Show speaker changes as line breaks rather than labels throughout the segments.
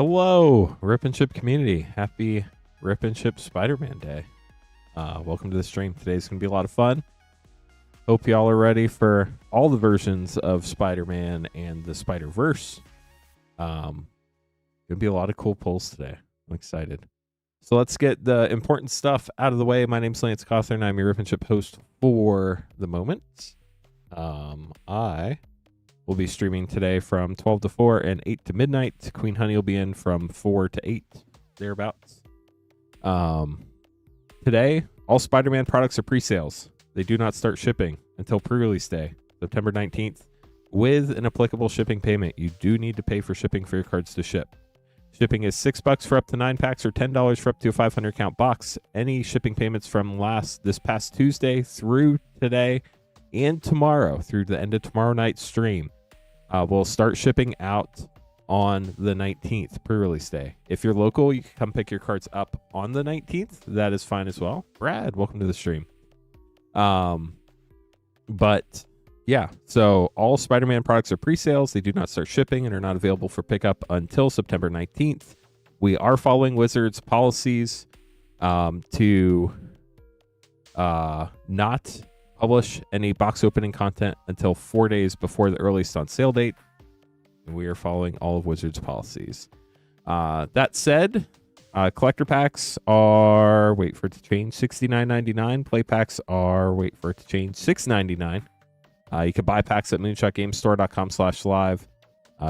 Hello, Rip and Ship community. Happy Rip and Ship Spider-Man Day. Welcome to the stream. Today's going to be a lot of fun. Hope y'all are ready for all the versions of Spider-Man and the Spider-Verse. Going to be a lot of cool pulls today. I'm excited. So let's get the important stuff out of the way. My name's Lance Cawthorn. I'm your Rip and Ship host for the moment. I will be streaming today from 12 to 4 and 8 to midnight. Queen Honey will be in from 4 to 8, thereabouts. Today, all Spider-Man products are pre-sales. They do not start shipping until pre-release day, September 19th, with an applicable shipping payment. You do need to pay for shipping for your cards to ship. Shipping is $6 for up to 9 packs or $10 for up to a 500 count box. Any shipping payments from this past Tuesday through today and tomorrow through the end of tomorrow night's stream will start shipping out on the 19th, pre-release day. If you're local, you can come pick your cards up on the 19th. That is fine as well. Brad, welcome to the stream. But yeah, so all Spider-Man products are pre-sales. They do not start shipping and are not available for pickup until September 19th. We are following Wizards policies to not publish any box opening content until 4 days before the earliest on sale date. And we are following all of Wizards policies. That said, collector packs are, wait for it to change, $69.99. Play packs are, wait for it to change, $6.99. You can buy packs at moonshotgamestore.com/live.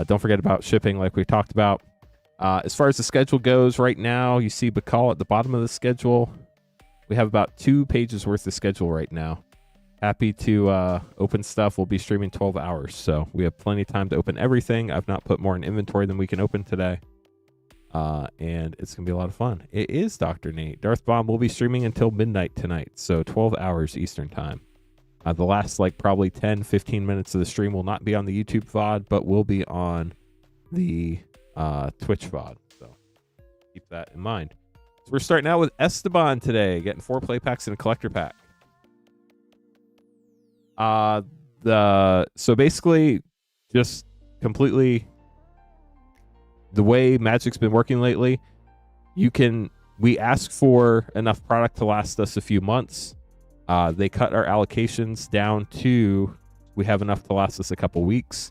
Don't forget about shipping like we talked about. As far as the schedule goes right now, you see Bacall at the bottom of the schedule. We have about 2 pages worth of schedule right now. Happy to open stuff. We'll be streaming 12 hours, so we have plenty of time to open everything. I've not put more in inventory than we can open today, and it's going to be a lot of fun. It is Dr. Nate. Darth Bomb will be streaming until midnight tonight, so 12 hours Eastern time. The last, probably 10, 15 minutes of the stream will not be on the YouTube VOD, but will be on the Twitch VOD, so keep that in mind. So we're starting out with Esteban today, getting 4 play packs and a collector pack. So basically just completely the way Magic's been working lately, we ask for enough product to last us a few months. They cut our allocations down to, we have enough to last us a couple weeks.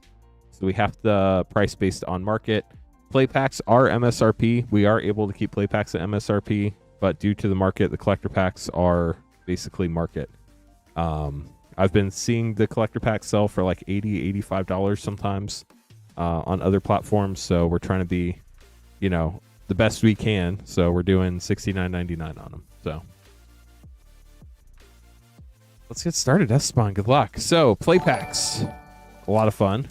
So we have to price based on market. Play packs are MSRP. We are able to keep play packs at MSRP, but due to the market, the collector packs are basically market. I've been seeing the collector packs sell for like $80, $85 sometimes on other platforms. So we're trying to be, the best we can. So we're doing $69.99 on them. So let's get started. Esteban, good luck. So play packs, a lot of fun.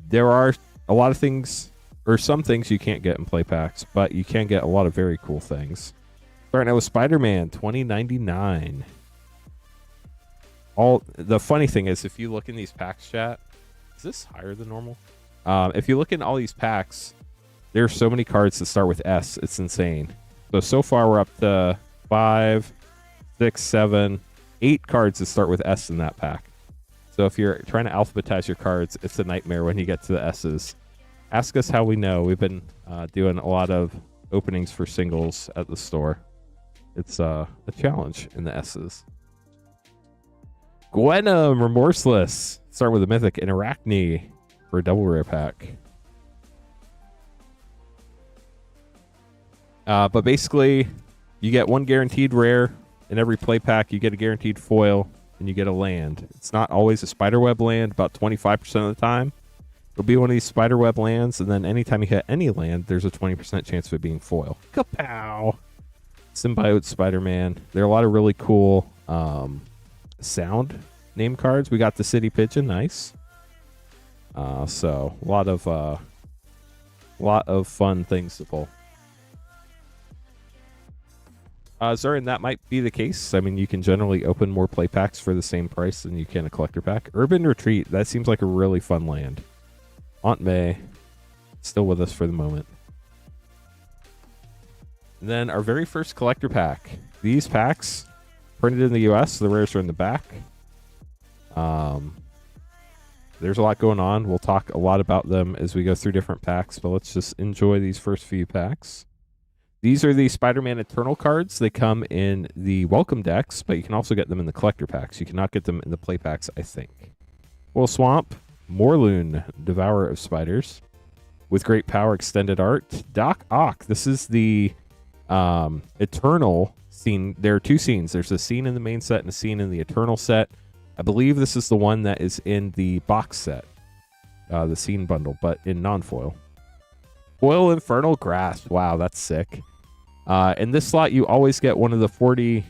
There are a lot of things, or some things you can't get in play packs, but you can get a lot of very cool things. Starting out with Spider-Man 2099. The funny thing is, if you look in these packs, chat, is this higher than normal? If you look in all these packs, there are so many cards that start with S. It's insane. So far we're up to 5, 6, 7, 8 cards that start with S in that pack. So if you're trying to alphabetize your cards, it's a nightmare when you get to the S's. Ask us how we know. We've been doing a lot of openings for singles at the store. It's a challenge in the S's. Gwenum Remorseless. Start with a mythic and Arachne for a double rare pack. But basically, you get 1 guaranteed rare in every play pack. You get a guaranteed foil, and you get a land. It's not always a spiderweb land. About 25% of the time, it'll be one of these spiderweb lands, and then anytime you hit any land, there's a 20% chance of it being foil. Kapow! Symbiote Spider-Man. There are a lot of really cool sound name cards. We got the City Pigeon, nice. So a lot of fun things to pull. Sorry, and that might be the case. I mean, you can generally open more play packs for the same price than you can a collector pack. Urban Retreat, that seems like a really fun land. Aunt May, still with us for the moment. And then our very first collector pack. These packs, printed in the US, the rares are in the back. There's a lot going on. We'll talk a lot about them as we go through different packs, but let's just enjoy these first few packs. These are the Spider-Man Eternal cards. They come in the welcome decks, but you can also get them in the collector packs. You cannot get them in the play packs, I think. Foil Swamp, Morloon, Devourer of Spiders. With great power, extended art. Doc Ock. This is the Eternal scene. There are two scenes. There's a scene in the main set and a scene in the Eternal set. I believe this is the one that is in the box set, the scene bundle, but in non-foil. Foil Infernal Grasp. Wow, that's sick. In this slot, you always get one of the 40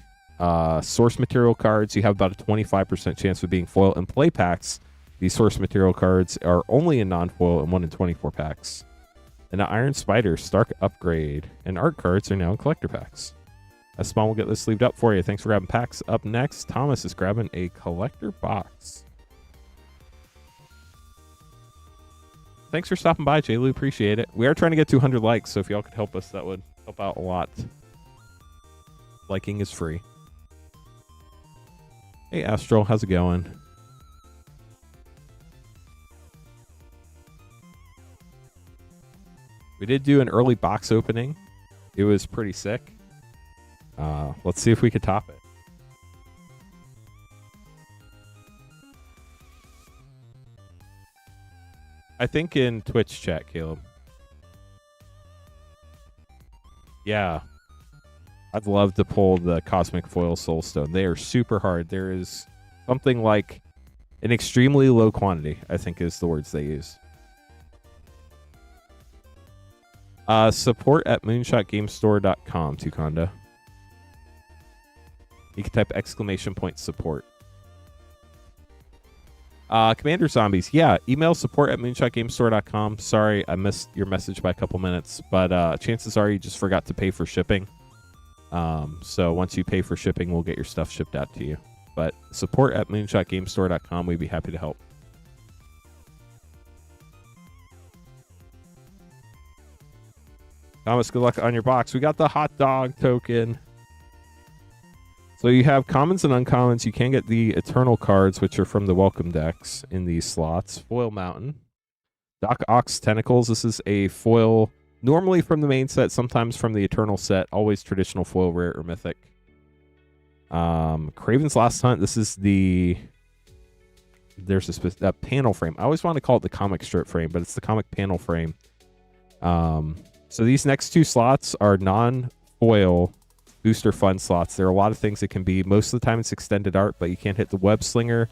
source material cards. You have about a 25% chance of being foil. In play packs, these source material cards are only in non-foil and 1 in 24 packs. And the Iron Spider, Stark Upgrade, and art cards are now in collector packs. Spawn will get this sleeved up for you. Thanks for grabbing packs. Up next, Thomas is grabbing a collector box. Thanks for stopping by, J. Lou. Appreciate it. We are trying to get 200 likes, so if y'all could help us, that would help out a lot. Liking is free. Hey, Astral. How's it going? We did do an early box opening. It was pretty sick. Let's see if we could top it. I think in Twitch chat, Caleb. Yeah. I'd love to pull the Cosmic Foil Soulstone. They are super hard. There is something like an extremely low quantity, I think is the words they use. Support at moonshotgamestore.com, Tukonda. You can type !support. Commander Zombies. Yeah, email support at moonshotgamestore.com. Sorry, I missed your message by a couple minutes, but chances are you just forgot to pay for shipping. So once you pay for shipping, we'll get your stuff shipped out to you. But support at moonshotgamestore.com. We'd be happy to help. Thomas, good luck on your box. We got the hot dog token. So you have commons and uncommons. You can get the Eternal cards, which are from the welcome decks in these slots. Foil Mountain. Doc Ock's Tentacles. This is a foil, normally from the main set, sometimes from the Eternal set. Always traditional foil, rare or mythic. Kraven's Last Hunt. This is the... There's a panel frame. I always want to call it the comic strip frame, but it's the comic panel frame. So these next two slots are non-foil booster fun slots. There are a lot of things it can be. Most of the time it's extended art, but you can't hit the Web Slinger.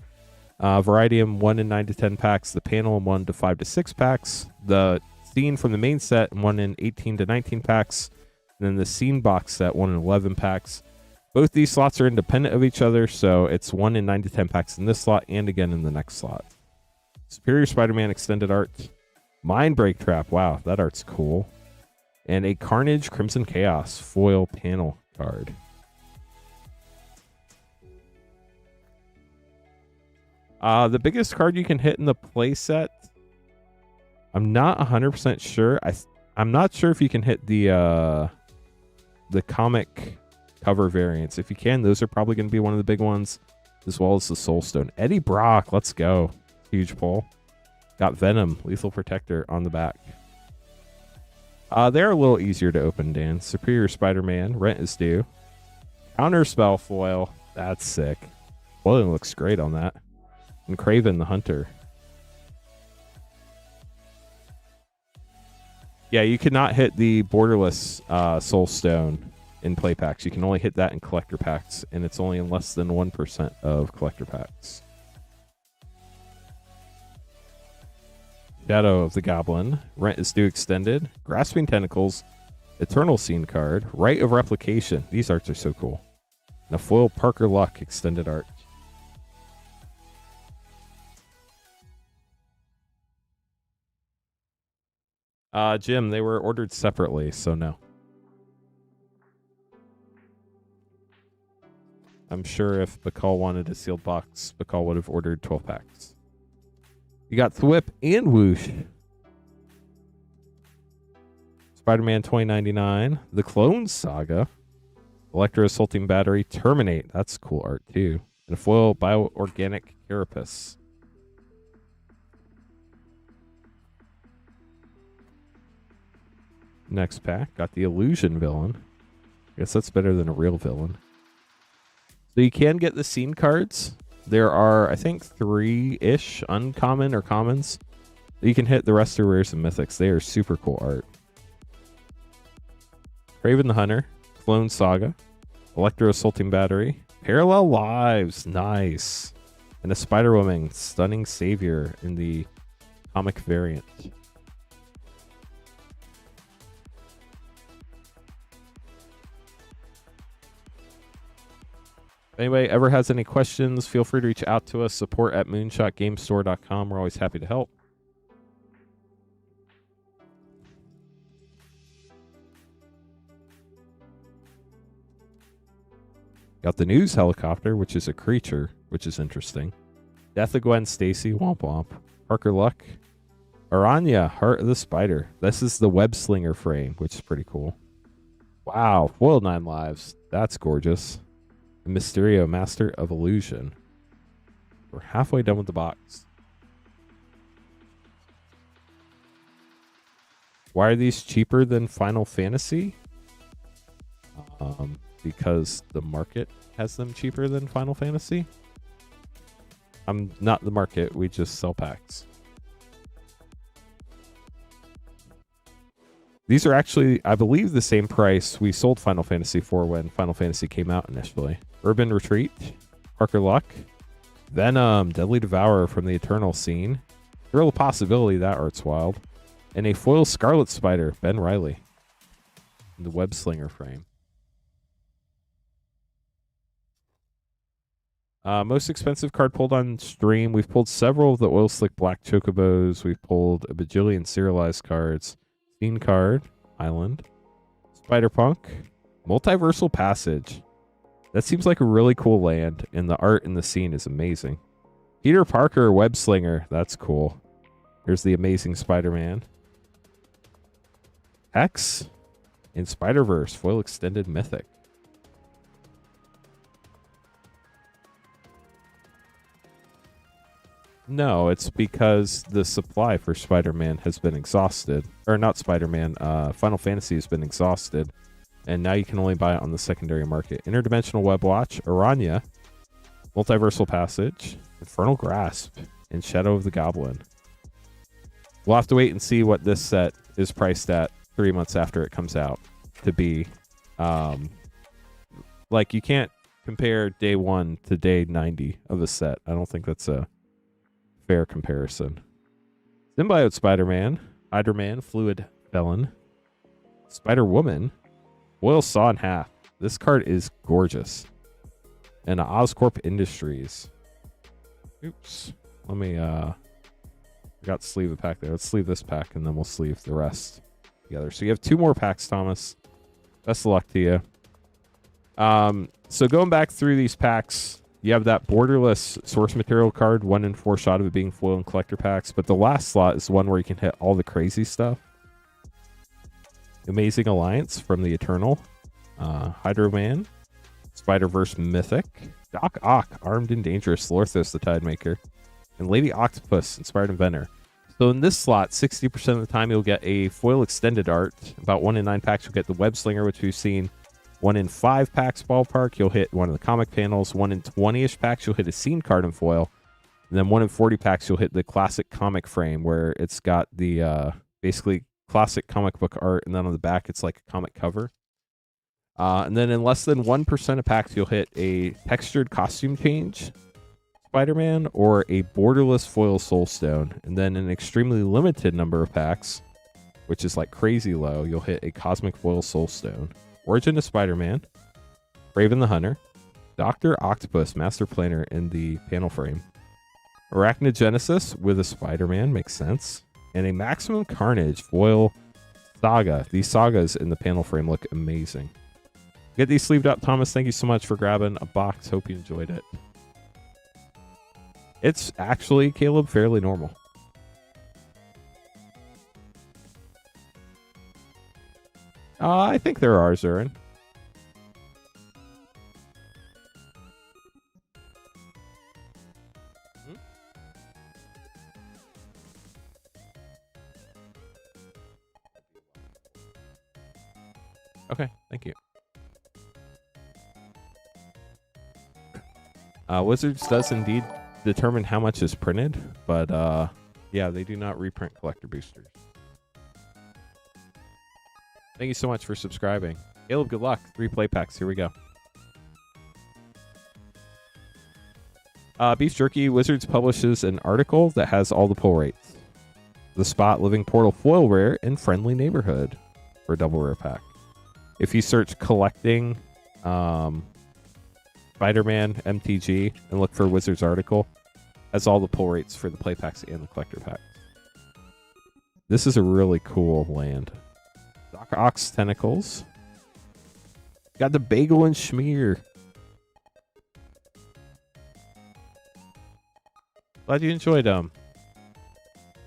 Varietium 1 in 9 to 10 packs. The panel in 1 to 5 to 6 packs. The scene from the main set 1 in 18 to 19 packs. And then the scene box set 1 in 11 packs. Both these slots are independent of each other, so it's 1 in 9 to 10 packs in this slot and again in the next slot. Superior Spider-Man extended art. Mind Break Trap. Wow, that art's cool. And a Carnage Crimson Chaos foil panel card. The biggest card you can hit in the playset, I'm not 100% sure. I'm not sure if you can hit the comic cover variants. If you can, those are probably going to be one of the big ones, as well as the Soulstone. Eddie Brock, let's go. Huge pull. Got Venom, Lethal Protector on the back. They're a little easier to open, Dan. Superior Spider-Man, Rent is Due. Counterspell foil, that's sick. Foiling looks great on that. And Kraven the Hunter. Yeah, you cannot hit the borderless Soulstone in play packs. You can only hit that in collector packs, and it's only in less than 1% of collector packs. Shadow of the Goblin, Rent is Due Extended, Grasping Tentacles, Eternal Scene card, Rite of Replication. These arts are so cool. And a foil Parker Luck extended art. Jim, they were ordered separately, so no. I'm sure if Bacall wanted a sealed box, Bacall would have ordered 12 packs. You got Thwip and Whoosh. Spider-Man 2099. The Clone Saga. Electro Assaulting Battery. Terminate. That's cool art, too. And a foil Bioorganic Carapace. Next pack, got the illusion villain. I guess that's better than a real villain. So you can get the scene cards. There are, I think, 3-ish uncommon or commons. You can hit. The rest are rares and mythics. They are super cool art. Craven the Hunter, Clone Saga, Electro Assaulting Battery, Parallel Lives, nice. And a Spider-Woman, Stunning Savior in the comic variant. If anybody ever has any questions, feel free to reach out to us. Support@moonshotgamestore.com. We're always happy to help. Got the news helicopter, which is a creature, which is interesting. Death of Gwen Stacy, Womp Womp. Parker Luck. Aranya, Heart of the Spider. This is the web slinger frame, which is pretty cool. Wow, foil 9 lives. That's gorgeous. And Mysterio, Master of Illusion. We're halfway done with the box. Why are these cheaper than Final Fantasy? Because the market has them cheaper than Final Fantasy. I'm not the market, we just sell packs. These are actually, I believe, the same price we sold Final Fantasy for when Final Fantasy came out initially. Urban Retreat, Parker Luck, Venom, Deadly Devourer from the Eternal Scene. Real possibility, that art's wild. And a foil Scarlet Spider, Ben Riley. In the web slinger frame. Most expensive card pulled on stream. We've pulled several of the Oil Slick Black Chocobos. We've pulled a bajillion serialized cards. Scene card, Island, Spider-Punk, Multiversal Passage. That seems like a really cool land, and the art in the scene is amazing. Peter Parker, Web Slinger. That's cool. Here's the Amazing Spider-Man. X in Spider-Verse, foil extended mythic. No, it's because the supply for Spider-Man has been exhausted. Or not Spider-Man, Final Fantasy has been exhausted. And now you can only buy it on the secondary market. Interdimensional Web Watch, Aranya, Multiversal Passage, Infernal Grasp, and Shadow of the Goblin. We'll have to wait and see what this set is priced at 3 months after it comes out to be. Like, you can't compare day 1 to day 90 of a set. I don't think that's a fair comparison. Symbiote Spider-Man, Hydra-Man, Fluid Felon, Spider-Woman, Foil Saw in Half. This card is gorgeous. And Oscorp Industries. Oops. Let me, forgot to sleeve the pack there. Let's sleeve this pack and then we'll sleeve the rest together. So you have 2 more packs, Thomas. Best of luck to you. So going back through these packs, you have that borderless source material card, 1 in 4 shot of it being foil and collector packs. But the last slot is the one where you can hit all the crazy stuff. Amazing Alliance from the Eternal. Hydro-Man. Spider-Verse Mythic. Doc Ock, Armed and Dangerous. Lorthos the Tidemaker. And Lady Octopus, Inspired Inventor. So in this slot, 60% of the time you'll get a foil extended art. About 1 in 9 packs you'll get the Web Slinger, which we've seen. 1 in 5 packs ballpark, you'll hit one of the comic panels. 1 in 20-ish packs, you'll hit a scene card in foil. And then 1 in 40 packs, you'll hit the classic comic frame where it's got the basically classic comic book art. And then on the back, it's like a comic cover. And then in less than 1% of packs, you'll hit a textured costume change Spider-Man or a borderless foil Soulstone. And then in an extremely limited number of packs, which is like crazy low, you'll hit a cosmic foil Soulstone. Origin of Spider-Man, Craven the Hunter, Dr. Octopus, Master Planner in the panel frame, Arachnogenesis with a Spider-Man, makes sense, and a Maximum Carnage foil saga. These sagas in the panel frame look amazing. Get these sleeved up, Thomas. Thank you so much for grabbing a box. Hope you enjoyed it. It's actually, Caleb, fairly normal. I think there are, Zurin. Okay, thank you. Wizards does indeed determine how much is printed, but yeah, they do not reprint collector boosters. Thank you so much for subscribing. Caleb, good luck. 3 play packs. Here we go. Beef Jerky Wizards publishes an article that has all the pull rates. The Spot Living Portal foil rare in Friendly Neighborhood for a double rare pack. If you search collecting Spider-Man MTG and look for Wizards article, has all the pull rates for the play packs and the collector packs. This is a really cool land. Doc Ox Tentacles. Got the Bagel and Schmear. Glad you enjoyed them.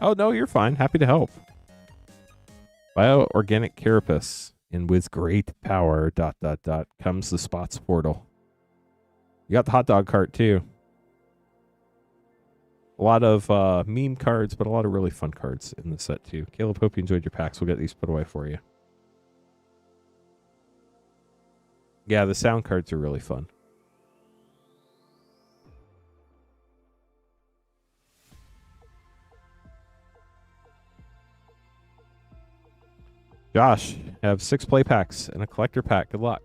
Oh, no, you're fine. Happy to help. Bio-organic carapace. And with great power, ... comes the Spots portal. You got the hot dog cart, too. A lot of meme cards, but a lot of really fun cards in the set, too. Caleb, hope you enjoyed your packs. We'll get these put away for you. Yeah, the sound cards are really fun. Josh, I have 6 play packs and a collector pack. Good luck.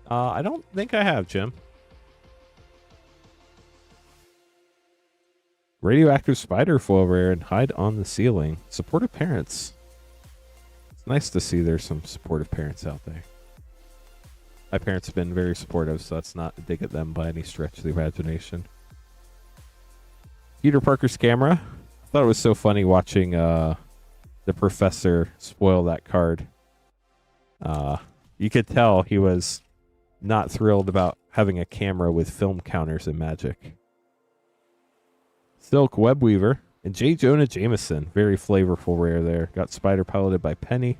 I don't think I have, Jim. Radioactive Spider foil rare and Hide on the Ceiling. Supportive parents. It's nice to see there's some supportive parents out there. My parents have been very supportive, so that's not a dig at them by any stretch of the imagination. Peter Parker's camera. I thought it was so funny watching the professor spoil that card. You could tell he was not thrilled about having a camera with film counters in Magic. Silk Webweaver and J. Jonah Jameson. Very flavorful rare there. Got Spider piloted by Penny.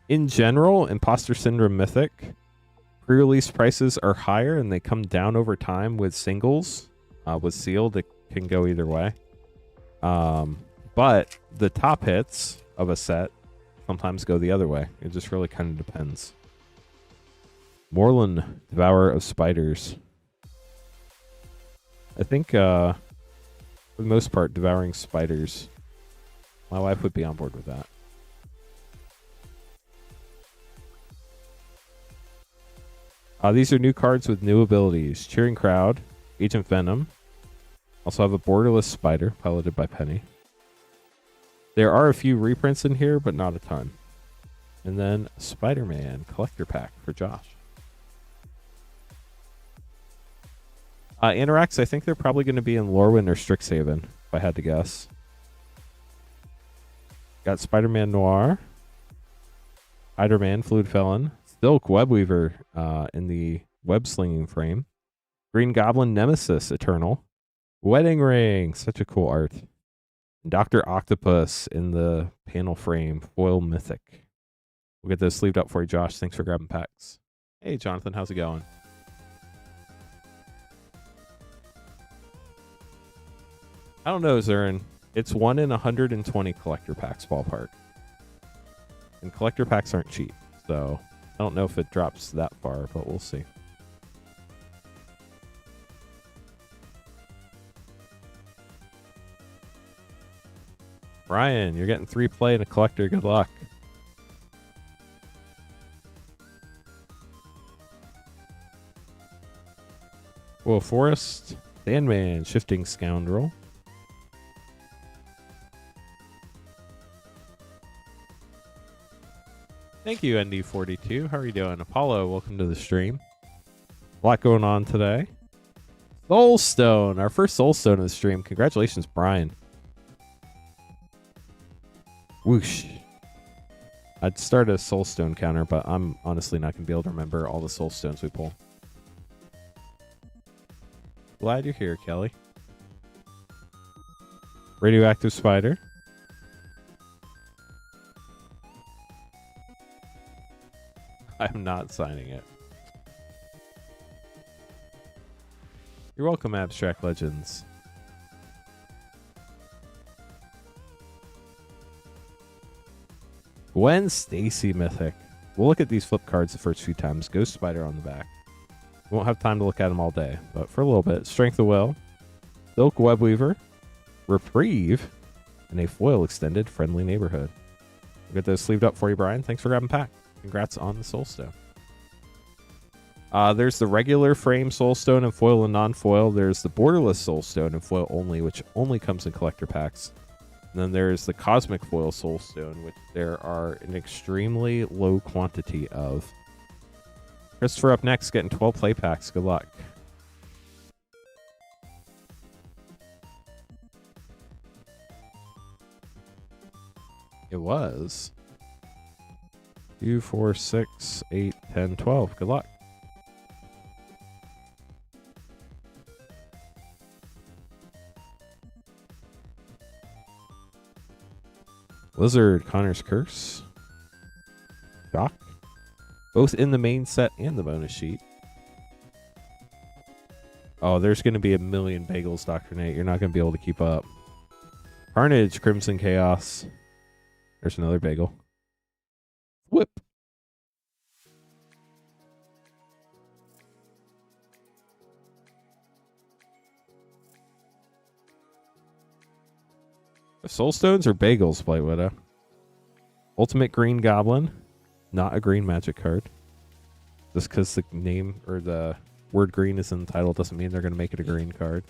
In general, Imposter Syndrome Mythic pre-release prices are higher and they come down over time with singles. With sealed, it can go either way. But the top hits of a set sometimes go the other way. It just really kind of depends. Moreland, Devourer of Spiders. I think, for the most part, Devouring Spiders, my wife would be on board with that. These are new cards with new abilities. Cheering Crowd, Agent Venom. Also have a Borderless Spider, piloted by Penny. There are a few reprints in here, but not a ton. And then Spider-Man Collector Pack for Josh. Anorax, I think they're probably going to be in Lorwyn or Strixhaven, if I had to guess. Got Spider-Man Noir. Spider-Man Fluid Felon. Silk Webweaver in the web slinging frame. Green Goblin Nemesis Eternal. Wedding Ring, such a cool art. And Dr. Octopus in the panel frame, foil mythic. We'll get those sleeved up for you, Josh. Thanks for grabbing packs. Hey, Jonathan, how's it going? I don't know, Zurin. It's 1 in 120 collector packs ballpark. And collector packs aren't cheap, so I don't know if it drops that far, but we'll see. Brian, you're getting 3 play and a collector. Good luck. Whoa, Forest, Sandman, Shifting Scoundrel. Thank you, ND42. How are you doing? Apollo, welcome to the stream. A lot going on today. Soulstone, our first Soulstone of the stream. Congratulations, Brian. Whoosh. I'd start a Soulstone counter, but I'm honestly not going to be able to remember all the Soulstones we pull. Glad you're here, Kelly. Radioactive Spider. I'm not signing it. You're welcome, Abstract Legends. Gwen Stacy Mythic. We'll look at these flip cards the first few times. Ghost Spider on the back. We won't have time to look at them all day, but for a little bit. Strength of Will, Silk Webweaver, Reprieve, and a foil extended Friendly Neighborhood. We'll get those sleeved up for you, Brian. Thanks for grabbing pack. Congrats on the Soulstone. There's the regular frame Soulstone in foil and non-foil. There's the borderless Soulstone in foil only, which only comes in collector packs. And then there's the Cosmic Foil Soulstone, which there are an extremely low quantity of. Christopher up next, getting 12 play packs. Good luck. It was 2, 4, 6, 8, 10, 12. Good luck. Lizard, Connor's Curse. Shock. Both in the main set and the bonus sheet. Oh, there's going to be a million bagels, Dr. Nate. You're not going to be able to keep up. Carnage, Crimson Chaos. There's another bagel. Whip. Soulstones or bagels, Blight Widow? Ultimate Green Goblin. Not a green magic card. Just because the name or the word green is in the title doesn't mean they're going to make it a green card.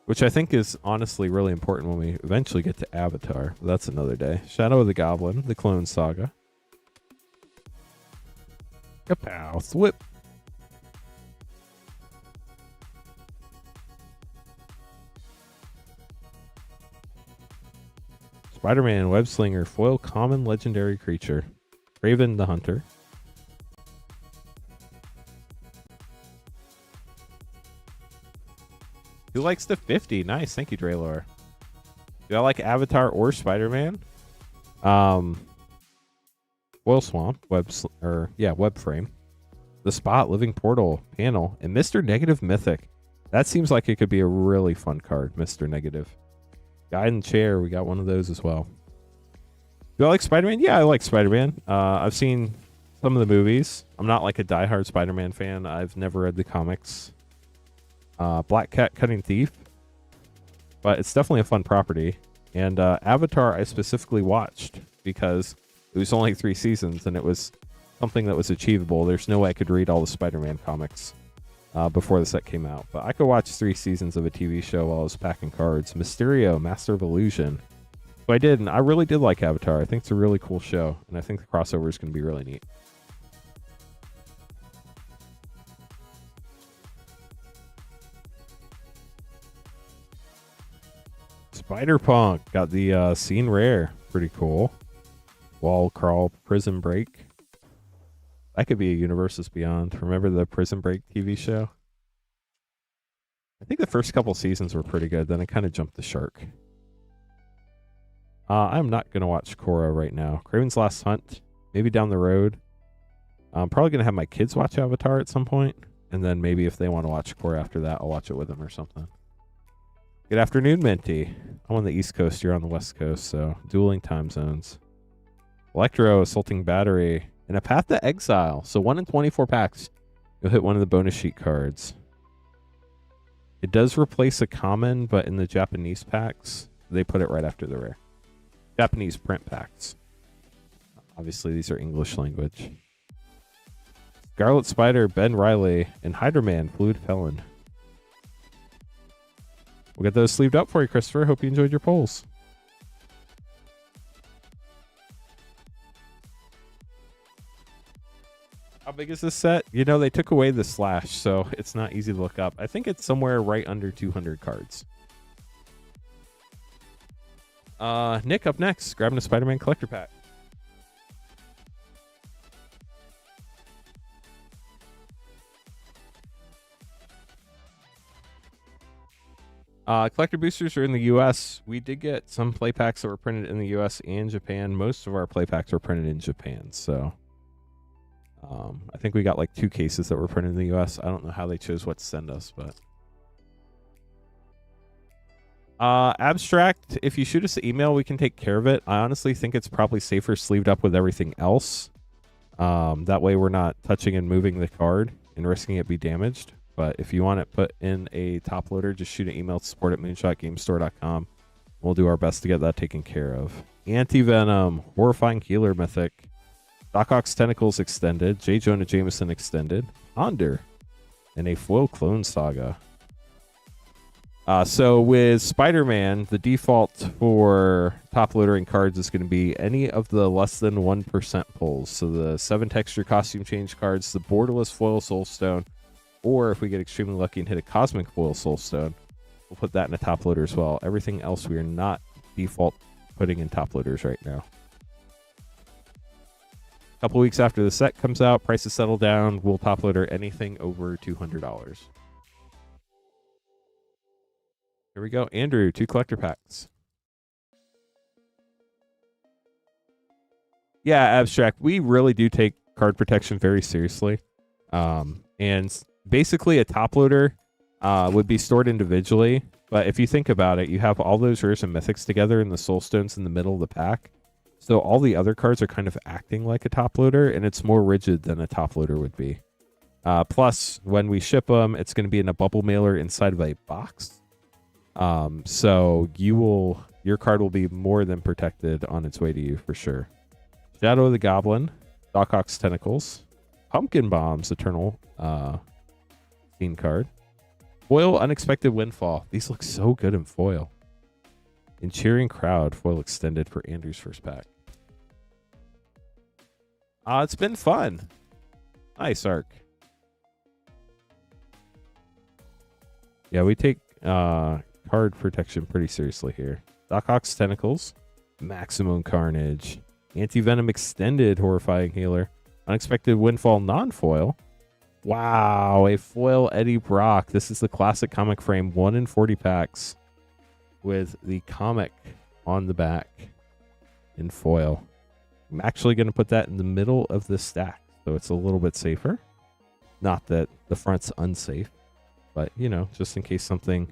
Which I think is honestly really important when we eventually get to Avatar. But that's another day. Shadow of the Goblin. The Clone Saga. Kapow. Thwip. Spider-Man, Web-Slinger, Foil Common Legendary Creature. Raven the Hunter. Who likes the 50? Nice. Thank you, Draylor. Do I like Avatar or Spider-Man? Foil Swamp, Web Frame. The Spot, Living Portal, Panel, and Mr. Negative Mythic. That seems like it could be a really fun card, Mr. Negative. Guide and Chair, we got one of those as well. Do I like Spider-Man? Yeah, I like Spider-Man. I've seen some of the movies. I'm not like a diehard Spider-Man fan. I've never read the comics. Black Cat Cutting Thief. But it's definitely a fun property. And Avatar I specifically watched because it was only 3 seasons and it was something that was achievable. There's no way I could read all the Spider-Man comics before the set came out. But I could watch 3 seasons of a TV show while I was packing cards. Mysterio, Master of Illusion. So I did, and I really did like Avatar. I think it's a really cool show, and I think the crossover is going to be really neat. Spider-Punk got the Scene Rare. Pretty cool. Wall Crawl, Prison Break. That could be a Universes Beyond. Remember the Prison Break TV show? I think the first couple seasons were pretty good. Then it kind of jumped the shark. I'm not going to watch Korra right now. Kraven's Last Hunt. Maybe down the road. I'm probably going to have my kids watch Avatar at some point. And then maybe if they want to watch Korra after that, I'll watch it with them or something. Good afternoon, Minty. I'm on the East Coast. You're on the West Coast. So dueling time zones. Electro, Assaulting Battery. And a Path to Exile. So 1 in 24 packs. You'll hit one of the bonus sheet cards. It does replace a common, but in the Japanese packs, they put it right after the rare. Japanese print packs. Obviously, these are English language. Scarlet Spider, Ben Riley, and Hydra Man, Fluid Felon. We'll get those sleeved up for you, Christopher. Hope you enjoyed your polls. How big is this set? You know, they took away the slash, so it's not easy to look up. I think it's somewhere right under 200 cards. Nick up next, grabbing a Spider-Man collector pack. Collector boosters are in the U.S. We did get some play packs that were printed in the U.S. and Japan. Most of our play packs were printed in Japan, so I think we got like 2 cases that were printed in the US. I don't know how they chose what to send us, but abstract, if you shoot us an email, we can take care of it. I honestly think it's probably safer sleeved up with everything else. That way we're not touching and moving the card and risking it be damaged. But if you want it put in a top loader, just shoot an email to support@moonshotgamestore.com. We'll do our best to get that taken care of. Anti-Venom, Horrifying Healer Mythic, Doc Ock's Tentacles Extended, J. Jonah Jameson Extended, Onder, and a Foil Clone Saga. So with Spider-Man, the default for top loadering cards is going to be any of the less than 1% pulls. So the 7 texture costume change cards, the borderless foil soulstone, or if we get extremely lucky and hit a cosmic foil soulstone, we'll put that in a top loader as well. Everything else we are not default putting in top loaders right now. A couple weeks after the set comes out, prices settle down, we'll top loader anything over $200. Here we go. Andrew, 2 collector packs. Yeah, abstract. We really do take card protection very seriously. And basically a top loader would be stored individually. But if you think about it, you have all those rares and mythics together and the soulstones in the middle of the pack. So all the other cards are kind of acting like a top loader, and it's more rigid than a top loader would be. Plus, when we ship them, it's going to be in a bubble mailer inside of a box. So your card will be more than protected on its way to you for sure. Shadow of the Goblin, Doc Ock's Tentacles, Pumpkin Bombs, Eternal Scene card, Foil Unexpected Windfall. These look so good in foil. And Cheering Crowd, foil extended for Andrew's first pack. It's been fun. Nice, Arc. Yeah, we take card protection pretty seriously here. Doc Ock's Tentacles, Maximum Carnage, Anti-Venom Extended, Horrifying Healer, Unexpected Windfall non-foil. Wow, a foil Eddie Brock. This is the classic comic frame, 1 in 40 packs with the comic on the back in foil. I'm actually going to put that in the middle of the stack, so it's a little bit safer. Not that the front's unsafe, but, you know, just in case something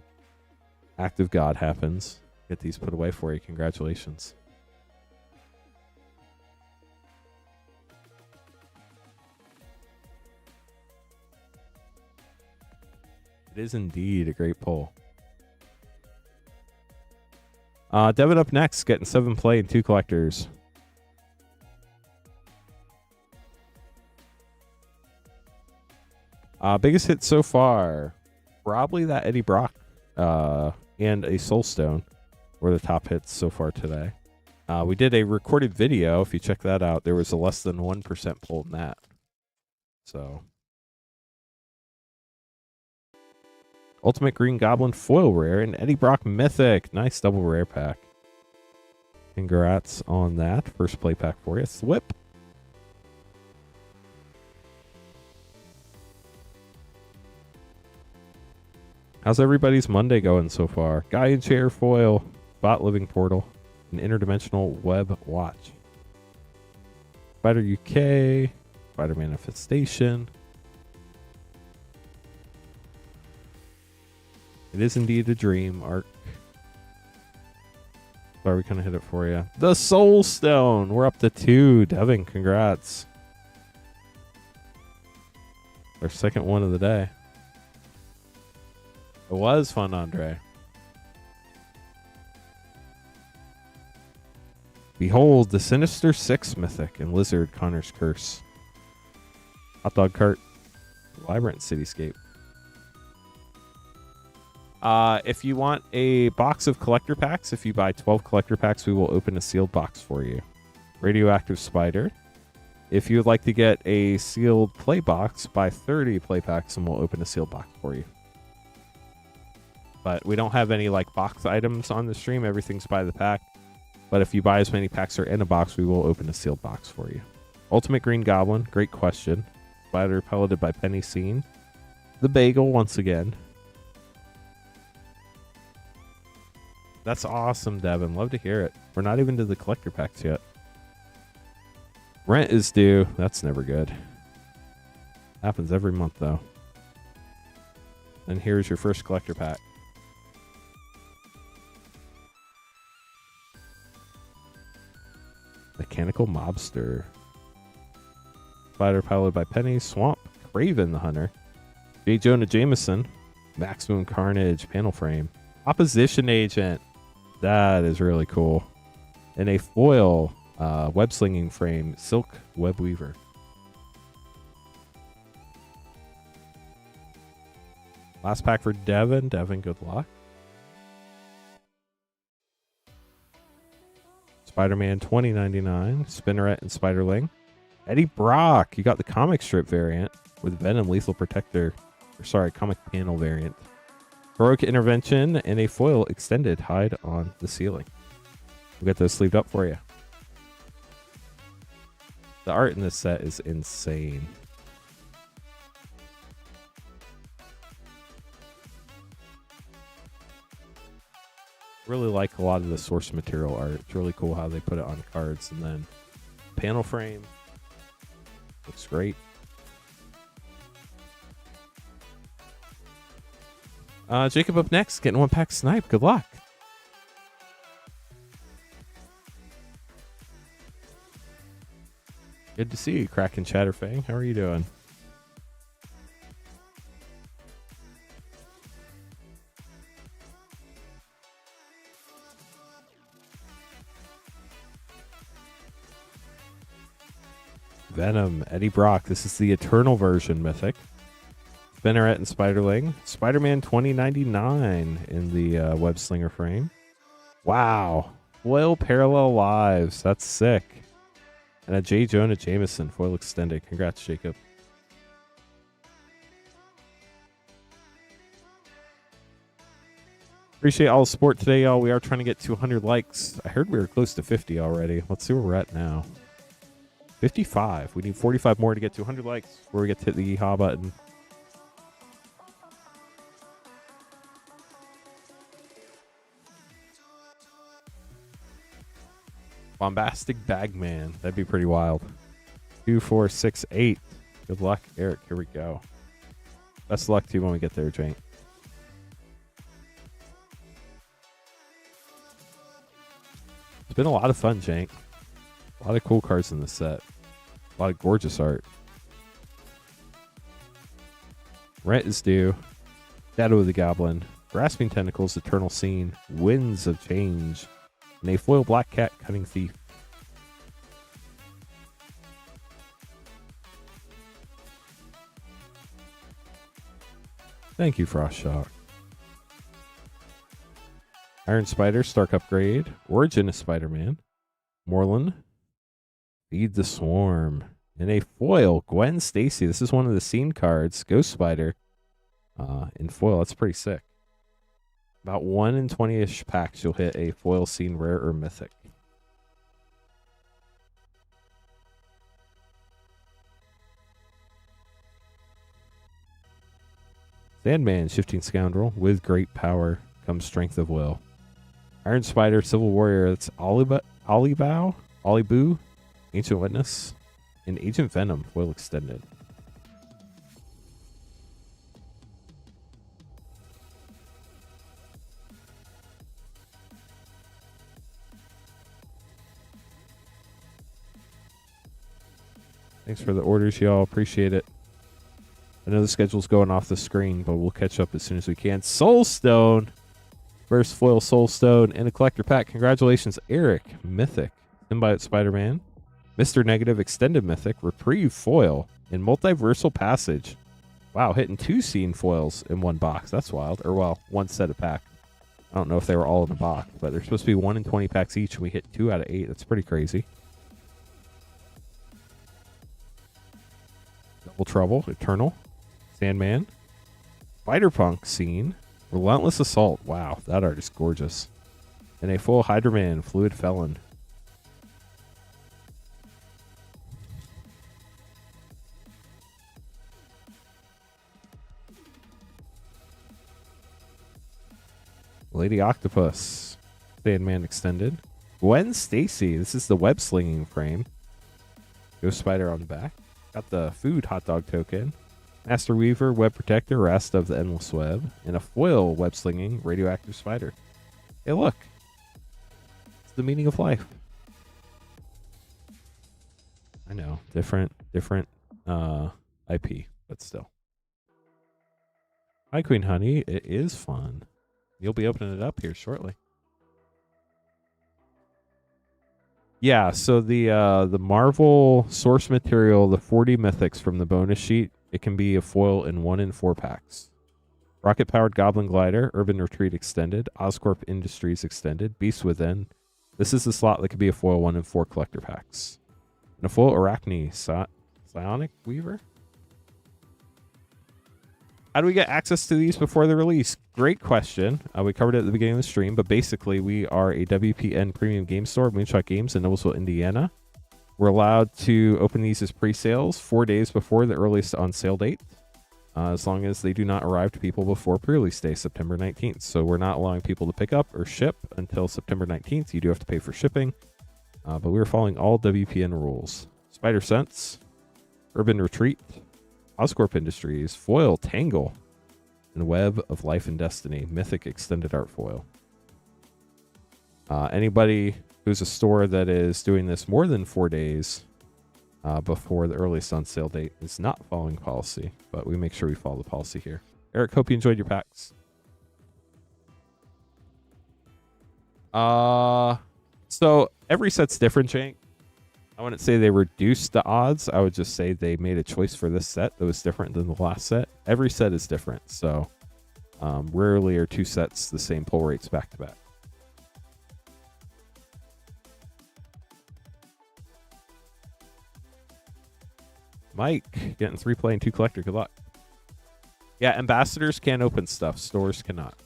act of God happens, get these put away for you. Congratulations. It is indeed a great pull. Devin up next, getting 7 play and 2 collectors. Biggest hit so far, probably that Eddie Brock and a Soulstone were the top hits so far today. We did a recorded video. If you check that out, there was a less than 1% pull in that. So, Ultimate Green Goblin foil rare and Eddie Brock mythic. Nice double rare pack. Congrats on that. First play pack for you. Swip. How's everybody's Monday going so far? Guy in Chair foil, Bot Living Portal, and Interdimensional Web Watch. Spider UK, Spider Manifestation. It is indeed a dream, Arc. Sorry, we kind of hit it for you. The Soul Stone. We're up to 2. Devin, congrats. Our second one of the day. It was fun, Andre. Behold, the Sinister Six Mythic and Lizard Connor's Curse. Hot Dog Cart. Vibrant Cityscape. If you want a box of collector packs, if you buy 12 collector packs, we will open a sealed box for you. Radioactive Spider. If you would like to get a sealed play box, buy 30 play packs and we'll open a sealed box for you. But we don't have any like box items on the stream. Everything's by the pack. But if you buy as many packs are in a box, we will open a sealed box for you. Ultimate Green Goblin. Great question. Spider pelleted by Penny Scene. The Bagel once again. That's awesome, Devin. Love to hear it. We're not even to the collector packs yet. Rent is due. That's never good. Happens every month, though. And here's your first collector pack. Mechanical Mobster. Spider piloted by Penny. Swamp. Craven the Hunter. J. Jonah Jameson. Maximum Carnage panel frame. Opposition Agent. That is really cool. And a foil web slinging frame. Silk Web Weaver. Last pack for Devin. Devin, good luck. Spider-Man 2099. Spinneret and Spiderling. Eddie Brock. You got the comic strip variant with Venom Lethal Protector. Or sorry, comic panel variant. Heroic Intervention and a foil extended hide on the ceiling. We'll get those sleeved up for you. The art in this set is insane. Really like a lot of the source material art. It's really cool how they put it on cards, and then panel frame looks great. Jacob up next, getting one pack Snipe. Good luck. Good to see you, Kraken Chatterfang. How are you doing? Venom, Eddie Brock. This is the Eternal version mythic. Spinneret and Spiderling. Spider-Man 2099 in the web slinger frame. Wow. Foil Parallel Lives. That's sick. And a J. Jonah Jameson foil extended. Congrats, Jacob. Appreciate all the support today, y'all. We are trying to get 200 likes. I heard we were close to 50 already. Let's see where we're at now. 55. We need 45 more to get 200 likes before we get to hit the yeehaw button. Bombastic Bagman. That'd be pretty wild. 2, 4, 6, 8. Good luck, Eric. Here we go. Best of luck to you when we get there, Jane. It's been a lot of fun, Jank. A lot of cool cards in this set. A lot of gorgeous art. Rent is Due. Shadow of the Goblin. Grasping Tentacles, Eternal Scene. Winds of Change. And a foil Black Cat, Cunning Thief. Thank you, Frostshock. Iron Spider, Stark Upgrade. Origin of Spider-Man. Moreland. Feed the Swarm. And a foil, Gwen Stacy. This is one of the scene cards. Ghost Spider. In foil. That's pretty sick. About 1 in 20-ish packs, you'll hit a foil scene rare or mythic. Sandman, Shifting Scoundrel. With great power comes strength of will. Iron Spider, Civil Warrior. That's Oliboo, Ancient Witness, and Agent Venom, foil extended. Thanks for the orders, y'all. Appreciate it. I know the schedule's going off the screen, but we'll catch up as soon as we can. Soulstone. First foil Soulstone in a collector pack. Congratulations, Eric. Mythic. Symbiote Spider-Man. Mr. Negative Extended Mythic. Reprieve foil. And Multiversal Passage. Wow, hitting 2 scene foils in one box. That's wild. Or, well, one set of pack. I don't know if they were all in a box, but they're supposed to be 1 in 20 packs each, and we hit 2 out of 8. That's pretty crazy. Double Trouble, Eternal, Sandman, Spider-Punk Scene, Relentless Assault. Wow, that art is gorgeous. And a full Hydra-Man, Fluid Felon. Lady Octopus, Sandman Extended. Gwen Stacy, this is the web slinging frame. Ghost Spider on the back. Got the food hot dog token. Master Weaver, Web Protector, Rest of the Endless Web, and a foil web slinging radioactive spider. Hey, look. It's the meaning of life. I know. Different IP, but still. Hi, Queen Honey. It is fun. You'll be opening it up here shortly. Yeah, so the Marvel source material, the 40 mythics from the bonus sheet, it can be a foil in 1 in 4 packs. Rocket Powered Goblin Glider, Urban Retreat Extended, Oscorp Industries Extended, Beast Within. This is the slot that could be a foil 1 in 4 collector packs. And a foil Arachne Psionic Weaver. How do we get access to these before the release? Great question. We covered it at the beginning of the stream, but basically we are a WPN premium game store, Moonshot Games in Noblesville, Indiana. We're allowed to open these as pre-sales 4 days before the earliest on sale date, as long as they do not arrive to people before pre-release day, September 19th. So we're not allowing people to pick up or ship until September 19th. You do have to pay for shipping, but we're following all WPN rules. Spider Sense, Urban Retreat, Oscorp Industries, Foil Tangle, and Web of Life and Destiny, Mythic Extended Art Foil. Anybody who's a store that is doing this more than 4 days before the earliest on sale date is not following policy, but we make sure we follow the policy here. Eric, hope you enjoyed your packs. So every set's different, Jank. I wouldn't say they reduced the odds. I would just say they made a choice for this set that was different than the last set. Every set is different, so rarely are 2 sets the same pull rates back to back. Mike, getting 3 play and 2 collector. Good luck. Yeah, ambassadors can open stuff. Stores cannot.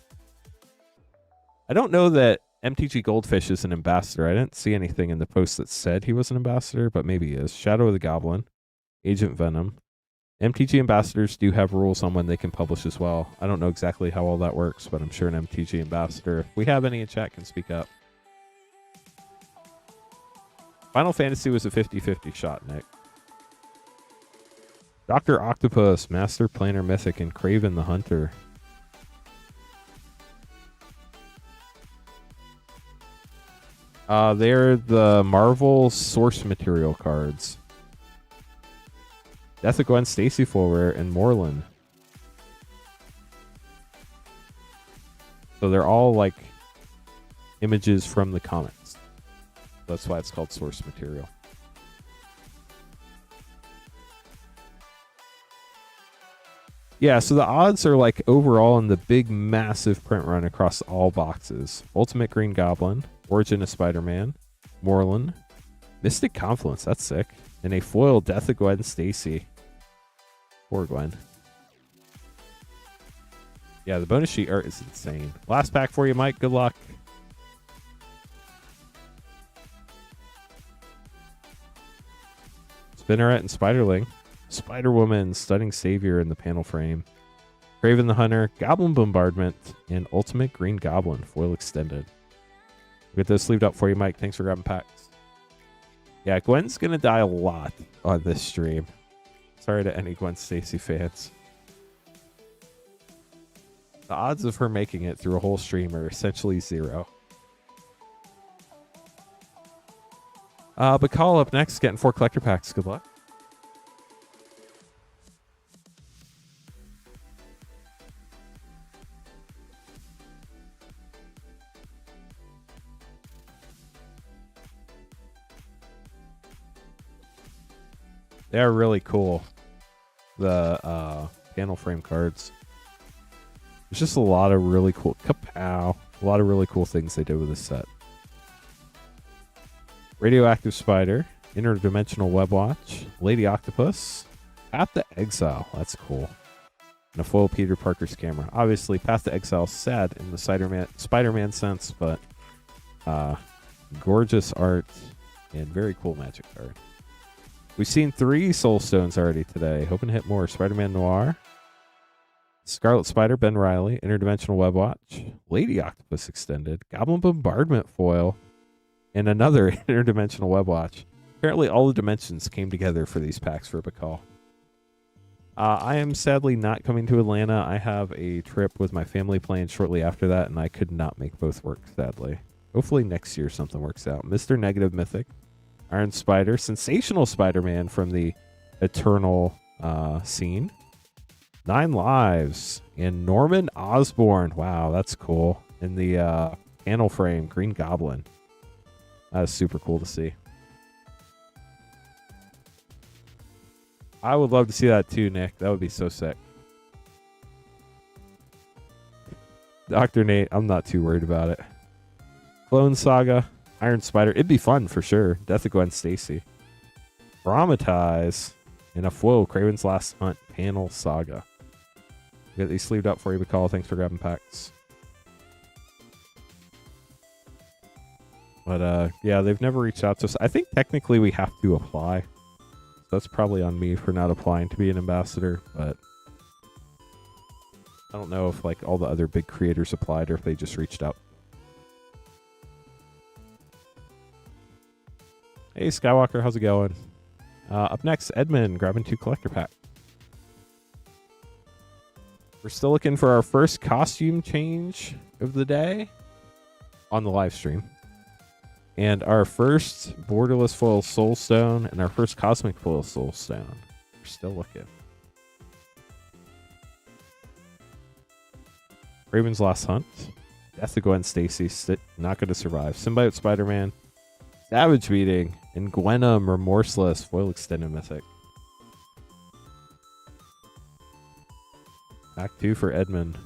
I don't know that MTG Goldfish is an ambassador. I didn't see anything in the post that said he was an ambassador, but maybe he is. Shadow of the Goblin, Agent Venom. MTG ambassadors do have rules on when they can publish as well. I don't know exactly how all that works, but I'm sure an MTG ambassador, if we have any in chat, can speak up. Final Fantasy was a 50-50 shot, Nick. Dr. Octopus, Master Planner Mythic, and Kraven the Hunter. They're the Marvel source material cards. Death of Gwen Stacy Forward and Moreland. So they're all like images from the comics. That's why it's called source material. Yeah, so the odds are like overall in the big massive print run across all boxes. Ultimate Green Goblin, Origin of Spider-Man, Moreland, Mystic Confluence, that's sick, and a foil Death of Gwen Stacy. Poor Gwen. Yeah, the bonus sheet art is insane. Last pack for you, Mike. Good luck. Spinneret and Spiderling. Spider-Woman, Stunning Savior in the panel frame. Kraven the Hunter, Goblin Bombardment, and Ultimate Green Goblin, foil extended. We'll get those sleeved up for you, Mike. Thanks for grabbing packs. Yeah, Gwen's going to die a lot on this stream. Sorry to any Gwen Stacy fans. The odds of her making it through a whole stream are essentially 0. But call up next, getting 4 collector packs. Good luck. They are really cool. The panel frame cards. There's just a lot of really cool kapow. A lot of really cool things they did with this set. Radioactive Spider, Interdimensional Web Watch, Lady Octopus, Path to Exile. That's cool. And a foil Peter Parker's camera. Obviously, Path to Exile sad in the Spider-Man sense, but gorgeous art and very cool magic card. We've seen 3 Soul Stones already today. Hoping to hit more. Spider-Man Noir, Scarlet Spider, Ben Reilly, Interdimensional Web Watch, Lady Octopus Extended, Goblin Bombardment Foil, and another Interdimensional Web Watch. Apparently all the dimensions came together for these packs for Bakal. I am sadly not coming to Atlanta. I have a trip with my family planned shortly after that, and I could not make both work, sadly. Hopefully next year something works out. Mr. Negative Mythic, Iron Spider, Sensational Spider-Man from the Eternal scene. 9 lives. And Norman Osborn. Wow, that's cool. In the panel frame, Green Goblin. That is super cool to see. I would love to see that too, Nick. That would be so sick. Dr. Nate, I'm not too worried about it. Clone Saga, Iron Spider. It'd be fun for sure. Death of Gwen Stacy. Traumatize. And a foil, Craven's Last Hunt panel saga. Get these sleeved up for you, McCall. Thanks for grabbing packs. But yeah, they've never reached out to us. I think technically we have to apply. That's probably on me for not applying to be an ambassador, but I don't know if like all the other big creators applied or if they just reached out. Hey Skywalker, how's it going? Up next, Edmund grabbing 2 collector pack. We're still looking for our first costume change of the day on the live stream. And our first borderless foil soul stone and our first cosmic foil soul stone. We're still looking. Raven's Last Hunt. Death of Gwen Stacy. Not going to survive. Symbiote Spider-Man. Savage Beating. And Gwenum Remorseless foil extended mythic. Pack 2 for Edmund.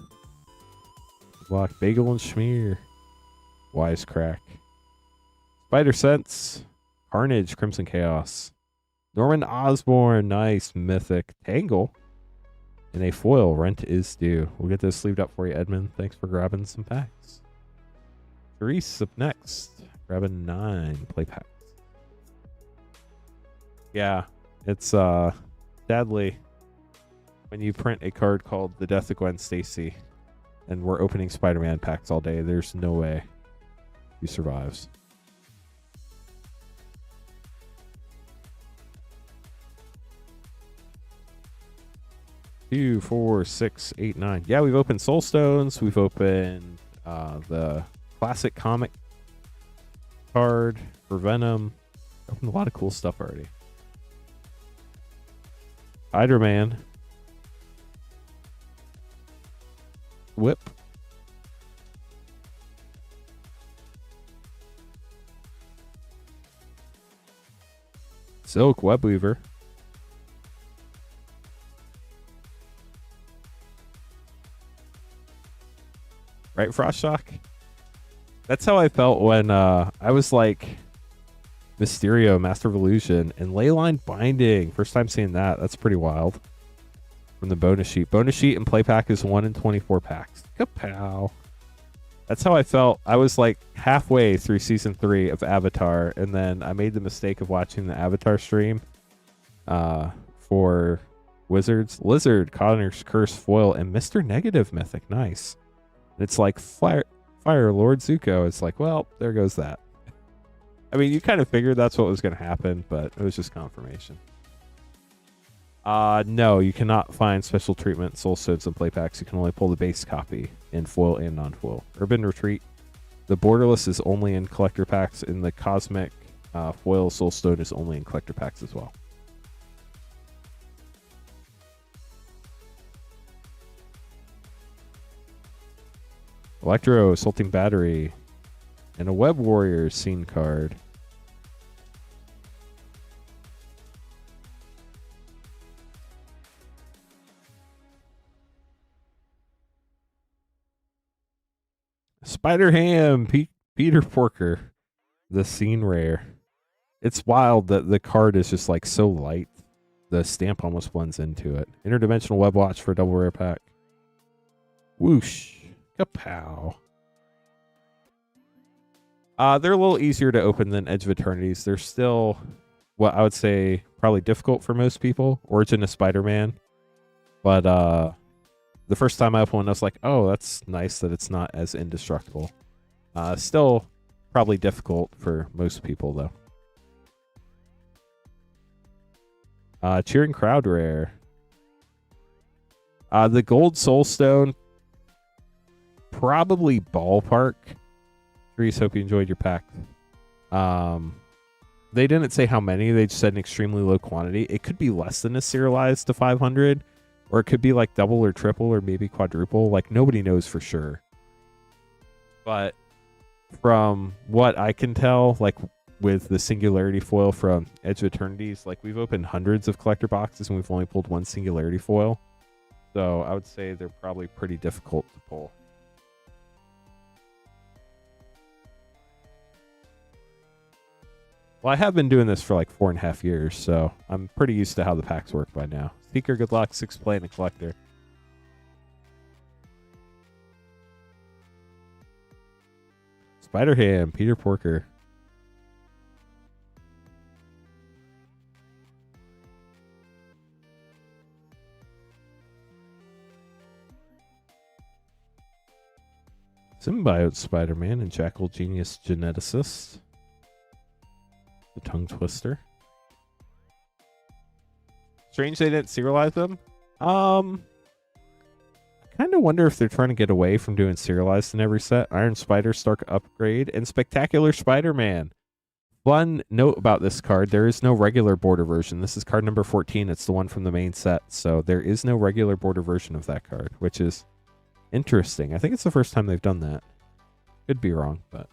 Block Bagel and Schmear. Wisecrack. Spider Sense, Carnage, Crimson Chaos, Norman Osborn, nice mythic, Tangle, and a foil, Rent is Due. We'll get this sleeved up for you, Edmund. Thanks for grabbing some packs. Therese up next, grabbing 9 play packs. Yeah, it's sadly when you print a card called The Death of Gwen Stacy, and we're opening Spider-Man packs all day. There's no way he survives. 2, 4, 6, 8, 9. Yeah, we've opened Soul Stones. We've opened the classic comic card for Venom. Opened a lot of cool stuff already. Spider-Man. Whip. Silk Webweaver. Right, Frostshock? That's how I felt when I was like Mysterio, Master of Illusion, and Leyline Binding. First time seeing that. That's pretty wild. From the bonus sheet. Bonus sheet and play pack is 1 in 24 packs. Kapow. That's how I felt. I was like halfway through season 3 of Avatar, and then I made the mistake of watching the Avatar stream for Wizards. Lizard, Connor's Curse Foil, and Mr. Negative Mythic. Nice. And it's like Fire Lord Zuko. It's like, well, there goes that. I mean, you kind of figured that's what was going to happen, but it was just confirmation. No, you cannot find special treatment Soul Stones and play packs. You can only pull the base copy in foil and non-foil. Urban Retreat. The borderless is only in collector packs, and the cosmic foil Soul Stone is only in collector packs as well. Electro, Assaulting Battery, and a Web Warrior scene card. Spider Ham, Peter Porker, the scene rare. It's wild that the card is just like so light. The stamp almost blends into it. Interdimensional Web Watch for a double rare pack. Whoosh. Kapow. They're a little easier to open than Edge of Eternities. They're still what I would say probably difficult for most people. Origin of Spider-Man. But the first time I opened one, I was like, oh, that's nice that it's not as indestructible. Still probably difficult for most people, though. Cheering Crowd Rare. The gold soulstone, probably ballpark. Reese, hope you enjoyed your pack. They didn't say how many. They just said an extremely low quantity. It could be less than a serialized to 500, or it could be like double or triple or maybe quadruple. Like, nobody knows for sure. But from what I can tell, like with the Singularity foil from Edge of Eternities, like we've opened hundreds of collector boxes and we've only pulled one Singularity foil. So I would say they're probably pretty difficult to pull. Well, I have been doing this for like 4.5 years, so I'm pretty used to how the packs work by now. Seeker, good luck. 6 play and a collector. Spider-Ham, Peter Porker. Symbiote Spider-Man and Jackal Genius Geneticist. The Tongue Twister. Strange they didn't serialize them. I kind of wonder if they're trying to get away from doing serialized in every set. Iron Spider, Stark Upgrade, and Spectacular Spider-Man. Fun note about this card, there is no regular border version. This is card number 14. It's the one from the main set. So there is no regular border version of that card, which is interesting. I think it's the first time they've done that. Could be wrong, but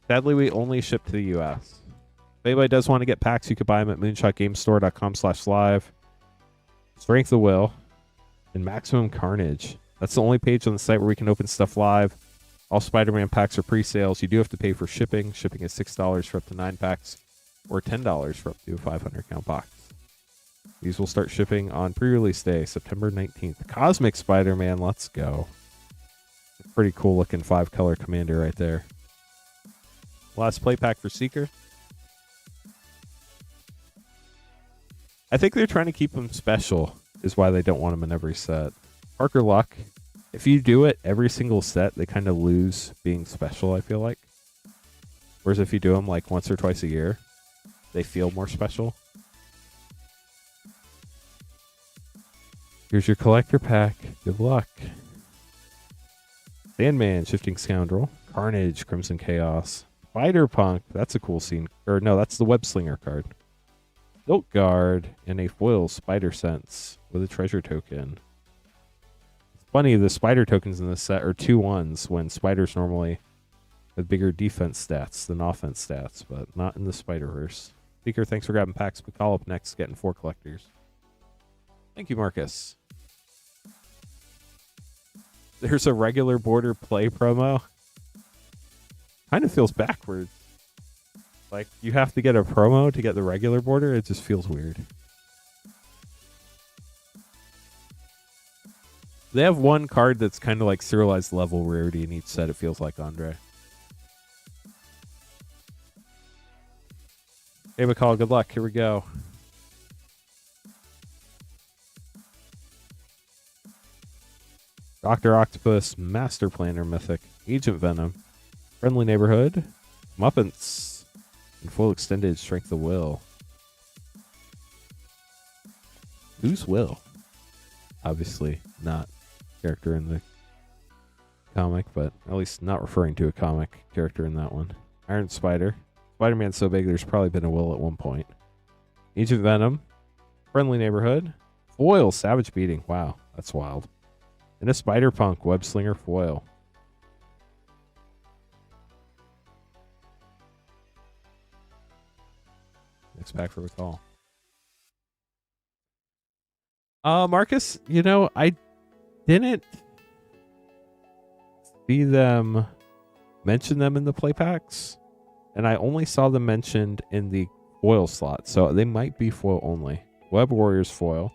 sadly we only ship to the US. If anybody does want to get packs, you could buy them at moonshotgamestore.com/live. Strength of Will and Maximum Carnage. That's the only page on the site where we can open stuff live. All Spider-Man packs are pre-sales. You do have to pay for shipping. Shipping is $6 for up to 9 packs or $10 for up to a 500 count box. These will start shipping on pre-release day, September 19th. Cosmic Spider-Man, let's go. Pretty cool looking 5-color commander right there. Last play pack for Seeker. I think they're trying to keep them special, is why they don't want them in every set. Parker Luck. If you do it every single set, they kind of lose being special, I feel like. Whereas if you do them like once or twice a year, they feel more special. Here's your collector pack. Good luck. Sandman, Shifting Scoundrel. Carnage, Crimson Chaos. Spider-Punk, that's a cool scene. Or no, that's the Web Slinger card. Silk Guard, and a foil Spider Sense with a treasure token. It's funny, the spider tokens in this set are 2/1s when spiders normally have bigger defense stats than offense stats, but not in the Spider-Verse. Seeker, thanks for grabbing packs. McCall up next, getting 4 collectors. Thank you, Marcus. There's a regular border play promo. Kind of feels backwards. Like, you have to get a promo to get the regular border. It just feels weird. They have one card that's kind of like serialized level rarity in each set, it feels like, Andre. Hey, McCall, good luck. Here we go. Dr. Octopus, Master Planner Mythic, Agent Venom, Friendly Neighborhood, Muppets, and Full Extended Strength of Will. Who's Will? Obviously not character in the comic, but at least not referring to a comic character in that one. Iron Spider. Spider-Man's so big there's probably been a Will at one point. Agent Venom, Friendly Neighborhood, Foil Savage Beating. Wow, that's wild. And a Spider-Punk Web Slinger foil. Next pack for recall. Marcus, you know, I didn't see them mention them in the play packs, and I only saw them mentioned in the foil slot, so they might be foil only. Web Warriors foil.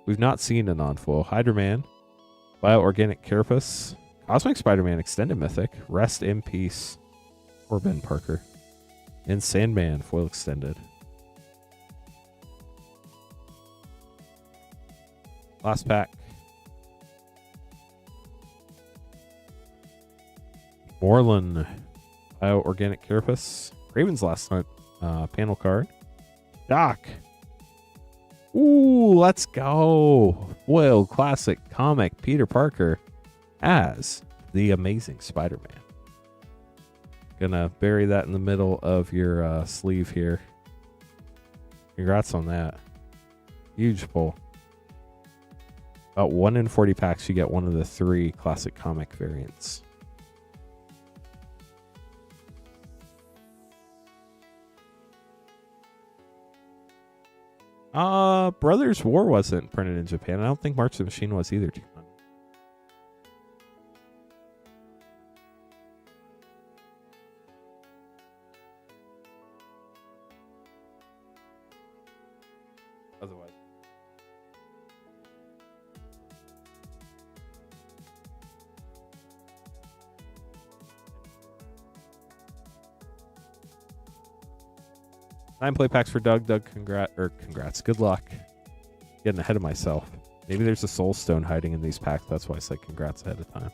We've not seen a non-foil. Hydra Man. Bioorganic Carapace, Cosmic Spider-Man Extended Mythic, Rest in Peace, or Ben Parker, and Sandman Foil Extended. Last pack. Moreland, Bioorganic Carapace, Raven's Last Hunt panel card. Doc. Ooh, let's go. foil classic comic Peter Parker as the Amazing Spider-Man. Gonna bury that in the middle of your sleeve here. Congrats on that. Huge pull. About 1 in 40 packs, you get one of the 3 classic comic variants. Brothers War wasn't printed in Japan. I don't think March the Machine was either. Otherwise. Nine play packs for Doug. Doug, congrats. Good luck. Getting ahead of myself. Maybe there's a soul stone hiding in these packs. That's why I said congrats ahead of time.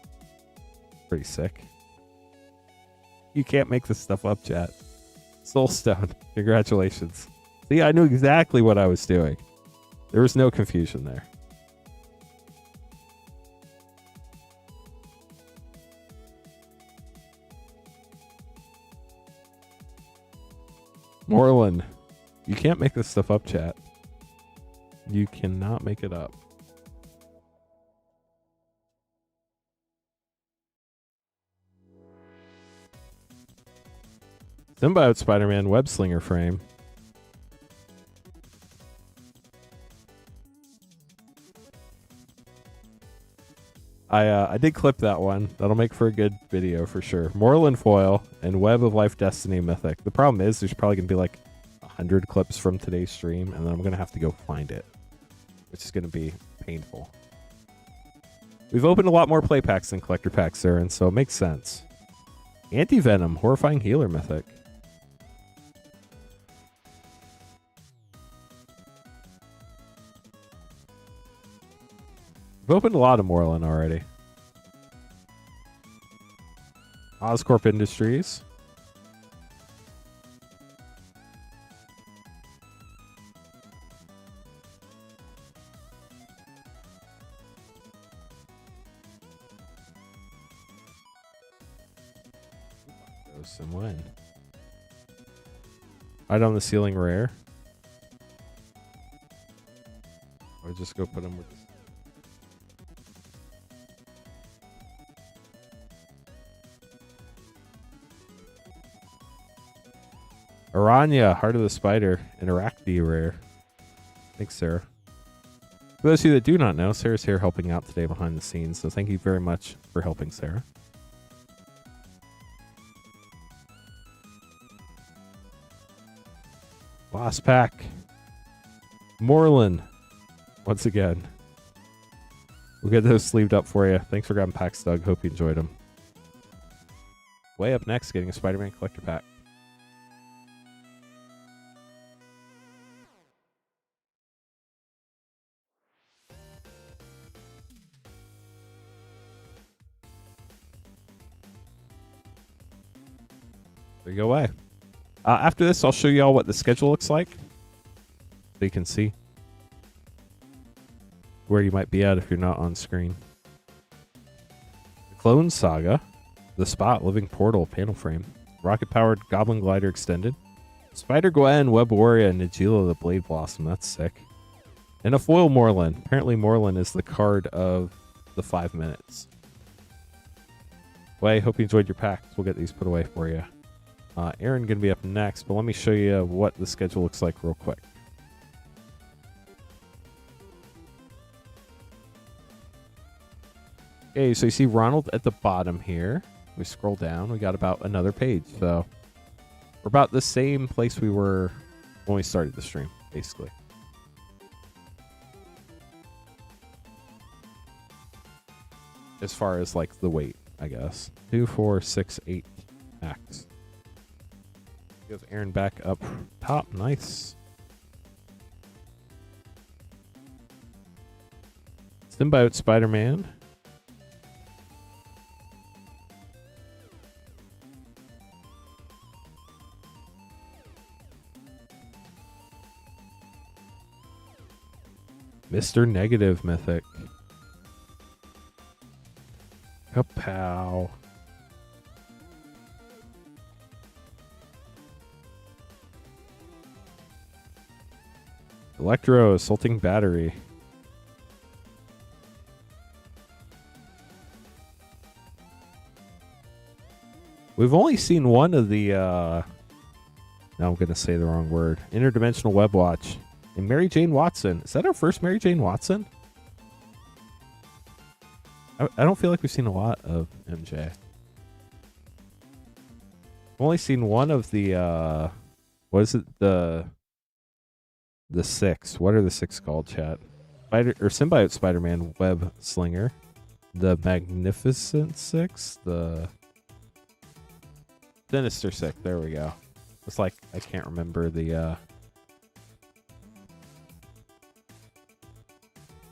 Pretty sick. You can't make this stuff up, chat. Soul stone. Congratulations. See, I knew exactly what I was doing. There was no confusion there. Moreland. You can't make this stuff up, chat. You cannot make it up. Symbiote Spider-Man Web Slinger frame. I did clip that one. That'll make for a good video for sure. Moreland foil and Web of Life Destiny Mythic. The problem is there's probably gonna be like 100 clips from today's stream, and then I'm gonna have to go find it, which is gonna be painful. We've opened a lot more play packs than collector packs, sir, and so it makes sense. Anti-Venom, Horrifying Healer Mythic. We've opened a lot of Moreland already. Oscorp Industries. And when? Right on the ceiling rare. Or just go put them with this. Aranya, Heart of the Spider, and Arachne rare. Thanks, Sarah. For those of you that do not know, Sarah's here helping out today behind the scenes, so thank you very much for helping, Sarah. Last pack. Moreland. Once again. We'll get those sleeved up for you. Thanks for grabbing packs, Doug. Hope you enjoyed them. Way up next, getting a Spider-Man collector pack. There you go away. After this, I'll show you all what the schedule looks like, so you can see where you might be at if you're not on screen. The Clone Saga, The Spot, Living Portal, Panel Frame, Rocket-Powered Goblin Glider Extended, Spider-Gwen, Web Warrior, and Nagila the Blade Blossom. That's sick. And a foil Moreland. Apparently Moreland is the card of the 5 minutes. Well, I hope you enjoyed your packs. We'll get these put away for you. Aaron going to be up next, but let me show you what the schedule looks like real quick. Okay, so you see Ronald at the bottom here. We scroll down, we got about another page. So we're about the same place we were when we started the stream, basically. As far as like the weight, I guess. 2, 4, 6, 8 packs. Give Aaron back up top. Nice. Symbiote Spider-Man. Mr. Negative Mythic. Kapow. Electro Assaulting Battery. We've only seen one of the, now I'm going to say the wrong word, Interdimensional Web Watch. And Mary Jane Watson. Is that our first Mary Jane Watson? I don't feel like we've seen a lot of MJ. I've only seen one of the, what is it? The 6. What are the 6 called, chat? Symbiote Spider-Man Web Slinger. The Magnificent 6. The Sinister 6. There we go. It's like, I can't remember the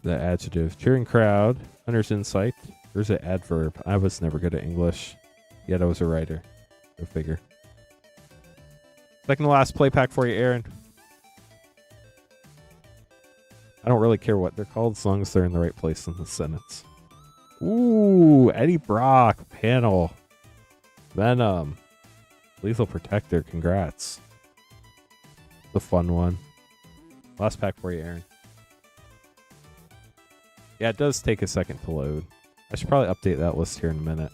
adjective. Cheering crowd. Hunter's Insight. There's an adverb. I was never good at English, yet I was a writer. Go figure. Second to last play pack for you, Aaron. I don't really care what they're called as long as they're in the right place in the sentence. Ooh, Eddie Brock panel. Venom. Lethal Protector. Congrats. The fun one. Last pack for you, Aaron. Yeah, it does take a second to load. I should probably update that list here in a minute.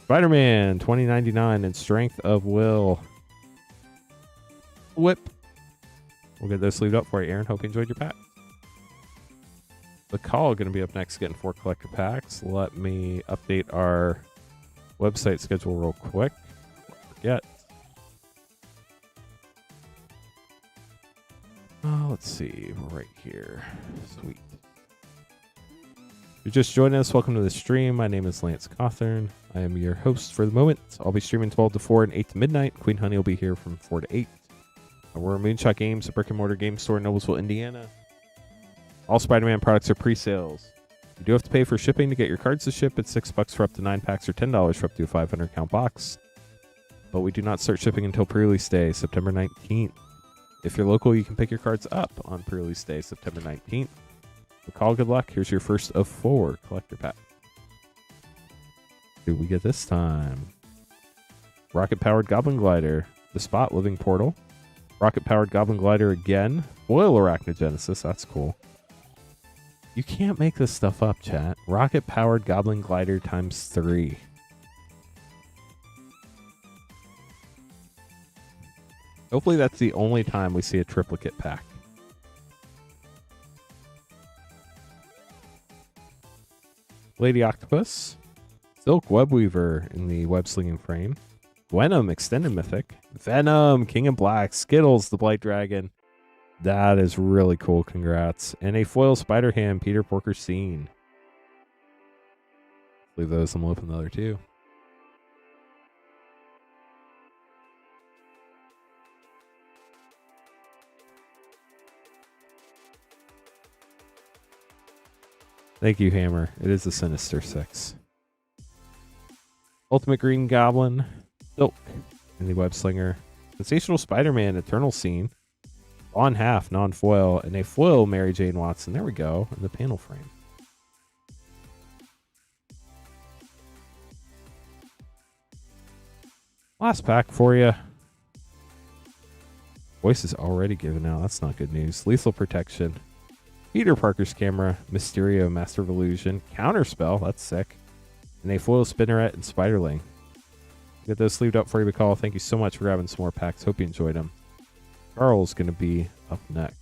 Spider-Man 2099 and Strength of Will. Whip. We'll get those sleeved up for you, Aaron. Hope you enjoyed your pack. The call going to be up next, getting 4 collector packs. Let me update our website schedule real quick. Forget. Let's see. We're right here. Sweet. If you're just joining us, welcome to the stream. My name is Lance Cawthorn. I am your host for the moment. I'll be streaming 12 to 4 and 8 to midnight. Queen Honey will be here from 4 to 8. We're Moonshot Games, a brick-and-mortar game store in Noblesville, Indiana. All Spider-Man products are pre-sales. You do have to pay for shipping to get your cards to ship. It's $6 for up to 9 packs or $10 for up to a 500-count box. But we do not start shipping until pre-release day, September 19th. If you're local, you can pick your cards up on pre-release day, September 19th. Call, good luck. Here's your first of 4 collector packs. Who we get this time? Rocket-powered Goblin Glider. The Spot Living Portal. Rocket-powered Goblin Glider again. Foil Arachnogenesis. That's cool. You can't make this stuff up, chat. Rocket-powered Goblin Glider times 3. Hopefully that's the only time we see a triplicate pack. Lady Octopus. Silk Webweaver in the web slinging frame. Venom Extended Mythic. Venom King in Black. Skittles the Blight Dragon. That is really cool. Congrats. And a foil Spider Ham Peter Porker Scene. Leave those. I'm open the other 2. Thank you, Hammer. It is a Sinister 6. Ultimate Green Goblin. Silk in the Web Slinger. Sensational Spider-Man Eternal Scene. On half, non-foil. And a foil Mary Jane Watson. There we go. In the panel frame. Last pack for you. Voice is already given out. That's not good news. Lethal Protection. Peter Parker's Camera, Mysterio, Master of Illusion, Counterspell, that's sick, and a foil Spinneret and Spiderling. Get those sleeved up for you, McCall. Thank you so much for grabbing some more packs. Hope you enjoyed them. Carl's going to be up next.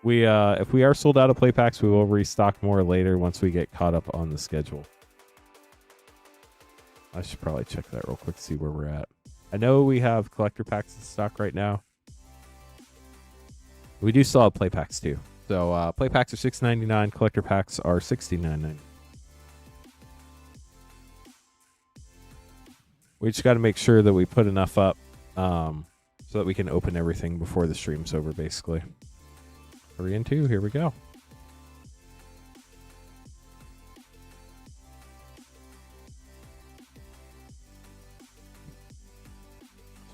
If we are sold out of play packs, we will restock more later once we get caught up on the schedule. I should probably check that real quick to see where we're at. I know we have collector packs in stock right now. We do still have play packs too. So play packs are $6.99. Collector packs are $69.99. We just got to make sure that we put enough up so that we can open everything before the stream's over, basically. 3 and 2. Here we go.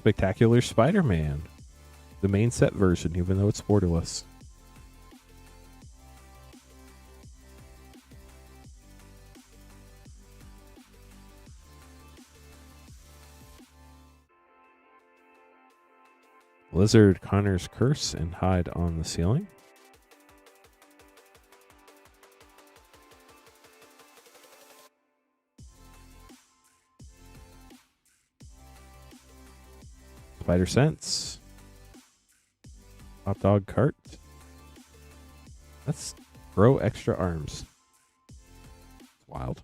Spectacular Spider-Man. The main set version, even though it's borderless. Lizard Connor's Curse and hide on the ceiling. Spider Sense. Hot Dog Cart. That's grow extra arms. It's wild.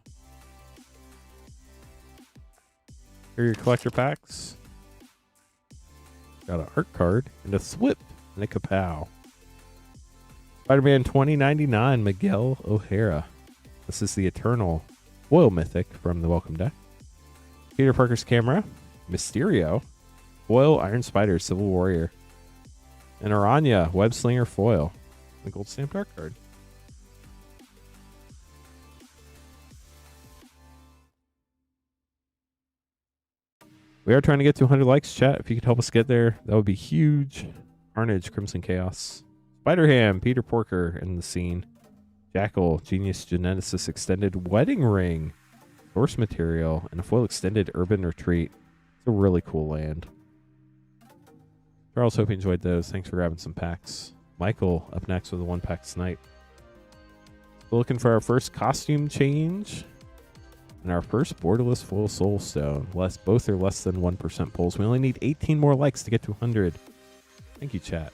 Here are your collector packs. Got an art card and a thwip and a kapow. Spider-Man 2099 Miguel O'Hara. This is the Eternal Foil Mythic from the Welcome Deck. Peter Parker's Camera. Mysterio. Foil Iron Spider Civil Warrior. And Aranya Web Slinger Foil. The gold stamped art card. We are trying to get to 100 likes, chat. If you could help us get there, that would be huge. Carnage, Crimson Chaos. Spider-Ham, Peter Porker in the scene. Jackal, Genius Geneticist Extended Wedding Ring. Source Material, and a foil extended Urban Retreat. It's a really cool land. Charles, hope you enjoyed those. Thanks for grabbing some packs. Michael up next with a 1-pack snipe. Still looking for our first costume change. And our first borderless foil soul stone. Both are less than 1% pulls. We only need 18 more likes to get to 100. Thank you, chat.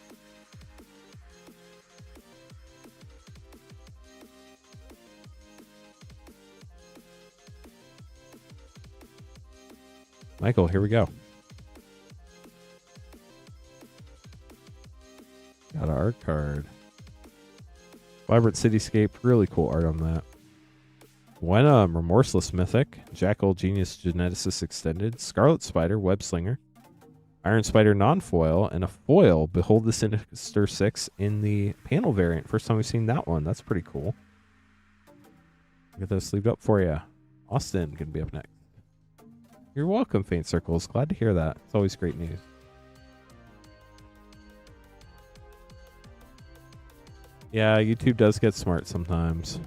Michael, here we go. Got an art card. Vibrant Cityscape. Really cool art on that. Venom, Remorseless Mythic. Jackal, Genius Geneticist Extended. Scarlet Spider, Web Slinger. Iron Spider non-foil. And a foil, Behold the Sinister Six in the panel variant. First time we've seen that one. That's pretty cool. Get those sleeved up for you. Austin going to be up next. You're welcome, Faint Circles. Glad to hear that. It's always great news. Yeah, YouTube does get smart sometimes.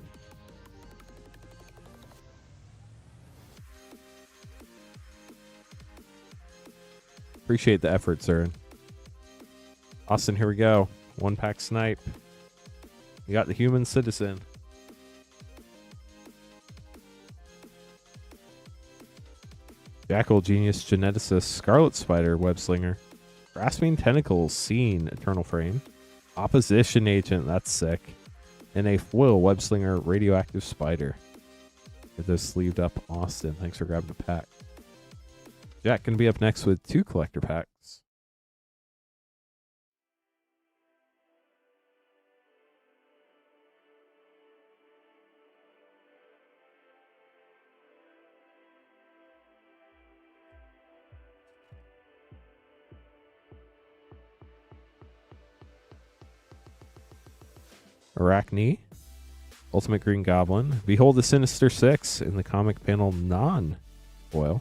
Appreciate the effort, sir. Austin, here we go. 1-pack snipe. You got the Human Citizen. Jackal, Genius Geneticist, Scarlet Spider, Web Slinger. Grasping Tentacles, Scene, Eternal Frame. Opposition Agent, that's sick. And a foil Web Slinger, Radioactive Spider. Get those sleeved up, Austin. Thanks for grabbing the pack. Jack can be up next with 2 collector packs. Arachne, Ultimate Green Goblin. Behold the Sinister Six in the comic panel non-foil.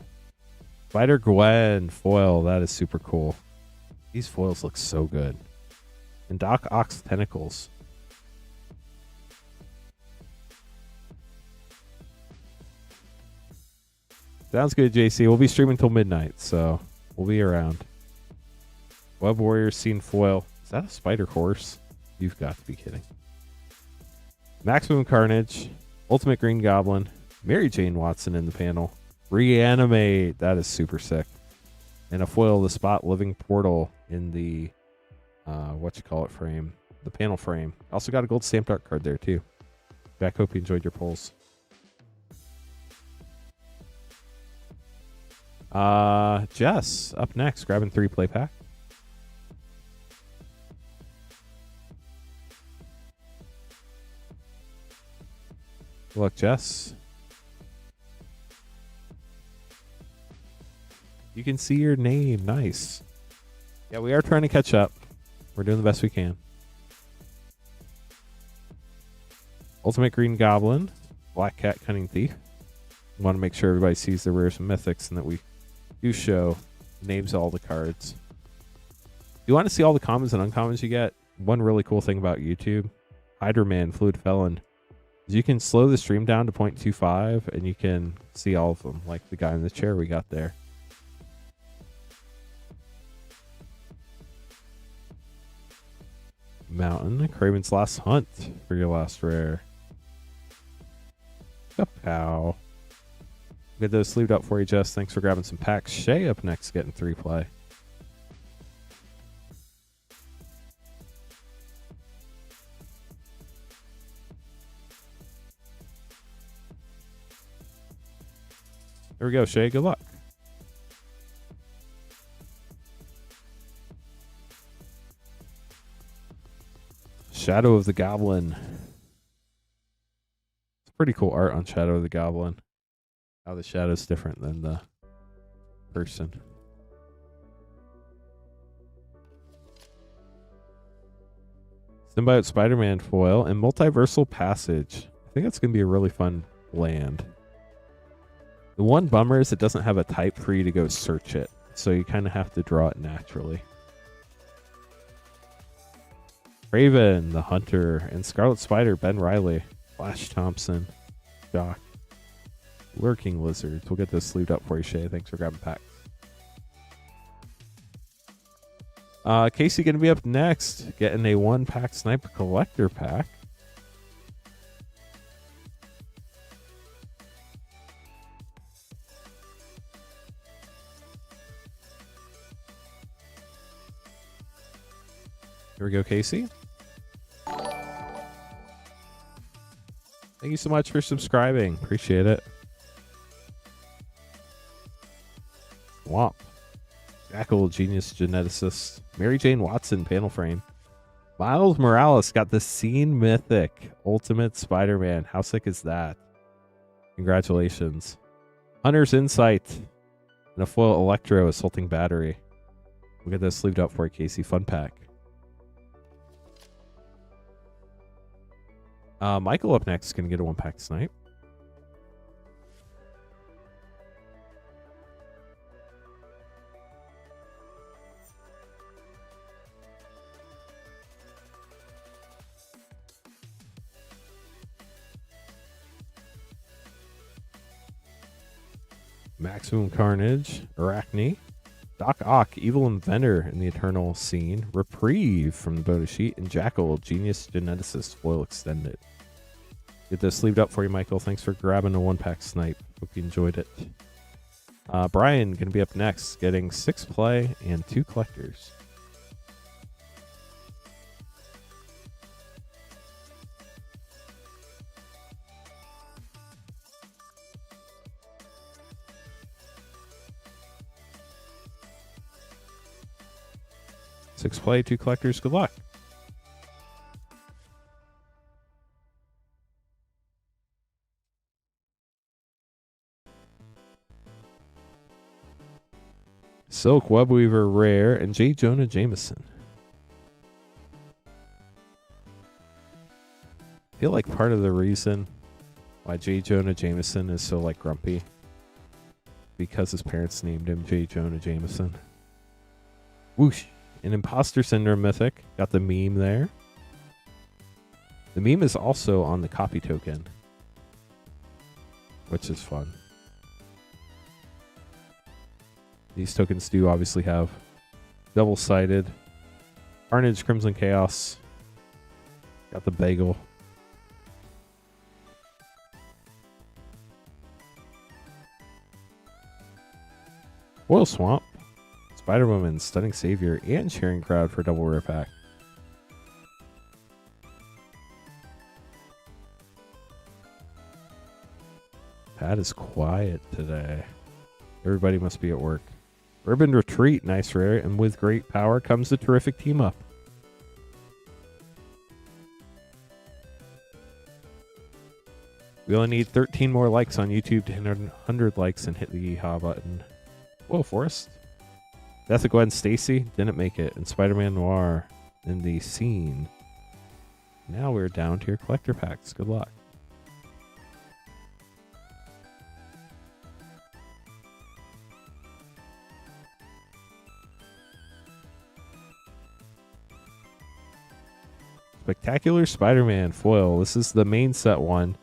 Spider-Gwen foil. That is super cool. These foils look so good. And Doc Ock's Tentacles. Sounds good, JC. We'll be streaming till midnight, so we'll be around. Web Warrior Scene foil. Is that a Spider Horse? You've got to be kidding. Maximum Carnage, Ultimate Green Goblin, Mary Jane Watson in the panel, Reanimate, that is super sick, and a foil the Spot Living Portal in the frame, the panel frame. Also got a gold stamped art card there too. Jack, hope you enjoyed your pulls. Jess up next, grabbing 3 play pack. Good luck, Jess. You can see your name. Nice. Yeah, we are trying to catch up. We're doing the best we can. Ultimate Green Goblin. Black Cat Cunning Thief. We want to make sure everybody sees the rares and mythics and that we do show names of all the cards. You want to see all the commons and uncommons you get? One really cool thing about YouTube, Hyderman, Fluid Felon, is you can slow the stream down to 0.25 and you can see all of them, like the guy in the chair we got there. Mountain, Craven's Last Hunt for your last rare. Kapow. Get those sleeved up for you, Jess. Thanks for grabbing some packs. Shay up next, getting 3 play. There we go, Shay. Good luck. Shadow of the Goblin. It's pretty cool art on Shadow of the Goblin. How the shadow's different than the person. Symbiote Spider-Man foil and Multiversal Passage. I think that's going to be a really fun land. The one bummer is it doesn't have a type for you to go search it. So you kind of have to draw it naturally. Raven, the Hunter, and Scarlet Spider, Ben Riley, Flash Thompson, Jock, Lurking Lizards. We'll get those sleeved up for you, Shay. Thanks for grabbing packs. Casey going to be up next, getting a 1-pack Sniper Collector pack. Here we go, Casey. Thank you so much for subscribing. Appreciate it. Womp. Jackal, Genius Geneticist. Mary Jane Watson, panel frame. Miles Morales got the Scene Mythic Ultimate Spider-Man. How sick is that? Congratulations. Hunter's Insight. And a foil Electro Assaulting Battery. We'll get those sleeved up for you, Casey. Fun pack. Michael up next is going to get a 1-pack Snipe. Maximum Carnage, Arachne, Doc Ock, Evil Inventor in the Eternal Scene, Reprieve from the bonus sheet, and Jackal, Genius Geneticist foil extended. Get this sleeved up for you, Michael. Thanks for grabbing a 1-pack Snipe. Hope you enjoyed it. Brian going to be up next, getting 6 play and 2 collectors. Six play, 2 collectors. Good luck. Silk Webweaver rare and J. Jonah Jameson. I feel like part of the reason why J. Jonah Jameson is so like grumpy because his parents named him J. Jonah Jameson. Whoosh. An Imposter Syndrome Mythic. Got the meme there. The meme is also on the copy token, which is fun. These tokens do obviously have double-sided. Carnage, Crimson Chaos. Got the bagel. Oil Swamp. Spider-Woman, Stunning Savior, and Cheering Crowd for a double rare pack. Pat is quiet today. Everybody must be at work. Urban Retreat, nice rare, and with great power comes the terrific team up. We only need 13 more likes on YouTube to hit 100 likes and hit the yeehaw button. Whoa, Forrest. Death of Gwen Stacy didn't make it, and Spider-Man Noir in the Scene. Now we're down to your collector packs. Good luck. Spectacular Spider-Man foil. This is the main set one.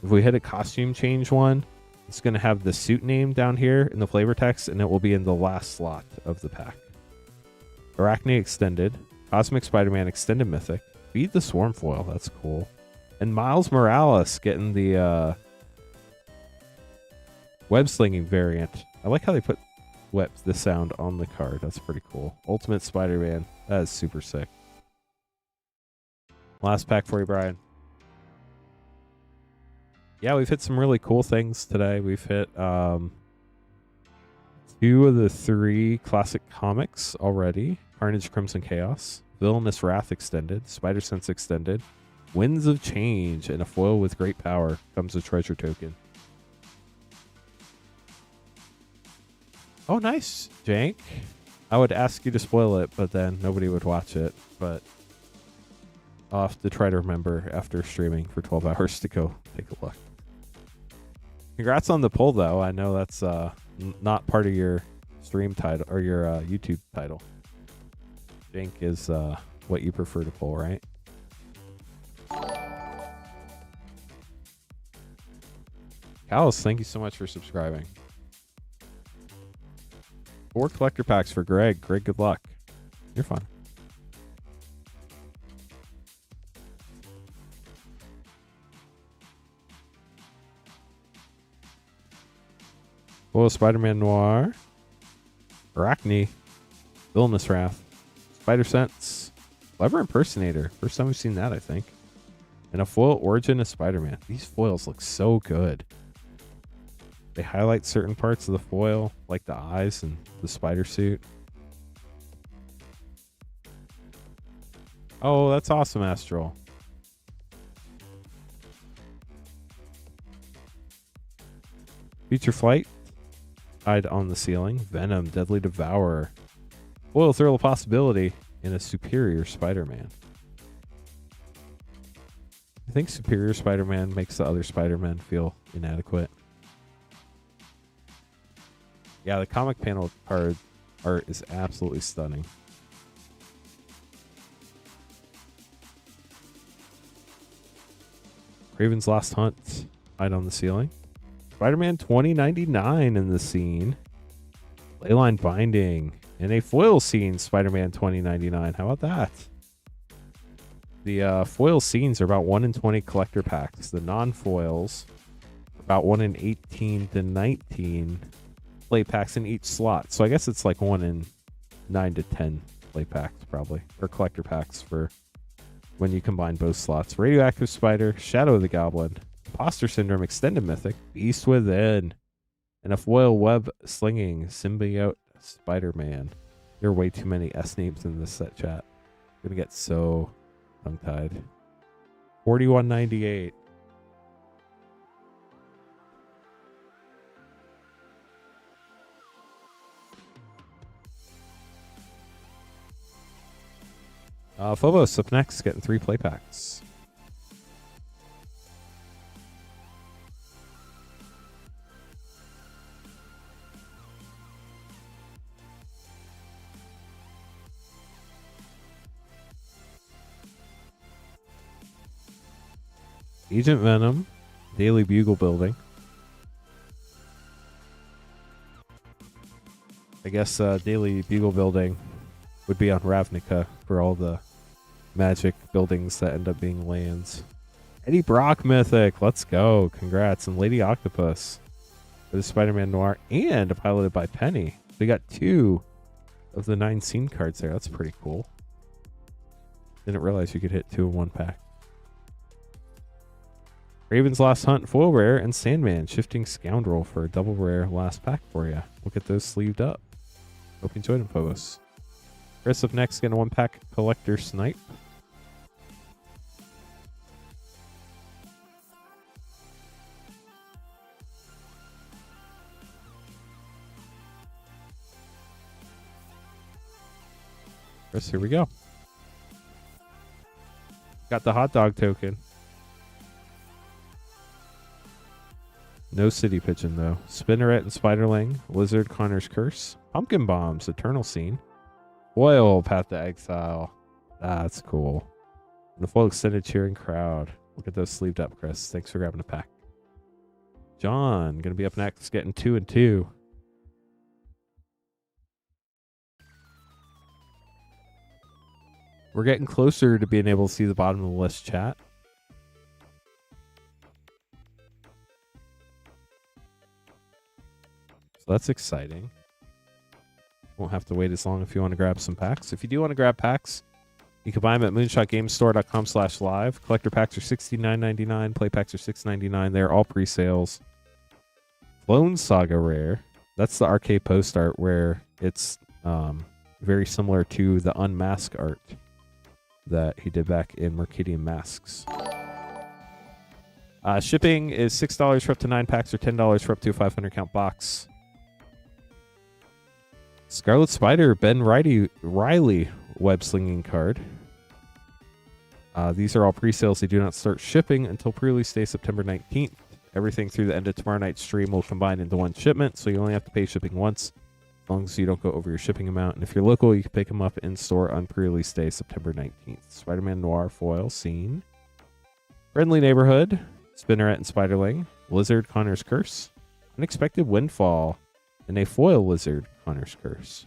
If we hit a costume change one, it's going to have the suit name down here in the flavor text, and it will be in the last slot of the pack. Arachne Extended. Cosmic Spider-Man Extended Mythic. Feed the Swarm foil. That's cool. And Miles Morales getting the web slinging variant. I like how they put the sound on the card. That's pretty cool. Ultimate Spider-Man. That is super sick. Last pack for you, Brian. Yeah, we've hit some really cool things today. We've hit 2 of the 3 classic comics already. Carnage Crimson Chaos, Villainous Wrath Extended, Spider-Sense Extended, Winds of Change, and a foil with great power comes a treasure token. Oh, nice, Jank. I would ask you to spoil it, but then nobody would watch it. But I'll have to try to remember after streaming for 12 hours to go take a look. Congrats on the poll, though. I know that's not part of your stream title or your YouTube title. Jank is what you prefer to pull, right? Callus, thank you so much for subscribing. 4 collector packs for Greg. Greg, good luck. You're fine. Well, Spider-Man Noir, Arachne, Villainous Wrath, Spider-Sense, Clever Impersonator. First time we've seen that, I think. And a foil Origin of Spider-Man. These foils look so good. They highlight certain parts of the foil, like the eyes and the spider suit. Oh, that's awesome, Astral. Future Flight, Hide on the Ceiling, Venom, Deadly Devourer, Foil Thrill of Possibility, and a Superior Spider-Man. I think Superior Spider-Man makes the other Spider-Man feel inadequate. Yeah, the comic panel card art is absolutely stunning. Kraven's Last Hunt, Hide on the Ceiling. Spider-Man 2099 in the scene. Leyline Binding. And a foil scene, Spider-Man 2099. How about that? The foil scenes are about 1 in 20 collector packs. The non-foils, about 1 in 18 to 19 play packs in each slot. So I guess it's like 1 in 9 to 10 play packs, probably. Or collector packs for when you combine both slots. Radioactive Spider, Shadow of the Goblin, Imposter Syndrome Extended Mythic, Beast Within, and a foil web slinging Symbiote Spider-Man. There are way too many S names in this set, chat. I'm gonna get so tongue-tied. 4198. Phobos up next, getting 3 play packs. Agent Venom, Daily Bugle Building. I guess Daily Bugle Building would be on Ravnica for all the magic buildings that end up being lands. Eddie Brock Mythic, let's go. Congrats. And Lady Octopus for the Spider-Man Noir and piloted by Penny. We got 2 of the 9 scene cards there. That's pretty cool. Didn't realize you could hit 2 in 1 pack. Raven's Last Hunt foil rare and Sandman Shifting Scoundrel for a double rare last pack for you. We'll get those sleeved up. Hope you enjoyed them, Phobos. Chris up next, getting a 1 pack collector snipe. Chris, here we go. Got the hot dog token. No City Pigeon, though. Spinneret and Spiderling. Lizard Connor's Curse. Pumpkin Bombs. Eternal Scene. Foil Path to Exile. That's cool. The full extended cheering crowd. Look at those sleeved up, Chris. Thanks for grabbing a pack. John, going to be up next, getting 2 and 2. We're getting closer to being able to see the bottom of the list, chat. So that's exciting. Won't have to wait as long if you want to grab some packs. If you do want to grab packs, you can buy them at moonshotgamestore.com/live. Collector packs are $69.99. Play packs are $6.99. They're all pre-sales. Clone Saga Rare. That's the arcade post art where it's very similar to the Unmask art that he did back in Mercadian Masks. Shipping is $6 for up to 9 packs or $10 for up to a 500 count box. Scarlet Spider, Ben Riley web slinging card. These are all pre-sales. They do not start shipping until pre-release day September 19th. Everything through the end of tomorrow night's stream will combine into one shipment, so you only have to pay shipping once, as long as you don't go over your shipping amount. And if you're local, you can pick them up in store on pre-release day September 19th. Spider-Man Noir foil scene. Friendly Neighborhood, Spinneret and Spiderling. Lizard, Connor's Curse. Unexpected Windfall, and a foil Lizard, Connor's Curse.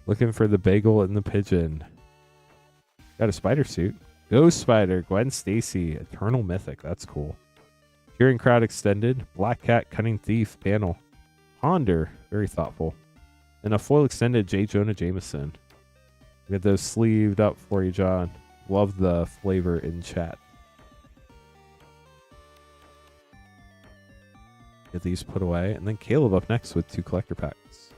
Looking for the bagel and the pigeon. Got a spider suit. Ghost Spider, Gwen Stacy, Eternal Mythic. That's cool. Cheering Crowd Extended, Black Cat, Cunning Thief panel. Ponder, very thoughtful. And a foil extended J. Jonah Jameson. Get those sleeved up for you, John. Love the flavor in chat. Get these put away. And then Caleb up next with 2 collector packs.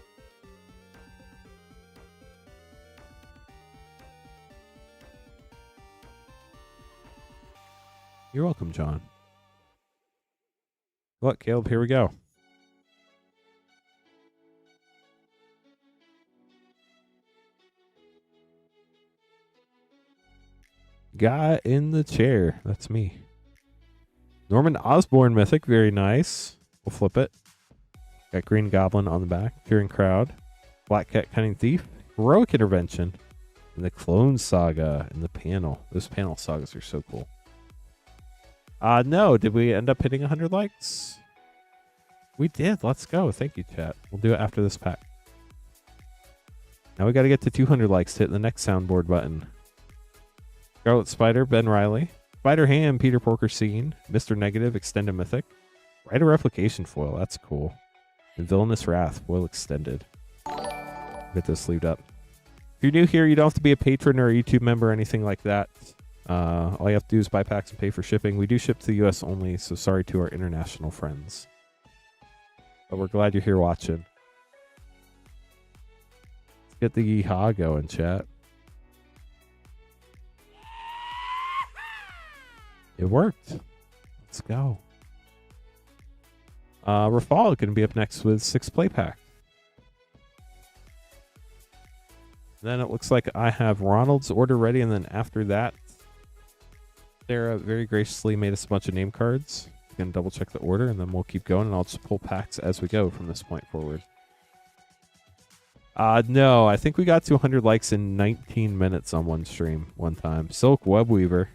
You're welcome, John. Look, Caleb, here we go. Guy in the chair. That's me. Norman Osborn Mythic. Very nice. We'll flip it. Got Green Goblin on the back. Cheering Crowd. Black Cat, Cunning Thief. Heroic Intervention. And the Clone Saga in the panel. Those panel sagas are so cool. No. Did we end up hitting 100 likes? We did. Let's go. Thank you, chat. We'll do it after this pack. Now we got to get to 200 likes to hit the next soundboard button. Scarlet Spider, Ben Riley. Spider Ham, Peter Porker Scene. Mr. Negative, Extended Mythic. Rider Replication foil. That's cool. And Villainous Wrath, foil extended. Get those sleeved up. If you're new here, you don't have to be a patron or a YouTube member or anything like that. All you have to do is buy packs and pay for shipping. We do ship to the US only, so sorry to our international friends. But we're glad you're here watching. Let's get the yeehaw going, chat. It worked. Let's go. Rafal going to be up next with 6 play pack. Then it looks like I have Ronald's order ready, and then after that, Sarah very graciously made us a bunch of name cards. You can double check the order, and then we'll keep going, and I'll just pull packs as we go from this point forward. No, I think we got to 100 likes in 19 minutes on one stream one time. Silk Webweaver.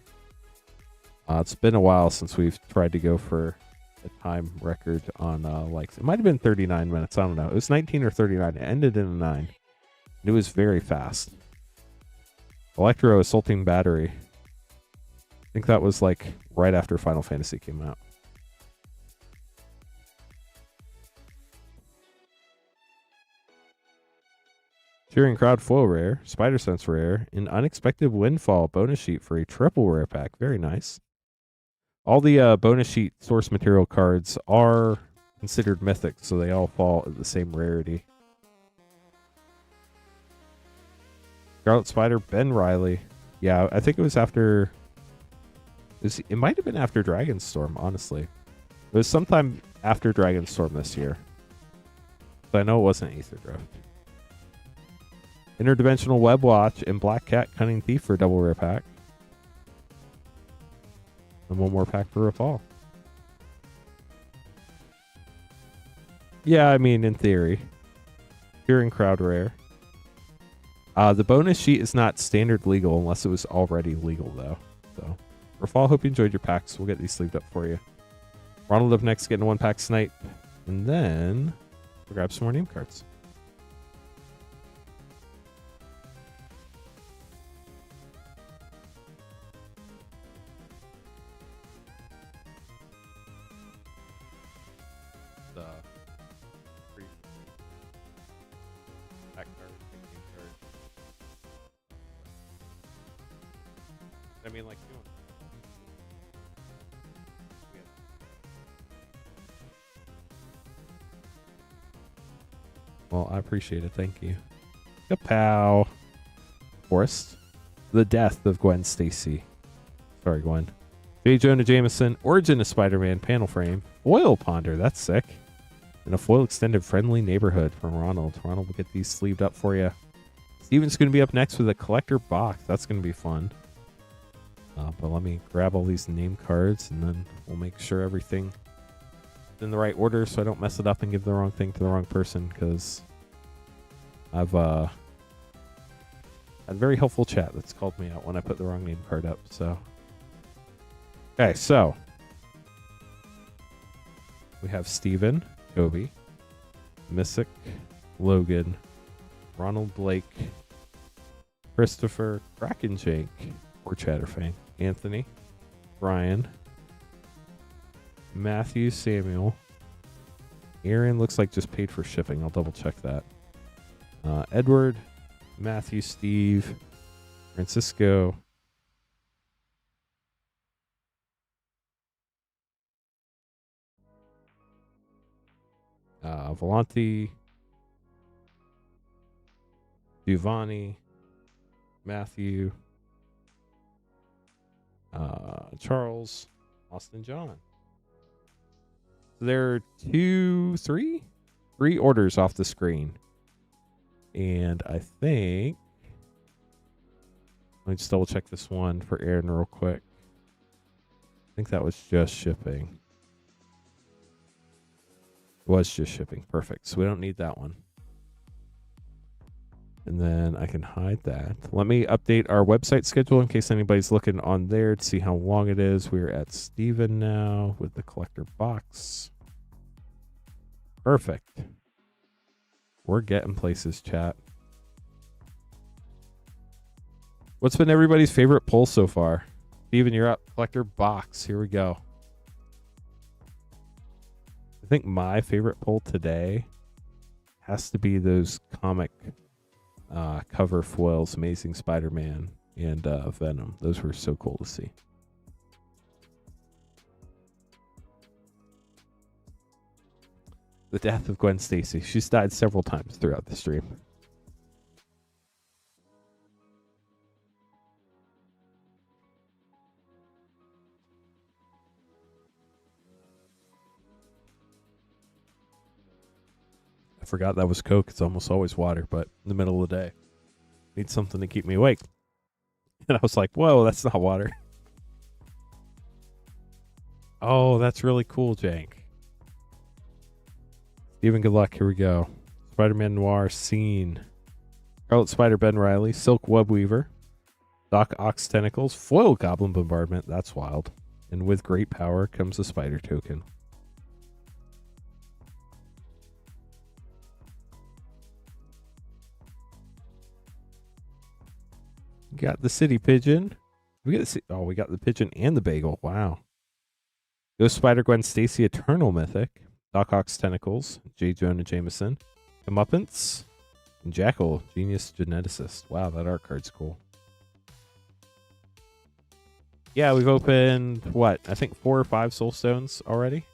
It's been a while since we've tried to go for a time record on likes. It might have been 39 minutes. I don't know. It was 19 or 39. It ended in a 9. And it was very fast. Electro Assaulting Battery. I think that was like right after Final Fantasy came out. Cheering Crowd foil rare. Spider Sense rare. An Unexpected Windfall bonus sheet for a triple rare pack. Very nice. All the bonus sheet source material cards are considered mythic, so they all fall at the same rarity. Scarlet Spider, Ben Riley. Yeah, I think it was after... It might have been after Dragonstorm, honestly. It was sometime after Dragonstorm this year. But I know it wasn't Aether Drift. Interdimensional Web Watch and Black Cat Cunning Thief for a double rare pack. And one more pack for a fall. Yeah, I mean, in theory. Here in crowd rare. The bonus sheet is not standard legal unless it was already legal, though. So, for fall, hope you enjoyed your packs. We'll get these sleeved up for you. Ronald up next, getting a 1-pack snipe. And then we'll grab some more name cards. I mean, like, well, I appreciate it. Thank you. Kapow. Forrest. The Death of Gwen Stacy. Sorry, Gwen. J. Jonah Jameson. Origin of Spider-Man panel frame. Foil Ponder. That's sick. And a foil extended Friendly Neighborhood from Ronald. Ronald will get these sleeved up for you. Steven's going to be up next with a collector box. That's going to be fun. But let me grab all these name cards, and then we'll make sure everything is in the right order so I don't mess it up and give the wrong thing to the wrong person, because I've had a very helpful chat that's called me out when I put the wrong name card up. So, okay, so we have Steven, Toby, Missick, Logan, Ronald Blake, Christopher, Kraken Jake, or Chatterfang, Anthony, Brian, Matthew, Samuel, Aaron looks like just paid for shipping. I'll double check that. Edward, Matthew, Steve, Francisco, Volanti, Giovanni, Matthew, Charles, Austin, John. So there are three orders off the screen. And I think, let me just double check this one for Aaron real quick. I think that was just shipping. It was just shipping. Perfect. So we don't need that one. And then I can hide that. Let me update our website schedule in case anybody's looking on there to see how long it is. We're at Steven now with the collector box. Perfect. We're getting places, chat. What's been everybody's favorite pull so far? Steven, you're up. Collector box. Here we go. I think my favorite pull today has to be those comic cover foils, Amazing Spider-Man and Venom. Those were so cool to see. The death of Gwen Stacy. She's died several times throughout the stream. I forgot that was Coke. It's almost always water, but in the middle of the day, need something to keep me awake. And I was like, whoa, that's not water. Oh, that's really cool, Jank. Steven, good luck. Here we go. Spider-Man Noir Scene. Scarlet Spider Ben Reilly. Silk Web Weaver. Doc Ox Tentacles. Foil Goblin Bombardment. That's wild. And with great power comes a spider token. Got the City Pigeon. We got the Pigeon and the Bagel. Wow. Ghost Spider Gwen Stacy Eternal Mythic. Doc Ock's Tentacles. J. Jonah Jameson. Comeuppance. And Jackal, Genius Geneticist. Wow, that art card's cool. Yeah, we've opened, what, I think 4 or 5 Soul Stones already.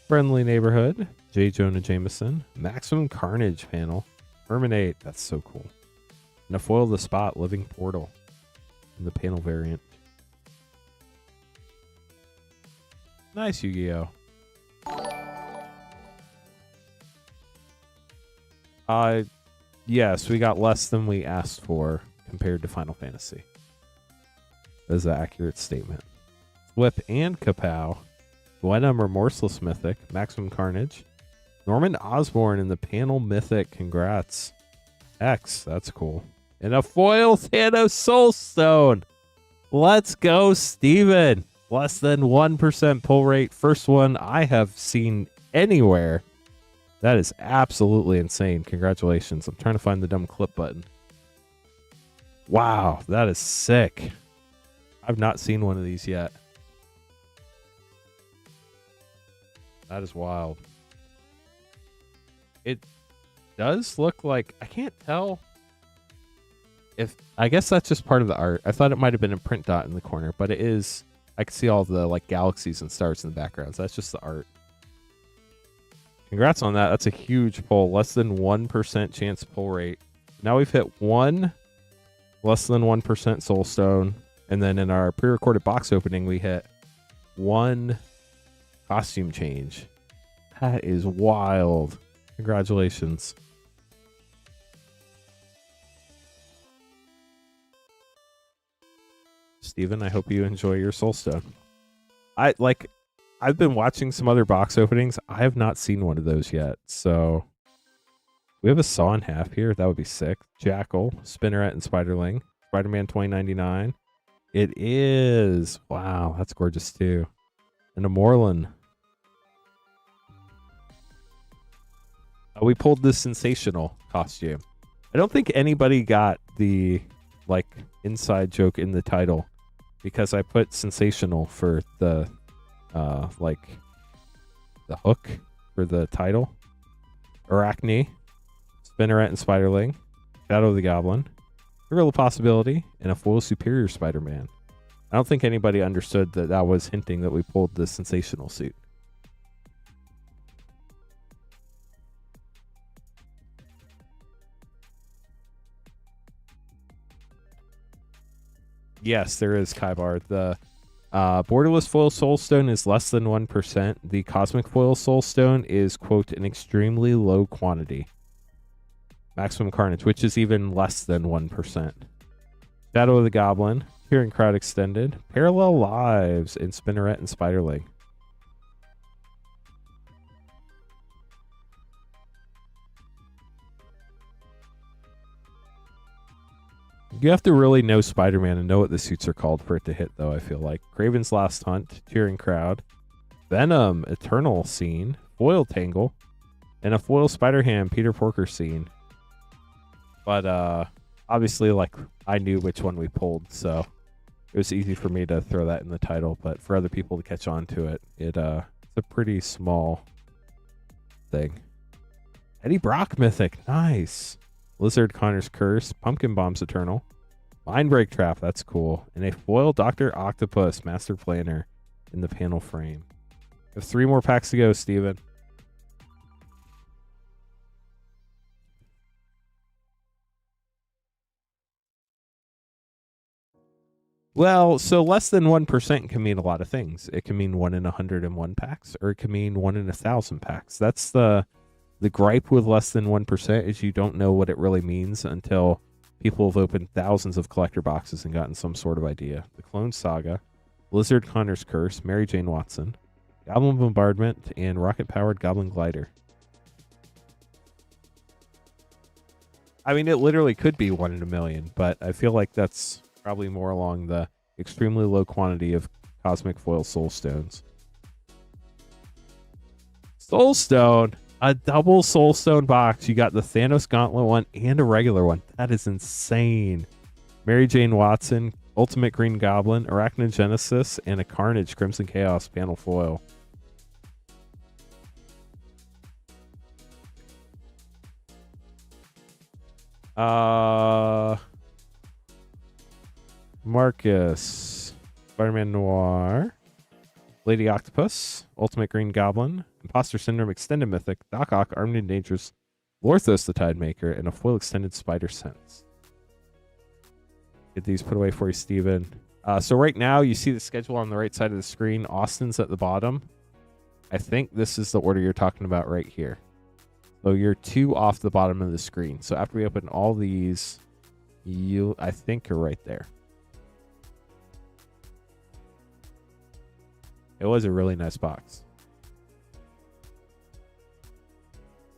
Friendly Neighborhood. J. Jonah Jameson. Maximum Carnage panel. Terminate. That's so cool. And a foil the spot. Living Portal. In the panel variant. Nice, Yu-Gi-Oh! Yes, we got less than we asked for compared to Final Fantasy. That is an accurate statement. Whip and Kapow. Gwenna Remorseless Mythic. Maximum Carnage. Norman Osborn in the panel Mythic. Congrats. X. That's cool. And a foil Thanos Soulstone. Let's go, Steven. Less than 1% pull rate. First one I have seen anywhere. That is absolutely insane. Congratulations. I'm trying to find the dumb clip button. Wow, that is sick. I've not seen one of these yet. That is wild. It does look like, I can't tell if, I guess that's just part of the art. I thought it might have been a print dot in the corner, but it is. I can see all the like galaxies and stars in the background. So that's just the art. Congrats on that. That's a huge pull. Less than 1% chance pull rate. Now we've hit one less than 1% Soulstone. And then in our pre-recorded box opening, we hit one costume change. That is wild. Congratulations. Steven, I hope you enjoy your Soulstone. I've been watching some other box openings. I have not seen one of those yet. So we have a Saw in Half here. That would be sick. Jackal, Spinneret, and Spiderling. Spider-Man 2099. It is. Wow, that's gorgeous too. And a Morlun. We pulled this sensational costume. I don't think anybody got the like inside joke in the title because I put sensational for the like the hook for the title. Arachne, Spinneret and Spiderling, Shadow of the Goblin, Real Possibility, and a foil Superior Spider-Man. I don't think anybody understood that that was hinting that we pulled the sensational suit. Yes, there is, Kaibar. The borderless foil soulstone is less than 1%. The cosmic foil soulstone is, quote, an extremely low quantity. Maximum Carnage, which is even less than 1%. Shadow of the Goblin, Hearing Crowd Extended, Parallel Lives, and Spinneret and Spiderling. You have to really know Spider-Man and know what the suits are called for it to hit, though, I feel like. Craven's Last Hunt, Cheering Crowd, Venom, Eternal Scene, Foil Tangle, and a Foil Spider-Ham, Peter Porker Scene. But, obviously, like, I knew which one we pulled, so it was easy for me to throw that in the title. But for other people to catch on to it, it's a pretty small thing. Eddie Brock Mythic, nice. Lizard Connor's Curse, Pumpkin Bombs Eternal, Mindbreak Trap, that's cool, and a foil Dr. Octopus Master Planner in the panel frame. We have 3 more packs to go, Steven. Well, so less than 1% can mean a lot of things. It can mean 1 in 101 packs, or it can mean 1 in 1,000 packs. That's the gripe with less than 1% is you don't know what it really means until people have opened thousands of collector boxes and gotten some sort of idea. The Clone Saga, Lizard Connor's Curse, Mary Jane Watson, Goblin Bombardment, and Rocket-Powered Goblin Glider. I mean, it literally could be 1 in a million, but I feel like that's probably more along the extremely low quantity of Cosmic Foil Soulstones. Soulstone! A double Soulstone box. You got the Thanos Gauntlet one and a regular one. That is insane. Mary Jane Watson, Ultimate Green Goblin, Arachnogenesis, and a Carnage Crimson Chaos panel foil. Marcus, Spider-Man Noir, Lady Octopus, Ultimate Green Goblin, Imposter Syndrome Extended Mythic, Doc Ock, Armed and Dangerous, Lorthos the Tidemaker, and a foil Extended Spider Sense. Get these put away for you, Steven. So right now, you see the schedule on the right side of the screen. Austin's at the bottom. I think this is the order you're talking about right here. So you're 2 off the bottom of the screen. So after we open all these, you, I think, are right there. It was a really nice box.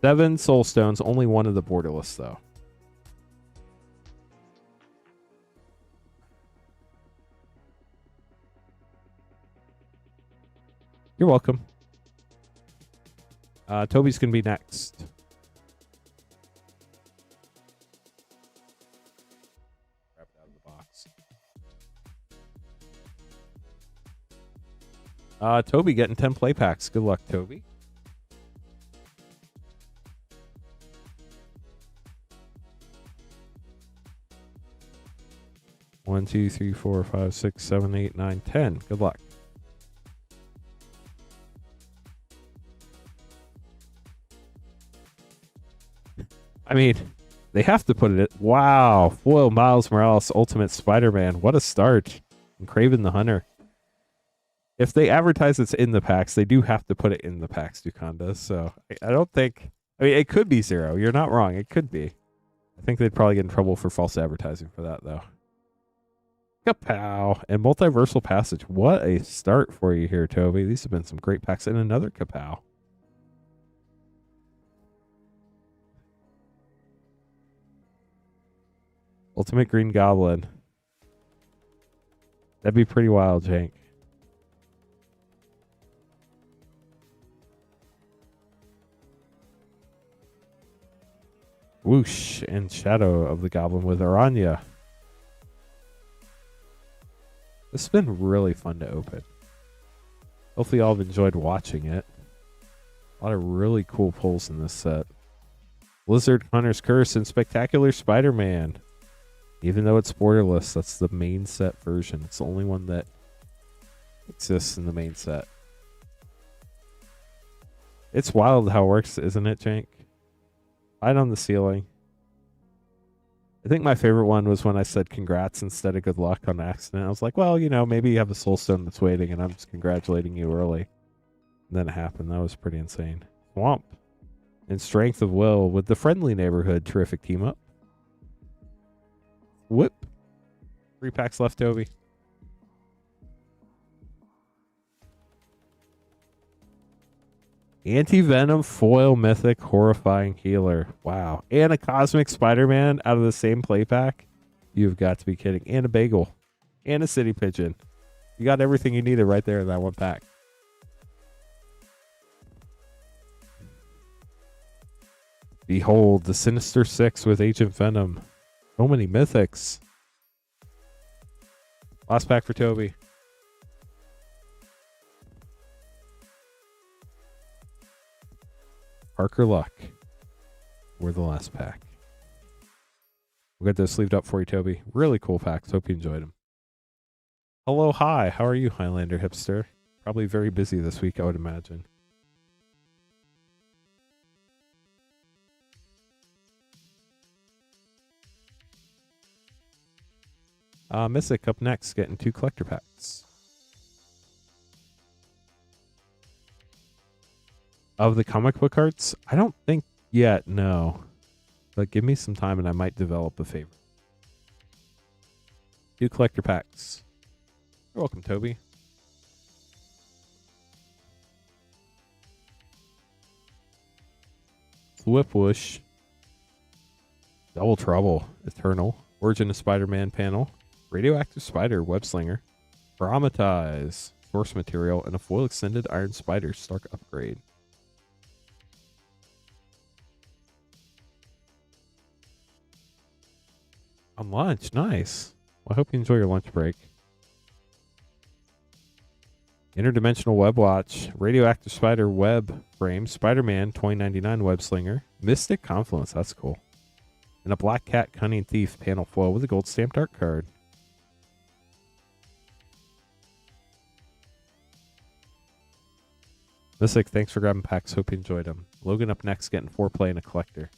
7 soul stones, only one of the borderless though. You're welcome. Toby's gonna be next. Grab it out of the box. Toby getting 10 play packs. Good luck, Toby. One, 2, 3, 4, 5, 6, 7, 8, 9, 10. Good luck. I mean, they have to put it. Wow, foil Miles Morales Ultimate Spider-Man. What a start! And Kraven the Hunter. If they advertise it's in the packs, they do have to put it in the packs, Duconda. So I don't think. I mean, it could be 0. You're not wrong. It could be. I think they'd probably get in trouble for false advertising for that, though. Kapow and Multiversal Passage. What a start for you here, Toby. These have been some great packs. And another Kapow. Ultimate Green Goblin. That'd be pretty wild, Jank. Whoosh and Shadow of the Goblin with Aranya. This has been really fun to open. Hopefully y'all have enjoyed watching it. A lot of really cool pulls in this set. Blizzard Hunter's Curse and Spectacular Spider-Man. Even though it's borderless, that's the main set version. It's the only one that exists in the main set. It's wild how it works, isn't it, Jank? Right on the ceiling. I think my favorite one was when I said congrats instead of good luck on accident. I was like, well, you know, maybe you have a soul stone that's waiting and I'm just congratulating you early. And then it happened. That was pretty insane. Swamp and Strength of Will with the Friendly Neighborhood. Terrific team up. Whip. 3 packs left, Toby. Anti-Venom Foil Mythic Horrifying Healer. Wow. And a Cosmic Spider-Man out of the same play pack. You've got to be kidding. And a Bagel. And a City Pigeon. You got everything you needed right there in that one pack. Behold, the Sinister Six with Agent Venom. So many mythics. Last pack for Toby. Parker Luck. We're the last pack. We'll get those sleeved up for you, Toby. Really cool packs. Hope you enjoyed them. Hello, hi. How are you, Highlander hipster? Probably very busy this week, I would imagine. Mythic up next, getting 2 collector packs. Of the comic book arts? I don't think yet, no. But give me some time and I might develop a favorite. 2 collector packs. You're welcome, Toby. Whip Whoosh. Double Trouble. Eternal. Origin of Spider-Man panel. Radioactive Spider, Web Slinger, Baramatize, Source Material, and a foil extended Iron Spider Stark upgrade. On lunch, nice. Well, I hope you enjoy your lunch break. Interdimensional Web Watch, Radioactive Spider Web Frame, Spider-Man 2099 Web Slinger, Mystic Confluence, that's cool. And a Black Cat Cunning Thief panel foil with a gold stamped art card. Mystic, thanks for grabbing packs. Hope you enjoyed them. Logan up next, getting 4 play and a collector.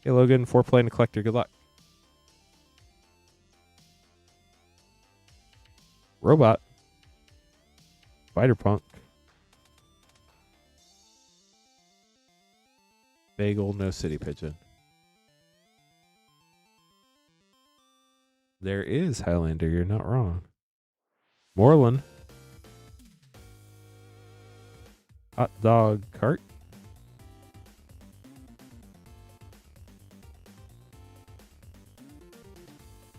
Hey, Logan, 4 play and a collector. Good luck. Robot. Spider-Punk. Bagel, no city pigeon. There is Highlander. You're not wrong. Moreland. Hot dog cart.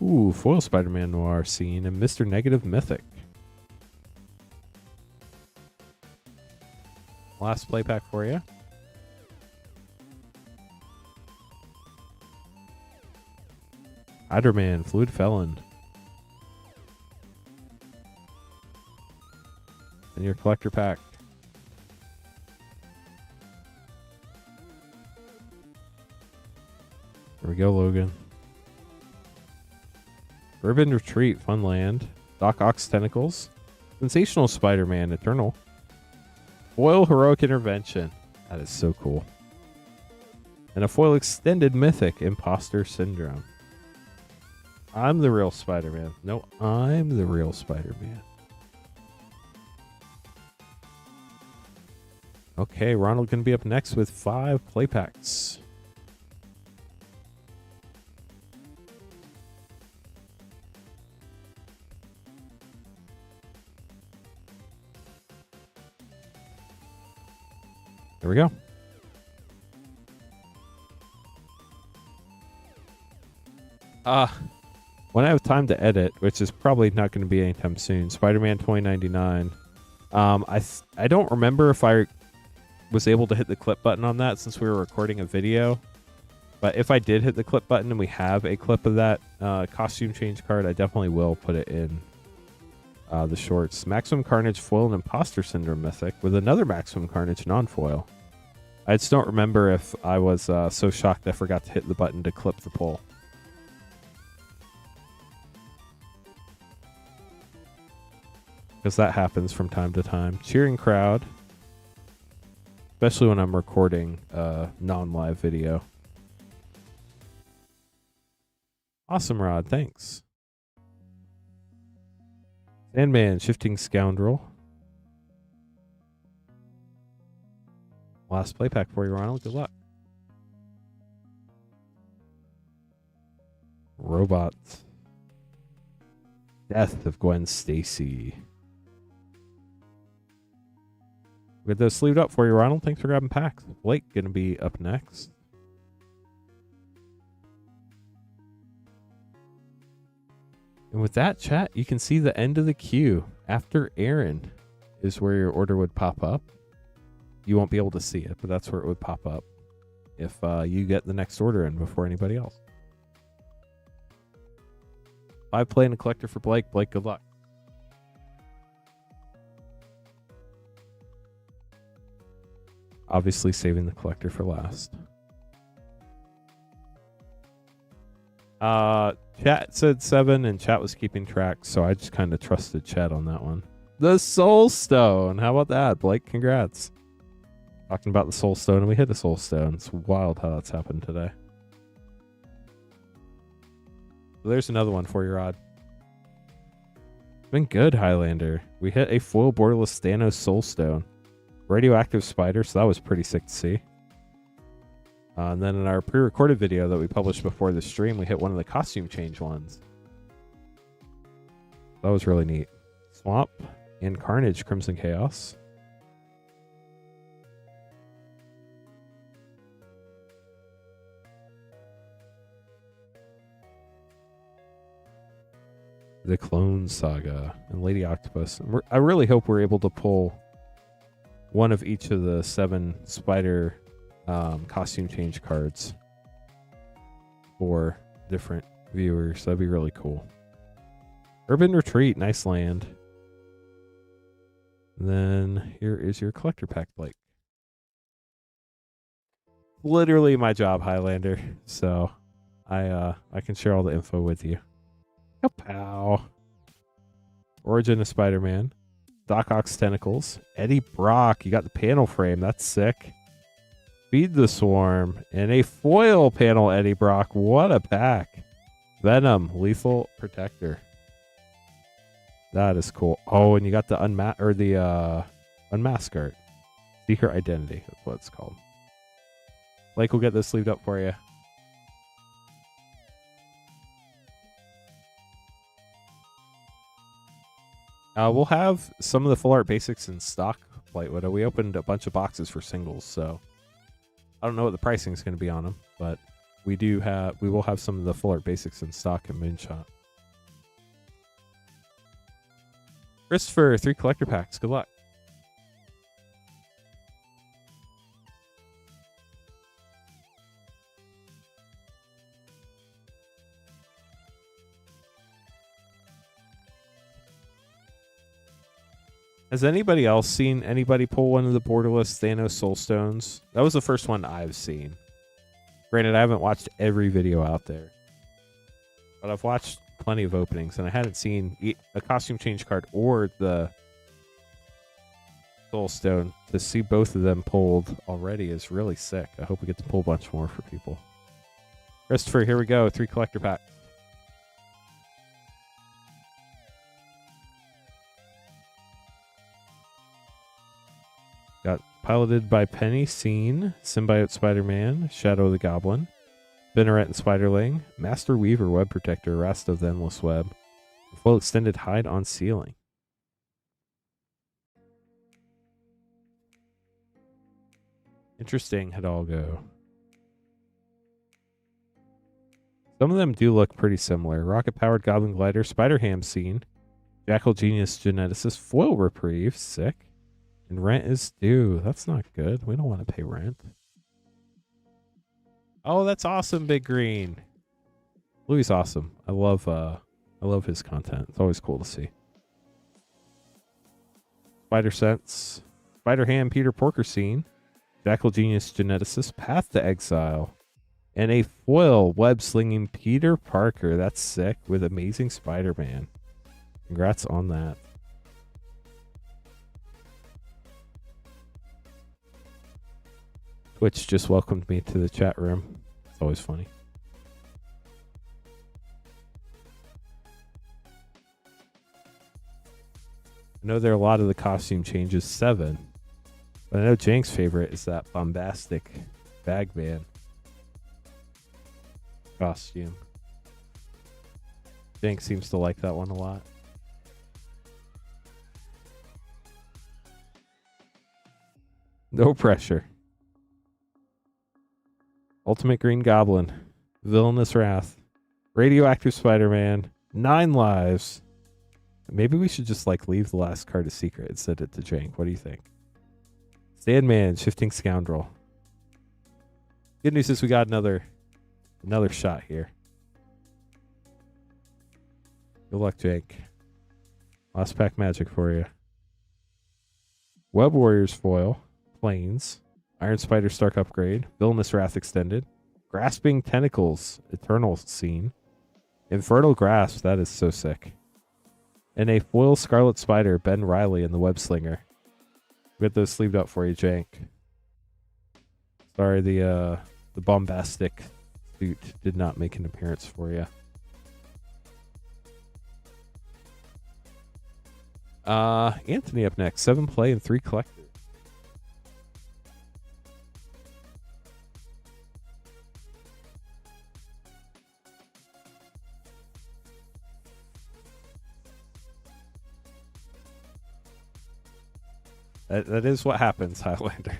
Ooh, foil Spider-Man Noir scene and Mr. Negative Mythic. Last play pack for you. Hydro-Man, Fluid Felon. And your collector pack. There we go, Logan. Urban Retreat, Funland. Doc Ock's Tentacles. Sensational Spider-Man, Eternal. Foil Heroic Intervention. That is so cool. And a foil Extended Mythic, Imposter Syndrome. I'm the real Spider-Man. No, I'm the real Spider-Man. Okay, Ronald can be up next with 5 play packs. There we go. When I have time to edit, which is probably not going to be anytime soon, Spider-Man 2099. I don't remember if I was able to hit the clip button on that since we were recording a video. But if I did hit the clip button and we have a clip of that costume change card, I definitely will put it in the shorts. Maximum Carnage Foil and Imposter Syndrome Mythic with another Maximum Carnage non-foil. I just don't remember if I was so shocked I forgot to hit the button to clip the poll. Because that happens from time to time. Cheering crowd. Especially when I'm recording a non-live video. Awesome, Rod. Thanks. Sandman, Shifting Scoundrel. Last play pack for you, Ronald. Good luck. Robots. Death of Gwen Stacy. We'll get those sleeved up for you, Ronald. Thanks for grabbing packs. Blake going to be up next. And with that, chat, you can see the end of the queue. After Aaron is where your order would pop up. You won't be able to see it, but that's where it would pop up if you get the next order in before anybody else. 5 play and a collector for Blake. Blake, good luck. Obviously saving the collector for last. Chat said 7 and chat was keeping track, so I just kind of trusted chat on that one. The Soul Stone. How about that, Blake? Congrats. Talking about the Soul Stone, and we hit a Soul Stone. It's wild how that's happened today. There's another one for you, Rod. It's been good, Highlander. We hit a foil borderless Thanos Soul Stone. Radioactive Spider, so that was pretty sick to see. And then in our pre-recorded video that we published before the stream, we hit one of the costume change ones. That was really neat. Swamp and Carnage Crimson Chaos. The Clone Saga and Lady Octopus. I really hope we're able to pull one of each of the 7 Spider costume change cards for different viewers. That'd be really cool. Urban Retreat, nice land. And then here is your collector pack, Blake. Literally my job, Highlander. So I can share all the info with you. Kapow. Origin of Spider-Man. Doc Ock's Tentacles. Eddie Brock. You got the panel frame. That's sick. Feed the Swarm. And a foil panel Eddie Brock. What a pack. Venom. Lethal Protector. That is cool. Oh, and you got the unmask art. Secret Identity. That's what it's called. Blake will get those sleeved up for you. We'll have some of the full art basics in stock, Lightwood. We opened a bunch of boxes for singles, so I don't know what the pricing is going to be on them, but we will have some of the full art basics in stock at Moonshot. Christopher, 3 collector packs. Good luck. Has anybody else seen anybody pull one of the borderless Thanos Soul Stones? That was the first one I've seen. Granted, I haven't watched every video out there, but I've watched plenty of openings, and I hadn't seen a costume change card or the Soul Stone. To see both of them pulled already is really sick. I hope we get to pull a bunch more for people. Christopher, here we go. 3 collector pack. Got piloted by Penny, Scene, Symbiote Spider-Man, Shadow of the Goblin, Spinneret and Spiderling, Master Weaver Web Protector, Rasta of the Endless Web, full extended hide on ceiling. Interesting how'd all go. Some of them do look pretty similar. Rocket-powered Goblin Glider, Spider-Ham Scene, Jackal Genius Geneticist, Foil Reprieve, sick. And rent is due. That's not good. We don't want to pay rent. Oh, that's awesome, Big Green. Louis is awesome. I love his content. It's always cool to see. Spider Sense, Spider Ham Peter Porker Scene, Jackal Genius Geneticist, Path to Exile, and a foil web slinging Peter Parker. That's sick, with Amazing Spider-Man. Congrats on that. Twitch just welcomed me to the chat room. It's always funny. I know there are a lot of the costume changes, 7. But I know Jank's favorite is that bombastic Bagman costume. Jank seems to like that one a lot. No pressure. Ultimate Green Goblin, Villainous Wrath, Radioactive Spider-Man, 9 lives. Maybe we should just leave the last card a secret and send it to Jank. What do you think? Sandman, Shifting Scoundrel. Good news is we got another shot here. Good luck, Jank. Last pack magic for you. Web Warriors foil, Plains, Iron Spider Stark upgrade, Villainous Wrath extended, Grasping Tentacles, Eternal Scene, Infernal Grasp, that is so sick, and a foil Scarlet Spider, Ben Riley and the Web Slinger. Get those sleeved up for you, Jank. Sorry, the bombastic suit did not make an appearance for you. Anthony up next. 7 play and 3 collector. That is what happens, Highlander.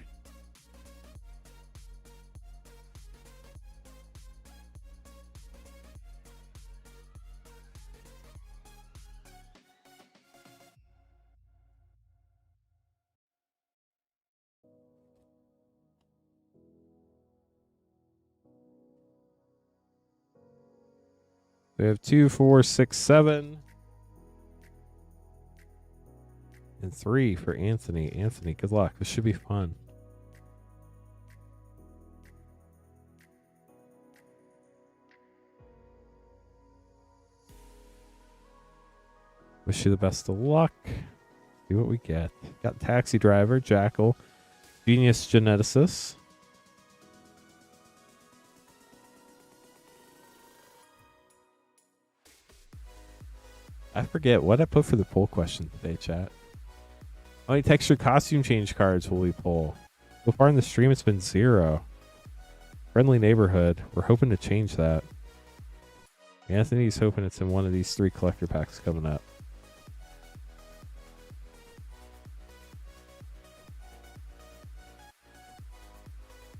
We have 2, 4, 6, 7. And 3 for Anthony. Anthony, good luck. This should be fun. Wish you the best of luck. See what we get. Got Taxi Driver, Jackal, Genius Geneticist. I forget what I put for the poll question today, chat. How many textured costume change cards will we pull? So far in the stream, it's been 0. Friendly neighborhood. We're hoping to change that. Anthony's hoping it's in one of these 3 collector packs coming up.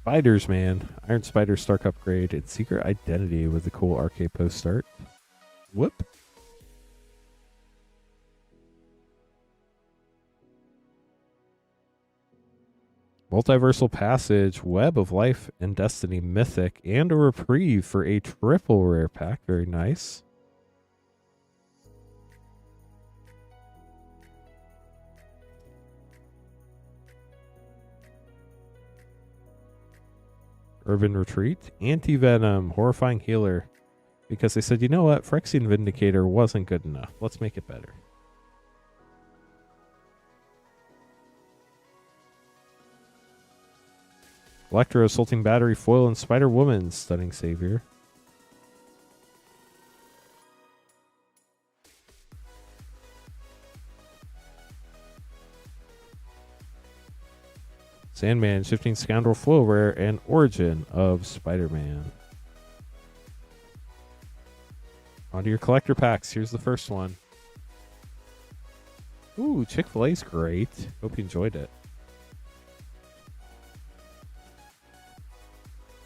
Spiders, man. Iron Spider Stark upgrade and Secret Identity with the cool arcade post art. Whoop. Multiversal Passage, Web of Life and Destiny Mythic, and a Reprieve for a triple rare pack. Very nice. Urban Retreat, Anti-Venom, Horrifying Healer. Because they said, you know what? Phyrexian Vindicator wasn't good enough. Let's make it better. Electro, Assaulting Battery, Foil, and Spider-Woman, Stunning Savior. Sandman, Shifting Scoundrel, Flow Rare, and Origin of Spider-Man. On to your collector packs. Here's the first one. Ooh, Chick-fil-A's great. Hope you enjoyed it.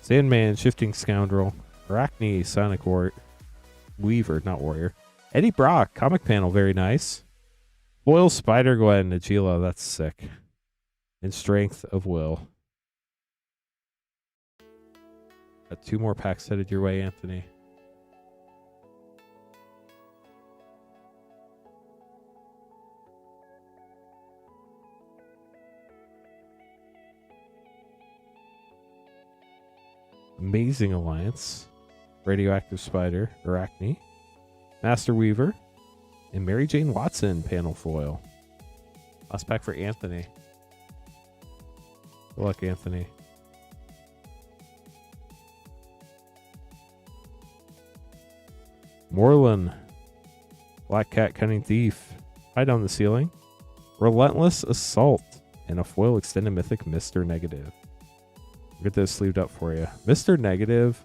Sandman, Shifting Scoundrel, Arachne, Sonic Weaver, not Warrior. Eddie Brock, comic panel, very nice. Foil Spider-Gwen, Najila, that's sick. And Strength of Will. Got 2 more packs headed your way, Anthony. Amazing Alliance, Radioactive Spider, Arachne, Master Weaver, and Mary Jane Watson panel foil. Last pack for Anthony. Good luck, Anthony. Morlun, Black Cat, Cunning Thief, Hide on the Ceiling, Relentless Assault, and a foil extended mythic, Mr. Negative. Get this sleeved up for you. Mr. Negative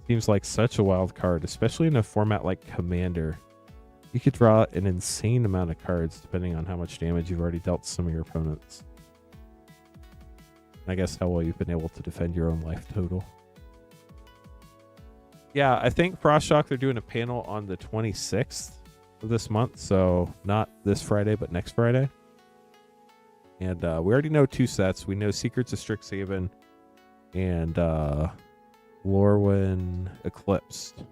seems like such a wild card, especially in a format like Commander. You could draw an insane amount of cards depending on how much damage you've already dealt to some of your opponents. I guess how well you've been able to defend your own life total. Yeah, I think Frostshock, they're doing a panel on the 26th of this month, so not this Friday, but next Friday. And we already know 2 sets. We know Secrets of Strixhaven and Lorwyn Eclipsed.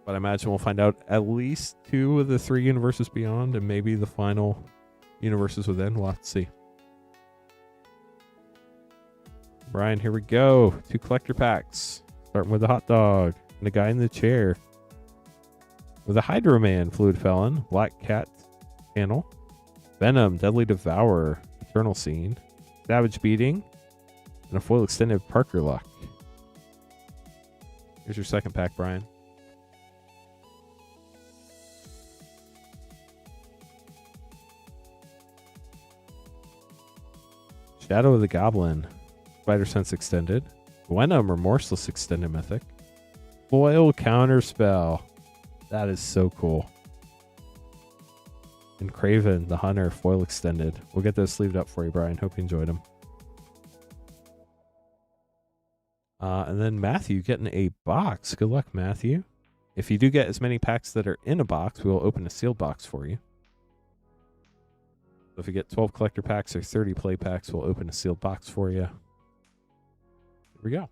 But I imagine we'll find out at least 2 of the 3 universes beyond, and maybe the final universes within. We'll have to see. Brian, here we go. 2 collector packs. Starting with the hot dog and the guy in the chair. With a Hydro Man, Fluid Felon, Black Cat panel, Venom, Deadly Devourer, Eternal Scene, Savage Beating, and a foil extended Parker Luck. Here's your second pack, Brian. Shadow of the Goblin, Spider Sense Extended, Venom, Remorseless Extended Mythic, Foil Counterspell. That is so cool. And Craven, the Hunter, foil extended. We'll get those sleeved up for you, Brian. Hope you enjoyed them. And then Matthew getting a box. Good luck, Matthew. If you do get as many packs that are in a box, we will open a sealed box for you. So if you get 12 collector packs or 30 play packs, we'll open a sealed box for you. Here we go.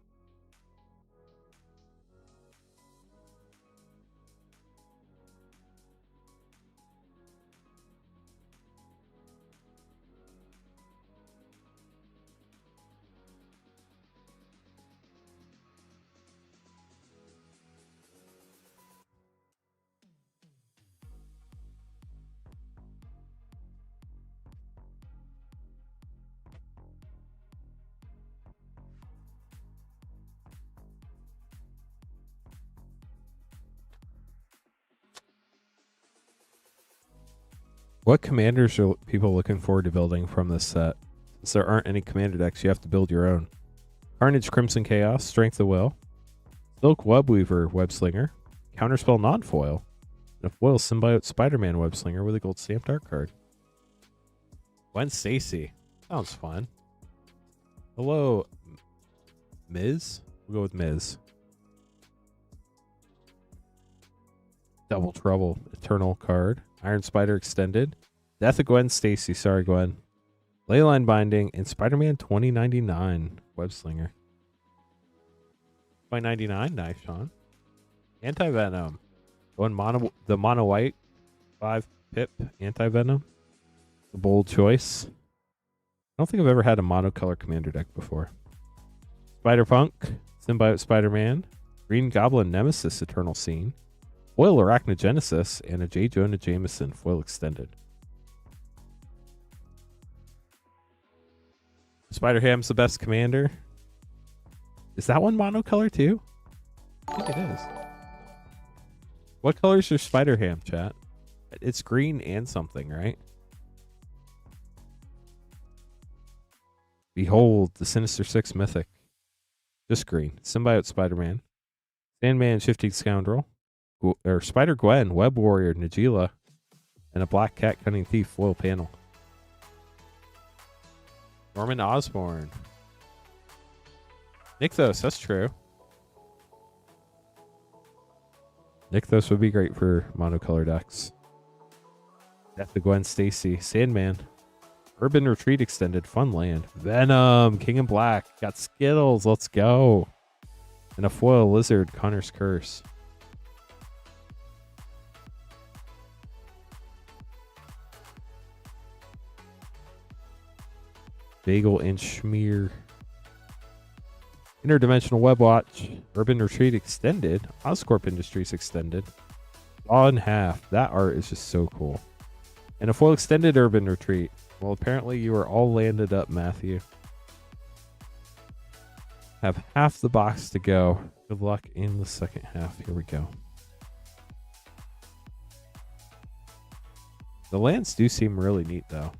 What commanders are people looking forward to building from this set? Since there aren't any commander decks, you have to build your own. Carnage, Crimson Chaos, Strength of Will. Silk Webweaver, Webslinger. Counterspell non-foil. And a foil Symbiote Spider-Man Webslinger with a gold stamped art card. Gwen Stacy. Sounds fun. Hello, Miz? We'll go with Miz. Double Trouble, Eternal card. Iron Spider Extended. Death of Gwen Stacy. Sorry, Gwen. Leyline Binding and Spider-Man 2099 Webslinger. 2099, nice, Sean. Anti-Venom. The mono white 5 pip Anti-Venom. The bold choice. I don't think I've ever had a monocolor commander deck before. Spider-Punk, Symbiote Spider-Man, Green Goblin Nemesis Eternal Scene, Foil Arachnogenesis, and a J. Jonah Jameson Foil Extended. Spider-Ham's the best commander. Is that one monocolor too? I think it is. What color is your Spider-Ham, chat? It's green and something, right? Behold, the Sinister Six Mythic. Just green. Symbiote Spider-Man. Sandman Shifting Scoundrel. Or Spider-Gwen, Web Warrior, Najila. And a Black Cat Cunning Thief foil panel. Norman Osborn. Nykthos, that's true. Nykthos would be great for monocolor decks. Death of Gwen Stacy. Sandman. Urban Retreat Extended. Fun Land. Venom. King in Black. Got Skittles. Let's go. And a foil Lizard. Connor's Curse. Bagel and Schmear. Interdimensional Web Watch. Urban Retreat Extended. Oscorp Industries Extended. Saw in Half. That art is just so cool. And a foil Extended Urban Retreat. Well, apparently you are all landed up, Matthew. Have half the box to go. Good luck in the second half. Here we go. The lands do seem really neat, though.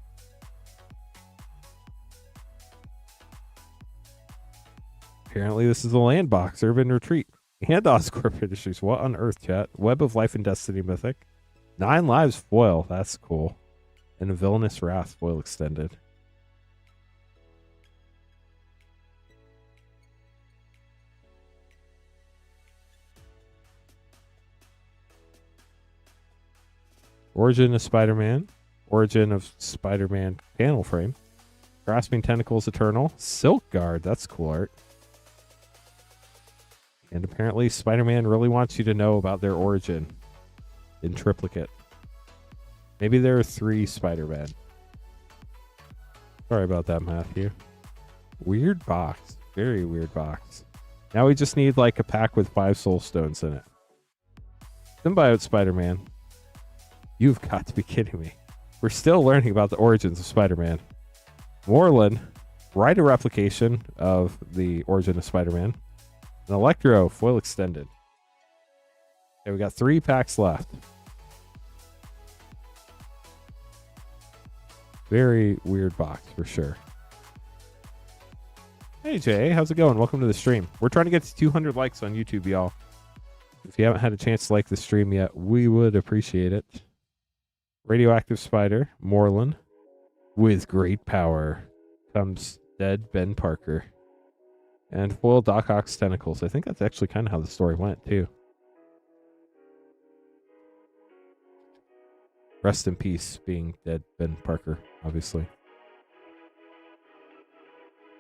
Apparently this is a land box. Urban Retreat. And Oscorp Industries. What on earth, chat? Web of Life and Destiny Mythic. 9 lives foil. That's cool. And a Villainous Wrath foil extended. Origin of Spider-Man. Origin of Spider-Man panel frame. Grasping Tentacles Eternal. Silk Guard. That's cool art. And apparently Spider-Man really wants you to know about their origin in triplicate. Maybe there are 3 Spider-Man. Sorry about that, Matthew. Weird box. Very weird box. Now we just need like a pack with 5 Soul Stones in it. Symbiote Spider-Man. You've got to be kidding me. We're still learning about the origins of Spider-Man. Moreland. Write a replication of the origin of Spider-Man. An Electro foil extended. Okay, we got 3 packs left. Very weird box for sure. Hey Jay, how's it going? Welcome to the stream. We're trying to get to 200 likes on YouTube, y'all. If you haven't had a chance to like the stream yet, we would appreciate it. Radioactive Spider, Moreland. With great power comes dead Ben Parker. And foil Doc Ock's Tentacles. I think that's actually kind of how the story went, too. Rest in peace, being dead Ben Parker, obviously.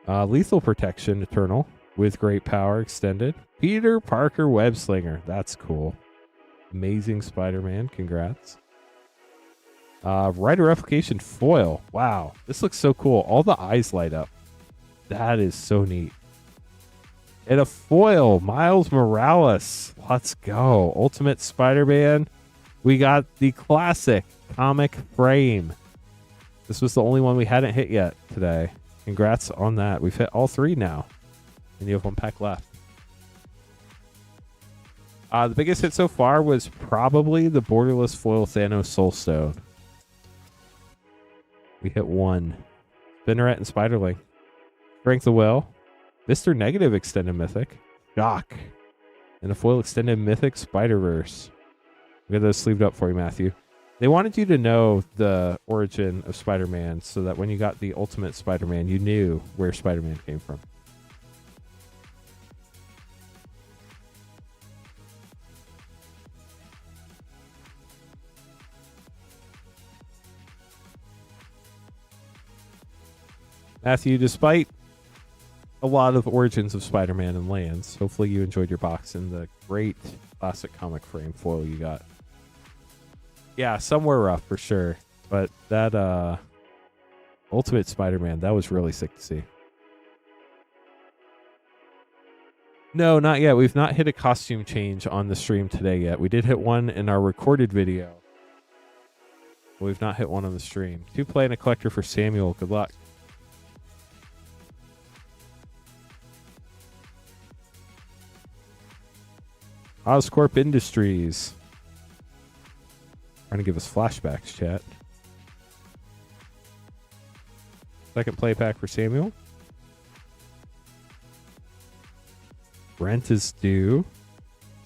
Lethal Protection, Eternal. With great power, extended. Peter Parker Webslinger. That's cool. Amazing Spider-Man. Congrats. Writer Replication Foil. Wow. This looks so cool. All the eyes light up. That is so neat. And a foil, Miles Morales. Let's go. Ultimate Spider-Man. We got the classic comic frame. This was the only one we hadn't hit yet today. Congrats on that. We've hit all 3 now. And you have 1 pack left. The biggest hit so far was probably the borderless foil Thanos Soulstone. We hit 1. Spinneret and Spiderling. Strength of Will. Mr. Negative Extended Mythic. Shock. And a foil Extended Mythic Spider-Verse. We'll get those sleeved up for you, Matthew. They wanted you to know the origin of Spider-Man so that when you got the Ultimate Spider-Man, you knew where Spider-Man came from. Matthew, despite a lot of origins of Spider-Man and lands, hopefully you enjoyed your box and the great classic comic frame foil you got. Yeah, some were rough for sure, but that Ultimate Spider-Man, that was really sick to see. No, not yet. We've not hit a costume change on the stream today yet. We did hit one in our recorded video. But we've not hit one on the stream. 2 play and a collector for Samuel. Good luck. Oscorp Industries. Trying to give us flashbacks, chat. Second play pack for Samuel. Rent is due.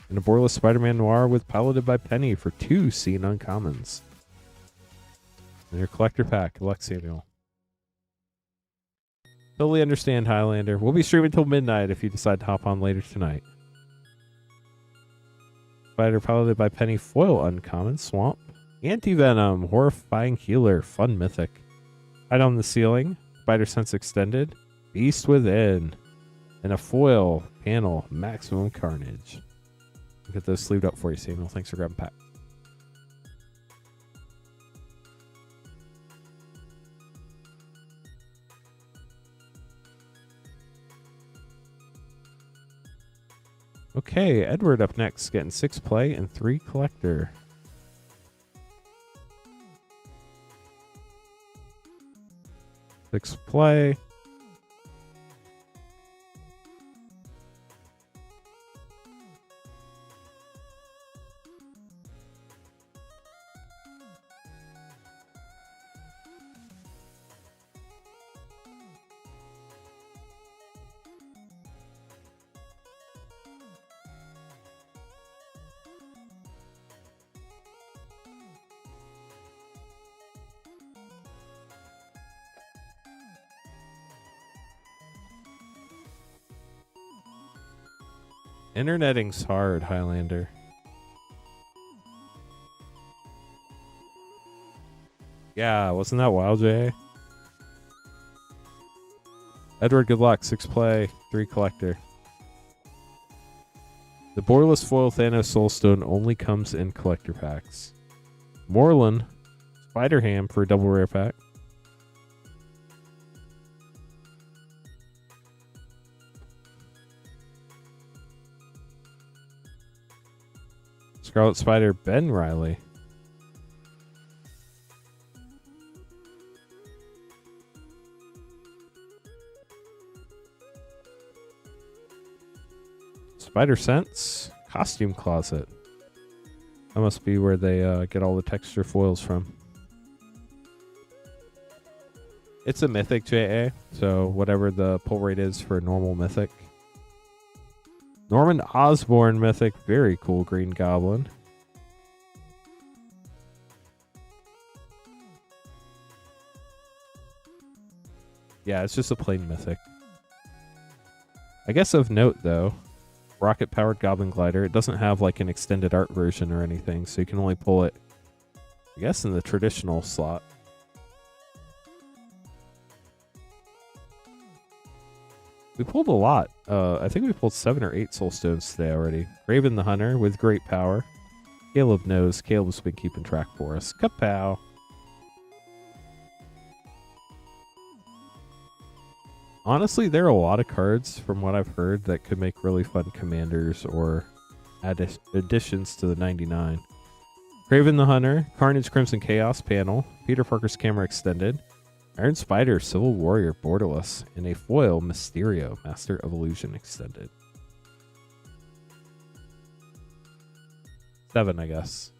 And a Borderless Spider-Man Noir with Piloted by Penny for 2 Seen Uncommons. And your collector pack. Good luck, Samuel. Totally understand, Highlander. We'll be streaming till midnight if you decide to hop on later tonight. Spider Piloted by Penny foil uncommon. Swamp. Anti-Venom. Horrifying Healer. Fun Mythic. Hide on the Ceiling. Spider Sense Extended. Beast Within. And a foil panel. Maximum Carnage. We'll get those sleeved up for you, Samuel. Thanks for grabbing pack. Okay, Edward up next, getting 6 play and 3 collector. Six play. Interneting's hard, Highlander. Yeah, wasn't that wild, Jay? Edward, good luck. 6 play, 3 collector. The Borderless Foil Thanos Soulstone only comes in collector packs. Moreland, Spider-Ham for a double rare pack. Scarlet Spider, Ben Riley. Spider Sense, Costume Closet. That must be where they get all the texture foils from. It's a Mythic, JA, so whatever the pull rate is for a normal Mythic. Norman Osborn Mythic, very cool Green Goblin. Yeah, it's just a plain Mythic. I guess of note, though, rocket-powered Goblin Glider. It doesn't have like an extended art version or anything, so you can only pull it, I guess, in the traditional slot. We pulled a lot. I think we pulled 7 or 8 Soulstones today already. Raven the Hunter with great power. Caleb knows. Caleb's been keeping track for us. Kapow. Honestly, there are a lot of cards, from what I've heard, that could make really fun commanders or additions to the 99. Raven the Hunter, Carnage Crimson Chaos panel, Peter Parker's Camera Extended, Iron Spider, Civil Warrior, Borderless, and a foil Mysterio, Master of Illusion Extended. 7, I guess.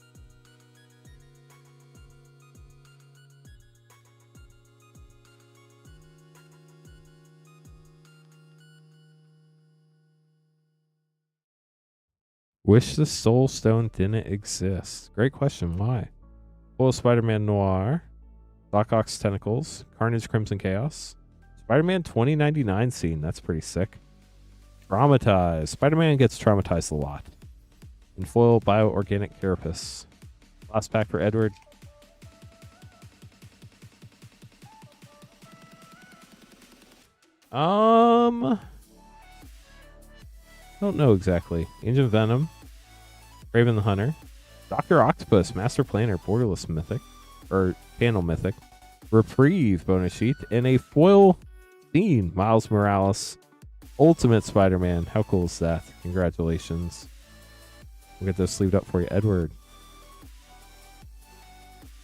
Wish the Soul Stone didn't exist. Great question. Why? Full Spider-Man Noir. Doc Ock's Tentacles. Carnage Crimson Chaos. Spider-Man 2099 scene. That's pretty sick. Traumatized. Spider-Man gets traumatized a lot. And foil Bioorganic Carapace. Last pack for Edward. I don't know exactly. Ancient Venom. Raven the Hunter. Dr. Octopus. Master Planner. Borderless Mythic. Or Panel Mythic. Reprieve bonus sheet. And a foil scene. Miles Morales. Ultimate Spider-Man. How cool is that? Congratulations. We'll get those sleeved up for you, Edward.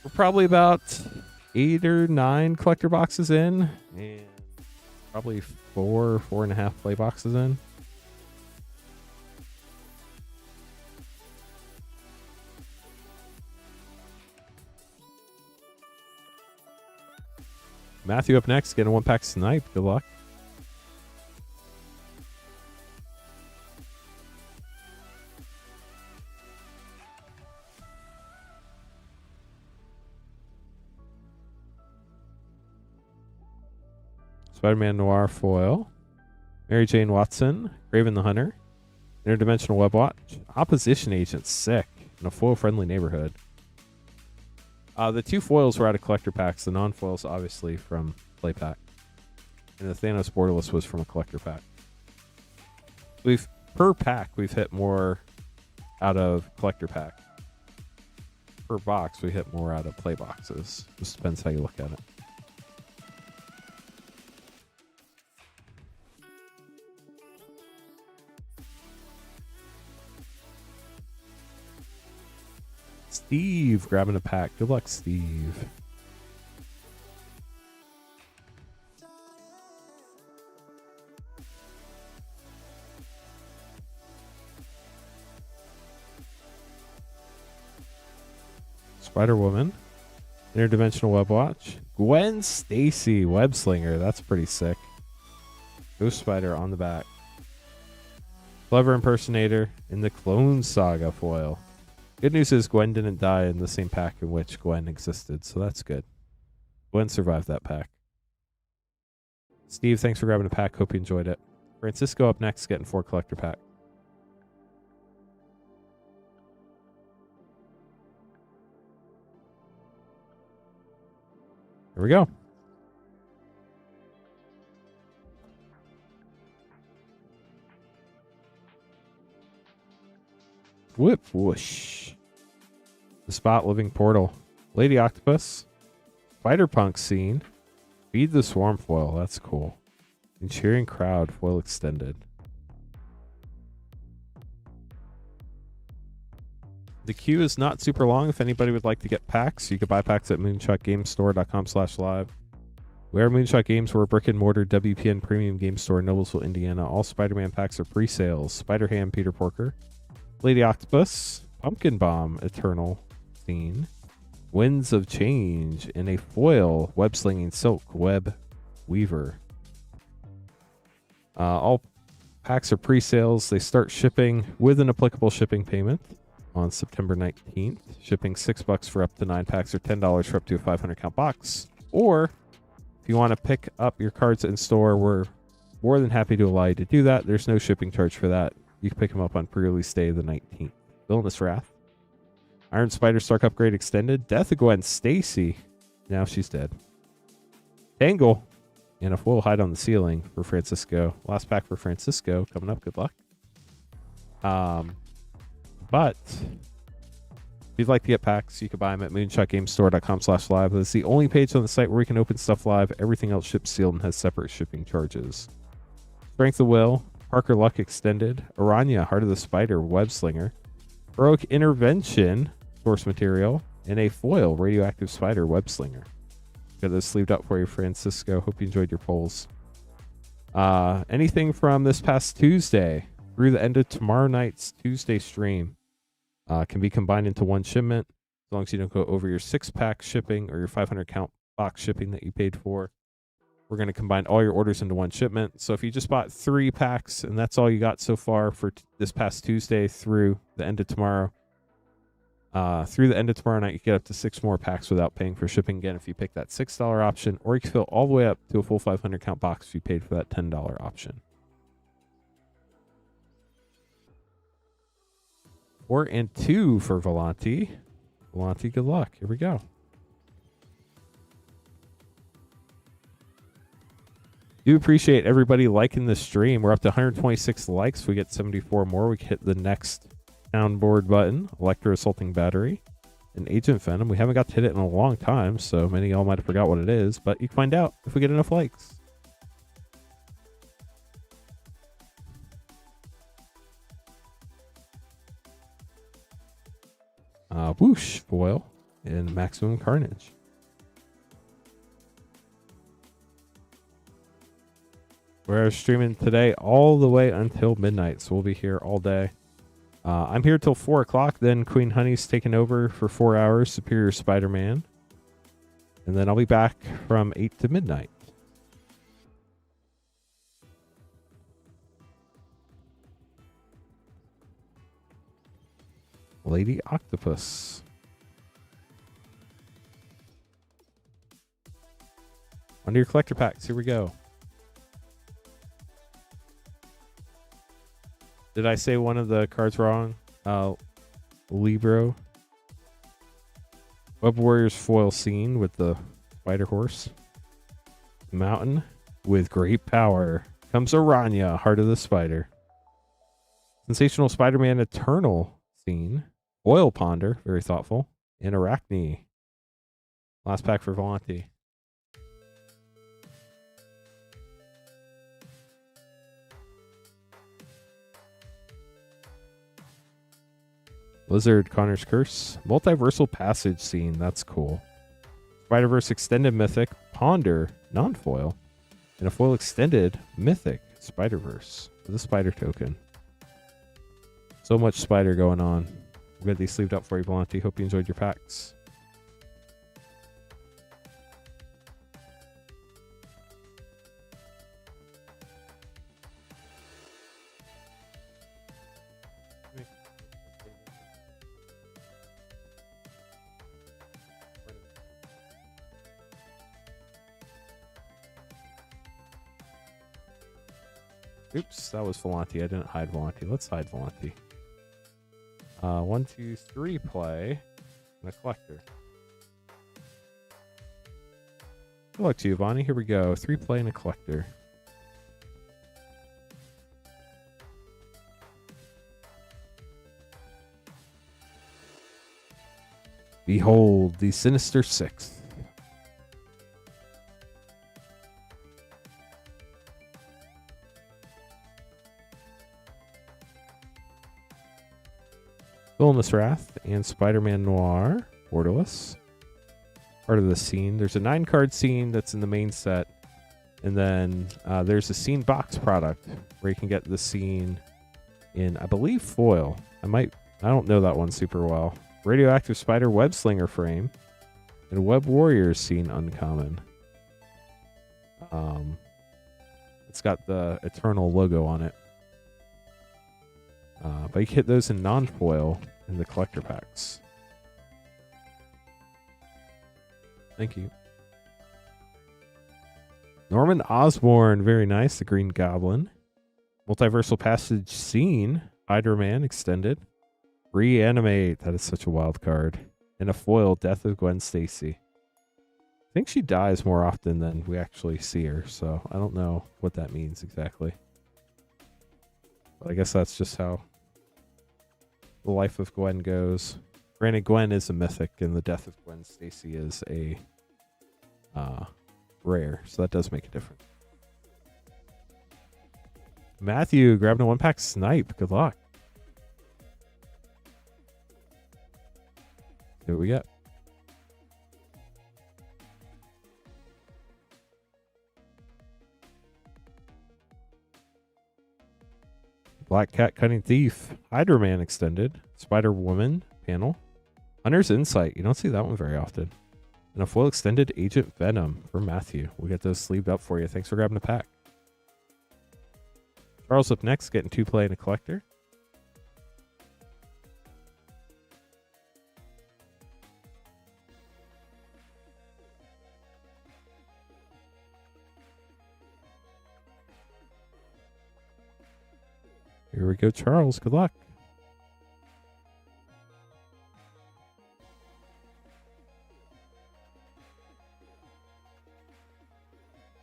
We're probably about 8 or 9 collector boxes in. And probably 4.5 play boxes in. Matthew up next, getting a 1-pack snipe. Good luck. Spider-Man Noir foil. Mary Jane Watson. Raven the Hunter. Interdimensional Web Watch. Opposition Agent. Sick. In a foil-friendly neighborhood. The 2 foils were out of collector packs. The non-foils, obviously, from play pack. And the Thanos Borderless was from a collector pack. Per pack, we've hit more out of collector pack. Per box, we hit more out of play boxes. Just depends how you look at it. Steve grabbing a pack. Good luck, Steve. Spider-Woman. Interdimensional Web Watch. Gwen Stacy Web Slinger. That's pretty sick. Ghost Spider on the back. Clever Impersonator in the Clone Saga foil. Good news is Gwen didn't die in the same pack in which Gwen existed, so that's good. Gwen survived that pack. Steve, thanks for grabbing a pack. Hope you enjoyed it. Francisco up next, getting 4 collector pack. Here we go. Whip whoosh. The Spot Living Portal. Lady Octopus. Spider-Punk scene. Feed the Swarm foil. That's cool. And Cheering Crowd foil extended. The queue is not super long. If anybody would like to get packs, you could buy packs at moonshotgamestore.com/live. We are Moonshot Games. We're a brick and mortar WPN premium game store in Noblesville, Indiana. All Spider-Man packs are pre-sales. Spider-Ham, Peter Porker. Lady Octopus, Pumpkin Bomb, Eternal Scene, Winds of Change, and a foil web-slinging Silk Web Weaver. All packs are pre-sales. They start shipping with an applicable shipping payment on September 19th. Shipping $6 for up to 9 packs or $10 for up to a 500 count box. Or if you want to pick up your cards in store, we're more than happy to allow you to do that. There's no shipping charge for that. You can pick them up on pre-release day of the 19th. Villainous Wrath. Iron Spider Stark Upgrade Extended. Death of Gwen Stacy. Now she's dead. Tangle. And a foil Hide on the Ceiling for Francisco. Last pack for Francisco. Coming up. Good luck. But if you'd like to get packs, you can buy them at moonshotgamestore.com/live. That's the only page on the site where we can open stuff live. Everything else ships sealed and has separate shipping charges. Strength of Will. Parker Luck Extended, Aranya, Heart of the Spider, Web Slinger, Heroic Intervention, Source Material, and a foil Radioactive Spider, Web Slinger. Got those sleeved up for you, Francisco. Hope you enjoyed your polls. Anything from this past Tuesday through the end of tomorrow night's Tuesday stream can be combined into one shipment, as long as you don't go over your 6-pack shipping or your 500 count box shipping that you paid for. We're going to combine all your orders into one shipment. So if you just bought 3 packs and that's all you got so far for this past Tuesday through the end of tomorrow, night, you get up to 6 more packs without paying for shipping again if you pick that $6 option, or you can fill all the way up to a full 500 count box if you paid for that $10 option. 4 and 2 for Volanti. Volanti, good luck. Here we go. Do appreciate everybody liking the stream. We're up to 126 likes. If we get 74 more, we can hit the next soundboard button. Electro Assaulting Battery and Agent Venom. We haven't got to hit it in a long time, so many of y'all might have forgot what it is, but you can find out if we get enough likes. Whoosh foil and Maximum Carnage. We're streaming today all the way until midnight, so we'll be here all day. I'm here till 4 o'clock. Then Queen Honey's taking over for 4 hours, Superior Spider-Man. And then I'll be back from 8 to midnight. Lady Octopus. Under your collector packs, here we go. Did I say one of the cards wrong? Libro. Web Warriors foil scene with the Spider Horse. Mountain with great power. Comes Aranya, Heart of the Spider. Sensational Spider-Man Eternal scene. Oil Ponder, very thoughtful. And Arachne. Last pack for Volanti. Blizzard, Connor's Curse. Multiversal Passage scene, that's cool. Spider-Verse Extended Mythic, Ponder, non-foil. And a foil extended Mythic, Spider-Verse, with a spider token. So much spider going on. We'll get these sleeved up for you, Volanti. Hope you enjoyed your packs. Oops, that was Volanti. I didn't hide Volanti. Let's hide Volanti. 1, 2, 3 play and a collector. Good luck to you, Bonnie. Here we go. 3 play and a collector. Behold the Sinister Sixth. Villainous Wrath and Spider-Man Noir, Borderless. Part of the scene. There's a 9-card scene that's in the main set. And then there's a scene box product where you can get the scene in, I believe, foil. I don't know that one super well. Radioactive Spider Web Slinger frame. And Web Warriors scene uncommon. It's got the Eternal logo on it. But you can hit those in non-foil in the collector packs. Thank you. Norman Osborn, very nice. The Green Goblin. Multiversal Passage scene. Spider-Man extended. Reanimate. That is such a wild card. And a foil, Death of Gwen Stacy. I think she dies more often than we actually see her, so I don't know what that means exactly. But I guess that's just how the life of Gwen goes. Granted, Gwen is a mythic, and the Death of Gwen Stacy is a rare, so that does make a difference. Matthew, grabbing a 1-pack snipe. Good luck. See what we get. Black Cat Cutting Thief, Hydra Man extended, Spider Woman panel, Hunter's Insight. You don't see that one very often. And a foil extended Agent Venom for Matthew. We'll get those sleeved up for you. Thanks for grabbing the pack. Charles up next, getting 2 play and a collector. Here we go, Charles. Good luck.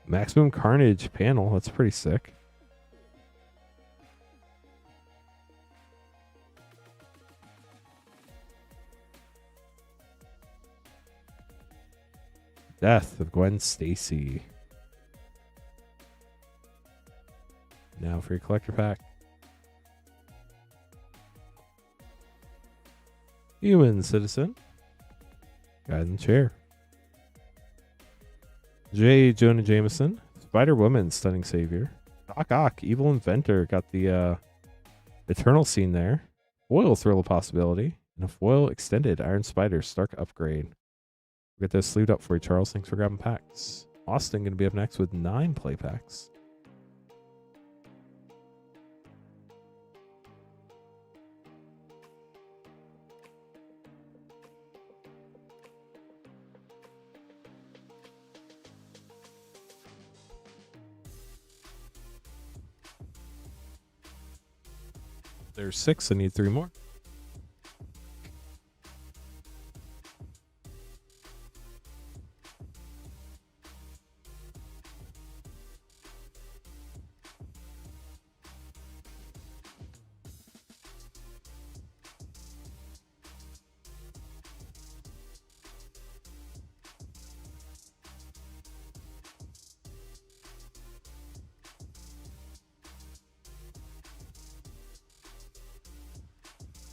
Maximum Carnage panel. That's pretty sick. Death of Gwen Stacy. Now for your collector pack. Human Citizen. Guy in the chair. J. Jonah Jameson. Spider-Woman, Stunning Savior. Doc Ock, Evil Inventor. Got the Eternal Scene there. Foil Thrill of Possibility. And a foil extended Iron Spider Stark Upgrade. We'll get those sleeved up for you, Charles. Thanks for grabbing packs. Austin going to be up next with 9 play packs. There's 6. I need 3 more.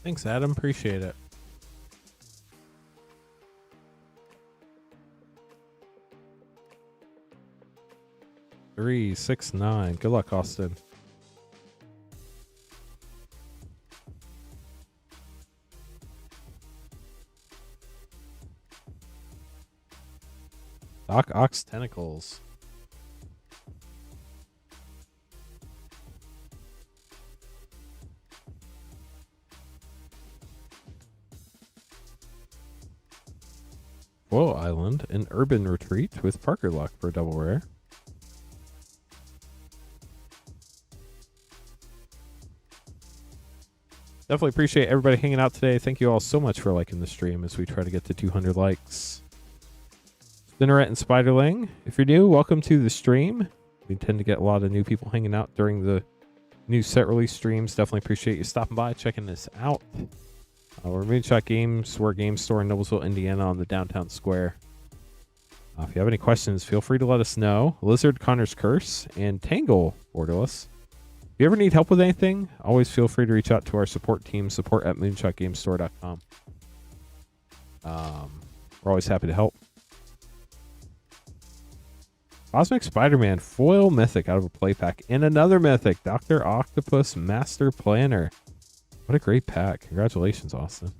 Thanks, Adam. Appreciate it. Three, 6, 9. Good luck, Austin. Doc Ock's Tentacles. Whoa, Island, an Urban Retreat with Parker Luck for a double rare. Definitely appreciate everybody hanging out today. Thank you all so much for liking the stream as we try to get to 200 likes. Spinneret and Spiderling, if you're new, welcome to the stream. We tend to get a lot of new people hanging out during the new set release streams. Definitely appreciate you stopping by, checking this out. We're Moonshot Games. We're a game store in Noblesville, Indiana on the downtown square. If you have any questions, feel free to let us know. Lizard, Connor's Curse, and Tangle Borderless. If you ever need help with anything, always feel free to reach out to our support team, support@moonshotgamestore.com. We're always happy to help. Cosmic Spider-Man Foil Mythic out of a play pack. And another Mythic, Dr. Octopus Master Planner. What a great pack. Congratulations, Austin.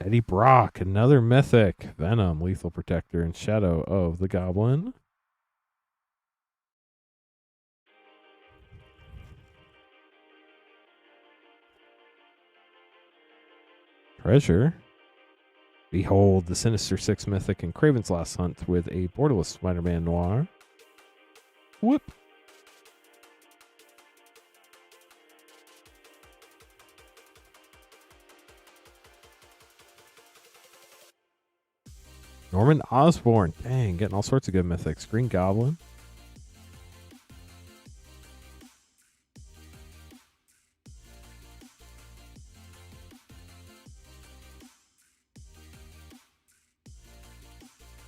Eddie Brock, another Mythic. Venom, Lethal Protector, and Shadow of the Goblin. Treasure. Behold, the Sinister Six Mythic and Craven's Last Hunt with a borderless Spider-Man Noir. Whoop. Norman Osborn. Dang, getting all sorts of good mythics. Green Goblin.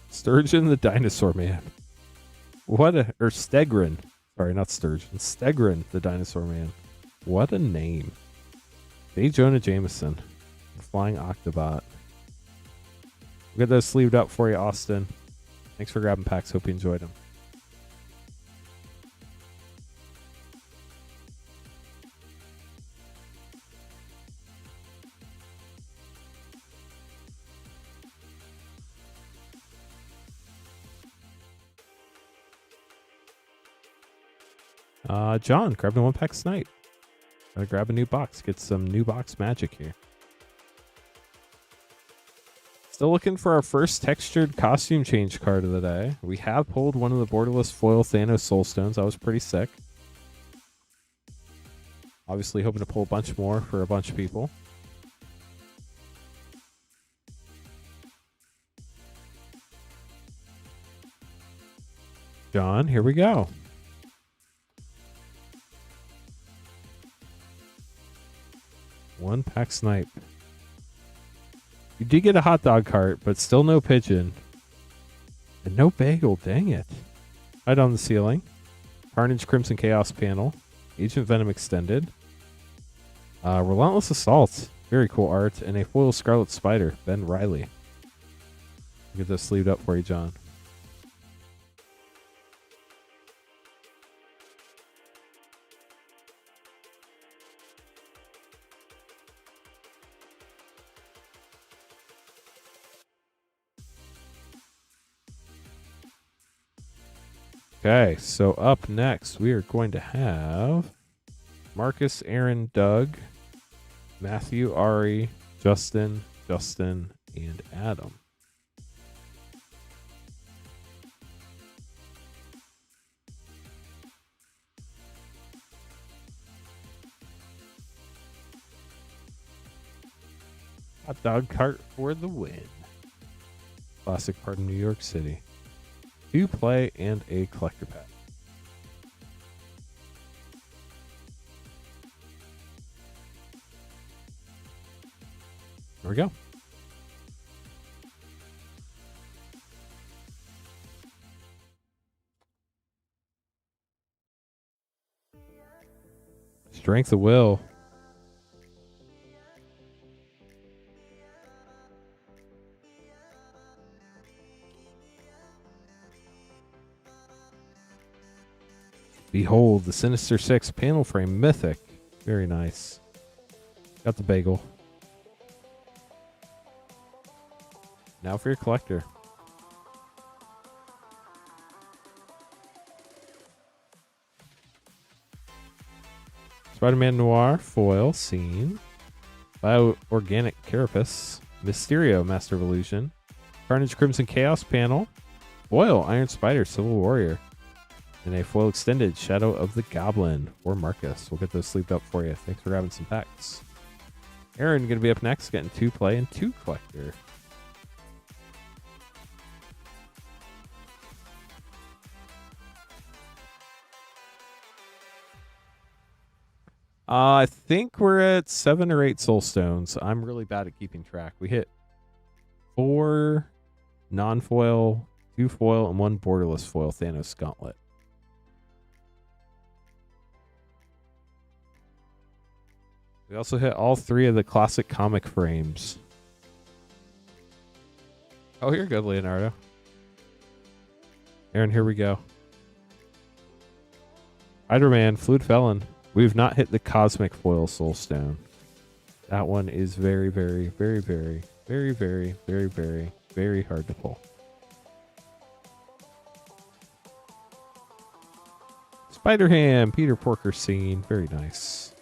Sturgeon the Dinosaur Man. What a... Or Stegron. Sorry, not Sturgeon. Stegron the Dinosaur Man. What a name. J. Jonah Jameson. The Flying Octobot. We'll get those sleeved up for you, Austin. Thanks for grabbing packs. Hope you enjoyed them. John, grab the 1-pack snipe. Gotta grab a new box. Get some new box magic here. Still looking for our first textured costume change card of the day. We have pulled one of the borderless foil Thanos Soulstones. That was pretty sick. Obviously hoping to pull a bunch more for a bunch of people. John, here we go. One pack snipe. You did get a hot dog cart, but still no pigeon. And no bagel, dang it. Right on the ceiling. Carnage Crimson Chaos panel. Agent Venom Extended. Relentless Assault. Very cool art. And a foil Scarlet Spider, Ben Riley. Get this sleeved up for you, John. Okay, so up next, we are going to have Marcus, Aaron, Doug, Matthew, Ari, Justin, and Adam. Hot dog cart for the win. Classic part of New York City. 2 play and a collector pack. There we go. Strength of will. Behold, the Sinister Six panel frame mythic. Very nice. Got the bagel. Now for your collector. Spider-Man Noir foil scene. Bio-Organic Carapace. Mysterio Master of Illusion. Carnage Crimson Chaos panel. Foil Iron Spider Civil Warrior. And a foil extended Shadow of the Goblin for Marcus. We'll get those sleeved up for you. Thanks for grabbing some packs. Aaron going to be up next, getting 2 play and 2 collector. I think we're at 7 or 8 soul stones. I'm really bad at keeping track. We hit 4 non-foil, 2 foil, and 1 borderless foil Thanos Gauntlet. We also hit all 3 of the classic comic frames. Oh, you're good, Leonardo. Aaron, here we go. Spider-Man, Fluid Felon. We've not hit the Cosmic Foil Soul Stone. That one is very, very, very, very, very, very, very, very, very hard to pull. Spider-Ham, Peter Porker scene. Very nice.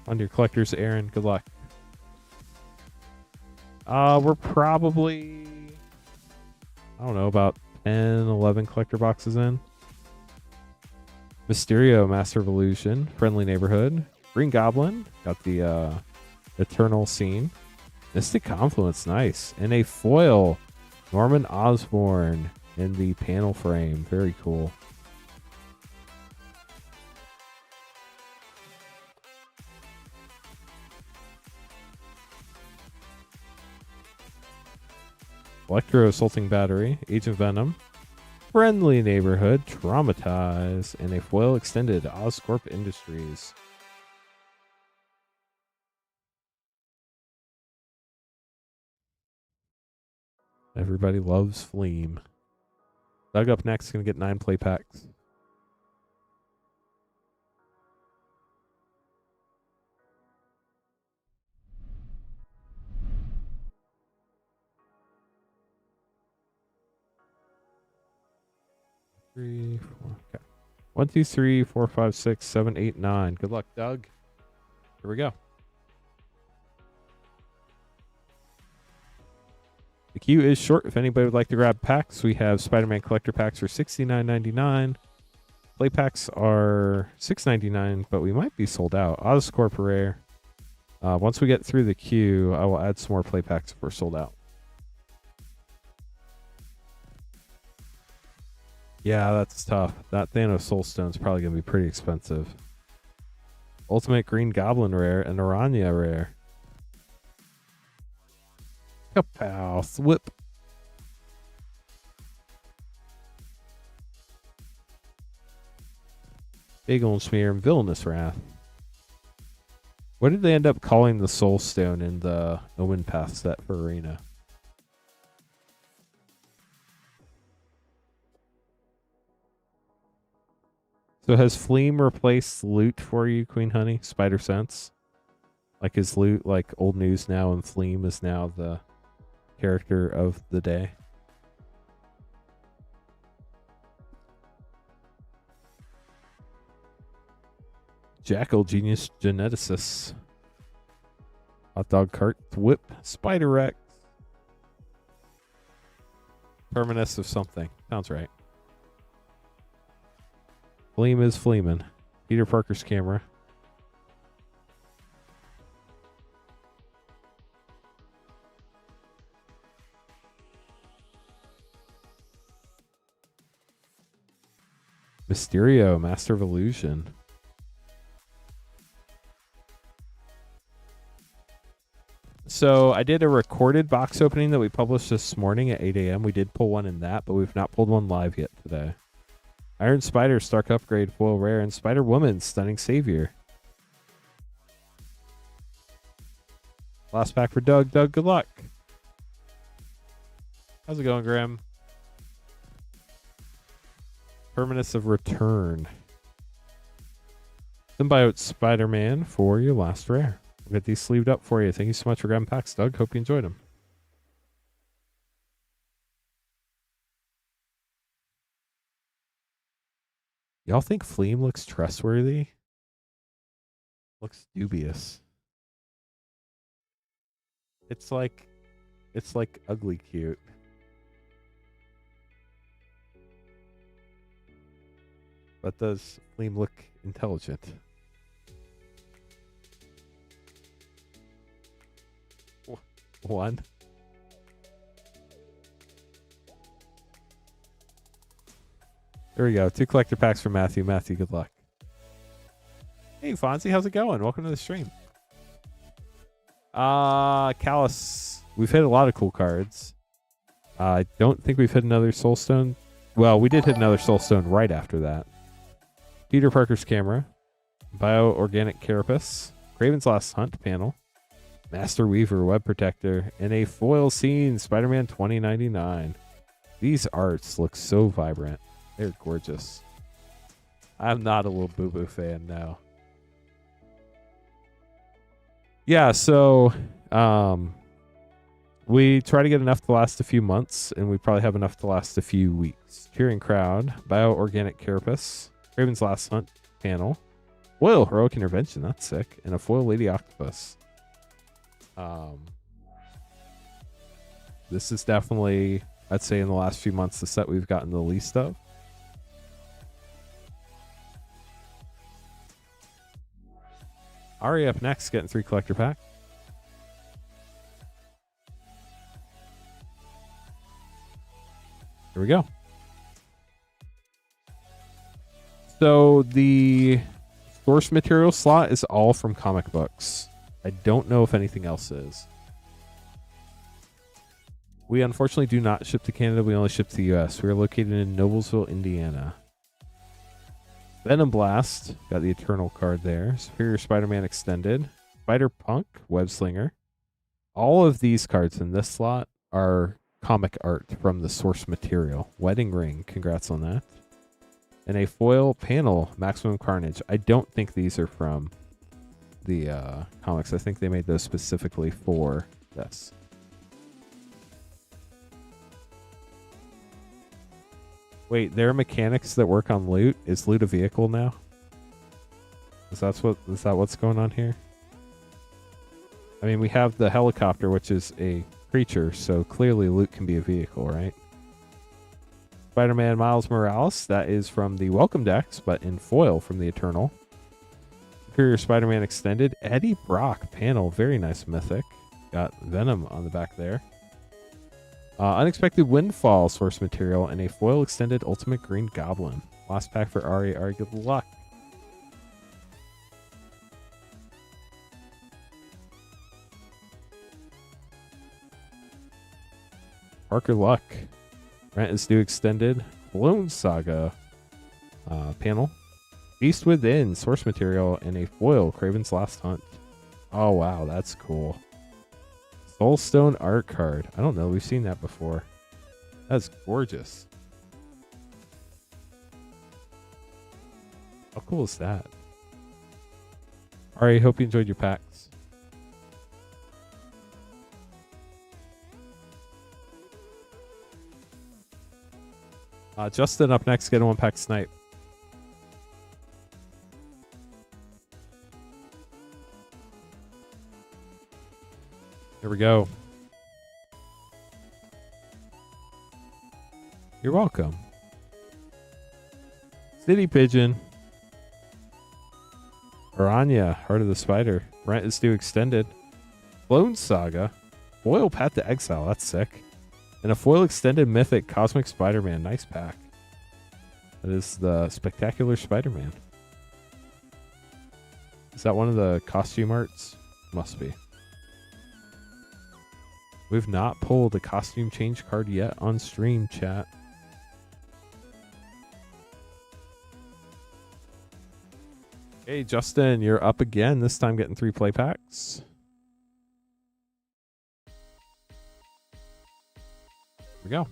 On your collectors, Aaron. Good luck. We're probably, I don't know, about 10, 11 collector boxes in. Mysterio, Master of Illusion, Friendly Neighborhood. Green Goblin, got the Eternal scene. Mystic Confluence, nice. And a foil, Norman Osborn in the panel frame. Very cool. Electro Assaulting Battery, Agent Venom, Friendly Neighborhood, Traumatize, and a foil extended Oscorp Industries. Everybody loves Fleam. Doug up next is going to get 9 play packs. 3, 4. Okay. 1, 2, 3, 4, 5, 6, 7, 8, 9. Good luck, Doug. Here we go. The queue is short. If anybody would like to grab packs, we have Spider-Man collector packs for $69.99. Play packs are $6.99, but we might be sold out. Oscorp rare. Once we get through the queue, I will add some more play packs if we're sold out. Yeah, that's tough. That Thanos Soulstone is probably going to be pretty expensive. Ultimate Green Goblin rare and Aranya rare. Kapow, thwip. Big old smear and Villainous Wrath. What did they end up calling the Soulstone in the Omen Path set for Arena? So has Fleam replaced loot for you, Queen Honey? Spider Sense? Like is loot like old news now and Fleam is now the character of the day? Jackal Genius Geneticist. Hot Dog Cart Whip. Spider Rex. Permanence of something. Sounds right. Fleam is Fleeman. Peter Parker's camera. Mysterio, Master of Illusion. So I did a recorded box opening that we published this morning at 8 a.m. We did pull one in that, but we've not pulled one live yet today. Iron Spider, Stark Upgrade, Foil Rare, and Spider Woman, Stunning Savior. Last pack for Doug. Doug, good luck. How's it going, Graham? Permanence of Return. Symbiote Spider-Man for your last rare. We'll get these sleeved up for you. Thank you so much for grabbing packs, Doug. Hope you enjoyed them. Y'all think Fleam looks trustworthy? Looks dubious. It's like ugly cute. But does Fleam look intelligent? One. There we go. 2 collector packs for Matthew. Matthew, good luck. Hey, Fonzie, how's it going? Welcome to the stream. Callus. We've hit a lot of cool cards. I don't think we've hit another Soulstone. Well, we did hit another Soulstone right after that. Peter Parker's camera. Bio-Organic Carapace. Craven's Last Hunt panel. Master Weaver, Web Protector, and a foil scene, Spider-Man 2099. These arts look so vibrant. They're gorgeous. I'm not a little boo-boo fan now. Yeah, so we try to get enough to last a few months, and we probably have enough to last a few weeks. Cheering Crowd, Bio-Organic Carapace, Craven's Last Hunt panel, foil Heroic Intervention, that's sick, and a foil Lady Octopus. This is definitely, I'd say in the last few months, the set we've gotten the least of. Ari up next, getting 3 collector pack. Here we go. So the source material slot is all from comic books. I don't know if anything else is. We unfortunately do not ship to Canada. We only ship to the US. We are located in Noblesville, Indiana. Venom Blast. Got the Eternal card there. Superior Spider-Man Extended. Spider-Punk. Web-Slinger. All of these cards in this slot are comic art from the source material. Wedding Ring. Congrats on that. And a foil panel. Maximum Carnage. I don't think these are from the comics. I think they made those specifically for this. Wait, there are mechanics that work on loot? Is loot a vehicle now? Is that what's going on here? I mean, we have the helicopter, which is a creature, so clearly loot can be a vehicle, right? Spider-Man Miles Morales, that is from the Welcome Decks, but in foil from the Eternal. Superior Spider-Man Extended, Eddie Brock panel, very nice mythic. Got Venom on the back there. Unexpected Windfall source material, and a foil extended Ultimate Green Goblin. Last pack for RAR, good luck. Parker Luck. Rent is due extended. Blown Saga panel. Beast Within source material, and a foil Kraven's Last Hunt. Oh wow, that's cool. Soulstone art card. I don't know, we've seen that before. That's gorgeous. How cool is that? Alright, hope you enjoyed your packs. Justin up next, get a 1-pack snipe. Here we go. You're welcome. City Pigeon. Aranya, Heart of the Spider. Rent is due extended. Clone Saga. Foil Path to Exile, that's sick. And a foil extended mythic Cosmic Spider-Man. Nice pack. That is the Spectacular Spider-Man. Is that one of the costume arts? Must be. We've not pulled a costume change card yet on stream, chat. Hey, Justin, you're up again. This time getting 3 play packs. Here we go.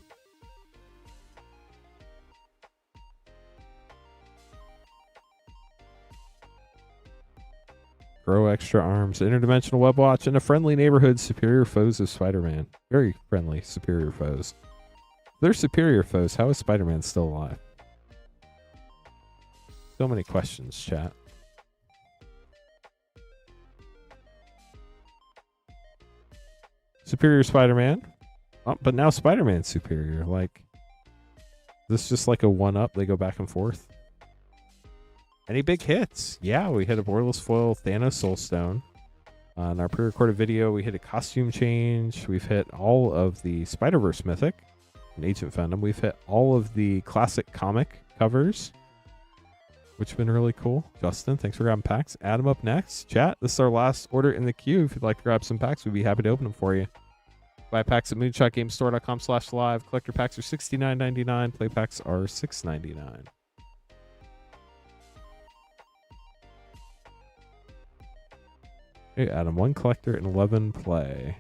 Grow extra arms, interdimensional web watch, and a friendly neighborhood. Superior foes of Spider-Man. Very friendly superior foes. If they're superior foes, how is Spider-Man still alive? So many questions, chat. Superior Spider-Man. Oh, but now Spider-Man's superior. Like, this is just like a 1-up. They go back and forth. Any big hits? Yeah, we hit a borderless foil Thanos Soulstone. In our pre-recorded video, we hit a costume change. We've hit all of the Spider-Verse Mythic and Agent Venom. We've hit all of the classic comic covers, which have been really cool. Justin, thanks for grabbing packs. Adam up next. Chat, this is our last order in the queue. If you'd like to grab some packs, we'd be happy to open them for you. Buy packs at moonshotgamestore.com/live. Collector packs are $69.99. Play packs are $6.99. Hey, Adam, 1 collector and 11 play.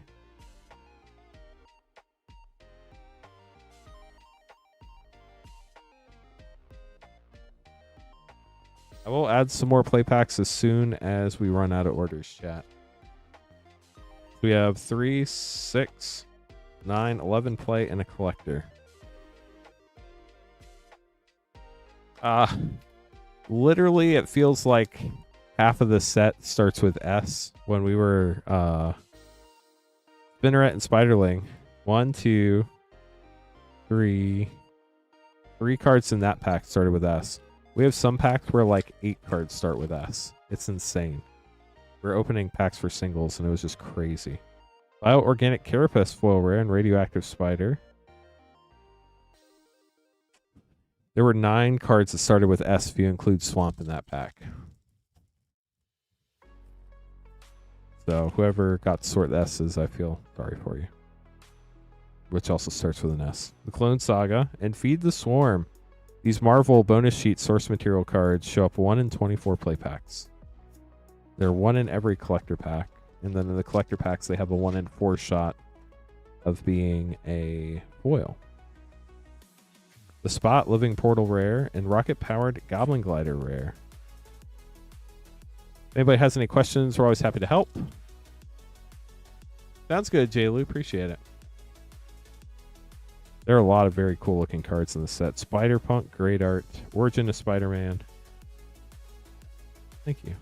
I will add some more play packs as soon as we run out of orders, chat. We have 3, 6, 9, 11 play, and a collector. Literally, it feels like half of the set starts with S. When we were Spinneret and Spiderling, 1, 2, 3 cards in that pack started with S. We have some packs where like 8 cards start with S. It's insane. We're opening packs for singles and it was just crazy. Bioorganic Carapace foil rare and Radioactive Spider. There were 9 cards that started with S if you include Swamp in that pack. So whoever got to sort the S's, I feel sorry for you. Which also starts with an S. The Clone Saga and Feed the Swarm. These Marvel bonus sheet source material cards show up 1 in 24 play packs. They're 1 in every collector pack. And then in the collector packs, they have a 1 in 4 shot of being a foil. The Spot Living Portal rare and Rocket Powered Goblin Glider rare. If anybody has any questions, we're always happy to help. Sounds good, J. Lou. Appreciate it. There are a lot of very cool looking cards in the set. Spider-Punk, great art. Origin of Spider-Man. Thank you.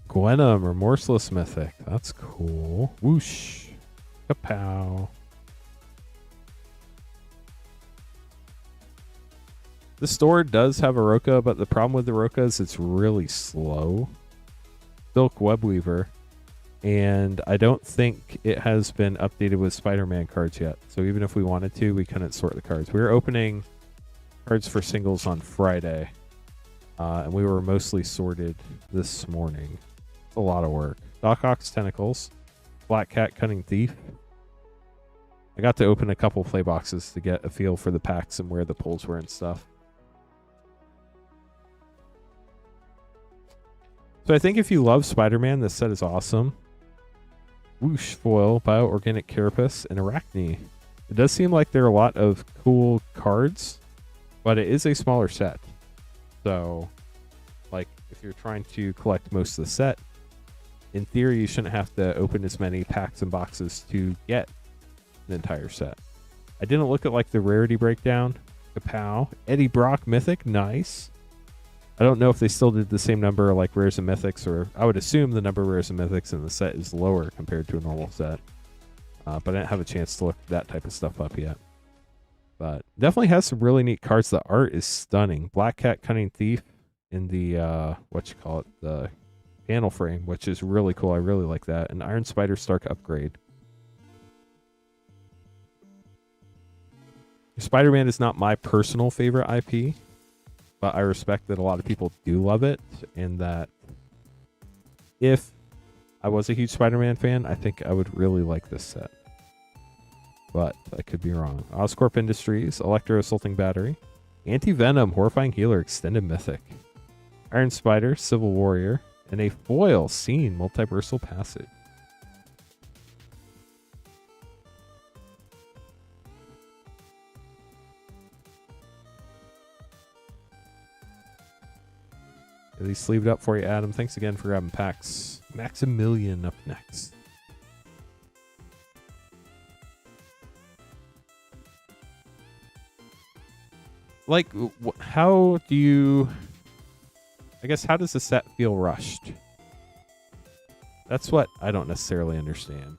Gwenum, Remorseless Mythic. That's cool. Whoosh. Kapow. The store does have a Roka, but the problem with the Roka is it's really slow. Silk Webweaver. And I don't think it has been updated with Spider-Man cards yet. So even if we wanted to, we couldn't sort the cards. We were opening cards for singles on Friday. And we were mostly sorted this morning. It's a lot of work. Doc Ock's Tentacles. Black Cat Cunning Thief. I got to open a couple play boxes to get a feel for the packs and where the pulls were and stuff. So I think if you love Spider-Man, this set is awesome. Whoosh Foil, Bio-Organic Carapace, and Arachne. It does seem like there are a lot of cool cards, but it is a smaller set. So, like, if you're trying to collect most of the set, in theory, you shouldn't have to open as many packs and boxes to get the entire set. I didn't look at, like, the rarity breakdown. Kapow. Eddie Brock Mythic, nice. I don't know if they still did the same number like rares and mythics, or I would assume the number of rares and mythics in the set is lower compared to a normal set. But I didn't have a chance to look that type of stuff up yet. But definitely has some really neat cards. The art is stunning. Black Cat Cunning Thief in the, the panel frame, which is really cool. I really like that. And Iron Spider Stark Upgrade. Spider-Man is not my personal favorite IP. But I respect that a lot of people do love it, and that if I was a huge Spider-Man fan, I think I would really like this set. But I could be wrong. Oscorp Industries, Electro Assaulting Battery, Anti-Venom, Horrifying Healer, Extended Mythic, Iron Spider, Civil Warrior, and a foil Scene Multiversal Passage. These sleeved up for you, Adam. Thanks again for grabbing packs. Maximilian up next. Like, how do you... I guess, how does the set feel rushed? That's what I don't necessarily understand.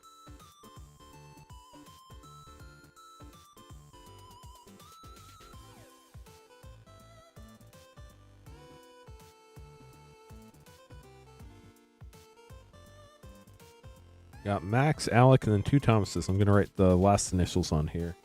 Got Max, Alec, and then 2 Thomases. I'm going to write the last initials on here.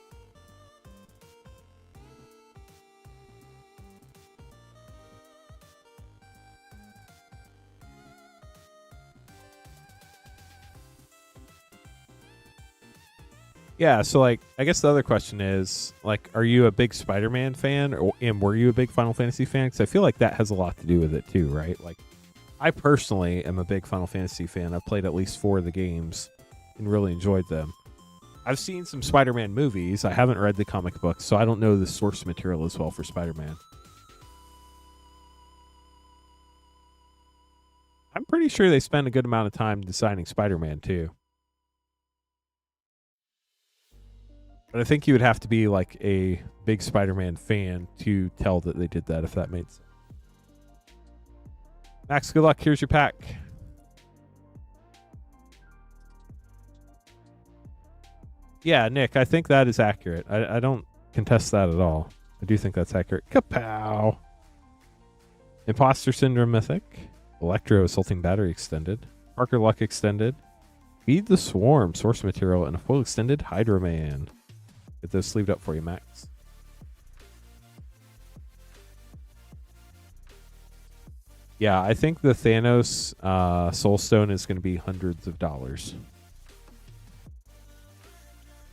Yeah, so, like, I guess the other question is, like, are you a big Spider-Man fan, and were you a big Final Fantasy fan? Because I feel like that has a lot to do with it, too, right? Like, I personally am a big Final Fantasy fan. I've played at least 4 of the games and really enjoyed them. I've seen some Spider-Man movies. I haven't read the comic books, so I don't know the source material as well for Spider-Man. I'm pretty sure they spent a good amount of time designing Spider-Man, too. But I think you would have to be like a big Spider-Man fan to tell that they did that, if that made sense. Max, good luck. Here's your pack. Yeah, Nick, I think that is accurate. I don't contest that at all. I do think that's accurate. Kapow! Imposter Syndrome Mythic. Electro Assaulting Battery Extended. Parker Luck Extended. Feed the Swarm Source Material. And a full extended Hydro Man. Get those sleeved up for you, Max. Yeah, I think the Thanos Soul Stone is going to be hundreds of dollars.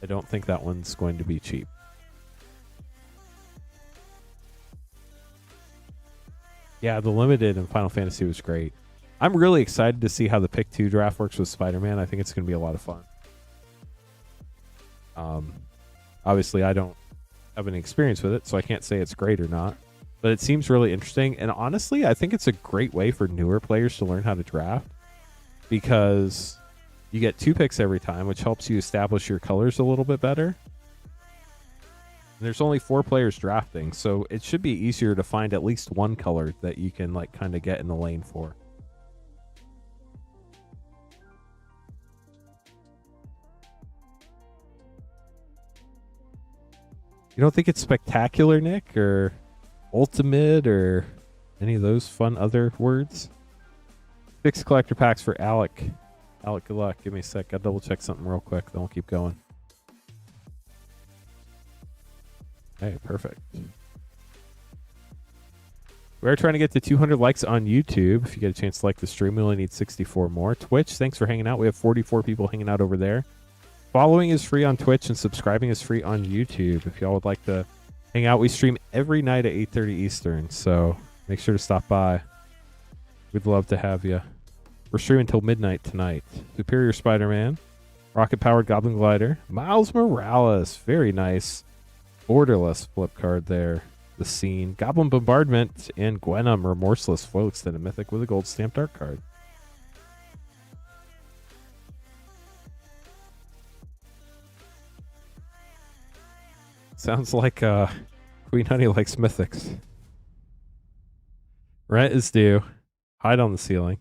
I don't think that one's going to be cheap. Yeah, the limited in Final Fantasy was great. I'm really excited to see how the Pick 2 draft works with Spider-Man. I think it's going to be a lot of fun. Obviously, I don't have any experience with it, so I can't say it's great or not. But it seems really interesting. And honestly, I think it's a great way for newer players to learn how to draft because you get 2 picks every time, which helps you establish your colors a little bit better. And there's only 4 players drafting, so it should be easier to find at least one color that you can like kind of get in the lane for. You don't think it's spectacular, Nick, or ultimate, or any of those fun other words? 6 collector packs for Alec. Alec, good luck. Give me a sec. I'll double check something real quick. Then we'll keep going. Hey, perfect. We're trying to get to 200 likes on YouTube. If you get a chance to like the stream, we only need 64 more. Twitch, thanks for hanging out. We have 44 people hanging out over there. Following is free on Twitch and subscribing is free on YouTube. If y'all would like to hang out, we stream every night at 8:30 Eastern, so make sure to stop by. We'd love to have you. We're streaming until midnight tonight. Superior Spider-Man, rocket-powered Goblin Glider, Miles Morales, very nice. Borderless flip card there. The Scene, Goblin Bombardment, and Gwenum Remorseless foil extended mythic with a gold stamped art card. Sounds like Queen Honey likes mythics. Rent is due. Hide on the Ceiling.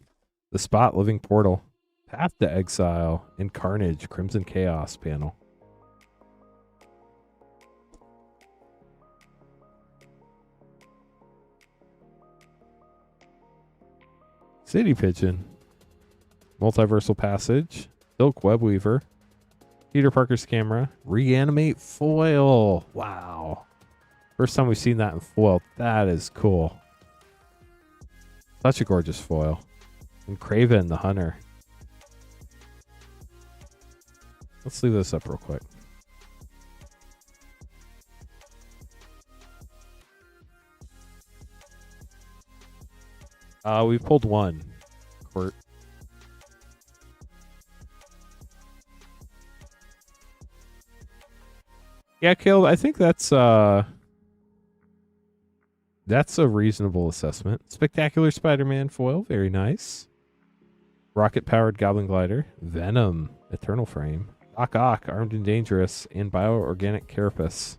The Spot, Living Portal. Path to Exile. And Carnage, Crimson Chaos panel. City Pigeon. Multiversal Passage. Silk Web Weaver. Peter Parker's Camera. Reanimate foil. Wow. First time we've seen that in foil. That is cool. Such a gorgeous foil. And Kraven the Hunter. Let's leave this up real quick. We pulled one. Court. Yeah, Caleb, I think that's a reasonable assessment. Spectacular Spider-Man foil, very nice. Rocket-powered Goblin Glider, Venom, Eternal Frame, Doc Ock, Armed and Dangerous, and Bioorganic Carapace.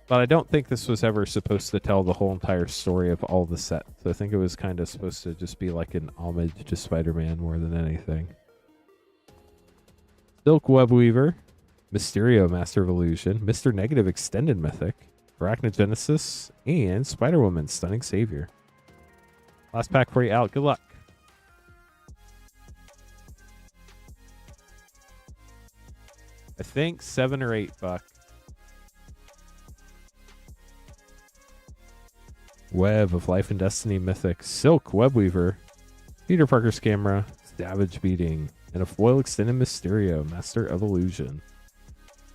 But I don't think this was ever supposed to tell the whole entire story of all the sets. I think it was kind of supposed to just be like an homage to Spider-Man more than anything. Silk Web Weaver, Mysterio, Master of Illusion, Mr. Negative Extended Mythic, Arachnogenesis, and Spider-Woman, Stunning Savior. Last pack for you, Alec. Good luck. I think 7 or 8 bucks. Web of Life and Destiny Mythic, Silk Webweaver, Peter Parker's Camera, Savage Beating, and a foil extended Mysterio, Master of Illusion.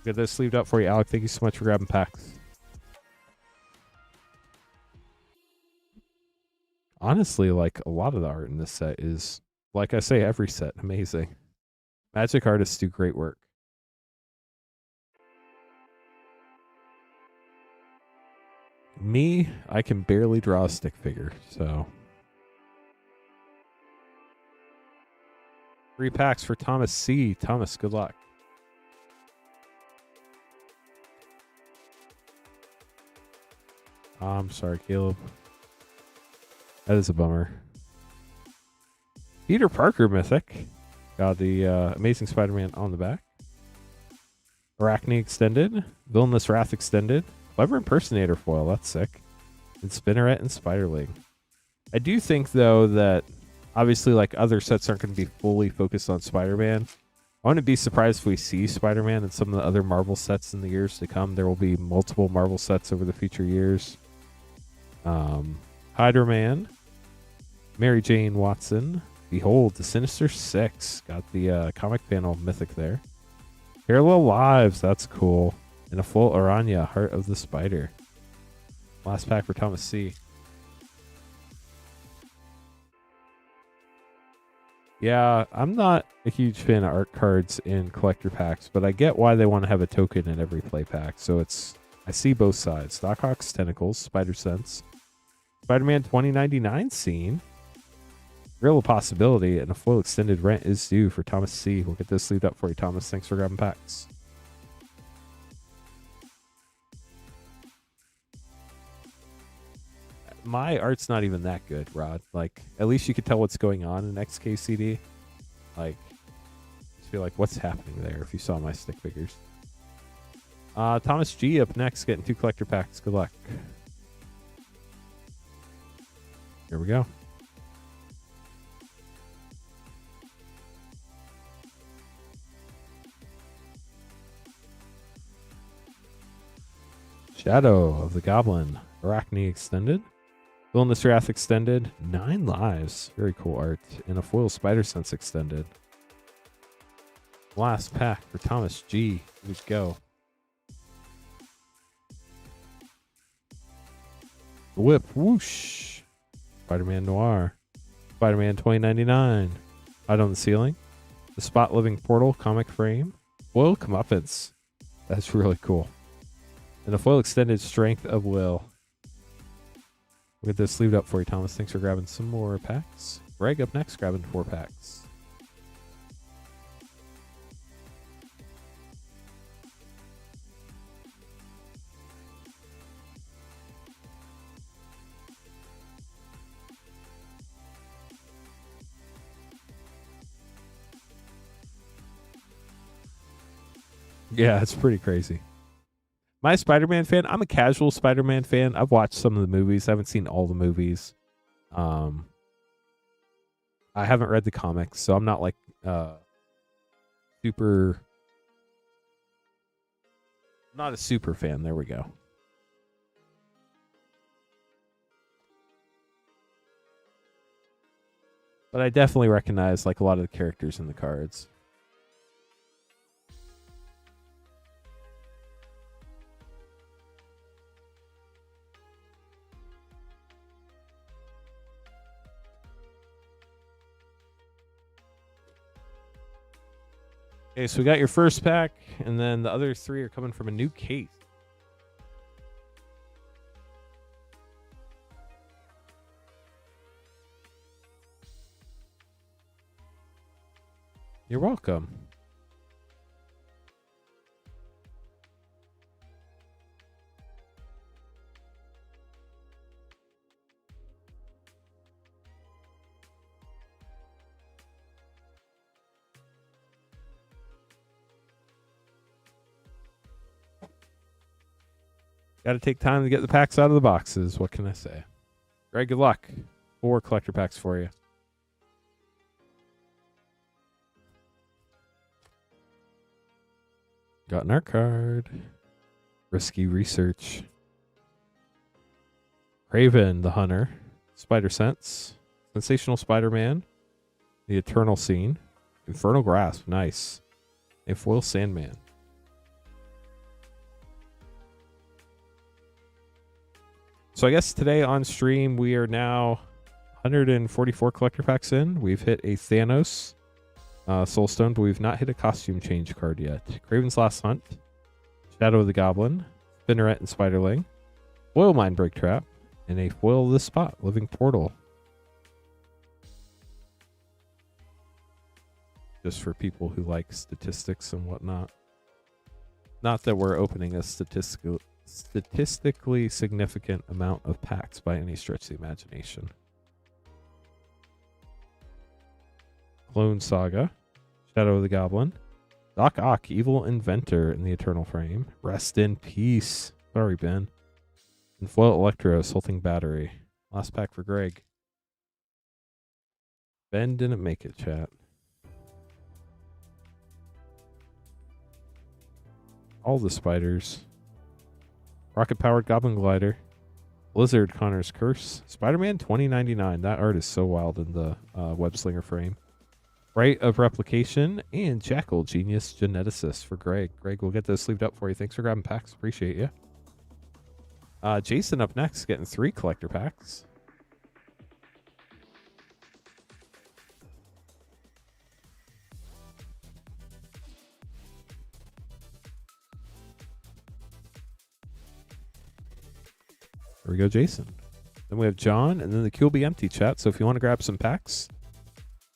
Get this sleeved up for you, Alec. Thank you so much for grabbing packs. Honestly, like a lot of the art in this set is, like I say, every set, amazing. Magic artists do great work. Me, I can barely draw a stick figure, so. 3 packs for Thomas C. Thomas, good luck. I'm sorry, Caleb. That is a bummer. Peter Parker Mythic. Got the Amazing Spider-Man on the back. Arachne Extended. Villainous Wrath Extended. Clever Impersonator foil, that's sick. And Spinneret and Spiderling. I do think, though, that obviously, like, other sets aren't going to be fully focused on Spider-Man. I wouldn't be surprised if we see Spider-Man in some of the other Marvel sets in the years to come. There will be multiple Marvel sets over the future years. Hydra-Man. Mary Jane Watson. Behold, the Sinister Six. Got the comic panel mythic there. Parallel Lives, that's cool. And a full Aranya, Heart of the Spider. Last pack for Thomas C. Yeah, I'm not a huge fan of art cards in collector packs, but I get why they want to have a token in every play pack. So it's I see both sides. Stockhawk's Tentacles, Spider Sense, Spider-Man 2099 scene. Real possibility, and a full extended rent is due for Thomas C. We'll get this sleeved up for you, Thomas. Thanks for grabbing packs. My art's not even that good, Rod. Like, at least you could tell what's going on in XKCD. Like, I just feel like what's happening there if you saw my stick figures. Thomas G up next, getting 2 collector packs. Good luck. Here we go. Shadow of the Goblin. Arachne Extended. Villainous Wrath Extended. 9 lives. Very cool art. And a foil Spider Sense Extended. Last pack for Thomas G. Let's go. Whip. Whoosh. Spider-Man Noir. Spider-Man 2099. Out on the ceiling. The Spot Living Portal comic frame. Foil Comeuppance. That's really cool. And a foil extended Strength of Will. We'll get this sleeved up for you, Thomas. Thanks for grabbing some more packs. Greg up next, grabbing 4 packs. Yeah, it's pretty crazy. My Spider-Man fan, I'm a casual Spider-Man fan. I've watched some of the movies. I haven't seen all the movies. I haven't read the comics, so I'm not like super... Not a super fan. There we go. But I definitely recognize like a lot of the characters in the cards. Okay, so we got your first pack, and then the other 3 are coming from a new case. You're welcome. Got to take time to get the packs out of the boxes. What can I say? Greg, good luck. 4 collector packs for you. Got an art card. Risky Research. Craven the Hunter. Spider Sense. Sensational Spider-Man. The Eternal Scene. Infernal Grasp. Nice. A foil Sandman. So I guess today on stream, we are now 144 collector packs in. We've hit a Thanos Soulstone, but we've not hit a costume change card yet. Craven's Last Hunt, Shadow of the Goblin, Spinneret and Spiderling, Foil Mindbreak Trap, and a foil The Spot, Living Portal. Just for people who like statistics and whatnot. Not that we're opening a statistically significant amount of packs by any stretch of the imagination. Clone Saga, Shadow of the Goblin, Doc Ock, Evil Inventor in the Eternal Frame, Rest in Peace, sorry Ben, and Foil Electro, Assaulting Battery. Last pack for Greg. Ben didn't make it, chat. All the spiders. Rocket-powered Goblin Glider. Blizzard Connor's Curse. Spider-Man 2099. That art is so wild in the web-slinger frame. Rite of Replication. And Jackal Genius Geneticist for Greg. Greg, we'll get those sleeved up for you. Thanks for grabbing packs. Appreciate you. Jason up next, getting 3 collector packs. There we go, Jason. Then we have John, and then the queue will be empty, chat. So if you want to grab some packs,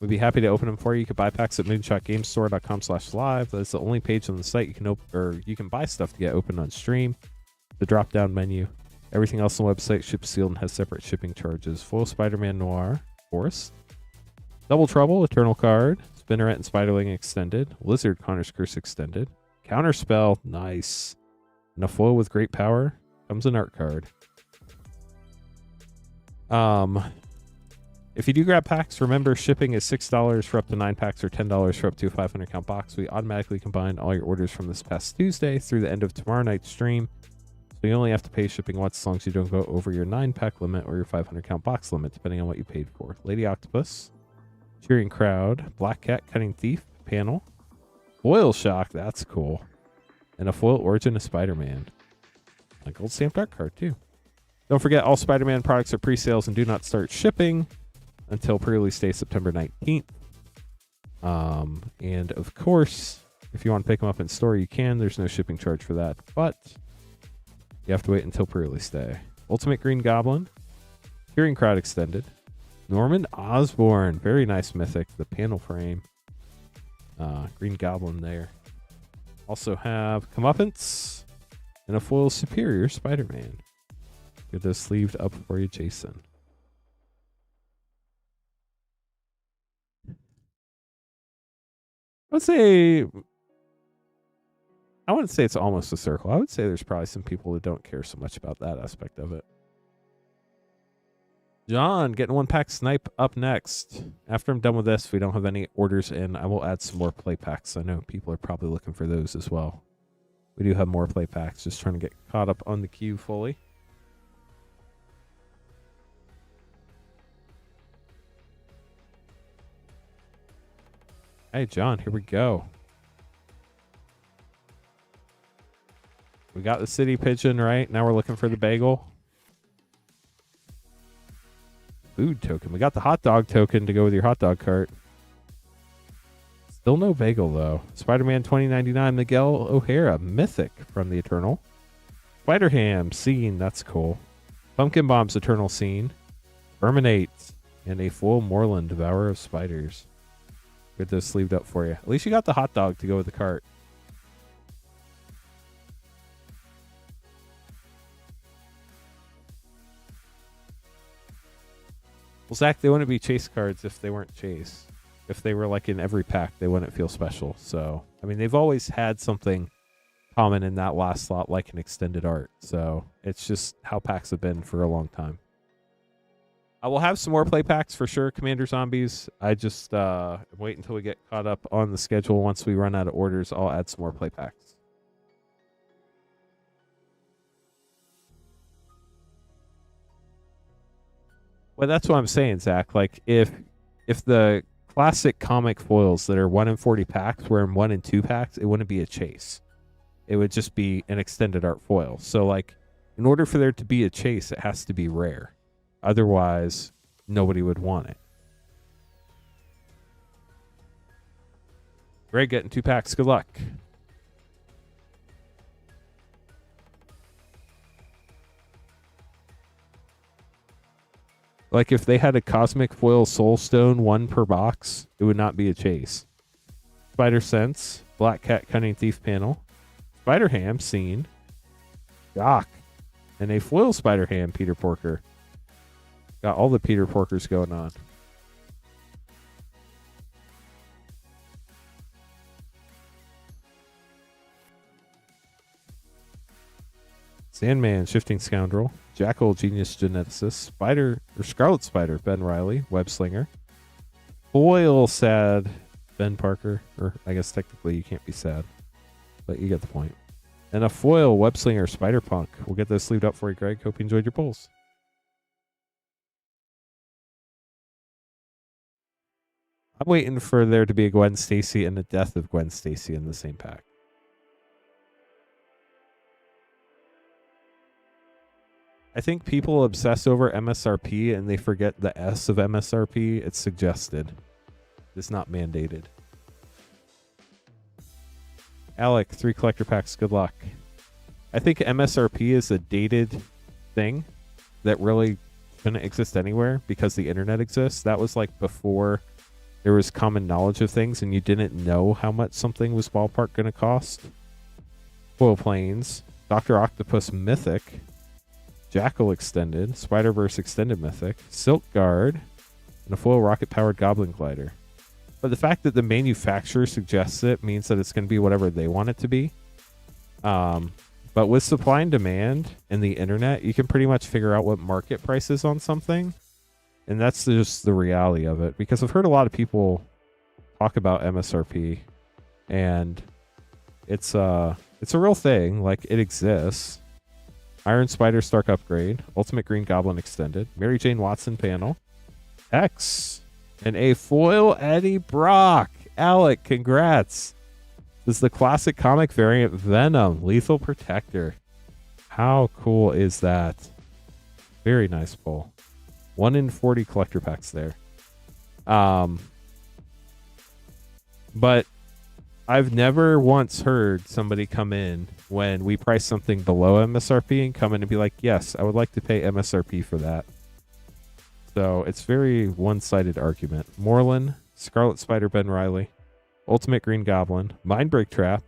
we'd be happy to open them for you. You can buy packs at moonshotgamestore.com/live. That's the only page on the site you can open, or you can buy stuff to get open on stream. The drop-down menu. Everything else on the website ships sealed and has separate shipping charges. Full Spider-Man Noir, Force. Double Trouble, Eternal card. Spinneret and Spiderling extended. Lizard, Connor's Curse extended. Counterspell, nice. And a foil with great power. Comes an art card. If you do grab packs, remember shipping is $6 for up to 9 packs or $10 for up to a 500 count box. We automatically combine all your orders from this past Tuesday through the end of tomorrow night's stream. So you only have to pay shipping once as long as you don't go over your 9-pack limit or your 500 count box limit, depending on what you paid for. Lady Octopus, Cheering Crowd, Black Cat, Cunning Thief, Panel, Foil Shock, that's cool, and a Foil Origin of Spider-Man. A gold stamped art card too. Don't forget, all Spider-Man products are pre-sales and do not start shipping until pre-release day September 19th. And of course, if you want to pick them up in store, you can. There's no shipping charge for that, but you have to wait until pre-release day. Ultimate Green Goblin, Hearing Crowd Extended, Norman Osborn, very nice mythic, the panel frame, Green Goblin there. Also have Comeuppance and a foil Superior Spider-Man. Get those sleeved up for you, Jason. I wouldn't say it's almost a circle. I would say there's probably some people that don't care so much about that aspect of it. John, getting 1-pack snipe up next. After I'm done with this, if we don't have any orders in, I will add some more play packs. I know people are probably looking for those as well. We do have more play packs. Just trying to get caught up on the queue fully. Hey, John, here we go. We got the city pigeon, right? Now we're looking for the bagel. Food token. We got the hot dog token to go with your hot dog cart. Still no bagel, though. Spider-Man 2099, Miguel O'Hara, Mythic from the Eternal. Spider-Ham, Scene, that's cool. Pumpkin Bomb's Eternal Scene. Terminate, and a full Moreland, Devourer of Spiders. Get those sleeved up for you. At least you got the hot dog to go with the cart. Well, Zach, they wouldn't be chase cards if they weren't chase. If they were like in every pack, they wouldn't feel special. So, I mean, they've always had something common in that last slot, like an extended art. So it's just how packs have been for a long time. I will have some more play packs for sure, Commander Zombies. I just wait until we get caught up on the schedule. Once we run out of orders, I'll add some more play packs. Well, that's what I'm saying, Zach. Like, if the classic comic foils that are 1 in 40 packs were in 1 in 2 packs, it wouldn't be a chase. It would just be an extended art foil. So, like, in order for there to be a chase, it has to be rare. Otherwise, nobody would want it. Greg getting 2 packs. Good luck. Like, if they had a Cosmic Foil Soulstone 1 per box, it would not be a chase. Spider Sense, Black Cat Cunning Thief panel, Spider Ham Scene, Doc, and a foil Spider Ham Peter Porker. Got all the Peter Porkers going on. Sandman, Shifting Scoundrel, Jackal, Genius Geneticist, Scarlet Spider, Ben Riley, Web Slinger, Foil Sad, Ben Parker, or I guess technically you can't be sad, but you get the point. And a foil Web Slinger, Spider Punk. We'll get those sleeved up for you, Greg. Hope you enjoyed your pulls. I'm waiting for there to be a Gwen Stacy and the death of Gwen Stacy in the same pack. I think people obsess over MSRP and they forget the S of MSRP. It's suggested. It's not mandated. Alec, 3 collector packs. Good luck. I think MSRP is a dated thing. that really couldn't exist anywhere because the internet exists. That was like before there was common knowledge of things and you didn't know how much something was ballpark going to cost. Foil Planes, Dr. Octopus Mythic, Jackal Extended, Spider-Verse Extended Mythic, Silk Guard, and a foil rocket-powered Goblin Glider. But the fact that the manufacturer suggests it means that it's going to be whatever they want it to be. But with supply and demand and the internet, you can pretty much figure out what market price is on something. And that's just the reality of it. Because I've heard a lot of people talk about MSRP. And it's a real thing. Like, it exists. Iron Spider Stark Upgrade, Ultimate Green Goblin Extended, Mary Jane Watson Panel, X, and a foil Eddie Brock. Alec, congrats. This is the classic comic variant Venom, Lethal Protector. How cool is that? Very nice pull. 1 in 40 collector packs there. But I've never once heard somebody come in when we price something below MSRP and come in and be like, yes, I would like to pay MSRP for that. So it's very one-sided argument. Moreland, Scarlet Spider Ben Riley, Ultimate Green Goblin, Mindbreak Trap,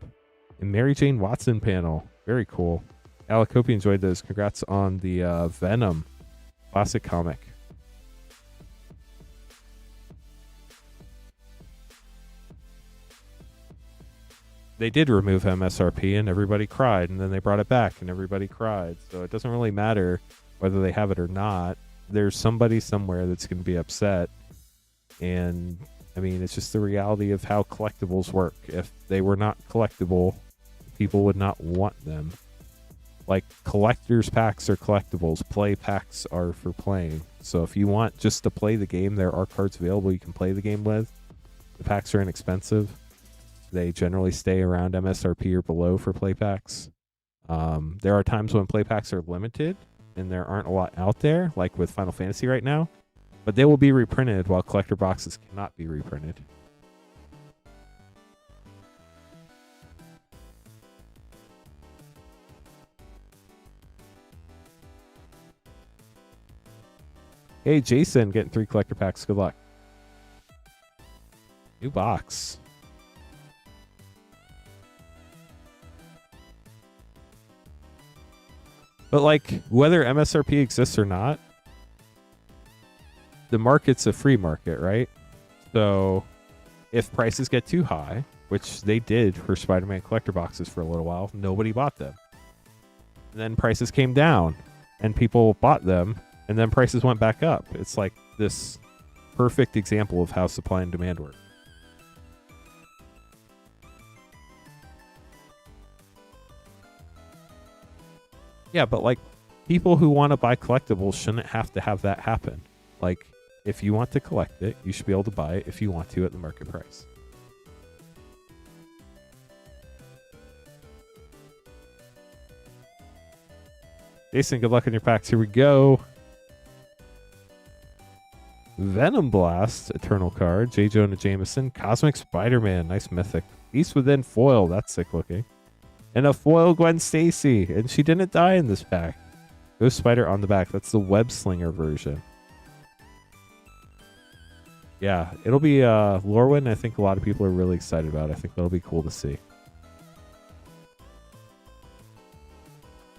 and Mary Jane Watson Panel. Very cool. Alec, hope you enjoyed those. Congrats on the Venom classic comic. They did remove MSRP and everybody cried, and then they brought it back and everybody cried. So it doesn't really matter whether they have it or not. There's somebody somewhere that's going to be upset. And I mean, it's just the reality of how collectibles work. If they were not collectible, people would not want them. Like, collectors packs are collectibles. Play packs are for playing. So if you want just to play the game, there are cards available you can play the game with. The packs are inexpensive. They generally stay around MSRP or below for play packs. There are times when play packs are limited and there aren't a lot out there, like with Final Fantasy right now. But they will be reprinted while collector boxes cannot be reprinted. Hey, Jason, getting 3 collector packs. Good luck. New box. But, like, whether MSRP exists or not, the market's a free market, right? So if prices get too high, which they did for Spider-Man collector boxes for a little while, nobody bought them. And then prices came down and people bought them, and then prices went back up. It's like this perfect example of how supply and demand work. Yeah, but like, people who want to buy collectibles shouldn't have to have that happen. Like, if you want to collect it, you should be able to buy it if you want to at the market price. Jason, good luck on your packs. Here we go. Venom Blast, Eternal card. J. Jonah Jameson. Cosmic Spider-Man, nice mythic. Beast Within foil, that's sick looking. And a foil Gwen Stacy, and she didn't die in this pack. Ghost Spider on the back. That's the Web Slinger version. Yeah, it'll be Lorwyn. I think a lot of people are really excited about it. I think that'll be cool to see.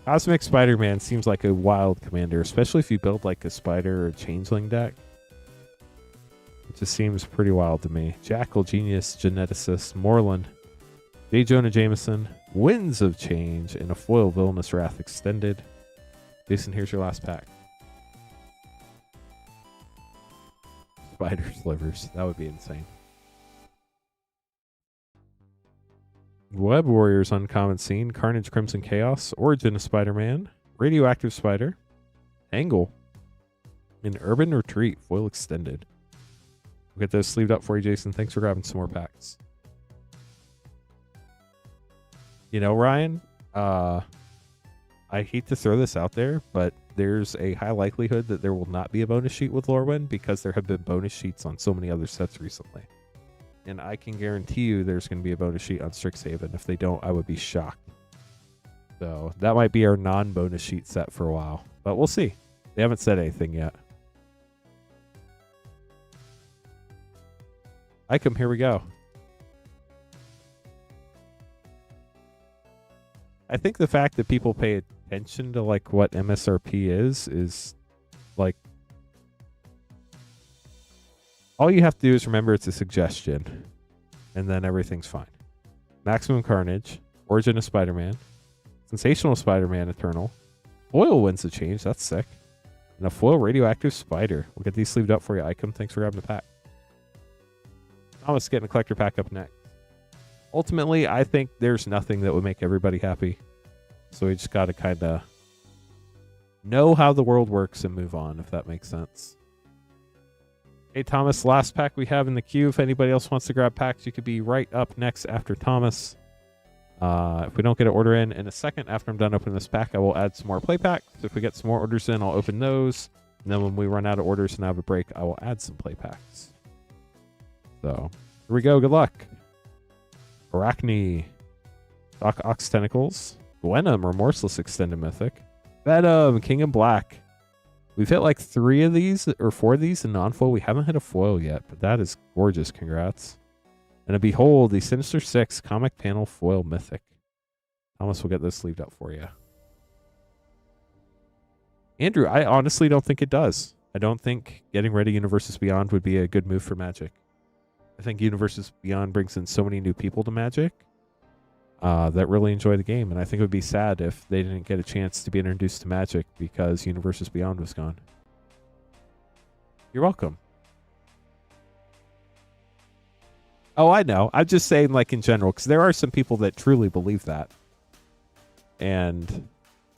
Cosmic Spider-Man seems like a wild commander, especially if you build like a Spider or Changeling deck. It just seems pretty wild to me. Jackal, Genius, Geneticist, Moreland, J. Jonah Jameson, Winds of Change, and a foil Villainous Wrath Extended. Jason, here's your last pack. Spider Slivers. That would be insane. Web Warriors Uncommon Scene, Carnage Crimson Chaos, Origin of Spider-Man, Radioactive Spider, Angle, and Urban Retreat, foil extended. We'll get those sleeved up for you, Jason. Thanks for grabbing some more packs. You know, Ryan, I hate to throw this out there, but there's a high likelihood that there will not be a bonus sheet with Lorwyn because there have been bonus sheets on so many other sets recently. And I can guarantee you there's going to be a bonus sheet on Strixhaven. If they don't, I would be shocked. So that might be our non-bonus sheet set for a while. But we'll see. They haven't said anything yet. Icom, here we go. I think the fact that people pay attention to like what MSRP is like all you have to do is remember it's a suggestion, and then everything's fine. Maximum Carnage, Origin of Spider-Man, Sensational Spider-Man Eternal, Foil wins the change, that's sick, and a foil Radioactive Spider. We'll get these sleeved up for you, Icom. Thanks for grabbing the pack. Thomas getting a collector pack up next. Ultimately, I think there's nothing that would make everybody happy. So we just got to kind of know how the world works and move on, if that makes sense. Hey, Thomas, last pack we have in the queue. If anybody else wants to grab packs, you could be right up next after Thomas. If we don't get an order in a second after I'm done opening this pack, I will add some more play packs. If we get some more orders in, I'll open those. And then when we run out of orders and have a break, I will add some play packs. So, here we go. Good luck. Arachne, Doc Ox Tentacles, Gwenum, Remorseless Extended Mythic, Venom, King in Black. We've hit like 3 of these or 4 of these in non-foil. We haven't hit a foil yet, but that is gorgeous. Congrats. And a Behold, the Sinister Six Comic Panel Foil Mythic. Thomas will get this sleeved up for you. Andrew, I honestly don't think it does. I don't think getting rid of Universes Beyond would be a good move for Magic. I think Universes Beyond brings in so many new people to Magic that really enjoy the game, and I think it would be sad if they didn't get a chance to be introduced to Magic because Universes Beyond was gone. You're welcome. Oh, I know. I'm just saying, like, in general, because there are some people that truly believe that. And,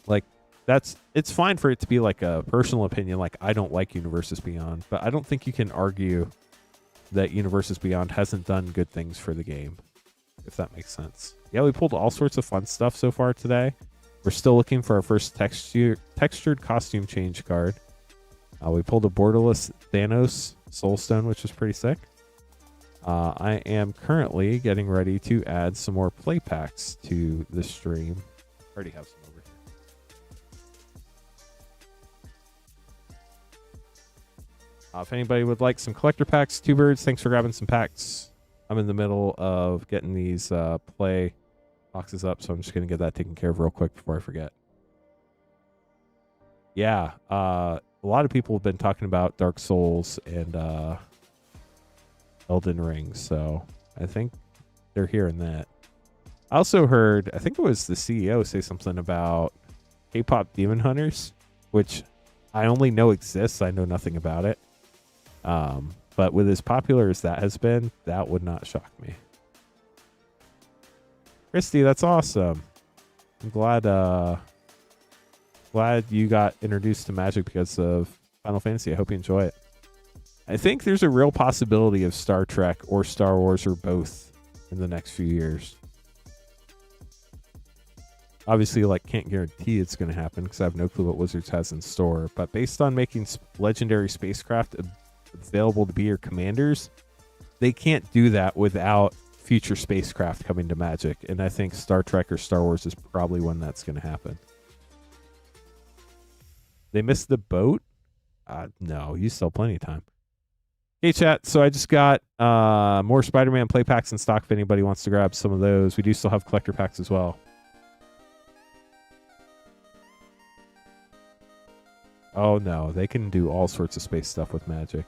like, it's fine for it to be, like, a personal opinion, like, I don't like Universes Beyond, but I don't think you can argue that Universes Beyond hasn't done good things for the game, if that makes sense. Yeah, we pulled all sorts of fun stuff so far today. We're still looking for our first textured costume change card. We pulled a borderless Thanos Soulstone, which was pretty sick. I am currently getting ready to add some more play packs to the stream. I already have some over here. If anybody would like some collector packs, Two Birds, thanks for grabbing some packs. I'm in the middle of getting these play boxes up, so I'm just going to get that taken care of real quick before I forget. Yeah, a lot of people have been talking about Dark Souls and Elden Ring, so I think they're hearing that. I also heard, I think it was the CEO say something about K-pop Demon Hunters, which I only know exists. I know nothing about it. But with as popular as that has been, that would not shock me. Christy, that's awesome. I'm glad you got introduced to Magic because of Final Fantasy. I hope you enjoy it. I think there's a real possibility of Star Trek or Star Wars or both in the next few years. Obviously, like, can't guarantee it's going to happen because I have no clue what Wizards has in store. But based on making legendary spacecraft available to be your commanders, they can't do that without future spacecraft coming to Magic. And I think Star Trek or Star Wars is probably when that's going to happen. They missed the boat? No, you still have plenty of time. Hey, chat. So I just got more Spider-Man play packs in stock if anybody wants to grab some of those. We do still have collector packs as well. Oh, no. They can do all sorts of space stuff with Magic.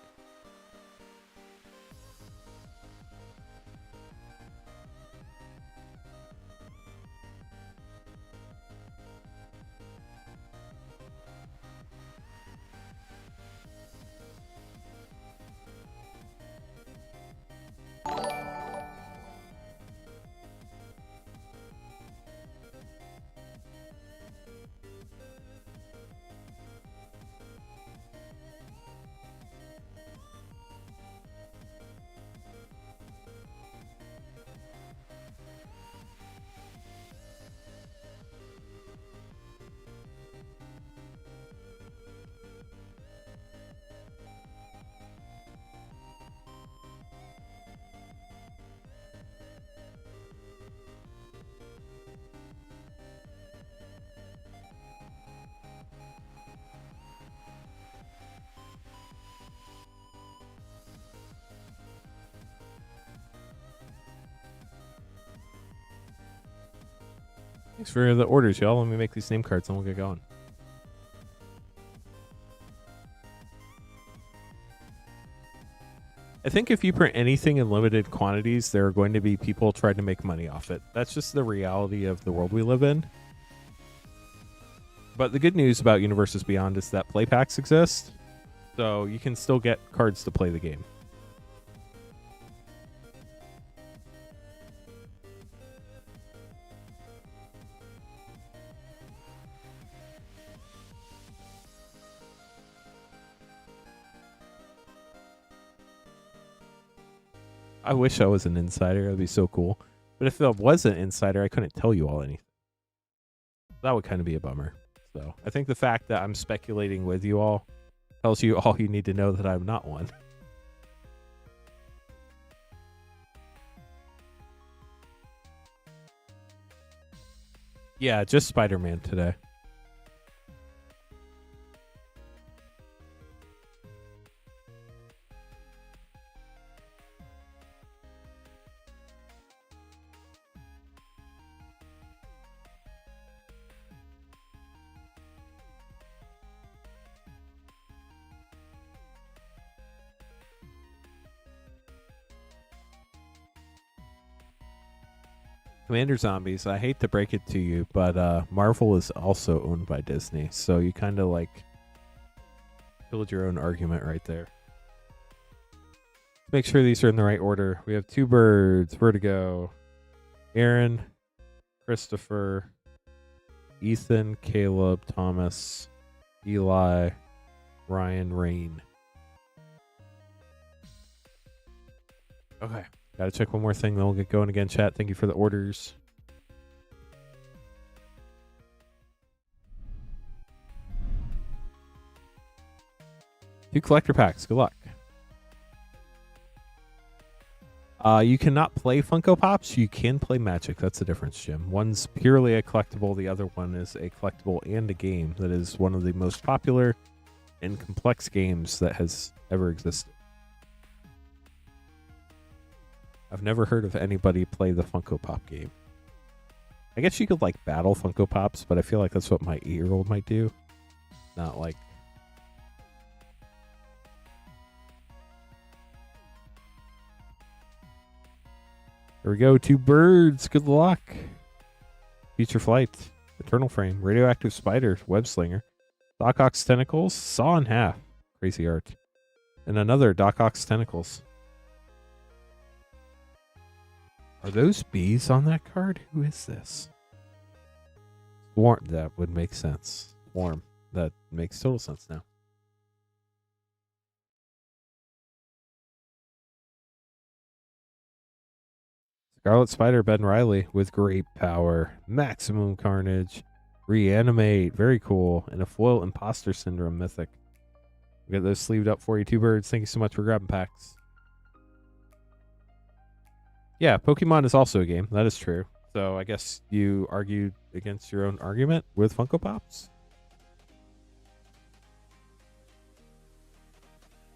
Thanks for the orders, y'all. Let me make these name cards and we'll get going. I think if you print anything in limited quantities, there are going to be people trying to make money off it. That's just the reality of the world we live in. But the good news about Universes Beyond is that play packs exist, so you can still get cards to play the game. I wish I was an insider. That'd be so cool. But if I was an insider, I couldn't tell you all anything. That would kind of be a bummer. So I think the fact that I'm speculating with you all tells you all you need to know that I'm not one. Yeah, just Spider-Man today. Commander Zombies, I hate to break it to you, but Marvel is also owned by Disney, so you kind of like build your own argument right there. Make sure these are in the right order. We have Two Birds, Vertigo, Aaron, Christopher, Ethan, Caleb, Thomas, Eli, Ryan, Rain. Okay. Gotta check one more thing, then we'll get going again, chat. Thank you for the orders. Two collector packs. Good luck. You cannot play Funko Pops. You can play Magic. That's the difference, Jim. One's purely a collectible. The other one is a collectible and a game that is one of the most popular and complex games that has ever existed. I've never heard of anybody play the Funko Pop game. I guess you could like battle Funko Pops, but I feel like that's what my 8-year-old might do. Not like... There we go. Two Birds. Good luck. Future Flight. Eternal Frame. Radioactive Spider. Web Slinger. Doc Ock's Tentacles. Saw in Half. Crazy art. And another Doc Ock's Tentacles. Are those bees on that card? Who is this? Swarm. That would make sense. Swarm. That makes total sense now. Scarlet Spider, Ben Riley with great power. Maximum Carnage. Reanimate. Very cool. And a foil Imposter Syndrome Mythic. We got those sleeved up for you, Two Birds. Thank you so much for grabbing packs. Yeah, Pokemon is also a game. That is true. So I guess you argued against your own argument with Funko Pops.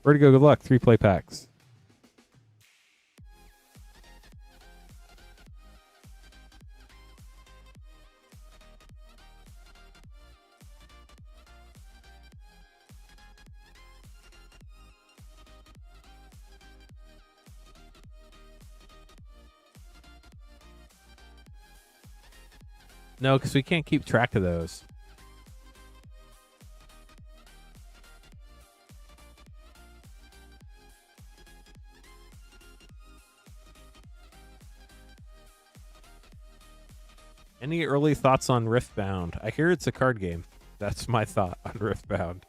Vertigo, good luck. 3 play packs. No, because we can't keep track of those. Any early thoughts on Riftbound? I hear it's a card game. That's my thought on Riftbound.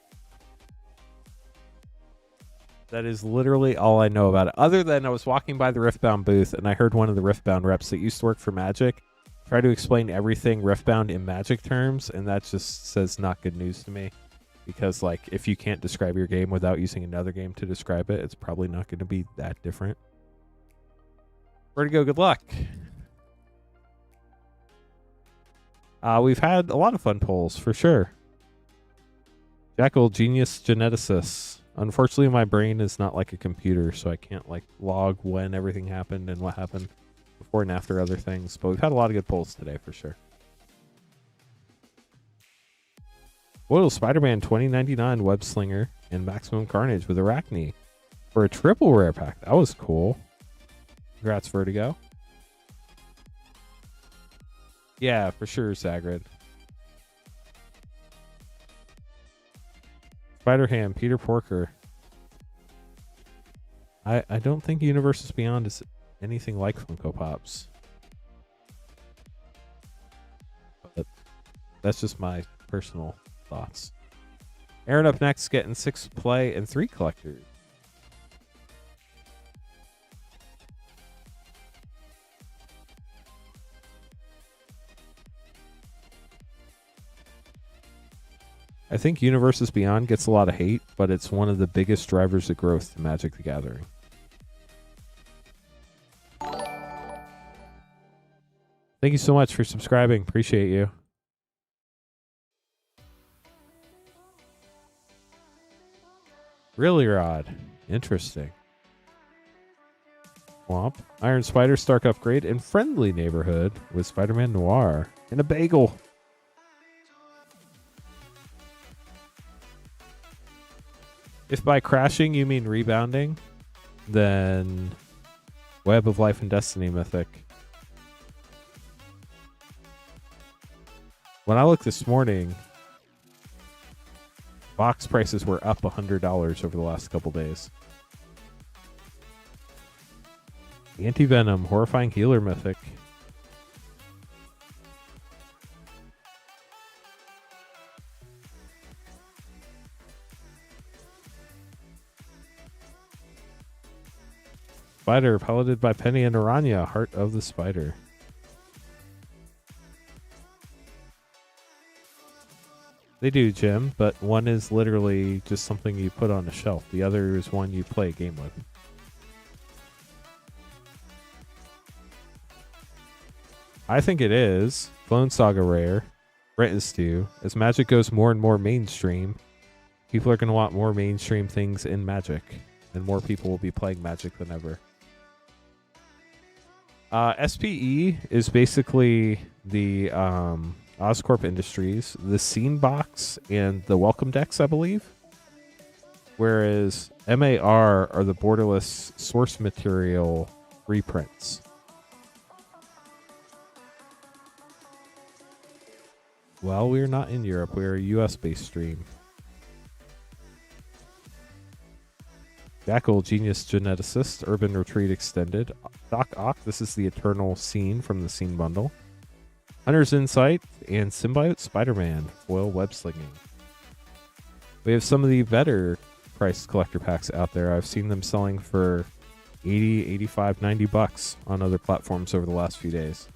That is literally all I know about it. Other than I was walking by the Riftbound booth and I heard one of the Riftbound reps that used to work for Magic try to explain everything Riftbound in Magic terms, and that just says not good news to me. Because, like, if you can't describe your game without using another game to describe it, it's probably not going to be that different. Vertigo, good luck. We've had a lot of fun polls, for sure. Jackal, Genius Geneticist. Unfortunately, my brain is not like a computer, so I can't, like, log when everything happened and what happened before and after other things. But we've had a lot of good polls today, for sure. Foil Spider-Man 2099 Web Slinger and Maximum Carnage with Arachne for a triple rare pack. That was cool. Congrats, Vertigo. Yeah, for sure, Sagrid. Spider-Ham, Peter Porker. I don't think Universes Beyond is anything like Funko Pops. But that's just my personal thoughts. Aaron up next, getting 6 play and 3 collectors. I think Universes Beyond gets a lot of hate, but it's one of the biggest drivers of growth to Magic the Gathering. Thank you so much for subscribing. Appreciate you. Really rod. Interesting. Womp. Iron Spider Stark upgrade and Friendly Neighborhood with Spider-Man Noir and a bagel. If by crashing you mean rebounding, then Web of Life and Destiny Mythic. When I looked this morning, box prices were up $100 over the last couple days. Anti-Venom, Horrifying Healer Mythic. Spider, piloted by Penny and Aranya, Heart of the Spider. They do, Jim, but one is literally just something you put on a shelf. The other is one you play a game with. I think it is. Clone Saga Rare. Brett is too. As Magic goes more and more mainstream, people are going to want more mainstream things in Magic, and more people will be playing Magic than ever. SPE is basically the Oscorp Industries, the Scene Box, and the Welcome Decks, I believe. Whereas MAR are the borderless source material reprints. Well, we're not in Europe. We're a US-based stream. Jackal, Genius Geneticist, Urban Retreat Extended. Doc Ock, this is the Eternal Scene from the Scene Bundle. Hunter's Insight and Symbiote Spider-Man foil web slinging. We have some of the better priced collector packs out there. I've seen them selling for 80, 85, 90 bucks on other platforms over the last few days.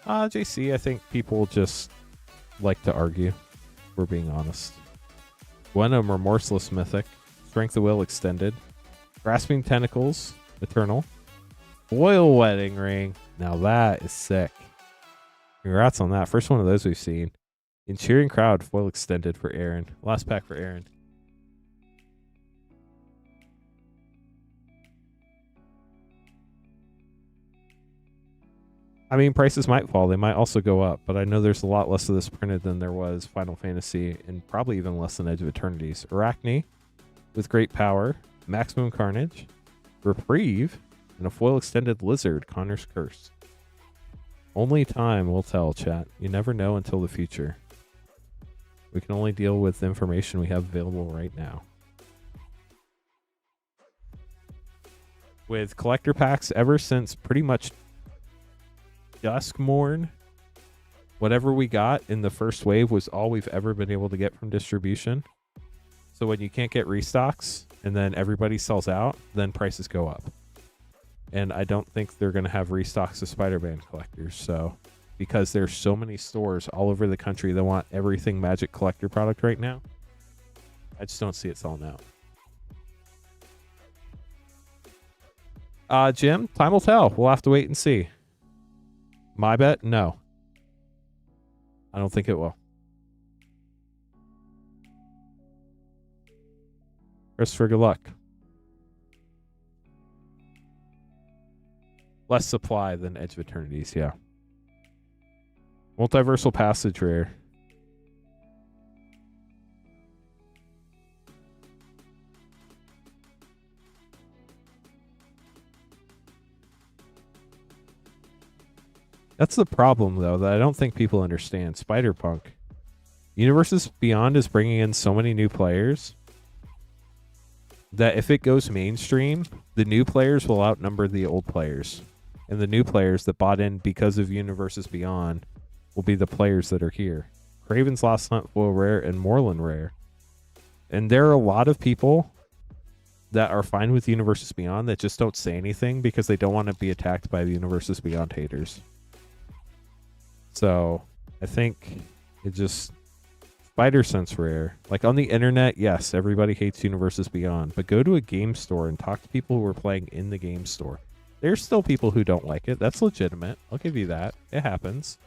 JC, I think people just like to argue, if we're being honest. Gwenum, Remorseless Mythic, Strength of Will Extended, Grasping Tentacles, Eternal, Foil Wedding Ring. Now that is sick. Congrats on that. First one of those we've seen. And Cheering Crowd, Foil Extended for Aaron. Last pack for Aaron. I mean, prices might fall. They might also go up, but I know there's a lot less of this printed than there was Final Fantasy, and probably even less than Edge of Eternities. Arachne with Great Power, Maximum Carnage, Reprieve, and a foil extended Lizard, Connor's Curse. Only time will tell, chat. You never know until the future. We can only deal with the information we have available right now. With collector packs ever since pretty much Duskmorn, whatever we got in the first wave was all we've ever been able to get from distribution. So when you can't get restocks and then everybody sells out, then prices go up. And I don't think they're going to have restocks of Spider-Man collectors. So because there's so many stores all over the country that want everything Magic collector product right now, I just don't see it selling out. Jim, time will tell. We'll have to wait and see. My bet? No. I don't think it will. Christopher, good luck. Less supply than Edge of Eternities, yeah. Multiversal Passage rare. That's the problem, though, that I don't think people understand. Spider-Punk. Universes Beyond is bringing in so many new players that if it goes mainstream, the new players will outnumber the old players. And the new players that bought in because of Universes Beyond will be the players that are here. Kraven's Lost Hunt Foil rare and Moreland rare. And there are a lot of people that are fine with Universes Beyond that just don't say anything because they don't want to be attacked by the Universes Beyond haters. So I think it just Spider Sense rare. Like on the internet, yes, everybody hates Universes Beyond, but go to a game store and talk to people who are playing in the game store. There's still people who don't like it. That's legitimate. I'll give you that. It happens.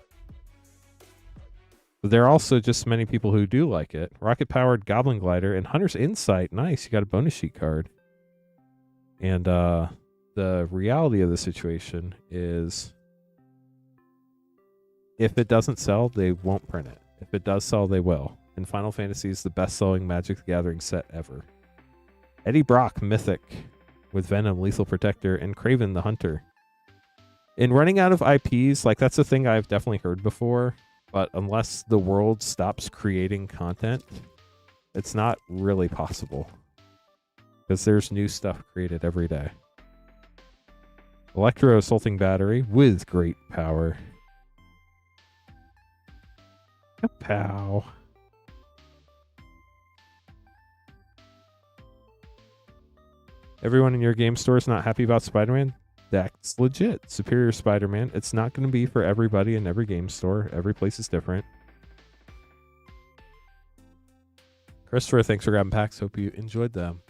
But there are also just many people who do like it. Rocket Powered Goblin Glider and Hunter's Insight. Nice. You got a bonus sheet card. And the reality of the situation is if it doesn't sell, they won't print it. If it does sell, they will. And Final Fantasy is the best-selling Magic the Gathering set ever. Eddie Brock, Mythic, with Venom, Lethal Protector, and Kraven the Hunter. In running out of IPs, like that's a thing I've definitely heard before, but unless the world stops creating content, it's not really possible. Because there's new stuff created every day. Electro Assaulting Battery with great power. Kapow. Everyone in your game store is not happy about Spider-Man? That's legit. Superior Spider-Man. It's not going to be for everybody in every game store. Every place is different. Christopher, thanks for grabbing packs. Hope you enjoyed them.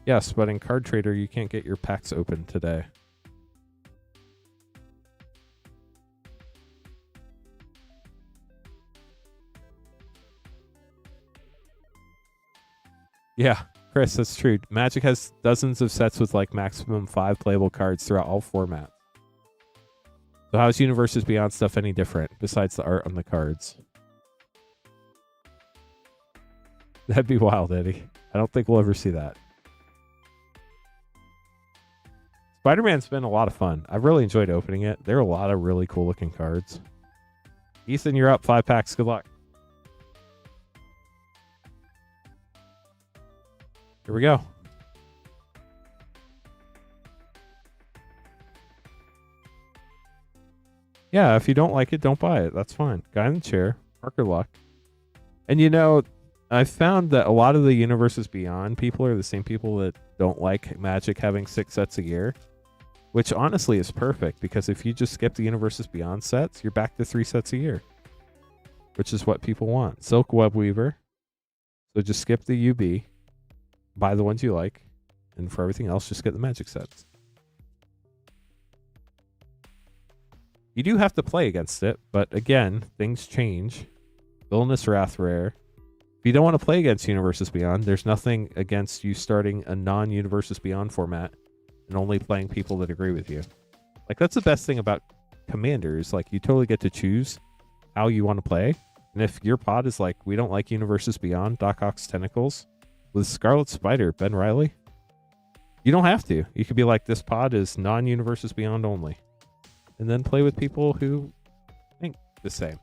Yes, but in Card Trader, you can't get your packs open today. Yeah, Chris, that's true. Magic has dozens of sets with like maximum 5 playable cards throughout all formats. So how is Universes Beyond stuff any different besides the art on the cards? That'd be wild, Eddie. I don't think we'll ever see that. Spider-Man's been a lot of fun. I've really enjoyed opening it. There are a lot of really cool looking cards. Ethan, you're up. 5 packs. Good luck. Here we go. Yeah, if you don't like it, don't buy it. That's fine. Guy in the chair. Parker Luck. And you know, I found that a lot of the Universes Beyond people are the same people that don't like Magic having 6 sets a year. Which honestly is perfect, because if you just skip the Universes Beyond sets, you're back to 3 sets a year. Which is what people want. Silk Web Weaver. So just skip the UB. Buy the ones you like, and for everything else, just get the Magic sets. You do have to play against it, but again, things change. Villainous Wrath rare. If you don't want to play against Universes Beyond, there's nothing against you starting a non-Universes Beyond format and only playing people that agree with you. Like, that's the best thing about Commanders. Like, you totally get to choose how you want to play. And if your pod is like, we don't like Universes Beyond, Doc Ock's Tentacles, with Scarlet Spider, Ben Riley, you don't have to. You could be like, this pod is non-Universes Beyond only. And then play with people who think the same.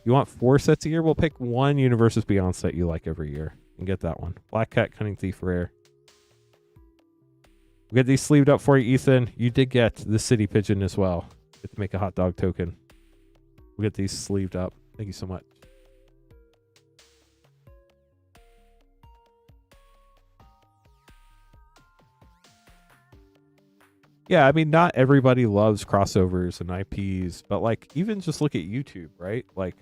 You want 4 sets a year? We'll pick one Universes Beyond set you like every year and get that one. Black Cat Cunning Thief rare. We get these sleeved up for you, Ethan. You did get the City Pigeon as well. Get to make a hot dog token. We get these sleeved up. Thank you so much. Yeah, I mean, not everybody loves crossovers and IPs, but like, even just look at YouTube, right? Like,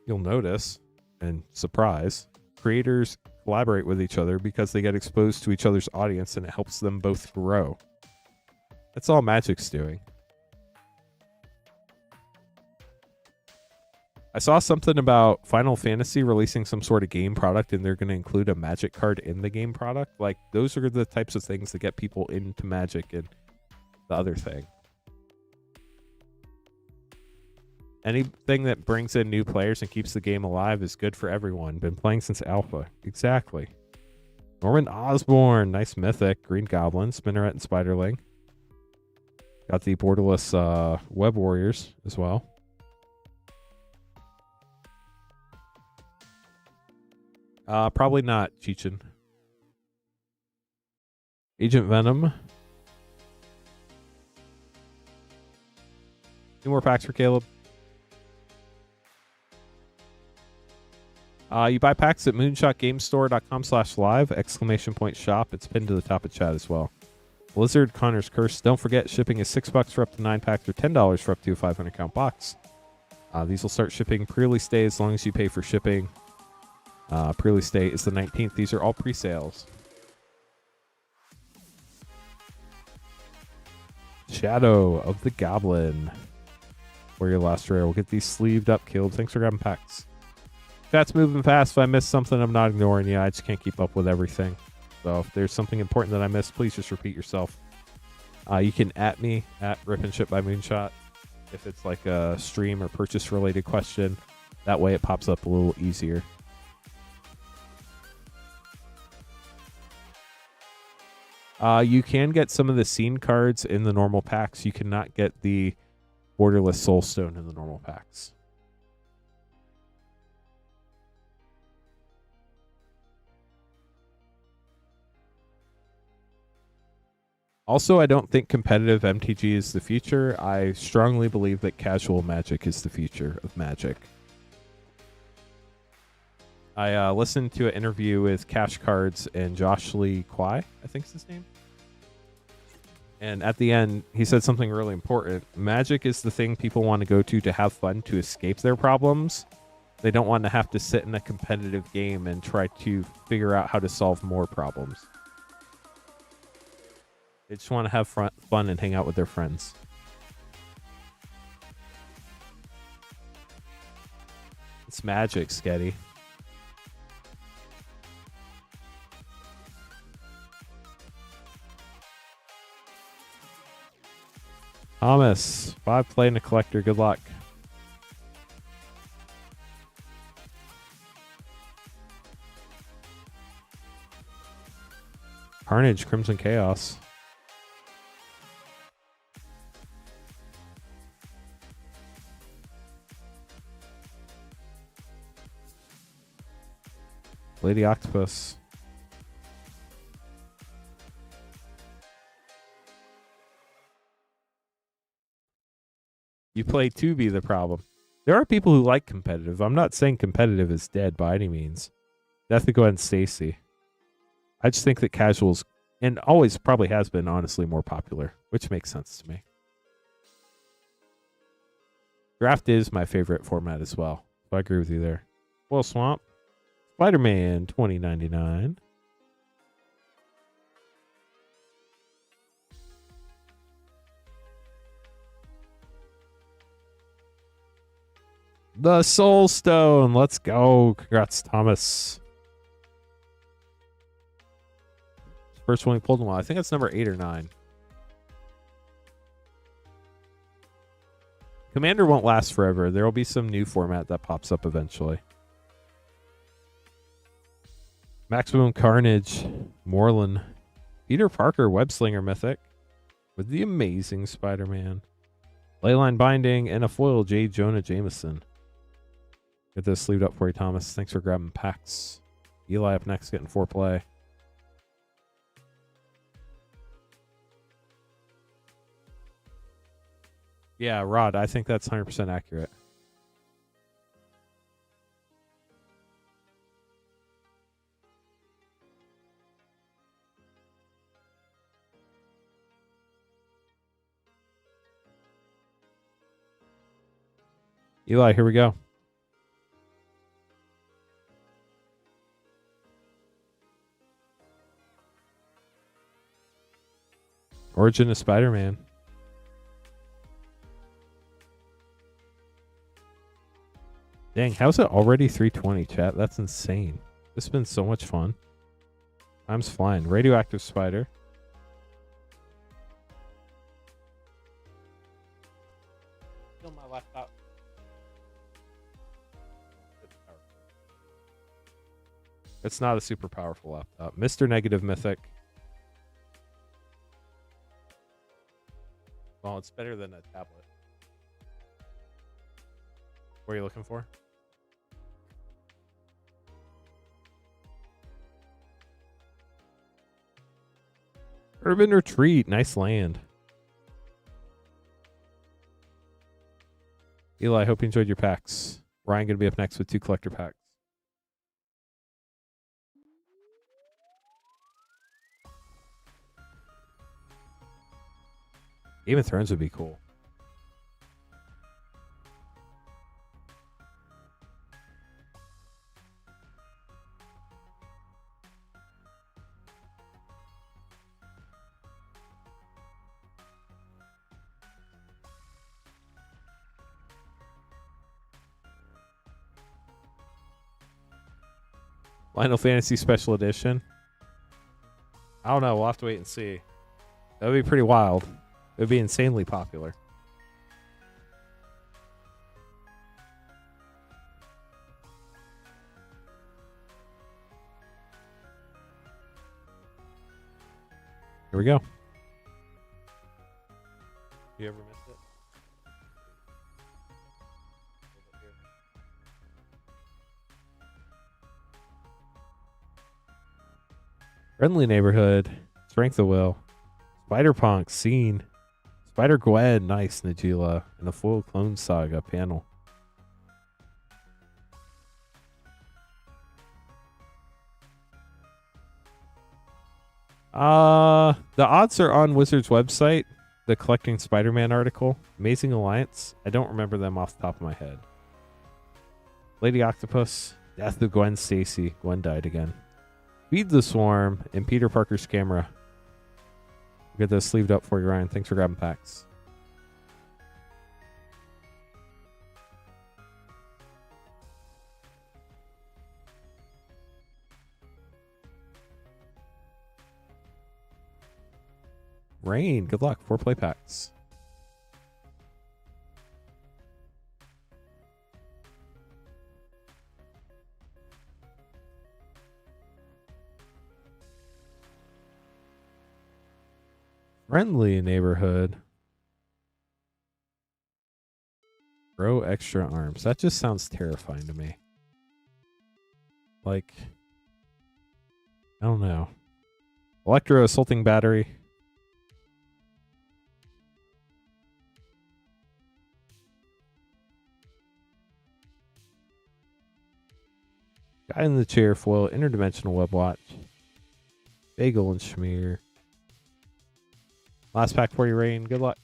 you'll notice, and surprise, creators collaborate with each other because they get exposed to each other's audience and it helps them both grow. That's all Magic's doing. I saw something about Final Fantasy releasing some sort of game product and they're going to include a Magic card in the game product. Like, those are the types of things that get people into Magic. And the other thing. Anything that brings in new players and keeps the game alive is good for everyone. Been playing since alpha. Exactly. Norman Osborn. Nice mythic. Green Goblin. Spinneret and Spiderling. Got the borderless Web Warriors as well. Probably not, Cheechin. Agent Venom. 2 more packs for Caleb. You buy packs at moonshotgamestore.com/live, !shop. It's pinned to the top of chat as well. Blizzard, Connor's Curse. Don't forget, shipping is $6 for up to 9 packs or $10 for up to a 500 count box. These will start shipping pre-release day as long as you pay for shipping. Pre-release day is the 19th. These are all pre-sales. Shadow of the Goblin. For your last rare. We'll get these sleeved up, Caleb. Thanks for grabbing packs. Chat's moving fast. If I miss something, I'm not ignoring you. I just can't keep up with everything. So if there's something important that I missed, please just repeat yourself. You can @ me at Rip and Ship by Moonshot if it's like a stream or purchase related question. That way it pops up a little easier. You can get some of the scene cards in the normal packs. You cannot get the borderless Soulstone in the normal packs. Also, I don't think competitive MTG is the future. I strongly believe that casual Magic is the future of Magic. I listened to an interview with Cash Cards and Josh Lee Kwai, I think is his name. And at the end, he said something really important. Magic is the thing people want to go to have fun, to escape their problems. They don't want to have to sit in a competitive game and try to figure out how to solve more problems. They just want to have fun and hang out with their friends. It's Magic, Sketty. Thomas, 5 playing a collector. Good luck. Carnage, Crimson Chaos. Lady Octopus. You play to be the problem. There are people who like competitive. I'm not saying competitive is dead by any means. Death to go ahead and Stacy. I just think that casuals, and always probably has been, honestly, more popular, which makes sense to me. Draft is my favorite format as well. So I agree with you there. Well, Swamp. Spider-Man 2099. The Soul Stone. Let's go. Congrats, Thomas. First one we pulled in a while. I think that's number 8 or 9. Commander won't last forever. There will be some new format that pops up eventually. Maximum Carnage. Moreland. Peter Parker, Webslinger Mythic. With the amazing Spider-Man. Leyline Binding and a foil J. Jonah Jameson. Get this sleeved up for you, Thomas. Thanks for grabbing packs. Eli up next, getting 4 play. Yeah, Rod, I think that's 100% accurate. Eli, here we go. Origin of Spider-Man. Dang, how's it already 320, chat? That's insane. This has been so much fun. Time's flying. Radioactive Spider. It's not a super powerful laptop. Mr. Negative Mythic. Well, it's better than a tablet. What are you looking for? Urban Retreat. Nice land. Eli, I hope you enjoyed your packs. Ryan going to be up next with 2 collector packs. Game of Thrones would be cool. Final Fantasy Special Edition. I don't know. We'll have to wait and see. That would be pretty wild. It would be insanely popular. Here we go. You ever missed it? Friendly Neighborhood. Strength of Will. Spider-Punk. Scene. Spider-Gwen. Nice, Najila. And the Full Clone Saga panel. The odds are on Wizards website. The Collecting Spider-Man article. Amazing Alliance. I don't remember them off the top of my head. Lady Octopus. Death of Gwen Stacy. Gwen died again. Feed the Swarm. And Peter Parker's Camera. We'll get those sleeved up for you, Ryan. Thanks for grabbing packs. Rain, good luck. 4 play packs. Friendly Neighborhood. Grow extra arms. That just sounds terrifying to me. Like, I don't know. Electro Assaulting Battery. Guy in the Chair Foil. Interdimensional Web Watch. Bagel and Schmear. Last pack for you, Rain. Good luck.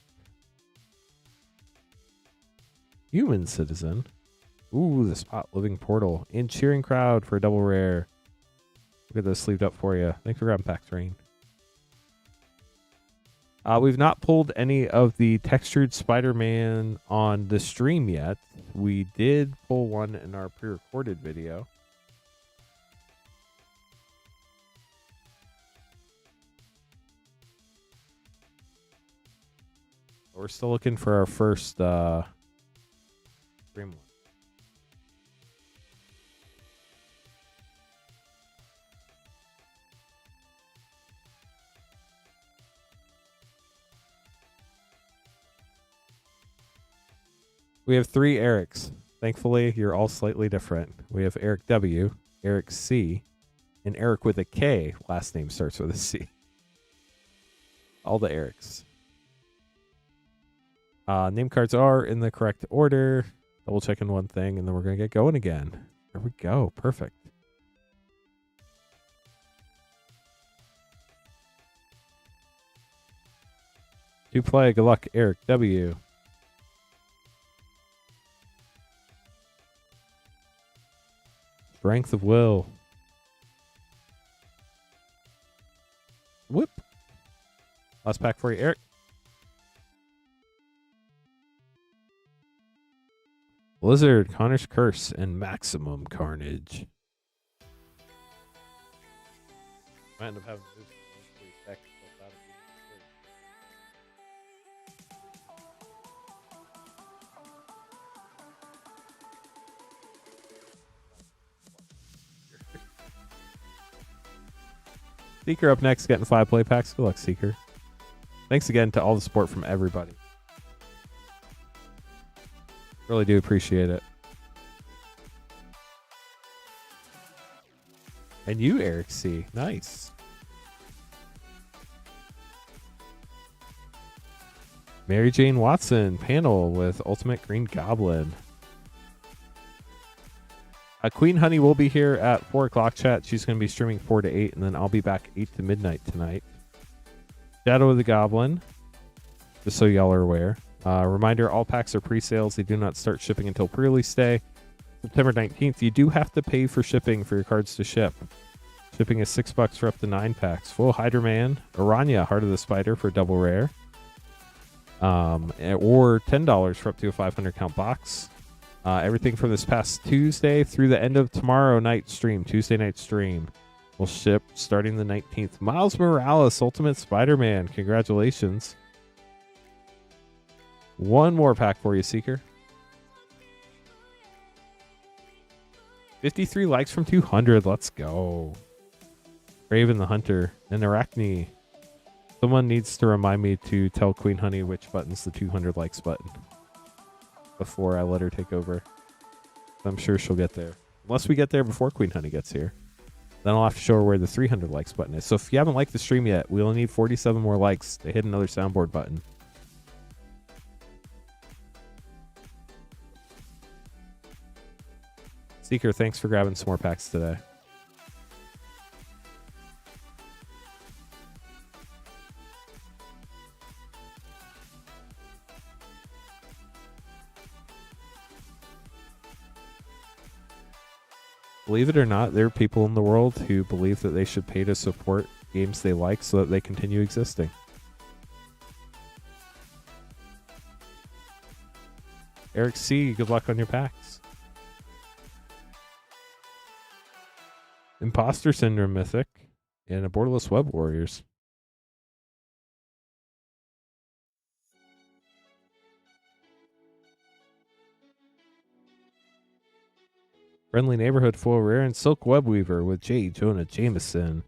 Human Citizen. Ooh, the Spot Living Portal. And Cheering Crowd for a double rare. We'll get those sleeved up for you. Thanks for grabbing packs, Rain. We've not pulled any of the textured Spider-Man on the stream yet. We did pull one in our pre-recorded video. We're still looking for our first stream one. We have 3 Erics. Thankfully, you're all slightly different. We have Eric W, Eric C, and Eric with a K. Last name starts with a C. All the Erics. Name cards are in the correct order. Double checking one thing, and then we're going to get going again. There we go. Perfect. To play. Good luck, Eric W. Strength of Will. Whoop. Last pack for you, Eric. Blizzard, Connor's Curse, and Maximum Carnage. Might end up having to do some technical out of Seeker up next, getting 5 play packs. Good luck, Seeker. Thanks again to all the support from everybody. Really do appreciate it. And you, Eric C. Nice. Mary Jane Watson panel with Ultimate Green Goblin. Queen Honey will be here at 4 o'clock, chat. She's going to be streaming 4 to 8, and then I'll be back 8 to midnight tonight. Shadow of the Goblin, just so y'all are aware. Reminder, all packs are pre-sales. They do not start shipping until pre-release day. September 19th, you do have to pay for shipping for your cards to ship. Shipping is $6 for up to 9 packs. Full Hydra Man, Aranya, Heart of the Spider for double rare. Or $10 for up to a 500 count box. Everything from this past Tuesday through the end of tomorrow night stream, Tuesday night stream, will ship starting the 19th. Miles Morales, Ultimate Spider-Man. Congratulations. One more pack for you, Seeker. 53 likes from 200. Let's go. Raven the Hunter and Arachne. Someone needs to remind me to tell Queen Honey which button's the 200 likes button before I let her take over. I'm sure she'll get there. Unless we get there before Queen Honey gets here. Then I'll have to show her where the 300 likes button is. So if you haven't liked the stream yet, we only need 47 more likes to hit another soundboard button. Seeker, thanks for grabbing some more packs today. Believe it or not, there are people in the world who believe that they should pay to support games they like so that they continue existing. Eric C., good luck on your packs. Imposter Syndrome Mythic and a Borderless Web Warriors. Friendly Neighborhood full rare and Silk Web Weaver with J. Jonah Jameson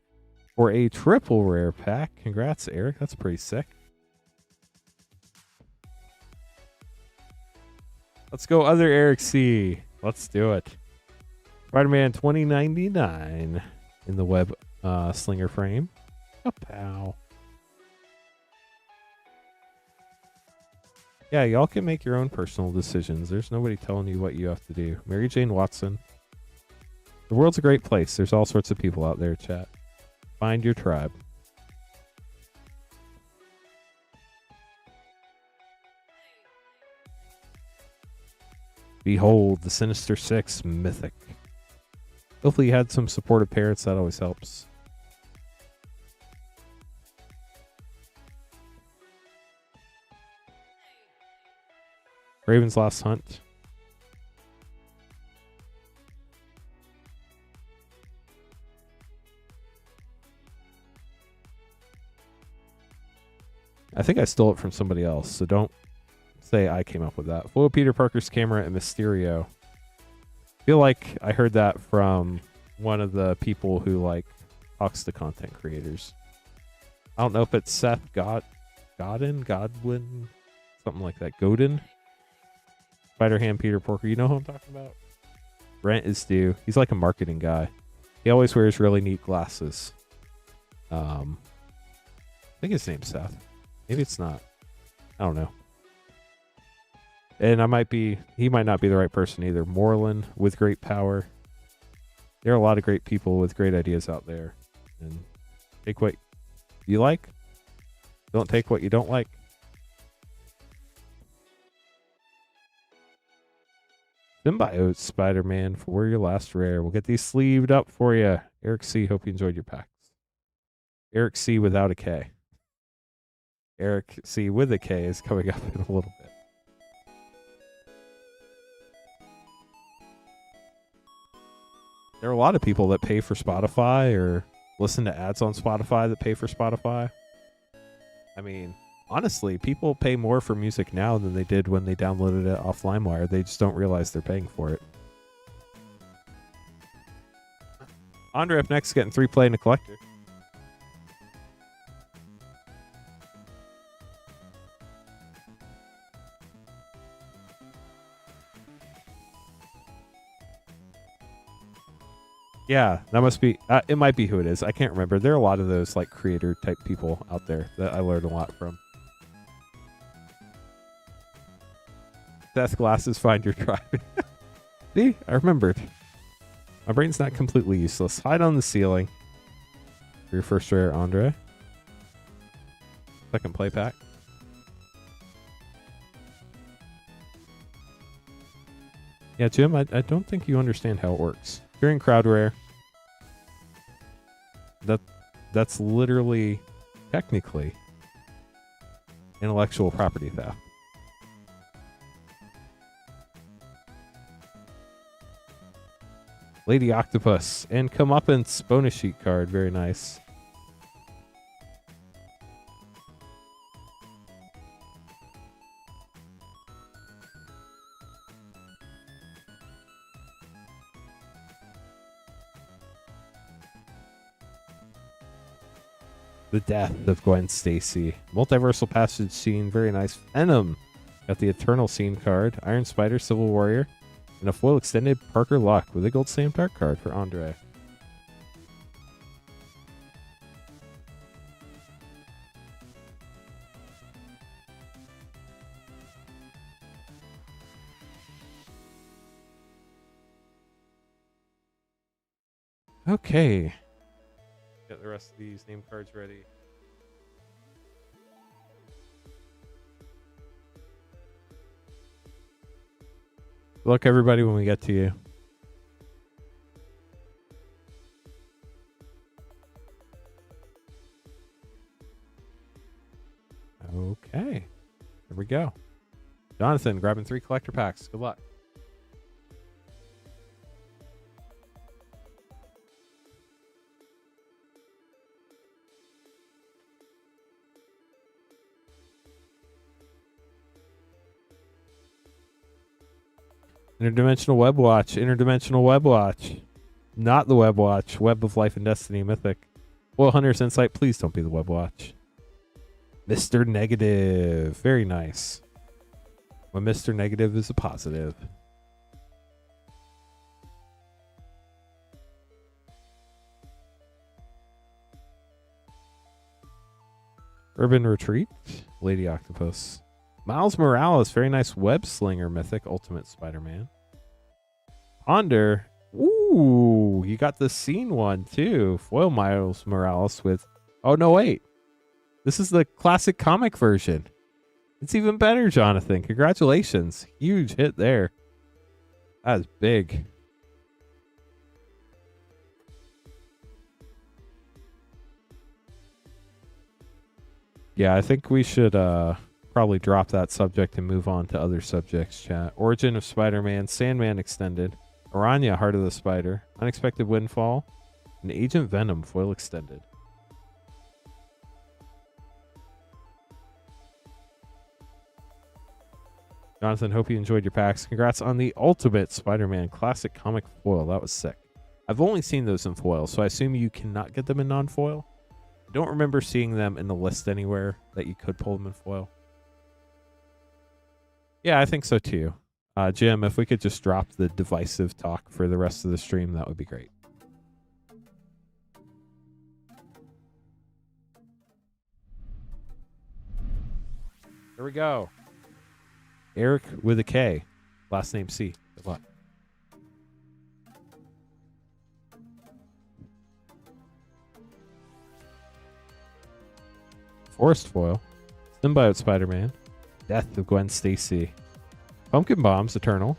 for a triple rare pack. Congrats, Eric. That's pretty sick. Let's go, other Eric C. Let's do it. Spider-Man 2099 in the web slinger frame. Oh, pow. Yeah, y'all can make your own personal decisions. There's nobody telling you what you have to do. Mary Jane Watson. The world's a great place. There's all sorts of people out there, chat. Find your tribe. Behold, the Sinister Six Mythic. Hopefully you had some supportive parents. That always helps. Raven's Last Hunt. I think I stole it from somebody else, so don't say I came up with that. Full of Peter Parker's camera and Mysterio. I feel like I heard that from one of the people who talks to content creators. I don't know if it's Seth Godwin, something like that. Godin. Spider-Ham Peter Porker. You know who I'm talking about? Rent is due. He's like a marketing guy. He always wears really neat glasses. I think his name's Seth. Maybe it's not. I don't know. And he might not be the right person either. Moreland with great power. There are a lot of great people with great ideas out there. And take what you like. Don't take what you don't like. Symbiote Spider-Man for your last rare. We'll get these sleeved up for you. Eric C., hope you enjoyed your packs. Eric C. without a K. Eric C. with a K is coming up in a little bit. There are a lot of people that pay for Spotify or listen to ads on Spotify that pay for Spotify. I mean, honestly, people pay more for music now than they did when they downloaded it off LimeWire. They just don't realize they're paying for it. Andre up next, getting 3 play and a collector. Yeah, that must be. It might be who it is. I can't remember. There are a lot of those like creator type people out there that I learned a lot from. Death glasses, find your tribe. See, I remembered. My brain's not completely useless. Hide on the ceiling. For your first rare, Andre. Second play pack. Yeah, Jim, I don't think you understand how it works. If you're in crowd rare, that's literally, technically, intellectual property theft. Lady Octopus and Comeuppance bonus sheet card. Very nice. The Death of Gwen Stacy. Multiversal Passage Scene. Very nice. Venom. Got the Eternal Scene card. Iron Spider, Civil Warrior. And a foil extended Parker Luck with a gold stamped art card for Andre. Okay. Get the rest of these name cards ready. Good luck, everybody, when we get to you. Okay. There we go. Jonathan, grabbing 3 collector packs. Good luck. Interdimensional Web Watch. Interdimensional Web Watch. Not the Web Watch. Web of Life and Destiny Mythic. Well, Hunter's Insight, please don't be the Web Watch. Mr. Negative. Very nice. When Mr. Negative is a positive. Urban Retreat. Lady Octopus. Miles Morales, very nice Web Slinger Mythic, Ultimate Spider-Man. Ponder, ooh, you got the scene one too. Foil Miles Morales with, oh no, wait. This is the classic comic version. It's even better, Jonathan. Congratulations. Huge hit there. That is big. Yeah, I think we should, probably drop that subject and move on to other subjects, chat. Origin of Spider-Man, Sandman Extended, Aranya, Heart of the Spider, Unexpected Windfall, and Agent Venom Foil Extended. Jonathan, hope you enjoyed your packs. Congrats on the Ultimate Spider-Man Classic Comic Foil. That was sick. I've only seen those in foil, so I assume you cannot get them in non-foil. I don't remember seeing them in the list anywhere that you could pull them in foil. Yeah, I think so too. Jim, if we could just drop the divisive talk for the rest of the stream, that would be great. Here we go. Eric with a K. Last name C. Good luck. Forest Foil. Symbiote Spider-Man. Death of Gwen Stacy. Pumpkin Bombs Eternal.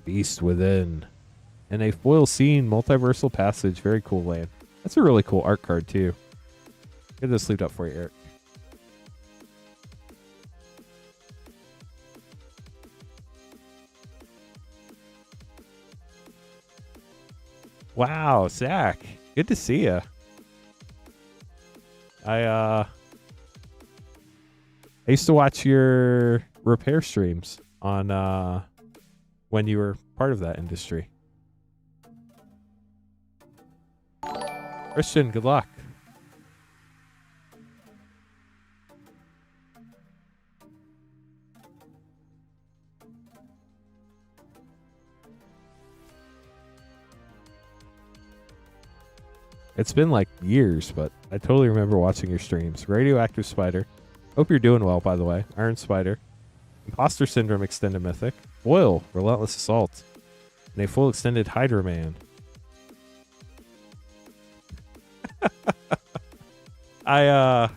Beast Within. And a foil scene Multiversal Passage. Very cool land. That's a really cool art card too. Get this sleeved up for you, Eric. Wow, Zach. Good to see you. I used to watch your repair streams on when you were part of that industry. Christian, good luck. It's been like years, but I totally remember watching your streams. Radioactive Spider. Hope you're doing well, by the way. Iron Spider. Imposter Syndrome Extended Mythic. Foil, Relentless Assault. And a full extended Hydra Man. I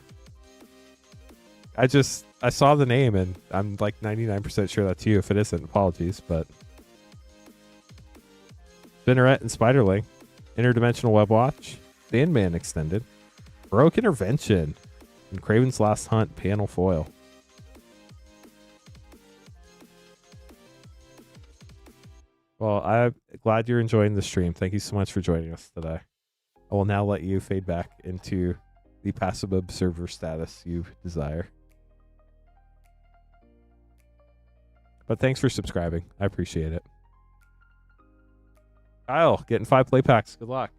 saw the name and I'm like 99% sure that's you. If it isn't, apologies, but Spinneret and Spiderling, Interdimensional Web Watch, Sandman Extended, Heroic Intervention, and Craven's Last Hunt panel foil. Well, I'm glad you're enjoying the stream. Thank you so much for joining us today. I will now let you fade back into the passive observer status you desire. But thanks for subscribing. I appreciate it. Kyle, getting 5 play packs. Good luck.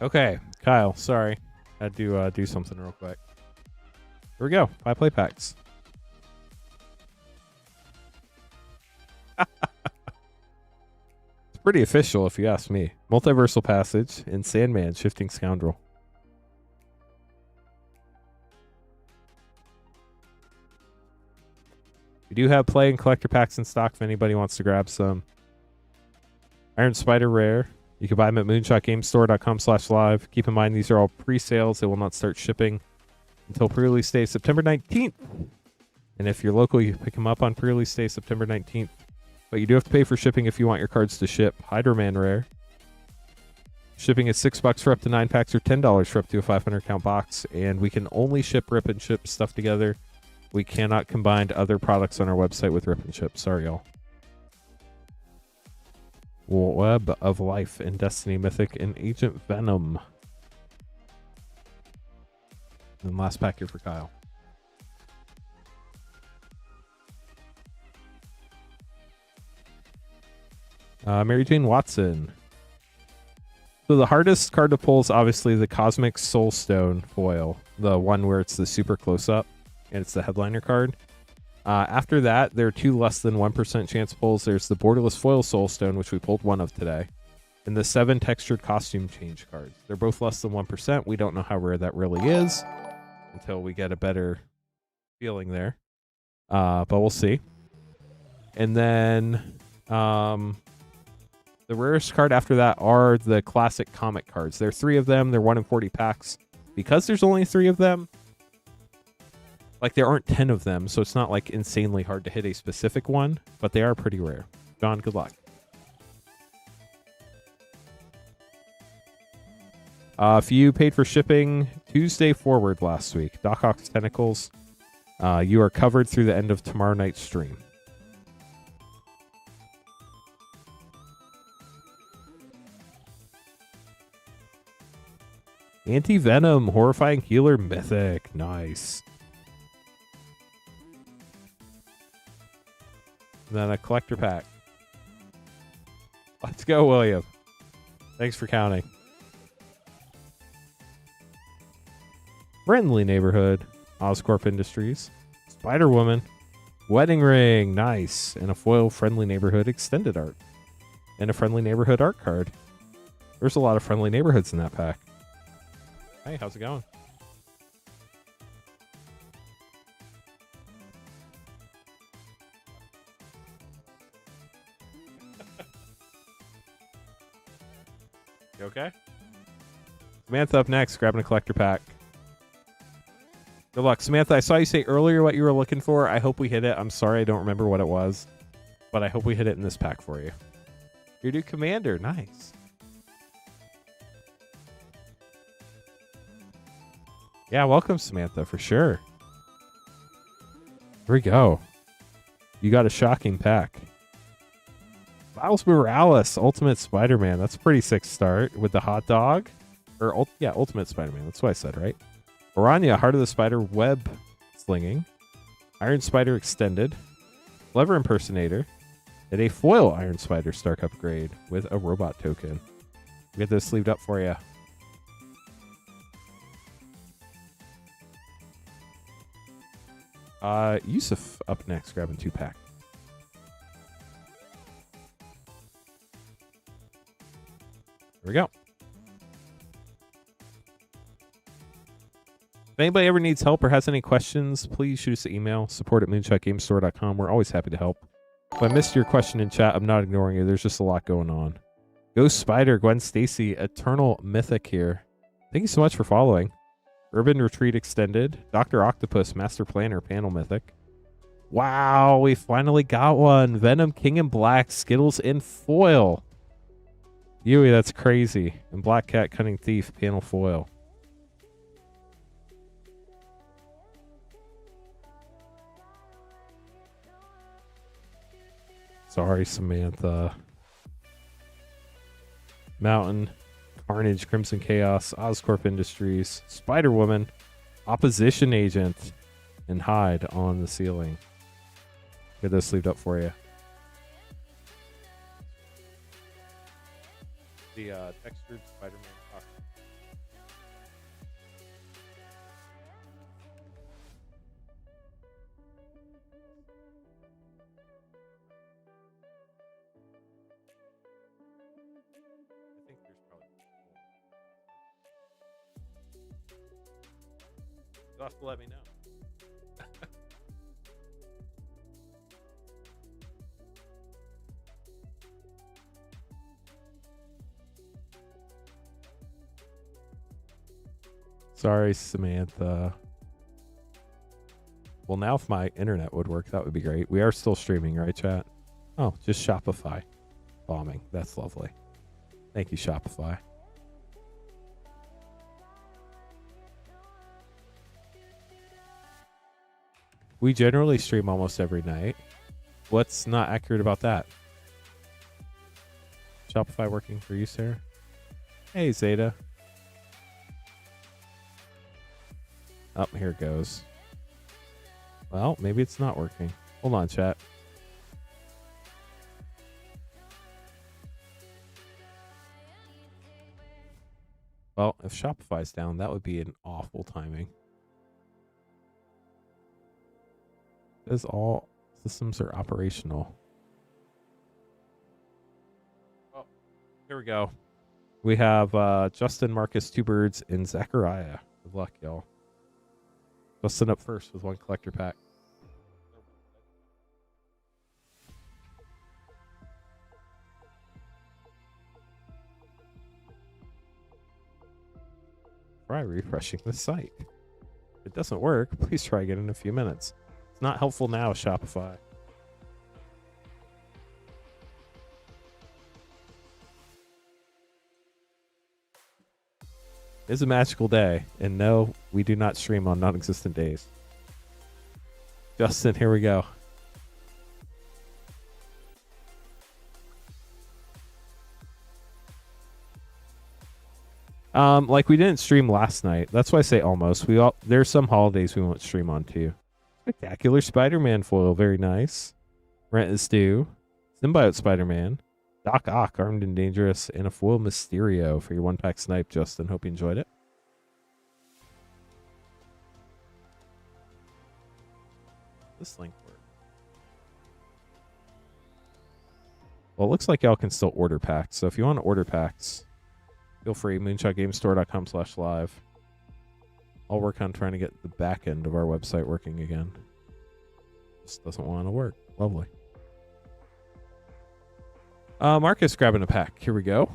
Okay, Kyle, sorry. I had to do something real quick. Here we go. 5 play packs. It's pretty official if you ask me. Multiversal Passage and Sandman Shifting Scoundrel. We do have play and collector packs in stock if anybody wants to grab some. Iron Spider Rare. You can buy them at moonshotgamestore.com/live. Keep in mind, these are all pre-sales. They will not start shipping until pre-release day, September 19th. And if you're local, you can pick them up on pre-release day, September 19th. But you do have to pay for shipping if you want your cards to ship. Hydra Man Rare. Shipping is $6 for up to 9 packs or $10 for up to a 500 count box. And we can only rip and ship stuff together. We cannot combine other products on our website with rip and ship. Sorry, y'all. Web of Life and Destiny Mythic and Agent Venom. And last pack here for Kyle. Mary Jane Watson. So the hardest card to pull is obviously the Cosmic Soulstone foil, the one where it's the super close-up and it's the headliner card. After that, there are 2 less than 1% chance pulls. There's the Borderless Foil Soulstone, which we pulled 1 of today, and the 7 textured costume change cards. They're both less than 1%. We don't know how rare that really is until we get a better feeling there, but we'll see. And then the rarest card after that are the classic comic cards. There are 3 of them. They're 1 in 40 packs. Because there's only 3 of them, like, there aren't 10 of them, so it's not, like, insanely hard to hit a specific one, but they are pretty rare. John, good luck. If you paid for shipping Tuesday forward last week, Doc Ock's Tentacles, you are covered through the end of tomorrow night's stream. Anti-Venom, Horrifying Healer Mythic. Nice. And then a collector pack. Let's go, William. Thanks for counting. Friendly Neighborhood, Oscorp Industries, Spider-Woman, Wedding Ring, nice, and a foil Friendly Neighborhood extended art, and a Friendly Neighborhood art card. There's a lot of Friendly Neighborhoods in that pack. Hey, how's it going? You okay? Samantha up next, grabbing a collector pack. Good luck. Samantha, I saw you say earlier what you were looking for. I hope we hit it. I'm sorry I don't remember what it was, but I hope we hit it in this pack for you. Your new commander. Nice. Yeah, welcome, Samantha, for sure. Here we go. You got a shocking pack. Miles Morales, Ultimate Spider-Man. That's a pretty sick start with the hot dog. Or, yeah, Ultimate Spider-Man. That's what I said, right? Orania, Heart of the Spider, Web Slinging. Iron Spider Extended. Clever Impersonator. And a foil Iron Spider Stark upgrade with a robot token. We'll get this sleeved up for you. Yusuf up next, grabbing 2-pack. There we go. If anybody ever needs help or has any questions, please shoot us an email, support@moonshotgamestore.com. We're always happy to help. If I missed your question in chat, I'm not ignoring you. There's just a lot going on. Ghost Spider, Gwen Stacy, Eternal Mythic here. Thank you so much for following. Urban Retreat Extended, Dr. Octopus, Master Planner, Panel Mythic. Wow, we finally got one. Venom, King in Black, Skittles in foil. Yui, that's crazy. And Black Cat, Cunning Thief, Panel Foil. Sorry, Samantha. Mountain, Carnage, Crimson Chaos, Oscorp Industries, Spider-Woman, Opposition Agent, and Hyde on the ceiling. Get this sleeved up for you. The textured Spider-Man. You'll have to let me know. Sorry, Samantha. Well, now if my internet would work, that would be great. We are still streaming, right, chat? Oh, just Shopify bombing. That's lovely. Thank you, Shopify. We generally stream almost every night. What's not accurate about that? Shopify working for you, Sarah? Hey, Zeta. Oh, here it goes. Well, maybe it's not working. Hold on, chat. Well, if Shopify's down, that would be an awful timing. As all systems are operational. Oh, here we go. We have Justin, Marcus, Two Birds, and Zachariah. Good luck, y'all. Justin up first with one collector pack. Try refreshing the site. If it doesn't work, please try again in a few minutes. It's not helpful now, Shopify. It's a magical day, and no, we do not stream on non-existent days. Justin, here we go. Like we didn't stream last night. That's why I say almost. There's some holidays we won't stream on too. Spectacular Spider-Man foil, very nice. Rent is due. Symbiote Spider-Man. Doc Ock, Armed and Dangerous, and a foil Mysterio for your one-pack snipe, Justin. Hope you enjoyed it. This link work. Well, it looks like y'all can still order packs. So if you want to order packs, feel free. moonshotgamestore.com/live. I'll work on trying to get the back end of our website working again. Just doesn't want to work. Lovely. Marcus grabbing a pack. Here we go.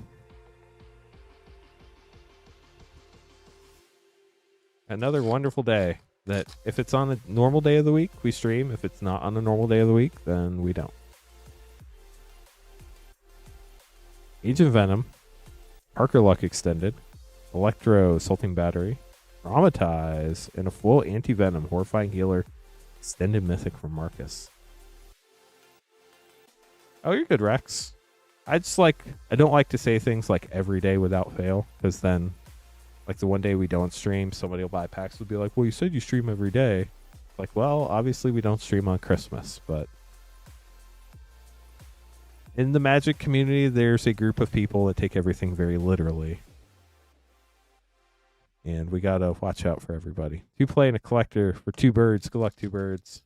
Another wonderful day. that if it's on a normal day of the week, we stream. If it's not on a normal day of the week, then we don't. Agent Venom, Parker Luck Extended, Electro Assaulting Battery, Traumatize, and a full Anti-Venom Horrifying Healer Extended Mythic from Marcus. Oh, you're good, Rex. I don't like to say things like every day without fail, because then, like the one day we don't stream, somebody will buy packs will be like, well, you said you stream every day. Like, well, obviously we don't stream on Christmas, but in the Magic community, there's a group of people that take everything very literally. And we gotta watch out for everybody. If you play in a collector for 2 birds, good luck 2 birds.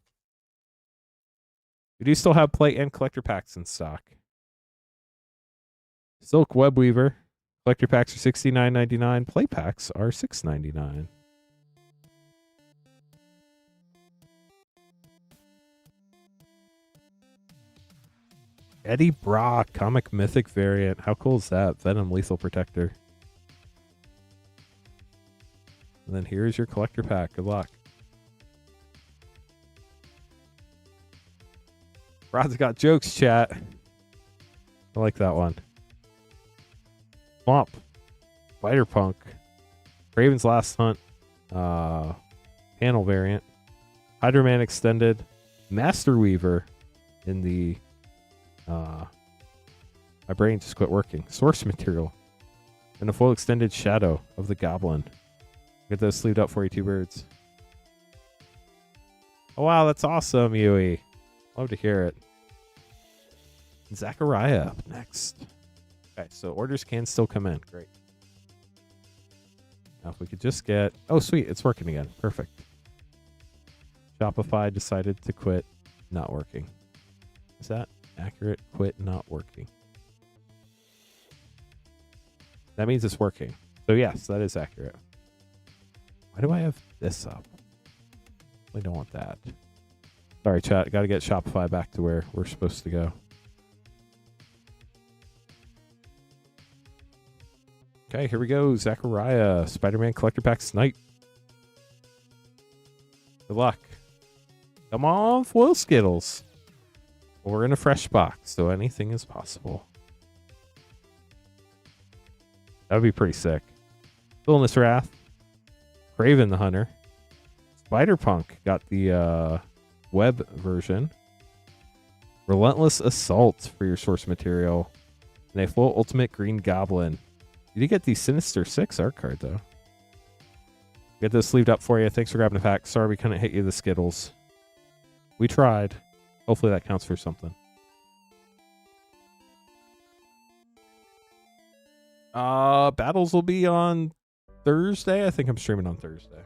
We do still have play and collector packs in stock. Silk Web Weaver. Collector packs are $69.99. Play packs are $6.99. Eddie Brock, comic mythic variant. How cool is that? Venom Lethal Protector. And then here's your collector pack. Good luck. Rod's got jokes, chat. I like that one. Swamp. Spider-Punk. Raven's Last Hunt. Panel variant. Hydro-Man Extended. Master Weaver in the... my brain just quit working. Source Material. And a full extended Shadow of the Goblin. Get those sleeved up for you, 2 birds. Oh, wow, that's awesome, Yui. Love to hear it. Zachariah up next. Okay, so orders can still come in. Great. Now, if we could just get... Oh, sweet. It's working again. Perfect. Shopify decided to quit not working. Is that accurate? Quit not working. That means it's working. So, yes, that is accurate. Why do I have this up? I don't want that. Sorry, chat. Got to get Shopify back to where we're supposed to go. Okay, here we go. Zachariah, Spider-Man Collector Pack Snipe. Good luck. Come on, foil Skittles. We're in a fresh box, so anything is possible. That would be pretty sick. Villainous Wrath. Craven the Hunter. Spider-Punk got the web version. Relentless Assault for your source material. And a full Ultimate Green Goblin. You did get the Sinister 6 art card, though. Get those sleeved up for you. Thanks for grabbing a pack. Sorry we couldn't hit you the Skittles. We tried. Hopefully that counts for something. Battles will be on Thursday. I think I'm streaming on Thursday.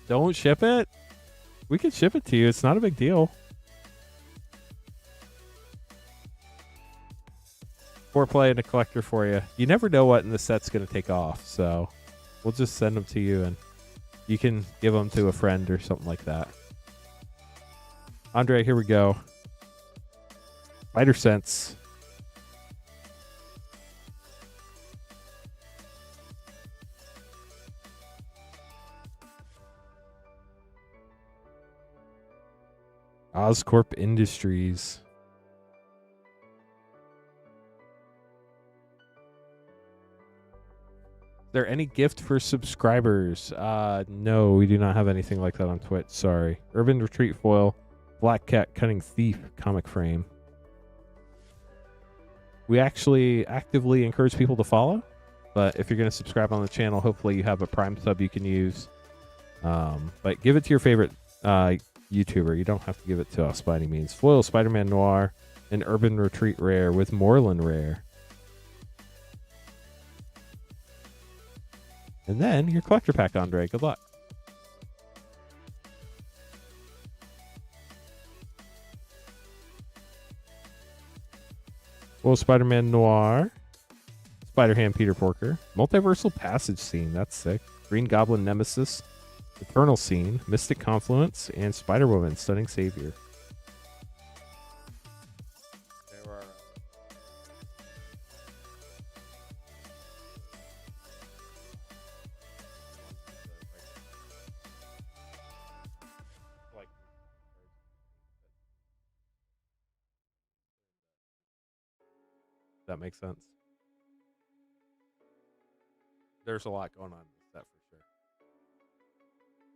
Don't ship it? We can ship it to you. It's not a big deal. Foreplay and a collector for you. You never know what in the set's going to take off, so we'll just send them to you and you can give them to a friend or something like that. Andre, here we go. Spider Sense. Oscorp Industries. Is there any gift for subscribers? No, we do not have anything like that on Twitch. Sorry. Urban Retreat Foil. Black Cat Cunning Thief comic frame. We actually actively encourage people to follow. But if you're going to subscribe on the channel, hopefully you have a Prime sub you can use. But give it to your favorite YouTuber. You don't have to give it to us by any means. Foil Spider-Man Noir, an Urban Retreat Rare with Moreland Rare. And then your collector pack, Andre. Good luck. Well, Spider-Man Noir. Spider-Ham Peter Porker. Multiversal Passage Scene. That's sick. Green Goblin Nemesis. Eternal Scene. Mystic Confluence. And Spider-Woman. Stunning Savior. That makes sense. There's a lot going on with that for sure.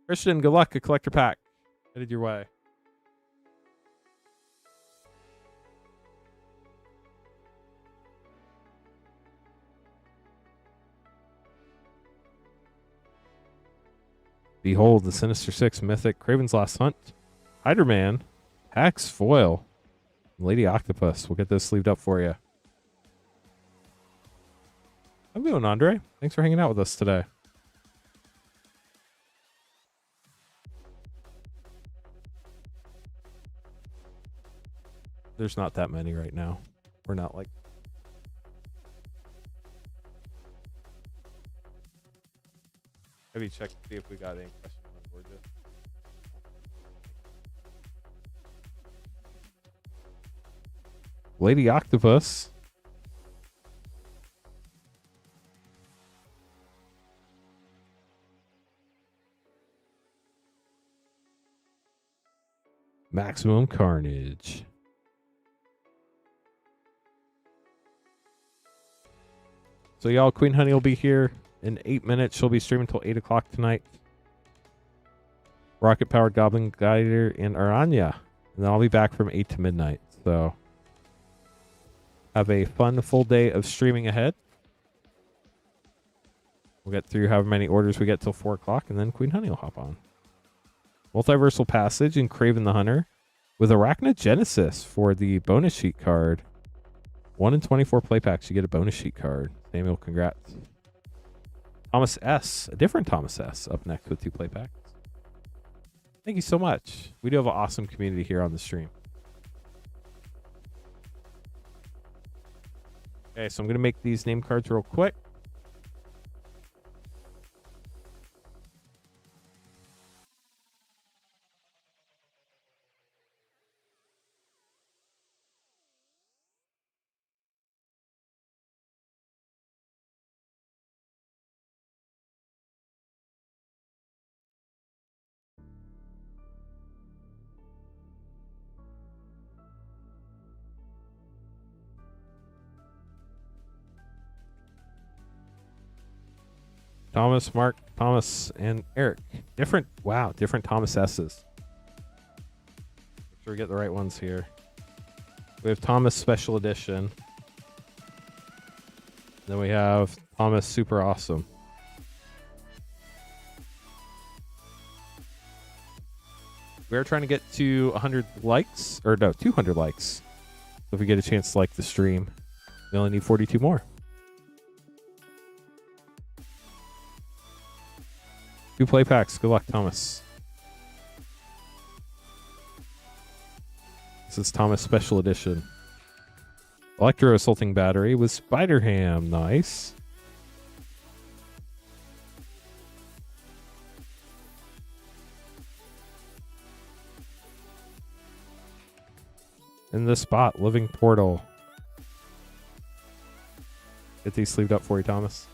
Christian, good luck. A collector pack headed your way. Behold, the Sinister Six Mythic, Craven's Last Hunt, Spider-Man, Pax Foil, Lady Octopus. We'll get those sleeved up for you. How you doing, Andre? Thanks for hanging out with us today. There's not that many right now. We're not like... Have you checked to see if we got any questions on board yet? Lady Octopus. Maximum Carnage. So y'all, Queen Honey will be here in 8 minutes. She'll be streaming until 8 o'clock tonight. Rocket Powered Goblin Guider and Aranya. And then I'll be back from 8 to midnight. So have a fun full day of streaming ahead. We'll get through however many orders we get till 4 o'clock, and then Queen Honey will hop on. Multiversal Passage and Craven the Hunter with Arachnogenesis for the bonus sheet card. 1 in 24 play packs, you get a bonus sheet card. Samuel, congrats. Thomas S., a different Thomas S., up next with 2 play packs. Thank you so much. We do have an awesome community here on the stream. Okay, so I'm going to make these name cards real quick. Thomas, Mark, Thomas, and Eric. Different Thomas S's. Make sure we get the right ones here. We have Thomas Special Edition. Then we have Thomas Super Awesome. We're trying to get to 100 likes, or no, 200 likes. So if we get a chance to like the stream, we only need 42 more. 2 play packs. Good luck, Thomas. This is Thomas Special Edition. Electro Assaulting Battery with Spider-Ham. Nice. In the spot, Living Portal. Get these sleeved up for you, Thomas.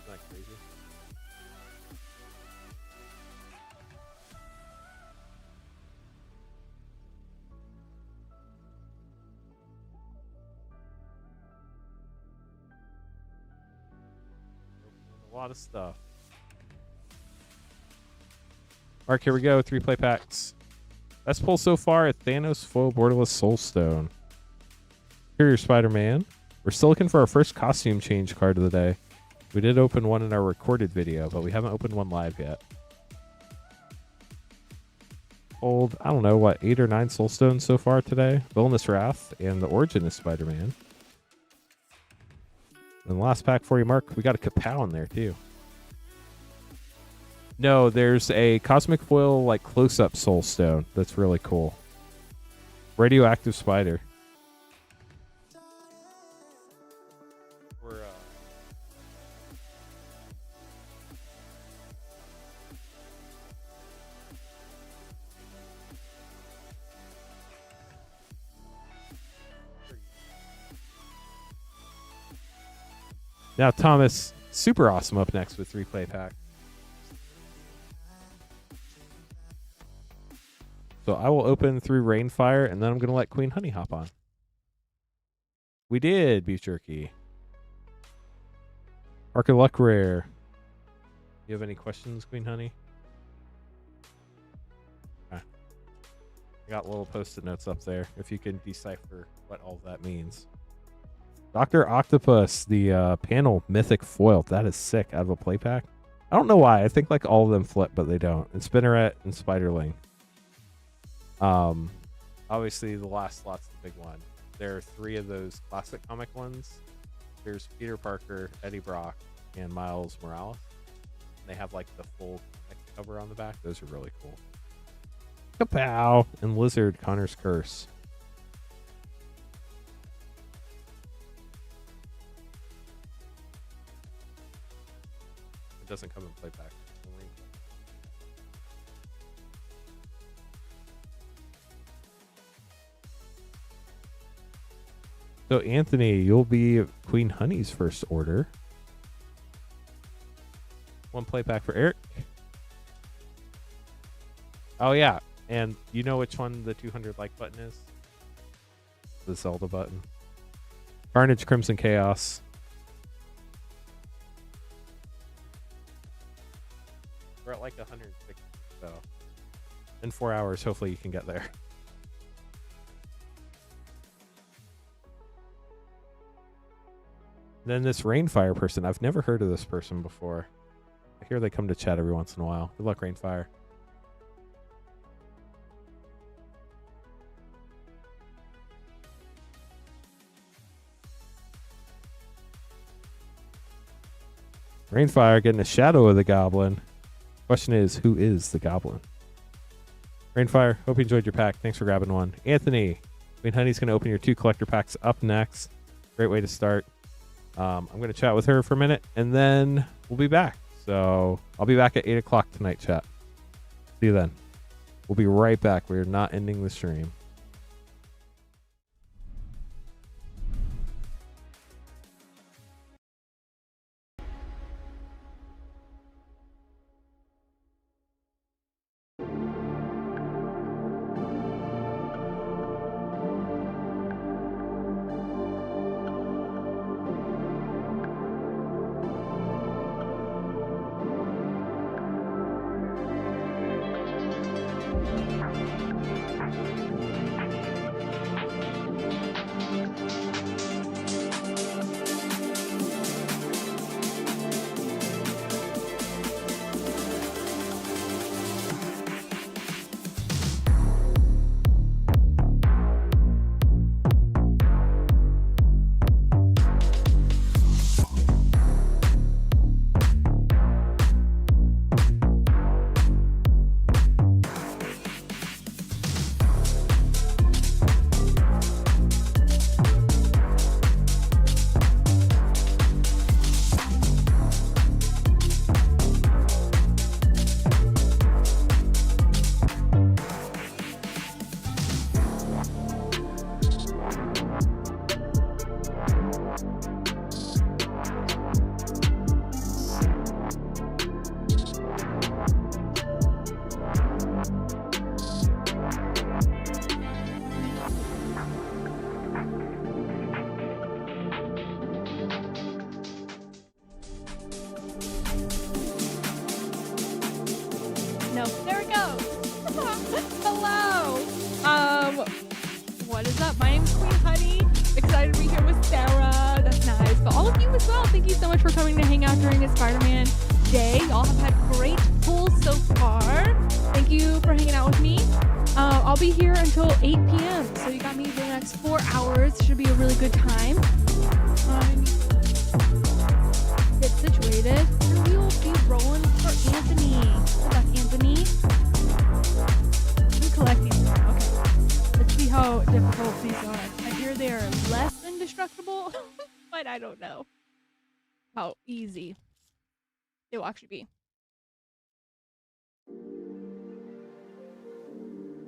Isn't that crazy? A lot of stuff. Mark, here we go. 3 play packs. Best pull so far at Thanos Foil Borderless Soulstone. Superior Spider-Man. We're still looking for our first costume change card of the day. We did open one in our recorded video, but we haven't opened one live yet. Pulled, I don't know, what, 8 or 9 Soulstones so far today. Villainous Wrath and the Origin of Spider-Man. And the last pack for you, Mark, we got a Kapow in there too. No, there's a Cosmic Foil like close-up Soul Stone. That's really cool. Radioactive Spider. Now, Thomas, super awesome up next with 3-play pack. So I will open through Rainfire, and then I'm going to let Queen Honey hop on. We did, Beef Jerky. Arc of Luck Rare. You have any questions, Queen Honey? Okay. I got little post-it notes up there, if you can decipher what all that means. Dr. Octopus, the panel Mythic Foil. That is sick, out of a play pack. I don't know why. I think like all of them flip, but they don't. And Spinneret and Spiderling. Obviously the last slot's the big one. There are 3 of those classic comic ones. There's Peter Parker, Eddie Brock, and Miles Morales. They have like the full cover on the back. Those are really cool. Kapow! And Lizard, Connor's Curse. It doesn't come in play pack. So, Anthony, you'll be Queen Honey's first order. 1 play pack for Eric. Oh, yeah. And you know which one the 200 like button is? The Zelda button. Carnage, Crimson Chaos. We're at like 160, so in 4 hours, hopefully you can get there. Then this Rainfire person, I've never heard of this person before. I hear they come to chat every once in a while. Good luck, Rainfire. Rainfire getting a shadow of the goblin. Question is, who is the goblin? Rainfire, hope you enjoyed your pack. Thanks for grabbing one. Anthony, Queen Honey's going to open your 2 collector packs up next. Great way to start. I'm going to chat with her for a minute, and then we'll be back. So I'll be back at 8 o'clock tonight, chat. See you then. We'll be right back. We're not ending the stream.
No, there it goes. Hello. What is up? My name's Queen Honey. Excited to be here with Sarah. That's nice. But all of you as well, thank you so much for coming to hang out during this Spider-Man day. Y'all have had great pulls so far. Thank you for hanging out with me. I'll be here until 8 p.m. So you got me the next 4 hours. Should be a really good time. but I don't know how easy it will actually be.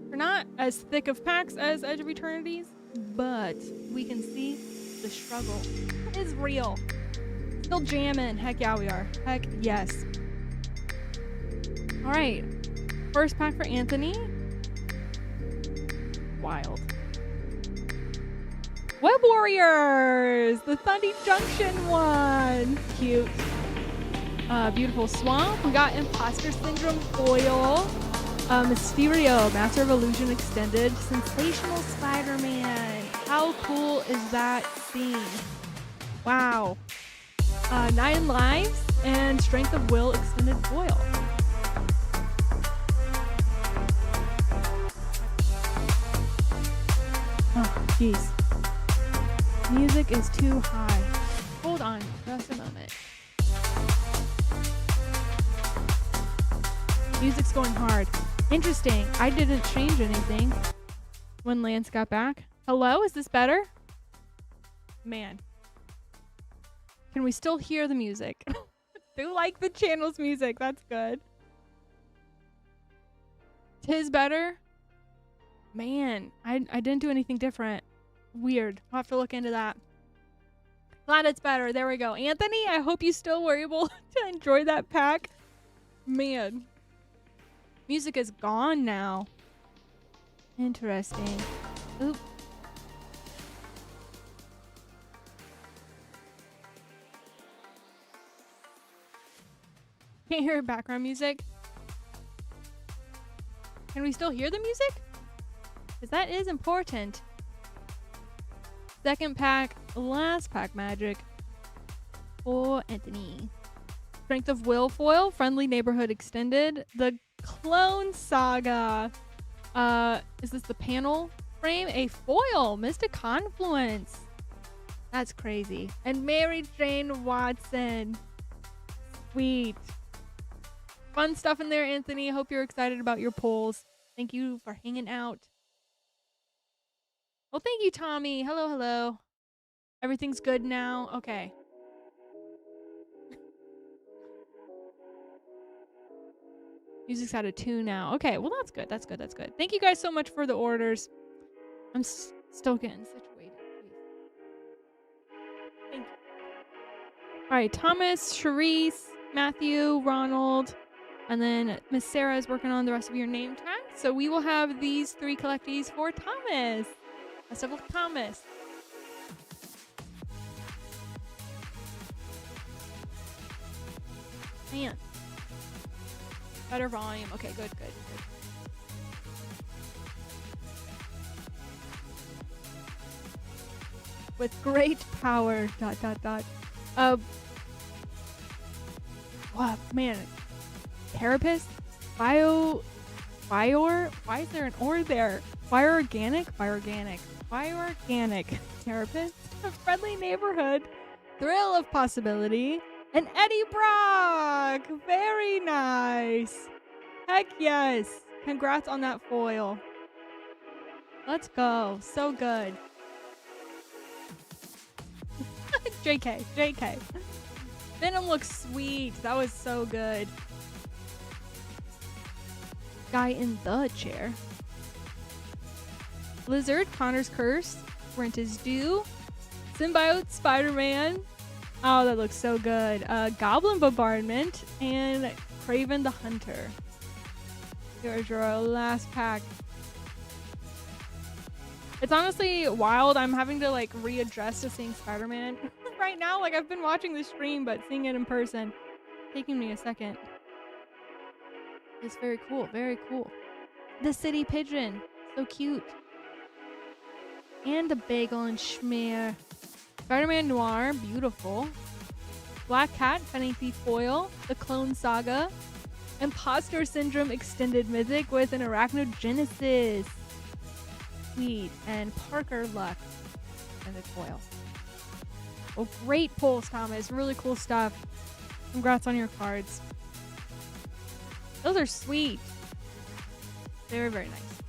They're not as thick of packs as Edge of Eternities, but we can see the struggle is real. Still jamming. Heck yeah, we are. Heck yes. All right. First pack for Anthony. Wild. Web Warriors! The Thundy Junction one! Cute. Beautiful Swamp. We got Imposter Syndrome foil. Mysterio, Master of Illusion Extended. Sensational Spider-Man. How cool is that scene? Wow. 9 lives and Strength of Will Extended foil. Oh, jeez. Music is too high. Hold on just a moment. Music's going hard. Interesting. I didn't change anything when Lance got back. Hello? Is this better? Man. Can we still hear the music? Do like the channel's music. That's good. Tis better? Man, I didn't do anything different. Weird. I'll have to look into that. Glad it's better. There we go. Anthony, I hope you still were able to enjoy that pack. Man. Music is gone now. Interesting. Oop. Can't hear background music. Can we still hear the music? Because that is important. Second pack, last pack magic for Anthony. Strength of Will foil, Friendly Neighborhood Extended, the Clone Saga. Is this the panel frame? A foil, Mystic Confluence. That's crazy. And Mary Jane Watson. Sweet. Fun stuff in there, Anthony. Hope you're excited about your polls. Thank you for hanging out. Well, thank you, Tommy. Hello, hello. Everything's good now? Okay. Music's out of tune now. Okay, well, that's good. That's good. That's good. Thank you guys so much for the orders. I'm still getting situated. Thank you. All right, Thomas, Charisse, Matthew, Ronald, and then Miss Sarah is working on the rest of your name tags. So we will have these 3 collectees for Thomas. Best of luck, Thomas. Man. Better volume. Okay, good, good, good. With great power, ... Wow, man. Therapist? Why is there an or there? Bioorganic? Therapist? A Friendly Neighborhood? Thrill of Possibility? And Eddie Brock! Very nice! Heck yes! Congrats on that foil. Let's go. So good. JK. Venom looks sweet. That was so good. Guy in the chair. Blizzard, Connor's Curse, Rent is Due, Symbiote, Spider-Man. Oh, that looks so good. Goblin Bombardment and Craven the Hunter. Here's your last pack. It's honestly wild. I'm having to like readjust to seeing Spider-Man right now. Like I've been watching the stream, but seeing it in person, taking me a second. It's very cool. Very cool. The City Pigeon. So cute. And the Bagel and Schmear. Spider-Man Noir. Beautiful. Black Cat. Penny Thief Foil. The Clone Saga. Imposter Syndrome Extended Mythic with an Arachnogenesis. Sweet. And Parker Luck. And the foil. Oh, great pulls, Thomas. Really cool stuff. Congrats on your cards. Those are sweet. Very, very nice.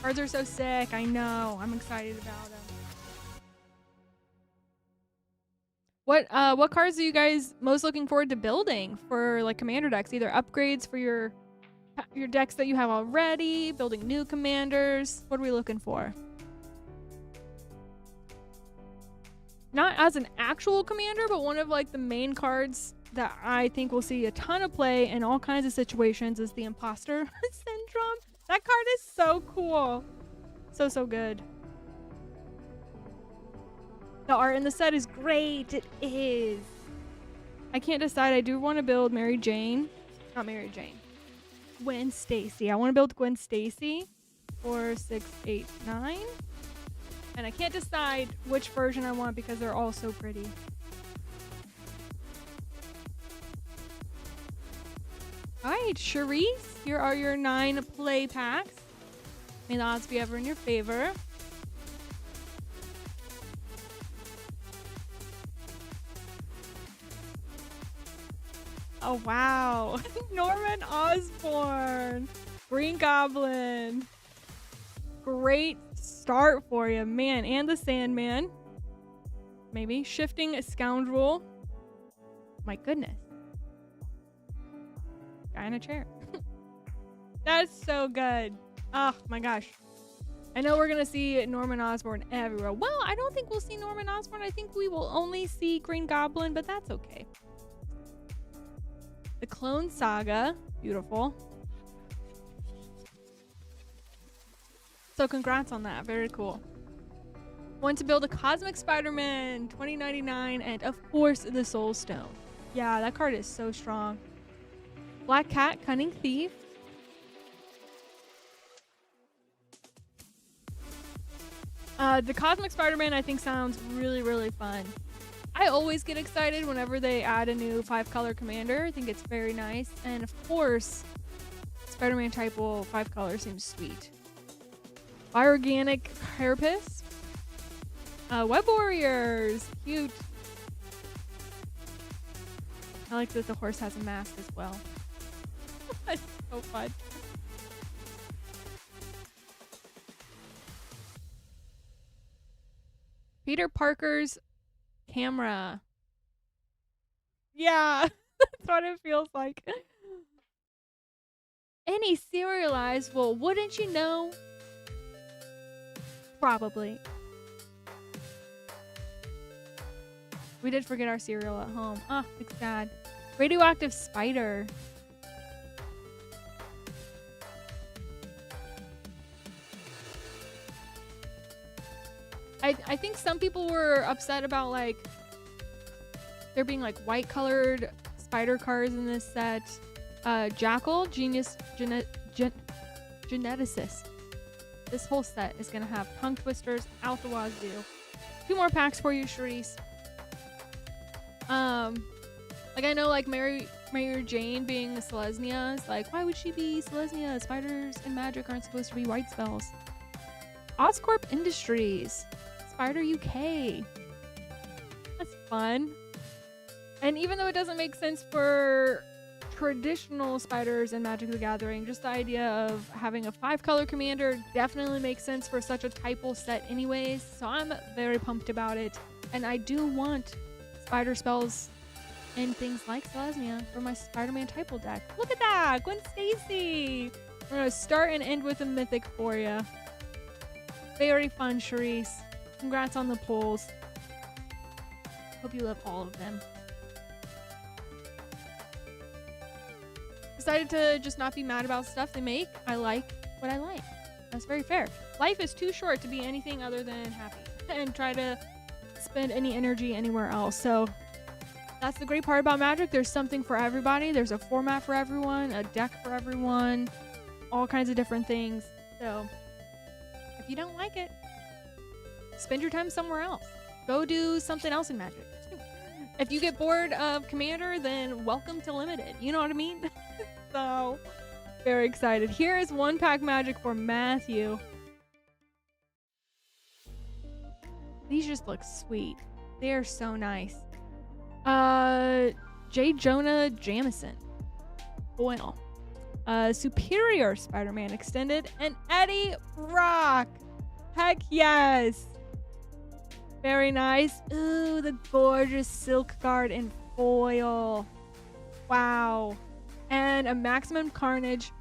Cards are so sick. I know. I'm excited about them. What cards are you guys most looking forward to building for like commander decks? Either upgrades for your decks that you have already, building new commanders. What are we looking for? Not as an actual commander, but one of like the main cards that I think will see a ton of play in all kinds of situations is the Imposter Syndrome. That card is so cool. So good. The art in the set is great. It is. I can't decide. I do want to build Mary Jane. Not Mary Jane. Gwen Stacy. I want to build Gwen Stacy. 4, 6, 8, 9. And I can't decide which version I want because they're all so pretty. All right, Charisse, here are your 9 play packs. May the odds be ever in your favor. Oh, wow. Norman Osborn. Green Goblin. Great start for you, man. And the Sandman. Maybe. Shifting Scoundrel. My goodness. Guy in a chair. That's so good. Oh, my gosh. I know we're going to see Norman Osborn everywhere. Well, I don't think we'll see Norman Osborn. I think we will only see Green Goblin, but that's okay. The Clone Saga. Beautiful. So congrats on that. Very cool. Want to build a Cosmic Spider-Man 2099 and of course the Soul Stone. Yeah, that card is so strong. Black Cat, Cunning Thief. The Cosmic Spider-Man I think sounds really fun. I always get excited whenever they add a new 5-color commander. I think it's very nice. And of course, Spider-Man Type-Will 5-color seems sweet. Bioorganic Carapace. Web Warriors. Cute. I like that the horse has a mask as well. That's so fun. Peter Parker's camera. Yeah, that's what it feels like. Any serialized? Well, wouldn't you know? Probably. We did forget our cereal at home. Ah, it's sad. Radioactive Spider. I think some people were upset about like there being like white colored spider cards in this set. Jackal, Genius Geneticist. This whole set is gonna have tongue twisters out the wazoo. 2 more packs for you, Charisse. Like I know like Mary Jane being a Selesnya is like, why would she be Selesnya? Spiders and magic aren't supposed to be white spells. Oscorp Industries. Spider UK. That's fun. And even though it doesn't make sense for traditional spiders in Magic the Gathering, just the idea of having a 5-color commander definitely makes sense for such a Type-Will set anyways. So I'm very pumped about it. And I do want spider spells and things like Selesnya for my Spider-Man Type-Will deck. Look at that! Gwen Stacy! We're going to start and end with a mythic for you. Very fun, Charisse. Congrats on the polls. Hope you love all of them. Decided to just not be mad about stuff they make. I like what I like. That's very fair. Life is too short to be anything other than happy and try to spend any energy anywhere else. So that's the great part about Magic. There's something for everybody. There's a format for everyone, a deck for everyone, all kinds of different things. So if you don't like it, spend your time somewhere else. Go do something else in Magic. If you get bored of Commander, then welcome to Limited. You know what I mean? So, very excited. Here is 1-pack Magic for Matthew. These just look sweet. They are so nice. J. Jonah Jameson. Boyle. Superior Spider-Man Extended. And Eddie Brock. Heck yes. Very nice. Ooh, the gorgeous silk guard in foil. Wow. And a Maximum Carnage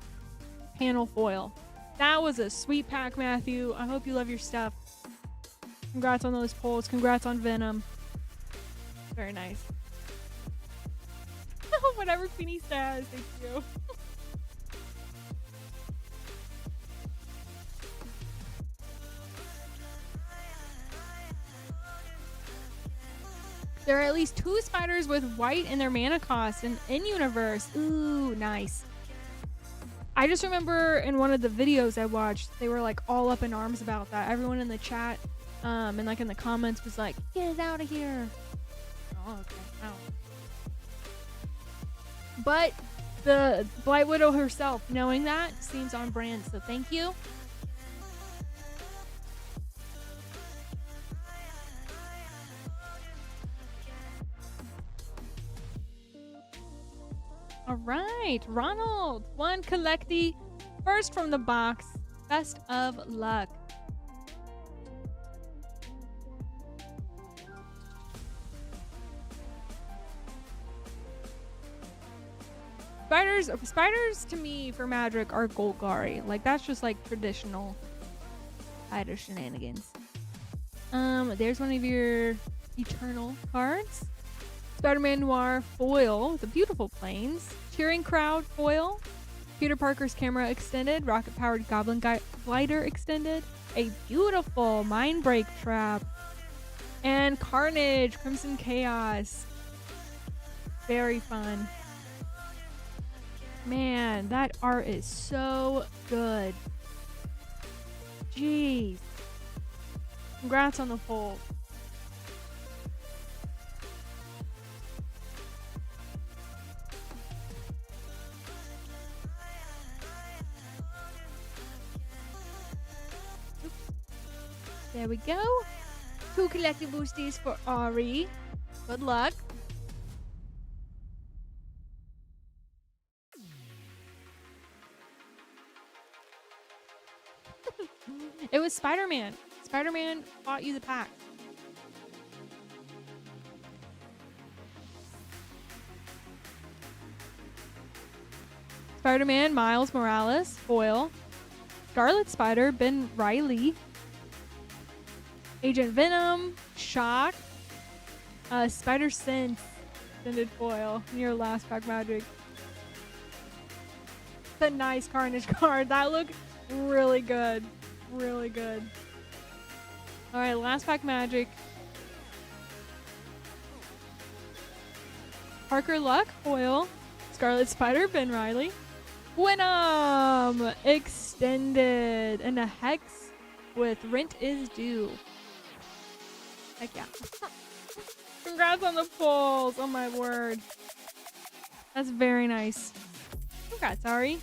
panel foil. That was a sweet pack, Matthew. I hope you love your stuff. Congrats on those pulls. Congrats on Venom. Very nice. Whatever Queenie says. Thank you. There are at least 2 spiders with white in their mana cost and in-universe. Ooh, nice. I just remember in one of the videos I watched, they were like all up in arms about that. Everyone in the chat and like in the comments was like, get it out of here. Oh, okay. Wow. But the Blight Widow herself, knowing that, seems on brand, so thank you. All right, Ronald, one collectee, first from the box. Best of luck. Spiders to me for Magic are Golgari. Like that's just like traditional spider shenanigans. There's one of your Eternal cards. Spider-Man Noir foil, the beautiful planes. Cheering Crowd foil. Peter Parker's camera extended. Rocket-powered Goblin glider extended. A beautiful Mind Break trap. And Carnage, Crimson Chaos. Very fun. Man, that art is so good. Jeez. Congrats on the pull. There we go. 2 collective boosties for Ari. Good luck. It was Spider-Man. Spider-Man bought you the pack. Spider-Man Miles Morales foil. Scarlet Spider Ben Reilly. Agent Venom, Shock, Spider Sense, extended foil, near last pack Magic. It's a nice Carnage card. That looked really good. Really good. Alright, last pack Magic. Parker Luck, foil, Scarlet Spider, Ben Reilly. Venom, extended, and a Hex with Rent is Due. Heck yeah. Congrats on the pulls. Oh my word. That's very nice. Congrats, Ari.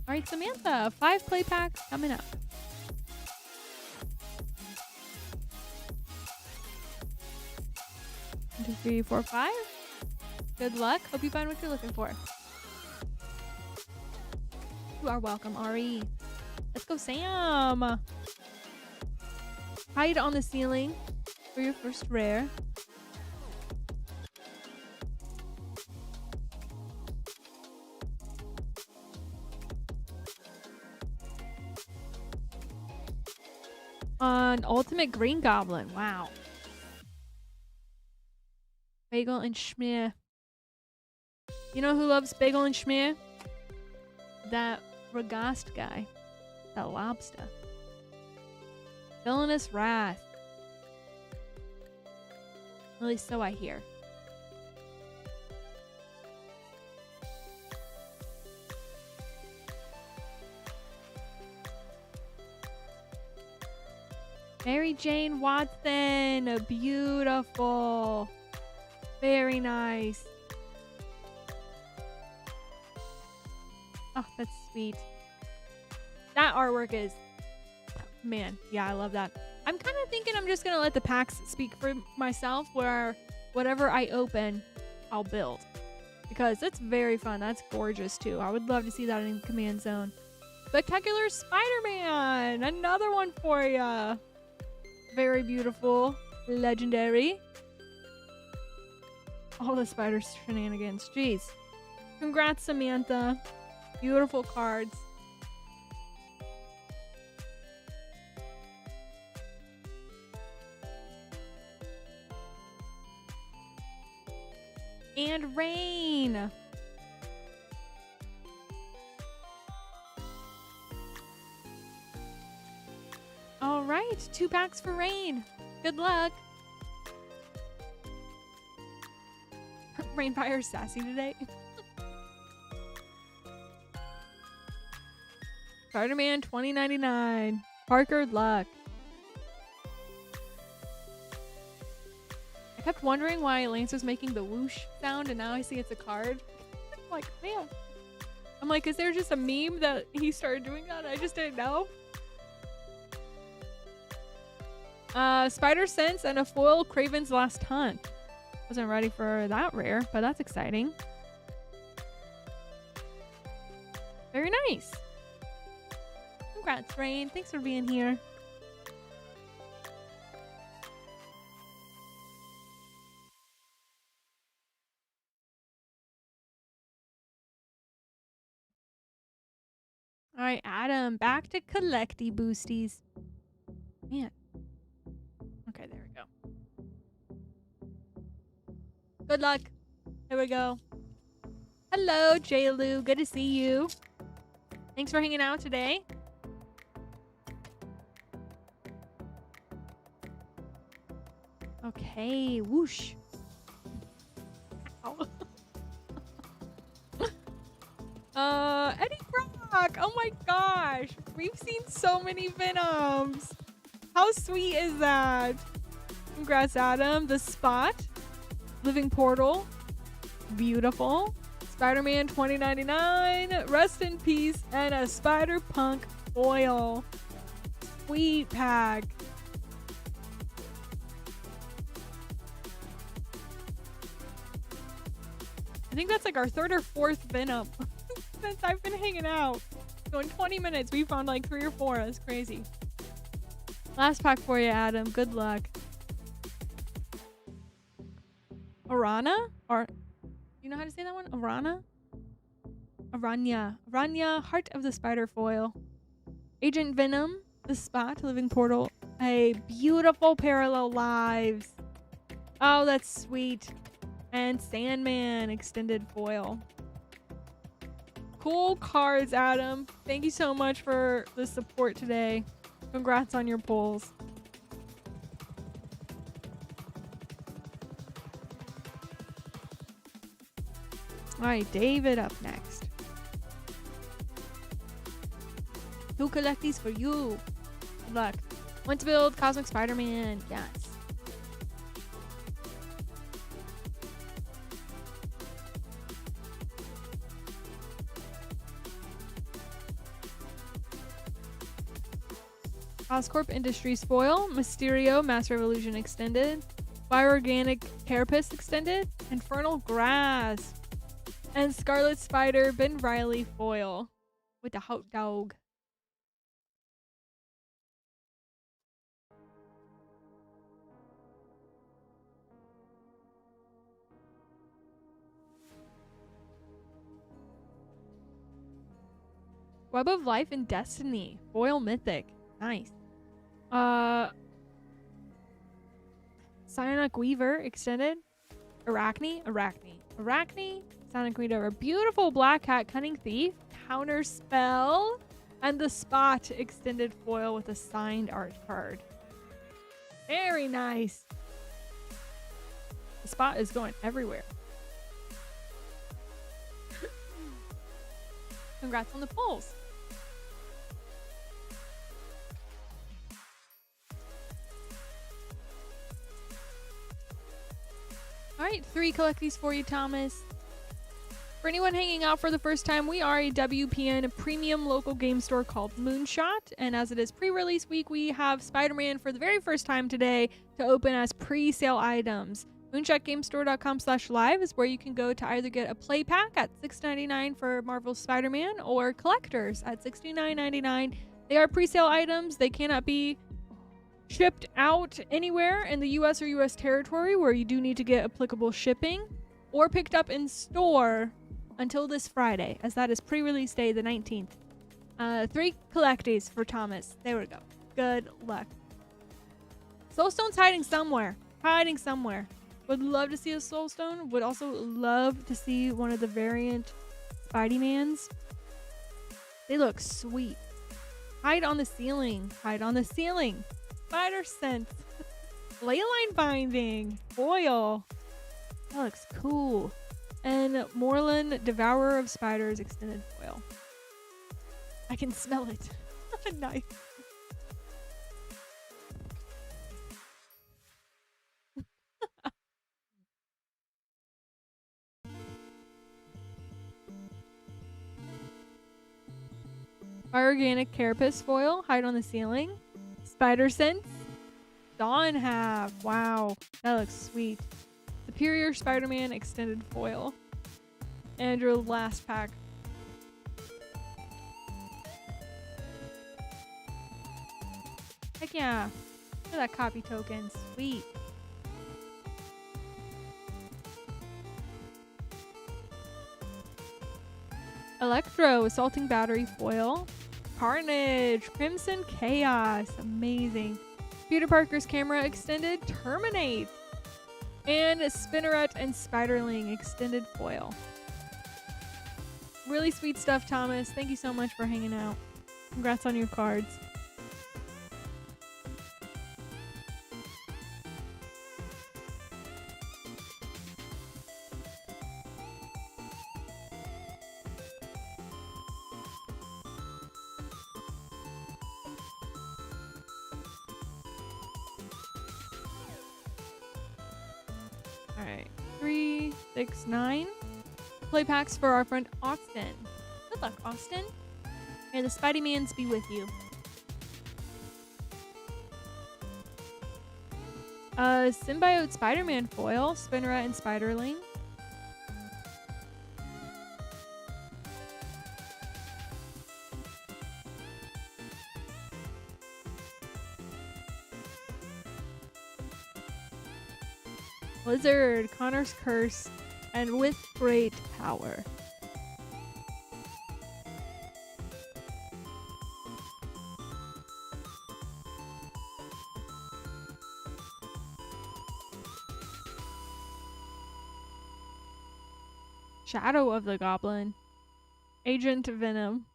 Alright, Samantha. 5 play packs coming up. One, 2, 3, 4, 5. Good luck. Hope you find what you're looking for. You are welcome, Ari. Let's go, Sam. Hide on the ceiling for your first rare. An Ultimate Green Goblin. Wow. Bagel and Schmear. You know who loves Bagel and Schmear? That Ragast guy. That lobster. Villainous Wrath. At least so I hear. Mary Jane Watson. Beautiful. Very nice. Oh, that's sweet. That artwork is... Man, yeah, I love that. I'm kind of thinking I'm just going to let the packs speak for myself, where whatever I open, I'll build. because it's very fun. That's gorgeous too. I would love to see that in Command Zone. Spectacular Spider-Man, another one for ya. Very beautiful, legendary. All the spider shenanigans, jeez. Congrats, Samantha. Beautiful cards. And Rain. All right, 2 packs for Rain. Good luck. Rainfire sassy today. Spider-Man 2099. Parker Luck. I kept wondering why Lance was making the whoosh sound, and now I see it's a card. I'm like, man. I'm like, is there just a meme that he started doing that? I just didn't know. Spider Sense and a foil Kraven's Last Hunt. Wasn't ready for that rare, but that's exciting. Very nice. Congrats, Rain. Thanks for being here. All right, Adam, back to collecty boosties. Man. Okay, there we go. Good luck. Here we go. Hello, J-Lou. Good to see you. Thanks for hanging out today. Okay, whoosh. Ow. Eddie Brock. Oh my gosh. We've seen so many Venoms. How sweet is that? Congrats, Adam. The Spot. Living Portal. Beautiful. Spider-Man 2099. Rest in peace. And a Spider-Punk foil. Sweet pack. I think that's like our 3rd or 4th Venom since I've been hanging out. So in 20 minutes, we found like 3 or 4. That's crazy. Last pack for you, Adam. Good luck. Arana? Or you know how to say that one? Arana? Aranya. Aranya, Heart of the Spider foil. Agent Venom, The Spot, Living Portal. A beautiful Parallel Lives. Oh, that's sweet. And Sandman extended foil. Cool cards, Adam. Thank you so much for the support today. Congrats on your pulls. All right, David up next. 2 collecties for you. Good luck. Want to build Cosmic Spider-Man? Yes. Oscorp Industries foil, Mysterio Mass Revolution extended, Bioorganic Carapace extended, Infernal Grass, and Scarlet Spider Ben Riley foil with the hot dog. Web of Life and Destiny foil mythic. Nice. Psionic Weaver extended. Arachne. Sonic Weaver. A beautiful Black Hat Cunning Thief. Counter Spell. And the Spot extended foil with a signed art card. Very nice. The Spot is going everywhere. Congrats on the pulls. All right, 3 collecties for you, Thomas. For anyone hanging out for the first time, we are a WPN premium local game store called Moonshot. And as it is pre-release week, we have Spider-Man for the very first time today to open as pre-sale items. moonshotgamestore.com/live is where you can go to either get a play pack at $6.99 for Marvel's Spider-Man or collectors at $69.99. They are pre-sale items. They cannot be shipped out anywhere in the US or US territory where you do need to get applicable shipping, or picked up in store until this Friday, as that is pre-release day, the 19th. 3 collecties for Thomas. There we go. Good luck. Soulstone's hiding somewhere. Would love to see a Soulstone. Would also love to see one of the variant Spidey-Mans. They look sweet. Hide on the ceiling. Spider sense. Leyline binding. Foil. That looks cool. And Moreland, Devourer of Spiders, extended foil. I can smell it. Nice. Organic Carapace foil, hide on the ceiling. Spider sense. Dawn half. Wow, that looks sweet. Superior Spider-Man extended foil. And your last pack. Heck yeah. Look at that copy token. Sweet. Electro, Assaulting Battery foil. Carnage, Crimson Chaos. Amazing. Peter Parker's Camera extended. Terminate. And Spinneret and Spiderling extended foil. Really sweet stuff, Thomas. Thank you so much for hanging out. Congrats on your cards. Alright, 3, 6, 9. Play packs for our friend Austin. Good luck, Austin. May the Spidey-Mans be with you. Symbiote Spider-Man foil, Spinneret and Spiderling. Blizzard, Connor's Curse, and with great power. Shadow of the Goblin. Agent Venom.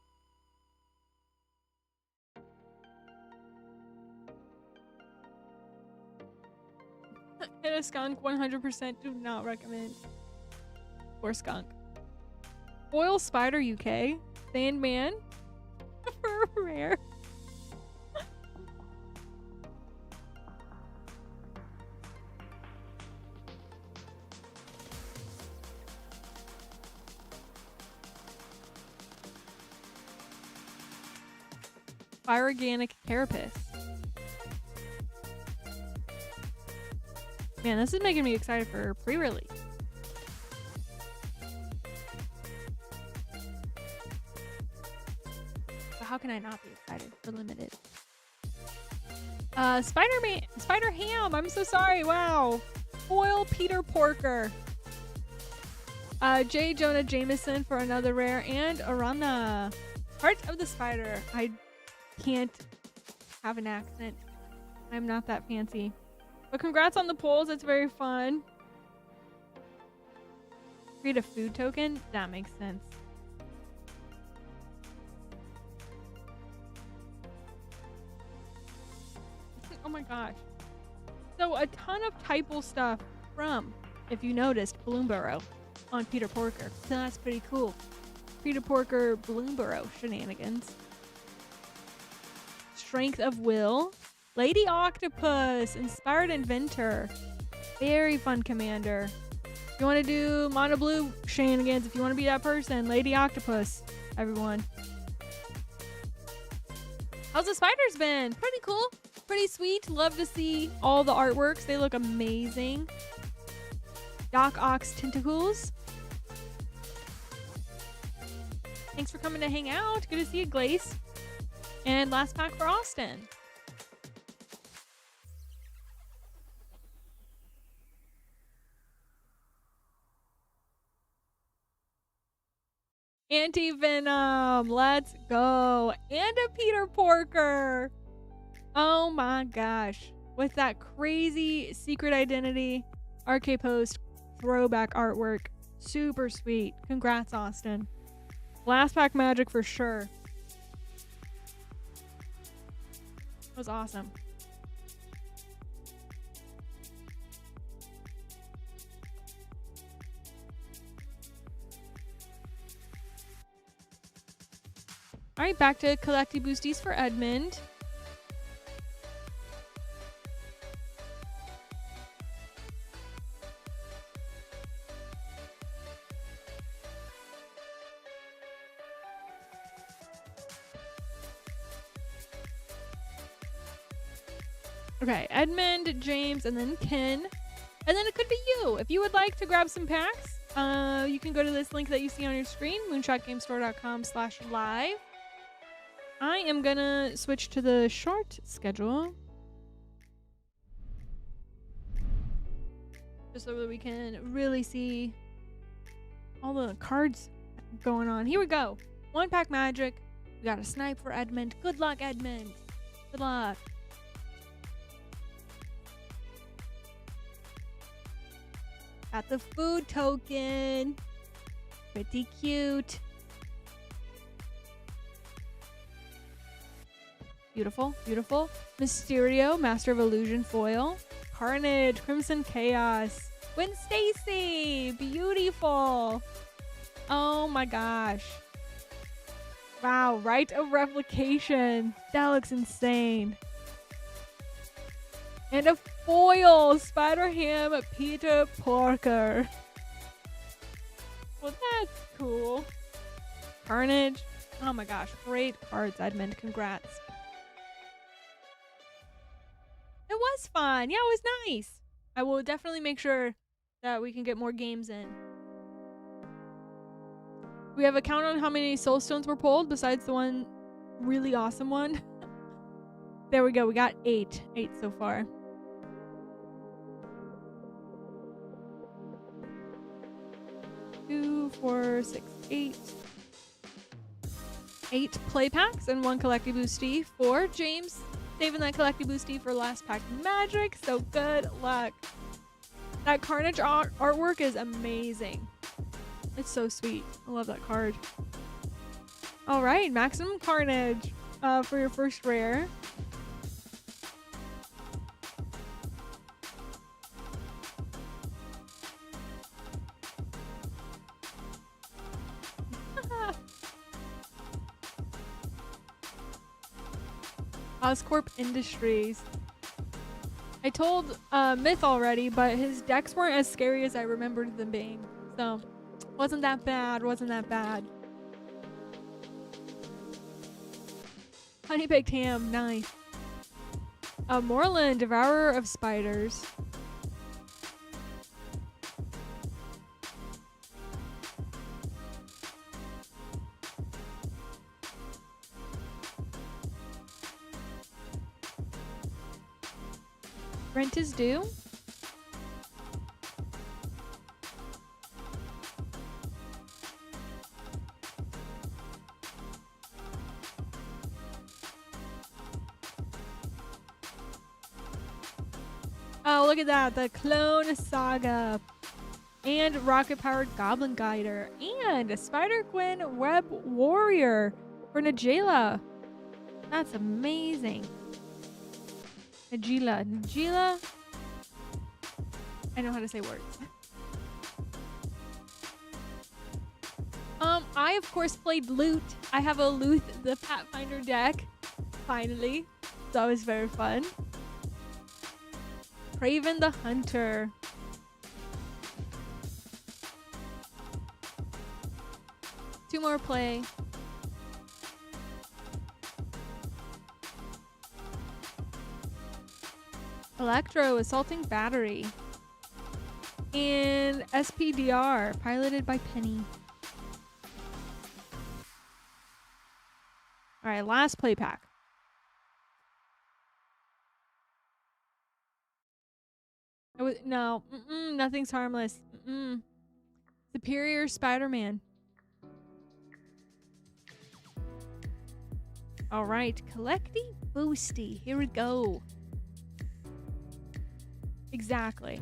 Hit a skunk, 100% do not recommend. Or skunk. Foil Spider UK. Sandman. Rare. Fire Organic Carapace. Man, this is making me excited for pre-release. So how can I not be excited for limited? Spider-Man, Spider-Ham, I'm so sorry, wow. Foil Peter Porker. J. Jonah Jameson for another rare, and Arana. Heart of the Spider. I can't have an accent. I'm not that fancy. But congrats on the polls. It's very fun. Create a food token? That makes sense. Oh my gosh. So a ton of typal stuff from, if you noticed, Bloomborough on Peter Porker. So that's pretty cool. Peter Porker Bloomborough shenanigans. Strength of Will. Lady Octopus, Inspired Inventor. Very fun commander. If you want to do mono blue shenanigans, if you want to be that person, Lady Octopus, everyone. How's the spiders been? Pretty cool. Pretty sweet. Love to see all the artworks. They look amazing. Doc Ox Tentacles. Thanks for coming to hang out. Good to see you, Glace. And last pack for Austin. Anti-Venom. Let's go. And a Peter Porker. Oh my gosh. With that crazy secret identity RK Post throwback artwork. Super sweet. Congrats, Austin. Last pack magic for sure. That was awesome. All right, back to collecty boosties for Edmund. Okay, Edmund, James, and then Ken. And then it could be you. If you would like to grab some packs, you can go to this link that you see on your screen, moonshotgamestore.com/live. I am gonna switch to the short schedule. Just so that we can really see all the cards going on. Here we go. 1-pack magic. We got a snipe for Edmund. Good luck, Edmund. Good luck. Got the food token. Pretty cute. Beautiful, beautiful. Mysterio, Master of Illusion foil. Carnage, Crimson Chaos. Gwen Stacy, beautiful. Oh my gosh. Wow, Rite of Replication. That looks insane. And a foil, Spider-Ham, Peter Porker. Well, that's cool. Carnage. Oh my gosh, great cards, Edmund. Congrats. It was fun. Yeah, it was nice. I will definitely make sure that we can get more games in. We have a count on how many soul stones were pulled besides the one really awesome one. There we go. We got 8. 8 so far. Two, 4, 6, 8. 8 play packs and 1 collecty boosty for James. Saving that collecty boosty for last pack magic. So good luck. That Carnage artwork is amazing. It's so sweet. I love that card. All right, Maximum Carnage for your first rare. Oscorp Industries. I told Myth already, but his decks weren't as scary as I remembered them being. So, wasn't that bad. Wasn't that bad. Honey Baked Ham. Nice. Moreland, Devourer of Spiders. Rent is due. Oh, look at that. The Clone Saga. And rocket-powered Goblin Guider. And a Spider-Gwen Web Warrior for Najela. That's amazing. Najila. I know how to say words. I of course played Loot. I have a Loot the Pathfinder deck. Finally. That was very fun. Craven the Hunter. Two more play. Electro Assaulting Battery. And SPDR, piloted by Penny. All right, last play pack. No, nothing's harmless. Superior Spider-Man. All right, collecty boosty. Here we go. Exactly.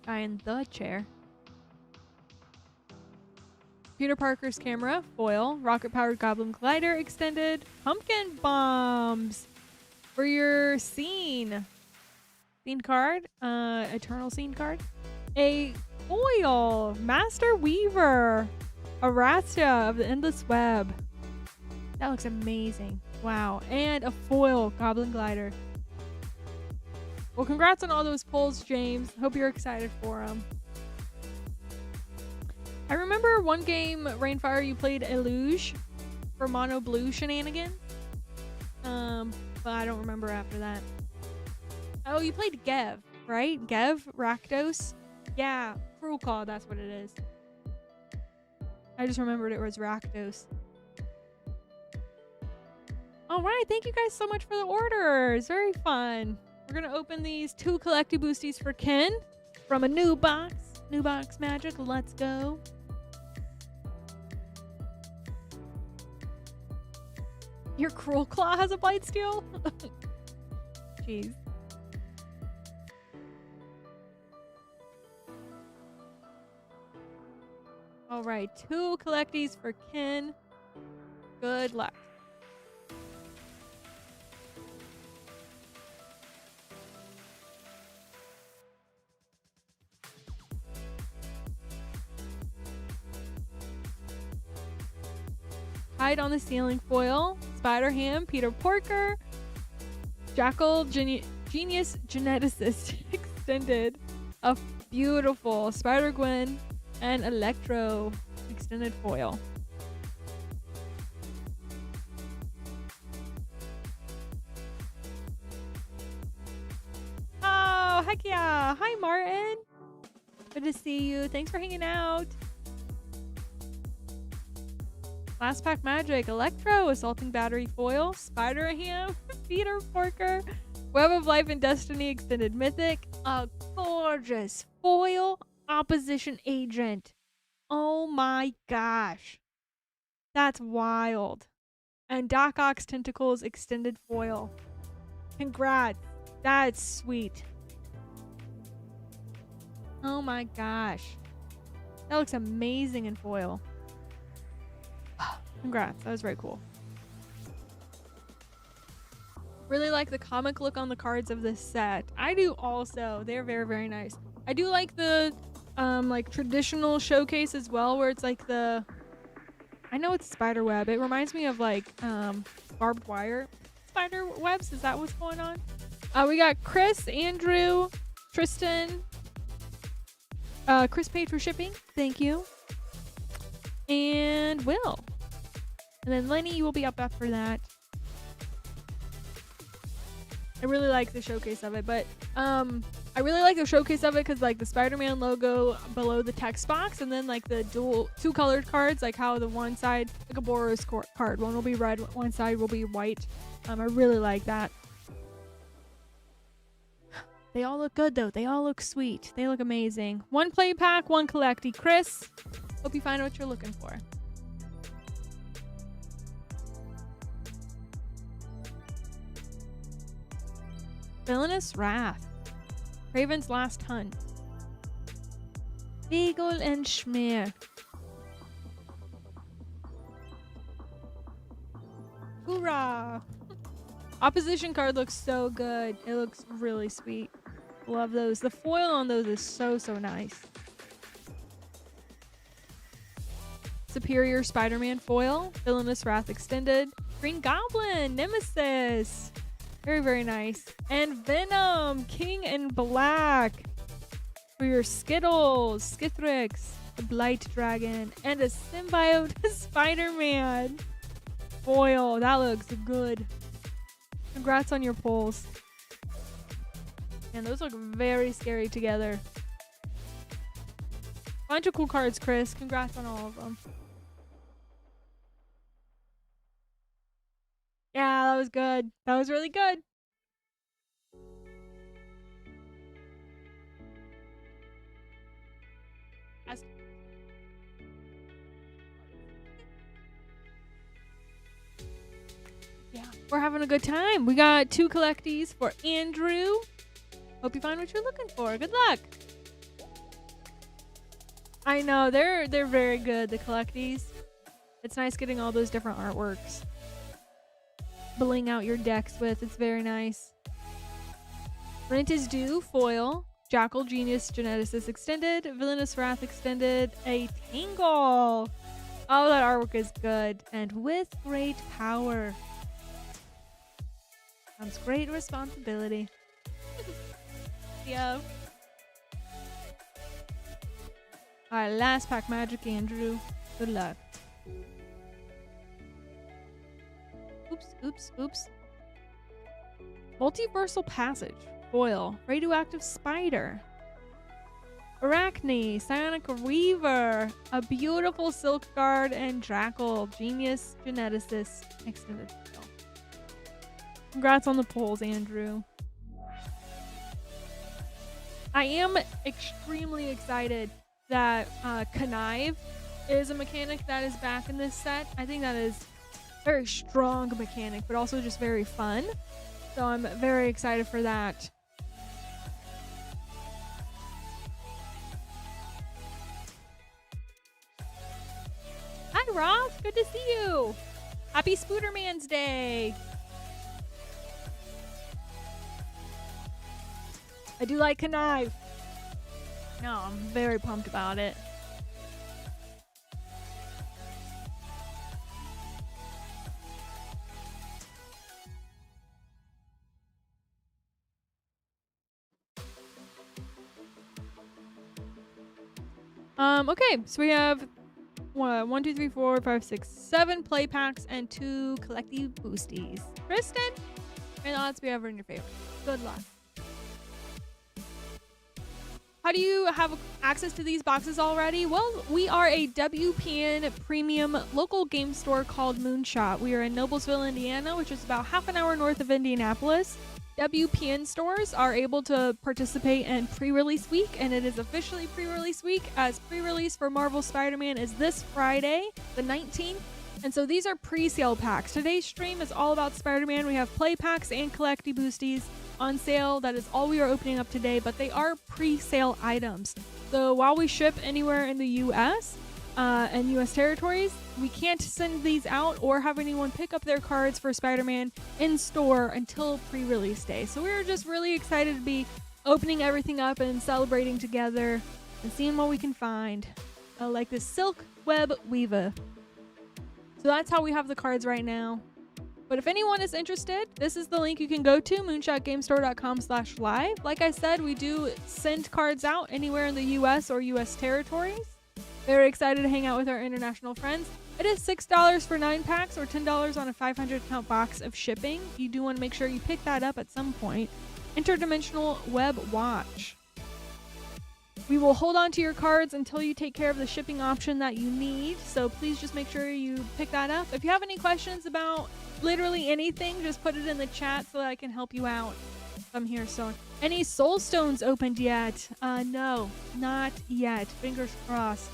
Guy in the chair. Peter Parker's camera, foil, rocket-powered goblin glider extended, pumpkin bombs for your scene card, eternal scene card, a foil, Master Weaver, Arasta of the Endless Web. That looks amazing. Wow. And a foil goblin glider. Well, congrats on all those pulls, James. Hope you're excited for them. I remember one game, Rainfire, you played Eluge for Mono Blue shenanigans. But I don't remember after that. Oh, you played Gev, right? Gev? Rakdos? Yeah, Cruel Call, that's what it is. I just remembered it was Rakdos. Alright, thank you guys so much for the orders. Very fun. We're gonna open these 2 collecty boosties for Ken from a new box. New box magic, let's go. Your Cruel Claw has a bite steal? Jeez. All right, 2 collecties for Ken. Good luck. Hide on the Ceiling foil, Spider-Ham, Peter Porker, Jackal Genius Geneticist extended, a beautiful Spider-Gwen, and Electro extended foil. Oh, heck yeah. Hi, Martin. Good to see you. Thanks for hanging out. Last pack magic, Electro, Assaulting Battery foil, Spider-Ham, Peter Porker, Web of Life and Destiny extended mythic, a gorgeous foil opposition agent. Oh my gosh. That's wild. And Doc Ock's Tentacles extended foil. Congrats. That's sweet. Oh my gosh. That looks amazing in foil. Congrats, that was very cool. Really like the comic look on the cards of this set. I do also. They're very, very nice. I do like the like traditional showcase as well, where it's like the, I know it's spider web. It reminds me of like barbed wire spider webs. Is that what's going on? We got Chris, Andrew, Tristan. Chris paid for shipping. Thank you. And Will. And then Lenny, you will be up after that. I really like the showcase of it, but I really like the showcase of it because like the Spider-Man logo below the text box, and then like the dual 2 colored cards, like how the one side, like a Boros card, one will be red, one side will be white. I really like that. They all look good though. They all look sweet. They look amazing. 1 play pack, 1 collecty. Chris, hope you find what you're looking for. Villainous Wrath, Raven's Last Hunt, Beagle and Schmear, Hoorah! Opposition card looks so good. It looks really sweet. Love those. The foil on those is so, so nice. Superior Spider-Man foil, Villainous Wrath extended, Green Goblin, Nemesis. Very, very nice. And Venom, King in Black. For your Skittles, Skithrix, the Blight Dragon, and a Symbiote Spider-Man. foil. That looks good. Congrats on your pulls. And those look very scary together. Bunch of cool cards, Chris. Congrats on all of them. Yeah, that was good. That was really good. Yeah, we're having a good time. We got 2 collecties for Andrew. Hope you find what you're looking for. Good luck. I know, they're very good, the collecties. It's nice getting all those different artworks. Bling out your decks with. It's very nice. Rent is Due foil. Jackal Genius Geneticist Extended. Villainous Wrath Extended. A Tangle. Oh, that artwork is good. And with great power comes great responsibility. Yeah. Alright, last pack magic, Andrew. Good luck. Oops. Multiversal Passage. Foil. Radioactive Spider. Arachne. Psionic Reaver. A beautiful Silk Guard and Jackal. Genius Geneticist. Extended foil. Congrats on the pulls, Andrew. I am extremely excited that Connive is a mechanic that is back in this set. I think that is a very strong mechanic, but also just very fun. So I'm very excited for that. Hi, Ross. Good to see you. Happy Spooderman's Day. I do like Connive. No, I'm very pumped about it. Okay, so we have 1, 2, 3, 4, 5, 6, 7 play packs and 2 collective boosties. Kristen, may the odds be ever in your favor. Good luck. How do you have access to these boxes already? Well, we are a WPN premium local game store called Moonshot. We are in Noblesville, Indiana, which is about half an hour north of Indianapolis. WPN stores are able to participate in pre-release week, and it is officially pre-release week, as pre-release for Marvel Spider-Man is this Friday, the 19th. And so these are pre-sale packs. Today's stream is all about Spider-Man. We have play packs and collecty boosties on sale. That is all we are opening up today, but they are pre-sale items. So while we ship anywhere in the US and US territories, we can't send these out or have anyone pick up their cards for Spider-Man in store until pre-release day. So we're just really excited to be opening everything up and celebrating together and seeing what we can find. Like this Silk Web Weaver. So that's how we have the cards right now. But if anyone is interested, this is the link you can go to, moonshotgamestore.com/live. Like I said, we do send cards out anywhere in the US or US territories. Very excited to hang out with our international friends. It is $6 for 9 packs or $10 on a 500 count box of shipping. You do want to make sure you pick that up at some point. Interdimensional Web Watch. We will hold on to your cards until you take care of the shipping option that you need. So please just make sure you pick that up. If you have any questions about literally anything, just put it in the chat so that I can help you out. I'm here. So any soul stones opened yet? No, not yet. Fingers crossed.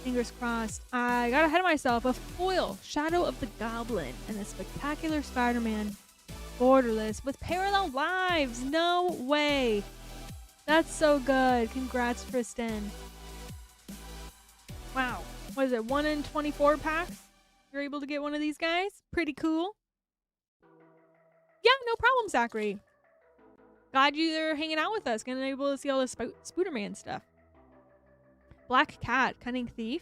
Fingers crossed. I got ahead of myself. A foil Shadow of the Goblin and a spectacular Spider-Man borderless with parallel lives. No way. That's so good. Congrats, Kristen. Wow. What is it? 1 in 24 packs? You're able to get one of these guys? Pretty cool. Yeah, no problem, Zachary. Glad you're hanging out with us. Gonna be able to see all this Spooderman stuff. Black Cat, Cunning Thief.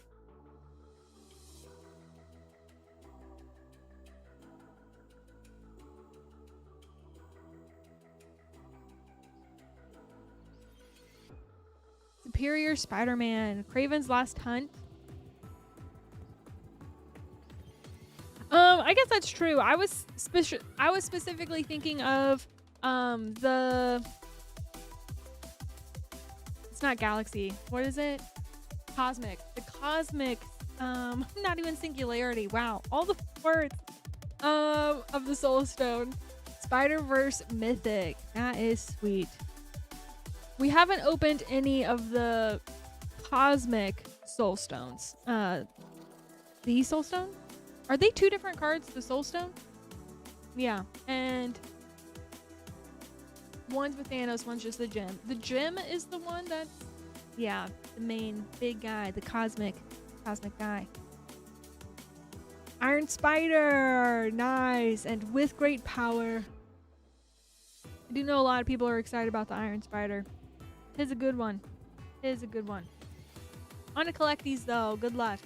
Superior Spider-Man, Craven's Last Hunt. that's true. I was specifically thinking of the. It's not Galaxy. What is it? Cosmic. The Cosmic. Not even Singularity. Wow, all the words of the Soul Stone. Spider-Verse Mythic. That is sweet. We haven't opened any of the Cosmic Soul Stones. The Soul Stone? Are they two different cards, the Soul Stone? Yeah, and one's with Thanos, one's just the gem. The gem is the one that's, yeah, the main big guy, the cosmic guy. Iron Spider, nice, and with great power. I do know a lot of people are excited about the Iron Spider. It's a good one. It is a good one. I want to collect these though. Good luck.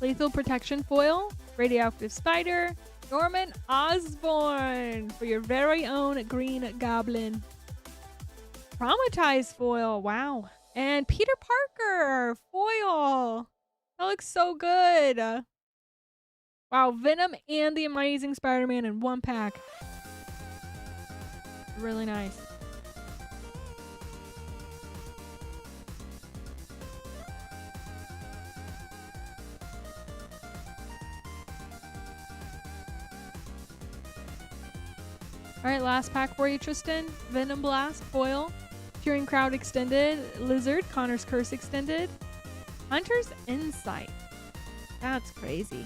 Lethal Protection Foil, Radioactive Spider, Norman Osborn for your very own Green Goblin. Traumatized Foil, wow. And Peter Parker Foil. That looks so good. Wow, Venom and the Amazing Spider-Man in one pack. Really nice. Alright, last pack for you, Tristan. Venom Blast, Foil. Curing Crowd Extended. Lizard, Connor's Curse Extended. Hunter's Insight. That's crazy.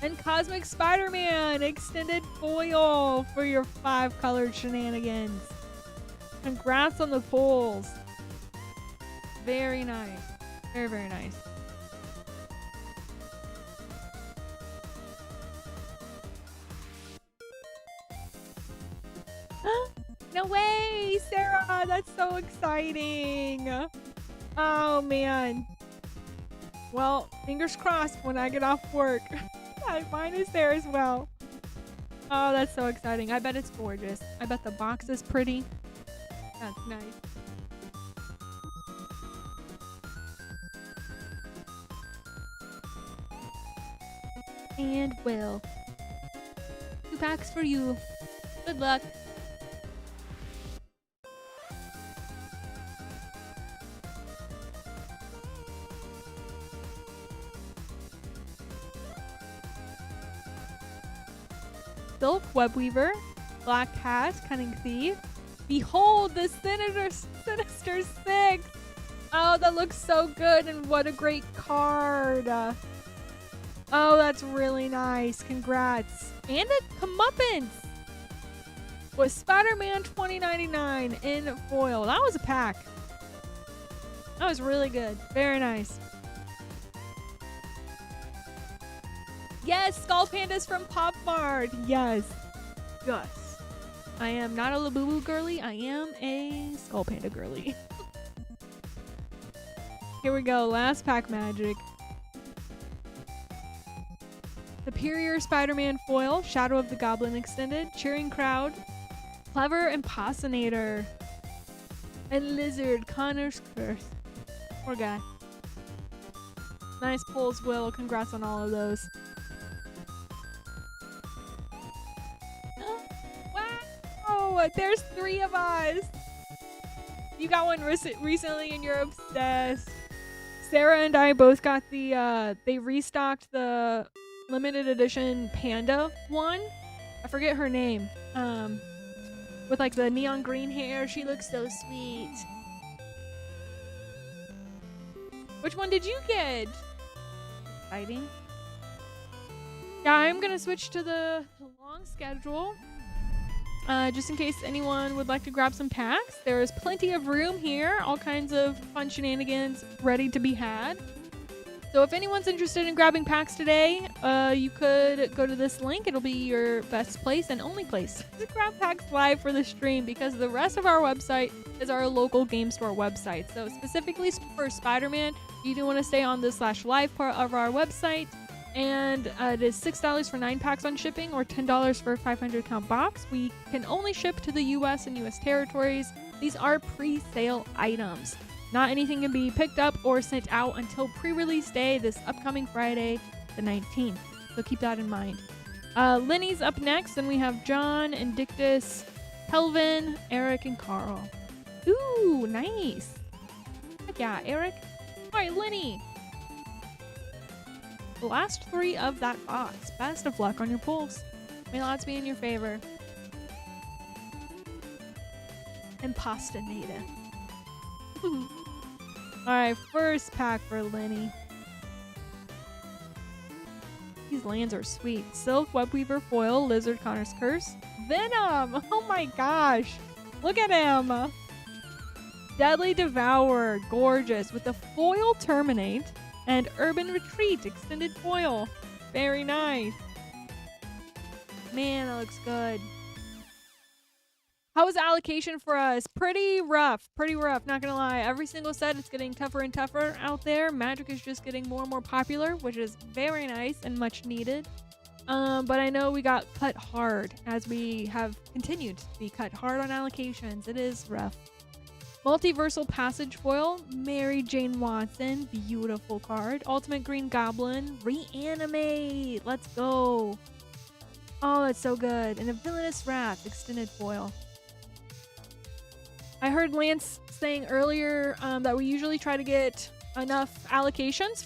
And Cosmic Spider-Man Extended Foil for your 5-colored shenanigans. Congrats on the pulls. Very nice. Very, very nice. No way, Sarah! That's so exciting! Oh, man. Well, fingers crossed when I get off work. Mine is there as well. Oh, that's so exciting. I bet it's gorgeous. I bet the box is pretty. That's nice. And Will. 2 packs for you. Good luck. Silk, Webweaver, Black Cat, Cunning Thief. Behold the Sinister Six! Oh, that looks so good, and what a great card. Oh, that's really nice. Congrats. And a comeuppance with Spider-Man 2099 in foil. That was a pack. That was really good. Very nice. Yes, Skull Pandas from Pop Mart. Yes. Yes. I am not a Labubu girly. I am a Skull Panda girly. Here we go. Last pack magic. Superior Spider-Man foil. Shadow of the Goblin extended. Cheering Crowd. Clever Impersonator. And Lizard. Connor's Curse. Poor guy. Nice pulls, Will. Congrats on all of those. Wow! There's 3 of us. You got one recently and you're obsessed. Sarah and I both got the, they restocked the limited edition Panda one. I forget her name. With like the neon green hair. She looks so sweet. Which one did you get? Exciting. Yeah, I'm gonna switch to the long schedule. Just in case anyone would like to grab some packs. There is plenty of room here. All kinds of fun shenanigans ready to be had. So if anyone's interested in grabbing packs today, you could go to this link. It'll be your best place and only place to grab packs live for the stream, because the rest of our website is our local game store website. So specifically for Spider-Man, you do want to stay on the /live part of our website. And it is $6 for 9 packs on shipping or $10 for a 500 count box. We can only ship to the US and US territories. These are pre-sale items. Not anything can be picked up or sent out until pre-release day this upcoming Friday, the 19th. So keep that in mind. Lenny's up next, and we have John, Indictus, Kelvin, Eric, and Carl. Ooh, nice. Heck yeah, Eric. All right, Lenny. The last 3 of that box. Best of luck on your pulls. May lots be in your favor. And pasta native. Alright, first pack for Lenny. These lands are sweet. Silk, Webweaver, Foil, Lizard, Connor's Curse, Venom! Oh my gosh! Look at him! Deadly Devourer, gorgeous, with the Foil Terminate and Urban Retreat extended foil. Very nice. Man, that looks good. How was the allocation for us? Pretty rough, not gonna lie. Every single set is getting tougher and tougher out there. Magic is just getting more and more popular, which is very nice and much needed. But I know we got cut hard as we have continued to be cut hard on allocations. It is rough. Multiversal Passage Foil, Mary Jane Watson, beautiful card. Ultimate Green Goblin, Reanimate, let's go. Oh, that's so good. And a Villainous Wrath, extended foil. I heard Lance saying earlier that we usually try to get enough allocations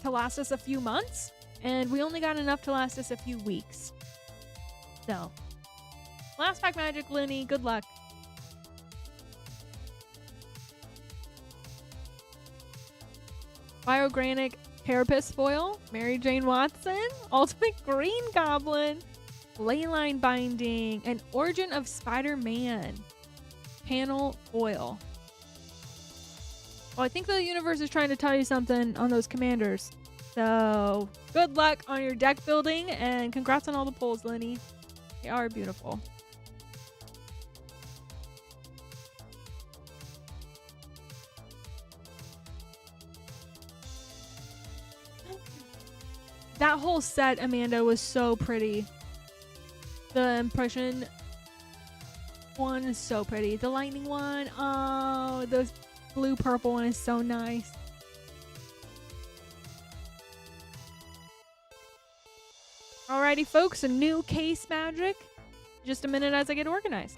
to last us a few months, and we only got enough to last us a few weeks. So, last pack magic, Lenny, good luck. Biogranic Carapace Foil, Mary Jane Watson, Ultimate Green Goblin, Leyline Binding, and Origin of Spider-Man. Panel foil. Well, I think the universe is trying to tell you something on those commanders. So, good luck on your deck building, and congrats on all the pulls, Lenny. They are beautiful. That whole set, Amanda, was so pretty. The impression one is so pretty. The lightning one, oh, the blue purple one is so nice. Alrighty, folks, a new case magic. Just a minute as I get organized.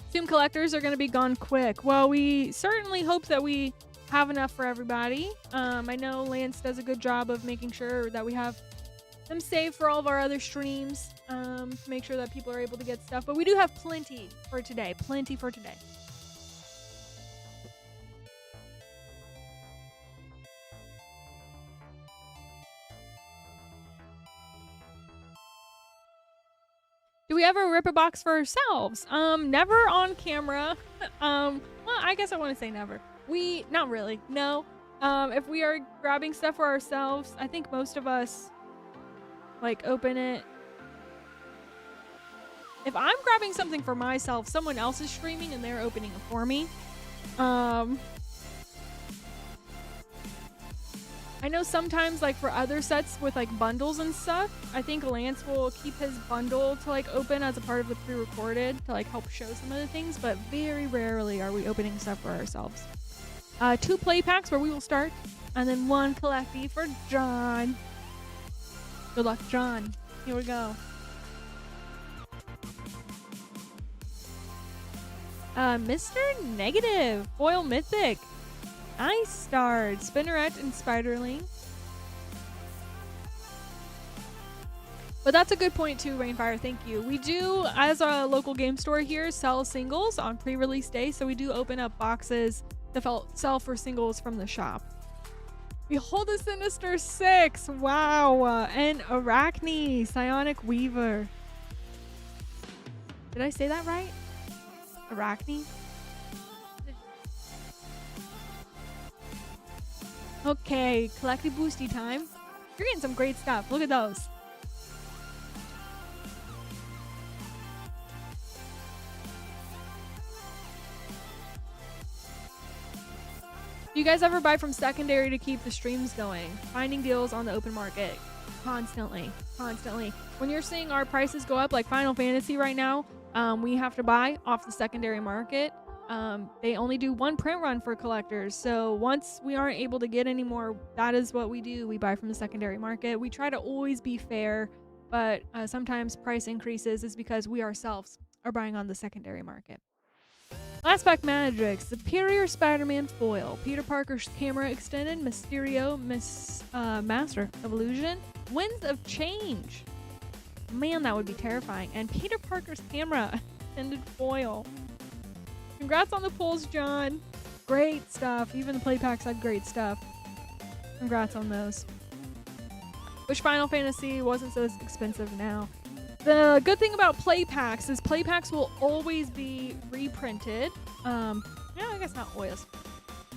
Assume collectors are going to be gone quick. Well, we certainly hope that we have enough for everybody. I know Lance does a good job of making sure that we have them saved for all of our other streams to make sure that people are able to get stuff. But we do have plenty for today. Plenty for today. Do we ever rip a box for ourselves? Never on camera. Well, I guess I want to say never. Not really. No. If we are grabbing stuff for ourselves, I think most of us like open it. If I'm grabbing something for myself, someone else is streaming and they're opening it for me. I know sometimes, like, for other sets with, like, bundles and stuff, I think Lance will keep his bundle to, like, open as a part of the pre-recorded to, like, help show some of the things, but very rarely are we opening stuff for ourselves. 2 play packs where we will start, and then 1 collectee for John. Good luck, John. Here we go. Mr. Negative, Foil Mythic. Nice start. Spinneret and Spiderling. But that's a good point too, Rainfire. Thank you. We do, as a local game store here, sell singles on pre-release day. So we do open up boxes to sell for singles from the shop. Behold the Sinister Six. Wow. And Arachne, Psionic Weaver. Did I say that right? Arachne? Okay, collective boosty time. You're getting some great stuff. Look at those. Do you guys ever buy from secondary to keep the streams going? Finding deals on the open market. Constantly. When you're seeing our prices go up, like Final Fantasy right now, we have to buy off the secondary market. They only do one print run for collectors. So once we aren't able to get any more, that is what we do. We buy from the secondary market. We try to always be fair, but sometimes price increases is because we ourselves are buying on the secondary market. Last pack magic, Superior Spider-Man foil, Peter Parker's camera extended, Mysterio, Master of Illusion, Winds of Change. Man, that would be terrifying. And Peter Parker's camera extended foil. Congrats on the pulls, John. Great stuff. Even the play packs had great stuff. Congrats on those. Wish Final Fantasy wasn't so expensive now. The good thing about play packs is play packs will always be reprinted. Yeah, I guess not always.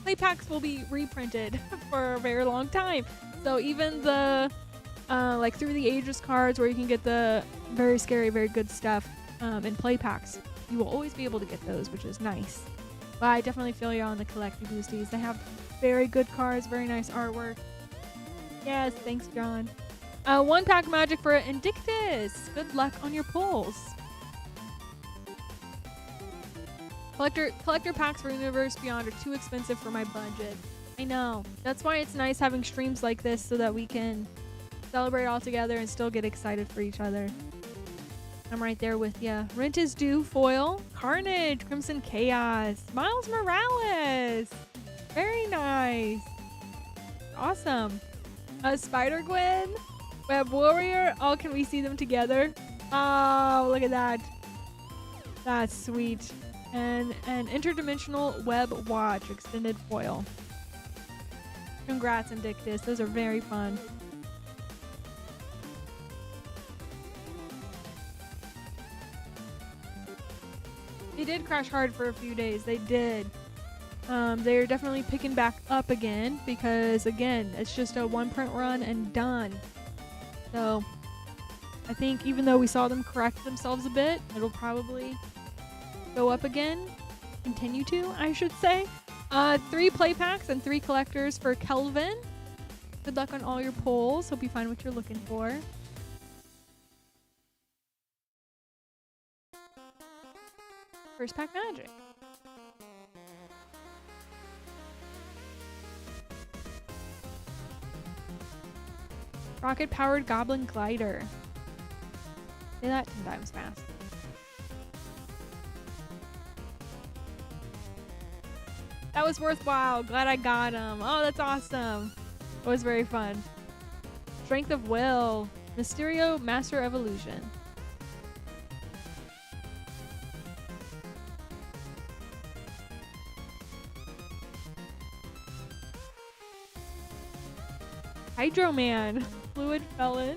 Play packs will be reprinted for a very long time. So even the like Through the Ages cards where you can get the very scary, very good stuff in play packs, you will always be able to get those, which is nice. But I definitely feel you on the collecty boosties. They have very good cards, very nice artwork. Yes, thanks, John. One pack magic for Indictus. Good luck on your pulls. Collector packs for Universe Beyond are too expensive for my budget. I know. That's why it's nice having streams like this so that we can celebrate all together and still get excited for each other. I'm right there with ya. Rent is due foil. Carnage. Crimson Chaos. Miles Morales. Very nice. Awesome. Spider-Gwen. Web Warrior. Oh, can we see them together? Oh, look at that. That's sweet. And an interdimensional web watch extended foil. Congrats, Indictus. Those are very fun. They did crash hard for a few days. They did. They're definitely picking back up again because, again, it's just a one print run and done. So I think even though we saw them correct themselves a bit, it'll probably go up again. Continue to, I should say. 3 play packs and 3 collectors for Kelvin. Good luck on all your pulls. Hope you find what you're looking for. First pack magic. Rocket-powered Goblin Glider. Say that 10 times fast. That was worthwhile. Glad I got him. Oh, that's awesome. It was very fun. Strength of Will. Mysterio, Master of Illusion. Hydro Man. Fluid Felon.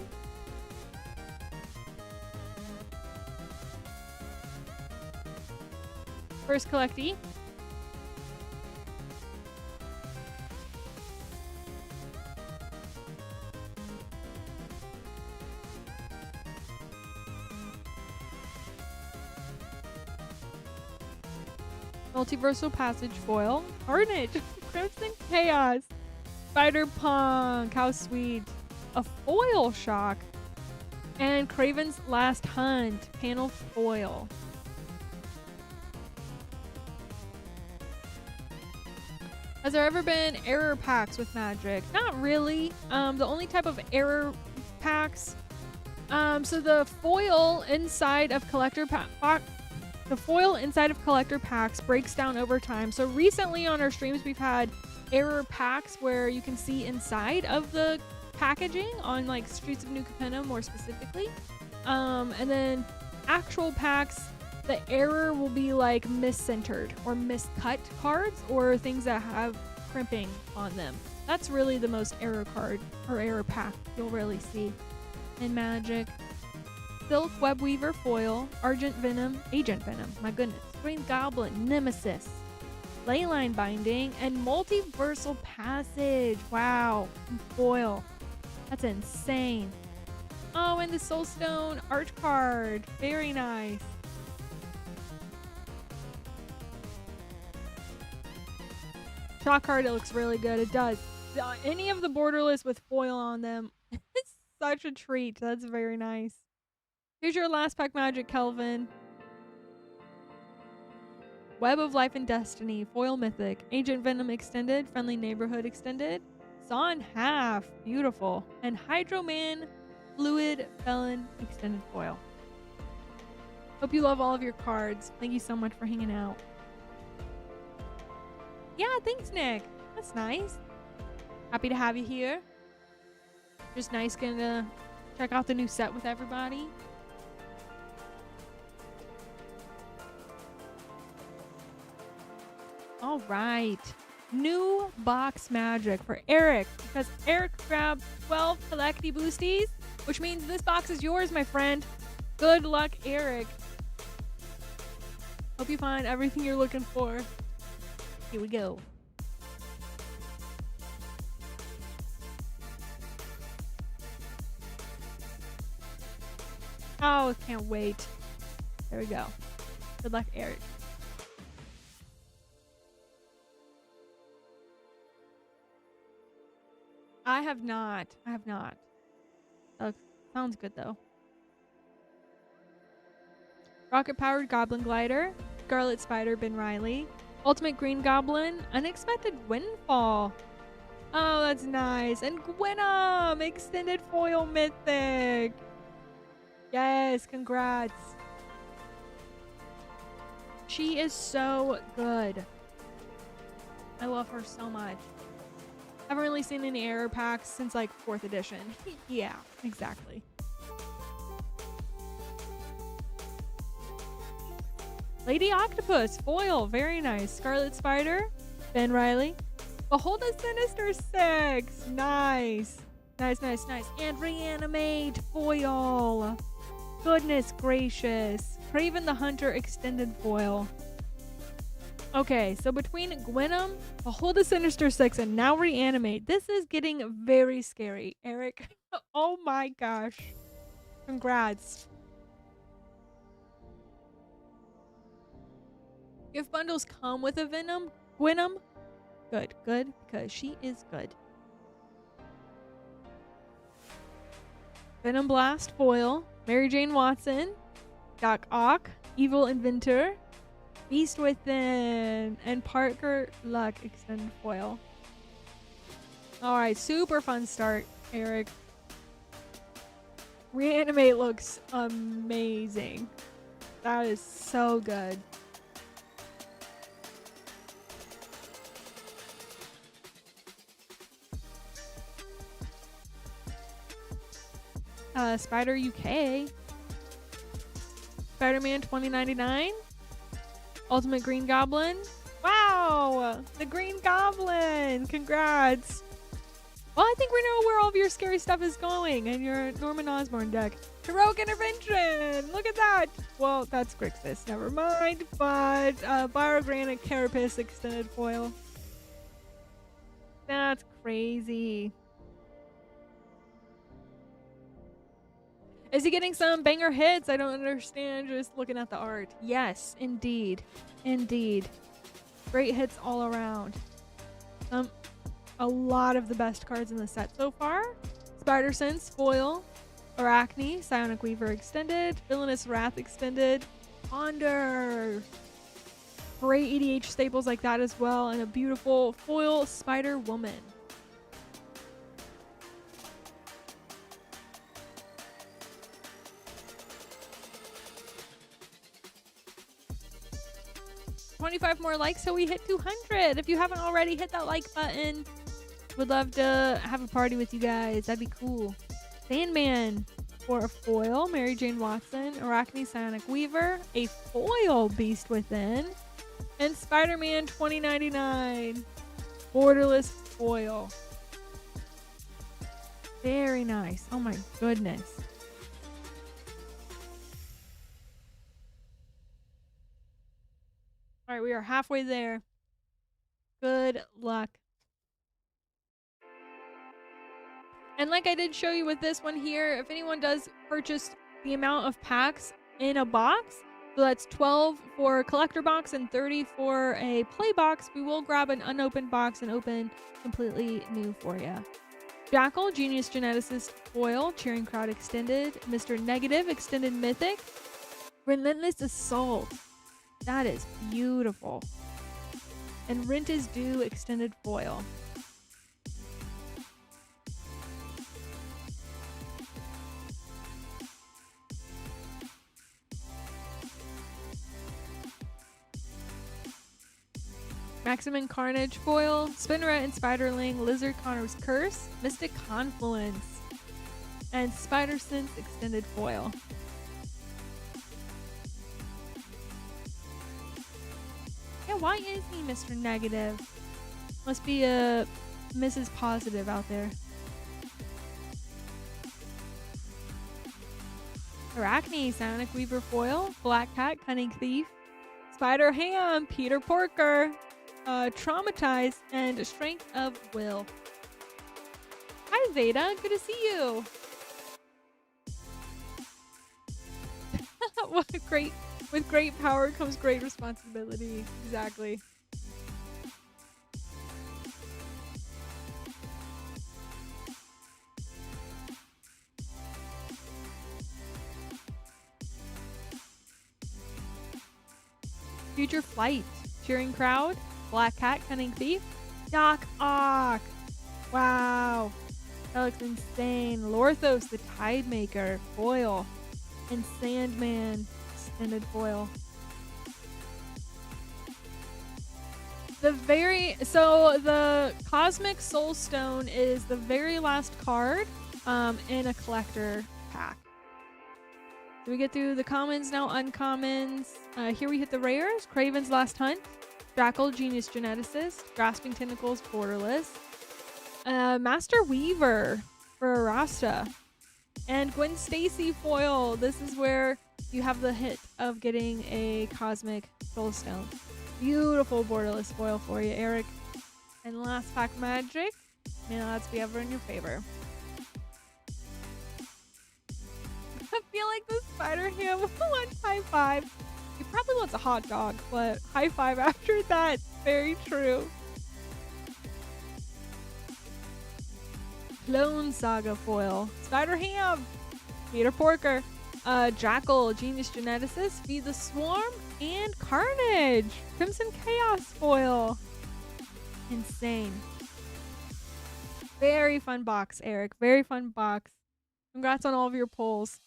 First collectee. Multiversal Passage foil. Carnage. Crimson Chaos. Spider-Punk. How sweet. A foil shock. And Kraven's Last Hunt. Panel foil. Has there ever been error packs with Magic? Not really. The only type of error packs. So the foil inside of collector packs breaks down over time. So recently on our streams we've had error packs where you can see inside of the packaging on like Streets of New Capenna more specifically. And then actual packs, the error will be like miscentered or miscut cards or things that have crimping on them. That's really the most error card or error pack you'll really see in Magic. Silk Webweaver foil, Agent Venom, my goodness, Green Goblin, Nemesis, Leyline Binding, and Multiversal Passage. Wow, foil. That's insane. Oh, and the Soulstone art card. Very nice. Shock card, it looks really good. It does. Any of the borderless with foil on them, it's such a treat. That's very nice. Here's your last pack magic, Kelvin. Web of Life and Destiny, Foil Mythic, Agent Venom Extended, Friendly Neighborhood Extended, Saw in Half, beautiful, and Hydro Man Fluid Felon Extended Foil. Hope you love all of your cards. Thank you so much for hanging out. Yeah, thanks, Nick. That's nice. Happy to have you here. Just nice getting to check out the new set with everybody. All right. New box magic for Eric, because Eric grabbed 12 collecty boosties, which means this box is yours, my friend. Good luck, Eric. Hope you find everything you're looking for. Here we go. Oh, can't wait. There we go. Good luck, Eric. I have not. Sounds good though. Rocket powered Goblin Glider, Scarlet Spider Ben Riley, Ultimate Green Goblin, Unexpected Windfall. Oh, that's nice. And Gwenum, Extended Foil Mythic. Yes, congrats. She is so good. I love her so much. I haven't really seen any error packs since like 4th edition. Yeah, exactly. Lady Octopus, foil, very nice. Scarlet Spider, Ben Riley. Behold a Sinister Six, nice. Nice. And Reanimate, foil. Goodness gracious. Craven the Hunter, extended foil. Okay, so between Gwenum, Behold the Sinister Six, and now Reanimate, this is getting very scary. Eric, oh my gosh. Congrats. If bundles come with a Gwenum, good, because she is good. Venom Blast, foil. Mary Jane Watson, Doc Ock, Evil Inventor, Beast Within, and Parker Luck, extended foil. Alright, super fun start, Eric. Reanimate looks amazing. That is so good. Spider UK, Spider-Man 2099, Ultimate Green Goblin. Wow, the Green Goblin. Congrats. Well, I think we know where all of your scary stuff is going and your Norman Osborn deck. Heroic Intervention. Look at that. Well, that's Grixis. Never mind. But Byrogranite Carapace extended foil. That's crazy. Is he getting some banger hits? I don't understand just looking at the art. Yes, indeed. Indeed. Great hits all around. A lot of the best cards in the set so far. Spider Sense, foil. Arachne, Psionic Weaver extended. Villainous Wrath extended. Ponder. Great EDH staples like that as well. And a beautiful foil Spider Woman. $25 more likes so we hit 200. If you haven't already, hit that like button. Would love to have a party with you guys. That'd be cool. Sandman for a foil. Mary Jane Watson. Arachne Psionic Weaver. A foil Beast Within. And Spider-Man 2099. Borderless foil. Very nice. Oh my goodness. All right, we are halfway there. Good luck. And like I did show you with this one here, if anyone does purchase the amount of packs in a box, So that's 12 for collector box and 30 for a play box. We will grab an unopened box and open completely new for you. Jackal, Genius Geneticist Foil, Cheering Crowd Extended, Mr. Negative Extended Mythic, Relentless Assault. That is beautiful. And Rent is Due Extended Foil. Maximum Carnage Foil, Spinneret and Spiderling, Lizard Connor's Curse, Mystic Confluence, and Spider Sense Extended Foil. Yeah, why is he Mr. Negative? Must be a Mrs. Positive out there. Arachne, Sonic Weaver Foil, Black Cat, Cunning Thief, Spider Ham, Peter Porker, Traumatized, and Strength of Will. Hi Zeta, good to see you. With great power comes great responsibility. Exactly. Future Flight, Cheering Crowd, Black Cat, Cunning Thief, Doc Ock. Wow. That looks insane. Lorthos, the Tidemaker, foil. And Sandman, extended foil. The Cosmic Soul Stone is the very last card in a collector pack. So we get through the commons, now uncommons. Here we hit the rares. Craven's Last Hunt, Jackal, Genius Geneticist, Grasping Tentacles, Borderless, Master Weaver for Arasta, and Gwen Stacy foil. This is where you have the hit of getting a Cosmic Soul Stone. Beautiful Borderless foil for you, Eric. And last pack magic. May the odds be ever in your favor. I feel like the Spider Ham wants high five. He probably wants a hot dog, but high five after that. Very true. Clone Saga foil, Spider Ham, Peter Porker, Jackal, Genius Geneticist, Feed the Swarm, and Carnage. Crimson Chaos foil. Insane. Very fun box, Eric. Very fun box. Congrats on all of your pulls.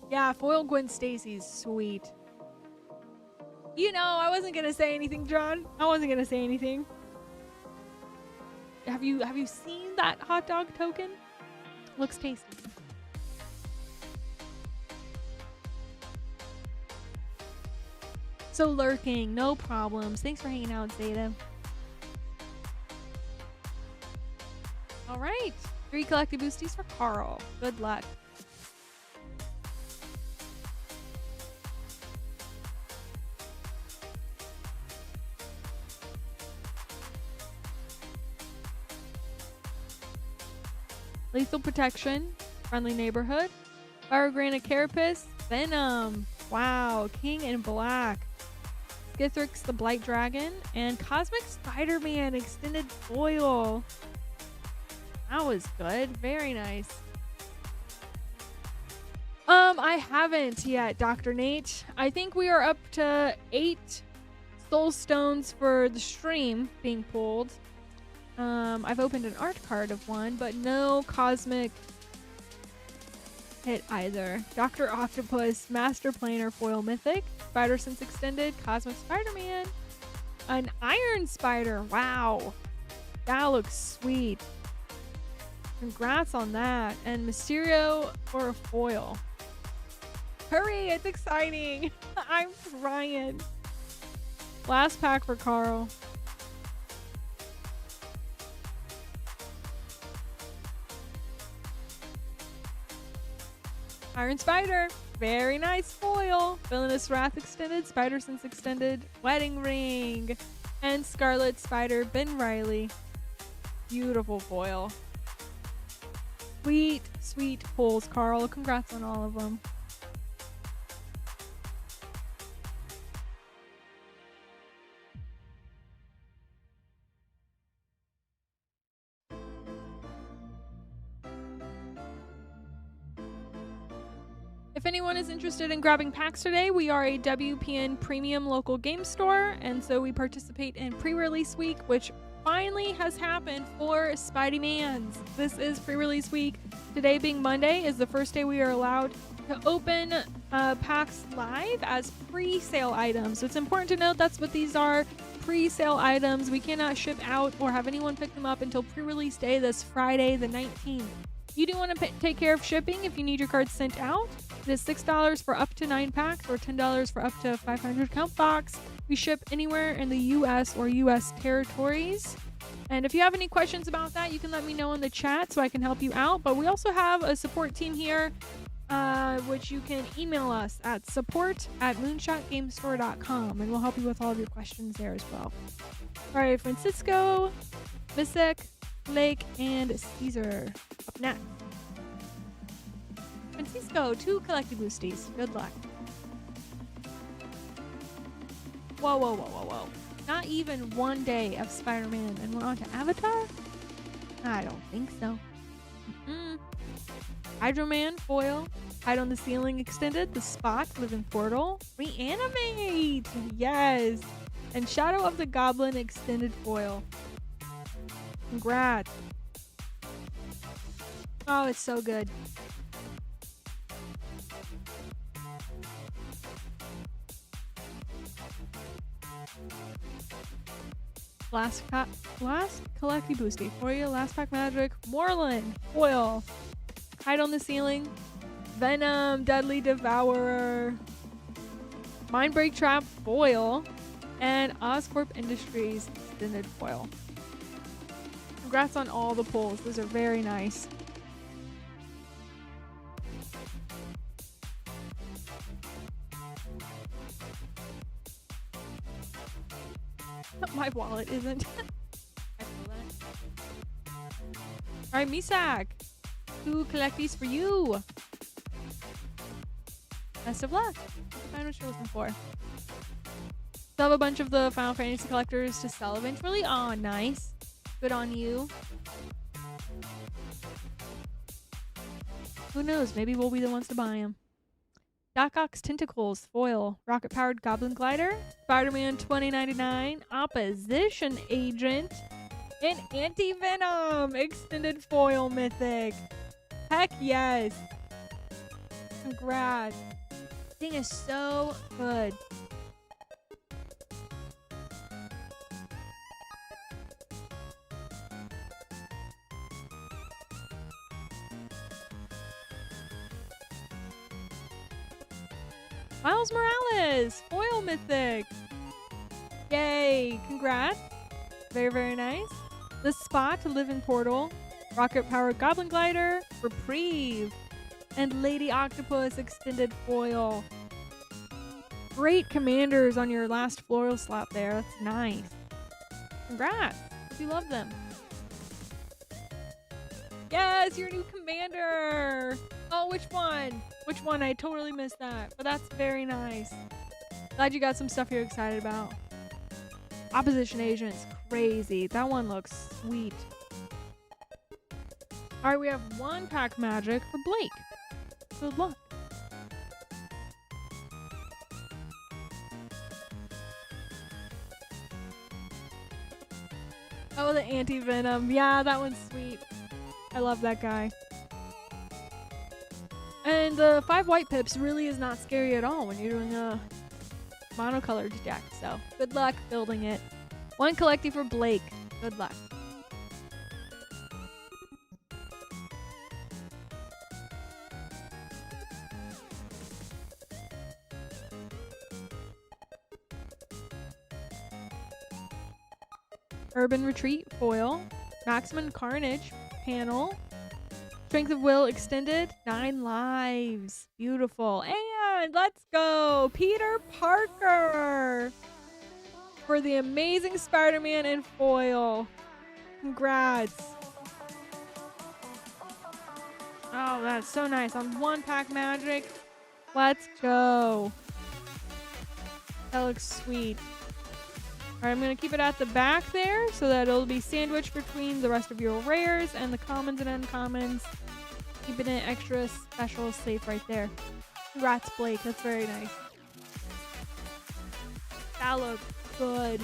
Yeah, foil Gwen Stacy's sweet. You know, I wasn't gonna say anything, John. I wasn't gonna say anything. Have you seen that hot dog token? Looks tasty. So lurking, no problems. Thanks for hanging out, Zeta. All right, 3 collected boosties for Carl. Good luck. Lethal Protection, Friendly Neighborhood, Fire Grana Carapace, Venom, wow, King in Black, Skithrix the Blight Dragon, and Cosmic Spider-Man Extended Foil. That was good. Very nice. I haven't yet, Dr. Nate. I think we are up to 8 Soul Stones for the stream being pulled. I've opened an art card of one, but no Cosmic hit either. Dr. Octopus, Master Planer Foil Mythic, Spider Sense Extended, Cosmic Spider-Man, an Iron Spider. Wow. That looks sweet. Congrats on that. And Mysterio for a foil. Hurry, it's exciting. I'm trying. Last pack for Carl. Iron Spider, very nice foil. Villainous Wrath Extended, Spider Sense Extended, Wedding Ring, and Scarlet Spider, Ben Riley. Beautiful foil. Sweet, sweet pulls, Carl. Congrats on all of them. If anyone is interested in grabbing packs today, we are a WPN premium local game store, and so we participate in pre-release week, which finally has happened for Spidey-Mans. This is pre-release week. Today being Monday is the first day we are allowed to open packs live as pre-sale items. So it's important to note that's what these are, pre-sale items. We cannot ship out or have anyone pick them up until pre-release day this Friday the 19th. You do want to take care of shipping if you need your cards sent out. It is $6 for up to 9 packs or $10 for up to 500 count box. We ship anywhere in the US or US territories. And if you have any questions about that, you can let me know in the chat so I can help you out. But we also have a support team here, which you can email us at support@moonshotgamestore.com, and we'll help you with all of your questions there as well. All right, Francisco, Misek, Blake, and Caesar up next. Francisco, 2 collectible boosties. Good luck. Whoa, whoa, whoa, whoa, whoa. Not even one day of Spider-Man and we're on to Avatar? I don't think so. Hydro Man, foil. Hide on the Ceiling extended. The Spot, Living Portal. Reanimate! Yes! And Shadow of the Goblin extended foil. Congrats. Oh, it's so good. Last collecty boosty for you. Last pack magic. Moreland foil. Hide on the Ceiling. Venom, Deadly Devourer. Mindbreak Trap foil. And Oscorp Industries extended foil. Congrats on all the pulls. Those are very nice. My wallet isn't. I feel that. All right, Misak. 2 collecties for you. Best of luck. Find what you're looking for. Still have a bunch of the Final Fantasy collectors to sell eventually. Oh, nice. Good on you. Who knows? Maybe we'll be the ones to buy them. Doc Ock's Tentacles, foil, rocket-powered Goblin Glider, Spider-Man 2099, Opposition Agent, and Anti-Venom, extended foil mythic. Heck yes. Congrats. Thing is so good. Miles Morales, foil mythic. Yay, congrats. Very, very nice. The Spot, Living Portal, rocket powered Goblin Glider, Reprieve, and Lady Octopus extended foil. Great commanders on your last floral slot there. That's nice. Congrats. You love them. Yes, your new commander. Oh, which one? Which one? I totally missed that. But that's very nice. Glad you got some stuff you're excited about. Opposition Agents. Crazy. That one looks sweet. Alright, we have 1 pack magic for Blake. Good luck. Oh, the Anti-Venom. Yeah, that one's sweet. I love that guy. And the 5 white pips really is not scary at all when you're doing a monocolored deck. So good luck building it. 1 collecting for Blake. Good luck. Urban Retreat foil. Maximum Carnage panel. Strength of Will extended. 9 lives. Beautiful. And let's go. Peter Parker for the Amazing Spider-Man in foil. Congrats. Oh, that's so nice. On one pack magic. Let's go. That looks sweet. All right, I'm going to keep it at the back there so that it'll be sandwiched between the rest of your rares and the commons and uncommons. Keeping it extra special safe right there. Congrats, Blake. That's very nice. That looks good.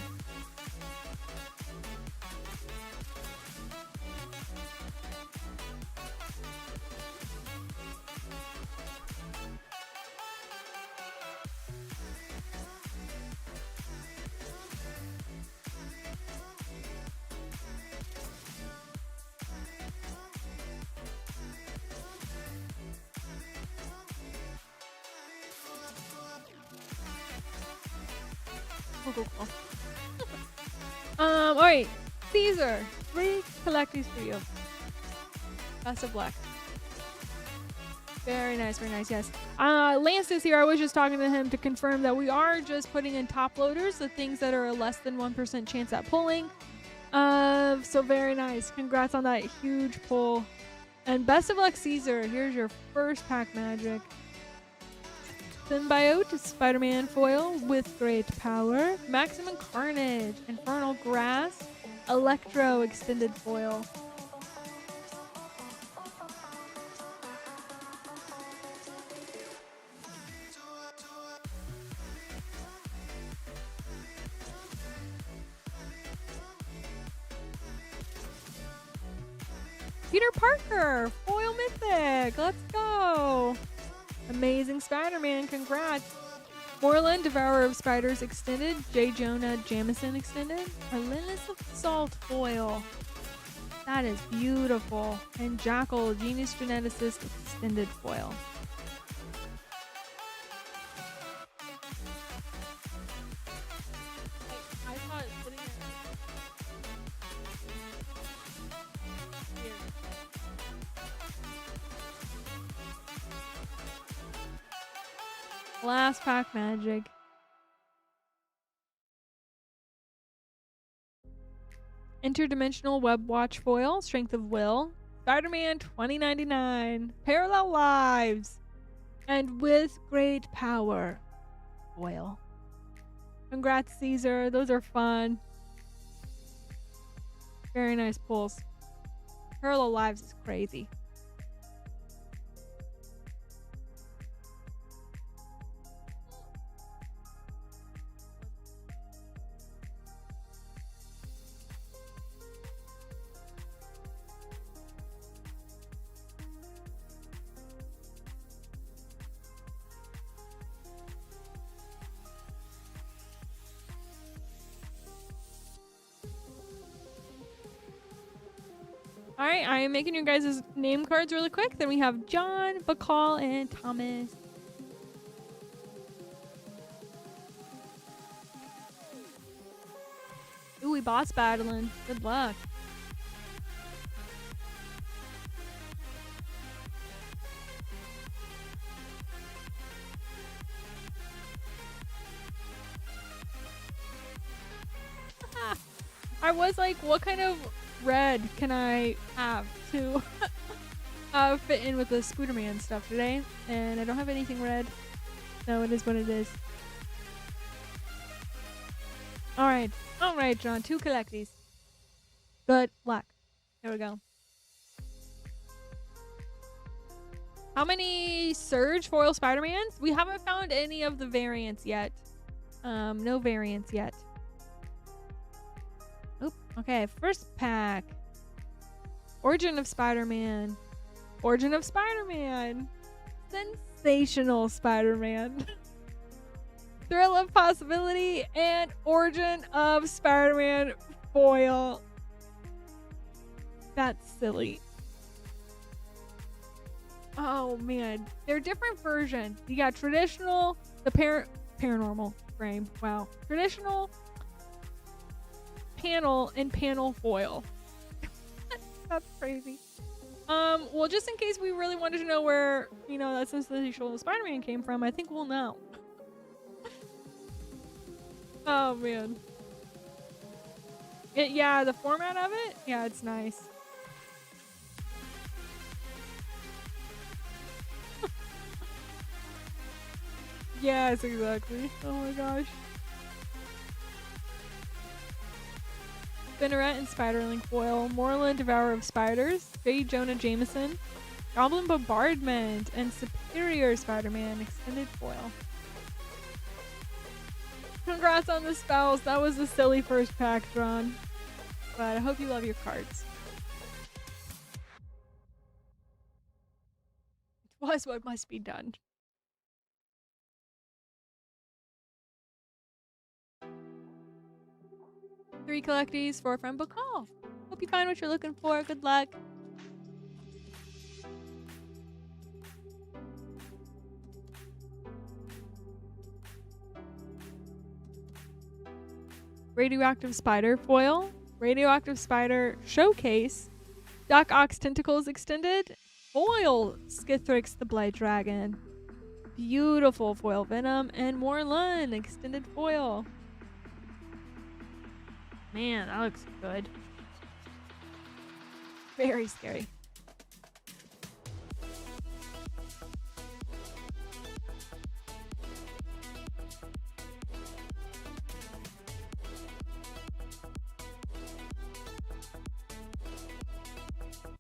Cool. All right, Caesar, 3 collectors for you. Best of luck. Very nice, yes. Lance is here. I was just talking to him to confirm that we are just putting in top loaders, the things that are a less than 1% chance at pulling. So very nice. Congrats on that huge pull. And best of luck, Caesar. Here's your first pack magic. Symbiote, Spider-Man foil with great power. Maximum Carnage, Infernal Grass, Electro extended foil. Peter Parker, foil mythic. Let's go. Amazing Spider-Man, congrats. Moreland, Devourer of Spiders extended. J. Jonah Jameson extended. Relentless Assault foil. That is beautiful. And Jackal, Genius Geneticist extended foil. I saw it sitting there. Here. Last pack magic. Interdimensional Web Watch foil, Strength of Will. Spider-Man 2099. Parallel Lives. And with great power. Foil. Congrats, Caesar. Those are fun. Very nice pulls. Parallel Lives is crazy. All right, I am making your guys' name cards really quick. Then we have John, Bacall, and Thomas. Ooh, we boss battling. Good luck. I was like, what kind of red can I have to fit in with the Spooderman stuff today? And I don't have anything red. No, it is what it is. Alright, John. 2 collecties. Good luck. Here we go. How many Surge foil Spider-Mans? We haven't found any of the variants yet. No variants yet. Oop. Okay, first pack. Origin of Spider-Man. Origin of Spider-Man. Sensational Spider-Man. Thrill of Possibility and Origin of Spider-Man foil. That's silly. Oh man, they're different versions. You got traditional, the paranormal frame. Wow, traditional, panel, and panel foil. That's crazy. Well, just in case we really wanted to know where, you know, that sensational Spider-Man came from, I think we'll know. Oh man. Yeah, the format of it, yeah, it's nice. Yes, exactly. Oh my gosh. Spinneret and Spiderling foil. Moreland, Devourer of Spiders. J. Jonah Jameson. Goblin Bombardment and Superior Spider-Man extended foil. Congrats on the spells. That was a silly first pack drawn. But I hope you love your cards. It was what must be done. Three collectees for a friend book haul. Hope you find what you're looking for. Good luck. Radioactive Spider foil, Radioactive Spider showcase, Doc Ox Tentacles extended, foil Skithrix the Blight Dragon, beautiful foil Venom, and Morlun extended foil. Man, that looks good. Very scary.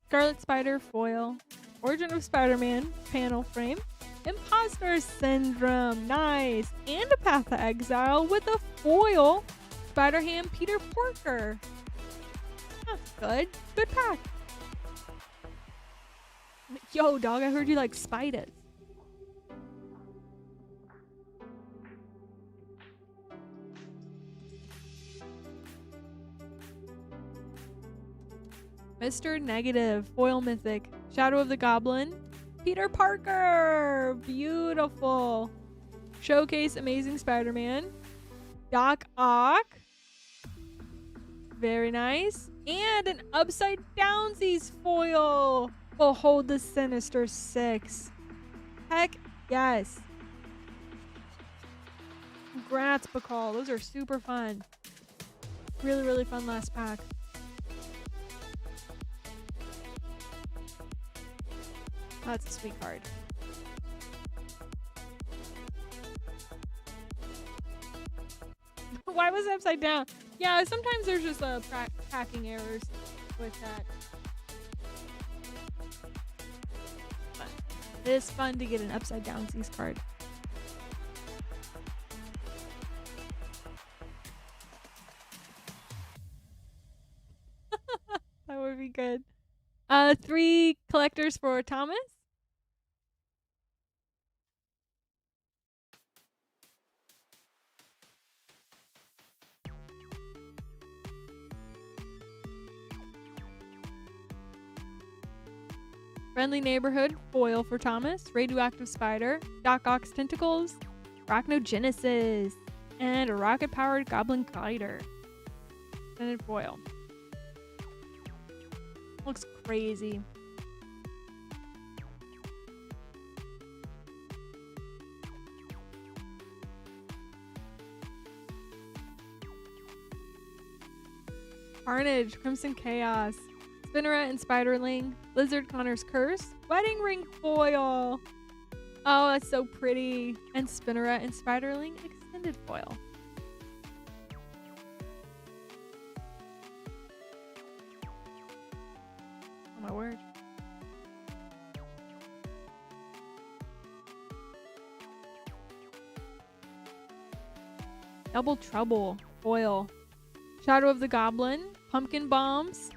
Scarlet Spider foil, Origin of Spider-Man panel frame, Imposter Syndrome, nice, and a Path to Exile with a foil Spider-Ham Peter Porker. That's good. Good pack. Yo, dog, I heard you like spiders. Mr. Negative, foil mythic, Shadow of the Goblin, Peter Parker, beautiful. Showcase Amazing Spider-Man, Doc Ock, very nice, and an Upside Downsies foil. Behold the Sinister Six. Heck yes. Congrats, Bacall. Those are super fun. Really, really fun last pack. That's a sweet card. Why was it upside down? Yeah, sometimes there's just packing errors with that. But it is fun to get an upside down Z's card. That would be good. 3 collectors for Thomas. Friendly Neighborhood foil for Thomas, Radioactive Spider, Doc Ox Tentacles, Arachnogenesis, and a rocket-powered Goblin Glider. Extended foil. Looks crazy. Carnage, Crimson Chaos, Spinneret and Spiderling, Lizard Connor's Curse, Wedding Ring foil. Oh, that's so pretty. And Spinneret and Spiderling extended foil. Oh my word. Double Trouble foil, Shadow of the Goblin, Pumpkin Bombs,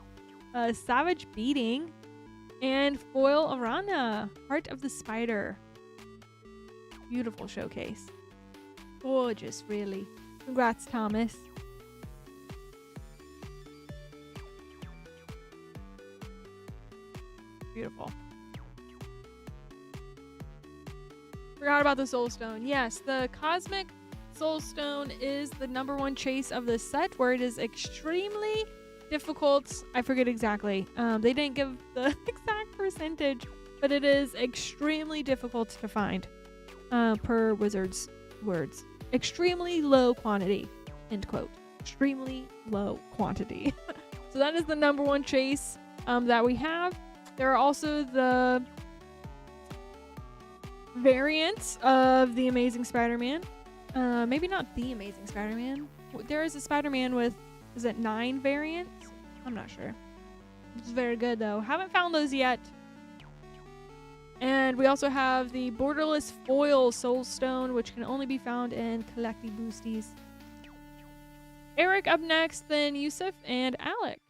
Savage Beating, and foil Arana, Heart of the Spider. Beautiful showcase. Gorgeous, really. Congrats, Thomas. Beautiful. Forgot about the Soul Stone. Yes, the Cosmic Soul Stone is the #1 chase of the set, where it is extremely difficult. I forget exactly. They didn't give the exact percentage, but it is extremely difficult to find, per Wizard's words. Extremely low quantity, end quote. Extremely low quantity. So that is the #1 chase that we have. There are also the variants of the Amazing Spider-Man. Maybe not the Amazing Spider-Man. There is a Spider-Man with, is it 9 variants? I'm not sure. It's very good though. Haven't found those yet. And we also have the borderless foil soul stone, which can only be found in collecty boosties. Eric up next, then Yusuf and Alec.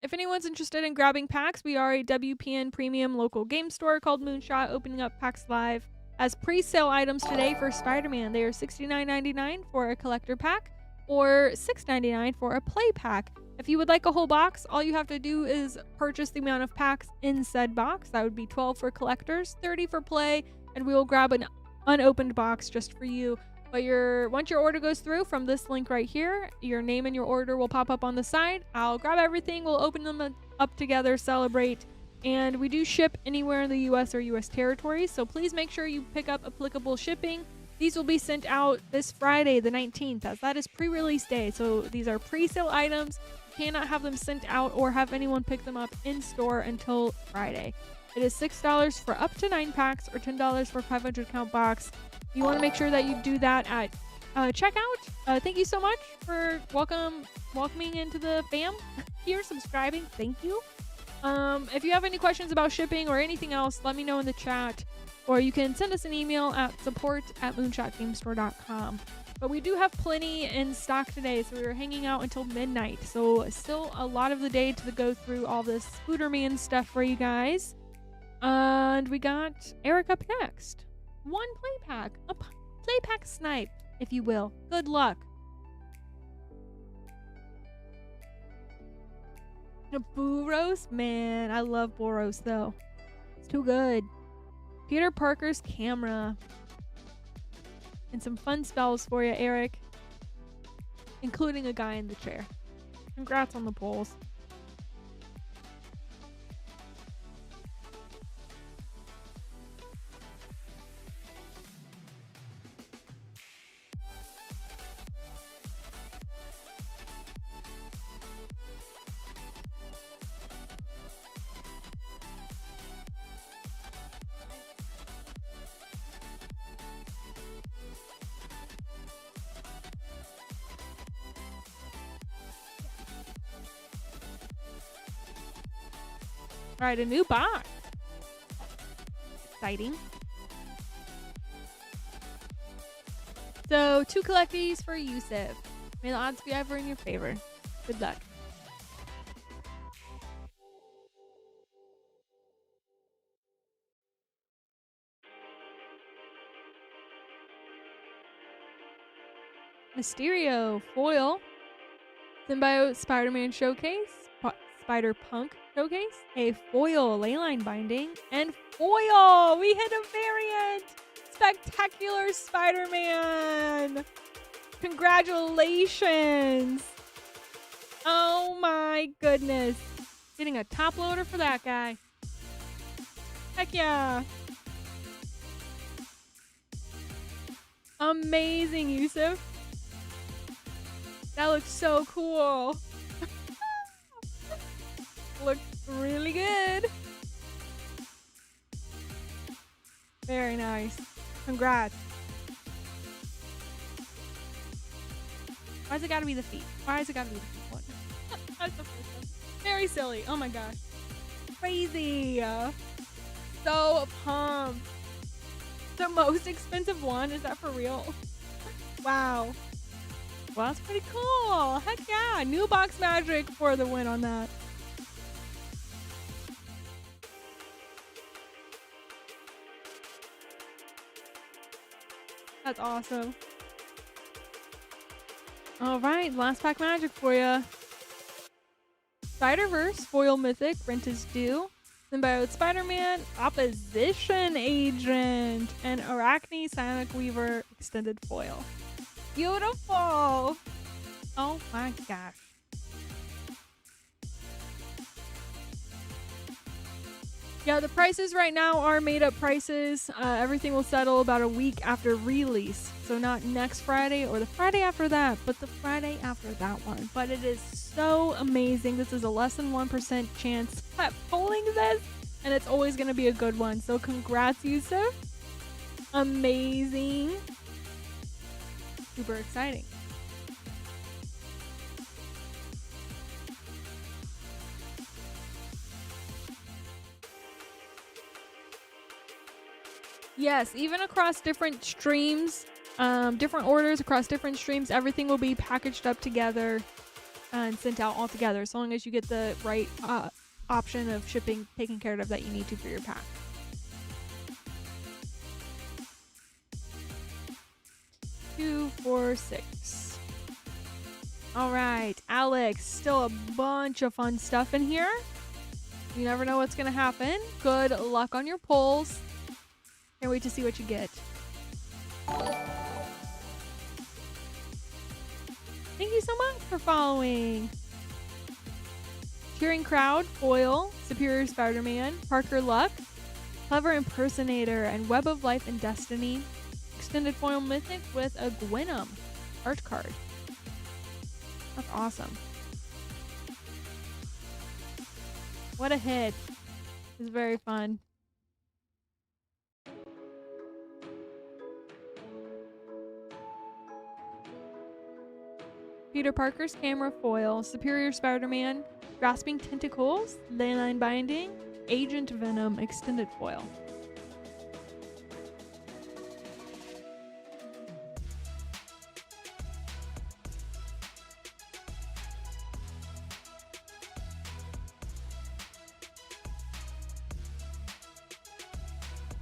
If anyone's interested in grabbing packs, we are a WPN premium local game store called Moonshot, opening up packs live as pre-sale items today for Spider-Man. They are $69.99 for a collector pack or $6.99 for a play pack. If you would like a whole box, all you have to do is purchase the amount of packs in said box. That would be 12 for collectors, 30 for play, and we will grab an unopened box just for you. But once your order goes through from this link right here, your name and your order will pop up on the side. I'll grab everything, we'll open them up together, celebrate, and we do ship anywhere in the US or US territories, so please make sure you pick up applicable shipping. These will be sent out this Friday, the 19th, as that is pre-release day. So these are pre-sale items. You cannot have them sent out or have anyone pick them up in store until Friday. It is $6 for up to 9 packs or $10 for 500 count box. You want to make sure that you do that at checkout. Thank you so much for welcoming into the fam here, subscribing. Thank you. If you have any questions about shipping or anything else, let me know in the chat. Or you can send us an email at support@moonshotgamestore.com. But we do have plenty in stock today, so we were hanging out until midnight. So still a lot of the day to go through all this Spooderman stuff for you guys. And we got Eric up next. One play pack. A play pack snipe, if you will. Good luck. A Boros? Man, I love Boros though. It's too good. Peter Parker's camera. And some fun spells for you, Eric. Including a guy in the chair. Congrats on the polls. Alright, a new box. Exciting. So, 2 collecties for Yusuf. May the odds be ever in your favor. Good luck. Mysterio foil. Symbiote Spider-Man showcase. Spider-Punk showcase, a foil leyline binding, and foil! We hit a variant! Spectacular Spider-Man! Congratulations! Oh my goodness. Getting a top loader for that guy. Heck yeah! Amazing, Yusuf. That looks so cool. Looks really good. Very nice. Congrats. Why's it gotta be the feet? Why's it gotta be the feet one? That's the first one. Very silly. Oh my gosh. Crazy. So pumped. The most expensive one? Is that for real? Wow. Well, that's pretty cool. Heck yeah. New box magic for the win on that. That's awesome. All right, last pack magic for you. Spider-Verse, foil mythic, rent is due. Symbiote Spider-Man, opposition agent, and Arachne Psionic Weaver extended foil. Beautiful. Oh my gosh. Yeah, the prices right now are made up prices. Everything will settle about a week after release. So not next Friday or the Friday after that, but the Friday after that one. But it is so amazing. This is a less than 1% chance at pulling this. and it's always going to be a good one. So congrats, Yusuf. Amazing. Super exciting. Yes, even across different streams, different orders across different streams, everything will be packaged up together and sent out all together, as long as you get the right option of shipping taken care of that you need to for your pack. Two, 4, 6. All right, Alex, still a bunch of fun stuff in here. You never know what's gonna happen. Good luck on your pulls. Can't wait to see what you get. Thank you so much for following. Cheering Crowd, Foil, Superior Spider-Man, Parker Luck, Clever Impersonator, and Web of Life and Destiny. Extended Foil Mythic with a Gwenum art card. That's awesome. What a hit. It's very fun. Peter Parker's Camera Foil, Superior Spider-Man, Grasping Tentacles, Leyline Binding, Agent Venom Extended Foil.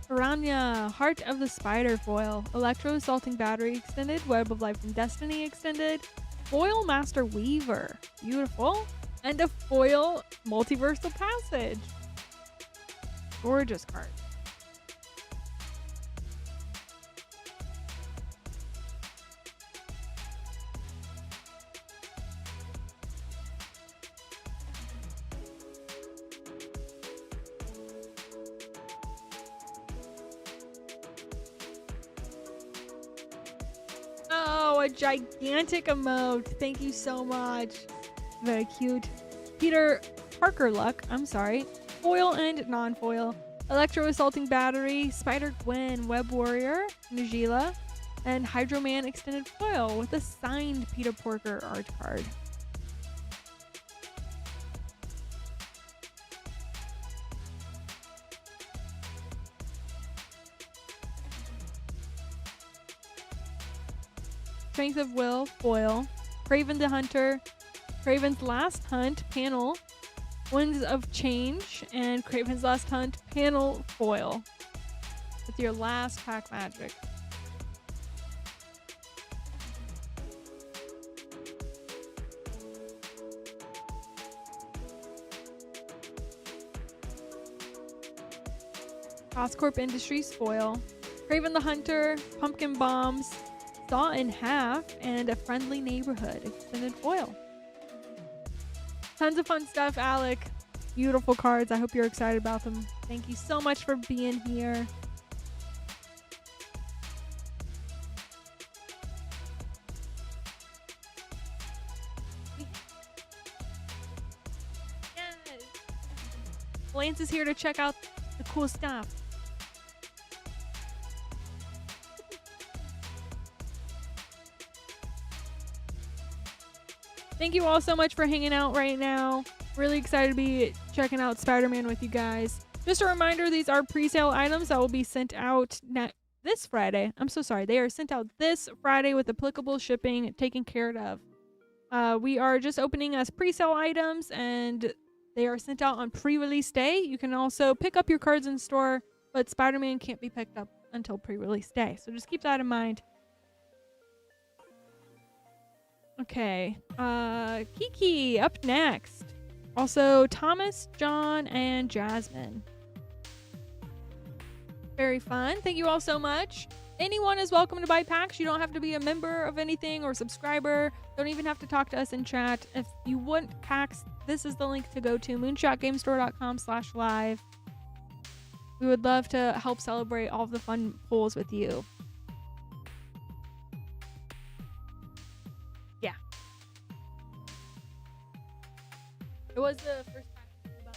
Piranha, Heart of the Spider Foil, Electro Assaulting Battery Extended, Web of Life and Destiny Extended, Foil Master Weaver, beautiful, and a foil Multiversal Passage. Gorgeous card. Oh, a gigantic emote. Thank you so much. Very cute. Peter Parker Luck, I'm sorry. Foil and non-foil. Electro Assaulting Battery, Spider-Gwen, Web Warrior, Najila, and Hydro Man Extended Foil with a signed Peter Parker art card. Strength of Will, foil. Craven the Hunter, Craven's Last Hunt, panel. Winds of Change, and Craven's Last Hunt, panel foil. With your last pack magic. Oscorp Industries foil. Craven the Hunter, Pumpkin Bombs, Saw in Half, and A Friendly Neighborhood extended foil. Tons of fun stuff, Alec. Beautiful cards. I hope you're excited about them. Thank you so much for being here. Yes. Lance is here to check out the cool stuff. Thank you all so much for hanging out right now. Really excited to be checking out Spider-Man with you guys. Just a reminder, these are pre-sale items that will be sent out this Friday. I'm so sorry. They are sent out this Friday with applicable shipping taken care of. We are just opening as pre-sale items, and they are sent out on pre-release day. You can also pick up your cards in store, but Spider-Man can't be picked up until pre-release day. So just keep that in mind. Okay, Kiki up next. Also, Thomas, John, and Jasmine. Very fun. Thank you all so much. Anyone is welcome to buy packs. You don't have to be a member of anything or subscriber. Don't even have to talk to us in chat. If you want packs, this is the link to go to moonshotgamestore.com/live. We would love to help celebrate all of the fun pulls with you. Yeah. It was the first time about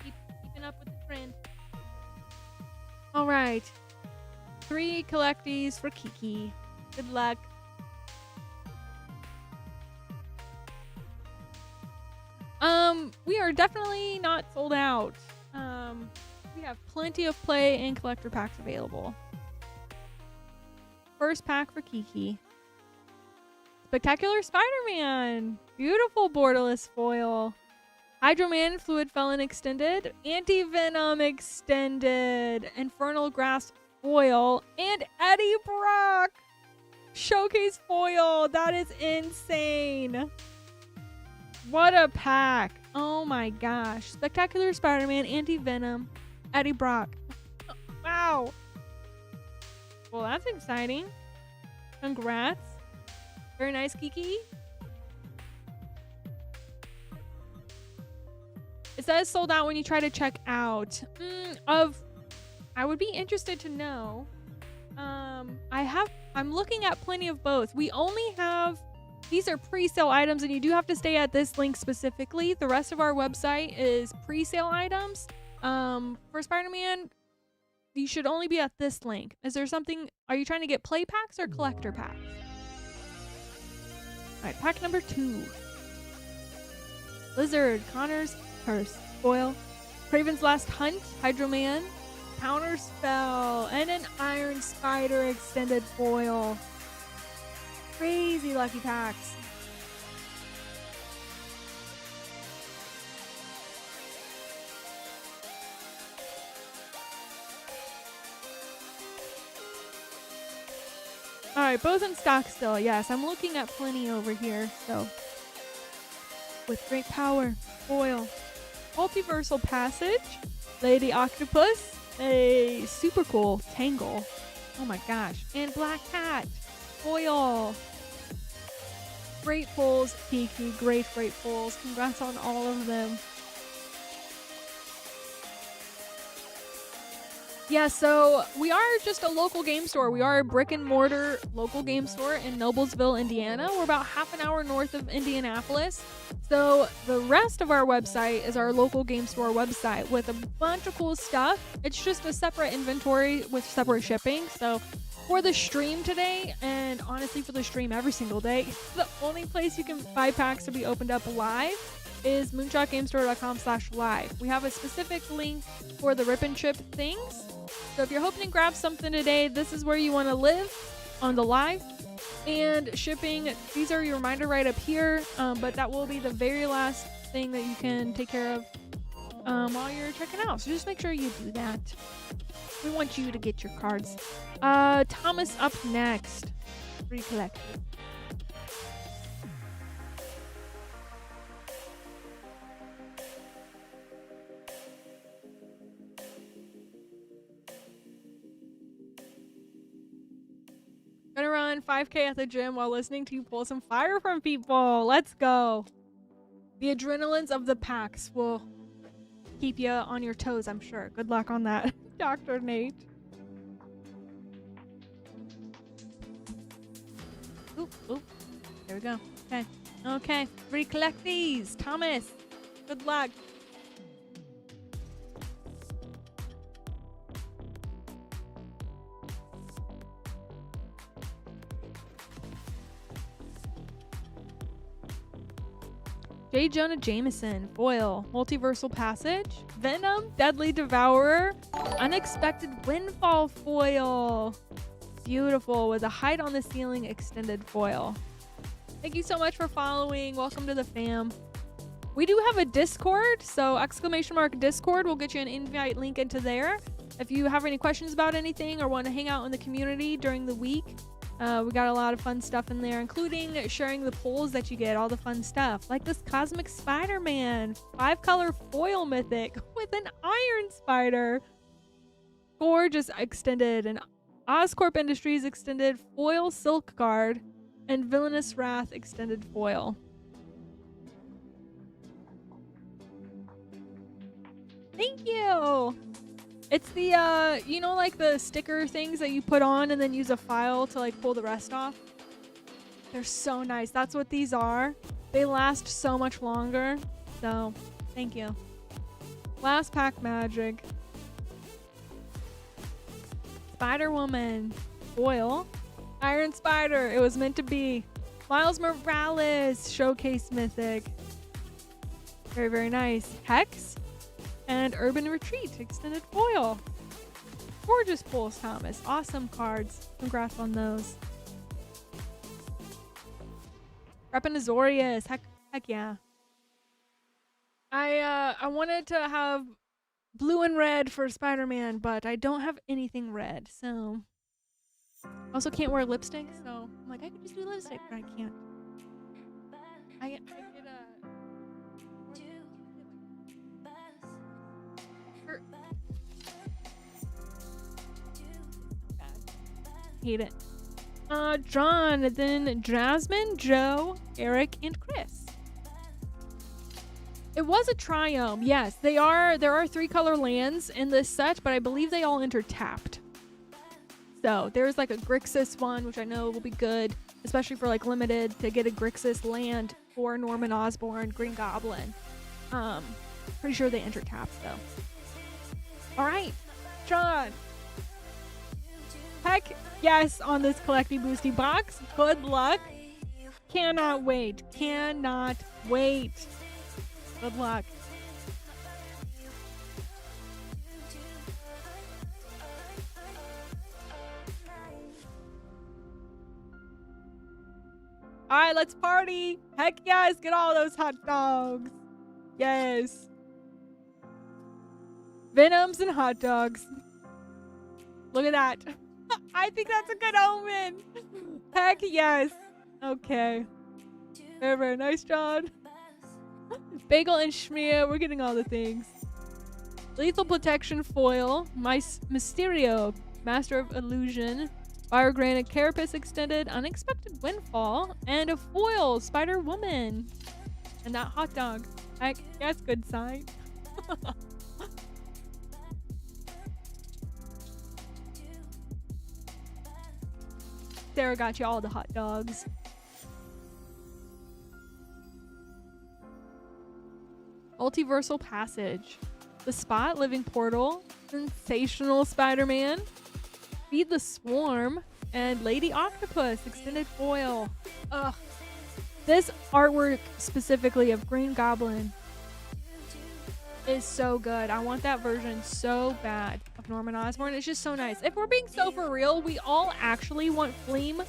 keeping up with All right. 3 collecties for Kiki. Good luck. We are definitely not sold out. We have plenty of play and collector packs available. First pack for Kiki. Spectacular Spider-Man. Beautiful borderless foil. Hydro Man, Fluid Felon Extended. Anti-Venom Extended. Infernal Grass foil. And Eddie Brock. Showcase foil. That is insane. What a pack. Oh my gosh. Spectacular Spider-Man, Anti-Venom, Eddie Brock. Wow. Well, that's exciting. Congrats. Very nice, Kiki. It says sold out when you try to check out. I would be interested to know. I'm looking at plenty of both. We only have, these are pre-sale items, and you do have to stay at this link specifically. The rest of our website is pre-sale items. For Spider-Man, you should only be at this link. Is there something, are you trying to get play packs or collector packs? All right, pack number 2. Blizzard, Connor's Curse, foil. Craven's Last Hunt, Hydro Man, Counter Spell, and an Iron Spider extended foil. Crazy lucky packs. All right, both in stock still. Yes, I'm looking at plenty over here. So, with great power, foil, multiversal passage, Lady Octopus, a super cool Tangle. Oh my gosh, and Black Cat, foil. Great pulls, Kiki. Great pulls. Congrats on all of them. Yeah, so we are just a local game store. We are a brick and mortar local game store in Noblesville, Indiana. We're about half an hour north of Indianapolis. So the rest of our website is our local game store website with a bunch of cool stuff. It's just a separate inventory with separate shipping. So for the stream today, and honestly for the stream every single day, the only place you can buy packs to be opened up live is moonshotgamestore.com/live. We have a specific link for the rip and chip things. So if you're hoping to grab something today, this is where you want to live on the live. And shipping, these are your reminder right up here, but that will be the very last thing that you can take care of while you're checking out. So just make sure you do that. We want you to get your cards. Thomas up next. Free collector. Gonna run 5K at the gym while listening to you pull some fire from people. Let's go. The adrenalines of the packs will keep you on your toes, I'm sure. Good luck on that, Dr. Nate. Oop, oop. There we go. Okay. Okay. Recollect these. Thomas. Good luck. J. Jonah Jameson, foil, multiversal passage, Venom, Deadly Devourer, Unexpected Windfall foil. Beautiful, with a Hide on the Ceiling extended foil. Thank you so much for following. Welcome to the fam. We do have a Discord, so !Discord will get you an invite link into there. If you have any questions about anything or want to hang out in the community during the week, we got a lot of fun stuff in there, including sharing the polls that you get, all the fun stuff, like this Cosmic Spider-Man 5-color foil mythic with an Iron Spider. Gorgeous extended, and Oscorp Industries extended foil silk card, and Villainous Wrath extended foil. Thank you! It's the, you know, like the sticker things that you put on and then use a file to like pull the rest off? They're so nice. That's what these are. They last so much longer. So, thank you. Last pack magic. Spider-Woman foil. Iron Spider, it was meant to be. Miles Morales, showcase mythic. Very, very nice. Hex and Urban Retreat, extended foil. Gorgeous pulls, Thomas. Awesome cards. Congrats on those. Reppin' Azorius. Heck yeah. I wanted to have blue and red for Spider-Man, but I don't have anything red, so. I also can't wear lipstick, so I'm like, I could just do lipstick, but I can't. I get hate it. Jonathan, Jasmine, Joe, Eric, and Chris. It was a triome. Yes, they are. There are 3-color lands in this set, but I believe they all enter tapped. So there's like a Grixis one, which I know will be good, especially for like limited to get a Grixis land for Norman Osborn, Green Goblin. Pretty sure they enter tapped though. All right, John. Heck yes on this collecting boosty box. Good luck. Cannot wait. Cannot wait. Good luck. All right, let's party. Heck yes. Get all those hot dogs. Yes. Venoms and hot dogs. Look at that. I think that's a good omen. Heck yes. Okay. Very, very nice, John. Bagel and Schmear. We're getting all the things. Lethal Protection foil. Mysterio, Master of Illusion. Fire-Granite Carapace extended. Unexpected Windfall. And a foil, Spider-Woman. And that hot dog. Heck yes, good sign. Sarah got you all the hot dogs. Multiversal Passage. The Spot, Living Portal. Sensational Spider-Man. Feed the Swarm. And Lady Octopus, extended foil. Ugh. This artwork specifically of Green Goblin is so good. I want that version so bad of Norman Osborn. It's just so nice. If we're being so for real, we all actually want Fleam.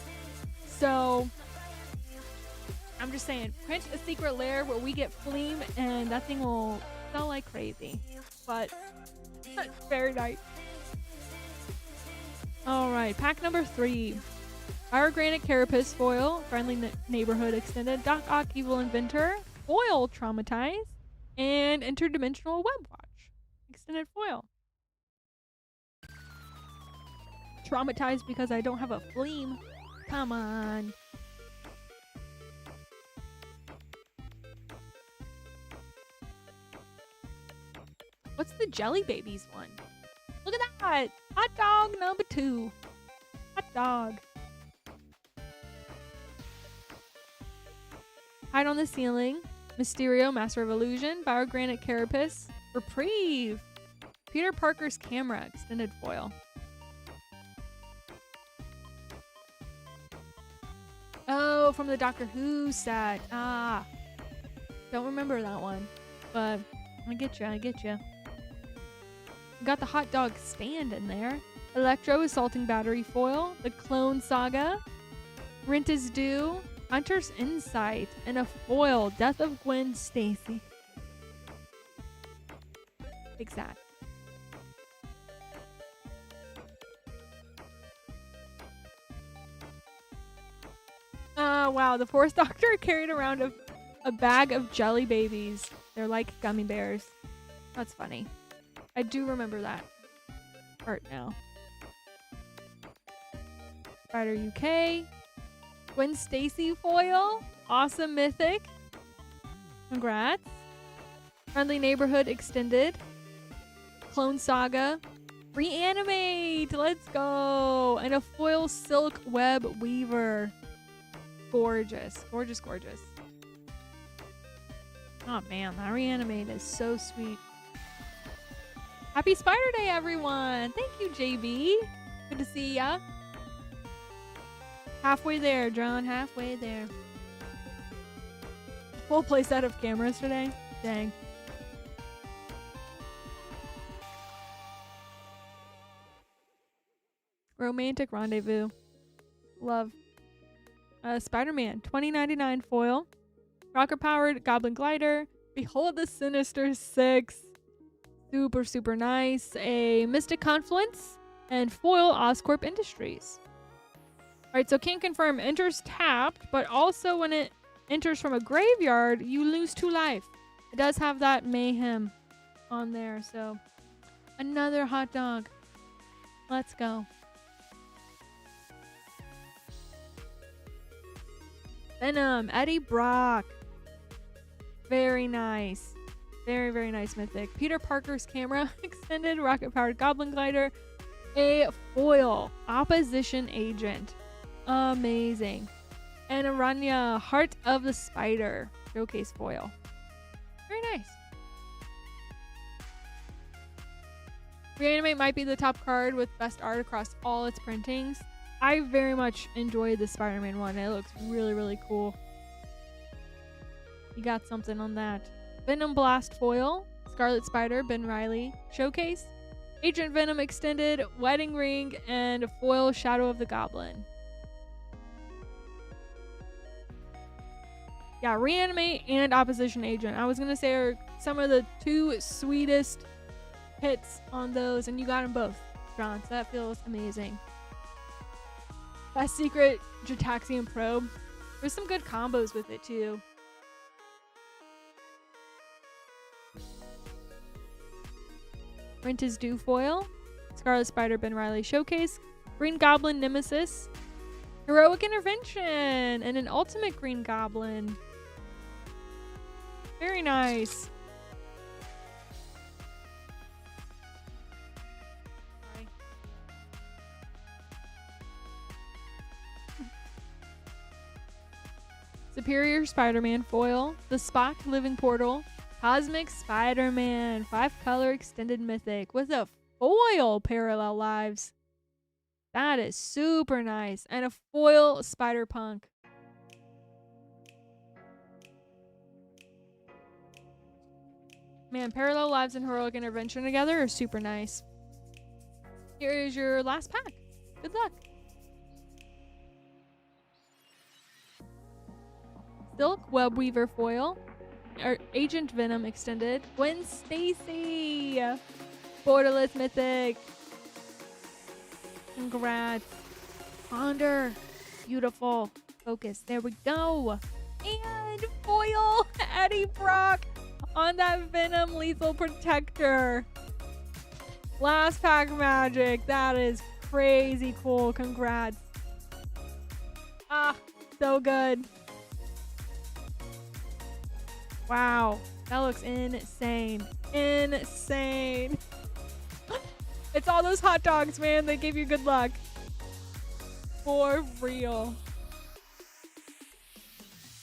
So I'm just saying, print a secret lair where we get Fleam and that thing will sell like crazy. But that's very nice. All right, pack number 3. Fire-Granite Carapace foil, Friendly Neighborhood extended, Doc Ock Evil Inventor, foil Traumatize, and Interdimensional Web Watch, extended foil. Traumatized because I don't have a Fleam. Come on. What's the Jelly Babies one? Look at that! Hot dog number 2. Hot dog. Hide on the Ceiling. Mysterio, Master of Illusion. Fire-Granite Carapace. Reprieve. Peter Parker's Camera, extended foil. Oh, from the Doctor Who set. Ah. Don't remember that one. But I get you, I get you. Got the hot dog stand in there. Electro Assaulting Battery foil. The Clone Saga. Rent is Due. Hunter's Insight. And a foil. Death of Gwen Stacy. Exact. Wow. The Fourth Doctor carried around a bag of Jelly Babies. They're like gummy bears. That's funny. I do remember that art now. Spider UK. Gwen Stacy foil. Awesome Mythic. Congrats. Friendly Neighborhood extended. Clone Saga. Reanimate. Let's go. And a foil Silk Web Weaver. Gorgeous. Gorgeous, gorgeous. Oh man, that Reanimate is so sweet. Happy Spider Day, everyone. Thank you, JB. Good to see ya. Halfway there, John. Halfway there. Full playset of cameras today. Dang. Romantic Rendezvous. Love. Spider-Man 2099 foil. Rocket-powered Goblin Glider. Behold the Sinister Six. Super, super nice. A Mystic Confluence. And foil Oscorp Industries. Alright, so can confirm enters tapped, but also when it enters from a graveyard, you lose 2 life. It does have that mayhem on there, so another hot dog. Let's go. Venom, Eddie Brock. Very nice. Very, very nice mythic. Peter Parker's camera, extended rocket-powered Goblin Glider. A foil, Opposition Agent. Amazing. And Aranya, Heart of the Spider, showcase foil. Very nice. Reanimate might be the top card with best art across all its printings. I very much enjoyed the Spider-Man one. It looks really, really cool. You got something on that. Venom Blast foil, Scarlet Spider, Ben Reilly, showcase. Agent Venom extended, Wedding Ring, and foil Shadow of the Goblin. Yeah, Reanimate and Opposition Agent. I was going to say are some of the 2 sweetest hits on those, and you got them both, John. So that feels amazing. Best Secret Jataxian Probe. There's some good combos with it, too. Rent is Due foil. Scarlet Spider Ben Reilly showcase. Green Goblin Nemesis. Heroic Intervention. And an Ultimate Green Goblin. Very nice. Sorry. Superior Spider-Man foil. The Spock Living Portal. Cosmic Spider-Man 5-color extended mythic with a foil Parallel Lives. That is super nice. And a foil Spider-Punk. Man, Parallel Lives and Heroic Intervention together are super nice. Here is your last pack. Good luck. Silk Web Weaver foil. Agent Venom extended. Gwen Stacy. Borderless mythic. Congrats. Ponder. Beautiful. Focus. There we go. And foil Eddie Brock on that Venom Lethal Protector. Last pack magic. That is crazy cool. Congrats. Ah, so good. Wow, that looks insane. Insane. It's all those hot dogs, man. They give you good luck. For real.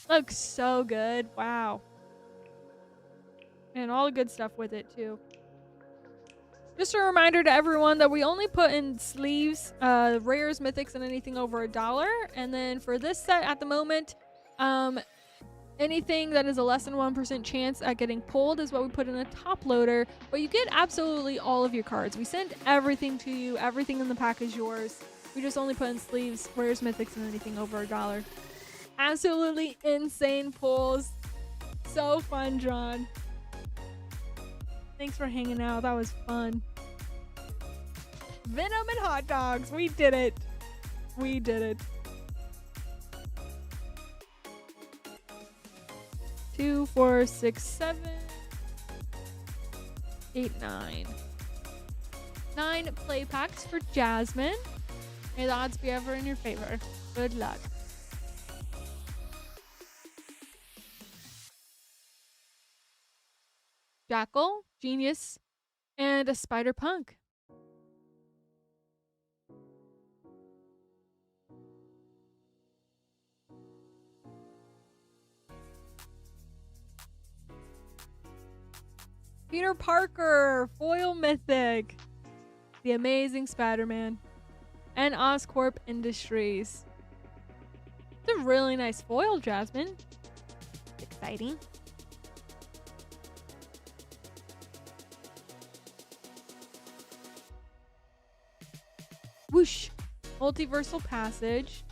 Looks so good. Wow. And all the good stuff with it, too. Just a reminder to everyone that we only put in sleeves, rares, mythics, and anything over $1. And then for this set at the moment, anything that is a less than 1% chance at getting pulled is what we put in a top loader, but you get absolutely all of your cards. We send everything to you. Everything in the pack is yours. We just only put in sleeves, rares, mythics, and anything over $1. Absolutely insane pulls. So fun, John. Thanks for hanging out. That was fun. Venom and hot dogs. We did it. We did it. 2, 4, 6, 7, 8, 9. 9 play packs for Jasmine. May the odds be ever in your favor. Good luck. Jackal, Genius, and a Spider-Punk. Peter Parker, foil mythic. The Amazing Spider-Man. and Oscorp Industries. It's a really nice foil, Jasmine. Exciting. Whoosh. Multiversal Passage.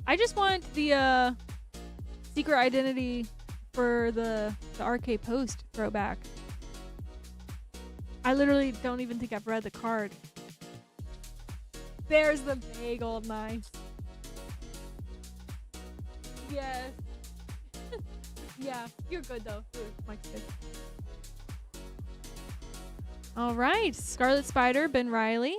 I just want the secret identity for the RK Post throwback. I literally don't even think I've read the card. There's the bagel. Nice. Yes. Yeah, you're good though. Mike's good. All right, Scarlet Spider, Ben Riley.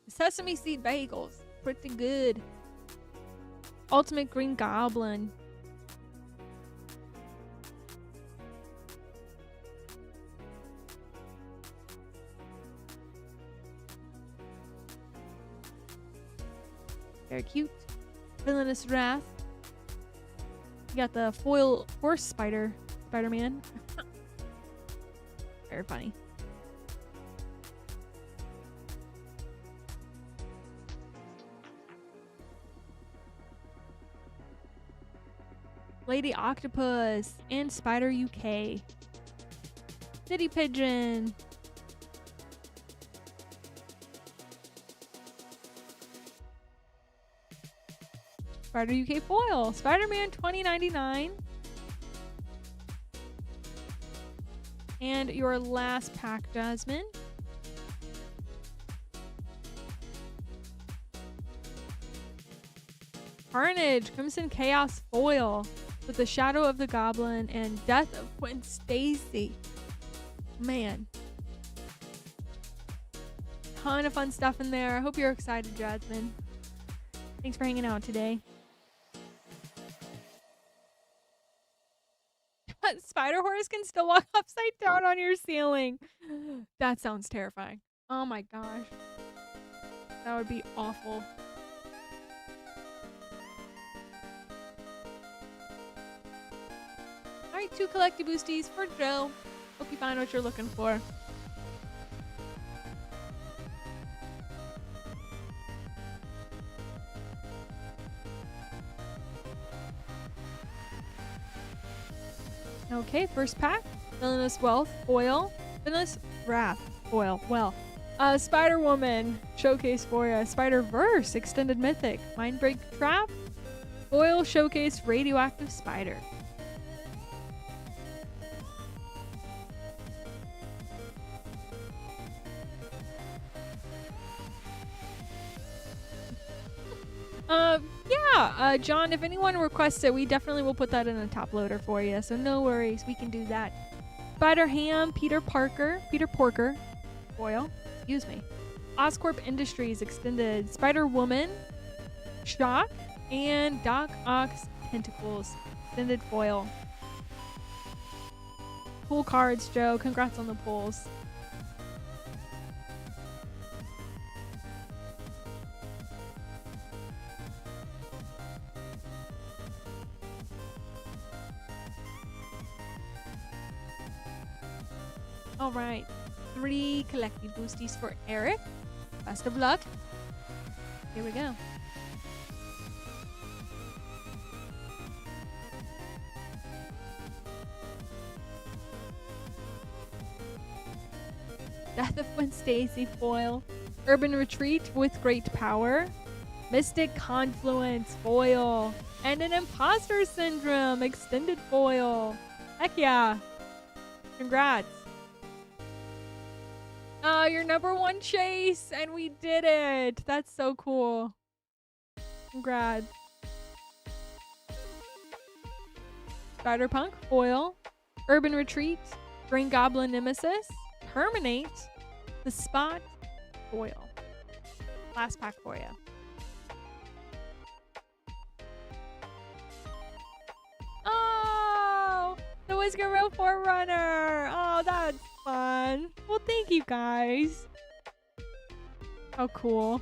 Sesame seed bagels, pretty good. Ultimate Green Goblin. Very cute. Villainous Wrath. You got the foil horse Spider-Man. Very funny. Lady Octopus and Spider UK. City Pigeon. Spider UK foil. Spider-Man 2099. And your last pack, Jasmine. Carnage, Crimson Chaos foil with the Shadow of the Goblin and Death of Gwen Stacy. Man. Ton of fun stuff in there. I hope you're excited, Jasmine. Thanks for hanging out today. Spider Horse can still walk upside down on your ceiling. That sounds terrifying. Oh my gosh. That would be awful. Alright, 2 collecty boosties for Joe. Hope you find what you're looking for. Okay, first pack. Villainous Wealth foil. Villainous Wrath foil. Well, Spider-Woman showcase for you. Spider-Verse extended mythic. Mindbreak Trap foil showcase radioactive spider. Yeah, John, if anyone requests it, we definitely will put that in a top loader for you. So no worries, we can do that. Spider Ham, Peter Porker, foil, excuse me. Oscorp Industries extended Spider Woman, Shock, and Doc Ock's Tentacles extended foil. Cool cards, Joe. Congrats on the pulls. All right, 3 collected boosties for Eric. Best of luck. Here we go. Death of Gwen Stacy foil. Urban Retreat with Great Power. Mystic Confluence foil. And an Imposter Syndrome extended foil. Heck yeah. Congrats. Your #1 chase, and we did it. That's so cool. Congrats. Spider-Punk foil. Urban Retreat. Green Goblin Nemesis. Terminate. The Spot foil. Last pack for you. Oh, the Whisker Row Forerunner. Oh, that's fun. Well, thank you guys. How cool.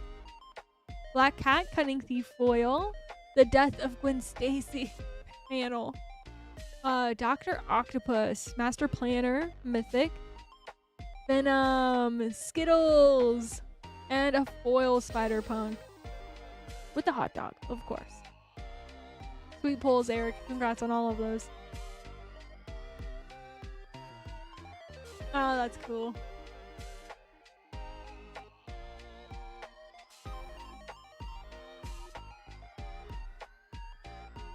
Black Cat Cunning Thief foil. The Death of Gwen Stacy. panel. Dr. Octopus, Master Planner, Mythic, Venom, Skittles, and a foil Spider-Punk. With the hot dog, of course. Sweet pulls, Eric. Congrats on all of those. Oh, that's cool.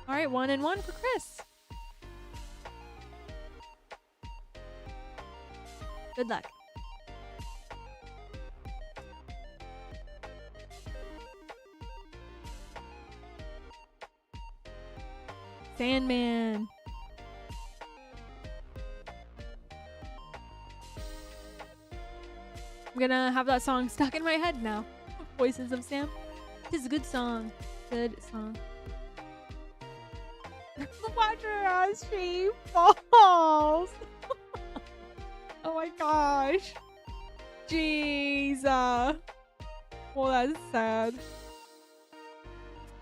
All right, 1 and 1 for Chris. Good luck. Sandman. I'm gonna have that song stuck in my head now. Voices of Sam. It's a good song. Good song. Watch her as she falls. Oh my gosh. Jeez. Well, that's sad.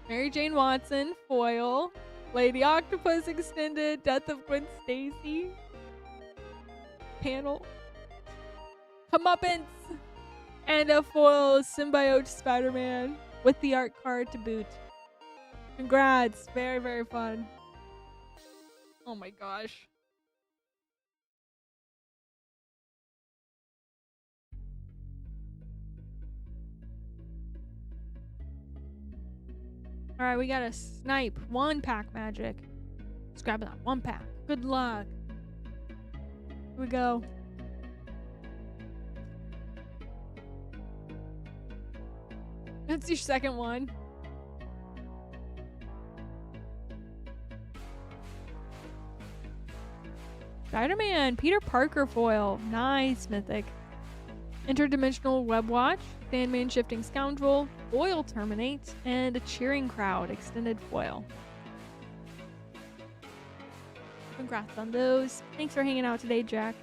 Mary Jane Watson, foil. Lady Octopus extended. Death of Gwen Stacy. Panel. Comeuppance. And a foil symbiote Spider-Man with the art card to boot. Congrats. Very, very fun. Oh my gosh. Alright, we got a snipe. 1-pack magic. Let's grab that 1-pack. Good luck. Here we go. That's your second one. Spider-Man, Peter Parker foil. Nice, Mythic. Interdimensional Web Watch, Sandman Shifting Scoundrel, Foil Terminate, and a Cheering Crowd extended foil. Congrats on those. Thanks for hanging out today, Jack.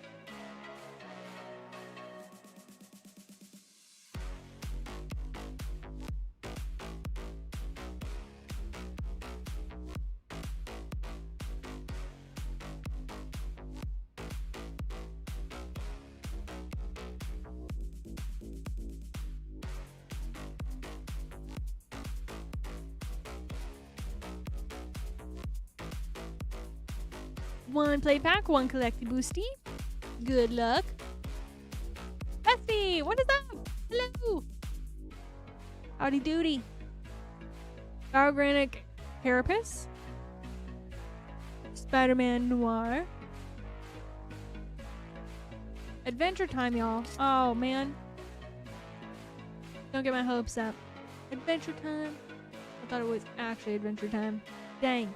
One play pack, 1 collecty boosty. Good luck. Bessie, what is up? Hello. Howdy doody. Garogranic Carapace. Spider-Man Noir. Adventure Time, y'all. Oh, man. Don't get my hopes up. Adventure Time. I thought it was actually Adventure Time. Dang.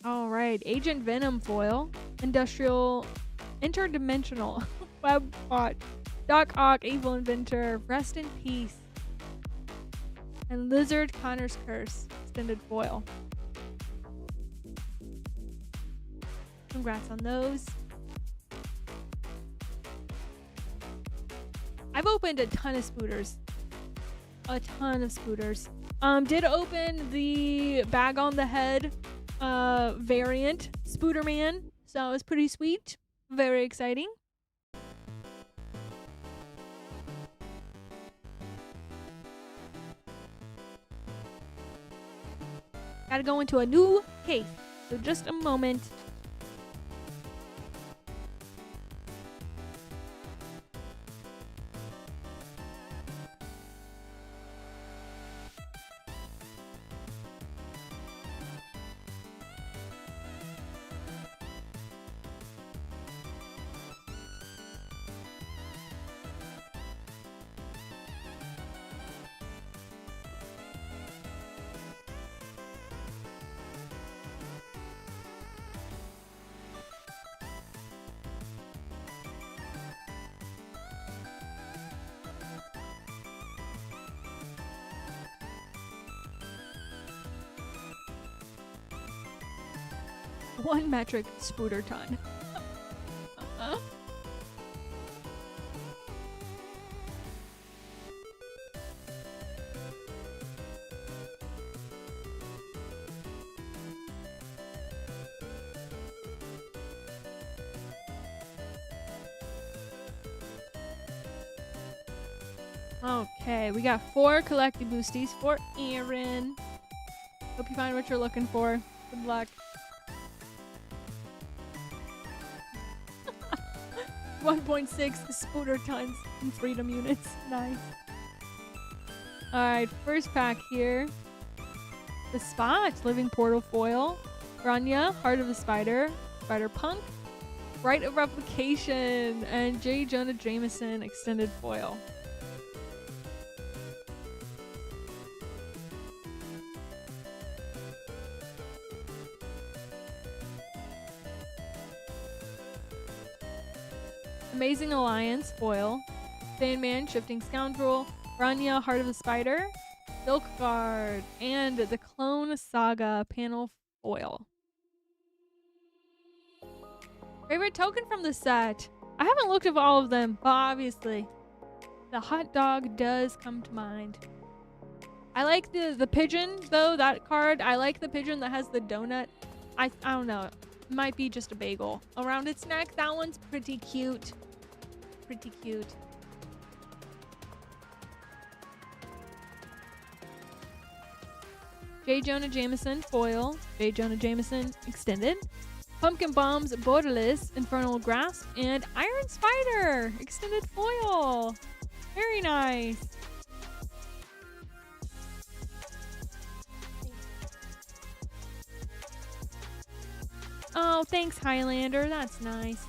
All right, Agent Venom foil, interdimensional web watch, Doc Ock, Evil Inventor, Rest in Peace, and Lizard Connor's Curse extended foil. Congrats on those. I've opened a ton of spooters. Did open the bag on the head variant Spooderman, so it was pretty sweet. Very exciting. Gotta go into a new case, so just a moment. One metric spooter ton. Okay, we got 4 collected boosties for Aaron. Hope you find what you're looking for. Good luck. 1.6 spooter tons in freedom units. Nice. Alright, first pack here. The Spot, Living Portal Foil. Rania, Heart of the Spider. Spider Punk. Rite of Replication. And J. Jonah Jameson Extended Foil. Amazing Alliance Foil. Sandman, Shifting Scoundrel. Rania, Heart of the Spider. Silk Guard. And the Clone Saga Panel Foil. Favorite token from the set? I haven't looked at all of them, but obviously the hot dog does come to mind. I like the pigeon, though, that card. I like the pigeon that has the donut. I don't know. It might be just a bagel around its neck. That one's pretty cute. Pretty cute. J. Jonah Jameson Foil. J. Jonah Jameson Extended. Pumpkin Bombs Borderless Infernal Grasp. And Iron Spider Extended Foil. Very nice. Oh, thanks, Highlander. That's nice.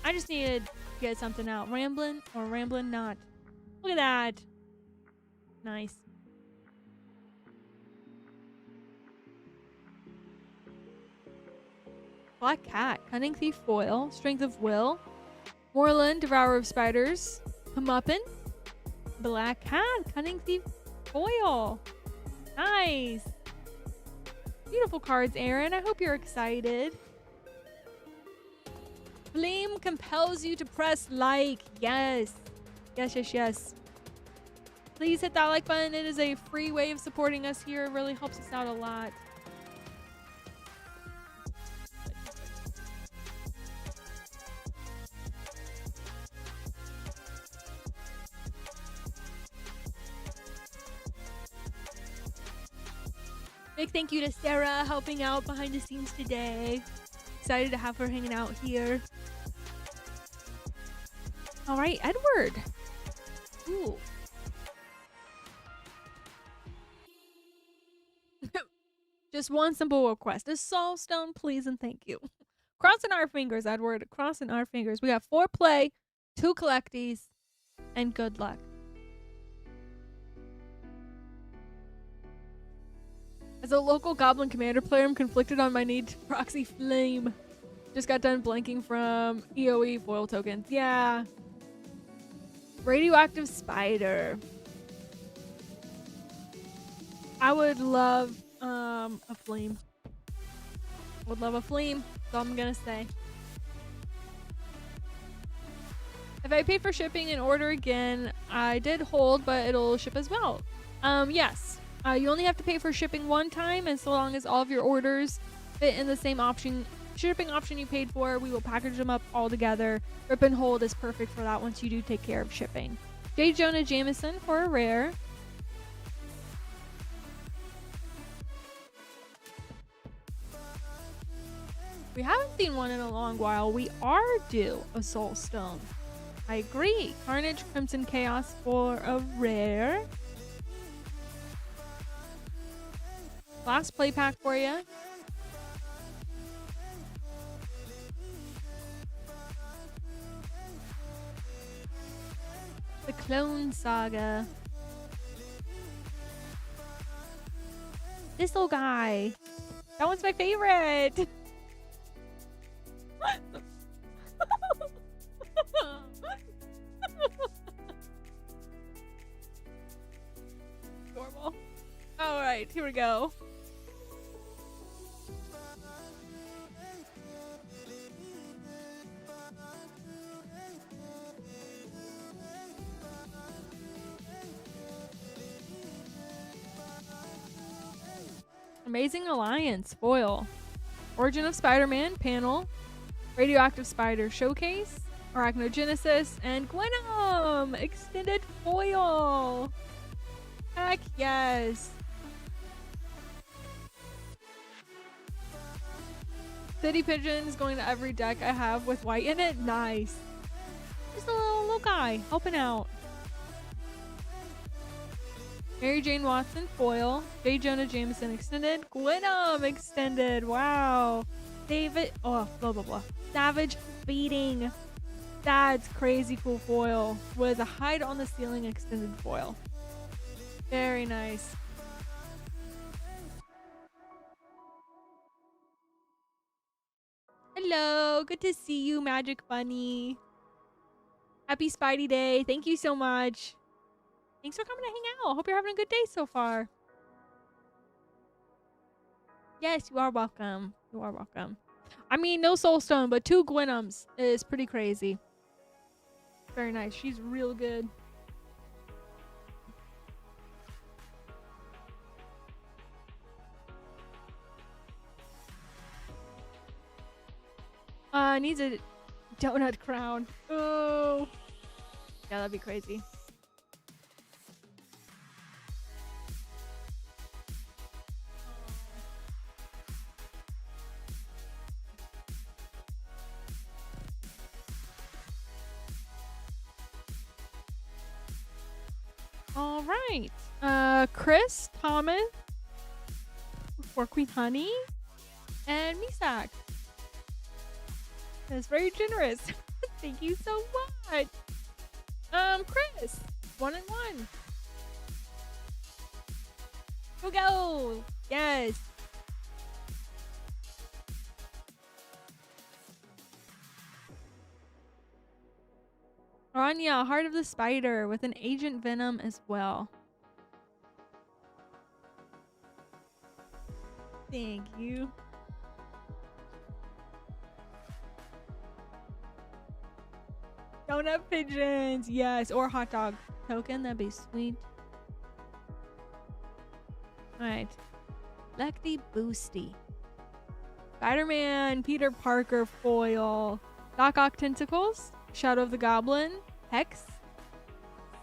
I just needed to get something out. Ramblin' or Ramblin' not. Look at that. Nice. Black Cat, Cunning Thief Foil, Strength of Will. Moreland, Devourer of Spiders. Comeuppin'. Black Cat, Cunning Thief Foil. Nice. Beautiful cards, Aaron. I hope you're excited. Flame compels you to press like. Yes. Yes, yes, yes. Please hit that like button. It is a free way of supporting us here. It really helps us out a lot. Big thank you to Sarah helping out behind the scenes today. Excited to have her hanging out here. All right, Edward. Ooh. Just one simple request. A soul stone, please and thank you. Crossing our fingers, Edward. Crossing our fingers. We got 4 play, 2 collecties, and good luck. As a local Goblin Commander player, I'm conflicted on my need to proxy Flame. Just got done blanking from EOE foil tokens. Yeah. Radioactive Spider. I would love a Flame. Would love a Flame. That's all I'm gonna say. If I paid for shipping and order again, I did hold, but it'll ship as well. Yes. You only have to pay for shipping one time, and so long as all of your orders fit in the same shipping option you paid for, we will package them up all together. Rip and hold is perfect for that once you do take care of shipping. J. Jonah Jameson for a rare. We haven't seen one in a long while. We are due a Soul Stone. I agree. Carnage Crimson Chaos for a rare. Last play pack for you. The Clone Saga. This little guy. That one's my favorite. Normal. All right, here we go. Amazing Alliance foil. Origin of Spider-Man panel. Radioactive Spider showcase. Arachnogenesis, and Gwenum! Extended foil! Heck yes! City Pigeon is going to every deck I have with white in it. Nice. Just a little guy helping out. Mary Jane Watson foil. J. Jonah Jameson extended. Gwenum extended. Wow. David. Oh, blah, blah, blah. Savage Beating. That's crazy cool foil with a Hide on the Ceiling extended foil. Very nice. Hello, good to see you, Magic Bunny. Happy Spidey Day. Thank you so much. Thanks for coming to hang out. Hope you're having a good day so far. Yes, you are welcome. You are welcome. I mean, no Soulstone, but 2 Gwenums is pretty crazy. Very nice. She's real good. Needs a donut crown. Oh. Yeah, that'd be crazy. All right. Chris, Thomas, for Queen Honey, and Misak. That's very generous. Thank you so much. Chris, 1 and 1. Go go. Yes. Aranya, Heart of the Spider with an Agent Venom as well. Thank you. Donut pigeons, yes, or hot dog token, that'd be sweet. Alright. Lucky Boosty. Spider-Man, Peter Parker foil. Doc Ock Tentacles, Shadow of the Goblin, Hex,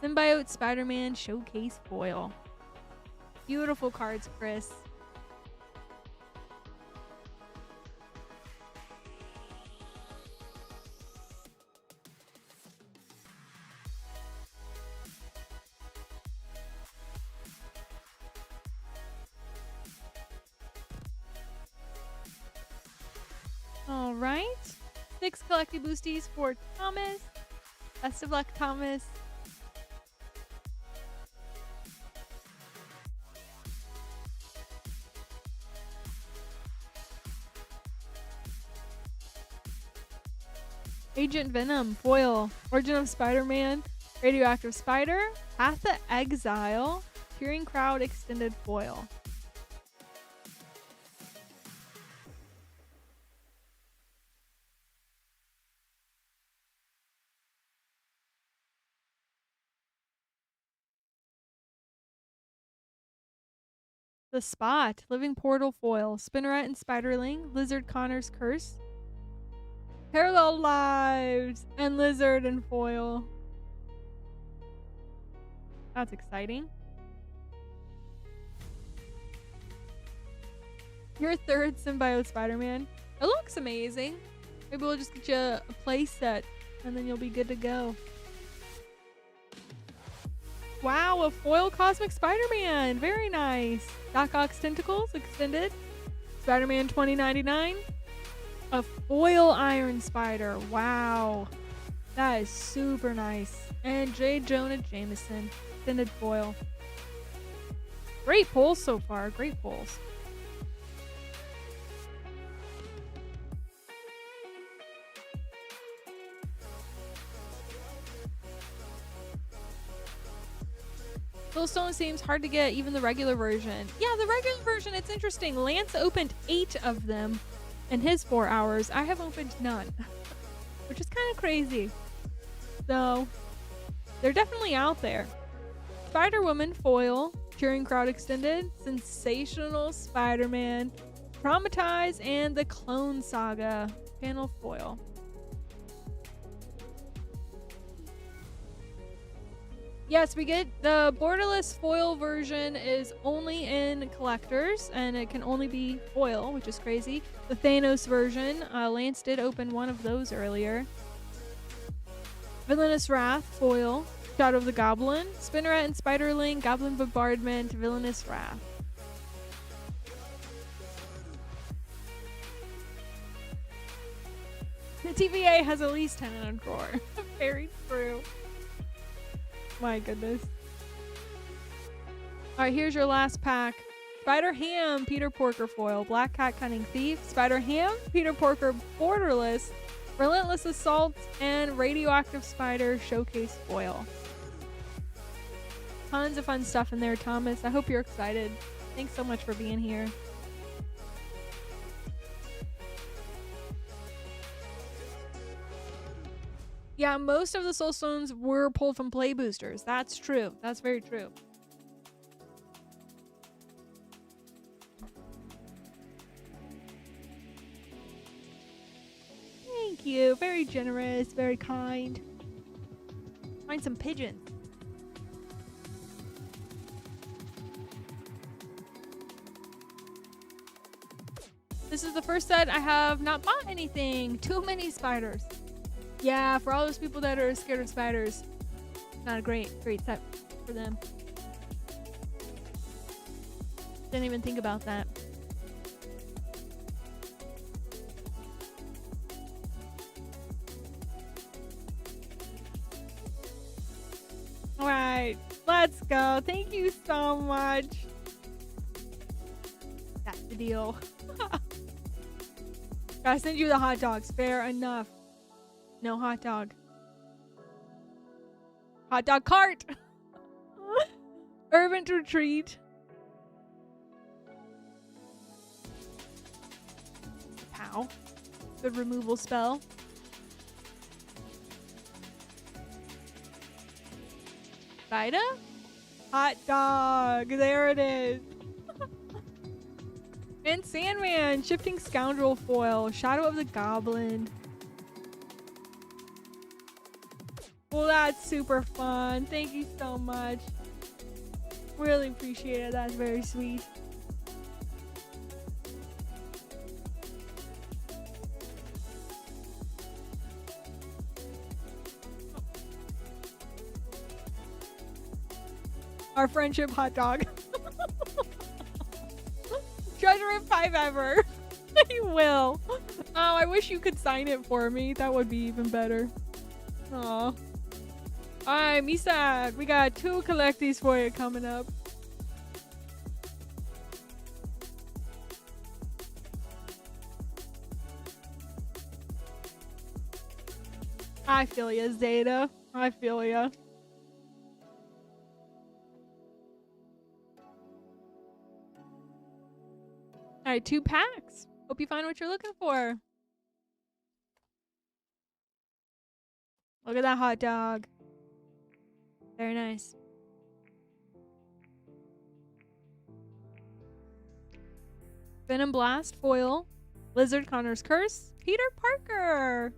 Symbiote Spider-Man Showcase foil. Beautiful cards, Chris. All right. 6 collected boosties for Thomas. Best of luck, Thomas. Agent Venom, foil. Origin of Spider-Man, Radioactive Spider, Path of Exile, Cheering Crowd extended foil. The Spot, Living Portal foil, Spinneret and Spiderling, Lizard Connor's Curse, Parallel Lives, and Lizard and foil. That's exciting. Your 3rd Symbiote Spider-Man. It looks amazing. Maybe we'll just get you a play set and then you'll be good to go. Wow, a foil Cosmic Spider-Man. Very nice. Doc Ock's Tentacles extended. Spider-Man 2099. A foil Iron Spider. Wow. That is super nice. And J. Jonah Jameson extended foil. Great pulls so far. Great pulls. Soulstone seems hard to get, even the regular version. Yeah, the regular version, it's interesting. Lance opened 8 of them in his 4 hours. I have opened none, which is kind of crazy. So, they're definitely out there. Spider-Woman foil, Cheering Crowd extended, Sensational Spider-Man, Traumatize, and the Clone Saga panel foil. Yes, we get the borderless foil version is only in collectors, and it can only be foil, which is crazy. The Thanos version, Lance did open one of those earlier. Villainous Wrath, foil. Shadow of the Goblin, Spinneret and Spiderling, Goblin Bombardment, Villainous Wrath. The TVA has at least 10 in a drawer. Very true. My goodness. Alright, here's your last pack. Spider Ham, Peter Porker foil. Black Cat Cunning Thief, Spider Ham, Peter Porker borderless, Relentless Assault, and Radioactive Spider showcase foil. Tons of fun stuff in there, Thomas. I hope you're excited. Thanks so much for being here. Yeah, most of the soul stones were pulled from play boosters. That's true. That's very true. Thank you. Very generous, very kind. Find some pigeons. This is the first set I have not bought anything. Too many spiders. Yeah, for all those people that are scared of spiders, not a great set for them. Didn't even think about that. All right, let's go. Thank you so much. That's the deal. Gotta send you the hot dogs. Fair enough. No hot dog. Hot dog cart. Urban Retreat. Pow. Good removal spell. Vida? Hot dog. There it is. And Sandman. Shifting Scoundrel foil. Shadow of the Goblin. Well, that's super fun. Thank you so much. Really appreciate it. That's very sweet. Our friendship hot dog. Treasure if I've ever. You will. Oh, I wish you could sign it for me. That would be even better. Aw. Alright, Misak, we got 2 collecties for you coming up. I feel ya, Zeta. I feel ya. Alright, 2 packs. Hope you find what you're looking for. Look at that hot dog. Very nice. Venom Blast foil. Lizard Connor's Curse. Peter Parker.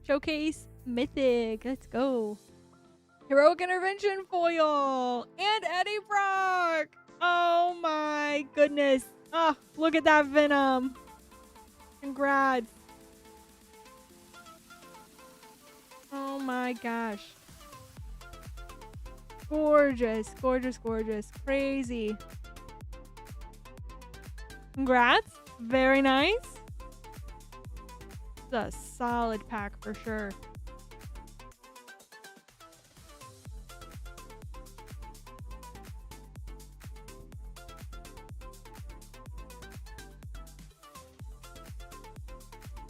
Showcase Mythic. Let's go. Heroic Intervention foil. And Eddie Brock. Oh my goodness. Oh, look at that Venom. Congrats. Oh my gosh. Gorgeous, gorgeous, gorgeous. Crazy. Congrats. Very nice. It's a solid pack for sure.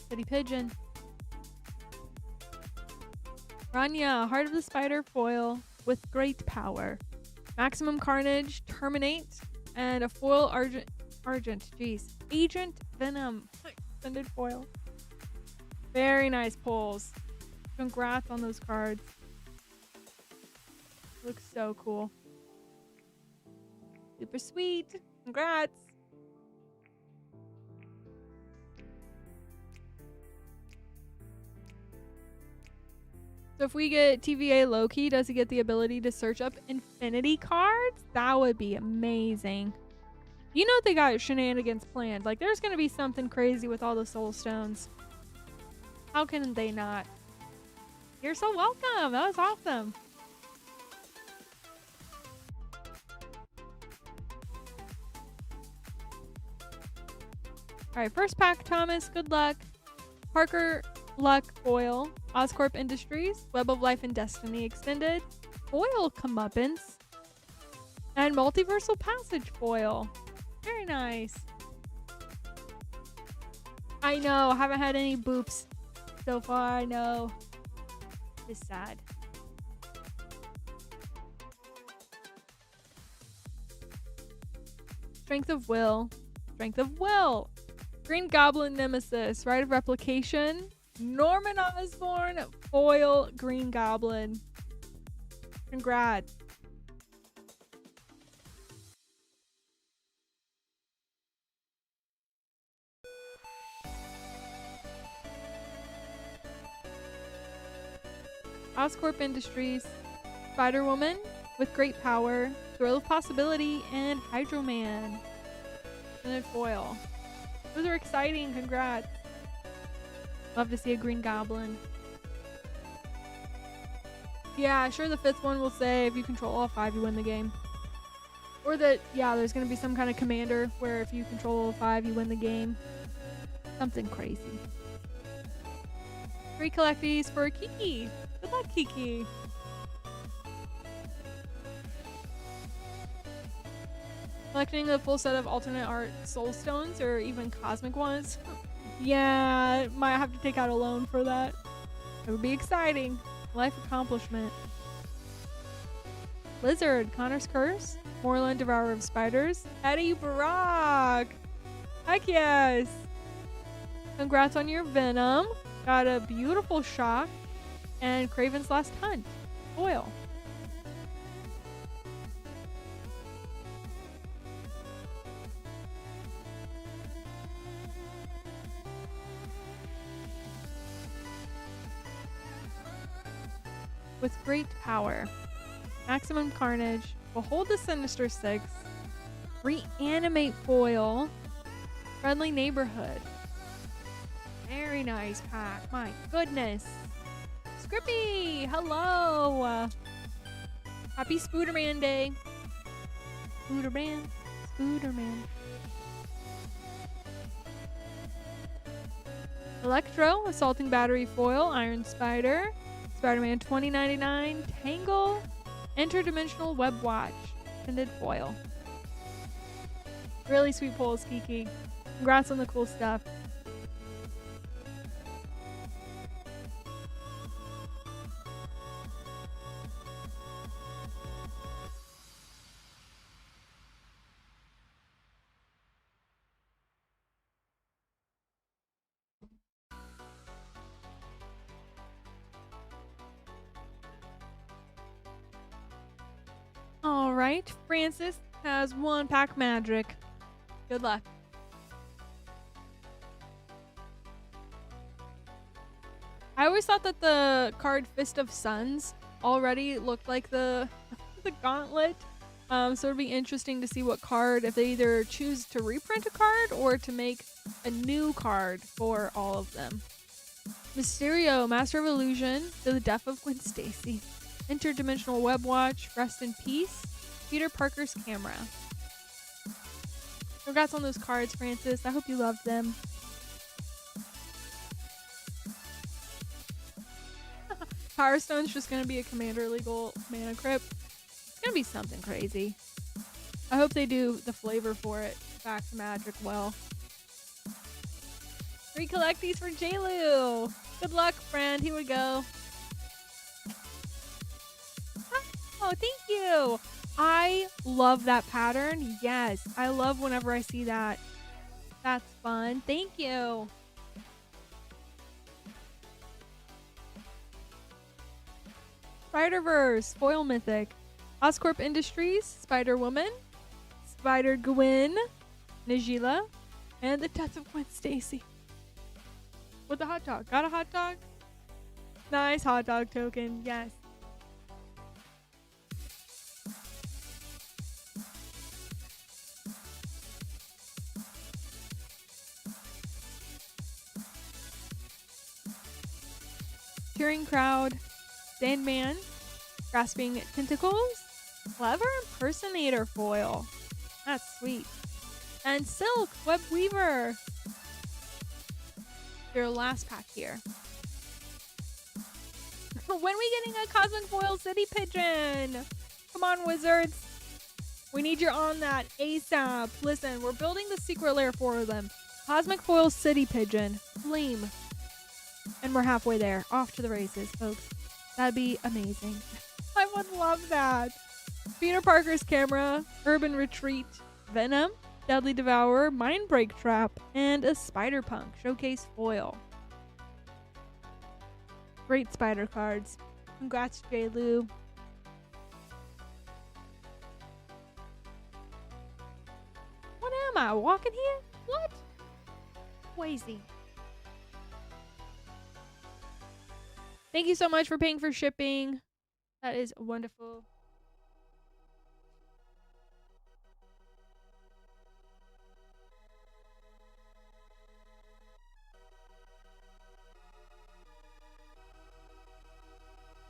City Pigeon. Rania, Heart of the Spider foil with great power. Maximum Carnage, Terminate, and a foil Argent, jeez. Agent Venom, extended foil. Very nice pulls. Congrats on those cards. Looks so cool. Super sweet. Congrats. So if we get TVA Loki, does he get the ability to search up infinity cards? That would be amazing. You know they got shenanigans planned. Like, there's going to be something crazy with all the soul stones. How can they not? You're so welcome. That was awesome. All right, first pack, Thomas. Good luck. Parker Luck Foil. Oscorp Industries. Web of Life and Destiny Extended. Foil Comeuppance. And Multiversal Passage Foil. Very nice. I know. I haven't had any boops so far. I know. It's sad. Strength of Will. Strength of Will. Green Goblin Nemesis. Rite of Replication. Norman Osborn. Foil Green Goblin. Congrats. Oscorp Industries, Spider-Woman with Great Power, Thrill of Possibility, and Hydro-Man. And then foil. Those are exciting. Congrats. Love to see a Green Goblin. Yeah, sure the fifth one will say if you control all 5, you win the game. Or that, yeah, there's going to be some kind of commander where if you control all 5, you win the game. Something crazy. 3 collecties for Kiki. Good luck, Kiki. Collecting a full set of alternate art soul stones or even cosmic ones. Yeah, might have to take out a loan for that. It would be exciting. Life accomplishment. Blizzard, Connor's Curse, Moreland, Devourer of Spiders, Eddie Brock. Heck yes. Congrats on your Venom. Got a beautiful Shock and Craven's Last Hunt. Foil. With Great Power. Maximum Carnage. Behold the Sinister Six. Reanimate Foil. Friendly Neighborhood. Very nice pack. My goodness. Scrippy, hello. Happy Spooderman Day. Spooderman. Spooderman. Electro, Assaulting Battery Foil, Iron Spider, Spider-Man 2099, Tangle, Interdimensional Web Watch, Extended Foil. Really sweet pulls, Kiki. Congrats on the cool stuff. All right, Francis has 1 pack magic. Good luck. I always thought that the card Fist of Suns already looked like the gauntlet. So it'd be interesting to see what card, if they either choose to reprint a card or to make a new card for all of them. Mysterio, Master of Illusion, To the Death of Gwen Stacy. Interdimensional Web Watch, Rest in Peace, Peter Parker's Camera. Congrats on those cards, Francis. I hope you loved them. Power Stone's just gonna be a commander legal mana crypt. It's gonna be something crazy. I hope they do the flavor for it back to Magic well. 3 collecties for J-Lu. Good luck, friend. Here we go. Oh, thank you. I love that pattern. Yes, I love whenever I see that. That's fun. Thank you. Spider-Verse, Foil Mythic, Oscorp Industries, Spider-Woman, Spider-Gwen, Najila, and The Death of Gwen Stacy. With the hot dog. Got a hot dog? Nice hot dog token. Yes. Cheering crowd. Sandman. Grasping tentacles. Clever impersonator foil. That's sweet. And Silk Web Weaver. Your last pack here. When we getting a Cosmic Foil City Pigeon? Come on, Wizards. We need you on that ASAP. Listen, we're building the secret lair for them. Cosmic Foil City Pigeon. Flame. And we're halfway there. Off to the races, folks. That'd be amazing. I would love that. Peter Parker's Camera. Urban Retreat. Venom. Deadly Devourer. Mindbreak Trap. And a Spider Punk Showcase Foil. Great spider cards. Congrats, J. Lou. What am I? Walking here? What? Crazy. Thank you so much for paying for shipping. That is wonderful.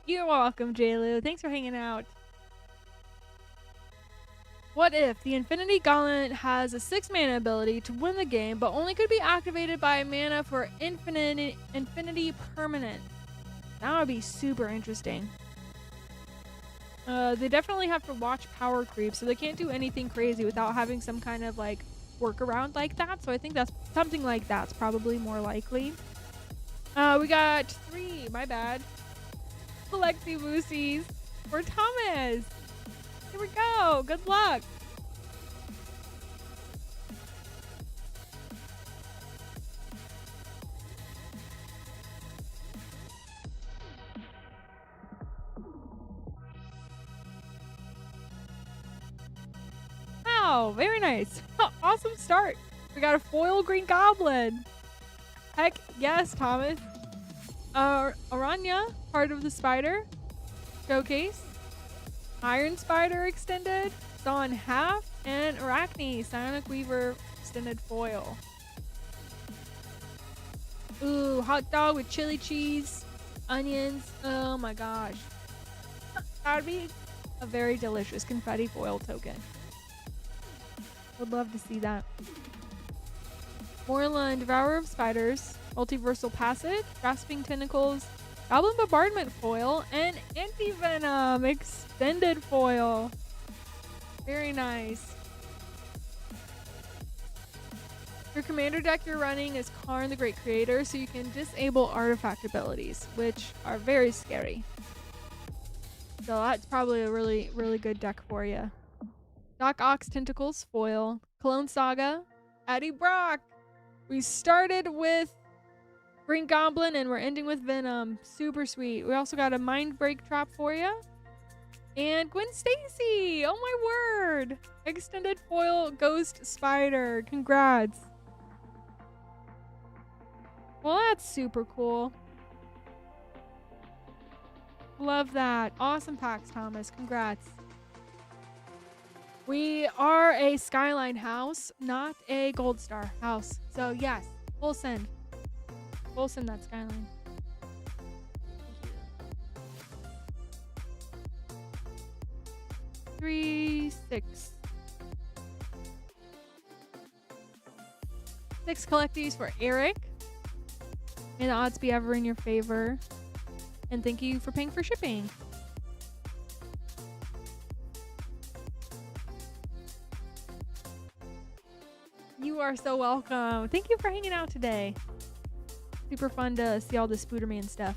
You're welcome, JLu. Thanks for hanging out. What if the Infinity Gauntlet has a 6-mana ability to win the game, but only could be activated by mana for infinity permanent? That would be super interesting. They definitely have to watch power creep, so they can't do anything crazy without having some kind of like workaround like that. So I think that's something like that's probably more likely. We got 3. My bad. Flexi Boosies for Thomas. Here we go. Good luck. Wow, very nice. Awesome start. We got a foil Green Goblin. Heck yes, Thomas. Aranya, Heart of the Spider, Showcase, Iron Spider Extended, Dawn Half, and Arachne, Psionic Weaver Extended Foil. Ooh, hot dog with chili cheese, onions. Oh my gosh. That would be a very delicious confetti foil token. Would love to see that. Morlun, Devourer of Spiders, Multiversal Passage, Grasping Tentacles, Goblin Bombardment Foil, and Anti-Venom Extended Foil. Very nice. Your commander deck you're running is Karn the Great Creator, so you can disable artifact abilities, which are very scary. So that's probably a really, really good deck for you. Doc Ox Tentacles Foil, Clone Saga, Eddie Brock. We started with Green Goblin and we're ending with Venom. Super sweet. We also got a Mind Break Trap for you. And Gwen Stacy. Oh my word. Extended Foil Ghost Spider. Congrats. Well, that's super cool. Love that. Awesome packs, Thomas. Congrats. We are a Skyline house, not a Gold Star house. So yes, we'll send. We'll send that Skyline. 3, 6. 6 collectees for Eric. May the odds be ever in your favor. And thank you for paying for shipping. You are so welcome. Thank you for hanging out today. Super fun to see all the Spooderman stuff.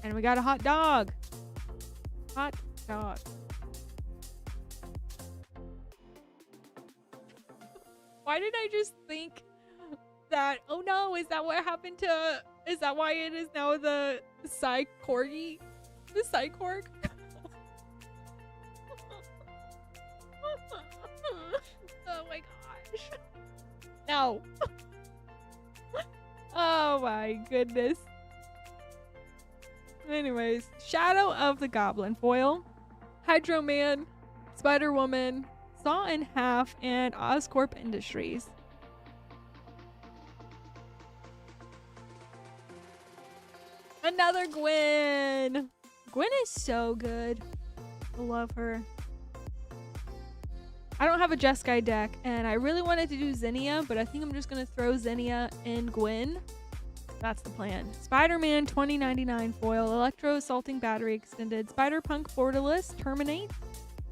And we got a hot dog. Hot dog. Why did I just think that, oh no, is that what happened to, is that why it is now the Psy-Corgi? The Psy-Corg? Oh my gosh. No. Oh my goodness. Anyways, Shadow of the Goblin foil, Hydro Man, Spider Woman, Saw in Half, and Oscorp Industries. Another Gwen. Gwen is so good. I love her. I don't have a Jeskai deck, and I really wanted to do Zinnia, but I think I'm just going to throw Zinnia in Gwen. That's the plan. Spider-Man 2099 foil, Electro Assaulting Battery extended, Spider-Punk Fortalice, Terminate,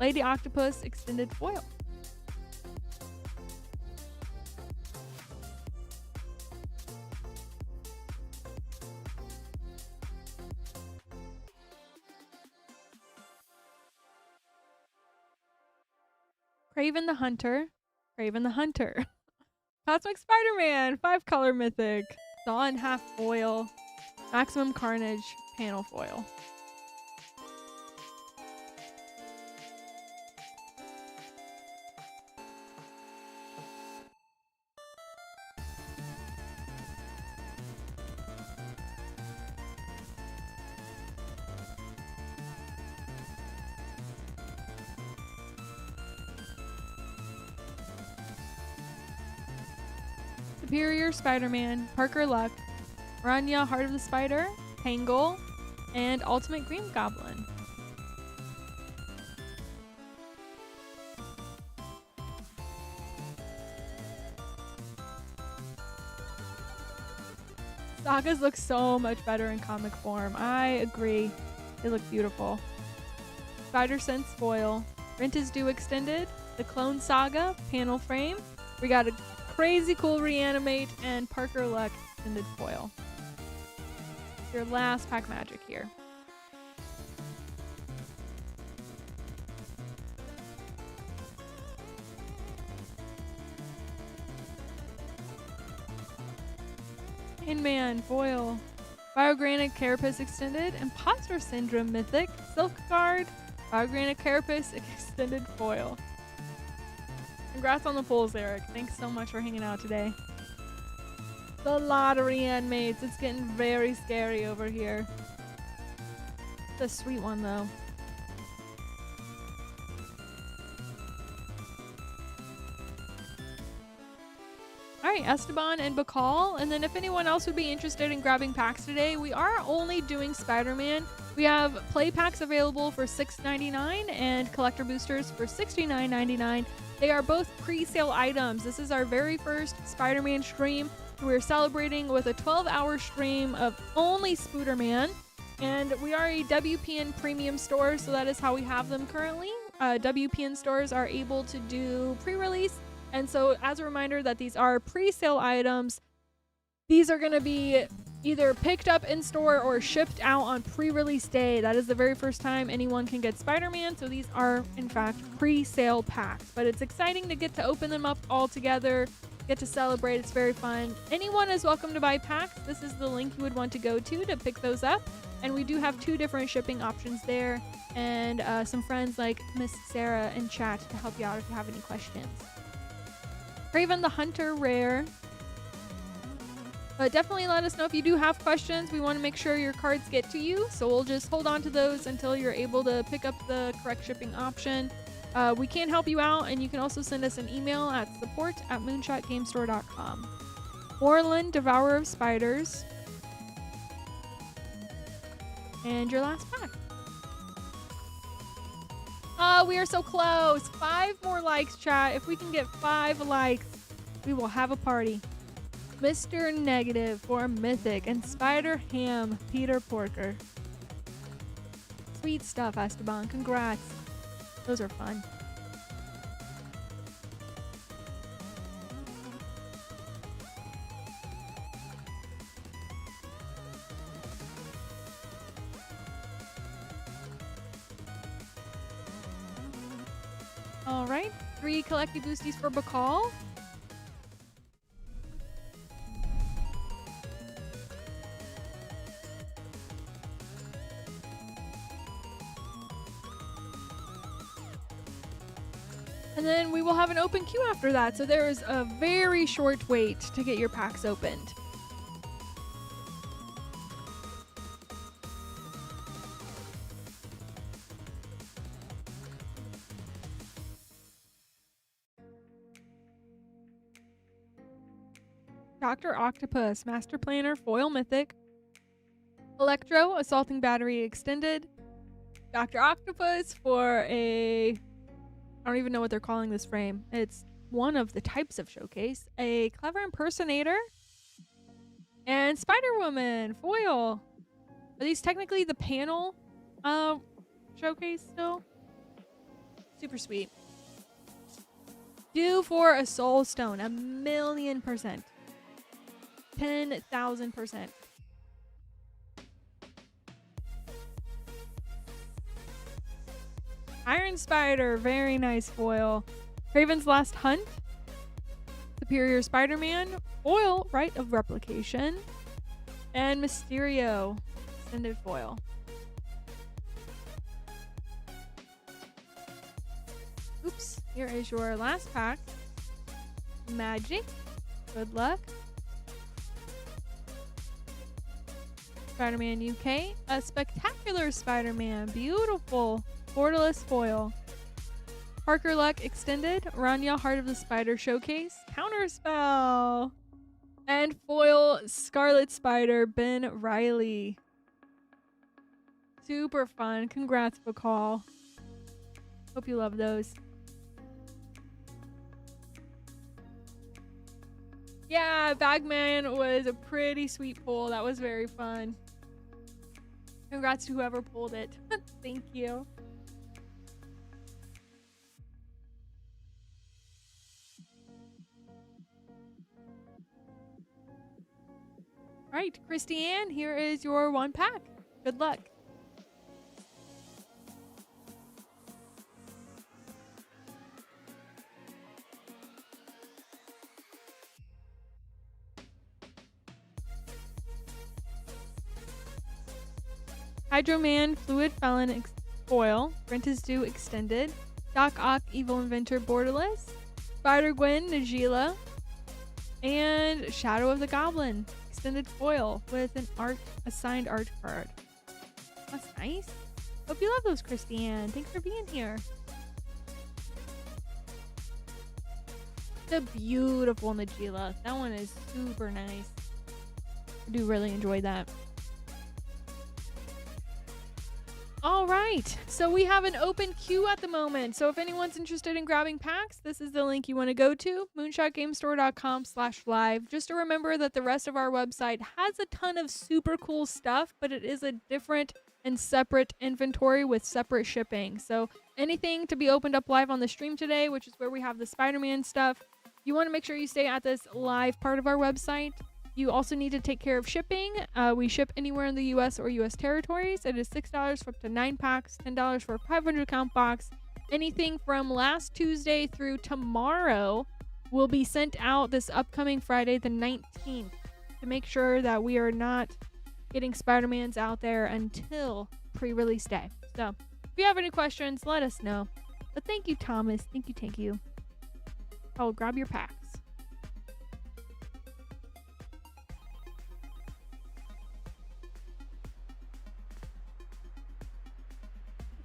Lady Octopus extended foil. Craven the Hunter, Craven the Hunter. Cosmic Spider-Man, 5-color mythic, Saw in Half foil, Maximum Carnage, panel foil. Superior Spider-Man, Parker Luck, Rania Heart of the Spider, Tangle, and Ultimate Green Goblin. Sagas look so much better in comic form. I agree. They look beautiful. Spider Sense foil, Rent is Due extended, the Clone Saga panel frame. We got a crazy cool Reanimate and Parker Luck extended foil. Your last pack magic here. Hinman foil, Biogranite Carapace extended, Imposter Syndrome mythic, Silk Guard, Biogranite Carapace extended foil. Congrats on the pulls, Eric. Thanks so much for hanging out today. The lottery animates. It's getting very scary over here. It's a sweet one, though. Alright, Esteban and Bakal. And then if anyone else would be interested in grabbing packs today, we are only doing Spider-Man. We have play packs available for $6.99 and collector boosters for $69.99. They are both pre-sale items. This is our very first Spider-Man stream. We're celebrating with a 12-hour stream of only Spooderman. And we are a WPN premium store, so that is how we have them currently. WPN stores are able to do pre-release. And so as a reminder that these are pre-sale items, these are going to be either picked up in store or shipped out on pre-release day. That is the very first time anyone can get Spider-Man. So these are, in fact, pre-sale packs. But it's exciting to get to open them up all together, get to celebrate. It's very fun. Anyone is welcome to buy packs. This is the link you would want to go to pick those up. And we do have 2 different shipping options there. And some friends like Miss Sarah in chat to help you out if you have any questions. Craven the Hunter rare. But definitely let us know if you do have questions. We want to make sure your cards get to you. So we'll just hold on to those until you're able to pick up the correct shipping option. We can help you out, and you can also send us an email at support@moonshotgamestore.com. Orland, Devourer of Spiders. And your last pack. We are so close. 5 more likes, chat. If we can get 5 likes, we will have a party. Mr. Negative for Mythic and Spider Ham Peter Porker. Sweet stuff, Esteban. Congrats. Those are fun. All right, 3 collecty boosties for Bakal. And then we will have an open queue after that. So there is a very short wait to get your packs opened. Dr. Octopus, Master Planner, Foil Mythic. Electro, Assaulting Battery Extended. Dr. Octopus for a... I don't even know what they're calling this frame. It's one of the types of showcase. A Clever Impersonator. And Spider-Woman, Foil. Are these technically the panel showcase still? Super sweet. Due for a Soul Stone, 1,000,000%. 10,000%. Iron Spider, very nice foil. Craven's Last Hunt. Superior Spider-Man, foil, Rite of Replication. And Mysterio, extended foil. Oops, here is your last pack. Magic, good luck. Spider-Man UK, a Spectacular Spider-Man, beautiful. Borderless foil. Parker Luck Extended, Rania Heart of the Spider Showcase, Counterspell. And foil Scarlet Spider, Ben Riley. Super fun. Congrats, Bacall. Hope you love those. Yeah, Bagman was a pretty sweet pull. That was very fun. Congrats to whoever pulled it. Thank you. All right, Christiane, here is your one pack. Good luck. Hydro-Man, Fluid Felon Foil, Rent is Due Extended, Doc Ock, Evil Inventor Borderless, Spider-Gwen, Najila, and Shadow of the Goblin, extended foil with a signed art card. That's nice. Hope you love those, Christiane. Thanks for being here. The beautiful Najila. That one is super nice. I do really enjoy that. All right, so we have an open queue at the moment. So if anyone's interested in grabbing packs, this is the link you want to go to, moonshotgamestore.com/live. Just to remember that the rest of our website has a ton of super cool stuff, but it is a different and separate inventory with separate shipping. So anything to be opened up live on the stream today, which is where we have the Spider-Man stuff, you want to make sure you stay at this live part of our website. You also need to take care of shipping. We ship anywhere in the U.S. or U.S. territories. It is $6 for up to 9 packs, $10 for a 500 count box. Anything from last Tuesday through tomorrow will be sent out this upcoming Friday, the 19th, to make sure that we are not getting Spider-Mans out there until pre-release day. So if you have any questions, let us know. But thank you, Thomas. Thank you. Oh, grab your packs.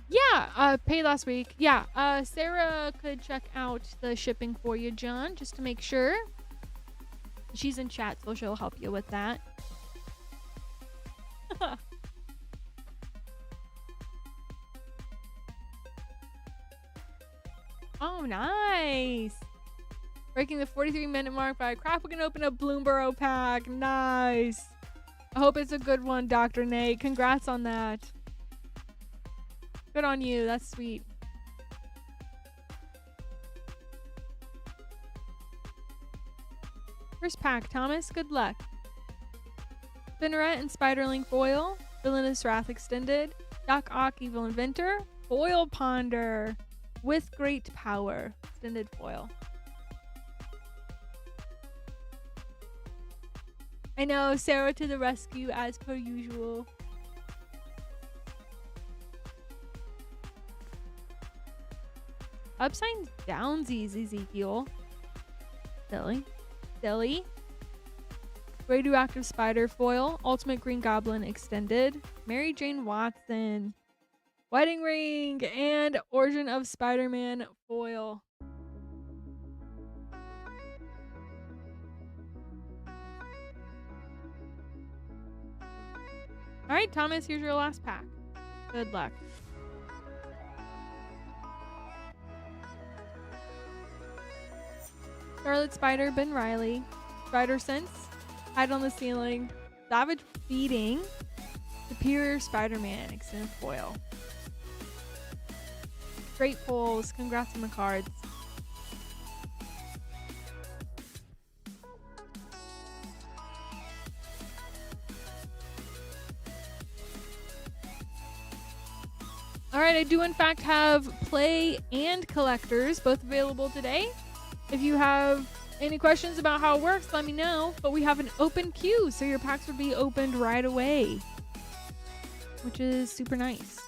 Yeah, paid last week. Yeah, Sarah could check out the shipping for you, John, just to make sure. She's in chat, so she'll help you with that. Oh, nice. Breaking the 43-minute mark by crap. We can open a Bloomborough pack. Nice. I hope it's a good one, Dr. Nate. Congrats on that. Good on you. That's sweet. First pack, Thomas. Good luck. Spinneret and Spiderling foil. Villainous Wrath extended. Doc Ock, Evil Inventor. Foil Ponder with Great Power. Extended foil. I know, Sarah to the rescue as per usual. Upside downsies, Ezekiel. Silly. Radioactive Spider foil. Ultimate Green Goblin extended. Mary Jane Watson. Wedding Ring and Origin of Spider-Man foil. All right, Thomas, here's your last pack. Good luck. Scarlet Spider, Ben Riley. Spider Sense, Hide on the Ceiling. Savage Feeding. Superior Spider-Man, extended foil. Great pulls. Congrats on the cards. All right, I do in fact have play and collectors both available today. If you have any questions about how it works, let me know. But we have an open queue, so your packs will be opened right away, which is super nice.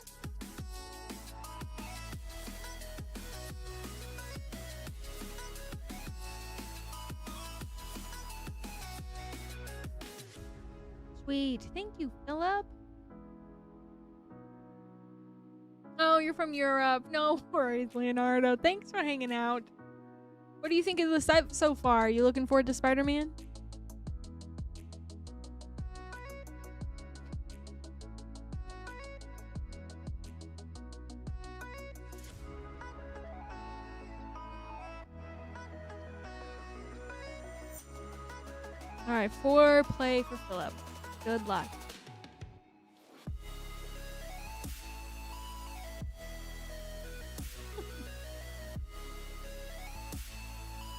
Sweet. Thank you, Philip. Oh, you're from Europe. No worries, Leonardo. Thanks for hanging out. What do you think of the set so far? Are you looking forward to Spider-Man? All right, 4 play for Philip. Good luck.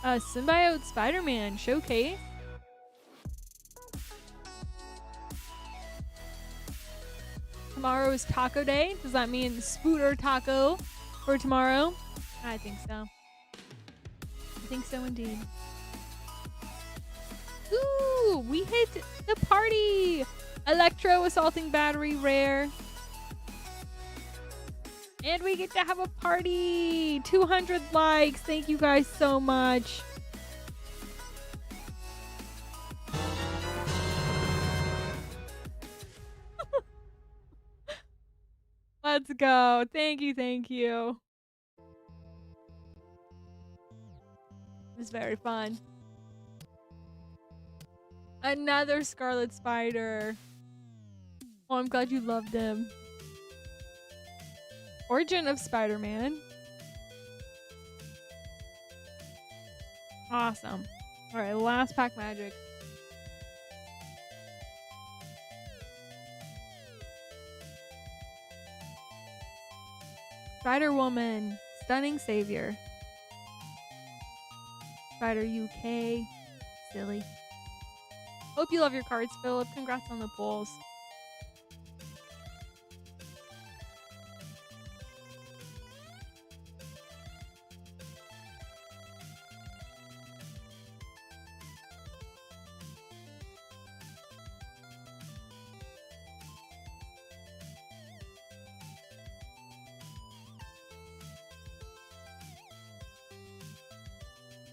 Symbiote Spider-Man Showcase. Tomorrow is Taco Day. Does that mean Spooter Taco for tomorrow? I think so. I think so indeed. Ooh, we hit the party! Electro Assaulting Battery Rare. And we get to have a party! 200 likes! Thank you guys so much. Let's go. Thank you, thank you. It was very fun. Another Scarlet Spider. Oh, I'm glad you loved him. Origin of Spider-Man. Awesome. All right, last pack magic. Spider-Woman, Stunning Savior. Spider UK, silly. Hope you love your cards, Philip. Congrats on the pulls.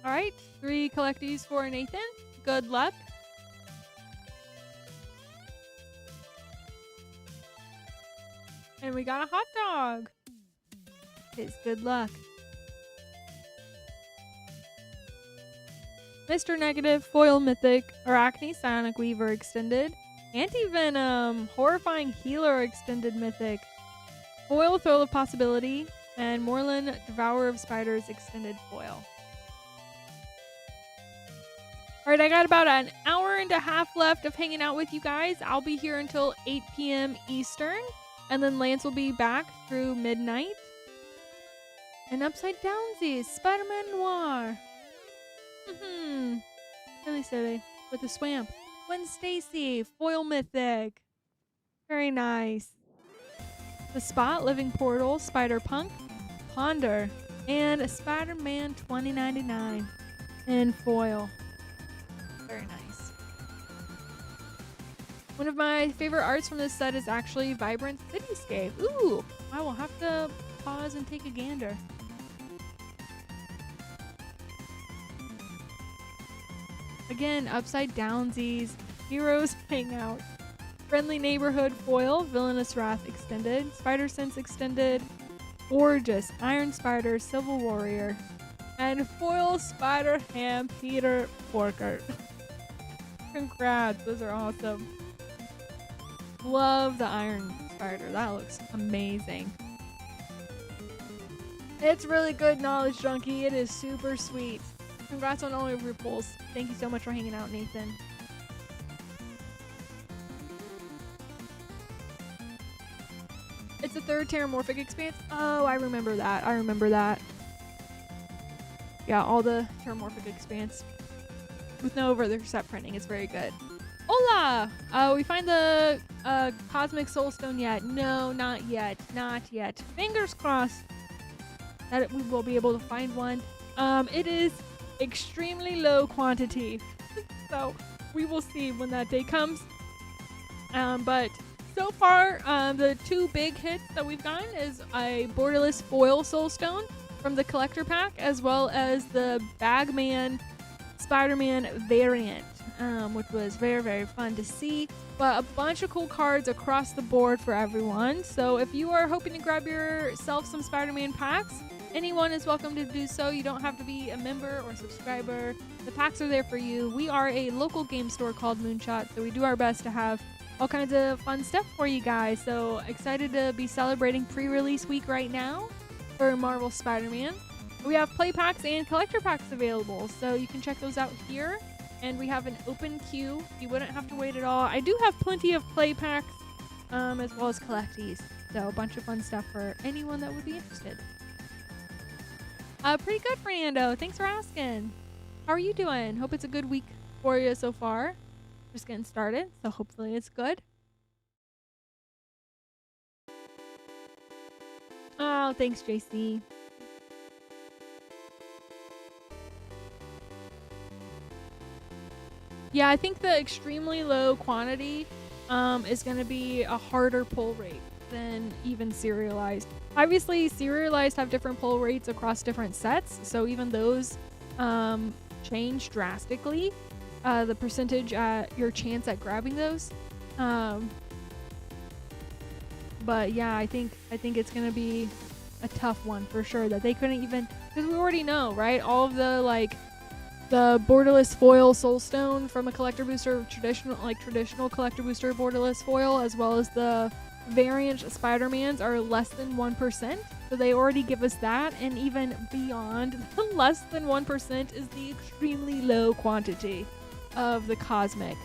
All right, 3 collectees for Nathan. Good luck. And we got a hot dog. It's good luck. Mr. Negative, Foil Mythic, Arachne Sonic Weaver Extended, Anti-Venom, Horrifying Healer Extended Mythic, Foil Thrill of Possibility, and Morlin Devourer of Spiders Extended Foil. All right, I got about an hour and a half left of hanging out with you guys. I'll be here until 8 p.m. Eastern, and then Lance will be back through midnight. And Upside Downsies, Spider-Man Noir. Really silly. With the Swamp. Gwen Stacy, Foil Mythic. Very nice. The Spot, Living Portal, Spider-Punk, Ponder, and Spider-Man 2099 in foil. Very nice. One of my favorite arts from this set is actually Vibrant Cityscape. Ooh, I will have to pause and take a gander. Again, Upside Downsies, Heroes Hangout, Friendly Neighborhood Foil, Villainous Wrath Extended, Spider Sense Extended, Gorgeous, Iron Spider, Civil Warrior, and Foil Spider Ham Peter Porker. Congrats, those are awesome. Love the Iron Spider. That looks amazing. It's really good, Knowledge Junkie. It is super sweet. Congrats on all of your pulls. Thank you so much for hanging out, Nathan. It's the third Terramorphic expanse. Oh, I remember that. I remember that. Yeah, all the Terramorphic expanse with no further set printing. It's very good. Hola! We find the Cosmic Soulstone yet? No, not yet. Not yet. Fingers crossed that we will be able to find one. It is extremely low quantity, so we will see when that day comes. But so far, the two big hits that we've gotten is a borderless foil soulstone from the collector pack, as well as the Bagman Spider-Man variant, which was very, very fun to see. But a bunch of cool cards across the board for everyone. So if you are hoping to grab yourself some Spider-Man packs, anyone is welcome to do so. You don't have to be a member or subscriber. The packs are there for you. We are a local game store called Moonshot, so we do our best to have all kinds of fun stuff for you guys. So excited to be celebrating pre-release week right now for Marvel Spider-Man. We have play packs and collector packs available, so you can check those out here. And we have an open queue. You wouldn't have to wait at all. I do have plenty of play packs, as well as collecties. So a bunch of fun stuff for anyone that would be interested. Pretty good, Fernando. Thanks for asking. How are you doing? Hope it's a good week for you so far. Just getting started, so hopefully it's good. Oh, thanks, JC. Yeah, I think the extremely low quantity is going to be a harder pull rate than even serialized. Obviously, serialized have different pull rates across different sets, so even those change drastically. The percentage your chance at grabbing those. But yeah, I think it's going to be a tough one for sure, that they couldn't even, because we already know, right? All of the the borderless foil soulstone from a collector booster, traditional collector booster borderless foil, as well as the variant Spider-Mans are less than 1%. So they already give us that, and even beyond less than 1% is the extremely low quantity of the cosmic.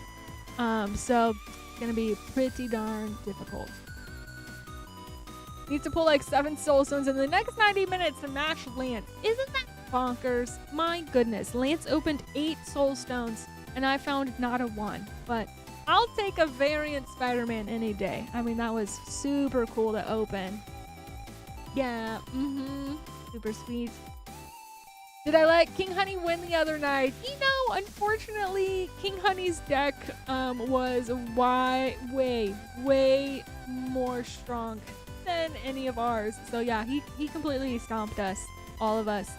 So it's gonna be pretty darn difficult. Need to pull like 7 soulstones in the next 90 minutes to match Lance. Isn't that bonkers? My goodness, Lance opened 8 soulstones and I found not a 1, but I'll take a variant Spider-Man any day. I mean, that was super cool to open. Yeah, super sweet. Did I let King Honey win the other night? You know, unfortunately, King Honey's deck was way more strong than any of ours. So yeah, he completely stomped us, all of us.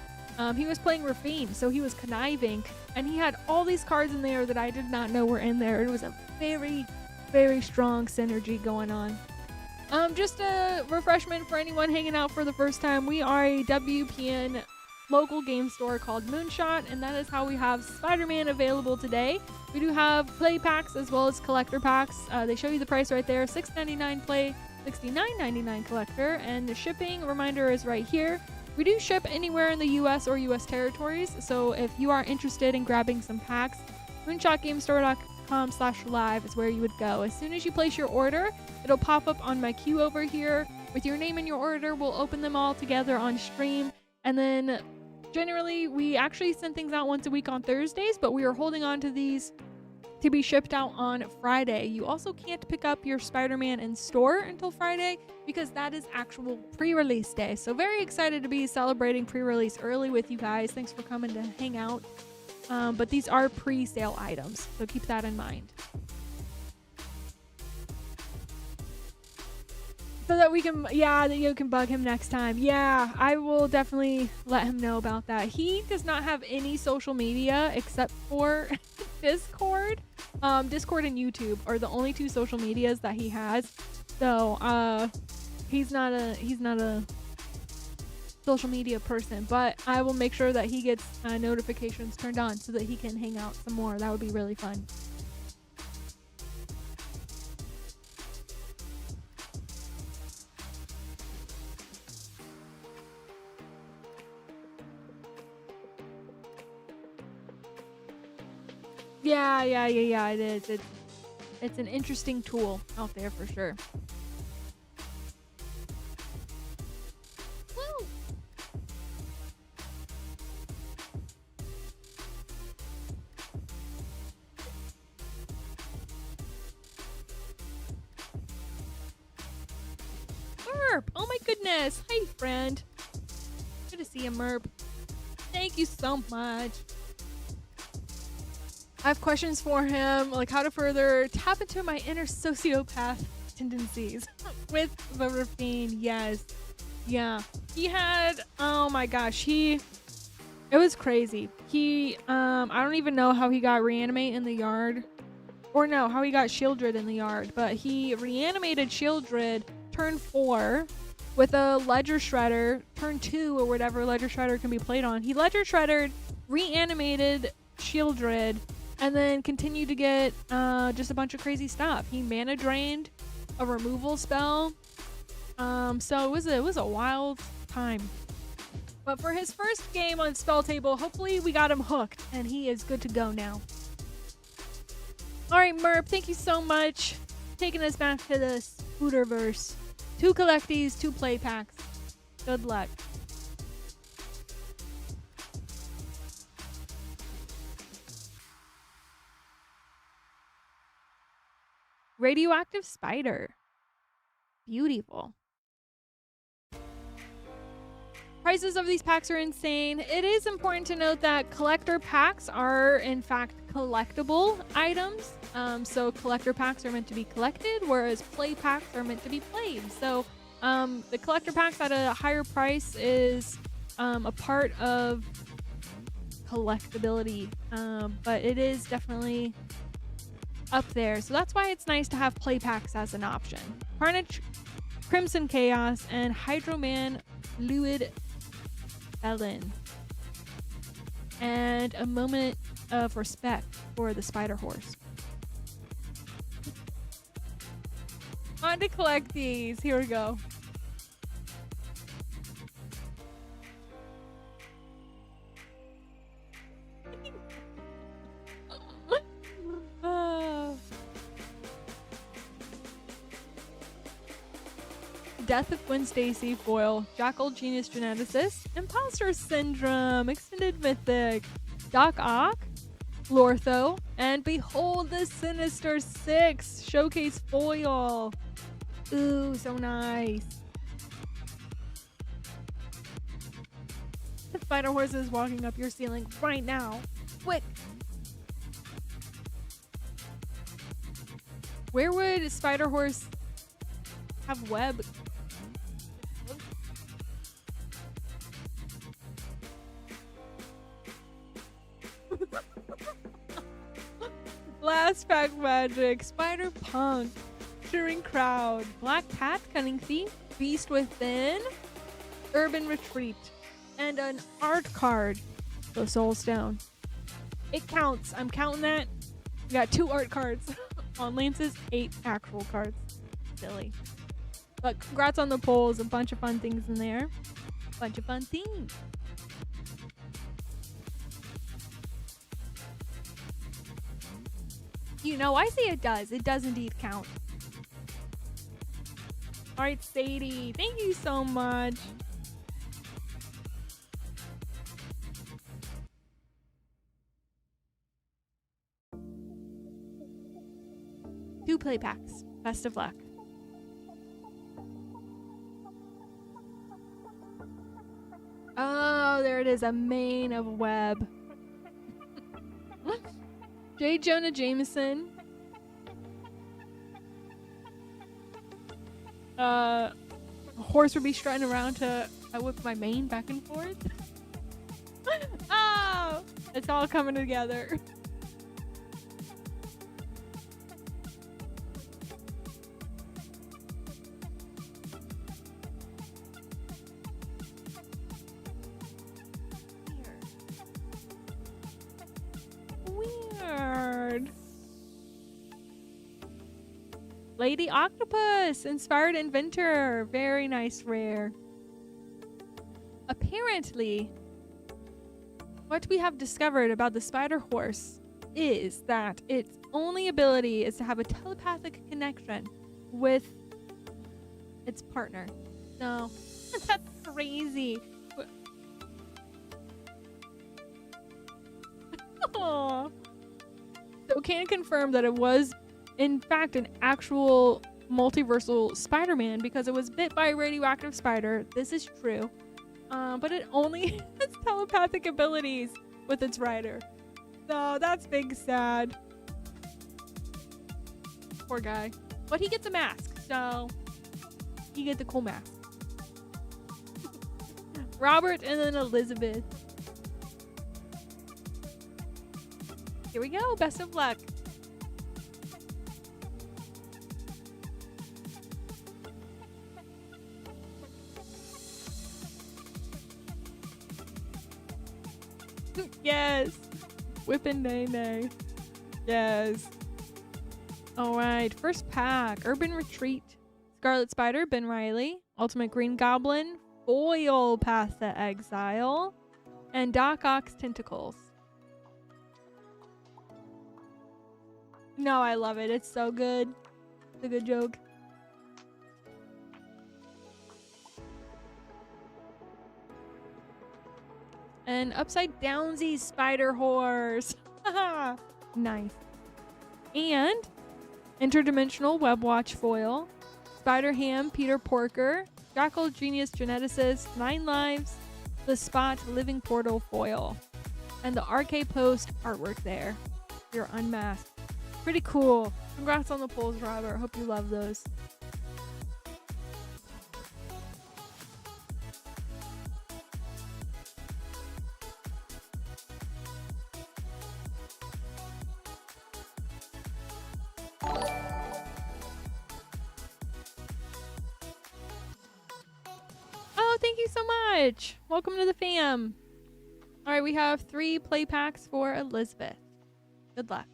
He was playing Rafine, so he was conniving, and he had all these cards in there that I did not know were in there. It was a very strong synergy going on. Just a refreshment for anyone hanging out for the first time. We are a WPN local game store called Moonshot, and that is how we have Spider-Man available today. We do have play packs as well as collector packs. They show you the price right there. $6.99 play, $69.99 collector, and the shipping reminder is right here. We do ship anywhere in the US or US territories, so if you are interested in grabbing some packs, moonshotgamestore.com/live is where you would go. As soon as you place your order, it'll pop up on my queue over here with your name and your order. We'll open them all together on stream, and then generally we actually send things out once a week on Thursdays, but we are holding on to these to be shipped out on Friday. You also can't pick up your Spider-Man in store until Friday because that is actual pre-release day. So very excited to be celebrating pre-release early with you guys. Thanks for coming to hang out. But these are pre-sale items, so keep that in mind. So that we can, that you can bug him next time. Yeah, I will definitely let him know about that. He does not have any social media except for Discord. Discord and YouTube are the only 2 social medias that he has. So he's not a social media person, but I will make sure that he gets notifications turned on so that he can hang out some more. That would be really fun. Yeah, it is. It's an interesting tool out there for sure. Woo! Merp! Oh my goodness! Hi, friend. Good to see you, Merp. Thank you so much. I have questions for him, like how to further tap into my inner sociopath tendencies with the ravine. Yes. Yeah. He had, oh my gosh, it was crazy. I don't even know how he got reanimate in the yard. Or no, how he got Shieldred in the yard. But he reanimated Shieldred turn 4 with a Ledger Shredder, turn 2 or whatever Ledger Shredder can be played on. He Ledger Shreddered, reanimated Shieldred, and then continued to get just a bunch of crazy stuff. He mana drained a removal spell. So it was a wild time. But for his first game on Spell Table, hopefully we got him hooked and he is good to go now. Alright, Merp, thank you so much. Taking us back to the Spooderverse. 2 collecties, 2 play packs. Good luck. Radioactive Spider. Beautiful. Prices of these packs are insane. It is important to note that collector packs are in fact collectible items. So collector packs are meant to be collected, whereas play packs are meant to be played. So the collector packs at a higher price is a part of collectability, but it is definitely up there. So that's why it's nice to have play packs as an option. Carnage, Crimson Chaos, and Hydroman Fluid Ellen. And a moment of respect for the Spider Horse. On to collect these. Here we go. Death of Gwen Stacy foil, Jackal Genius Geneticist, Imposter Syndrome, Extended Mythic, Doc Ock, Lortho, and behold the Sinister Six showcase foil. Ooh, so nice. The Spider Horse is walking up your ceiling right now. Quick! Where would Spider Horse have web? Last Pack Magic, Spider Punk, Shearing Crowd, Black Cat, Cunning Thief, Beast Within, Urban Retreat, and an art card, the Soul Stone. It counts. I'm counting that. We got 2 art cards on Lance's 8 actual cards. Silly. But congrats on the polls. A bunch of fun things in there. Bunch of fun things. You know, I say it does. It does indeed count. All right, Sadie. Thank you so much. Two play packs. Best of luck. Oh, there it is. A main of web. J. Jonah Jameson. A horse would be strutting around to whip my mane back and forth. Oh, it's all coming together. Weird. Lady Octopus, Inspired Inventor. Very nice rare. Apparently, what we have discovered about the Spider Horse is that its only ability is to have a telepathic connection with its partner. No, that's crazy. Aww. So can confirm that it was, in fact, an actual multiversal Spider-Man because it was bit by a radioactive spider. This is true. But it only has telepathic abilities with its rider. So that's big sad. Poor guy. But he gets a mask, so you get the cool mask. Robert and then Elizabeth. Here we go. Best of luck. Yes. Whippin' Nay Nay. Yes. Alright. First pack. Urban Retreat. Scarlet Spider, Ben Reilly. Ultimate Green Goblin. Foil Path to Exile. And Doc Ock's Tentacles. No, I love it. It's so good. It's a good joke. And Upside Downsy Spider Horse. Nice. And Interdimensional Web Watch Foil. Spider Ham Peter Porker. Jackal Genius Geneticist. 9 Lives. The Spot Living Portal Foil. And the RK Post artwork there. You're unmasked. Pretty cool. Congrats on the pulls, Robert. Hope you love those. Oh, thank you so much. Welcome to the fam. All right, we have 3 play packs for Elizabeth. Good luck.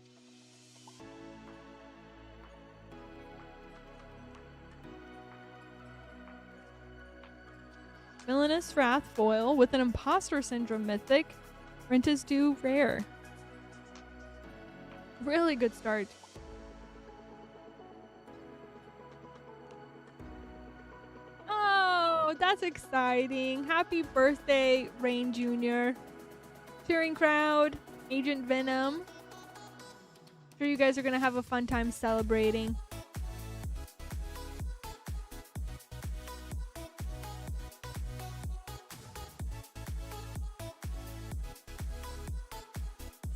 Villainous Wrath foil with an Imposter Syndrome mythic. Rent is due rare. Really good start. Oh, that's exciting. Happy birthday, Rain Jr. Cheering crowd, Agent Venom. Sure you guys are going to have a fun time celebrating.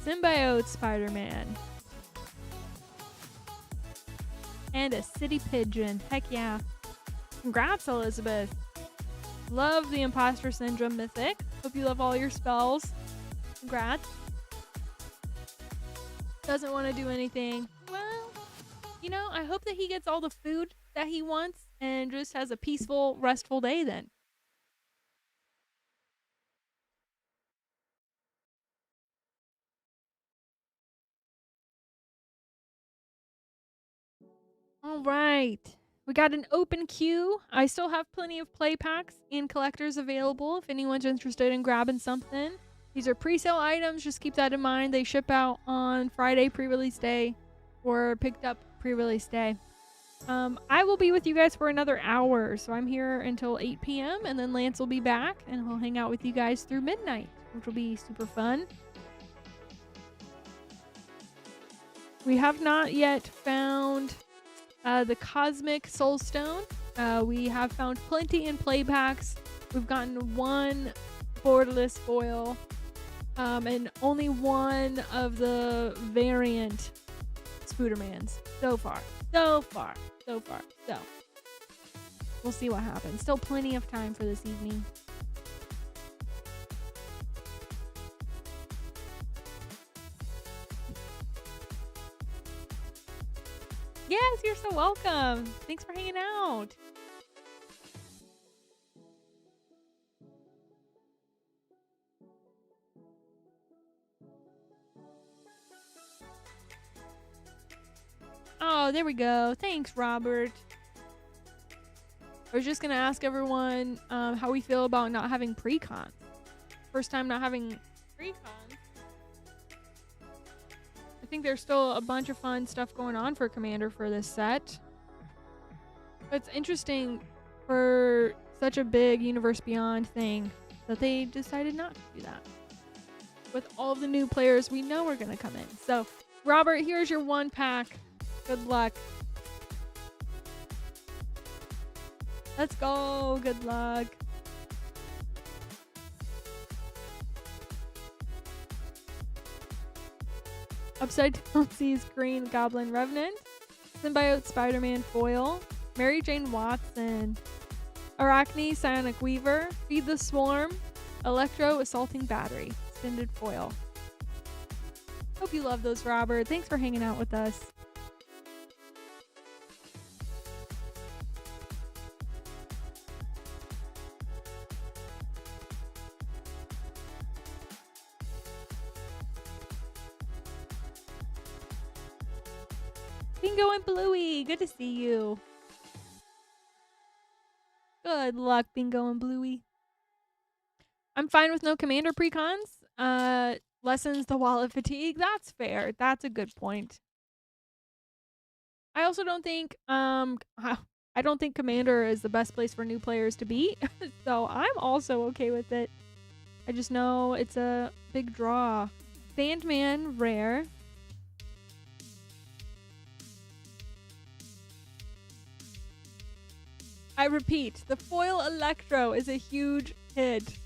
Symbiote Spider-Man. And a City Pigeon. Heck yeah. Congrats, Elizabeth. Love the Imposter Syndrome mythic. Hope you love all your spells. Congrats. Doesn't want to do anything. Well, you know, I hope that he gets all the food that he wants and just has a peaceful, restful day then. All right. We got an open queue. I still have plenty of play packs and collectors available if anyone's interested in grabbing something. These are pre-sale items. Just keep that in mind. They ship out on Friday pre-release day or picked up pre-release day. I will be with you guys for another hour. So I'm here until 8 p.m. and then Lance will be back and he'll hang out with you guys through midnight, which will be super fun. We have not yet found the Cosmic Soulstone. We have found plenty in play packs. We've gotten 1 borderless foil and only 1 of the variant Spoodermans so far. So we'll see what happens. Still plenty of time for this evening. Yes, you're so welcome. Thanks for hanging out. Oh, there we go. Thanks, Robert. I was just going to ask everyone how we feel about not having pre-con. First time not having pre-con. think there's still a bunch of fun stuff going on for Commander for this set. But it's interesting for such a big Universe Beyond thing that they decided not to do that. With all the new players we know are going to come in. So, Robert, here's your 1-pack. Good luck. Let's go. Good luck. Upside Down Seas Green Goblin Revenant. Symbiote Spider-Man Foil. Mary Jane Watson. Arachne Psionic Weaver. Feed the Swarm. Electro Assaulting Battery. Extended Foil. Hope you love those, Robert. Thanks for hanging out with us. Bingo and Bluey, good to see you. Good luck, Bingo and Bluey. I'm fine with no Commander precons. Lessens the wallet fatigue. That's fair. That's a good point. I also don't think I don't think Commander is the best place for new players to be. So I'm also okay with it. I just know it's a big draw. Sandman rare. I repeat, the foil Electro is a huge hit.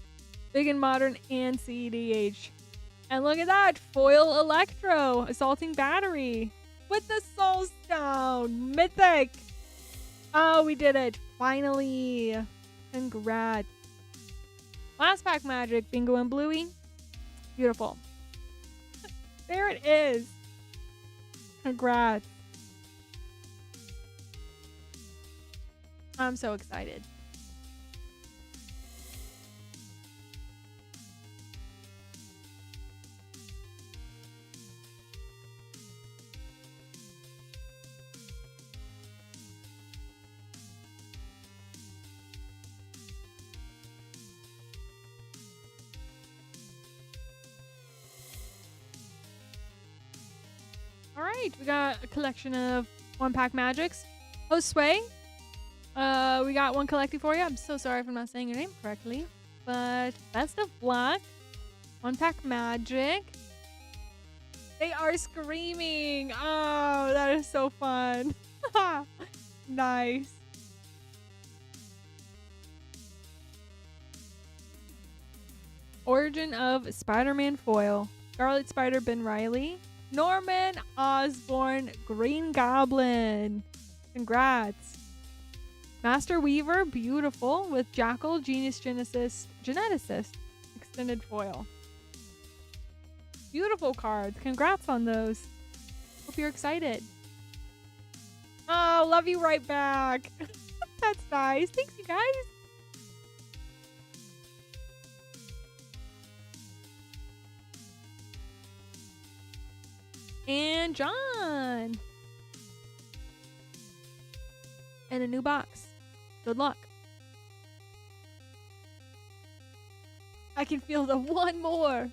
Big and Modern and CEDH. And look at that, foil Electro, Assaulting Battery. With the Soul Stone, Mythic. Oh, we did it, finally. Congrats. Last pack magic, Bingo and Bluey. Beautiful. There it is. Congrats. I'm so excited. All right, we got a collection of 1-pack magics. Host Sway. We got one collecting for you. I'm so sorry if I'm not saying your name correctly, but best of luck. 1-pack magic. They are screaming. Oh, that is so fun. Nice. Origin of Spider-Man Foil. Scarlet Spider Ben Reilly. Norman Osborn Green Goblin. Congrats. Master Weaver, beautiful, with Jackal, Genius Geneticist, extended foil. Beautiful cards. Congrats on those. Hope you're excited. Oh, love you right back. That's nice. Thanks, you guys. And John. And a new box. Good luck. I can feel the one more.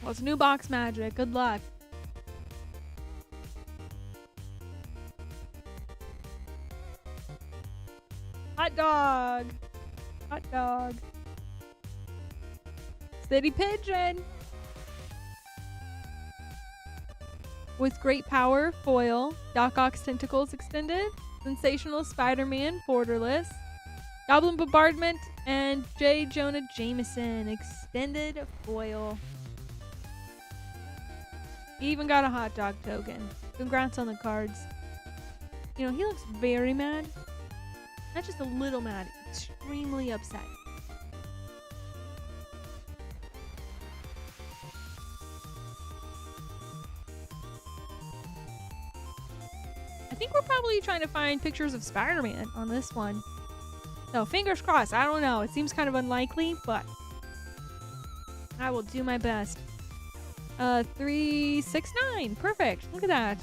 Well, it's new box magic. Good luck. Hot dog. Hot dog. City Pigeon. With great power, foil. Doc Ock's Tentacles extended. Sensational Spider-Man, borderless. Goblin Bombardment and J. Jonah Jameson, extended foil. He even got a hot dog token. Congrats on the cards. You know, he looks very mad. Not just a little mad, extremely upset. I think we're probably trying to find pictures of Spider-Man on this one. So fingers crossed. I don't know. It seems kind of unlikely, but I will do my best. 369. Perfect. Look at that.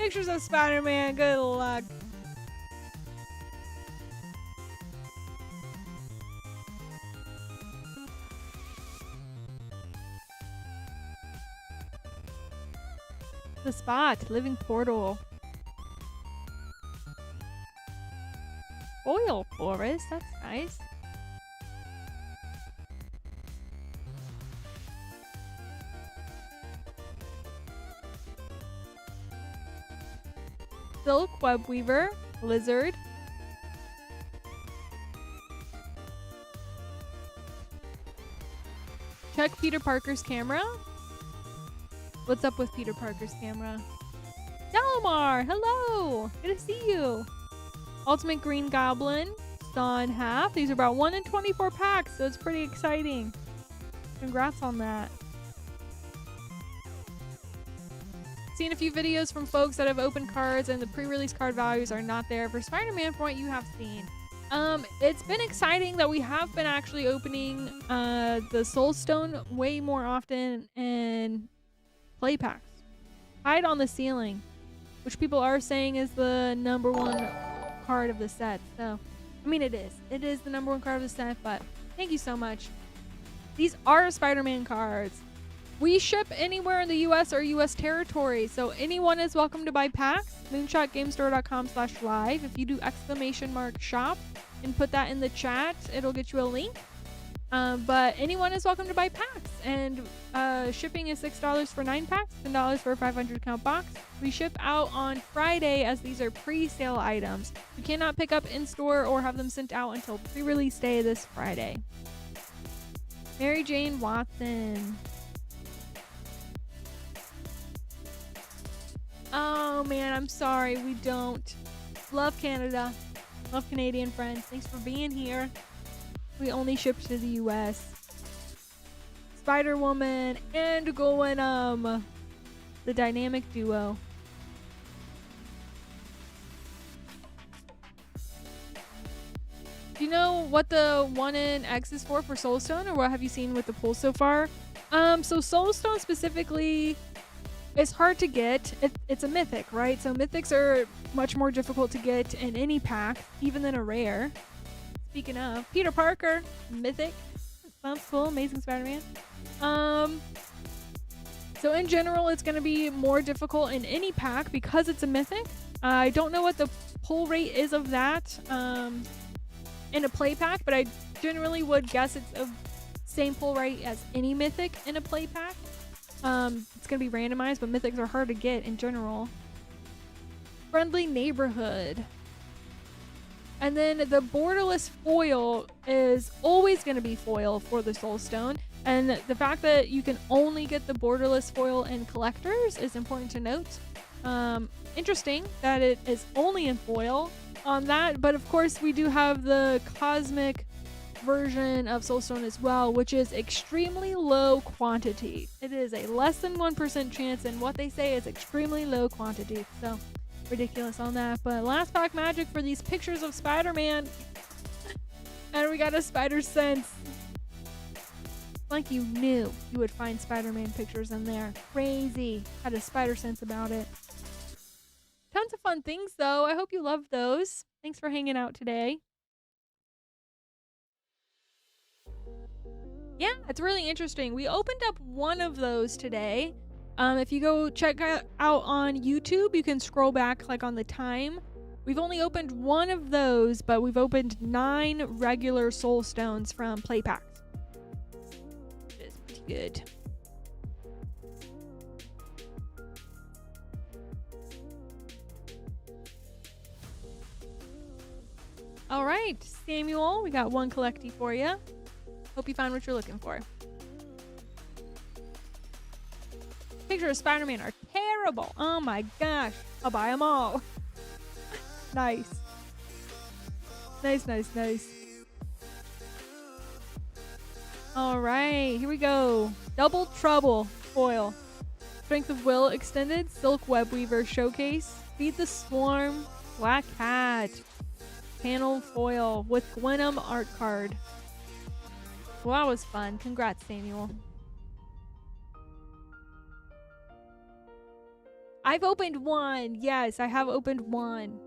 Pictures of Spider-Man. Good luck. The Spot. Living Portal. Oil Forest. That's nice. Silk, Webweaver, Lizard. Check Peter Parker's camera. What's up with Peter Parker's camera? Dalmar, hello! Good to see you. Ultimate Green Goblin, Saw in Half. These are about 1 in 24 packs, so it's pretty exciting. Congrats on that. Seen a few videos from folks that have opened cards and the pre-release card values are not there for Spider-Man from what you have seen. It's been exciting that we have been actually opening the Soul Stone way more often in play packs. Hide on the Ceiling, which people are saying is the #1 card of the set. So, I mean, it is. It is the #1 card of the set, but thank you so much. These are Spider-Man cards. We ship anywhere in the US or US territory, so anyone is welcome to buy packs. moonshotgamestore.com/live. If you do !shop and put that in the chat, it'll get you a link. But anyone is welcome to buy packs, and shipping is $6 for 9 packs, $10 for a 500 count box. We ship out on Friday as these are pre-sale items. You cannot pick up in store or have them sent out until pre-release day this Friday. Mary Jane Watson. Oh man, I'm sorry, we don't. Love Canada. Love Canadian friends. Thanks for being here. We only ship to the US. Spider-Woman and Goenum. The dynamic duo. Do you know what the 1 in X is for Soulstone, or what have you seen with the pull so far? So Soulstone specifically, it's hard to get. It's a mythic, right? So mythics are much more difficult to get in any pack, even than a rare. Speaking of, Peter Parker, mythic. Sounds cool. Amazing Spider-Man. So in general, it's going to be more difficult in any pack because it's a mythic. I don't know what the pull rate is of that in a play pack, but I generally would guess it's the same pull rate as any mythic in a play pack. It's going to be randomized, but mythics are hard to get in general. Friendly Neighborhood. And then the borderless foil is always going to be foil for the Soul Stone. And the fact that you can only get the borderless foil in collectors is important to note. Interesting that it is only in foil on that. But of course, we do have the cosmic version of Soulstone as well, which is extremely low quantity. It is a less than 1% chance, and what they say is extremely low quantity. So ridiculous on that. But last pack magic for these pictures of Spider-Man. And we got a Spider Sense. Like you knew you would find Spider-Man pictures in there. Crazy. Had a Spider Sense about it. Tons of fun things though. I hope you loved those. Thanks for hanging out today. Yeah, it's really interesting. We opened up one of those today. If you go check out on YouTube, you can scroll back like on the time. We've only opened one of those, but we've opened 9 regular Soul Stones from play packs. It is pretty good. All right, Samuel, we got one collecty for you. Hope you found what you're looking for. Pictures of Spider-Man are terrible. Oh my gosh. I'll buy them all. Nice. Nice, nice, nice. All right, here we go. Double Trouble foil. Strength of Will extended. Silk Webweaver showcase. Feed the Swarm. Black Hat. Panel foil with Gwenum art card. Well, that was fun. Congrats, Samuel. I've opened one. Yes, I have opened one.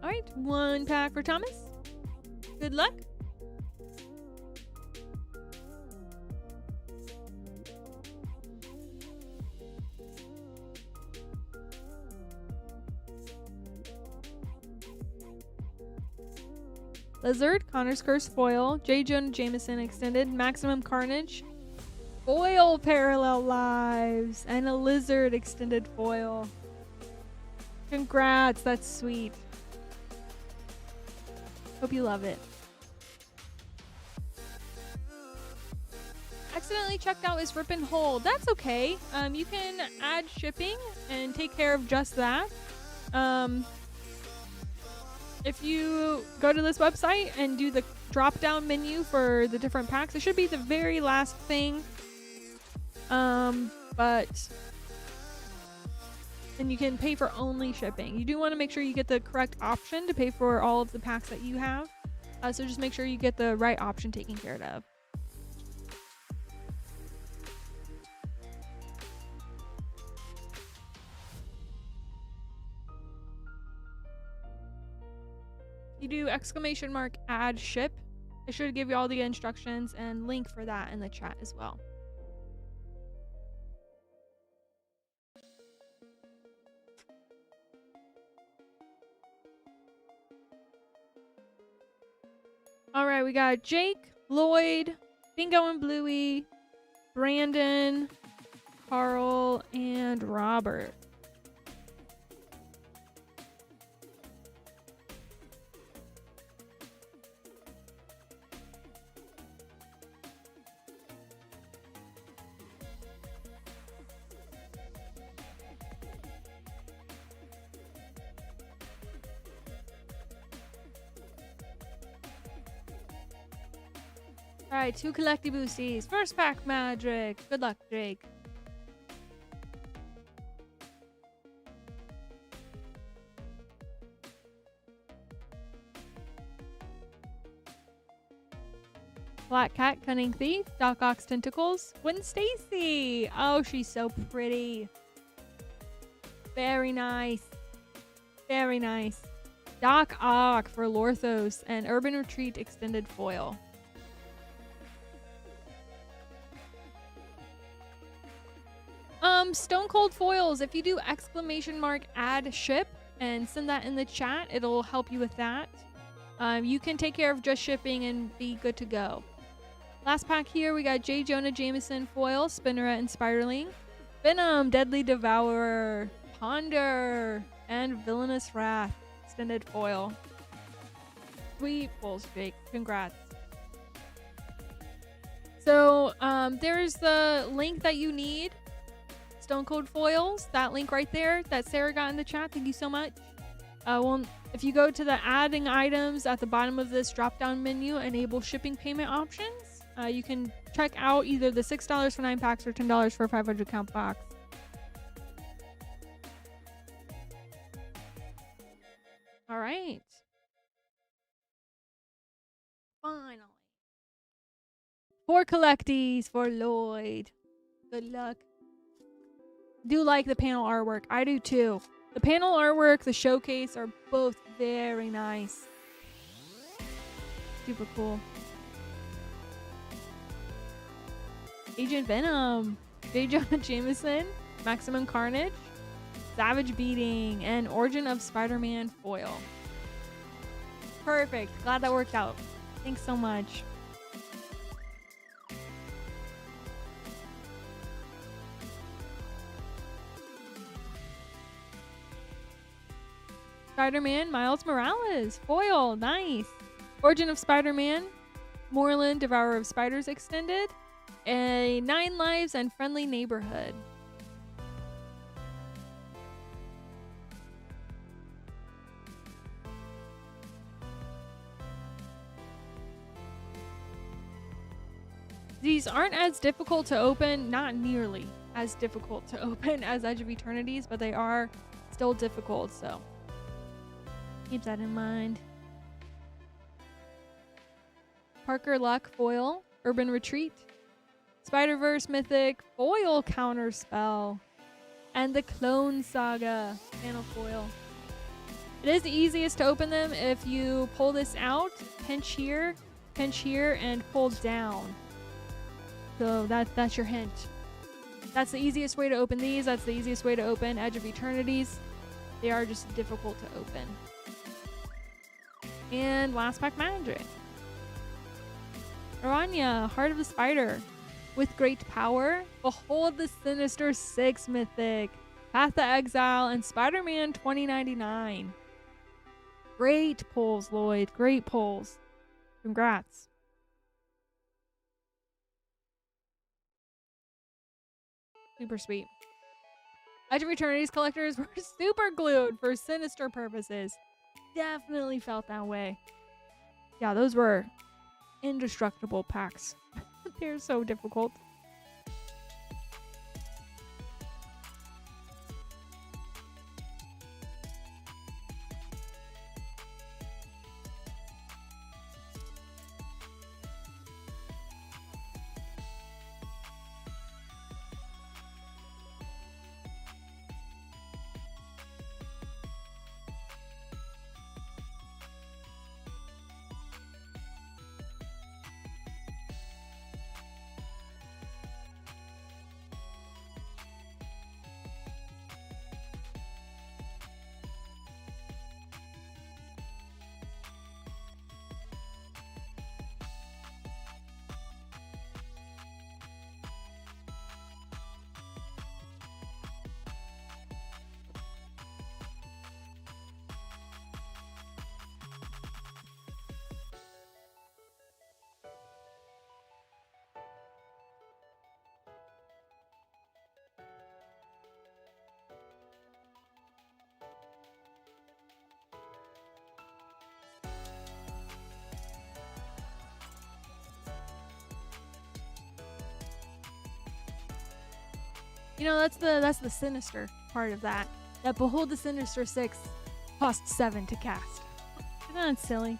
All right, 1 pack for Thomas. Good luck. Lizard, Connor's Curse foil, J. Jonah Jameson extended, Maximum Carnage, foil Parallel Lives, and a Lizard extended foil. Congrats, that's sweet. Hope you love it. Accidentally checked out is Rip and Hold. That's okay. You can add shipping and take care of just that. If you go to this website and do the drop-down menu for the different packs, it should be the very last thing. But then you can pay for only shipping. You do want to make sure you get the correct option to pay for all of the packs that you have. So just make sure you get the right option taken care of. You do !add ship. I should give you all the instructions and link for that in the chat as well. All right, we got Jake, Lloyd, Bingo and Bluey, Brandon, Carl, and Robert. All right, 2 collecty boosties. First pack magic. Good luck, Jake. Black Cat, Cunning Thief, Doc Ock's Tentacles, Gwen Stacy. Oh, she's so pretty. Very nice. Very nice. Doc Ock for Lorthos and Urban Retreat Extended Foil. Stone Cold Foils. If you do !add ship and send that in the chat, it'll help you with that. You can take care of just shipping and be good to go. Last pack here, we got J. Jonah Jameson foil, Spinneret and Spiderling, Venom, Deadly Devourer, Ponder, and Villainous Wrath extended foil. Sweet pulls, Jake. Congrats. So there's the link that you need. Stone Cold Foils, that link right there that Sarah got in the chat. Thank you so much. If you go to the adding items at the bottom of this drop-down menu, enable shipping payment options. You can check out either the $6 for 9 packs or $10 for a 500 count box. All right. Finally. 4 collecties for Lloyd. Good luck. Do like the panel artwork. I do too. The panel artwork, the showcase are both very nice. Super cool. Agent Venom, J. Jonah Jameson, Maximum Carnage, Savage Beating, and Origin of Spider-Man foil. Perfect. Glad that worked out. Thanks so much. Spider-Man, Miles Morales, foil, nice. Origin of Spider-Man, Moreland, Devourer of Spiders extended, a 9 lives and Friendly Neighborhood. These aren't as difficult to open, not nearly as difficult to open as Edge of Eternities, but they are still difficult, so keep that in mind. Parker Luck foil, Urban Retreat, Spider-Verse Mythic foil counter spell, and the Clone Saga panel foil. It is the easiest to open them if you pull this out, pinch here, and pull down. So that's your hint. That's the easiest way to open these. That's the easiest way to open Edge of Eternities. They are just difficult to open. And last pack magic. Aranya, Heart of the Spider. With great power, behold the Sinister 6 Mythic, Path to Exile, and Spider-Man 2099. Great pulls, Lloyd. Great pulls. Congrats. Super sweet. Edge of Eternities collectors were super glued for sinister purposes. Definitely felt that way. Yeah, those were indestructible packs. They're so difficult. You know, that's the sinister part of that. That Behold the Sinister 6 costs 7 to cast. Isn't that silly?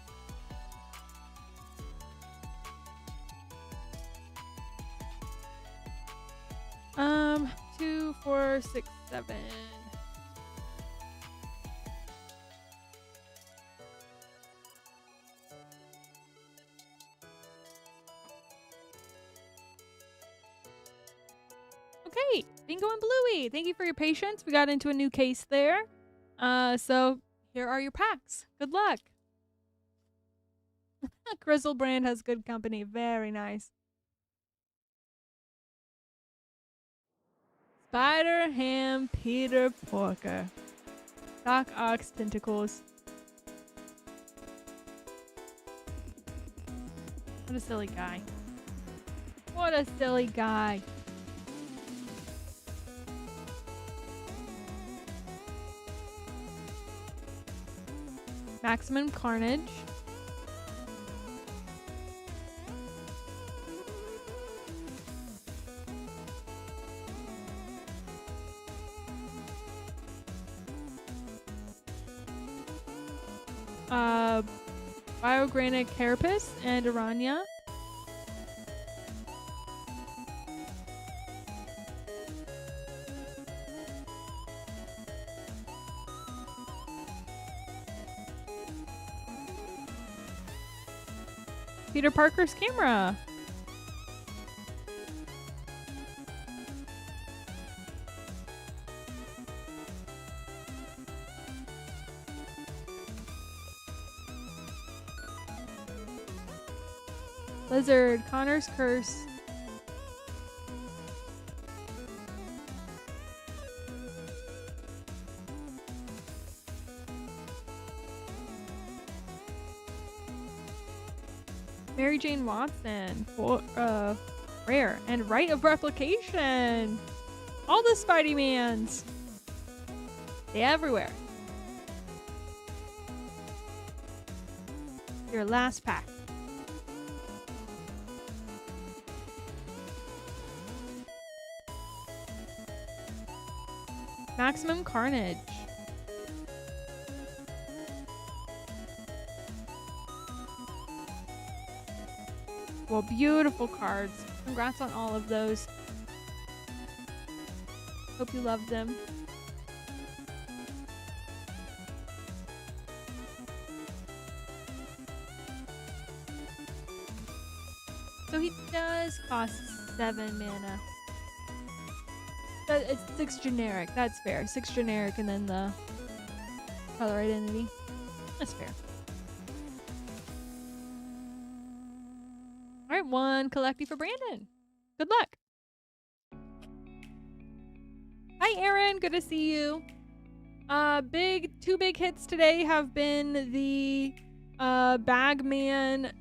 Um, 2, 4, 6, 7. Okay, Bingo and Bluey, thank you for your patience. We got into a new case there. So here are your packs. Good luck. Crystal Brand has good company. Very nice. Spider Ham Peter Porker. Doc Ox Tentacles. What a silly guy. What a silly guy. Maximum Carnage. Biogranic Carapace and Aranya. Peter Parker's camera. Blizzard, Connor's Curse. Mary Jane Watson, rare, and Right of Replication. All the Spidey-Mans. They everywhere. Your last pack. Maximum Carnage. Beautiful, beautiful cards. Congrats on all of those. Hope you loved them. So he does cost 7 mana. But it's 6 generic. That's fair. 6 generic and then the color identity. That's fair. Alright, 1 collecting for Brandon. Good luck. Hi Aaron, good to see you. Two big hits today have been the Bagman,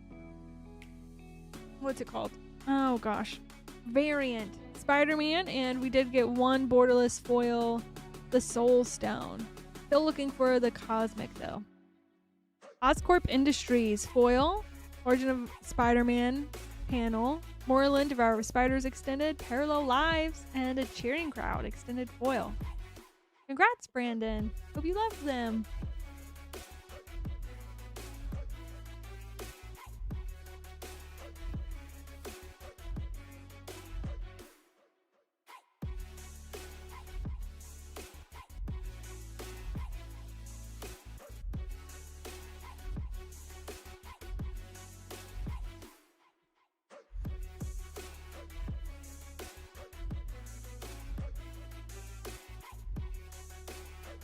what's it called? Oh gosh. Variant Spider-Man, and we did get 1 borderless foil, the Soul Stone. Still looking for the Cosmic though. Oscorp Industries foil, Origin of Spider-Man panel, Moreland Devour of Spiders extended, Parallel Lives, and a Cheering Crowd extended foil. Congrats, Brandon. Hope you loved them.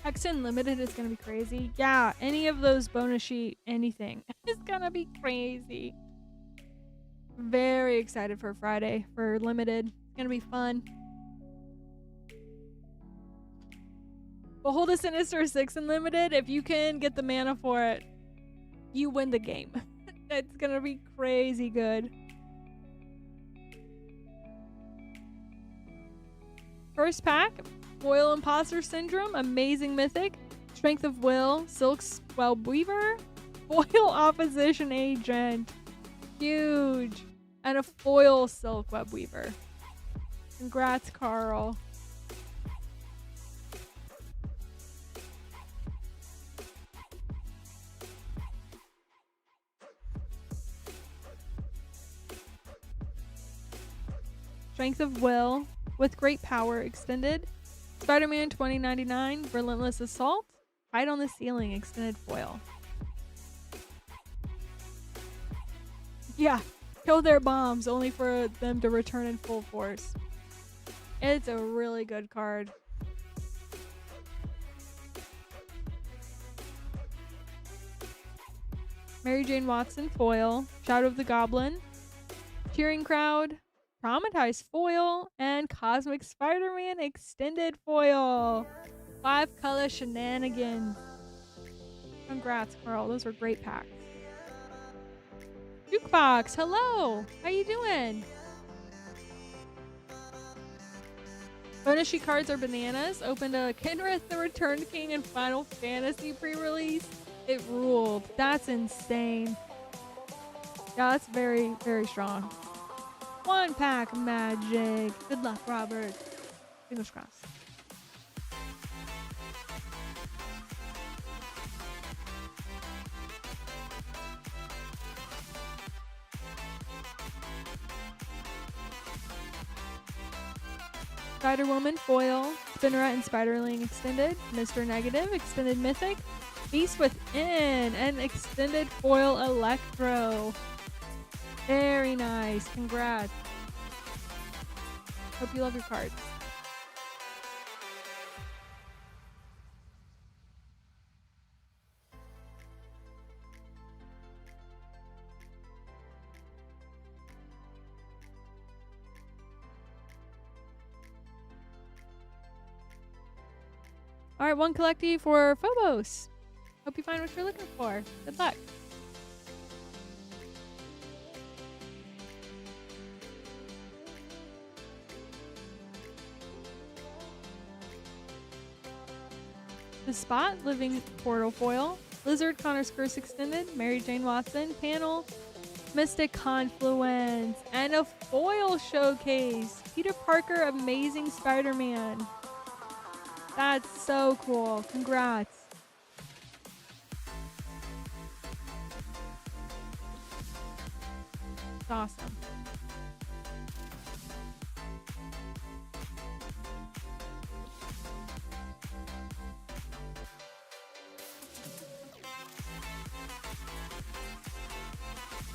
X Unlimited is gonna be crazy. Yeah, any of those bonus sheet, anything is gonna be crazy. Very excited for Friday for Limited. It's gonna be fun. Behold a Sinister 6 Unlimited. If you can get the mana for it, you win the game. It's gonna be crazy good. First pack. Foil Imposter Syndrome, Amazing Mythic, Strength of Will, Silk Web Weaver, Foil Opposition Agent, huge, and a Foil Silk Web Weaver. Congrats, Carl. Strength of Will with Great Power extended. Spider-Man 2099, Relentless Assault, Hide on the Ceiling, extended foil. Yeah, kill their bombs only for them to return in full force. It's a really good card. Mary Jane Watson foil, Shadow of the Goblin, Cheering Crowd, Traumatized foil, and Cosmic Spider-Man extended foil. 5 color shenanigans. Congrats, Carl. Those were great packs. Jukebox, hello. How you doing? Bonus sheet cards are bananas. Opened a Kenrith the Returned King and Final Fantasy pre-release. It ruled. That's insane. Yeah, that's very, very strong. 1 pack magic. Good luck, Robert. Fingers crossed. Spider-Woman foil, Spinneret and Spiderling extended, Mr. Negative extended mythic, Beast Within, and extended foil Electro. Very nice. Congrats. Hope you love your cards. All right, 1 collectee for Phobos. Hope you find what you're looking for. Good luck. The Spot, Living Portal foil, Lizard Connor's Curse extended, Mary Jane Watson panel, Mystic Confluence, and a foil showcase. Peter Parker, Amazing Spider-Man. That's so cool. Congrats. Awesome.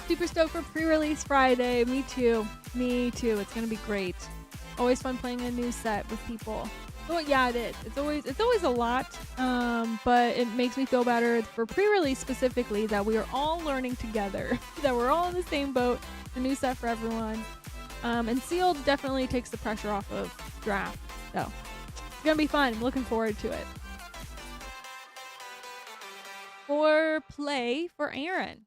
Super stoked for pre-release Friday. Me too. Me too. It's gonna be great. Always fun playing a new set with people. Oh yeah, it is. It's always a lot. But it makes me feel better for pre-release specifically that we are all learning together. That we're all in the same boat. A new set for everyone. And sealed definitely takes the pressure off of draft. So it's gonna be fun. I'm looking forward to it. For play for Aaron.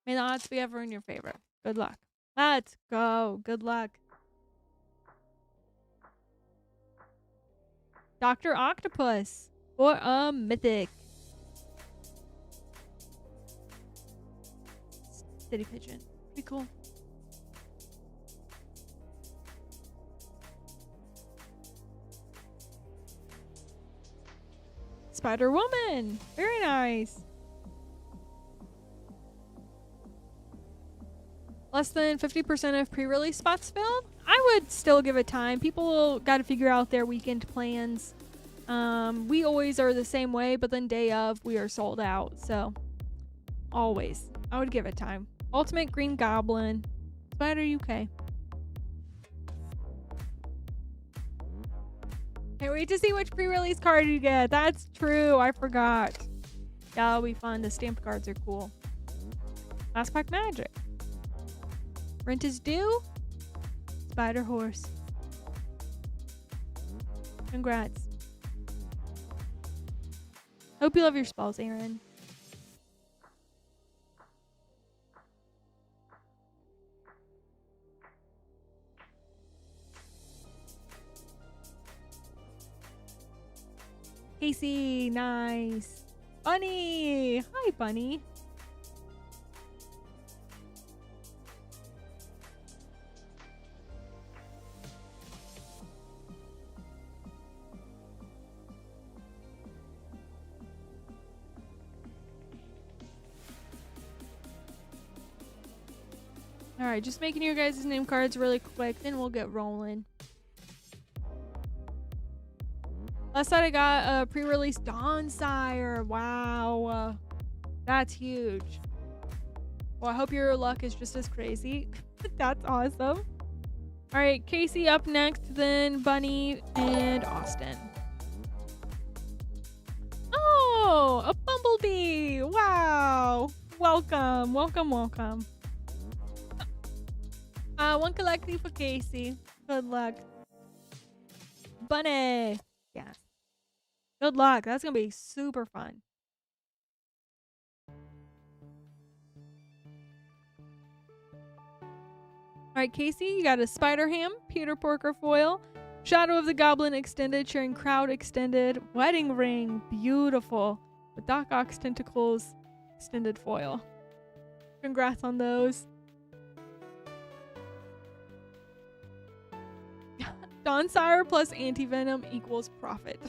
May the odds be ever in your favor. Good luck. Let's go. Good luck. Dr. Octopus for a mythic. City Pigeon. Pretty cool. Spider Woman. Very nice. Less than 50% of pre-release spots filled? I would still give it time. People got to figure out their weekend plans. We always are the same way, but then day of, we are sold out. So, always. I would give it time. Ultimate Green Goblin. Spider UK. Can't wait to see which pre-release card you get. That's true. I forgot. Yeah, that'll be fun. The stamped cards are cool. Last pack magic. Rent is due. Spider Horse. Congrats. Hope you love your spells, Aaron. Casey, nice. Bunny. Hi, Bunny. Alright, just making your guys' name cards really quick, then we'll get rolling. Last night I got a pre-release Dawnsire. Wow. That's huge. Well, I hope your luck is just as crazy. That's awesome. Alright, Casey up next, then Bunny and Austin. Oh, a bumblebee. Wow. Welcome, welcome, welcome. One collecting for Casey. Good luck. Bunny. Yes. Good luck. That's going to be super fun. Alright, Casey, you got a Spider Ham, Peter Porker foil, Shadow of the Goblin extended, sharing Crowd extended, Wedding Ring, beautiful, with Doc Ock's Tentacles extended foil. Congrats on those. Dawnsire plus Anti-Venom equals profit.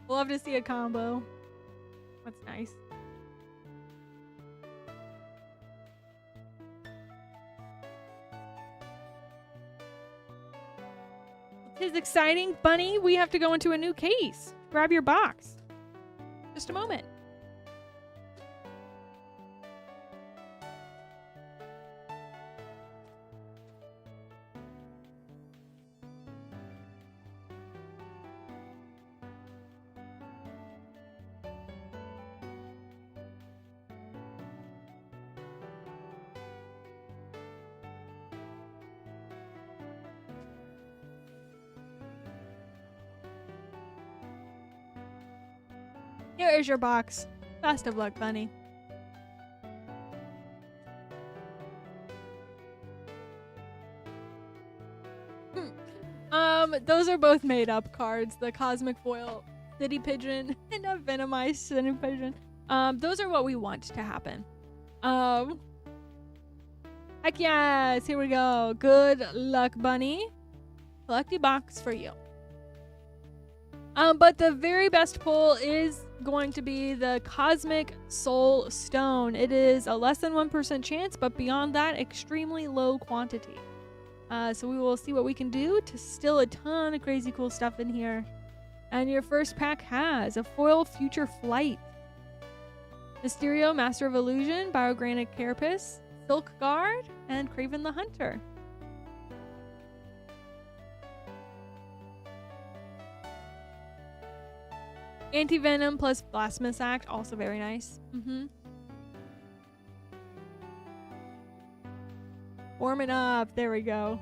We'll love to see a combo. That's nice. It is exciting. Bunny, we have to go into a new case. Grab your box. Just a moment. Here is your box. Best of luck, Bunny. Those are both made up cards. The Cosmic Foil City Pigeon and a Venomized City Pigeon. Those are what we want to happen. Heck yes, here we go. Good luck, Bunny. Collecty box for you. But the very best pull is going to be the Cosmic Soul Stone. It is a less than 1% chance, but beyond that, extremely low quantity. So we will see what we can do to still a ton of crazy cool stuff in here. And your first pack has a foil Future Flight, Mysterio, Master of Illusion, Biogranic Carapace, Silk Guard, and Craven the Hunter. Anti-Venom plus Blasphemous Act, also very nice. Warming up, there we go.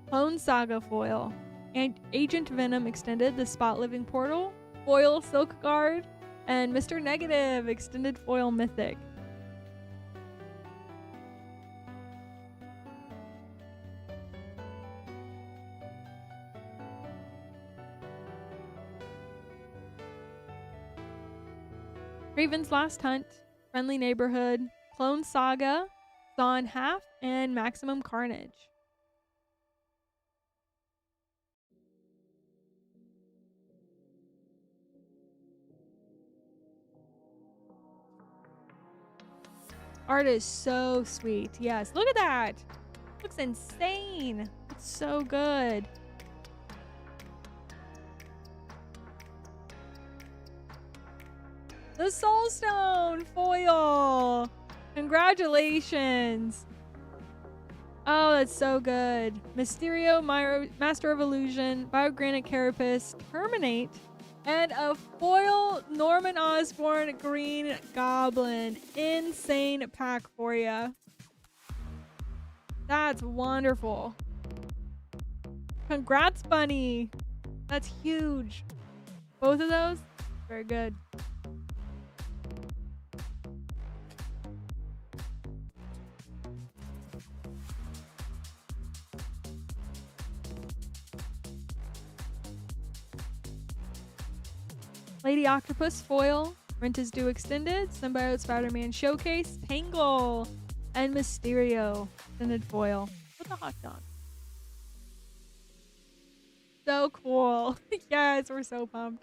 Clone Saga foil. And Agent Venom extended, the Spot Living Portal, foil Silk Guard, and Mr. Negative extended foil Mythic. Raven's Last Hunt, Friendly Neighborhood, Clone Saga, Saw in Half, and Maximum Carnage. Art is so sweet. Yes, look at that. Looks insane. It's so good. The Soulstone foil. Congratulations. Oh, that's so good. Mysterio, Master of Illusion, Biogranic Carapace, Terminate, and a foil Norman Osborn Green Goblin. Insane pack for you. That's wonderful. Congrats, Bunny. That's huge. Both of those, very good. Lady Octopus foil, Rent is Due extended, Symbiote Spider-Man Showcase, Tangle, and Mysterio extended foil with a hot dog. So cool. Yes, we're so pumped.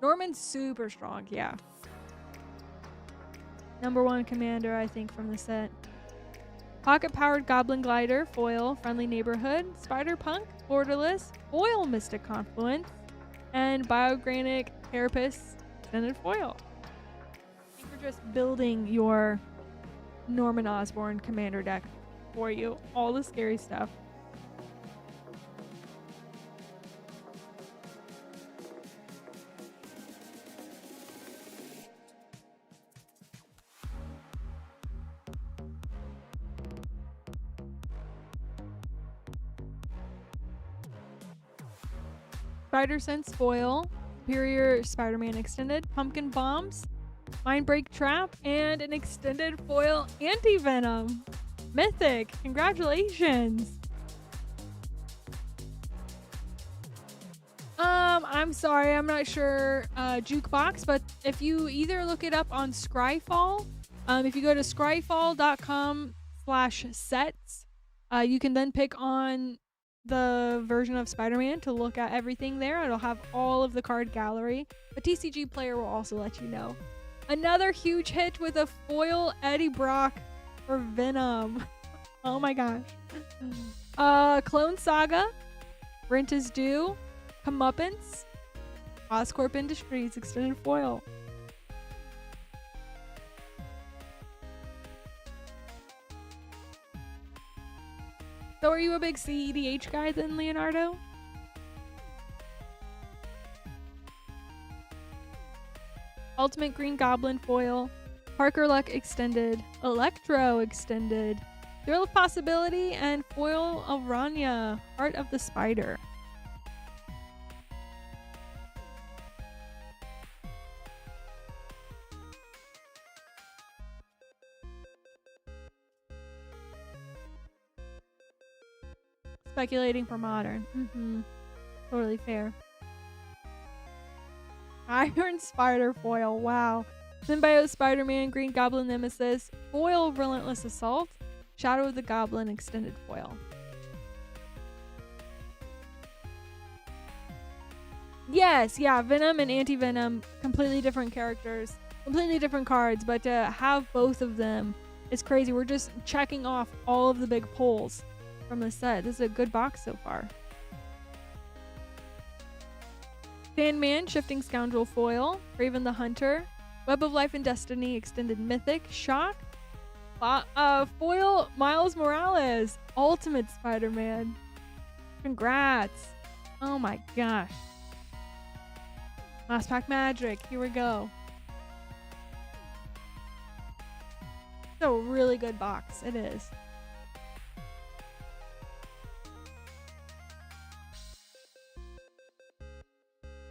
Norman's super strong, yeah. #1 commander, I think, from the set. Pocket-powered Goblin Glider foil, Friendly Neighborhood, Spider-Punk, Borderless, foil Mystic Confluence, and Biogranic Carapace extended foil. I think we're just building your Norman Osborn commander deck for you. All the scary stuff. Spider Sense foil, Superior Spider-Man extended, Pumpkin Bombs, Mindbreak Trap, and an extended foil Anti-Venom. Mythic, congratulations. I'm sorry, I'm not sure Jukebox, but if you either look it up on Scryfall, if you go to scryfall.com/sets, you can then pick on the version of Spider-Man to look at everything there. It'll have all of the card gallery, but TCG Player will also let you know. Another huge hit with a foil Eddie Brock for Venom. Oh my gosh. Clone Saga, Rent is Due, Comeuppance, Oscorp Industries extended foil. So are you a big CEDH guy then, Leonardo? Ultimate Green Goblin foil, Parker Luck extended, Electro extended, Thrill of Possibility, and foil Aranya, Heart of the Spider. Speculating for modern. Totally fair. Iron Spider foil. Wow. Symbiote Spider-Man, Green Goblin Nemesis, foil Relentless Assault, Shadow of the Goblin extended foil. Yes, yeah, Venom and Anti-Venom, completely different characters, completely different cards, but to have both of them is crazy. We're just checking off all of the big pulls from the set. This is a good box so far. Sandman, Shifting Scoundrel foil, Raven the Hunter, Web of Life and Destiny extended Mythic, Shock, Foil Miles Morales, Ultimate Spider-Man. Congrats. Oh my gosh. Last pack magic. Here we go. It's a really good box. It is.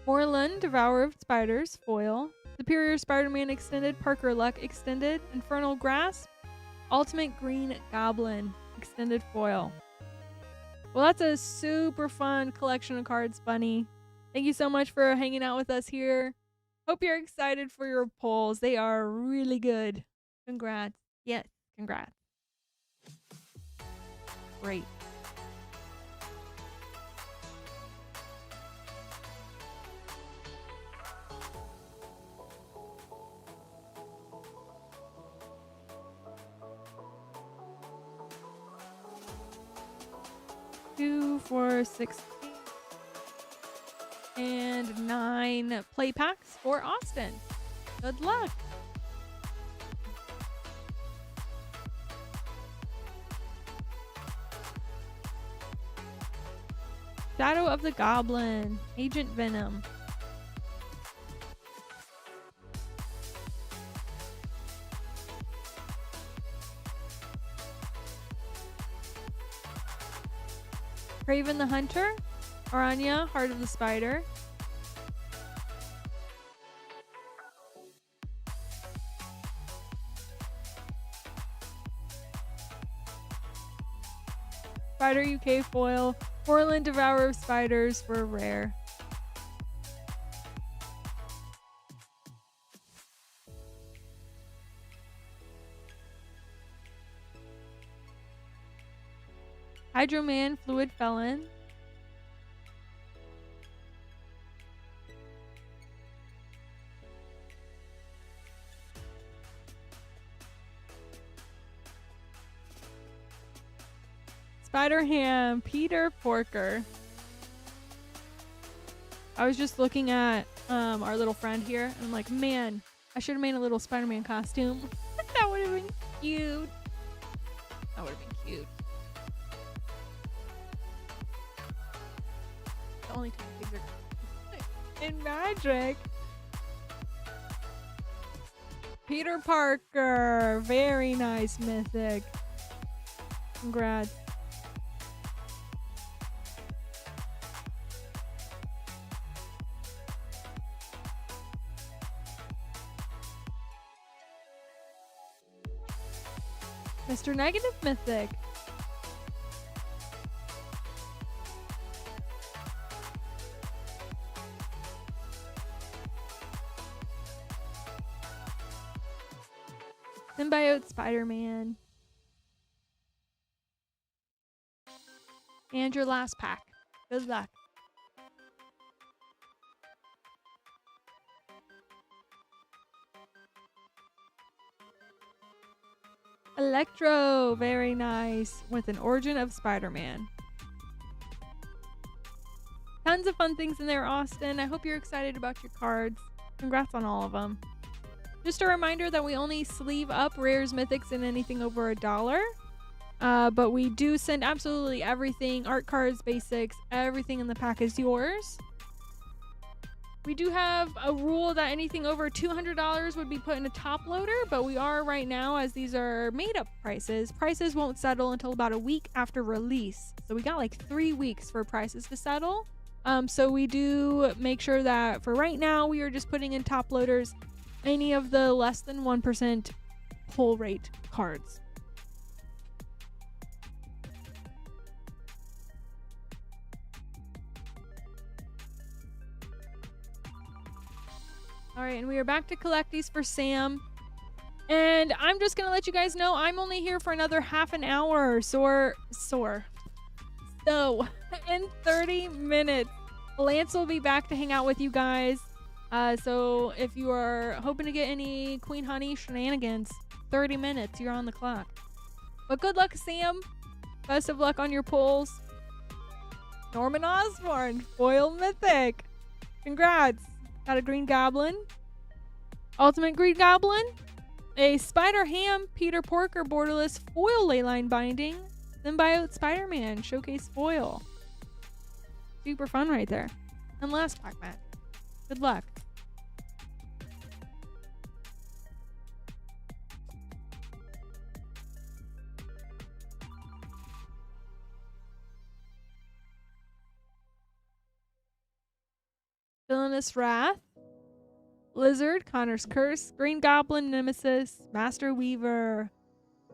Morlun, Devourer of Spiders, foil. Superior Spider-Man Extended, Parker Luck Extended. Infernal Grasp, Ultimate Green Goblin, Extended foil. Well, that's a super fun collection of cards, Bunny. Thank you so much for hanging out with us here. Hope you're excited for your pulls. They are really good. Congrats. Yes, congrats. Great. Two, 4, 6, and 9 play packs for Austin. Good luck. Shadow of the Goblin, Agent Venom. Craven the Hunter, Aranya, Heart of the Spider. Spider UK foil, Portland Devourer of Spiders for a rare. Hydro-Man, Fluid Felon. Spider-Ham, Peter Porker. I was just looking at our little friend here, and I'm like, man, I should have made a little Spider-Man costume. That would have been cute. That would have been cute. The only time things are in Magic. Peter Parker, very nice mythic. Congrats. Mr. Negative Mythic. Symbiote Spider-Man. And your last pack. Good luck. Electro, very nice, with an Origin of Spider-Man. Tons of fun things in there, Austin. I hope you're excited about your cards. Congrats on all of them. Just a reminder that we only sleeve up rares, mythics, and anything over $1. But we do send absolutely everything, art cards, basics, everything in the pack is yours. We do have a rule that anything over $200 would be put in a top loader, but we are right now, as these are made up prices, prices won't settle until about a week after release. So we got like 3 weeks for prices to settle. So we do make sure that for right now, we are just putting in top loaders any of the less than 1% pull rate cards. All right, and we are back to collecties for Sam. And I'm just going to let you guys know I'm only here for another half an hour. So, in 30 minutes, Lance will be back to hang out with you guys. So if you are hoping to get any Queen Honey shenanigans, 30 minutes, you're on the clock. But good luck, Sam. Best of luck on your pulls. Norman Osborn, foil mythic. Congrats. Got a Green Goblin. Ultimate Green Goblin. a Spider Ham Peter Porker borderless foil leyline binding, Symbiote Spider-Man showcase foil. Super fun right there. And last pack, Matt. Good luck. Villainous Wrath, Lizard, Connor's Curse, Green Goblin, Nemesis, Master Weaver,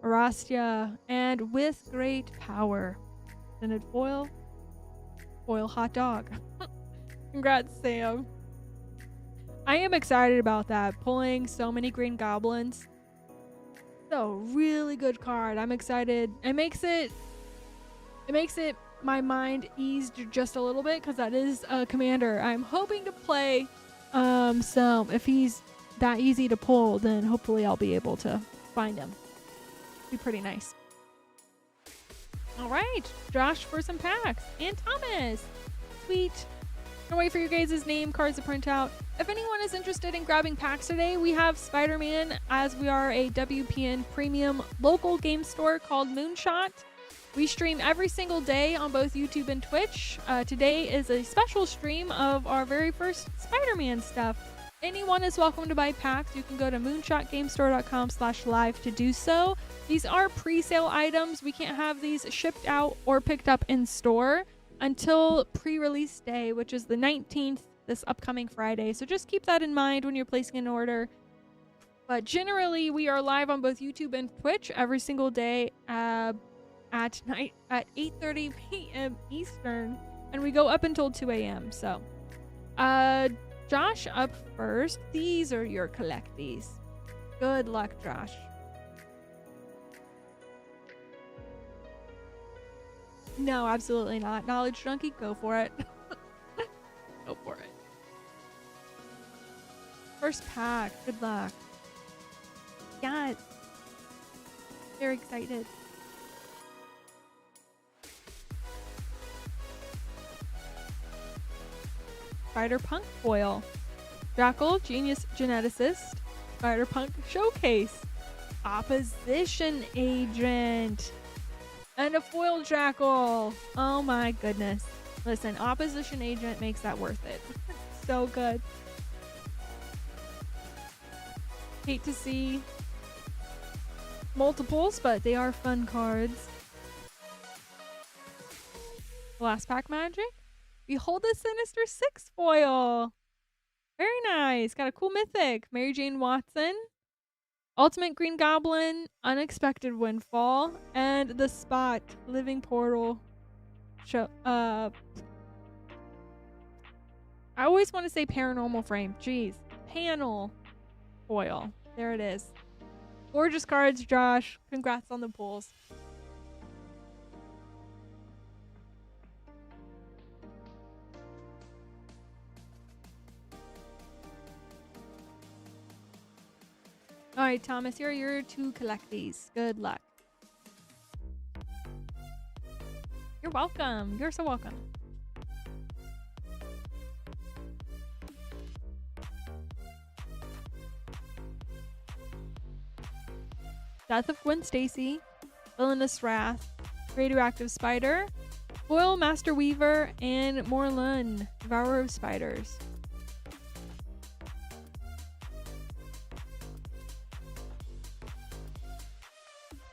Arastia, and With Great Power. Tinted foil, foil hot dog. Congrats, Sam. I am excited about that. Pulling so many Green Goblins. So really good card. I'm excited. It makes it my mind eased just a little bit because that is a commander I'm hoping to play. So if he's that easy to pull, then hopefully I'll be able to find him. Be pretty nice. All right, Josh for some packs, and Thomas. Sweet. Can't wait for your guys' name cards to print out. If anyone is interested in grabbing packs today, we have Spider-Man, as we are a WPN premium local game store called Moonshot. We stream every single day on both YouTube and Twitch. Today is a special stream of our very first Spider-Man stuff. Anyone is welcome to buy packs. You can go to moonshotgamestore.com/live to do so. These are pre-sale items. We can't have these shipped out or picked up in store until pre-release day, which is the 19th, this upcoming Friday. So just keep that in mind when you're placing an order. But generally, we are live on both YouTube and Twitch every single day at night at 8:30 p.m. Eastern, and we go up until 2 a.m. So, Josh up first. These are your collecties. Good luck, Josh. No, absolutely not. Knowledge Junkie, go for it. Go for it. First pack. Good luck. Yes. Very excited. Spider-Punk foil, Jackal, Genius Geneticist, Spider-Punk Showcase, Opposition Agent, and a foil Jackal. Oh my goodness. Listen, Opposition Agent makes that worth it. So good. Hate to see multiples, but they are fun cards. Last pack magic. Behold the Sinister Six foil. Very nice. Got a cool mythic. Mary Jane Watson, Ultimate Green Goblin, Unexpected Windfall, and the Spot Living Portal. I always want to say Paranormal Frame. Jeez. Panel foil. There it is. Gorgeous cards, Josh. Congrats on the pulls. All right, Thomas, here are your two collecties. Good luck. You're welcome. You're so welcome. Death of Gwen Stacy, Villainous Wrath, Radioactive Spider, Foil Master Weaver, and Morlun, Devourer of Spiders.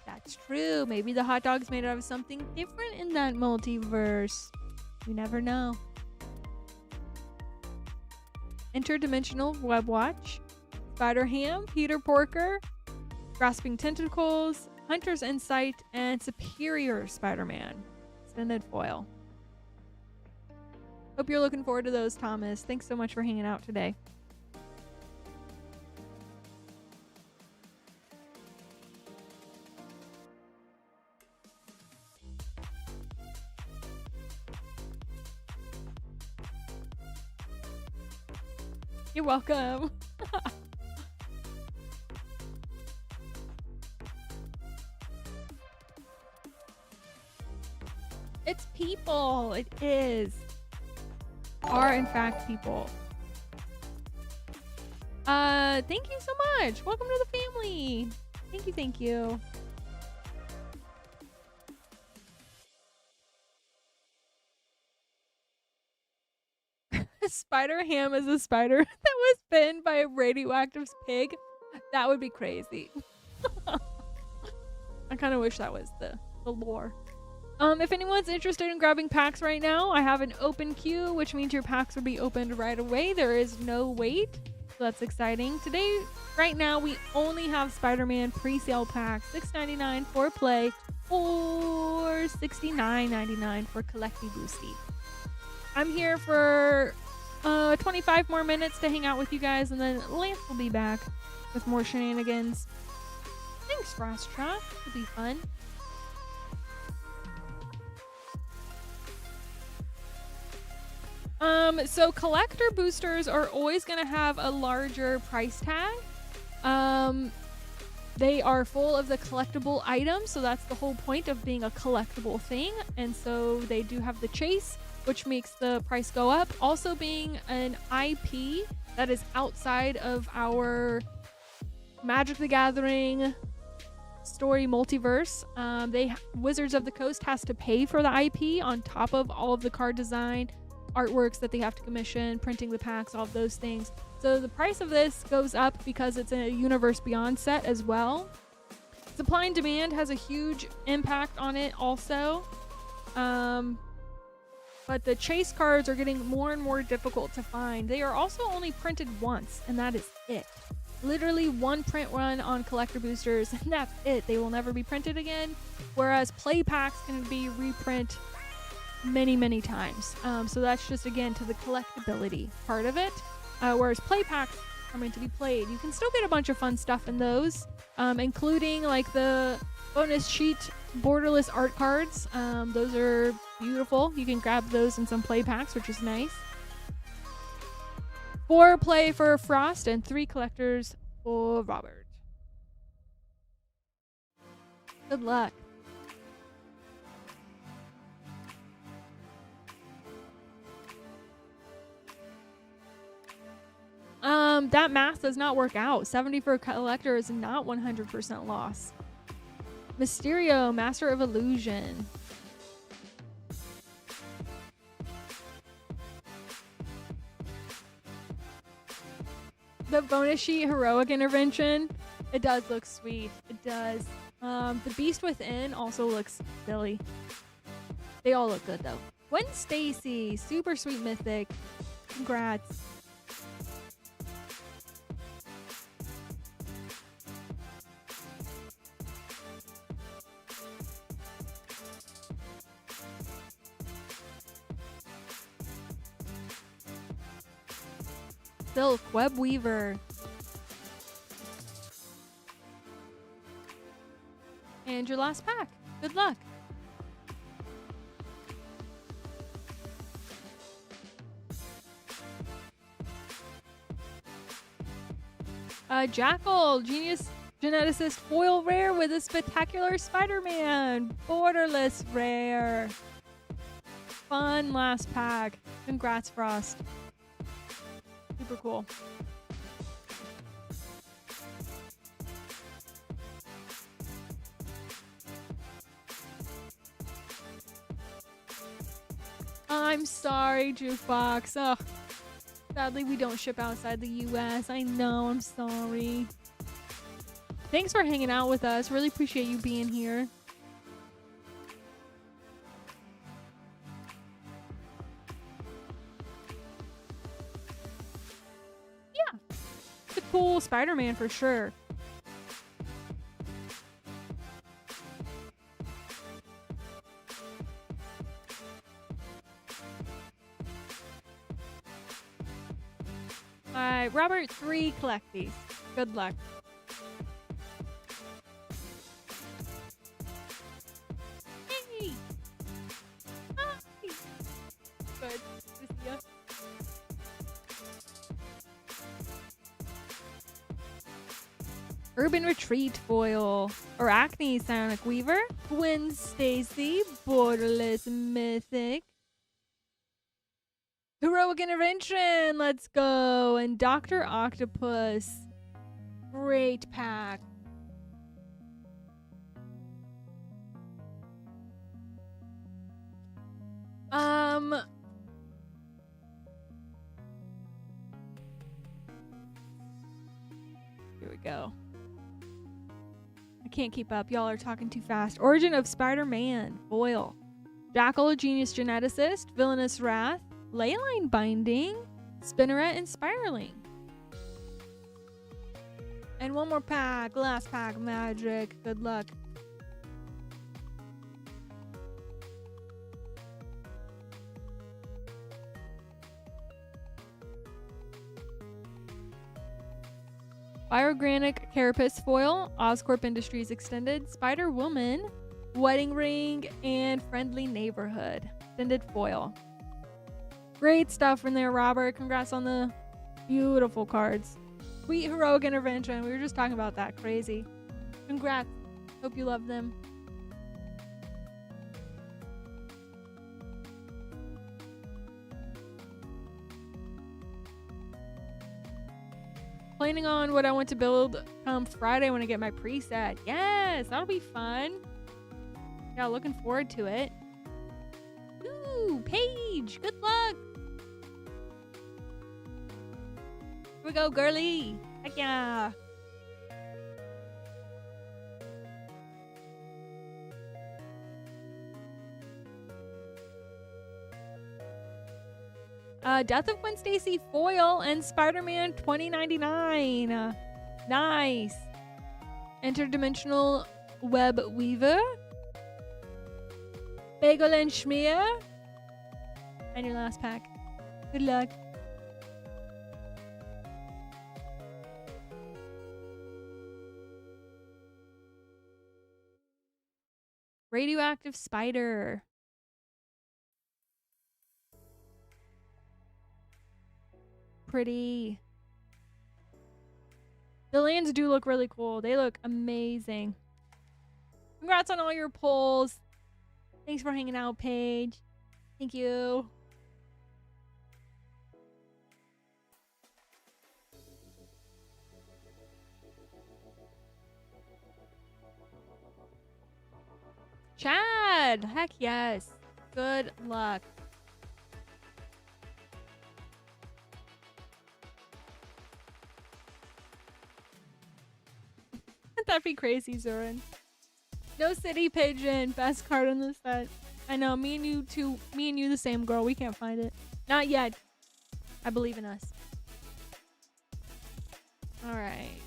That's true. Maybe the hot dog's made out of something different in that multiverse. You never know. Interdimensional Web Watch, Spider Ham, Peter Porker, Grasping Tentacles, Hunter's Insight, and Superior Spider-Man. Extended foil. Hope you're looking forward to those, Thomas. Thanks so much for hanging out today. You're welcome. It's people. It is. Are in fact people. Thank you so much. Welcome to the family. Thank you, thank you. Spider Ham is a spider that was bitten by a radioactive pig. That would be crazy. I kind of wish that was the lore. If anyone's interested in grabbing packs right now, I have an open queue, which means your packs will be opened right away. There is no wait, so that's exciting. Today, right now, we only have Spider-Man pre-sale packs, $6.99 for play, or $69.99 for collecty boosty. I'm here for 25 more minutes to hang out with you guys, and then Lance will be back with more shenanigans. Thanks, Frost Trap. It'll be fun. So collector boosters are always going to have a larger price tag. They are full of the collectible items, so that's the whole point of being a collectible thing. And so they do have the chase, which makes the price go up. Also being an IP that is outside of our Magic the Gathering story multiverse, Wizards of the Coast has to pay for the IP on top of all of the card design, artworks that they have to commission, printing the packs, all of those things. So the price of this goes up because it's a Universe Beyond set as well. Supply and demand has a huge impact on it also. But the chase cards are getting more and more difficult to find. They are also only printed once, and that is it. Literally one print run on collector boosters, and that's it. They will never be printed again. Whereas play packs can be reprint many times. So that's just, again, to the collectability part of it. Whereas play packs are meant to be played. You can still get a bunch of fun stuff in those, including like the bonus sheet borderless art cards. Those are beautiful. You can grab those in some play packs, which is nice. 4 play for Frost and 3 collectors for Robert. Good luck. That math does not work out. 70 for a collector is not 100% loss. Mysterio, Master of Illusion. The bonus sheet heroic intervention. It does look sweet. It does. The Beast Within also looks silly. They all look good though. Gwen Stacy, super sweet mythic. Congrats. Silk, Web Weaver. And your last pack. Good luck. Jackal, Genius Geneticist foil rare with a spectacular Spider-Man. Borderless rare. Fun last pack. Congrats, Frost. Super cool. I'm sorry, Jukebox. Oh, sadly, we don't ship outside the US. I know, I'm sorry. Thanks for hanging out with us. Really appreciate you being here. Yeah, it's a cool Spider-Man for sure. Alright, Robert, 3 collecties. Good luck. Hey! Hi! Good to see ya. Urban Retreat foil. Arachne, Sonic Weaver. Gwen Stacy, Borderless Mythic. Heroic Intervention, let's go. And Dr. Octopus, great pack. Here we go. I can't keep up. Y'all are talking too fast. Origin of Spider-Man, foil. Jackal, Genius Geneticist, Villainous Wrath, Leyline Binding, Spinneret, and Spiraling. And one more pack, last pack of magic. Good luck. Pyrogranic Carapace foil, Oscorp Industries Extended, Spider Woman, Wedding Ring, and Friendly Neighborhood extended foil. Great stuff in there, Robert. Congrats on the beautiful cards. Sweet Heroic Intervention. We were just talking about that. Crazy. Congrats. Hope you love them. Planning on what I want to build come Friday when I get my preset. Yes, that'll be fun. Yeah, looking forward to it. Ooh, Paige, good luck. Here we go, girly. Heck yeah. Death of Gwen Stacy foil and Spider-Man 2099. Nice. Interdimensional Web Weaver. Bagel and Schmear. And your last pack. Good luck. Radioactive Spider. Pretty. The lands do look really cool. They look amazing. Congrats on all your pulls. Thanks for hanging out, Paige. Thank you. Chad! Heck yes. Good luck. That'd be crazy, Zurin. No City Pigeon. Best card in the set. I know. Me and you too. Me and you the same, girl. We can't find it. Not yet. I believe in us. Alright.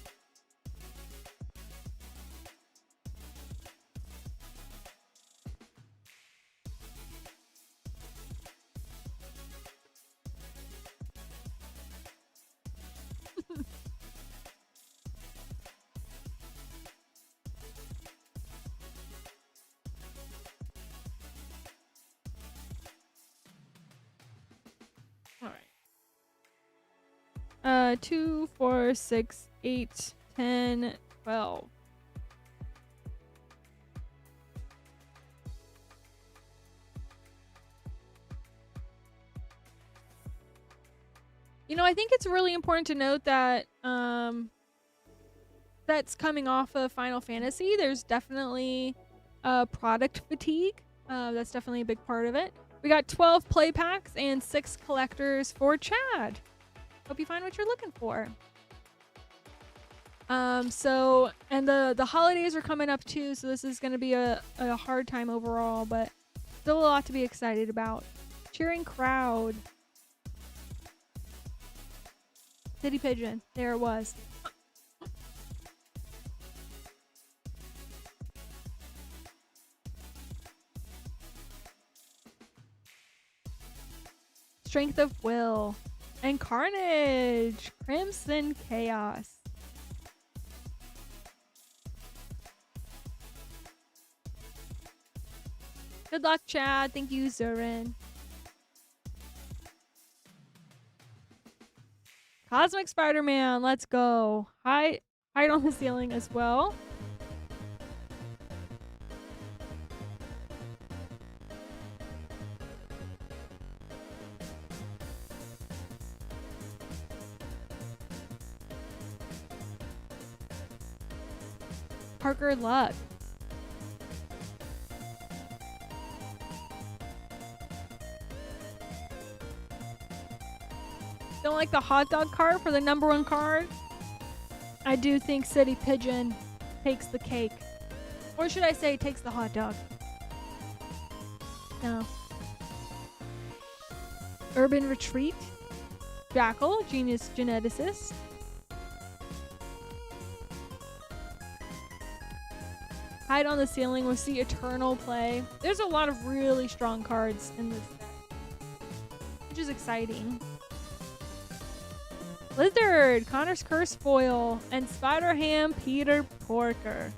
Alright. 2, 4, 6, 8, 10, 12. You know, I think it's really important to note that that's coming off of Final Fantasy. There's definitely product fatigue. That's definitely a big part of it. We got 12 play packs and 6 collectors for Chad. Hope you find what you're looking for. So, and the holidays are coming up too, so this is going to be a hard time overall, but still a lot to be excited about. Cheering crowd. City Pigeon. There it was. Strength of Will. And Carnage. Crimson Chaos. Good luck, Chad. Thank you, Zurin. Cosmic Spider-Man. Let's go. Hide on the ceiling as well. Parker luck. Don't like the hot dog card for the number 1 card? I do think City Pigeon takes the cake. Or should I say takes the hot dog? No. Urban Retreat. Jackal, Genius Geneticist. Hide on the Ceiling will see Eternal play. There's a lot of really strong cards in this set, which is exciting. Lizard, Connor's Curse foil, and Spider Ham, Peter Porker.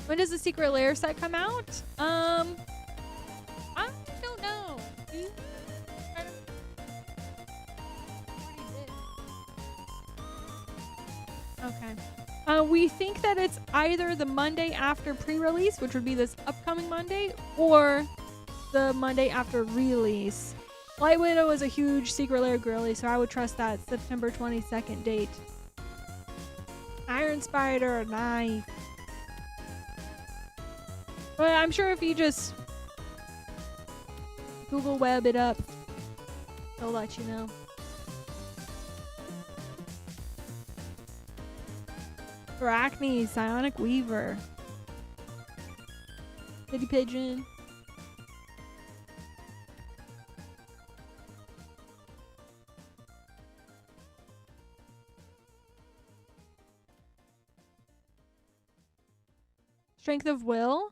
When does the Secret Lair set come out? I don't know. Do you? Okay. We think that it's either the Monday after pre-release, which would be this upcoming Monday, or the Monday after release. Light Widow is a huge Secret Lair girly, so I would trust that September 22nd date. Iron Spider, nice. But I'm sure if you just Google web it up, they'll let you know. Arachne, Psionic Weaver. City Pigeon. Strength of Will.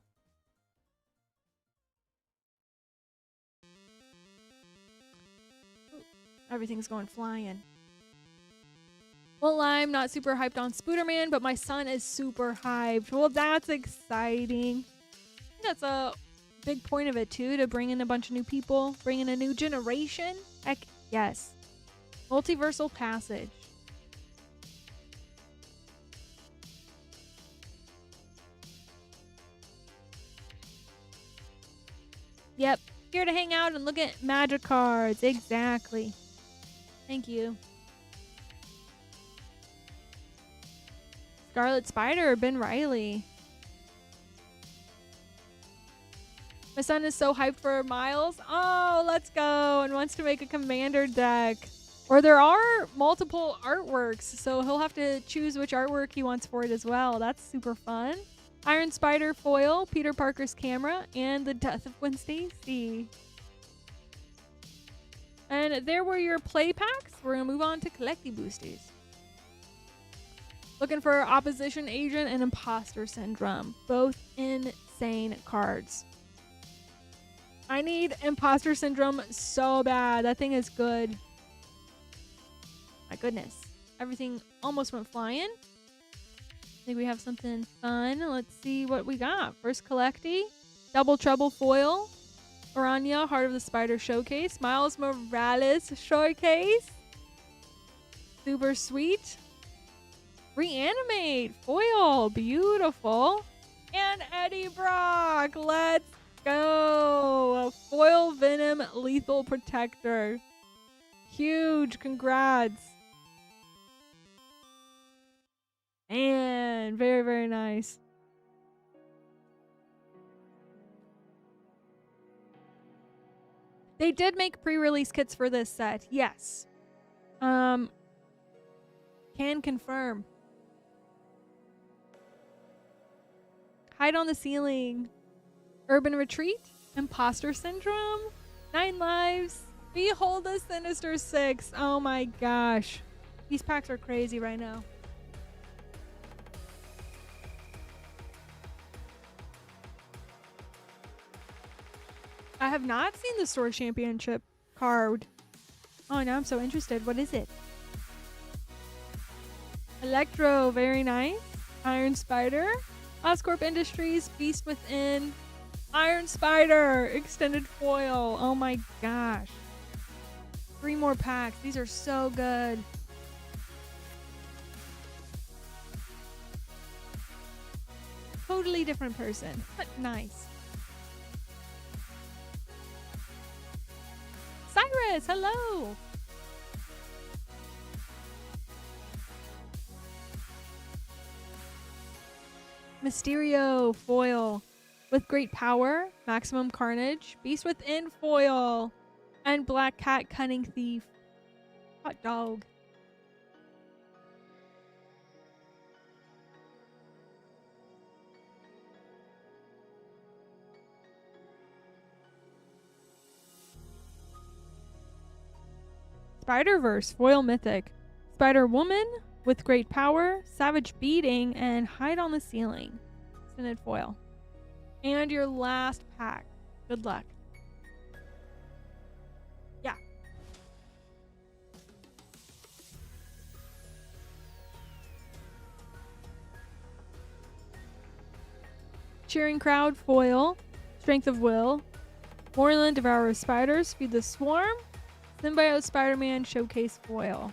Everything's going flying. Well, I'm not super hyped on Spooderman, but my son is super hyped. Well, that's exciting. I think that's a big point of it, too, to bring in a bunch of new people, bring in a new generation. Heck, yes. Multiversal Passage. Yep. Here to hang out and look at magic cards. Exactly. Thank you. Scarlet Spider, Ben Riley. My son is so hyped for Miles. Oh, let's go. And wants to make a commander deck. Or there are multiple artworks, so he'll have to choose which artwork he wants for it as well. That's super fun. Iron Spider foil, Peter Parker's camera, and the Death of Gwen Stacy. And there were your play packs. We're going to move on to collecty boosters. Looking for Opposition Agent and Imposter Syndrome. Both insane cards. I need Imposter Syndrome so bad. That thing is good. My goodness. Everything almost went flying. I think we have something fun. Let's see what we got. First collecty. Double Trouble foil. Orania, Heart of the Spider showcase. Miles Morales showcase. Super sweet. Reanimate foil. Beautiful. And Eddie Brock. Let's go. A foil Venom Lethal Protector. Huge. Congrats. And very, very nice. They did make pre-release kits for this set. Yes. Can confirm. Hide on the Ceiling. Urban Retreat. Imposter Syndrome. 9 lives. Behold the Sinister Six. Oh my gosh. These packs are crazy right now. I have not seen the Store Championship card. Oh, now I'm so interested. What is it? Electro, very nice. Iron Spider. Oscorp Industries, Beast Within. Iron Spider, extended foil. Oh my gosh. 3 more packs. These are so good. Totally different person, but nice. Cyrus, hello. Mysterio foil. With great power, maximum carnage, beast within foil, and black cat cunning thief. Hot dog. Spider-Verse foil mythic. Spider-Woman with great power, savage beating, and hide on the ceiling. Extended foil. And your last pack. Good luck. Yeah. Cheering crowd foil. Strength of will. Moreland Devourer of Spiders. Feed the Swarm. Symbiote Spider-Man Showcase foil.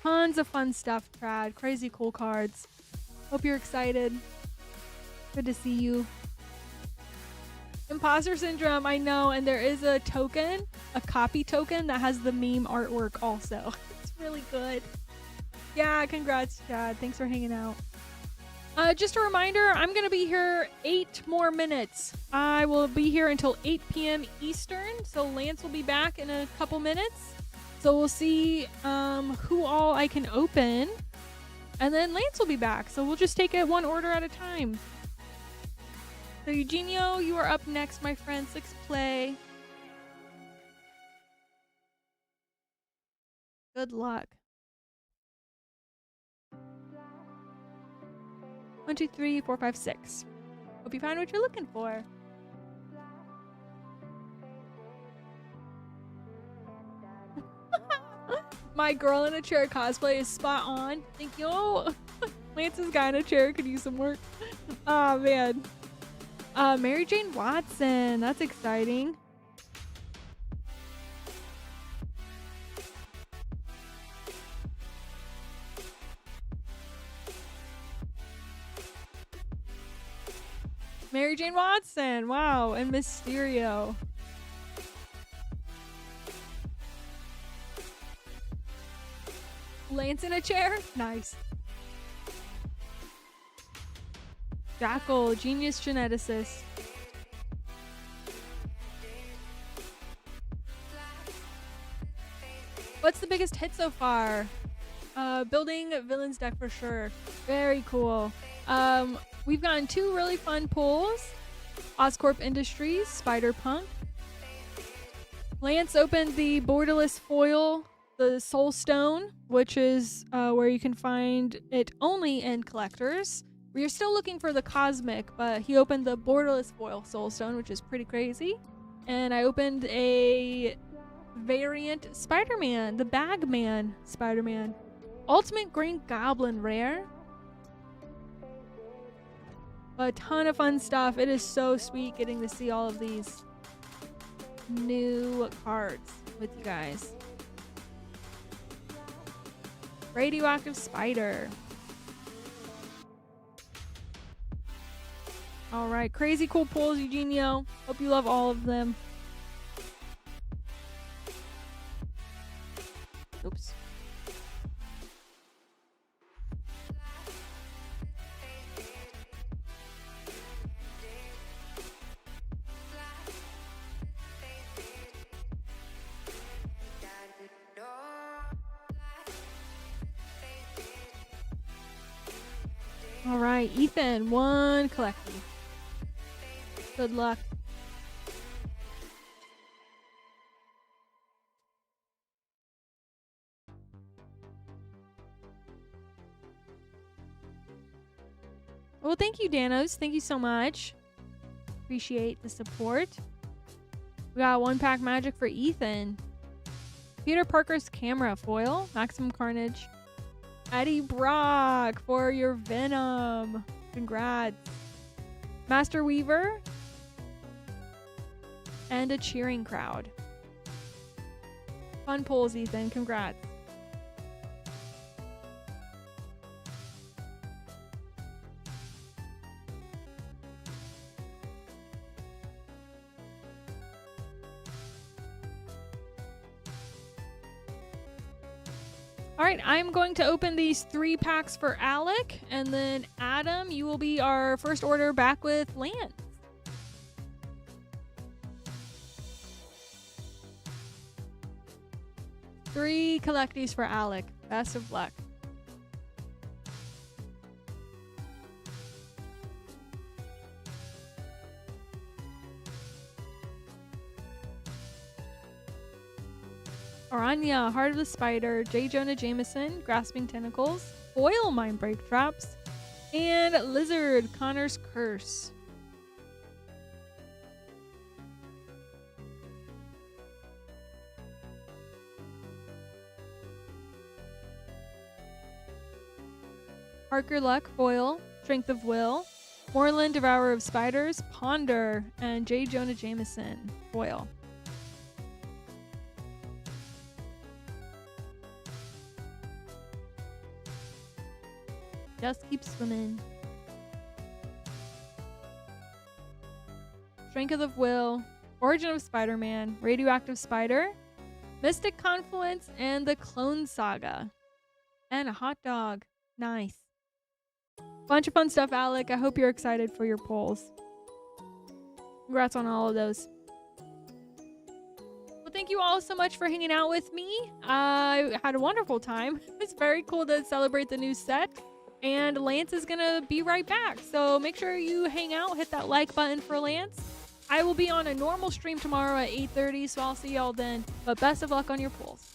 Tons of fun stuff, Trad. Crazy cool cards. Hope you're excited. Good to see you. Imposter Syndrome, I know, and there is a token, a copy token that has the meme artwork also. It's really good. Yeah, congrats, Chad. Thanks for hanging out. Just a reminder, I'm going to be here 8 more minutes. I will be here until 8 p.m. Eastern, so Lance will be back in a couple minutes. So we'll see who all I can open, and then Lance will be back. So we'll just take it one order at a time. So Eugenio, you are up next, my friend. 6 play. Good luck. 1, 2, 3, 4, 5, 6. Hope you find what you're looking for. My girl in a chair cosplay is spot on. Thank you. Lance's guy in a chair could use some work. Oh, man. Mary Jane Watson. That's exciting. Mary Jane Watson. Wow. And Mysterio. Lance in a chair? Nice. Jackal, genius geneticist. What's the biggest hit so far? Building villains deck for sure. Very cool. We've gotten 2 really fun pulls. Oscorp Industries, Spider-Punk. Lance opened the borderless foil, the Soul Stone, which is where you can find it only in collectors. We are still looking for the Cosmic, but he opened the borderless foil Soul Stone, which is pretty crazy. And I opened a variant Spider-Man, the Bagman Spider-Man. Ultimate Green Goblin rare. A ton of fun stuff. It is so sweet getting to see all of these new cards with you guys. Radioactive Spider. All right, crazy cool pulls, Eugenio. Hope you love all of them. Oops. All right, Ethan, 1 collecting. Good luck. Well, thank you, Danos. Thank you so much. Appreciate the support. We got 1 pack magic for Ethan. Peter Parker's camera foil, maximum carnage. Eddie Brock for your Venom. Congrats. Master Weaver. And a cheering crowd. Fun pulls, Ethan. Congrats. All right, I'm going to open these 3 packs for Alec, and then Adam, you will be our first order back with Lance. Three collecties for Alec. Best of luck. Aranya, Heart of the Spider, J. Jonah Jameson, Grasping Tentacles, Foil Mindbreak Traps, and Lizard, Connor's Curse. Harker Luck, Foil, Strength of Will, Moreland, Devourer of Spiders, Ponder, and J. Jonah Jameson, Foil. Just keep swimming. Strength of Will, Origin of Spider-Man, Radioactive Spider, Mystic Confluence, and the Clone Saga. And a hot dog. Nice. Bunch of fun stuff, Alec. I hope you're excited for your polls. Congrats on all of those. Well, thank you all so much for hanging out with me. I had a wonderful time. It's very cool to celebrate the new set. And Lance is going to be right back. So make sure you hang out, hit that like button for Lance. I will be on a normal stream tomorrow at 8:30, so I'll see y'all then. But best of luck on your polls.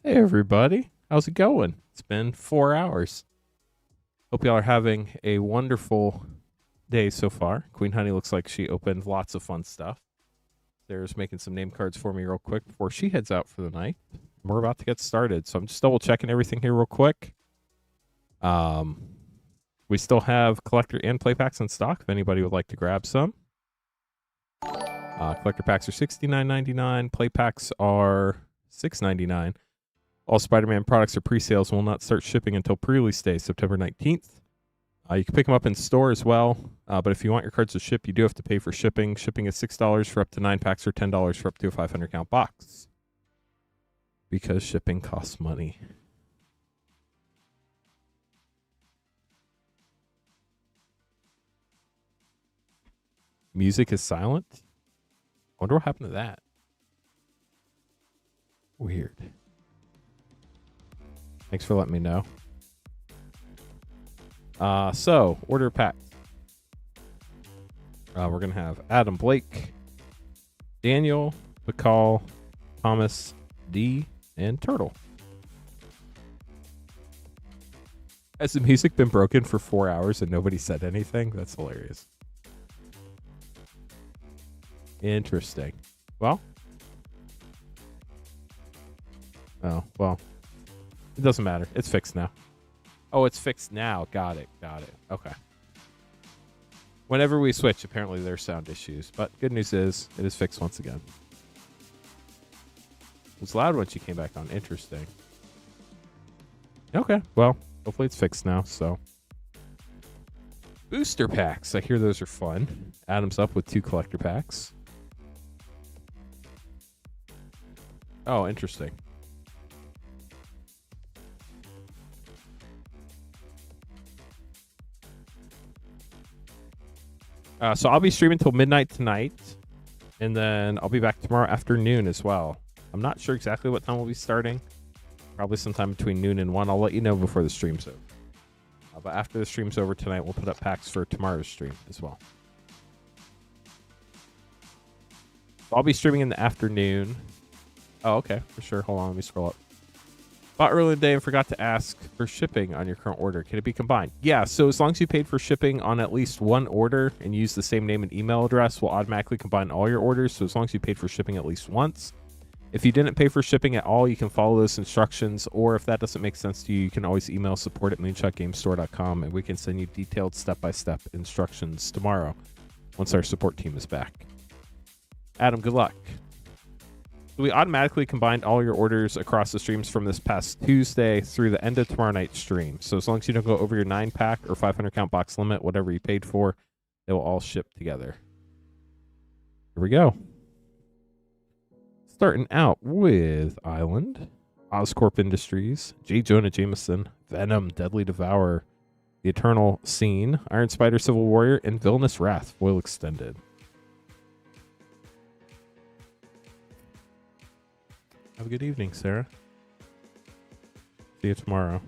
Hey everybody, how's it going? It's been 4 hours. Hope y'all are having a wonderful day so far. Queen Honey looks like she opened lots of fun stuff. Sarah's making some name cards for me real quick before she heads out for the night. We're about to get started, so I'm just double checking everything here real quick. We still have collector and play packs in stock if anybody would like to grab some. Collector packs are $69.99. Play packs are $6.99. All Spider-Man products are pre-sales and will not start shipping until pre-release day, September 19th. You can pick them up in store as well, but if you want your cards to ship, you do have to pay for shipping. Shipping is $6 for up to 9 packs or $10 for up to a 500-count box. Because shipping costs money. Music is silent. Wonder what happened to that. Weird. Thanks for letting me know. So, order pack. We're going to have Adam Blake, Daniel, Bacall, Thomas, D, and Turtle. Has the music been broken for 4 hours and nobody said anything? That's hilarious. Interesting. Well, Oh, well. It doesn't matter. It's fixed now. Oh, it's fixed now. Got it. Okay. Whenever we switch, apparently there's sound issues. But good news is, it is fixed once again. It was loud when she came back on. Interesting. Okay, well, hopefully it's fixed now, so. Booster packs. I hear those are fun. Adam's up with 2 collector packs. Oh, interesting. So I'll be streaming till midnight tonight, and then I'll be back tomorrow afternoon as well. I'm not sure exactly what time we'll be starting. Probably sometime between noon and 1. I'll let you know before the stream's over. But after the stream's over tonight, we'll put up packs for tomorrow's stream as well. So I'll be streaming in the afternoon. Oh, okay, for sure. Hold on, let me scroll up. Bought early in the day and forgot to ask for shipping on your current order. Can it be combined? Yeah, so as long as you paid for shipping on at least one order and use the same name and email address, we'll automatically combine all your orders. So as long as you paid for shipping at least once. If you didn't pay for shipping at all, you can follow those instructions. Or if that doesn't make sense to you, you can always email support@moonshotgamestore.com and we can send you detailed step-by-step instructions tomorrow once our support team is back. Adam, good luck. So we automatically combined all your orders across the streams from this past Tuesday through the end of tomorrow night's stream. So as long as you don't go over your 9-pack or 500 count box limit, whatever you paid for, they will all ship together. Here we go. Starting out with Island, Oscorp Industries, J. Jonah Jameson, Venom, Deadly Devourer, The Eternal Scene, Iron Spider, Civil Warrior, and Villainous Wrath, foil extended. Have a good evening, Sarah. See you tomorrow.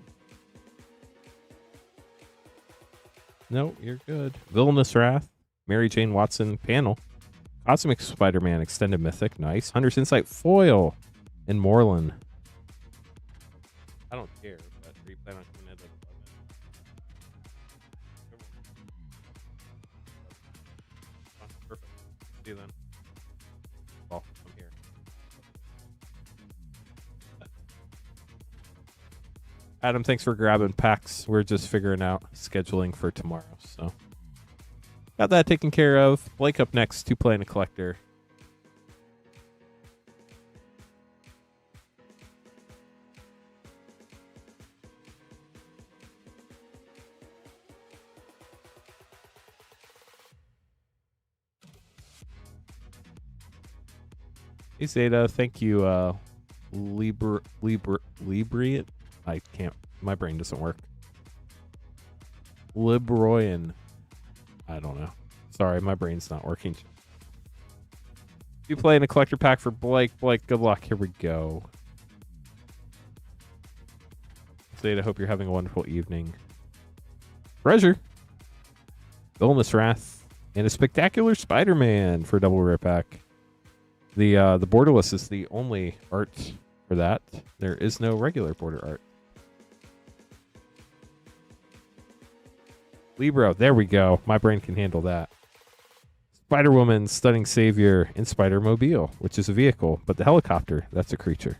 No, you're good. Villainous Wrath, Mary Jane Watson panel, Cosmic Spider-Man Extended Mythic, nice. Hunter's Insight foil, and Moreland. I don't care, but are you planning on coming in? Perfect. See you then. Well, I'm here. Adam, thanks for grabbing packs. We're just figuring out scheduling for tomorrow, so got that taken care of. Blake up next, 2 playing a collector. Hey Zeta, thank you, Librian. I can't, my brain doesn't work. Libroyan. I don't know. Sorry, my brain's not working. You playing a collector pack for Blake. Blake, good luck. Here we go. Zeta, hope you're having a wonderful evening. Treasure. Villainous Wrath. And a Spectacular Spider-Man for a double rare pack. The borderless is the only art for that. There is no regular border art. Libro, there we go. My brain can handle that. Spider-Woman, Stunning Savior, and Spider-Mobile, which is a vehicle, but the helicopter, that's a creature.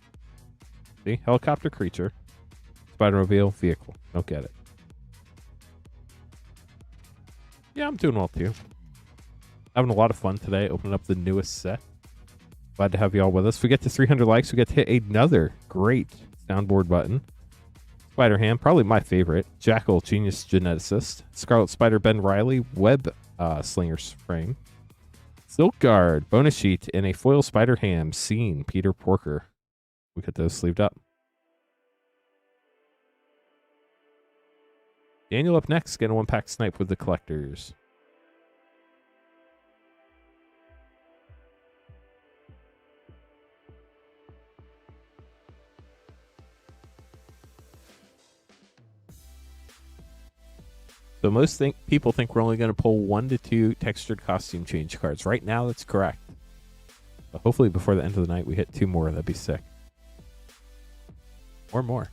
See? Helicopter, creature. Spider-Mobile, vehicle. Don't get it. Yeah, I'm doing well too. Having a lot of fun today, opening up the newest set. Glad to have you all with us. If we get to 300 likes, we get to hit another great soundboard button. Spider-Ham, probably my favorite. Jackal, Genius Geneticist. Scarlet Spider, Ben Riley, Web Slinger Frame. Silk Guard, bonus sheet, and a foil Spider-Ham, Scene, Peter Porker. We get those sleeved up. Daniel up next, getting a 1-pack snipe with the collectors. So most people think we're only going to pull 1 to 2 textured costume change cards. Right now, that's correct. But hopefully before the end of the night, we hit 2 more. That'd be sick. Or more.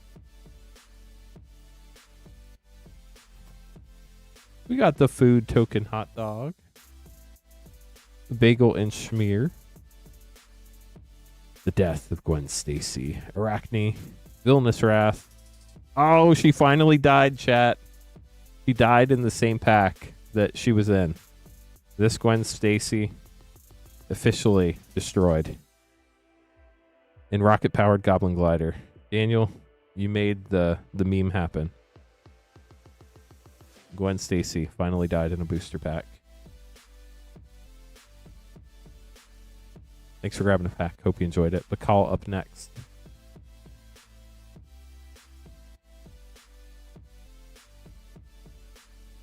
We got the food token hot dog. The bagel and schmear. The death of Gwen Stacy. Arachne. Villainous Wrath. Oh, she finally died, chat. She died in the same pack that she was in. This Gwen Stacy officially destroyed. In rocket-powered Goblin Glider. Daniel, you made the meme happen. Gwen Stacy finally died in a booster pack. Thanks for grabbing a pack. Hope you enjoyed it. Bakal up next.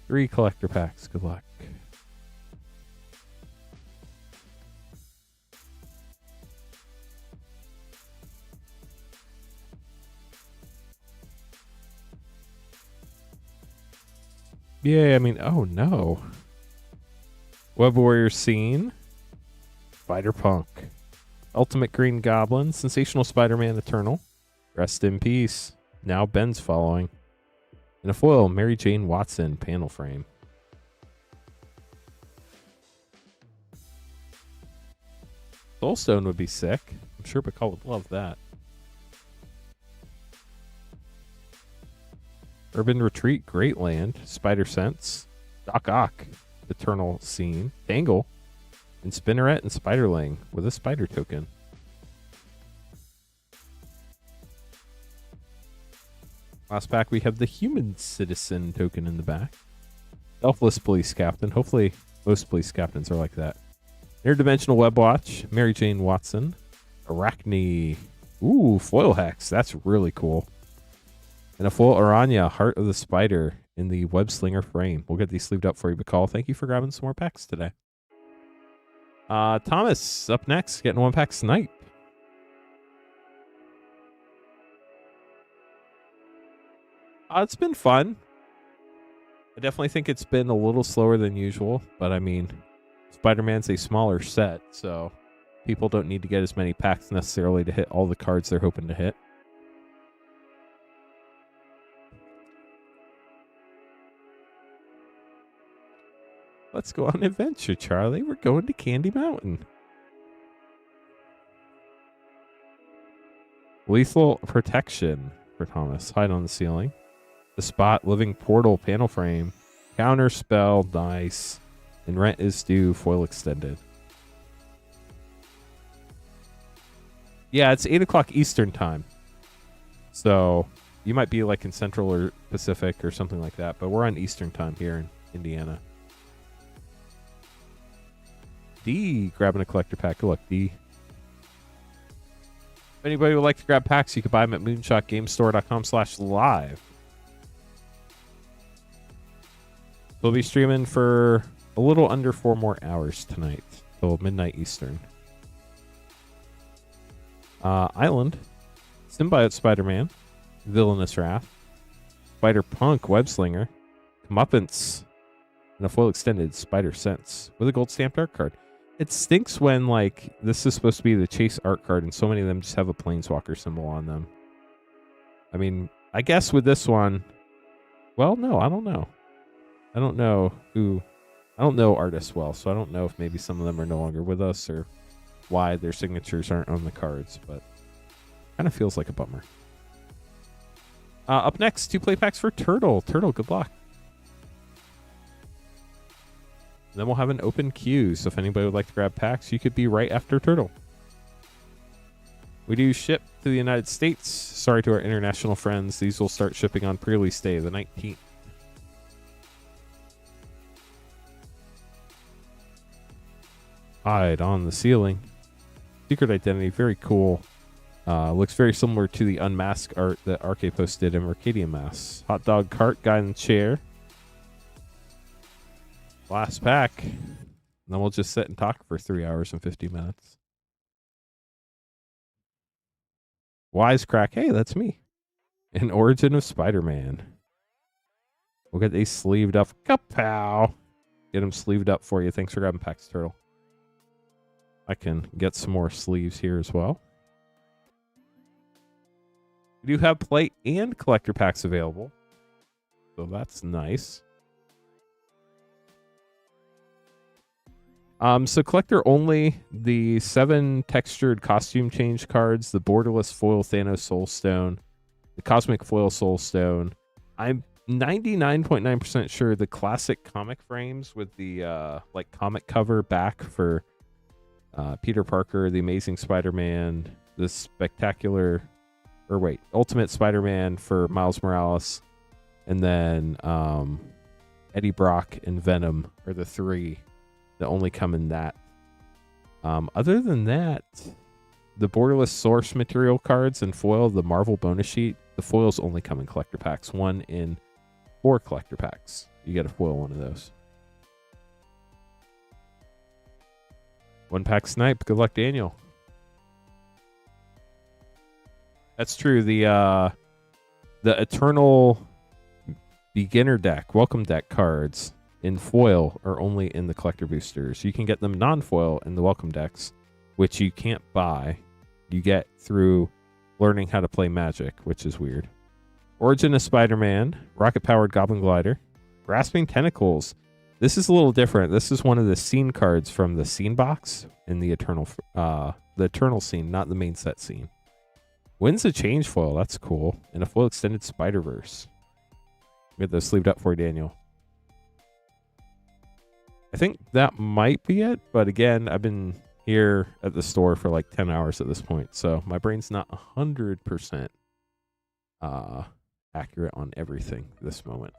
Three collector packs. Good luck. Yeah, I mean, oh no. Web Warrior Scene. Spider-Punk. Ultimate Green Goblin. Sensational Spider-Man Eternal. Rest in peace. Now Ben's following. And a foil, Mary Jane Watson panel frame. Soulstone would be sick. I'm sure Bacall would love that. Urban Retreat, Great Land, Spider Sense, Doc Ock, Eternal Scene, Tangle, and Spinneret and Spiderling with a spider token. Last pack, we have the Human Citizen token in the back. Selfless Police Captain. Hopefully, most Police Captains are like that. Interdimensional Web Watch, Mary Jane Watson, Arachne. Ooh, Foil Hex. That's really cool. And a full Aranya, Heart of the Spider in the Web Slinger frame. We'll get these sleeved up for you, Bacall. Thank you for grabbing some more packs today. Thomas, up next, getting one pack Snipe. It's been fun. I definitely think it's been a little slower than usual, but I mean, Spider-Man's a smaller set, so people don't need to get as many packs necessarily to hit all the cards they're hoping to hit. Let's go on an adventure, Charlie. We're going to Candy Mountain. Lethal Protection for Thomas. Hide on the ceiling. The Spot, Living Portal, panel frame. Counter Spell, nice. And Rent is Due, foil extended. Yeah, it's 8 o'clock Eastern time. So you might be like in Central or Pacific or something like that, but we're on Eastern time here in Indiana. D, grabbing a collector pack. Good luck, D. If anybody would like to grab packs, you can buy them at moonshotgamestore.com/live. We'll be streaming for a little under 4 more hours tonight, till midnight Eastern. Island, Symbiote Spider-Man, Villainous Wrath, Spider-Punk Web-Slinger, Comeuppance, and a foil extended Spider Sense with a gold stamped art card. It stinks when, like, this is supposed to be the Chase art card and so many of them just have a Planeswalker symbol on them. I mean, I guess with this one, well, no, I don't know. I don't know artists well, so I don't know if maybe some of them are no longer with us or why their signatures aren't on the cards, but kind of feels like a bummer. Up next, 2 play packs for Turtle. Turtle, good luck. And then we'll have an open queue, so if anybody would like to grab packs, you could be right after Turtle. We do ship to the United States. Sorry to our international friends. These will start shipping on pre-release day, the 19th. Hide on the ceiling. Secret Identity, very cool. Looks very similar to the Unmask art that RK posted in Mercadian Mass. Hot Dog Cart, Guy in the Chair. Last pack. And then we'll just sit and talk for 3 hours and 50 minutes. Wisecrack, hey, that's me. An Origin of Spider-Man. We'll get these sleeved up. Kapow! Get them sleeved up for you. Thanks for grabbing packs, Turtle. I can get some more sleeves here as well. We do have plate and collector packs available, so that's nice. So collector only, the 7 textured costume change cards, the borderless foil Thanos Soul Stone, the cosmic foil Soul Stone. I'm 99.9% sure the classic comic frames with the like comic cover back for Peter Parker, the Amazing Spider-Man, the spectacular, or wait, Ultimate Spider-Man for Miles Morales, and then Eddie Brock and Venom are the 3 that only come in that. Other than that, the borderless source material cards and foil, the Marvel bonus sheet, the foils only come in collector packs. 1 in 4 collector packs. You get a foil one of those. 1 pack snipe. Good luck, Daniel. That's true. The Eternal beginner deck, welcome deck cards in foil are only in the collector boosters. You can get them non-foil in the welcome decks, which you can't buy. You get through learning how to play Magic, which is weird. Origin of Spider-Man, rocket-powered Goblin Glider, Grasping Tentacles. This is a little different. This is one of the scene cards from the scene box in the Eternal scene, not the main set scene. Winds of Change foil, that's cool. And a foil extended Spider-Verse. Get those sleeved up for you, Daniel. I think that might be it, but again, I've been here at the store for like 10 hours at this point, so my brain's not 100% accurate on everything this moment.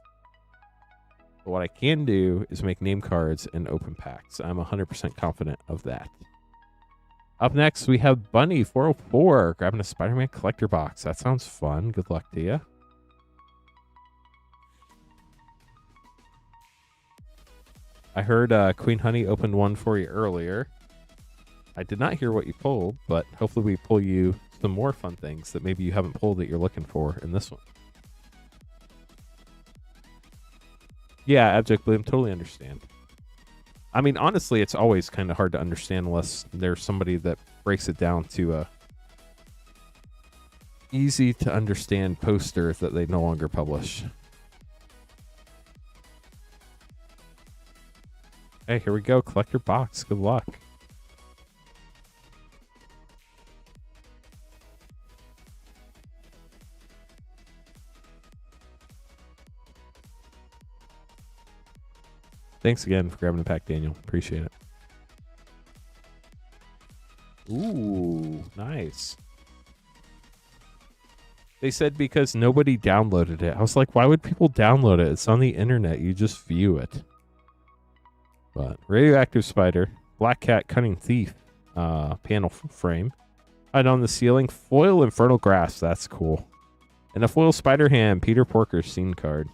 But what I can do is make name cards and open packs. I'm 100% confident of that. Up next, we have Bunny 404 grabbing a Spider-Man collector box. That sounds fun. Good luck to you. I heard Queen Honey opened one for you earlier. I did not hear what you pulled, but hopefully we pull you some more fun things that maybe you haven't pulled that you're looking for in this one. Yeah, Abject Bloom, totally understand. I mean, honestly, it's always kind of hard to understand unless there's somebody that breaks it down to a easy to understand poster that they no longer publish. Hey, here we go. Collector box. Good luck. Thanks again for grabbing the pack, Daniel. Appreciate it. Ooh, nice. They said because nobody downloaded it. I was like, why would people download it? It's on the internet. You just view it. But Radioactive Spider, Black Cat, Cunning Thief, panel frame. Hide on the ceiling, foil Infernal Grasp. That's cool. And a foil Spider Ham, Peter Porker scene card.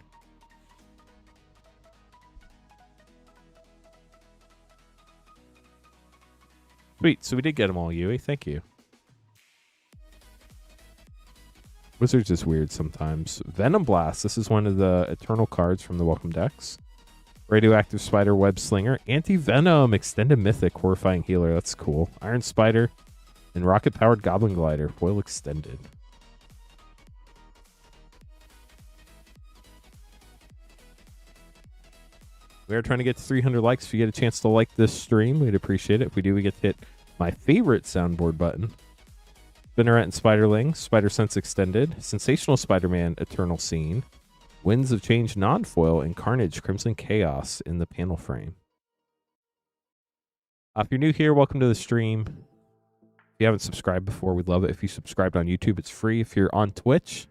Sweet. So we did get them all, Yui. Thank you. Wizards is weird sometimes. Venom Blast. This is one of the Eternal cards from the Welcome decks. Radioactive Spider, Web Slinger, Anti-Venom, Extended Mythic, Horrifying Healer. That's cool. Iron Spider, and Rocket-Powered Goblin Glider, foil extended. We are trying to get to 300 likes. If you get a chance to like this stream, we'd appreciate it. If we do, we get to hit my favorite soundboard button. Spinneret and Spiderling, Spider Sense Extended, Sensational Spider-Man, Eternal Scene, Winds of Change non-foil, and Carnage Crimson Chaos in the panel frame. If you're new here, welcome to the stream. If you haven't subscribed before, we'd love it. If you subscribed on YouTube, it's free. If you're on Twitch,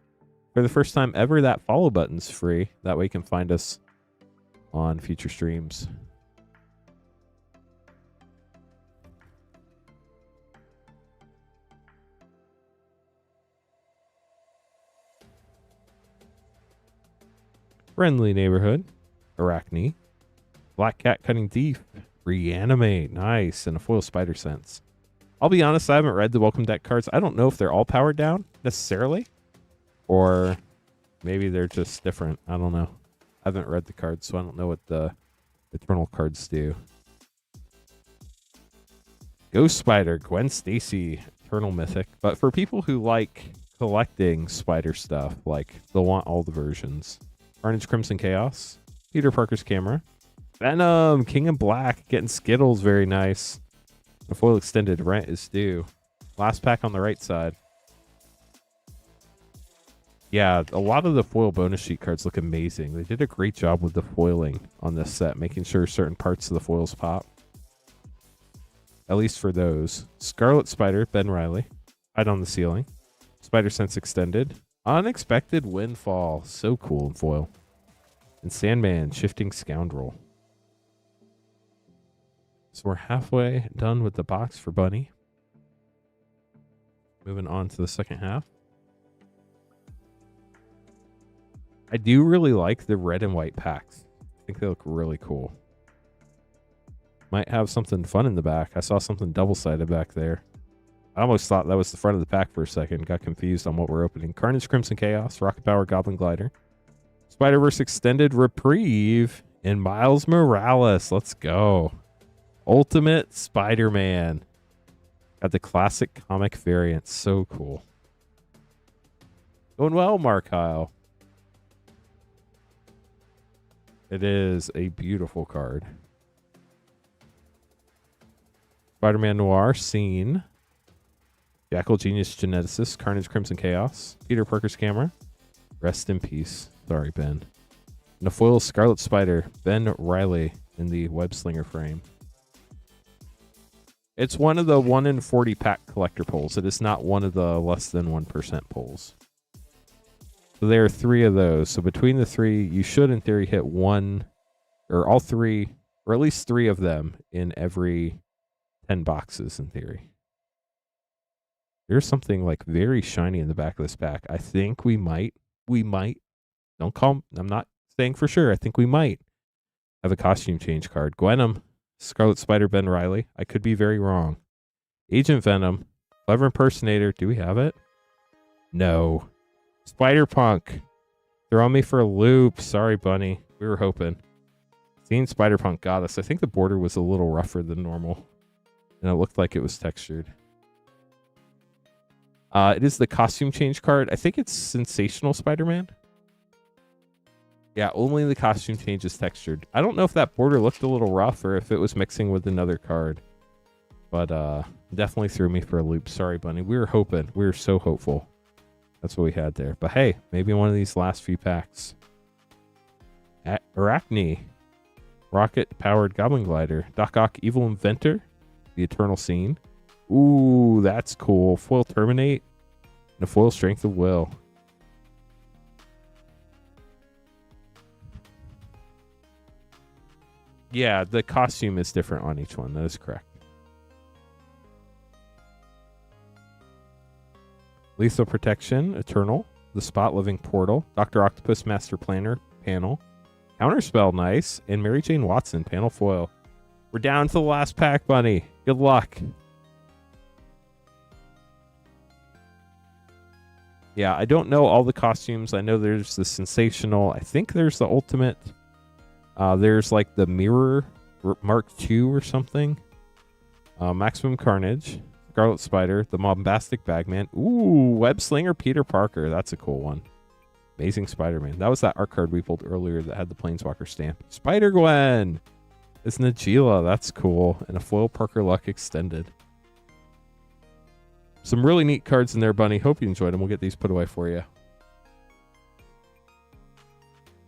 for the first time ever, that follow button's free. That way you can find us on future streams. Friendly Neighborhood, Arachne, Black Cat, Cunning Thief, Reanimate, nice, and a foil Spider Sense. I'll be honest, I haven't read the Welcome Deck cards. I don't know if they're all powered down necessarily, or maybe they're just different. I don't know. I haven't read the cards, so I don't know what the Eternal cards do. Ghost Spider, Gwen Stacy, Eternal Mythic. But for people who like collecting Spider stuff, like they'll want all the versions. Carnage Crimson Chaos, Peter Parker's Camera, Venom, King in Black, getting Skittles, very nice. The foil extended rent is due. Last pack on the right side. Yeah, a lot of the foil bonus sheet cards look amazing. They did a great job with the foiling on this set, making sure certain parts of the foils pop. At least for those. Scarlet Spider, Ben Riley. Hide on the Ceiling. Spider Sense Extended. Unexpected Windfall. So cool in foil. And Sandman, Shifting Scoundrel. So we're halfway done with the box for Bunny. Moving on to the second half. I do really like the red and white packs. I think they look really cool. Might have something fun in the back. I saw something double-sided back there. I almost thought that was the front of the pack for a second. Got confused on what we're opening. Carnage Crimson Chaos, Rocket Power Goblin Glider, Spider-Verse Extended Reprieve, and Miles Morales. Let's go. Ultimate Spider-Man. Got the classic comic variant. So cool. Going well, Mark Kyle. It is a beautiful card. Spider-Man Noir, Scene. Jackal Genius Geneticist, Carnage Crimson Chaos. Peter Parker's Camera. Rest in peace. Sorry, Ben. And a foil Scarlet Spider, Ben Riley in the Web Slinger frame. It's one of the 1 in 40 pack collector pulls. It is not one of the less than 1% pulls. So there are 3 of those. So between the 3, you should in theory hit one or all 3, or at least 3 of them in every 10 boxes in theory. There's something like very shiny in the back of this pack. I think we might, don't call, I'm not saying for sure. I think we might have a costume change card. Gwenum, Scarlet Spider, Ben Riley. I could be very wrong. Agent Venom, Clever Impersonator. Do we have it? No. Spider-Punk. Throw me for a loop. Sorry, Bunny. We were hoping. Seeing Spider-Punk got us. I think the border was a little rougher than normal. And it looked like it was textured. It is the costume change card. I think it's Sensational Spider-Man. Yeah, only the costume change is textured. I don't know if that border looked a little rough or if it was mixing with another card. But definitely threw me for a loop. Sorry, Bunny. We were hoping. We were so hopeful. That's what we had there. But hey, maybe one of these last few packs. Arachne. Rocket-powered Goblin Glider. Doc Ock Evil Inventor. The Eternal Scene. Ooh, that's cool. Foil Terminate. And a foil Strength of Will. Yeah, the costume is different on each one. That is correct. Lethal Protection, Eternal. The Spot Living Portal. Dr. Octopus Master Planner, panel. Counterspell, nice. And Mary Jane Watson, panel foil. We're down to the last pack, Bunny. Good luck. Yeah, I don't know all the costumes. I know there's the Sensational. I think there's the Ultimate. There's like the Mirror Mark II or something. Maximum Carnage. Scarlet Spider. The Bombastic Bagman. Ooh, Web Slinger Peter Parker. That's a cool one. Amazing Spider-Man. That was that art card we pulled earlier that had the Planeswalker stamp. Spider-Gwen. It's Najila. That's cool. And a foil Parker Luck Extended. Some really neat cards in there, Bunny. Hope you enjoyed them. We'll get these put away for you.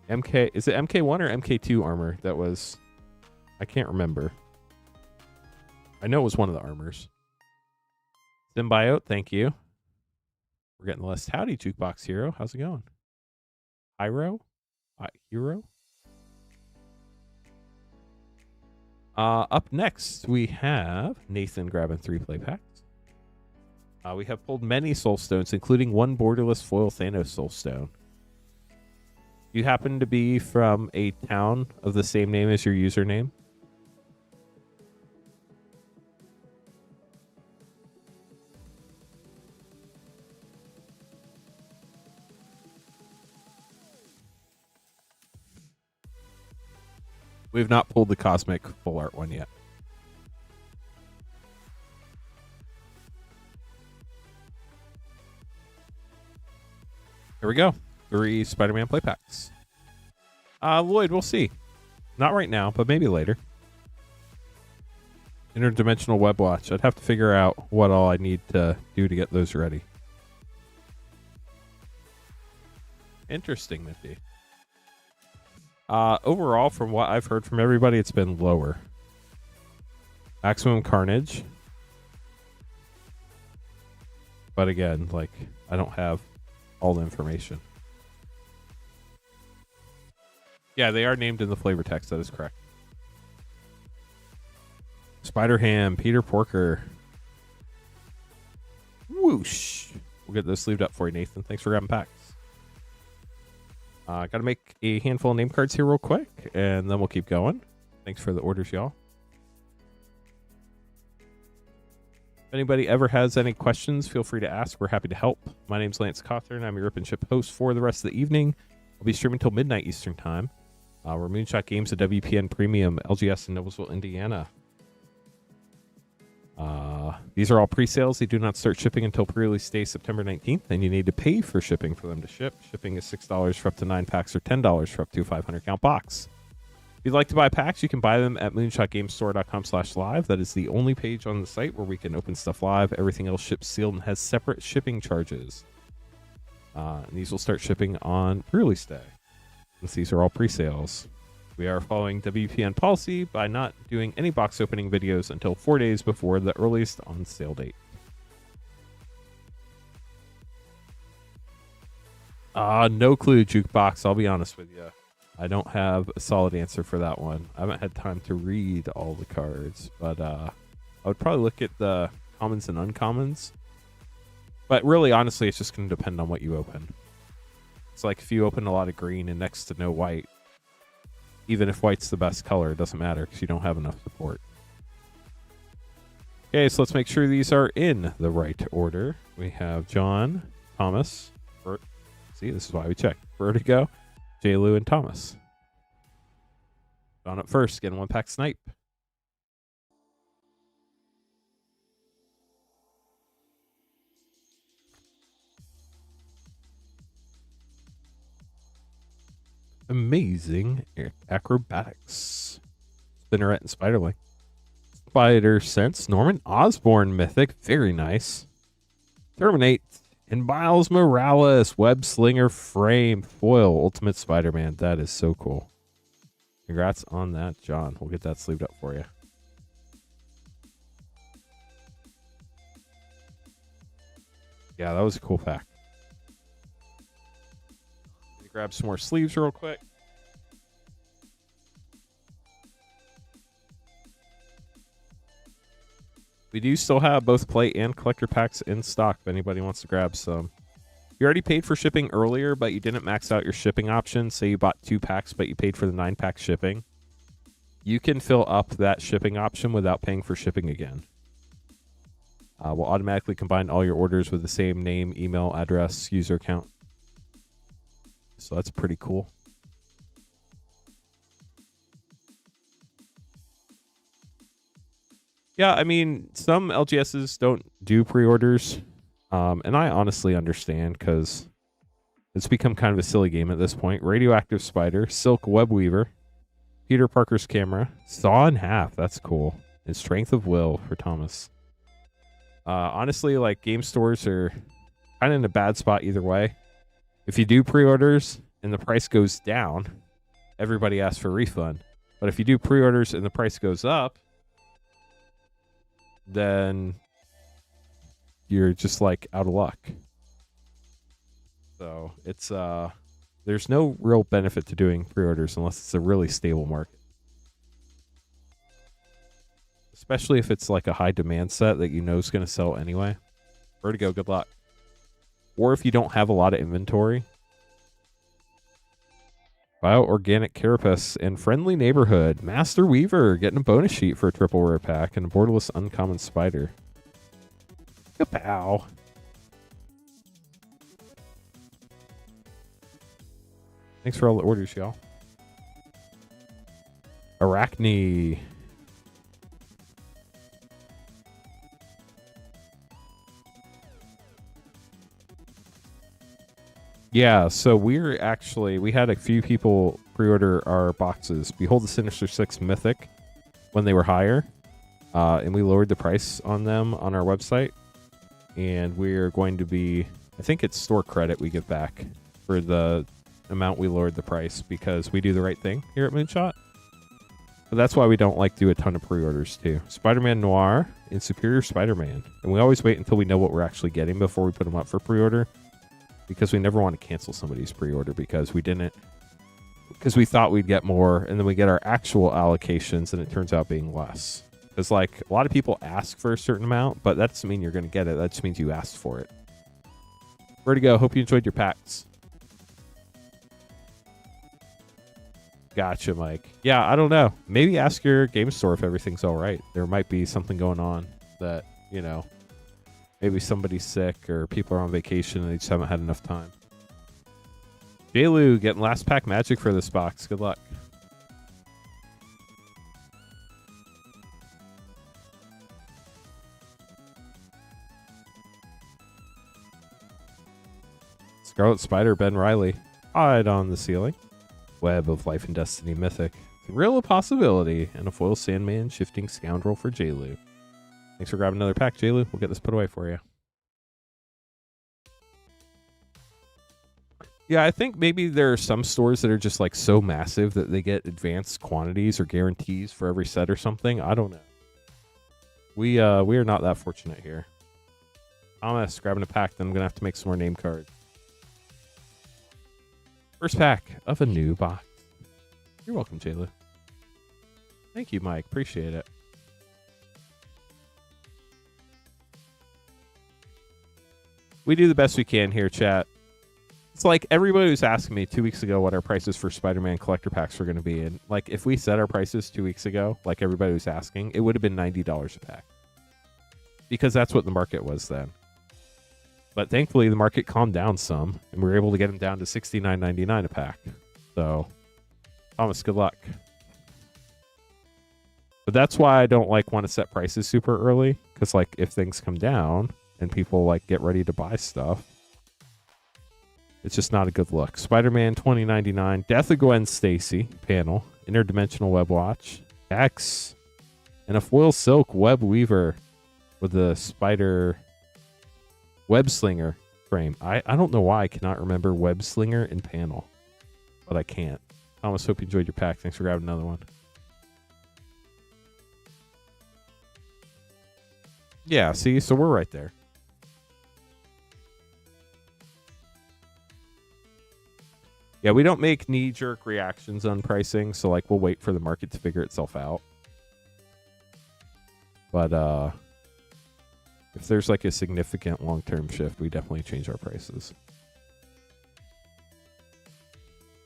MK, is it MK1 or MK2 armor that was, I can't remember. I know it was one of the armors. Symbiote, thank you. We're getting the list. Howdy, Jukebox Hero. How's it going? Hero? Hero? Up next, we have Nathan grabbing 3 play packs. We have pulled many Soul Stones, including 1 borderless foil Thanos Soul Stone. You happen to be from a town of the same name as your username? We've not pulled the Cosmic Full Art one yet. Here we go. 3 Spider-Man play packs. Lloyd, we'll see. Not right now, but maybe later. Interdimensional web watch. I'd have to figure out what all I need to do to get those ready. Interesting, Minty. Overall, from what I've heard from everybody, it's been lower. Maximum Carnage. But again, like, I don't have all the information. Yeah, they are named in the flavor text. That is correct. Spider Ham, Peter Porker. Whoosh. We'll get those sleeved up for you, Nathan. Thanks for grabbing packs. Got to make a handful of name cards here real quick, and then we'll keep going. Thanks for the orders, y'all. If anybody ever has any questions, feel free to ask. We're happy to help. My name's Lance Cawthorn. I'm your Rip and Ship host for the rest of the evening. I'll be streaming till midnight Eastern Time. We're Moonshot Games at WPN Premium, LGS in Noblesville, Indiana. These are all pre-sales. They do not start shipping until pre-release day September 19th, and you need to pay for shipping for them to ship. Shipping is $6 for up to 9 packs or $10 for up to a 500-count box. If you'd like to buy packs, you can buy them at moonshotgamestore.com/live. That is the only page on the site where we can open stuff live. Everything else ships sealed and has separate shipping charges. And these will start shipping on pre-release day, since these are all pre-sales. We are following WPN policy by not doing any box opening videos until 4 days before the earliest on sale date. No clue, Jukebox. I'll be honest with you. I don't have a solid answer for that one. I haven't had time to read all the cards, but I would probably look at the commons and uncommons. But really, honestly, it's just going to depend on what you open. It's like if you open a lot of green and next to no white, even if white's the best color, it doesn't matter because you don't have enough support. Okay, so let's make sure these are in the right order. We have John, Thomas, Bert. See, this is why we check. Vertigo, J. Lou, and Thomas. John up first, getting 1-pack snipe. Amazing acrobatics. Spinneret and Spiderling. Spider Sense. Norman Osborn Mythic. Very nice. Terminate. And Miles Morales. Web Slinger Frame. Foil. Ultimate Spider-Man. That is so cool. Congrats on that, John. We'll get that sleeved up for you. Yeah, that was a cool pack. Grab some more sleeves real quick. We do still have both play and collector packs in stock if anybody wants to grab some. You already paid for shipping earlier, but you didn't max out your shipping option. Say you bought 2 packs, but you paid for the 9-pack shipping. You can fill up that shipping option without paying for shipping again. We'll automatically combine all your orders with the same name, email, address, user account. So that's pretty cool. Yeah, I mean, some LGSs don't do pre-orders. And I honestly understand because it's become kind of a silly game at this point. Radioactive Spider, Silk Web Weaver, Peter Parker's Camera, Saw in Half. That's cool. And Strength of Will for Thomas. Honestly, like, game stores are kind of in a bad spot either way. If you do pre-orders and the price goes down, everybody asks for a refund. But if you do pre-orders and the price goes up, then you're just like out of luck. So it's there's no real benefit to doing pre-orders unless it's a really stable market. Especially if it's like a high demand set that you know is going to sell anyway. Vertigo, good luck. Or if you don't have a lot of inventory. Bio-Organic Carapace and Friendly Neighborhood. Master Weaver getting a bonus sheet for a triple rare pack and a Borderless Uncommon Spider. Kapow. Thanks for all the orders, y'all. Arachne. Yeah, so we had a few people pre-order our boxes. Behold the Sinister 6 Mythic when they were higher. And we lowered the price on them on our website. And we're going to be, I think it's store credit we give back for the amount we lowered the price because we do the right thing here at Moonshot. But that's why we don't like do a ton of pre-orders too. Spider-Man Noir and Superior Spider-Man. And we always wait until we know what we're actually getting before we put them up for pre-order. Because we never want to cancel somebody's pre-order because we thought we'd get more and then we get our actual allocations and it turns out being less. Because like a lot of people ask for a certain amount, but that doesn't mean you're going to get it. That just means you asked for it. Where to go? Hope you enjoyed your packs. Gotcha, Mike. Yeah, I don't know. Maybe ask your game store if everything's all right. There might be something going on that, you know, maybe somebody's sick or people are on vacation and they just haven't had enough time. Jaylu getting last pack magic for this box. Good luck. Scarlet Spider, Ben Riley. Hide on the ceiling. Web of Life and Destiny Mythic. Thrill of Possibility. And a foil Sandman Shifting Scoundrel for Jaylu. Thanks for grabbing another pack, Jaylu. We'll get this put away for you. Yeah, I think maybe there are some stores that are just like so massive that they get advanced quantities or guarantees for every set or something. I don't know. We are not that fortunate here. Thomas, grabbing a pack, then I'm going to have to make some more name cards. First pack of a new box. You're welcome, Jayla. Thank you, Mike. Appreciate it. We do the best we can here, chat. It's like everybody was asking me 2 weeks ago what our prices for Spider-Man collector packs were going to be. And like if we set our prices 2 weeks ago, like everybody was asking, it would have been $90 a pack. Because that's what the market was then. But thankfully, the market calmed down some, and we were able to get them down to $69.99 a pack. So, Thomas, good luck. But that's why I don't like want to set prices super early, because like if things come down and people like get ready to buy stuff, it's just not a good look. Spider-Man 2099, Death of Gwen Stacy panel, Interdimensional Web Watch, X, and a foil silk web weaver with the spider. Web Slinger frame. I don't know why I cannot remember Web Slinger and panel, but I can't. Thomas, hope you enjoyed your pack. Thanks for grabbing another one. Yeah, see, so we're right there. Yeah, we don't make knee-jerk reactions on pricing, so like we'll wait for the market to figure itself out. But if there's like a significant long-term shift, we definitely change our prices.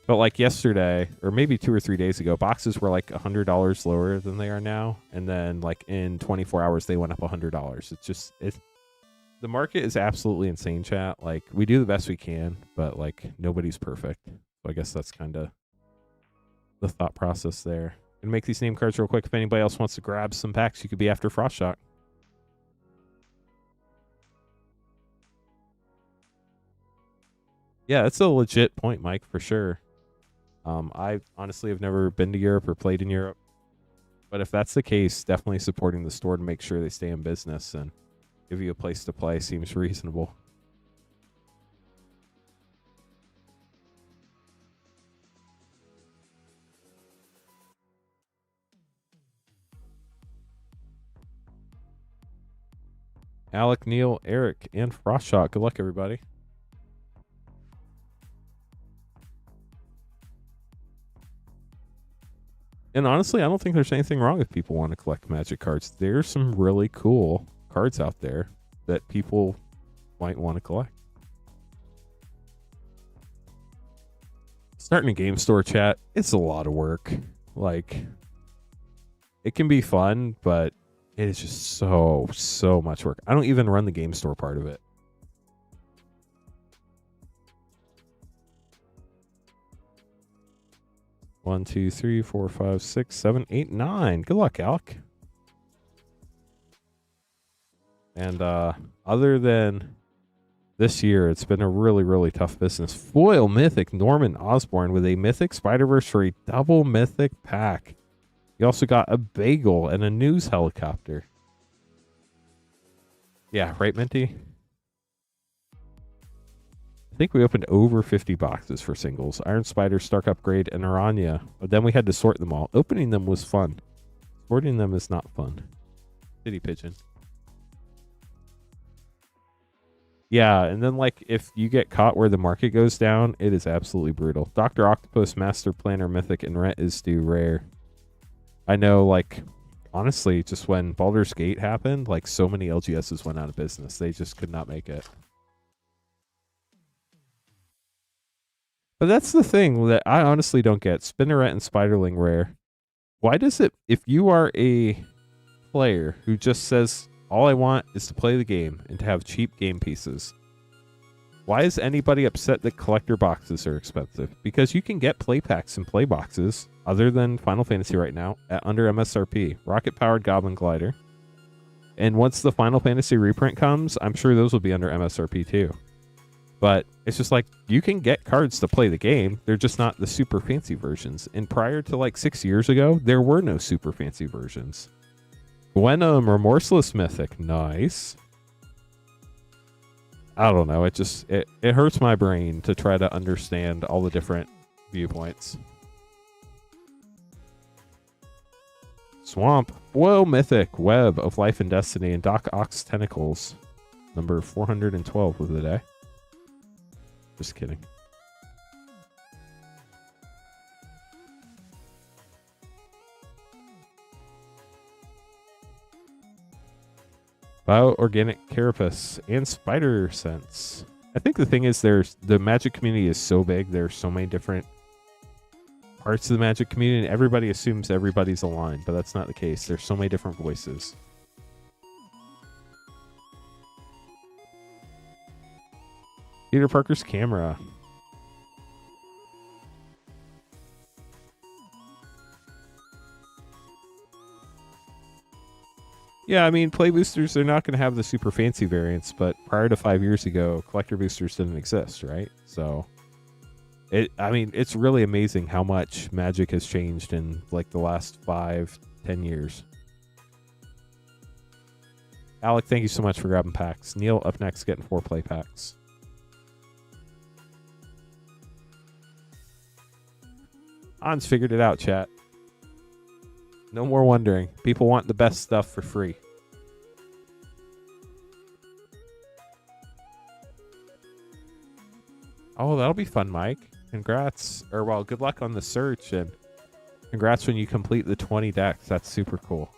But like yesterday, or maybe 2 or 3 days ago, boxes were like $100 lower than they are now. And then like in 24 hours, they went up $100. It's just, the market is absolutely insane, chat. Like we do the best we can, but like nobody's perfect. So I guess that's kind of the thought process there. Gonna make these name cards real quick. If anybody else wants to grab some packs, you could be after Frost Shock. Yeah, that's a legit point, Mike, for sure. I honestly have never been to Europe or played in Europe. But if that's the case, definitely supporting the store to make sure they stay in business and give you a place to play seems reasonable. Alec, Neil, Eric, and Frostshot. Good luck, everybody. And honestly, I don't think there's anything wrong if people want to collect Magic cards. There's some really cool cards out there that people might want to collect. Starting a game store, chat, it's a lot of work. Like, it can be fun, but it is just so much work. I don't even run the game store part of it. One, two, three, 4, 5, 6, 7, 8, 9. Good luck, Alec. And other than this year. It's been a really, really tough business. Foil Mythic Norman Osborn with a Mythic Spider-Verse for a double Mythic pack. You also got a bagel and a news helicopter. Yeah, right, Minty? I think we opened over 50 boxes for singles. Iron Spider, Stark Upgrade, and Aranya. But then we had to sort them all. Opening them was fun. Sorting them is not fun. City Pigeon. Yeah, and then like if you get caught where the market goes down, it is absolutely brutal. Dr. Octopus, Master Planner, Mythic, and Rent is due rare. I know, like, honestly, just when Baldur's Gate happened, like so many LGSs went out of business. They just could not make it. But that's the thing that I honestly don't get. Spinneret and Spiderling rare. Why does it, if you are a player who just says, all I want is to play the game and to have cheap game pieces, why is anybody upset that collector boxes are expensive? Because you can get play packs and play boxes other than Final Fantasy right now at under MSRP. Rocket powered Goblin Glider. And once the Final Fantasy reprint comes, I'm sure those will be under MSRP too. But it's just like, you can get cards to play the game. They're just not the super fancy versions. And prior to like 6 years ago, there were no super fancy versions. Gwenum Remorseless Mythic. Nice. I don't know. It just, it hurts my brain to try to understand all the different viewpoints. Swamp. Whoa, Mythic. Web of Life and Destiny and Doc Ock's Tentacles. Number 412 of the day. Just kidding. Bioorganic Carapace and Spider Sense. I think the thing is, the Magic community is so big. There's so many different parts of the Magic community, and everybody assumes everybody's aligned, but that's not the case. There's so many different voices. Peter Parker's camera. Yeah, I mean, play boosters, they're not going to have the super fancy variants, but prior to 5 years ago, collector boosters didn't exist, right? So, I mean, it's really amazing how much Magic has changed in like the last 5-10 years. Alec, thank you so much for grabbing packs. Neil, up next, getting 4 play packs. Hans figured it out, chat. No more wondering. People want the best stuff for free. Oh, that'll be fun, Mike. Congrats. Or, well, good luck on the search, and congrats when you complete the 20 decks. That's super cool.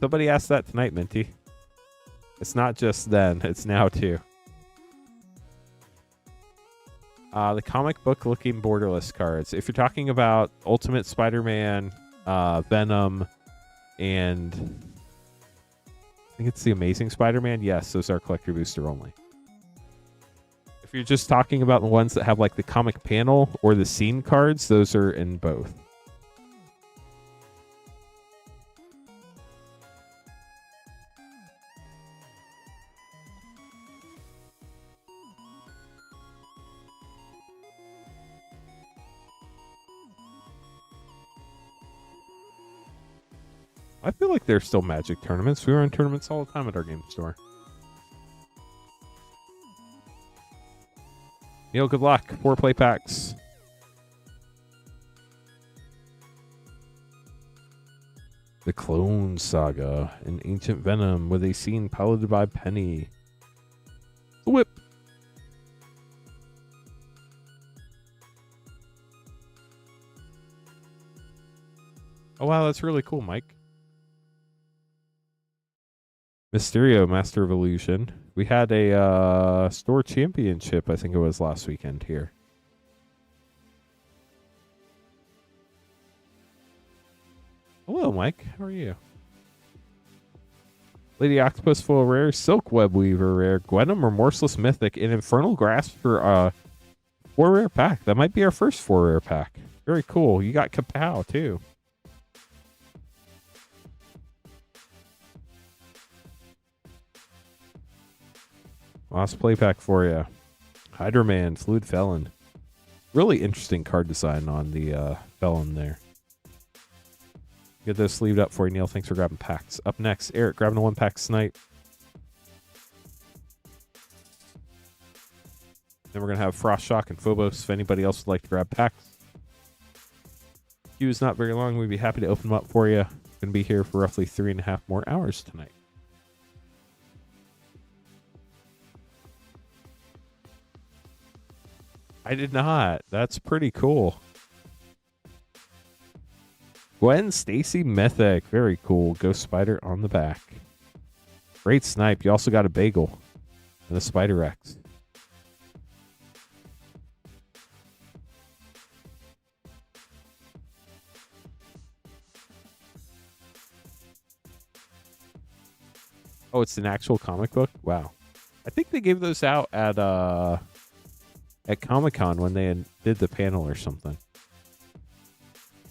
Somebody asked that tonight, Minty. It's not just then. It's now, too. The comic book looking borderless cards. If you're talking about Ultimate Spider-Man, Venom, and I think it's the Amazing Spider-Man, yes, those are collector booster only. If you're just talking about the ones that have like the comic panel or the scene cards, those are in both. I feel like there's still Magic tournaments. We were in tournaments all the time at our game store. Neil, good luck. 4 play packs. The Clone Saga. An Ancient Venom with a scene piloted by Penny. The Whip. Oh, wow. That's really cool, Mike. Mysterio, Master of Illusion. We had a store championship, I think it was last weekend here. Hello, Mike. How are you? Lady Octopus full rare, Silk Web Weaver rare, Gwenum Remorseless Mythic, and Infernal Grasp for 4 rare pack. That might be our first 4 rare pack. Very cool. You got Kapow too. Last play pack for you. Hydroman, Fluid Felon. Really interesting card design on the Felon there. Get those sleeved up for you, Neil. Thanks for grabbing packs. Up next, Eric grabbing a 1-pack Snipe. Then we're going to have Frost Shock and Phobos if anybody else would like to grab packs. Queue is not very long. We'd be happy to open them up for you. Going to be here for roughly 3.5 more hours tonight. I did not. That's pretty cool. Gwen Stacy Mythic. Very cool. Ghost Spider on the back. Great Snipe. You also got a Bagel and a Spider Rex. Oh, it's an actual comic book? Wow. I think they gave those out at Comic-Con when they did the panel or something.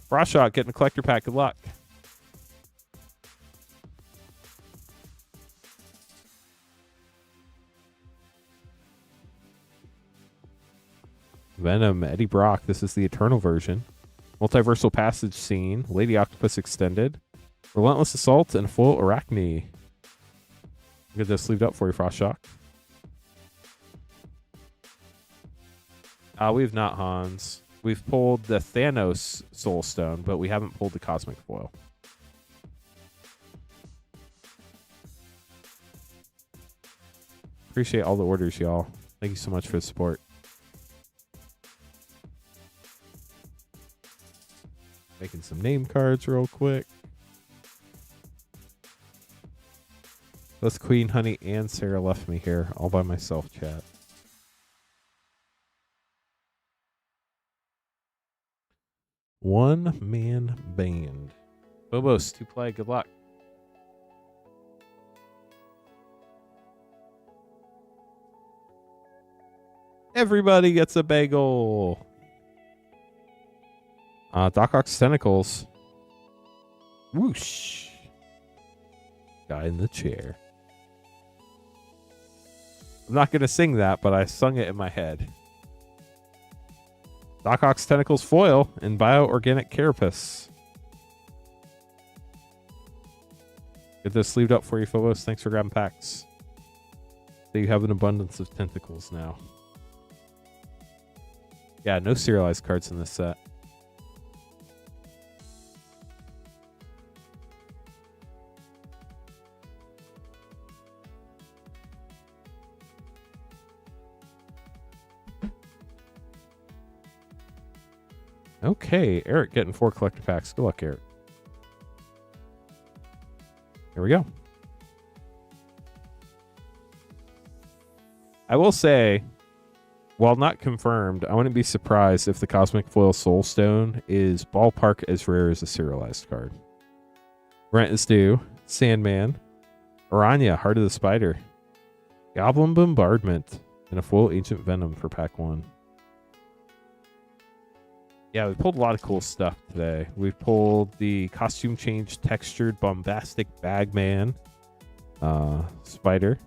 Frost Shot getting a collector pack. Good luck. Venom, Eddie Brock. This is the Eternal version. Multiversal Passage Scene. Lady Octopus Extended. Relentless Assault and Full Arachne. Get this sleeved up for you, Frost Shock. We have not, Hans. We've pulled the Thanos Soul Stone, but we haven't pulled the Cosmic Foil. Appreciate all the orders, y'all. Thank you so much for the support. Making some name cards real quick. Both Queen, Honey, and Sarah left me here all by myself, chat. One-man band. Phobos, 2-play, good luck. Everybody gets a bagel. Doc Ock's Tentacles. Whoosh. Guy in the chair. I'm not going to sing that, but I sung it in my head. Doc Ock's Tentacles Foil and Bio-Organic Carapace. Get this sleeved up for you, Phobos. Thanks for grabbing packs. So you have an abundance of tentacles now. Yeah, no serialized cards in this set. Okay, Eric getting 4 collector packs. Good luck, Eric. Here we go. I will say, while not confirmed, I wouldn't be surprised if the Cosmic Foil Soul Stone is ballpark as rare as a serialized card. Rent is due. Sandman. Aranya, Heart of the Spider. Goblin Bombardment. And a foil Ancient Venom for pack 1. Yeah, we pulled a lot of cool stuff today. We pulled the costume change textured bombastic Bagman. Spider.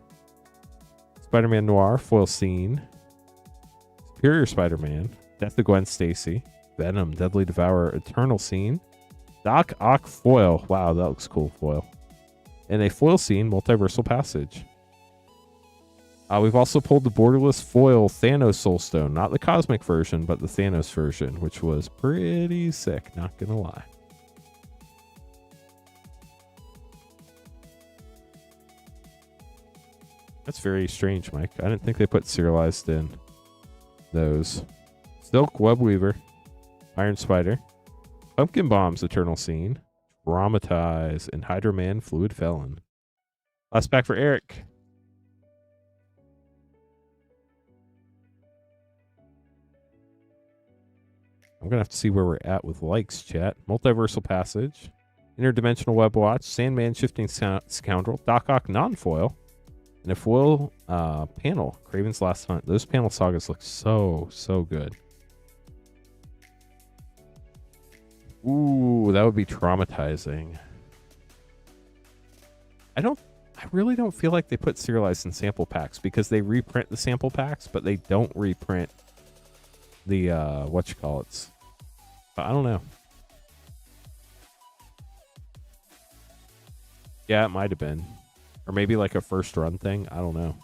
Spider-Man Noir, Foil Scene. Superior Spider-Man. Death of Gwen Stacy. Venom, Deadly Devourer, Eternal Scene. Doc Ock Foil. Wow, that looks cool, foil. And a Foil Scene, Multiversal Passage. We've also pulled the borderless foil Thanos Soulstone. Not the Cosmic version, but the Thanos version, which was pretty sick, not gonna lie. That's very strange, Mike. I didn't think they put serialized in those. Silk Webweaver, Iron Spider, Pumpkin Bombs Eternal Scene, Traumatize, and Hydroman Fluid Felon. Last pack for Eric. I'm going to have to see where we're at with likes, chat. Multiversal Passage, Interdimensional Web Watch, Sandman Shifting Scoundrel, Doc Ock Non-Foil, and a foil panel, Kraven's Last Hunt. Those panel sagas look so, so good. Ooh, that would be traumatizing. I don't I really don't feel like they put serialized in sample packs because they reprint the sample packs, but they don't reprint the whatchamacallits. I don't know. Yeah, it might have been. Or maybe like a first run thing. I don't know.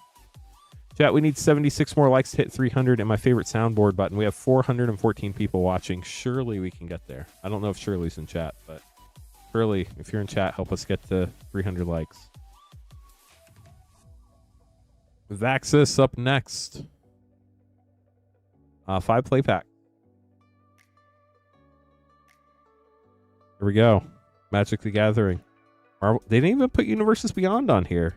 Chat, we need 76 more likes to hit 300 and my favorite soundboard button. We have 414 people watching. Surely we can get there. I don't know if Shirley's in chat, but Shirley, if you're in chat, help us get to 300 likes. Vaxis up next. 5 play pack. Here we go. Magic the Gathering. Marvel. They didn't even put Universes Beyond on here.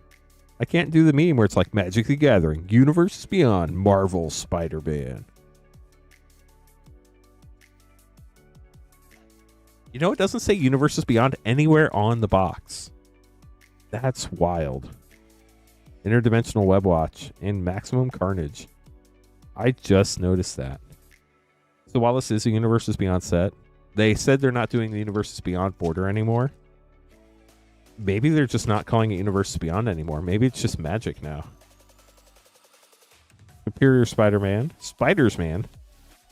I can't do the meme where it's like Magic the Gathering, Universes Beyond, Marvel Spider-Man. You know, it doesn't say Universes Beyond anywhere on the box. That's wild. Interdimensional Web Watch and Maximum Carnage. I just noticed that. So while this is a Universes Beyond set, they said they're not doing the Universes Beyond border anymore. Maybe they're just not calling it Universes Beyond anymore. Maybe it's just Magic now. Superior Spider-Man. Spiders-Man.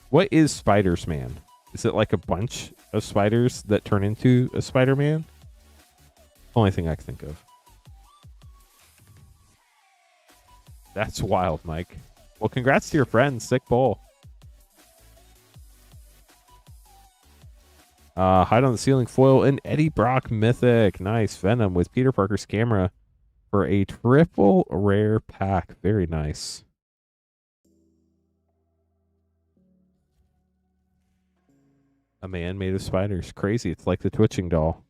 What is Spiders-Man? Is it like a bunch of spiders that turn into a Spider-Man? Only thing I can think of. That's wild, Mike. Well, congrats to your friend, Sick Bull. Hide on the Ceiling foil and Eddie Brock Mythic. Nice. Venom with Peter Parker's camera for a triple rare pack. Very nice. A man made of spiders. Crazy. It's like the twitching doll.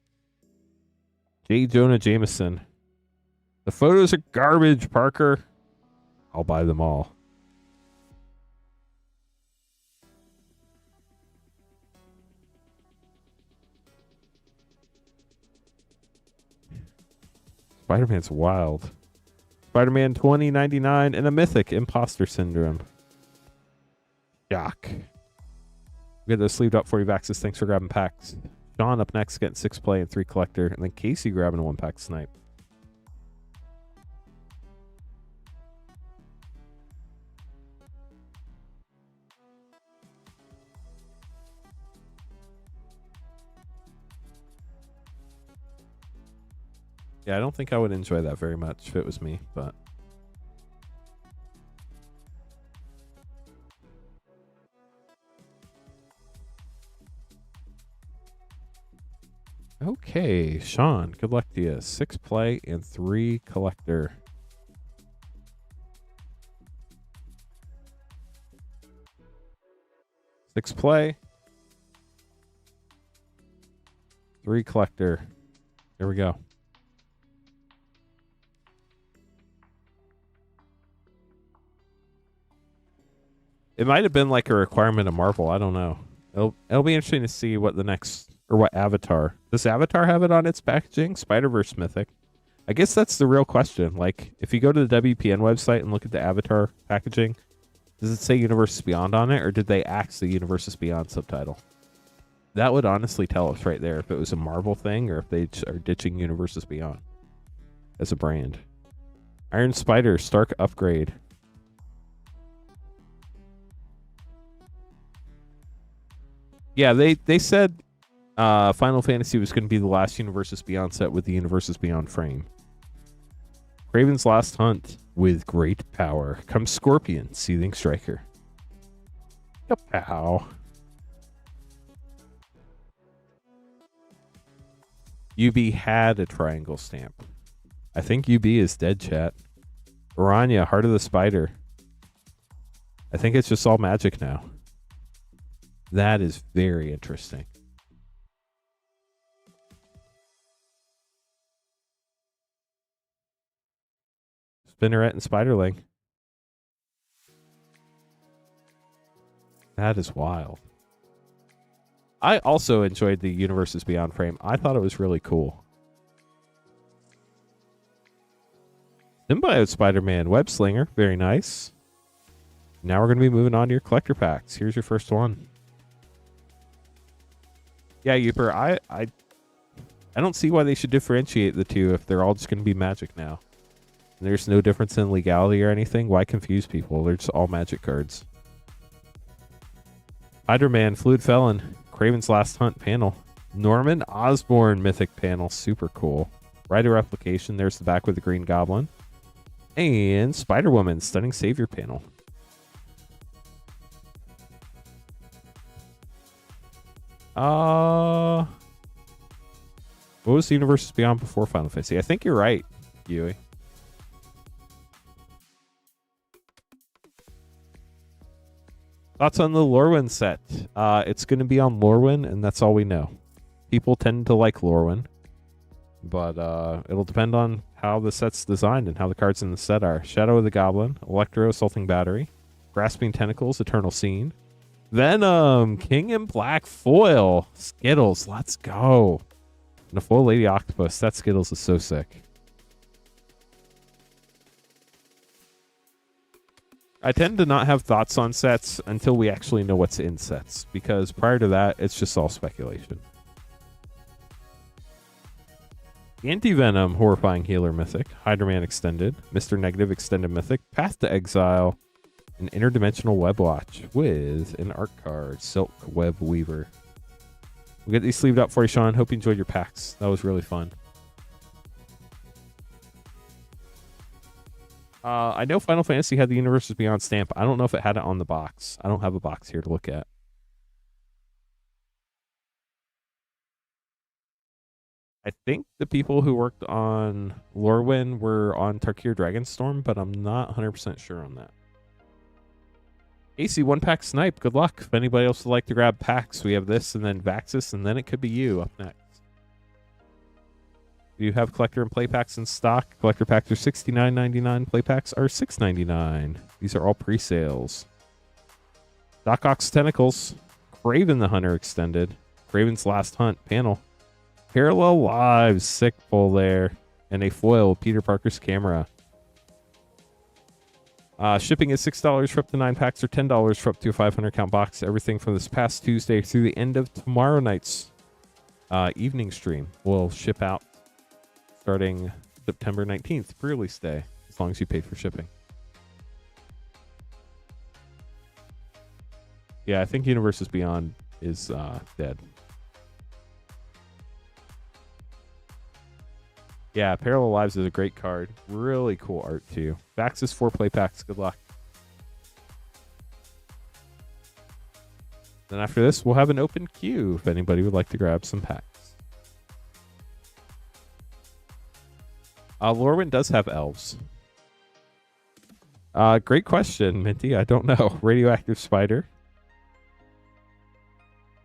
J. Jonah Jameson. The photos are garbage, Parker. I'll buy them all. Spider-Man's wild. Spider-Man 2099 and a Mythic Imposter Syndrome. Shock. We got those sleeved up for you, Vaxis. Thanks for grabbing packs. Sean up next, getting 6 play and 3 collector. And then Casey grabbing a 1-pack snipe. Yeah, I don't think I would enjoy that very much if it was me, but... Okay, Sean, good luck to you. 6 play and 3 collector. Six play. 3 collector. Here we go. It might have been like a requirement of Marvel. I don't know. It'll be interesting to see what the next, or what Avatar. Does Avatar have it on its packaging? Spider-Verse Mythic. I guess that's the real question. Like, if you go to the WPN website and look at the Avatar packaging, does it say Universes Beyond on it, or did they axe the Universes Beyond subtitle? That would honestly tell us right there if it was a Marvel thing or if they are ditching Universes Beyond as a brand. Iron Spider, Stark upgrade. Yeah, they said Final Fantasy was going to be the last Universes Beyond set with the Universes Beyond frame. Kraven's Last Hunt. With great power comes Scorpion, Seething Striker. Kapow. UB had a triangle stamp. I think UB is dead, chat. Aranya, Heart of the Spider. I think it's just all magic now. That is very interesting. Spinneret and Spiderling. That is wild. I also enjoyed the Universes Beyond frame. I thought it was really cool. Symbiote Spider-Man, Web Slinger. Very nice. Now we're going to be moving on to your collector packs. Here's your first one. Yeah, Yooper, I don't see why they should differentiate the two if they're all just going to be Magic now. And there's no difference in legality or anything. Why confuse people? They're just all Magic cards. Hydro-Man, Fluid Felon, Craven's Last Hunt panel. Norman Osborn Mythic panel. Super cool. Rider Replication. There's the back with the Green Goblin. And Spider-Woman, Stunning Savior panel. What was the Universes Beyond before Final Fantasy? I think you're right, Yui. Thoughts on the Lorwyn set? It's going to be on Lorwyn, and that's all we know. People tend to like Lorwyn, but it'll depend on how the set's designed and how the cards in the set are. Shadow of the Goblin, Electro, Assaulting Battery, Grasping Tentacles, Eternal Scene, Venom, King in Black foil, Skittles, let's go. And a foil Lady Octopus. That Skittles is so sick. I tend to not have thoughts on sets until we actually know what's in sets, because prior to that, it's just all speculation. Anti-Venom, Horrifying Healer Mythic, Hydro-Man Extended, Mr. Negative Extended Mythic, Path to Exile, an Interdimensional Web Watch with an art card, Silk Web Weaver. We'll get these sleeved up for you, Sean. Hope you enjoyed your packs. That was really fun. I know Final Fantasy had the Universes Beyond stamp. I don't know if it had it on the box. I don't have a box here to look at. I think the people who worked on Lorwyn were on Tarkir Dragonstorm, but I'm not 100% sure on that. AC, 1-pack Snipe. Good luck. If anybody else would like to grab packs, we have this and then Vaxis, and then it could be you up next. You have collector and play packs in stock. Collector packs are $69.99. Play packs are $6.99. These are all pre-sales. Doc Ock's Tentacles. Craven the Hunter Extended. Craven's Last Hunt panel. Parallel Lives. Sick pull there. And a foil Peter Parker's Camera. Shipping is $6 for up to 9 packs or $10 for up to a 500 count box. Everything from this past Tuesday through the end of tomorrow night's evening stream will ship out starting September 19th, pre-release day, as long as you pay for shipping. Yeah, I think Universes Beyond is dead. Yeah, Parallel Lives is a great card. Really cool art, too. Vaxis 4 play packs. Good luck. Then after this, we'll have an open queue if anybody would like to grab some packs. Lorwyn does have elves. Great question, Minty. I don't know. Radioactive Spider.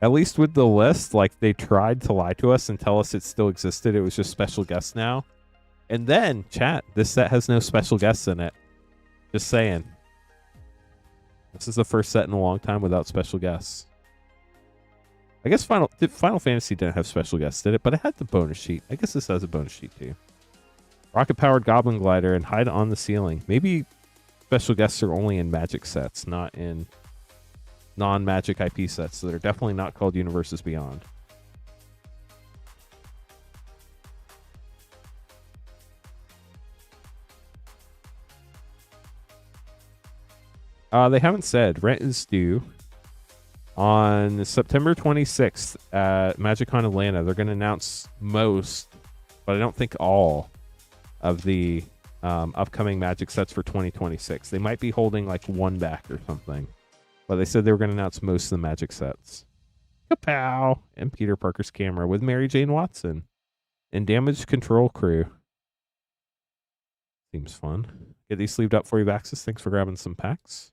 At least with the list, like, they tried to lie to us and tell us it still existed. It was just special guests now. And then, chat, this set has no special guests in it. Just saying. This is the first set in a long time without special guests. I guess Final Fantasy didn't have special guests, did it? But it had the bonus sheet. I guess this has a bonus sheet, too. Rocket-powered Goblin Glider and Hide on the Ceiling. Maybe special guests are only in Magic sets, not in non-Magic IP sets, so they're definitely not called Universes Beyond. They haven't said. Rent is due on September 26th at MagicCon Atlanta. They're going to announce most, but I don't think all, of the upcoming Magic sets for 2026. They might be holding like one back or something. But they said they were going to announce most of the Magic sets. Kapow! And Peter Parker's Camera with Mary Jane Watson. And Damage Control Crew. Seems fun. Get these sleeved up for you, Vaxis. Thanks for grabbing some packs.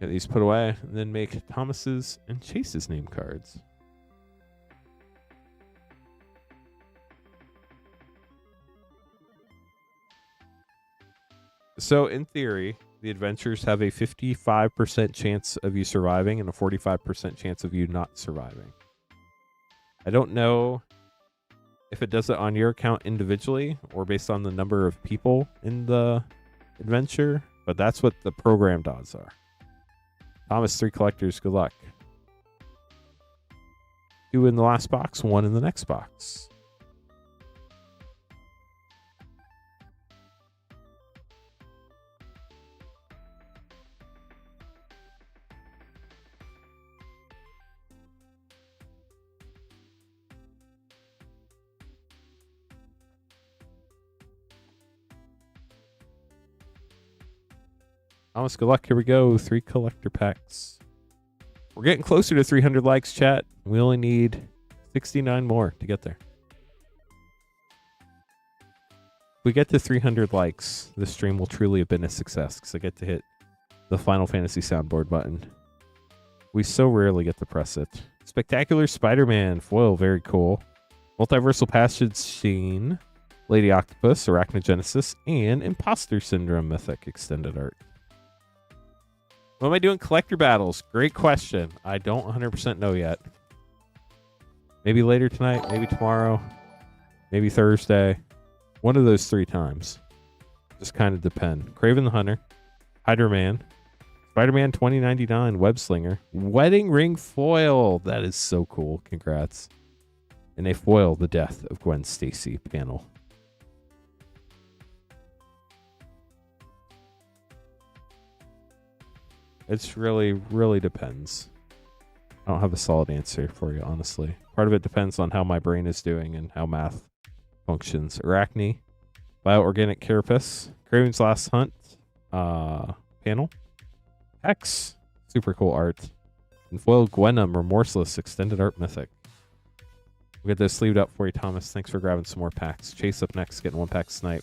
Get these put away, and then make Thomas's and Chase's name cards. So, in theory, The adventures have a 55% chance of you surviving and a 45% chance of you not surviving. I don't know if it does it on your account individually or based on the number of people in the adventure, but that's what the programmed odds are. Thomas, 3 collectors, good luck. 2 in the last box, 1 in the next box. Thomas, good luck. Here we go. 3 collector packs. We're getting closer to 300 likes, chat. We only need 69 more to get there. If we get to 300 likes, this stream will truly have been a success because I get to hit the Final Fantasy soundboard button. We so rarely get to press it. Spectacular Spider-Man foil, very cool. Multiversal Passage Scene, Lady Octopus, Arachnogenesis, and Imposter Syndrome Mythic extended art. What am I doing? Collector battles. Great question. I don't 100% know yet. Maybe later tonight, maybe tomorrow, maybe Thursday. One of those 3 times. Just kind of depend. Craven the Hunter, Hydra Man, Spider-Man 2099, Web Slinger, Wedding Ring foil. That is so cool. Congrats. And a foil, the Death of Gwen Stacy panel. It's really depends. I don't have a solid answer for you, honestly. Part of it depends on how my brain is doing and how math functions. Arachne, Bioorganic Carapace, Craven's Last Hunt, panel, Hex, super cool art, and foil Gwenum Remorseless extended art mythic. We'll get those sleeved up for you, Thomas. Thanks for grabbing some more packs. Chase up next, getting 1 pack snipe.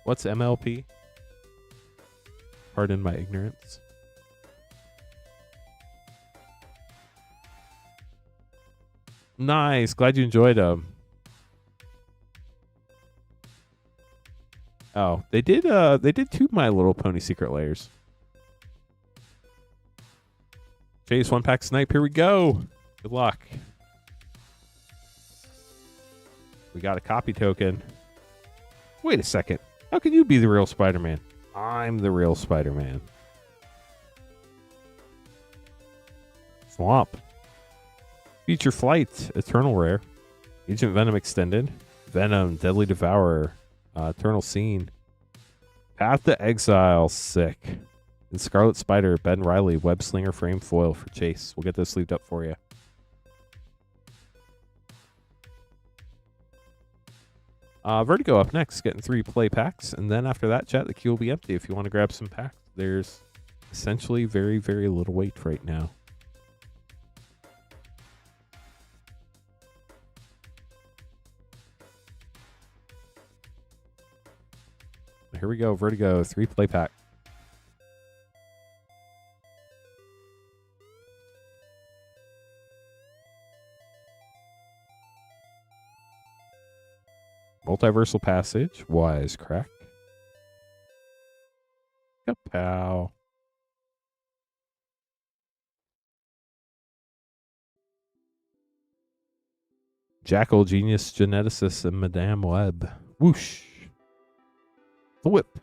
What's MLP? Pardon my ignorance. Nice. Glad you enjoyed them. Oh, they did 2 My Little Pony Secret Layers. Chase 1 pack snipe. Here we go. Good luck. We got a copy token. Wait a second. How can you be the real Spider-Man? I'm the real Spider-Man. Swamp. Future Flight. Eternal Rare. Agent Venom Extended. Venom. Deadly Devourer. Eternal Scene. Path to Exile. Sick. And Scarlet Spider. Ben Riley. Web Slinger Frame Foil for Chase. We'll get those sleeved up for you. Vertigo up next, getting 3 play packs, and then after that, chat, the queue will be empty if you want to grab some packs. There's essentially very little wait right now. Here we go, Vertigo, 3 play pack. Multiversal Passage, Wisecrack. Kapow. Jackal, Genius, Geneticist, and Madame Web. Whoosh. The Whip.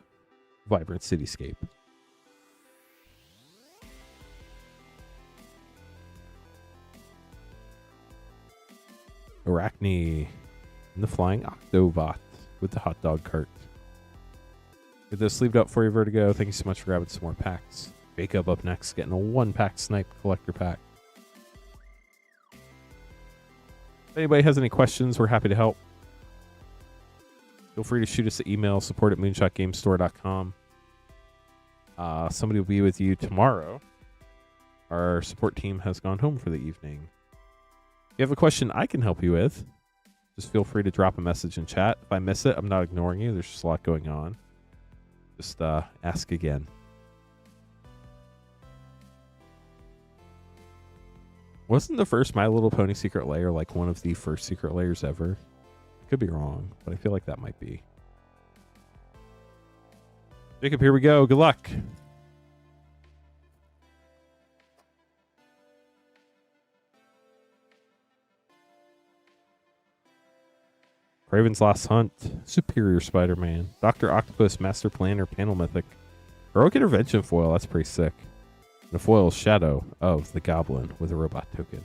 Vibrant Cityscape. Arachne. And the Flying Octobot with the hot dog cart. Get this sleeved up for you, Vertigo. Thank you so much for grabbing some more packs. Jacob up next, getting a 1-pack snipe collector pack. If anybody has any questions, we're happy to help. Feel free to shoot us an email, support@moonshotgamestore.com. Somebody will be with you tomorrow. Our support team has gone home for the evening. If you have a question I can help you with, just feel free to drop a message in chat. If I miss it, I'm not ignoring you. There's just a lot going on. Just ask again. Wasn't the first My Little Pony Secret Lair like one of the first secret lairs ever? Could be wrong, but I feel like that might be. Jacob, here we go. Good luck. Raven's Last Hunt, Superior Spider-Man, Dr. Octopus, Master Planner, Panel Mythic, Heroic Intervention foil, that's pretty sick. And a foil Shadow of the Goblin with a robot token.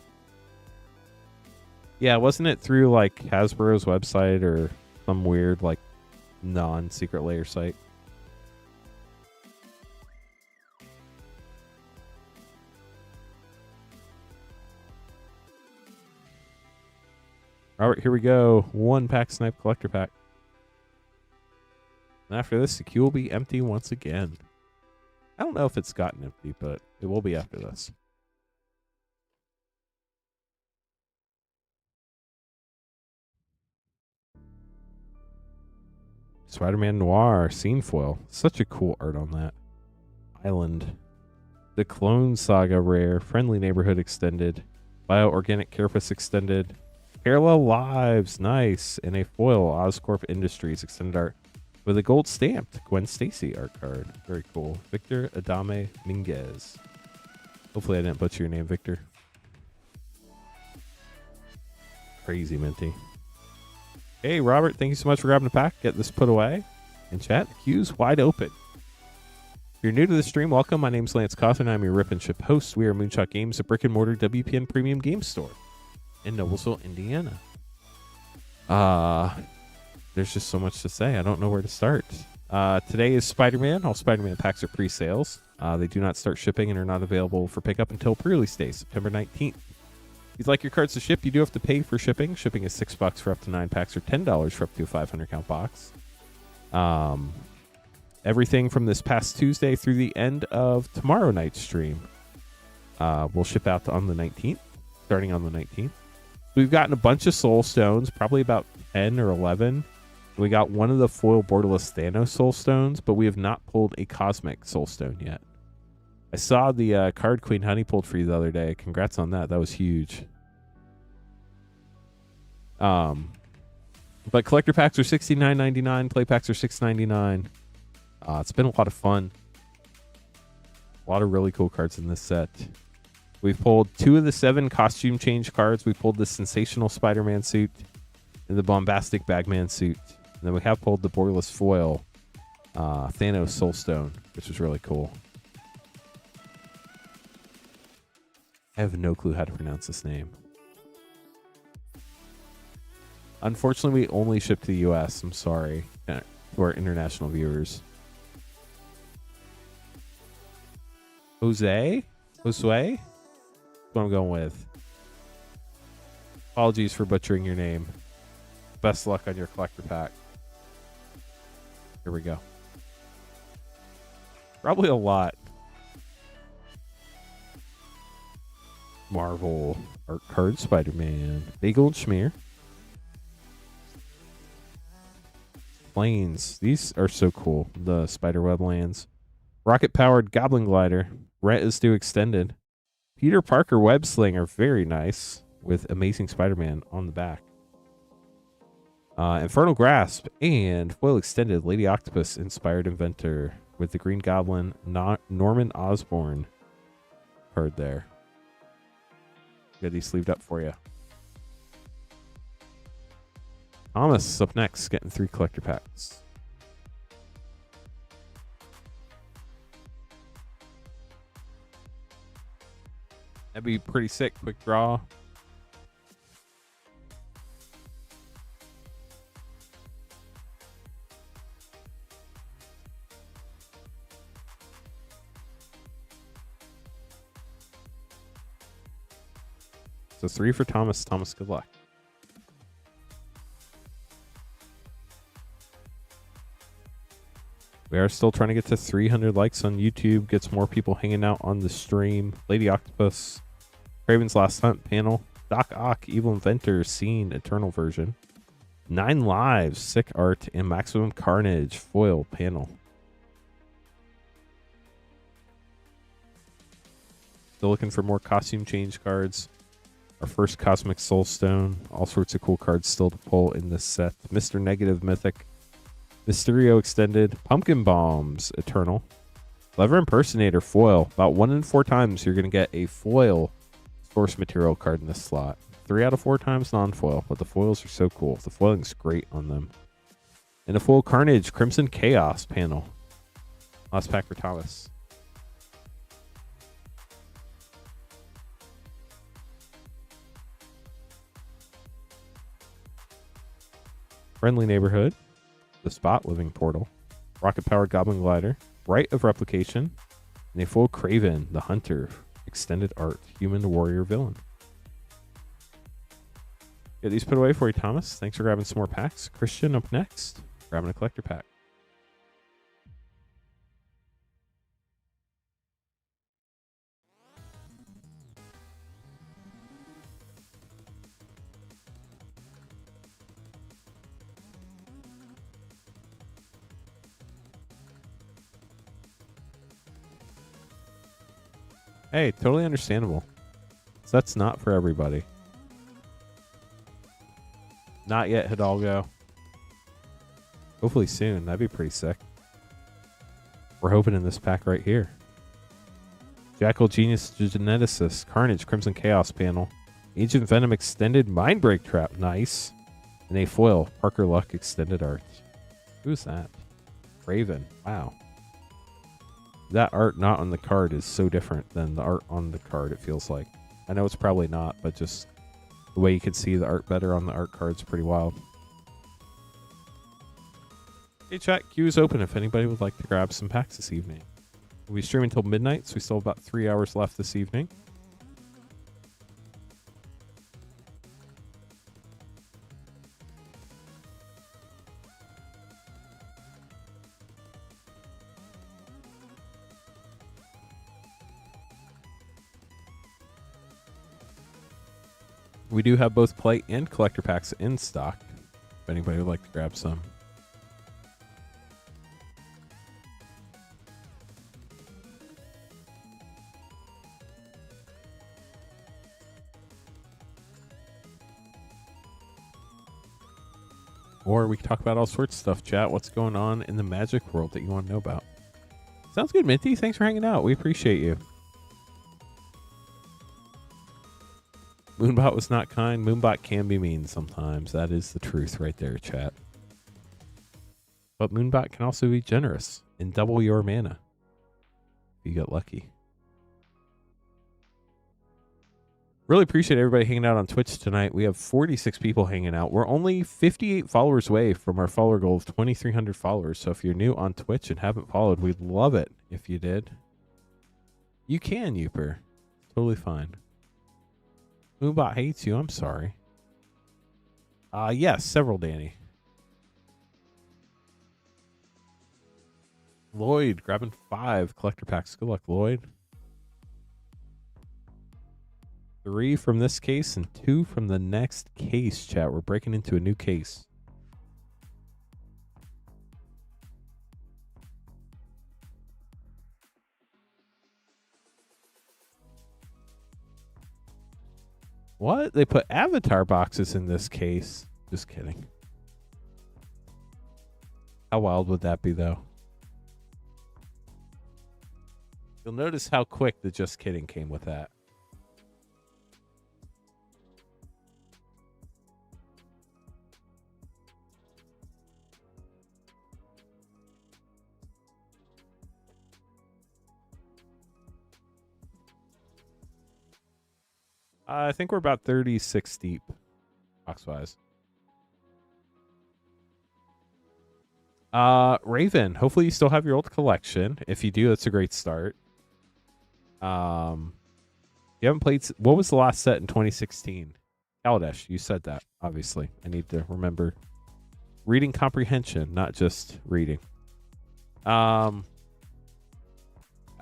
Yeah, wasn't it through like Hasbro's website or some weird like non-secret layer site? All right, here we go. 1-pack Snipe Collector Pack. And after this, the queue will be empty once again. I don't know if it's gotten empty, but it will be after this. Spider-Man Noir, Scene Foil. Such a cool art on that. Island. The Clone Saga Rare, Friendly Neighborhood Extended, Bio-Organic Carapace Extended, Parallel Lives, nice, and a foil Oscorp Industries Extended Art with a gold stamped Gwen Stacy art card. Very cool. Victor Adame Minguez. Hopefully I didn't butcher your name, Victor. Crazy minty. Hey, Robert, thank you so much for grabbing the pack. Get this put away. In chat, the queue's wide open. If you're new to the stream, welcome. My name's Lance Coffin. I'm your Rip and Ship host. We are Moonshot Games, a brick-and-mortar WPN premium game store in Noblesville, Indiana. There's just so much to say. I don't know where to start. Today is Spider-Man. All Spider-Man packs are pre-sales. They do not start shipping and are not available for pickup until pre-release day, September 19th. If you'd like your cards to ship, you do have to pay for shipping. Shipping is $6 for up to 9 packs or $10 for up to a 500-count box. Everything from this past Tuesday through the end of tomorrow night's stream will ship out on the 19th, starting on the 19th. We've gotten a bunch of Soul Stones, probably about 10 or 11. We got one of the foil borderless Thanos Soul Stones, but we have not pulled a Cosmic Soul Stone yet. I saw the card Queen Honey pulled for you the other day. Congrats on that. That was huge. But collector packs are $69.99. Play packs are $6.99. It's been a lot of fun. A lot of really cool cards in this set. We've pulled 2 of the 7 costume change cards. We pulled the Sensational Spider-Man suit and the Bombastic Bagman suit. And then we have pulled the borderless foil Thanos Soul Stone, which is really cool. I have no clue how to pronounce this name. Unfortunately, we only ship to the U.S. I'm sorry to our international viewers. Jose? What I'm going with. Apologies for butchering your name. Best luck on your collector pack. Here we go. Probably a lot. Marvel art card, Spider-Man, Bagel and Schmear. Planes. These are so cool. The Spiderweb lands. Rocket-powered Goblin Glider. Rhett is due extended. Peter Parker Web Slinger, very nice, with Amazing Spider-Man on the back. Infernal Grasp and foil extended Lady Octopus Inspired Inventor with the Green Goblin Norman Osborn card there. Got these sleeved up for you. Thomas up next, getting 3 collector packs. That'd be pretty sick. Quick draw. So 3 for Thomas. Thomas, good luck. We are still trying to get to 300 likes on YouTube. Gets more people hanging out on the stream. Lady Octopus. Raven's Last Hunt panel. Doc Ock, Evil Inventor, Scene, Eternal version. 9 Lives, sick art, and Maximum Carnage foil panel. Still looking for more costume change cards. Our first Cosmic Soulstone. All sorts of cool cards still to pull in this set. Mr. Negative Mythic. Mysterio Extended. Pumpkin Bombs Eternal. Clever Impersonator Foil. About 1 in 4 times you're going to get a foil source material card in this slot. 3 out of 4 times non-foil, but the foils are so cool. The foiling's great on them. And a full Carnage Crimson Chaos panel. Last pack for Thomas. Friendly Neighborhood. The Spot Living Portal. Rocket Powered Goblin Glider. Rite of Replication. And a full Craven, the Hunter. Extended Art. Human Warrior Villain. Get these put away for you, Thomas. Thanks for grabbing some more packs. Christian up next. Grabbing a collector pack. Hey, totally understandable. So that's not for everybody. Not yet, Hidalgo. Hopefully soon. That'd be pretty sick. We're hoping in this pack right here. Jackal Genius Geneticist. Carnage Crimson Chaos panel. Ancient Venom Extended Mindbreak Trap. Nice. And a foil Parker Luck Extended Art. Who's that? Raven. Wow. That art not on the card is so different than the art on the card, it feels like. I know it's probably not, but just the way you can see the art better on the art card's pretty wild. Hey chat, queue is open if anybody would like to grab some packs this evening. We'll be streaming until midnight, so we still have about 3 hours left this evening. We do have both plate and collector packs in stock, if anybody would like to grab some. Or we can talk about all sorts of stuff, chat. What's going on in the Magic world that you want to know about? Sounds good, Minty. Thanks for hanging out. We appreciate you. Moonbot was not kind. Moonbot can be mean sometimes. That is the truth right there, chat. But Moonbot can also be generous and double your mana if you get lucky. Really appreciate everybody hanging out on Twitch tonight. We have 46 people hanging out. We're only 58 followers away from our follower goal of 2,300 followers. So if you're new on Twitch and haven't followed, we'd love it if you did. You can, Youper. Totally fine. Moonbot hates you. I'm sorry. Yes, several, Danny. Lloyd grabbing 5 collector packs. Good luck, Lloyd. 3 from this case and 2 from the next case, chat. We're breaking into a new case. What? They put avatar boxes in this case? Just kidding. How wild would that be, though? You'll notice how quick the just kidding came with that. I think we're about 36 deep, box-wise. Raven, hopefully you still have your old collection. If you do, that's a great start. You haven't played... What was the last set in 2016? Kaladesh, you said that, obviously. I need to remember. Reading comprehension, not just reading. I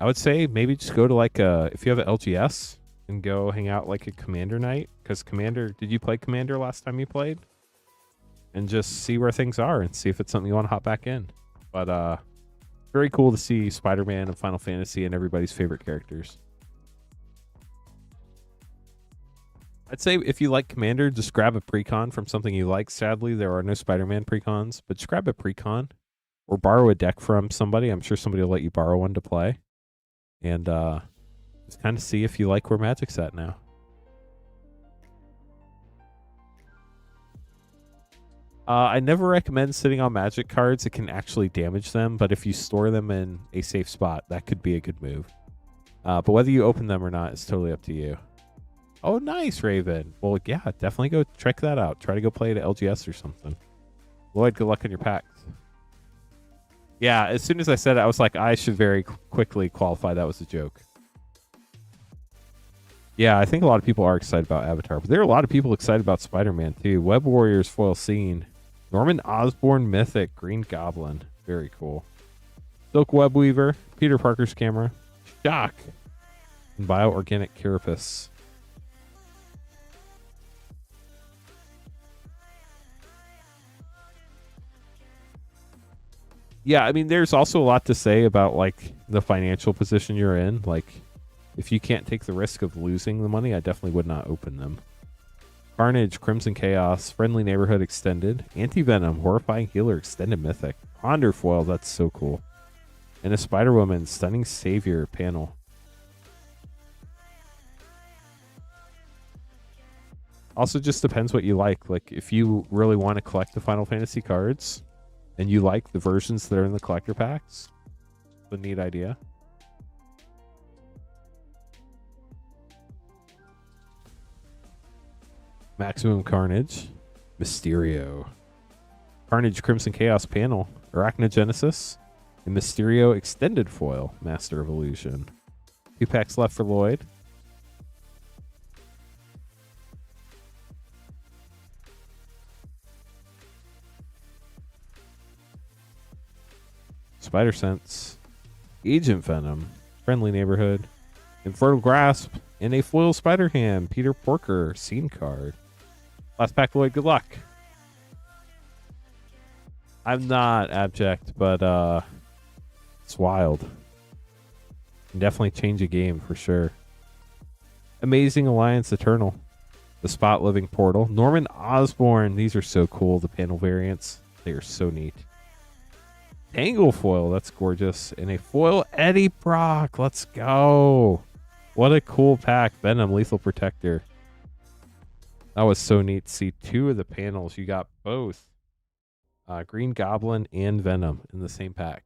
would say maybe just go to like a... If you have an LGS... and go hang out like a Commander night, because Commander, did you play Commander last time you played? And just see where things are and see if it's something you want to hop back in. But very cool to see Spider-Man and Final Fantasy and everybody's favorite characters. I'd say if you like Commander, just grab a precon from something you like. Sadly, there are no Spider-Man precons, but just grab a precon or borrow a deck from somebody. I'm sure somebody will let you borrow one to play. And just kind of see if you like where Magic's at now. I never recommend sitting on Magic cards. It can actually damage them, but if you store them in a safe spot, that could be a good move. But whether you open them or not is totally up to you. Oh, nice, Raven. Well, yeah, definitely go check that out. Try to go play it at LGS or something. Lloyd, good luck on your packs. Yeah, as soon as I said it, I was like, I should very quickly qualify that was a joke. Yeah, I think a lot of people are excited about Avatar, but there are a lot of people excited about Spider-Man too. Web Warriors foil scene. Norman Osborn Mythic, Green Goblin. Very cool. Silk Web Weaver, Peter Parker's camera, Shock, and Bioorganic Carapace. Yeah, I mean, there's also a lot to say about like the financial position you're in. Like, if you can't take the risk of losing the money, I definitely would not open them. Carnage, Crimson Chaos, Friendly Neighborhood Extended, Anti-Venom, Horrifying Healer Extended Mythic, Ponder Foil, that's so cool. And a Spider-Woman, Stunning Savior panel. Also just depends what you like. Like, if you really want to collect the Final Fantasy cards and you like the versions that are in the collector packs, it's a neat idea. Maximum Carnage, Mysterio, Carnage Crimson Chaos panel, Arachnogenesis, and Mysterio Extended Foil, Master of Illusion. 2 packs left for Lloyd. Spider Sense, Agent Venom, Friendly Neighborhood, Infernal Grasp, and a foil Spider Ham, Peter Porker, Scene card. Last pack, Lloyd, good luck. I'm not abject, but it's wild. Can definitely change a game for sure. Amazing Alliance Eternal, the Spot Living Portal, Norman Osborn. These are so cool, the panel variants. They are so neat. Tangle foil, that's gorgeous. And a foil Eddie Brock. Let's go. What a cool pack. Venom, Lethal Protector. That was so neat to see 2 of the panels. You got both Green Goblin and Venom in the same pack.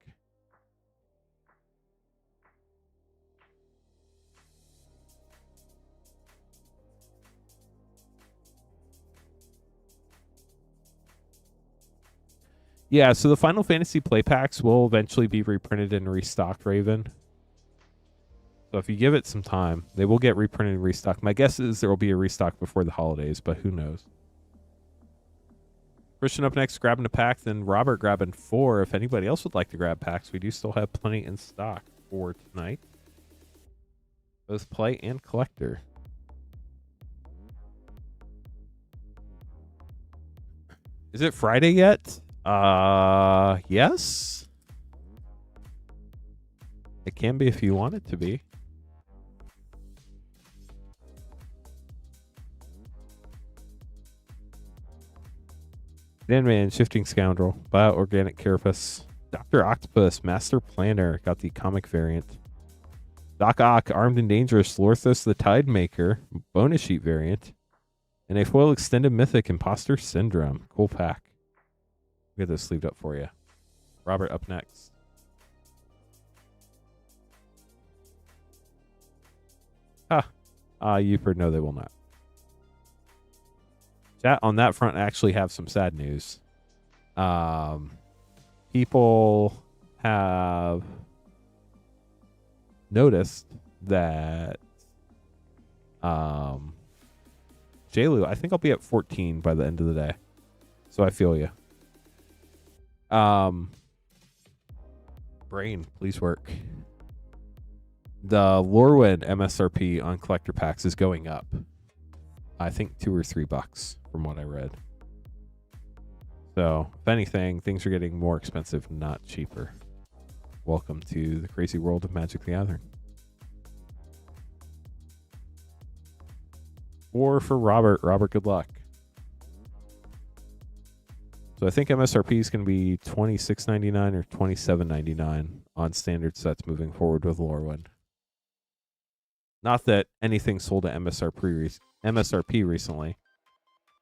Yeah, so the Final Fantasy play packs will eventually be reprinted and restocked, Raven. So if you give it some time, they will get reprinted and restocked. My guess is there will be a restock before the holidays, but who knows? Christian up next, grabbing a pack, then Robert grabbing 4. If anybody else would like to grab packs, we do still have plenty in stock for tonight. Both play and collector. Is it Friday yet? Yes. It can be if you want it to be. Man, Shifting Scoundrel, Bioorganic Carapace, Dr. Octopus, Master Planner, got the comic variant. Doc Ock, Armed and Dangerous, Lorthos the Tidemaker, bonus sheet variant, and a foil Extended Mythic, Imposter Syndrome. Cool pack. We'll get this sleeved up for you. Robert up next. You've heard no, they will not. Chat on that front, I actually have some sad news. People have noticed that JLu, I think I'll be at 14 by the end of the day. So I feel you. Brain, please work. The Lorwyn MSRP on collector packs is going up. I think $2 or $3 from what I read. So, if anything, things are getting more expensive, not cheaper. Welcome to the crazy world of Magic the Gathering. or for Robert. Robert, good luck. So I think MSRP is going to be $26.99 or $27.99 on standard sets moving forward with Lorwyn. Not that anything sold at MSRP recently,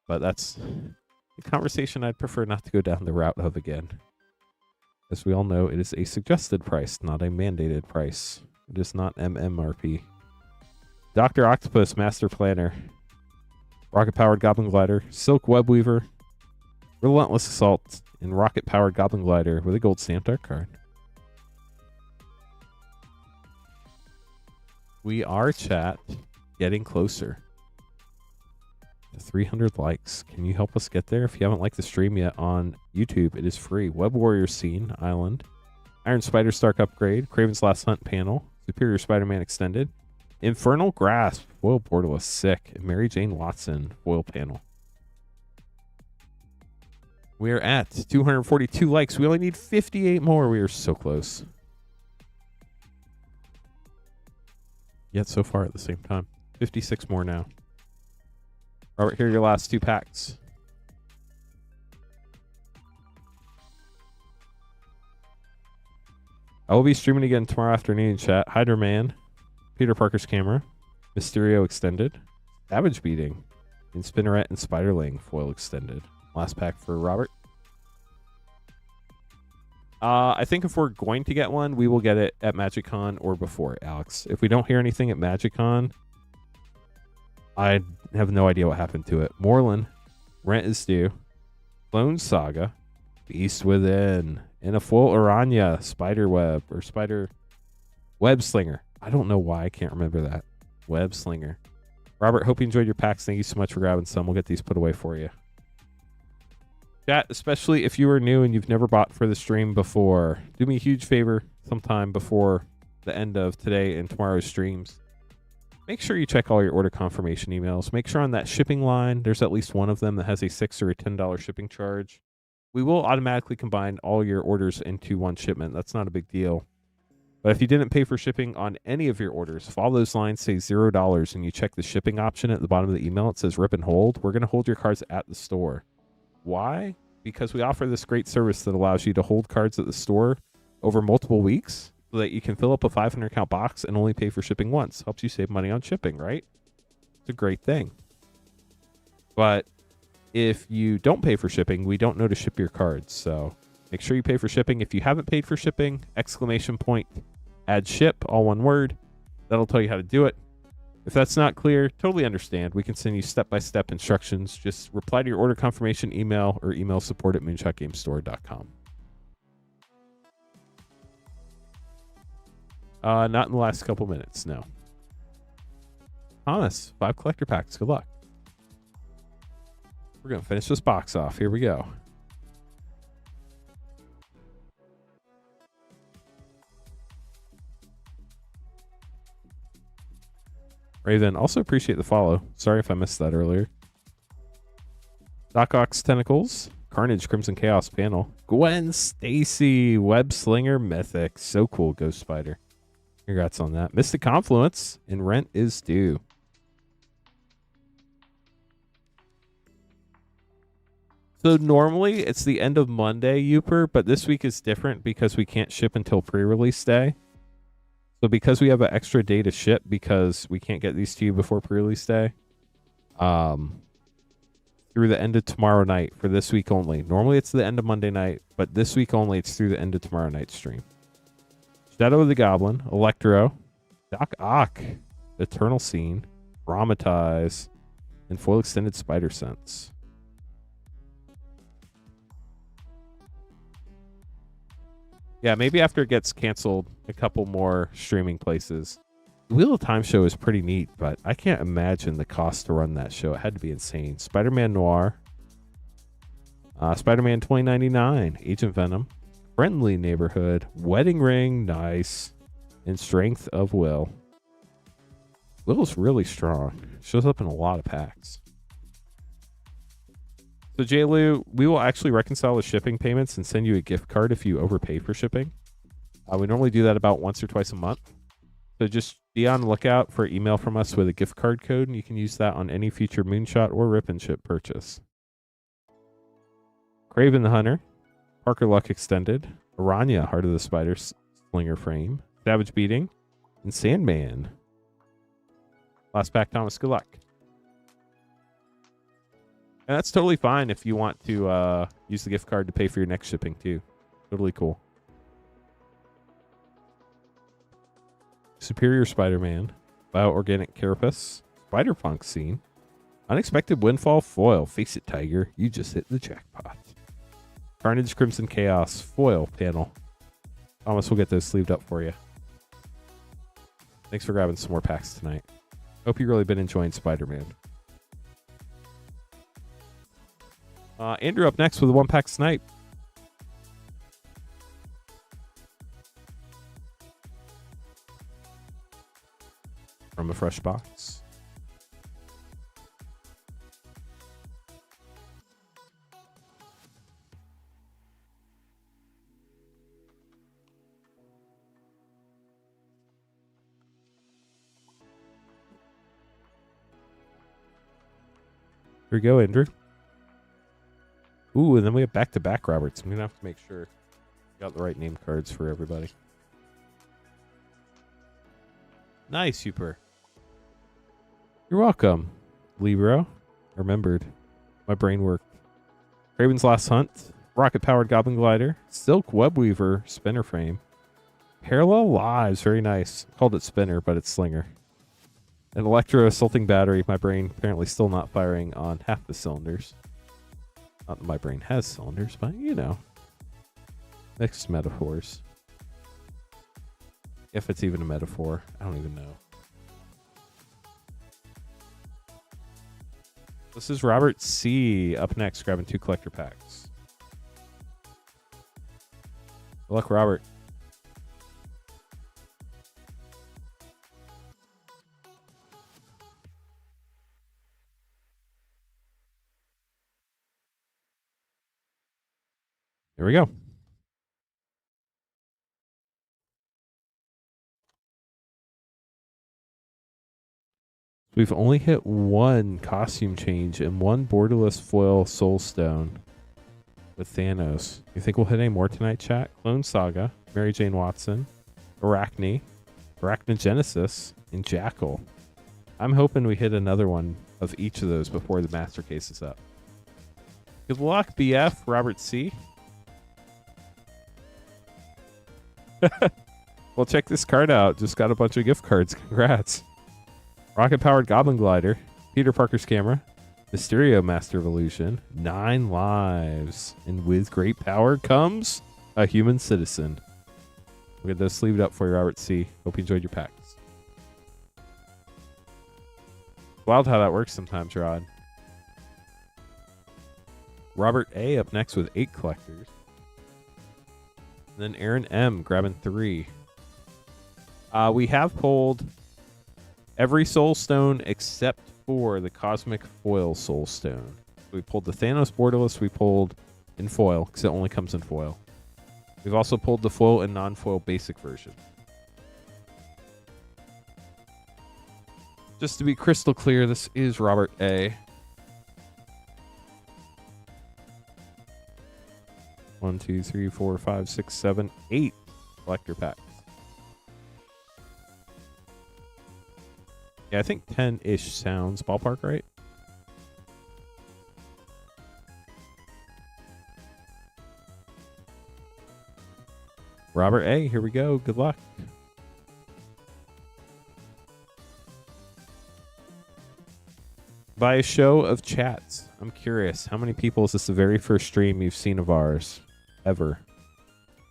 but that's a conversation I'd prefer not to go down the route of again. As we all know, it is a suggested price, not a mandated price. It is not MMRP. Dr. Octopus, Master Planner, Rocket-Powered Goblin Glider, Silk Web Weaver, Relentless Assault, and Rocket-Powered Goblin Glider with a gold stamped art card. We are, chat, getting closer to 300 likes. Can you help us get there? If you haven't liked the stream yet on YouTube, it is free. Web Warrior Scene Island, Iron Spider Stark Upgrade, Craven's Last Hunt Panel, Superior Spider-Man Extended, Infernal Grasp, Foil Portal is sick, and Mary Jane Watson Foil Panel. We are at 242 likes. We only need 58 more. We are so close. Yet so far at the same time. 56 more now. Robert, here are your last 2 packs. I will be streaming again tomorrow afternoon, chat. Hydra Man, Peter Parker's Camera, Mysterio Extended, Savage Beating, and Spinneret and Spiderling Foil Extended. Last pack for Robert. I think if we're going to get one, we will get it at MagicCon or before, Alex. If we don't hear anything at MagicCon, I have no idea what happened to it. Moreland, Rent is Due, Clone Saga, Beast Within, and a full Aranya, Spider Web Slinger. I don't know why I can't remember that. Web Slinger. Robert, hope you enjoyed your packs. Thank you so much for grabbing some. We'll get these put away for you. Chat, especially if you are new and you've never bought for the stream before, do me a huge favor sometime before the end of today and tomorrow's streams. Make sure you check all your order confirmation emails. Make sure on that shipping line, there's at least one of them that has a $6 or a $10 shipping charge. We will automatically combine all your orders into one shipment. That's not a big deal. But if you didn't pay for shipping on any of your orders, if all those lines say $0 and you check the shipping option at the bottom of the email, it says rip and hold. We're going to hold your cards at the store. Why? Because we offer this great service that allows you to hold cards at the store over multiple weeks so that you can fill up a 500 count box and only pay for shipping once. Helps you save money on shipping, right? It's a great thing. But if you don't pay for shipping, we don't know to ship your cards. So make sure you pay for shipping. If you haven't paid for shipping, exclamation point, add ship, all one word. That'll tell you how to do it. If that's not clear, totally understand. We can send you step-by-step instructions. Just reply to your order confirmation email or email support@moonshotgamestore.com. Not in the last couple minutes, no. Thomas, 5 collector packs. Good luck. We're going to finish this box off. Here we go. Raven, also appreciate the follow. Sorry if I missed that earlier. Doc Ock's Tentacles, Carnage, Crimson Chaos Panel, Gwen Stacy, Web Slinger Mythic. So cool, Ghost Spider. Congrats on that. Mystic Confluence, and Rent is Due. So normally it's the end of Monday, Uper, but this week is different because we can't ship until pre-release day. So because we have an extra day to ship because we can't get these to you before pre-release day, through the end of tomorrow night for this week only. Normally it's the end of Monday night, but this week only it's through the end of tomorrow night's stream. Shadow of the Goblin, Electro, Doc Ock, Eternal Scene, Dramatize, and Foil Extended Spider Sense. Yeah, maybe after it gets canceled, a couple more streaming places. The Wheel of Time show is pretty neat, but I can't imagine the cost to run that show. It had to be insane. Spider-Man Noir, Spider-Man 2099, Agent Venom, Friendly Neighborhood, Wedding Ring, nice, and Strength of Will. Will's really strong. Shows up in a lot of packs. So, JLu, we will actually reconcile the shipping payments and send you a gift card if you overpay for shipping. We normally do that about once or twice a month. So just be on the lookout for an email from us with a gift card code, and you can use that on any future Moonshot or Rip and Ship purchase. Craven the Hunter, Parker Luck Extended, Aranya, Heart of the Spider Slinger Frame, Savage Beating, and Sandman. Last pack, Thomas. Good luck. And that's totally fine if you want to use the gift card to pay for your next shipping too. Totally cool. Superior Spider-Man, Bioorganic Carapace, Spider-Punk Scene, Unexpected Windfall Foil. Face it, Tiger. You just hit the jackpot. Carnage Crimson Chaos Foil Panel. Thomas will get those sleeved up for you. Thanks for grabbing some more packs tonight. Hope you've really been enjoying Spider-Man. Andrew up next with a 1-pack snipe. From a fresh box. Here we go, Andrew. Ooh, and then we have back-to-back Roberts. I'm going to have to make sure we got the right name cards for everybody. Nice, super. You're welcome, Libro. Remembered. My brain worked. Craven's Last Hunt. Rocket-powered Goblin Glider. Silk Webweaver Spinner Frame. Parallel Lives. Very nice. Called it Spinner, but it's Slinger. An Electro Assaulting Battery. My brain apparently still not firing on half the cylinders. Not that my brain has cylinders, but you know. Mixed metaphors. If it's even a metaphor. I don't even know. This is Robert C. up next, grabbing 2 collector packs. Good luck, Robert. Here we go. We've only hit 1 costume change and 1 borderless foil soul stone with Thanos. You think we'll hit any more tonight, chat? Clone Saga, Mary Jane Watson, Arachne, Arachnogenesis, and Jackal. I'm hoping we hit another one of each of those before the master case is up. Good luck, BF, Robert C. Well, check this card out. Just got a bunch of gift cards. Congrats. Rocket-powered Goblin Glider, Peter Parker's Camera, Mysterio Master of Illusion, 9 lives. And with great power comes a human citizen. We'll get those sleeved up for you, Robert C. Hope you enjoyed your packs. Wild how that works sometimes, Rod. Robert A. up next with 8 collectors. And then Aaron M. grabbing 3. We have pulled every Soul Stone except for the Cosmic Foil Soul Stone. We pulled the Thanos Borderless. We pulled in foil because it only comes in foil. We've also pulled the foil and non-foil basic version. Just to be crystal clear, this is Robert A. 1, 2, 3, 4, 5, 6, 7, 8 collector packs. Yeah, I think 10-ish sounds ballpark, right? Robert A, here we go. Good luck. By a show of chats, I'm curious, how many people is this the very first stream you've seen of ours? Ever.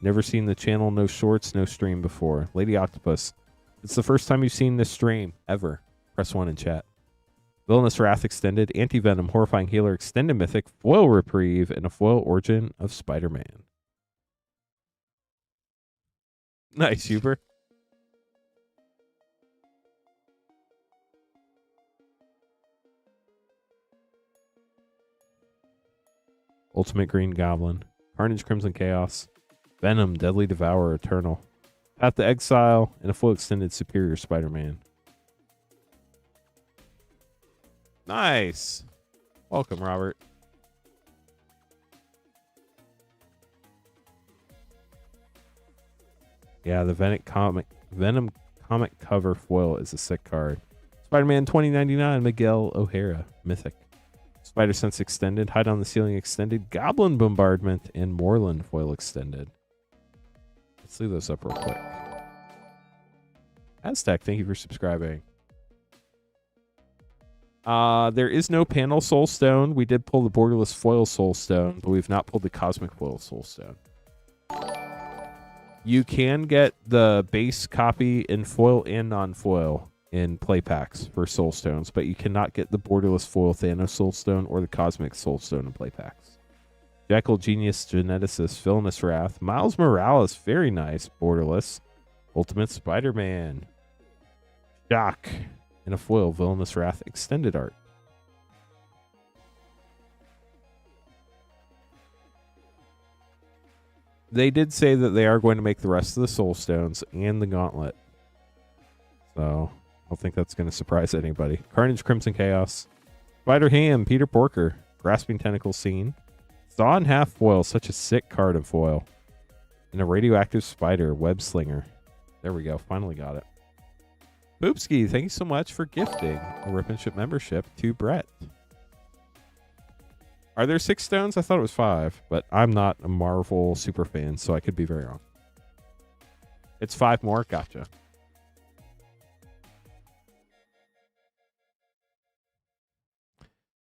Never seen the channel, no shorts, no stream before. Lady Octopus, it's the first time you've seen this stream, ever. Press 1 in chat. Villainous Wrath Extended, Anti-Venom, Horrifying Healer, Extended Mythic, Foil Reprieve, and a Foil Origin of Spider-Man. Nice, Huber. Ultimate Green Goblin, Carnage Crimson Chaos, Venom, Deadly Devourer, Eternal, Path to Exile, and a full extended Superior Spider-Man. Nice. Welcome, Robert. Yeah, the Venom comic cover foil is a sick card. Spider-Man 2099, Miguel O'Hara, Mythic. Spider Sense Extended, Hide on the Ceiling Extended, Goblin Bombardment, and Moreland foil extended. Let's leave those up real quick. Aztec, thank you for subscribing. There is no panel Soul Stone. We did pull the Borderless foil Soul Stone, but we've not pulled the Cosmic foil Soul Stone. You can get the base copy in foil and non-foil in play packs for Soul Stones, but you cannot get the Borderless foil Thanos Soul Stone or the Cosmic Soul Stone in play packs. Jackal Genius Geneticist, Villainous Wrath, Miles Morales, very nice, Borderless, Ultimate Spider-Man, Shock, and a foil Villainous Wrath extended art. They did say that they are going to make the rest of the Soul Stones and the Gauntlet. So, I don't think that's going to surprise anybody. Carnage Crimson Chaos. Spider Ham, Peter Porker. Grasping Tentacle Scene. Thawne Half Foil, such a sick card of foil. And a Radioactive Spider, Web Slinger. There we go, finally got it. Boopski, thank you so much for gifting a Rip and Ship membership to Brett. Are there 6 stones? I thought it was 5, but I'm not a Marvel super fan, so I could be very wrong. It's 5 more? Gotcha.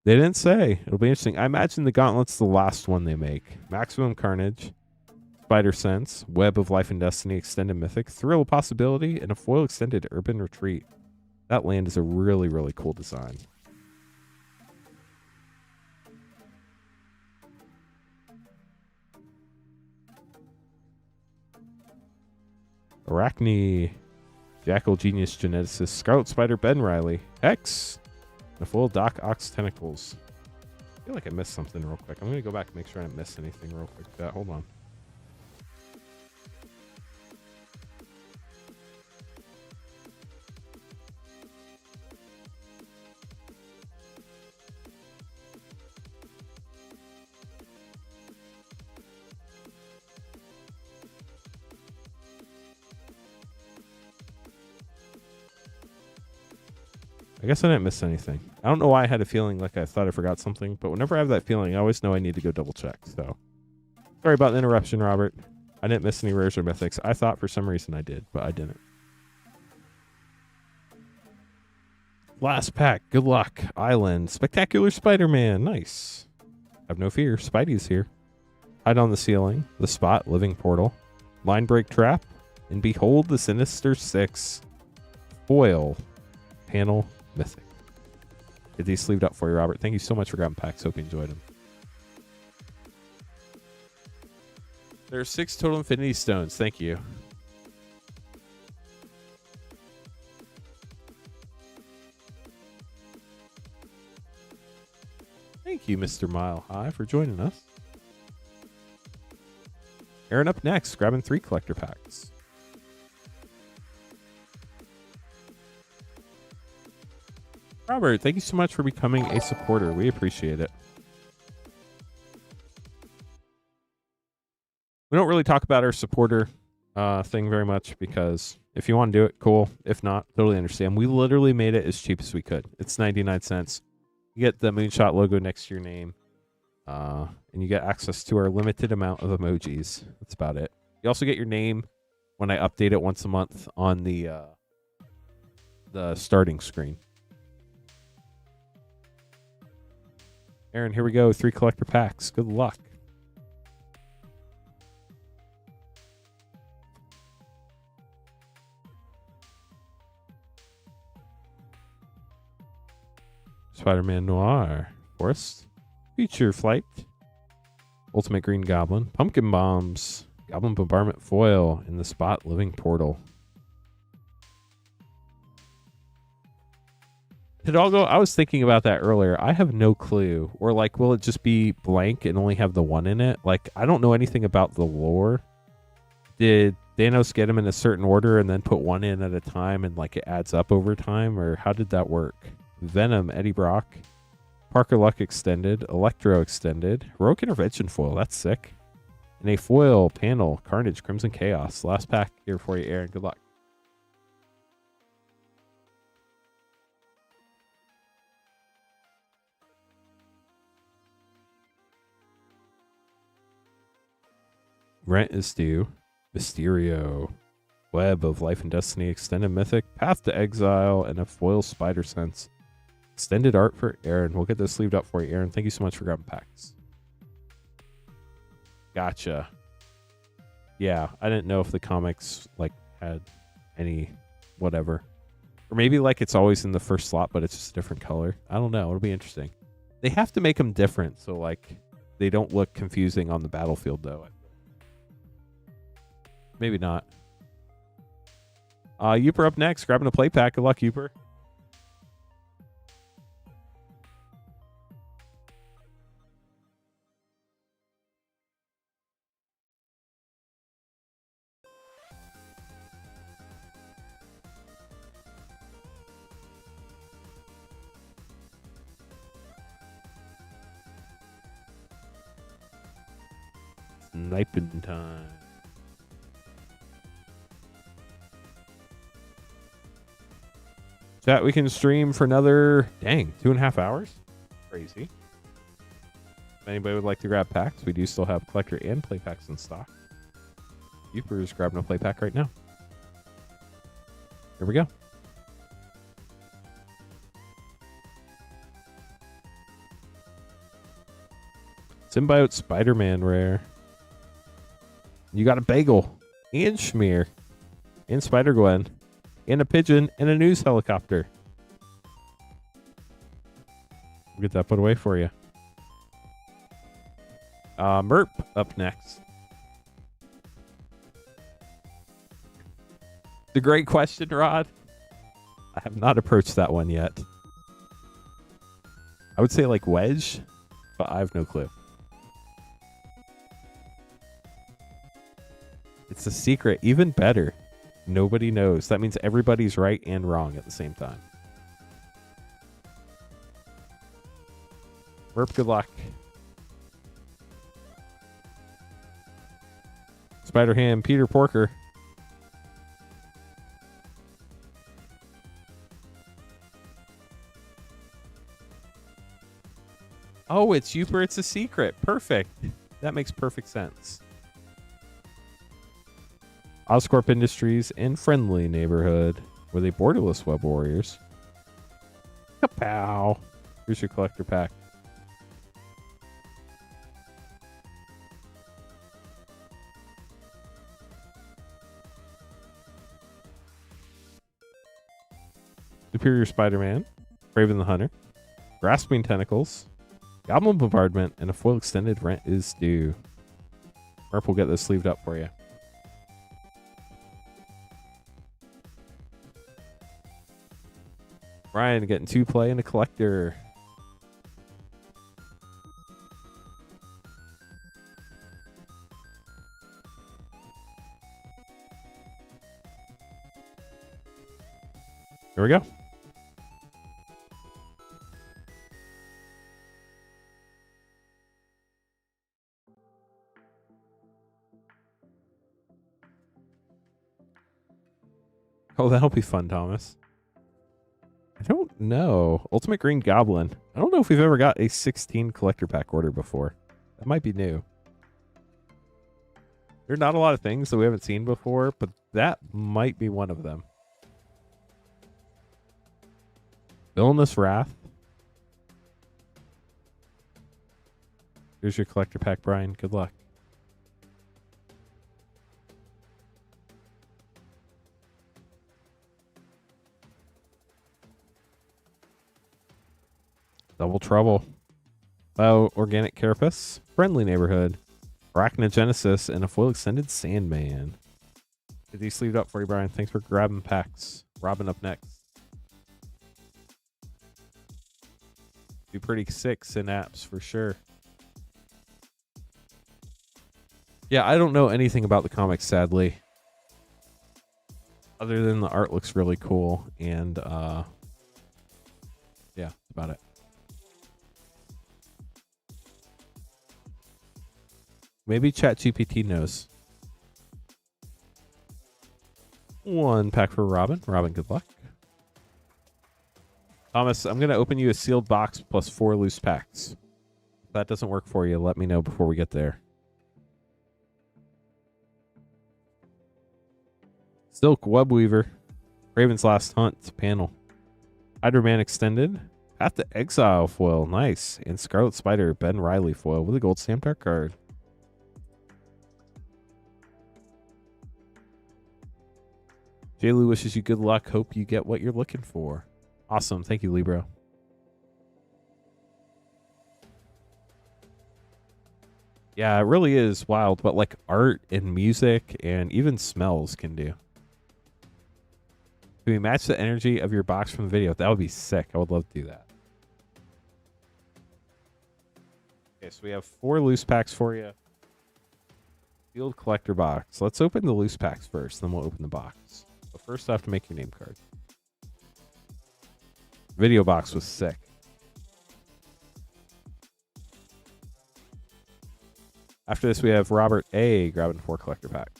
They didn't say. It'll be interesting. I imagine the Gauntlet's the last one they make. Maximum Carnage, Spider Sense, Web of Life and Destiny, Extended Mythic, Thrill of Possibility, and a foil extended Urban Retreat. That land is a really, really cool design. Arachne, Jackal Genius Geneticist, Scarlet Spider Ben Riley, X, and a full Doc Ox Tentacles. I feel like I missed something real quick. I'm going to go back and make sure I didn't miss anything real quick. Hold on. I guess I didn't miss anything. I don't know why I had a feeling like I thought I forgot something, but whenever I have that feeling, I always know I need to go double check. So, sorry about the interruption, Robert. I didn't miss any rares or mythics. I thought for some reason I did, but I didn't. Last pack. Good luck. Island. Spectacular Spider-Man. Nice. Have no fear. Spidey's here. Hide on the Ceiling. The Spot. Living Portal. Line Break Trap. And behold the Sinister Six. Foil. Panel. Mythic. Get these sleeved up for you, Robert. Thank you so much for grabbing packs. Hope you enjoyed them. There are 6 total Infinity Stones. Thank you. Thank you, Mr. Mile High, for joining us. Aaron up next, grabbing 3 collector packs. Robert, thank you so much for becoming a supporter. We appreciate it. We don't really talk about our supporter thing very much because if you want to do it, cool. If not, totally understand. We literally made it as cheap as we could. It's 99 cents. You get the Moonshot logo next to your name, and you get access to our limited amount of emojis. That's about it. You also get your name when I update it once a month on the starting screen. Aaron, here we go. 3 collector packs. Good luck. Spider-Man Noir. Forest. Future Flight. Ultimate Green Goblin. Pumpkin Bombs. Goblin Bombardment Foil. In the Spot. Living Portal. Hidalgo, I was thinking about that earlier. I have no clue. Or, like, will it just be blank and only have the 1 in it? Like, I don't know anything about the lore. Did Thanos get them in a certain order and then put one in at a time and like it adds up over time? Or how did that work? Venom, Eddie Brock, Parker Luck Extended, Electro Extended, Heroic Intervention Foil. That's sick. And a foil panel, Carnage, Crimson Chaos. Last pack here for you, Aaron. Good luck. Rent is due. Mysterio. Web of Life and Destiny. Extended Mythic. Path to Exile. And a foil Spider Sense. Extended art for Aaron. We'll get this sleeved up for you, Aaron. Thank you so much for grabbing packs. Gotcha. Yeah, I didn't know if the comics like had any whatever. Or maybe like it's always in the first slot, but it's just a different color. I don't know. It'll be interesting. They have to make them different so like they don't look confusing on the battlefield though. Maybe not. Uper up next. Grabbing a play pack. Good luck, Uper. Sniping time. Chat, we can stream for another, 2.5 hours. Crazy. If anybody would like to grab packs, we do still have collector and play packs in stock. Uper's grabbing a play pack right now. Here we go. Symbiote Spider-Man rare. You got a bagel and Schmear and Spider-Gwen and a pigeon and a news helicopter. We'll get that put away for you. Merp up next. The great question, Rod. I have not approached that one yet. I would say like Wedge, but I have no clue. It's a secret. Even better. Nobody knows. That means everybody's right and wrong at the same time. Merp, good luck. Spider-Ham, Peter Porker. Oh, it's Uper. It's a secret. Perfect. That makes perfect sense. Oscorp Industries and Friendly Neighborhood. Were they borderless web warriors? Kapow. Here's your collector pack. Superior Spider-Man, Raven the Hunter, Grasping Tentacles, Goblin Bombardment, and a foil extended Rent is due. Merp will get this sleeved up for you. Ryan getting 2 play and a collector. Here we go. Oh, that'll be fun, Thomas. I don't know. Ultimate Green Goblin. I don't know if we've ever got a 16 collector pack order before. That might be new. There are not a lot of things that we haven't seen before, but that might be one of them. Villainous Wrath. Here's your collector pack, Brian. Good luck. Double Trouble. Organic Carapace. Friendly Neighborhood. Arachnogenesis. And a foil extended Sandman. Get these sleeved up for you, Brian. Thanks for grabbing packs. Robin up next. Be pretty sick Synapse for sure. Yeah, I don't know anything about the comics, sadly. Other than the art looks really cool, and yeah, that's about it. Maybe ChatGPT knows. One pack for Robin. Robin, good luck. Thomas, I'm going to open you a sealed box plus 4 loose packs. If that doesn't work for you, let me know before we get there. Silk Web Weaver. Raven's Last Hunt panel. Hydro-Man Extended. Path to Exile foil. Nice. And Scarlet Spider Ben Riley foil with a gold stamped art card. J-Lou wishes you good luck. Hope you get what you're looking for. Awesome. Thank you, Libro. Yeah, it really is wild what like art and music and even smells can do. Can we match the energy of your box from the video? That would be sick. I would love to do that. Okay, so we have 4 loose packs for you. Sealed collector box. Let's open the loose packs first, then we'll open the box. But first I have to make your name card. Video box was sick. After this, we have Robert A. grabbing 4 collector packs.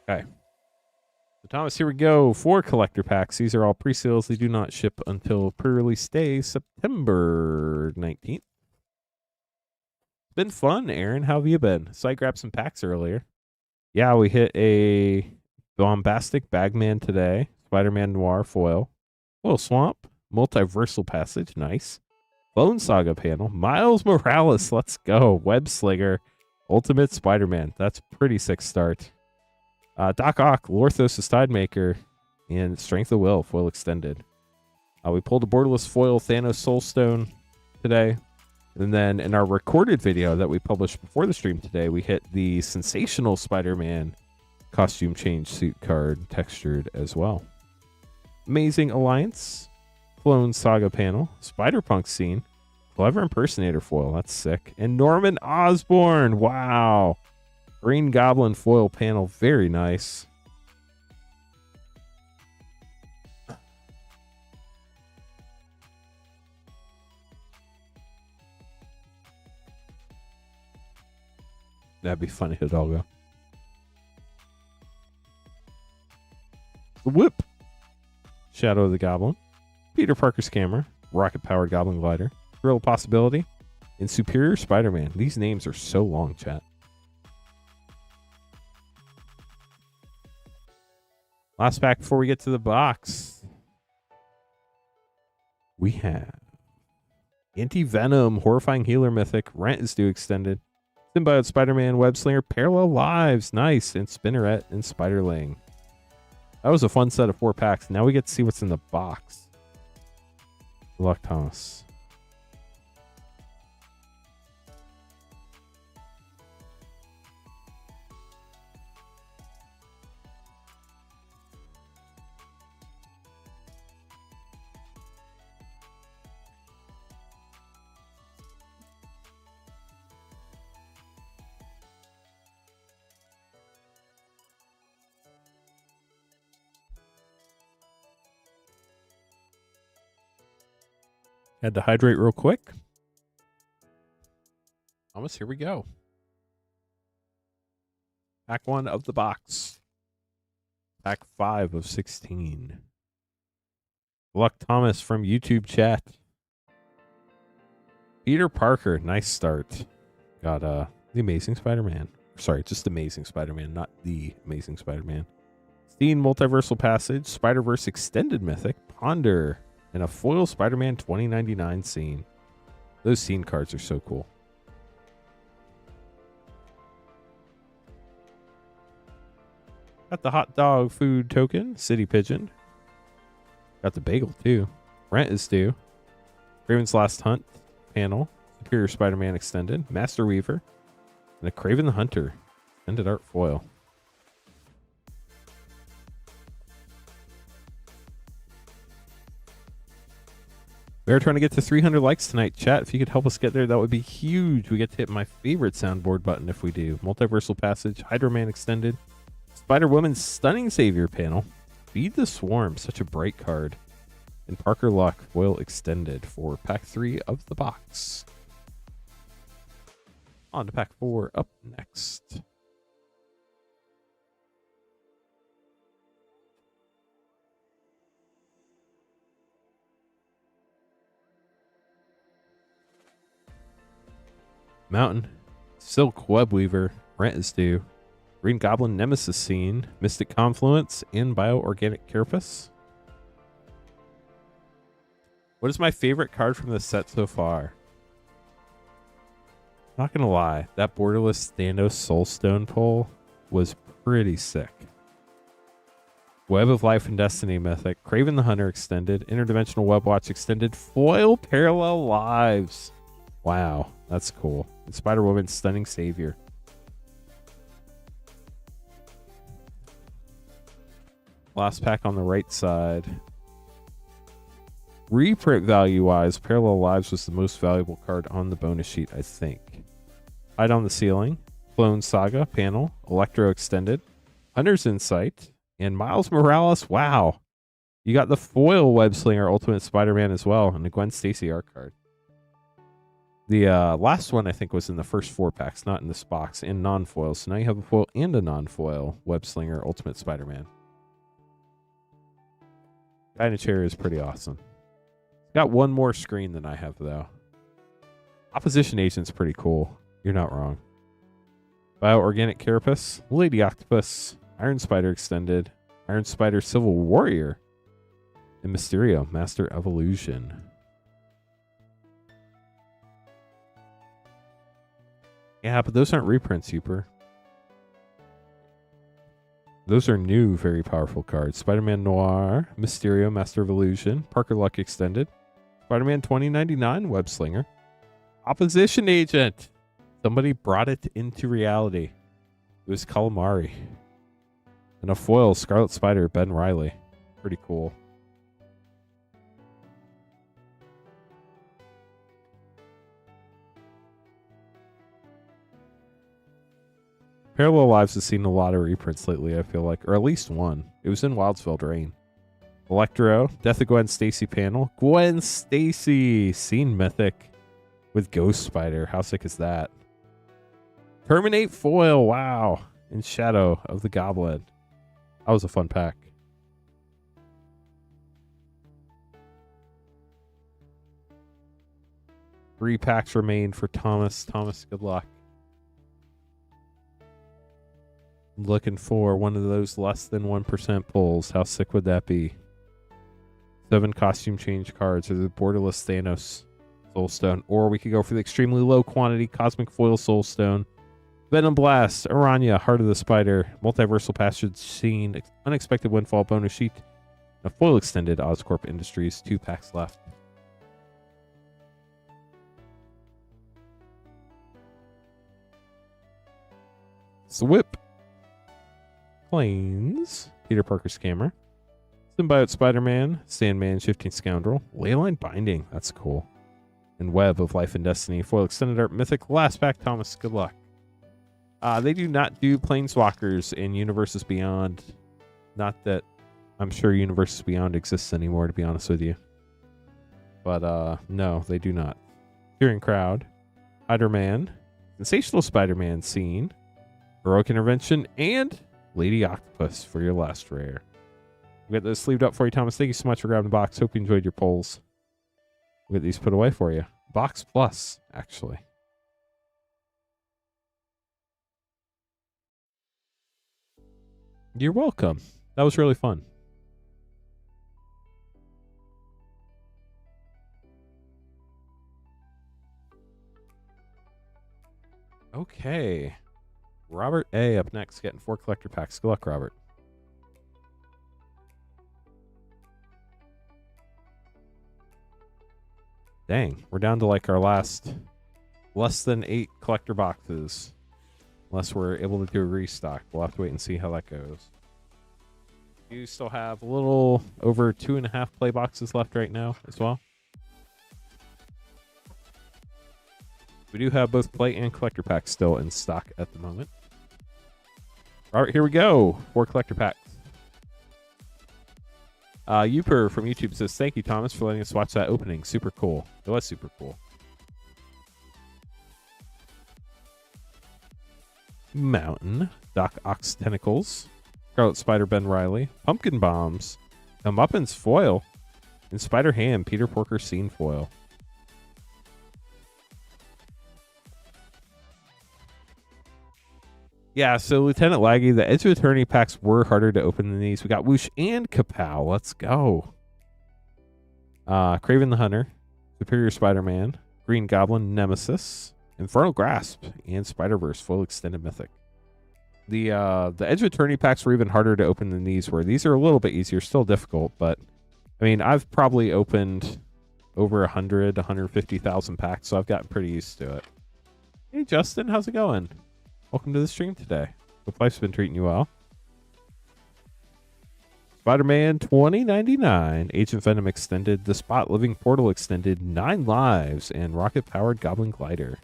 Okay. So, Thomas, here we go. 4 collector packs. These are all pre-sales. They do not ship until pre-release day, September 19th. Been fun, Aaron. How have you been? So I grabbed some packs earlier. Yeah, we hit a Bombastic Bagman today. Spider-Man Noir foil. Foil Swamp. Multiversal Passage. Nice. Bone Saga panel. Miles Morales. Let's go. Web Slinger. Ultimate Spider-Man. That's pretty sick start. Doc Ock. Lorthos Tidemaker. And Strength of Will. Foil Extended. We pulled a borderless foil Thanos Soulstone today. And then in our recorded video that we published before the stream today, we hit the Sensational Spider-Man costume change suit card textured as well. Amazing Alliance, Clone Saga panel, Spider-Punk scene, Clever Impersonator foil, that's sick, and Norman Osborn, wow. Green Goblin foil panel, very nice. That'd be funny, Hidalgo. Whip. Shadow of the Goblin. Peter Parker's Camera. Rocket-powered Goblin Glider. Thrill of Possibility. And Superior Spider-Man. These names are so long, chat. Last pack before we get to the box. We have Anti-Venom, Horrifying Healer Mythic, Rent is Due Extended, Symbiote Spider-Man, Web Slinger, Parallel Lives, nice, and Spinneret and Spiderling. That was a fun set of 4 packs. Now we get to see what's in the box. Good luck, Thomas. Had to hydrate real quick. Thomas, here we go. Pack 1 of the box. Pack 5 of 16. Good luck, Thomas, from YouTube chat. Peter Parker, nice start. Got The Amazing Spider-Man. Sorry, just Amazing Spider-Man, not The Amazing Spider-Man. Steen Multiversal Passage, Spider-Verse Extended Mythic, Ponder, and a foil Spider-Man 2099 scene. Those scene cards are so cool. Got the hot dog food token, City Pigeon. Got the bagel too. Rent is Due. Raven's Last Hunt panel, Superior Spider-Man Extended, Master Weaver, and a Kraven the Hunter extended art foil. We are trying to get to 300 likes tonight, chat. If you could help us get there, that would be huge. We get to hit my favorite soundboard button if we do. Multiversal Passage, Hydro Man Extended, Spider-Woman's Stunning Savior panel, Feed the Swarm, such a bright card, and Parker Luck Foil Extended for Pack 3 of the box. On to Pack 4 up next. Mountain, Silk Webweaver, Rent is Due, Green Goblin Nemesis Scene, Mystic Confluence, and Bio-Organic Carapace. What is my favorite card from this set so far? Not gonna lie, that borderless Thanos Soulstone pull was pretty sick. Web of Life and Destiny Mythic, Craven the Hunter Extended, Interdimensional Web Watch Extended, Foil Parallel Lives. Wow, that's cool. And Spider-Woman's Stunning Savior. Last pack on the right side. Reprint value-wise, Parallel Lives was the most valuable card on the bonus sheet, I think. Hide on the Ceiling, Clone Saga panel, Electro Extended, Hunter's Insight, and Miles Morales. Wow. You got the foil Web Slinger Ultimate Spider-Man as well, and the Gwen Stacy art card. The last one, I think, was in the first 4 packs, not in this box, in non-foil. So now you have a foil and a non-foil Web Slinger Ultimate Spider-Man. Guy in a Chair is pretty awesome. Got one more screen than I have, though. Opposition Agent's pretty cool. You're not wrong. Bio-Organic Carapace, Lady Octopus, Iron Spider Extended, Iron Spider Civil Warrior, and Mysterio, Master of Illusion. Yeah, but those aren't reprints, Super. Those are new, very powerful cards. Spider-Man Noir, Mysterio, Master of Illusion, Parker Luck Extended, Spider-Man 2099, Web Slinger, Opposition Agent. Somebody brought it into reality. It was Calamari. And a foil Scarlet Spider, Ben Reilly. Pretty cool. Parallel Lives has seen a lot of reprints lately, I feel like. Or at least one. It was in Wildsfeld Rain. Electro, Death of Gwen Stacy panel. Gwen Stacy! Scene Mythic with Ghost Spider. How sick is that? Terminate foil. Wow. In Shadow of the Goblin. That was a fun pack. Three packs remain for Thomas. Thomas, good luck. Looking for one of those less than 1% pulls. How sick would that be? 7 costume change cards or the borderless Thanos Soulstone. Or we could go for the extremely low quantity Cosmic Foil Soulstone. Venom Blast, Aranya, Heart of the Spider, Multiversal Passage Scene, Unexpected Windfall Bonus Sheet, and a foil extended Oscorp Industries. 2 packs left. Swip. Planes, Peter Parker Scammer, Symbiote Spider-Man, Sandman Shifting Scoundrel, Leyline Binding, that's cool, and Web of Life and Destiny, Foil Extended Art Mythic. Last pack, Thomas, good luck. They do not do Planeswalkers in Universes Beyond. Not that I'm sure Universes Beyond exists anymore, to be honest with you. But no, they do not. Hearing Crowd, Spider-Man, Sensational Spider-Man Scene, Heroic Intervention, and Lady Octopus for your last rare. We got those sleeved up for you, Thomas. Thank you so much for grabbing the box. Hope you enjoyed your pulls. We'll get these put away for you. Box plus, actually. You're welcome. That was really fun. Okay. Robert A. up next, getting 4 collector packs. Good luck, Robert. Dang, we're down to like our last less than 8 collector boxes. Unless we're able to do a restock. We'll have to wait and see how that goes. You still have a little over 2.5 play boxes left right now as well. We do have both play and collector packs still in stock at the moment. All right, here we go. 4 collector packs. Uper from YouTube says, thank you, Thomas, for letting us watch that opening. Super cool. It was super cool. Mountain. Doc Ox Tentacles. Scarlet Spider Ben Riley. Pumpkin Bombs. Comeuppance Foil. And Spider Ham Peter Porker Scene Foil. Yeah, so Lieutenant Laggy, the Edge of Eternity packs were harder to open than these. We got Whoosh and Kapow. Let's go. Kraven the Hunter, Superior Spider-Man, Green Goblin Nemesis, Infernal Grasp, and Spider-Verse Full Extended Mythic. The Edge of Eternity packs were even harder to open than these were. These are a little bit easier, still difficult, but I mean, I've probably opened over 150,000 packs, so I've gotten pretty used to it. Hey, Justin, how's it going? Welcome to the stream today. Hope life's been treating you well. Spider-Man 2099, Agent Venom Extended, The Spot Living Portal Extended, 9 Lives, and Rocket-Powered Goblin Glider.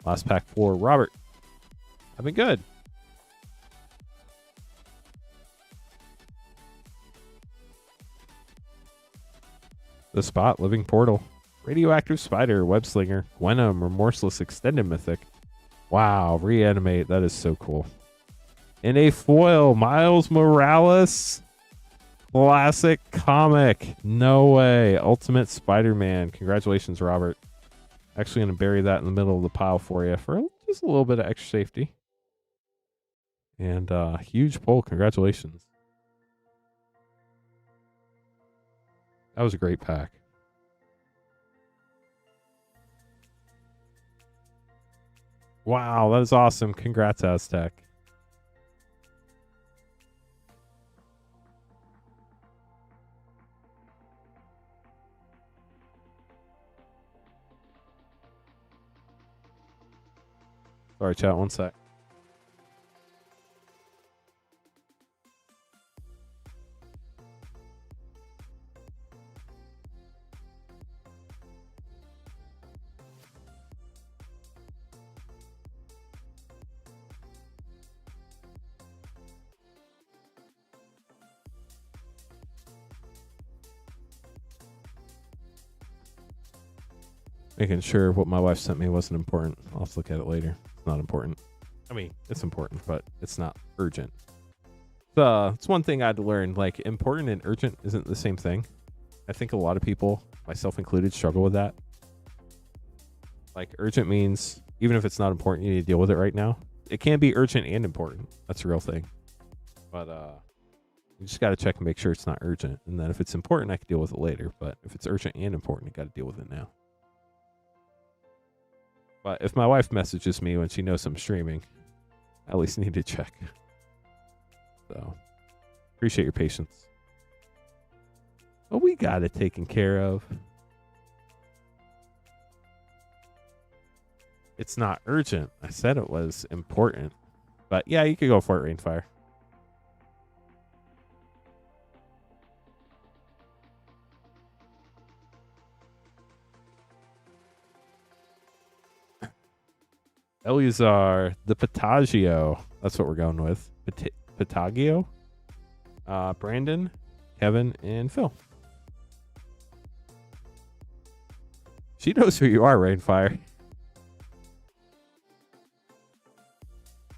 Last pack for Robert. I've been good. The Spot Living Portal, Radioactive Spider, Web Slinger, Gwenum, Remorseless Extended Mythic. Wow, Reanimate. That is so cool. In a foil, Miles Morales. Classic comic. No way. Ultimate Spider-Man. Congratulations, Robert. Actually going to bury that in the middle of the pile for you for just a little bit of extra safety. And huge pull. Congratulations. That was a great pack. Wow, that is awesome. Congrats, Aztec. Sorry, chat, one sec. Making sure what my wife sent me wasn't important. I'll have to look at it later. It's not important. I mean, it's important, but it's not urgent. It's one thing I had to learn. Like, important and urgent isn't the same thing. I think a lot of people, myself included, struggle with that. Like, urgent means even if it's not important, you need to deal with it right now. It can be urgent and important. That's a real thing. But you just got to check and make sure it's not urgent. And then if it's important, I can deal with it later. But if it's urgent and important, you got to deal with it now. But if my wife messages me when she knows I'm streaming, I at least need to check. So, appreciate your patience. But we got it taken care of. It's not urgent. I said it was important. But yeah, you could go for it, Rainfire. Eleazar, the Patagio. That's what we're going with. Patagio. Brandon, Kevin, and Phil. She knows who you are, Rainfire.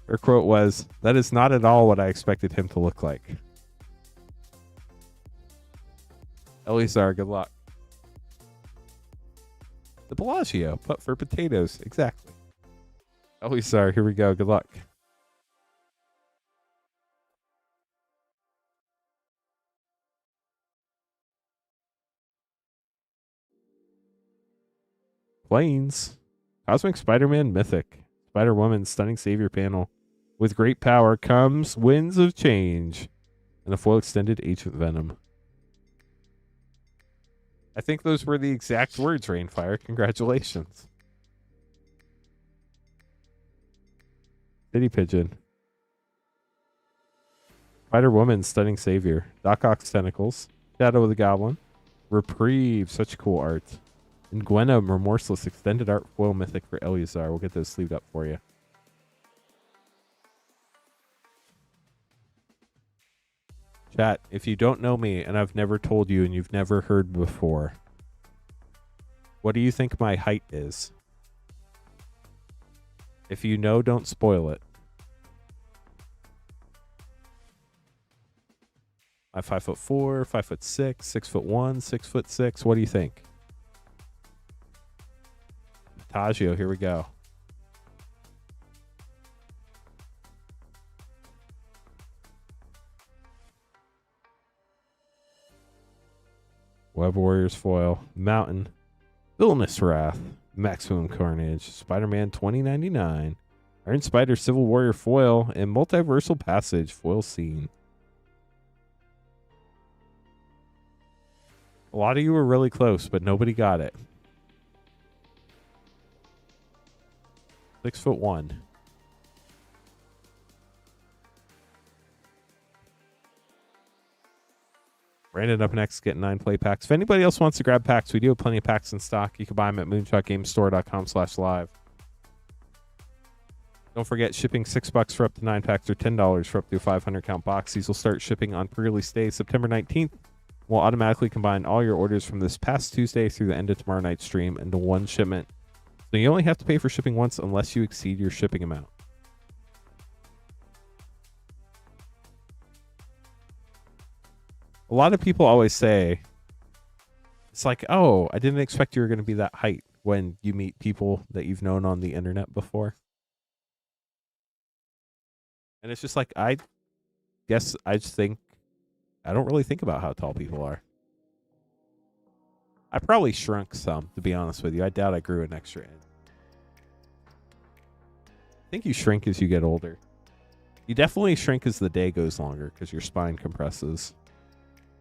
Her quote was, "That is not at all what I expected him to look like." Eleazar, good luck. The Bellagio, but for potatoes. Exactly. Eleazar, here we go. Good luck. Planes. Cosmic Spider-Man Mythic. Spider-Woman Stunning Savior panel. With great power comes winds of change. And a full extended Agent Venom. I think those were the exact words, Rainfire. Congratulations. City Pigeon. Spider-Woman Stunning Savior. Doc Ox Tentacles. Shadow of the Goblin. Reprieve. Such cool art. And Gwenna, Remorseless, Extended Art Foil Mythic for Eleazar. We'll get those sleeved up for you. Chat, if you don't know me and I've never told you and you've never heard before, what do you think my height is? If you know, don't spoil it. I'm 5'4", 5'6", 6'1", 6'6". What do you think? Taggio, here we go. Web Warriors foil, Mountain, Villainous Wrath, Maximum Carnage, Spider-Man 2099, Iron Spider Civil Warrior foil, and Multiversal Passage foil scene. A lot of you were really close, but nobody got it. 6'1". Brandon up next, getting 9 play packs. If anybody else wants to grab packs, we do have plenty of packs in stock. You can buy them at moonshotgamestore.com/live. Don't forget, shipping $6 for up to 9 packs or $10 for up to a 500 count box. These will start shipping on pre-release day, September 19th. We'll automatically combine all your orders from this past Tuesday through the end of tomorrow night's stream into one shipment. So you only have to pay for shipping once unless you exceed your shipping amount. A lot of people always say, it's like, oh, I didn't expect you were going to be that height when you meet people that you've known on the internet before. And it's just like, I guess I just think, I don't really think about how tall people are. I probably shrunk some, to be honest with you. I doubt I grew an extra inch. I think you shrink as you get older. You definitely shrink as the day goes longer because your spine compresses.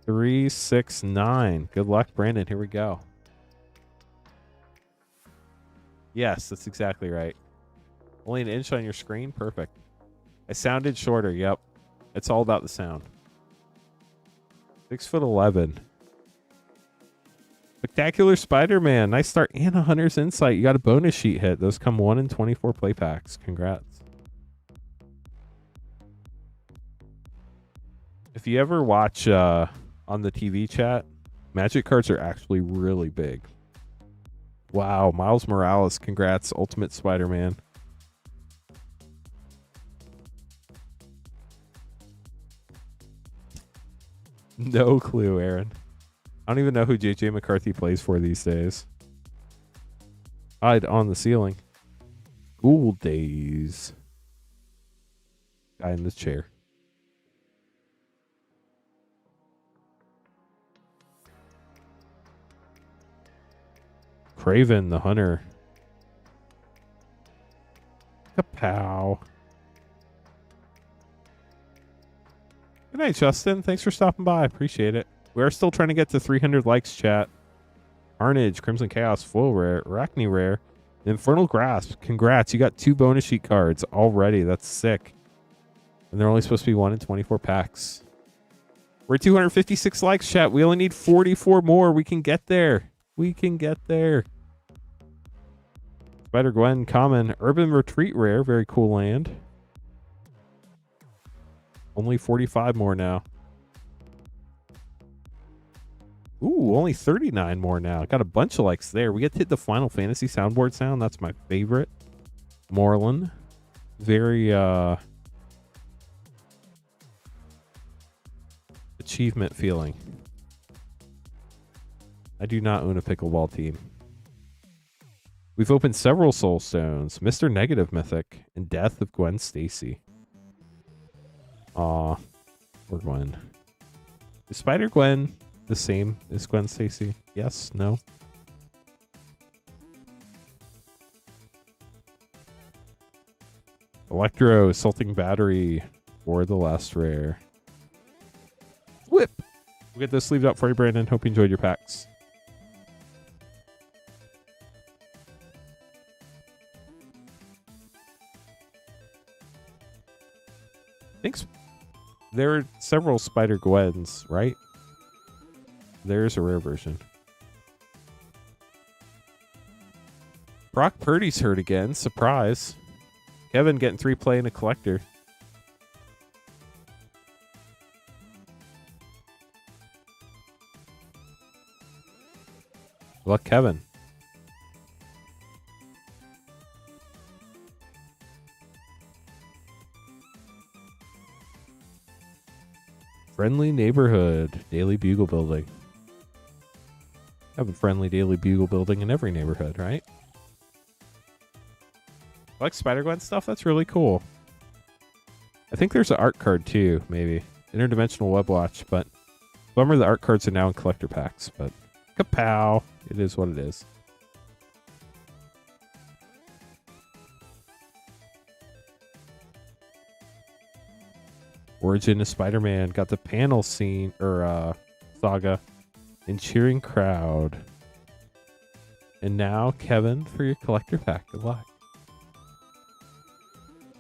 3, 6, 9. Good luck, Brandon. Here we go. Yes, that's exactly right. Only an inch on your screen? Perfect. I sounded shorter. Yep. It's all about the sound. 6'11". Spectacular Spider-Man. Nice start and a Hunter's Insight. You got a bonus sheet hit. Those come 1 in 24 play packs. Congrats. If you ever watch on the TV chat, Magic cards are actually really big. Wow, Miles Morales. Congrats, Ultimate Spider-Man. No clue, Aaron. I don't even know who JJ McCarthy plays for these days. Hide on the ceiling. School days. Guy in this chair. Craven the Hunter. Kapow. Good night, Justin. Thanks for stopping by. Appreciate it. We are still trying to get to 300 likes, chat. Carnage, Crimson Chaos, Full Rare, Arachne Rare, Infernal Grasp. Congrats. You got 2 bonus sheet cards already. That's sick. And they're only supposed to be 1 in 24 packs. We're at 256 likes, chat. We only need 44 more. We can get there. We can get there. Spider-Gwen, common. Urban Retreat Rare. Very cool land. Only 45 more now. Ooh, only 39 more now. Got a bunch of likes there. We get to hit the Final Fantasy soundboard sound. That's my favorite. Moreland. Very achievement feeling. I do not own a pickleball team. We've opened several Soul Stones. Mr. Negative Mythic and Death of Gwen Stacy. Aw. Poor Gwen. Is Spider-Gwen the same as Gwen Stacy? Yes? No? Electro, Assaulting Battery, or the last rare. Whip! We'll get this sleeved up for you, Brandon. Hope you enjoyed your packs. I think there are several Spider-Gwens, right? There's a rare version. Brock Purdy's hurt again. Surprise. Kevin getting 3 play in a collector. Good luck, Kevin. Friendly neighborhood. Daily Bugle building. Have a friendly Daily Bugle building in every neighborhood, right? I like Spider-Gwen stuff. That's really cool. I think there's an art card too, maybe. Interdimensional Web Watch, but bummer the art cards are now in collector packs, but kapow. It is what it is. Origin of Spider-Man got the panel scene or saga and cheering crowd. And now Kevin for your collector pack. Good luck.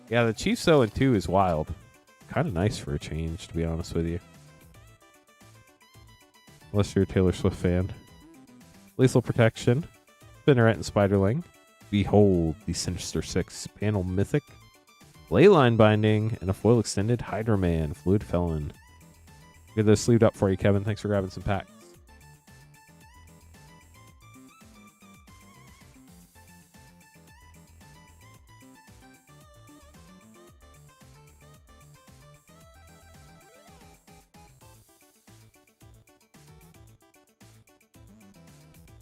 Yeah, the Chiefs 0-2 is wild. Kind of nice for a change, to be honest with you. Unless you're a Taylor Swift fan. Lethal Protection. Spinneret and Spiderling. Behold the Sinister Six panel mythic. Leyline Binding and a foil extended Hydra Man. Fluid Felon. Get those sleeved up for you, Kevin. Thanks for grabbing some packs.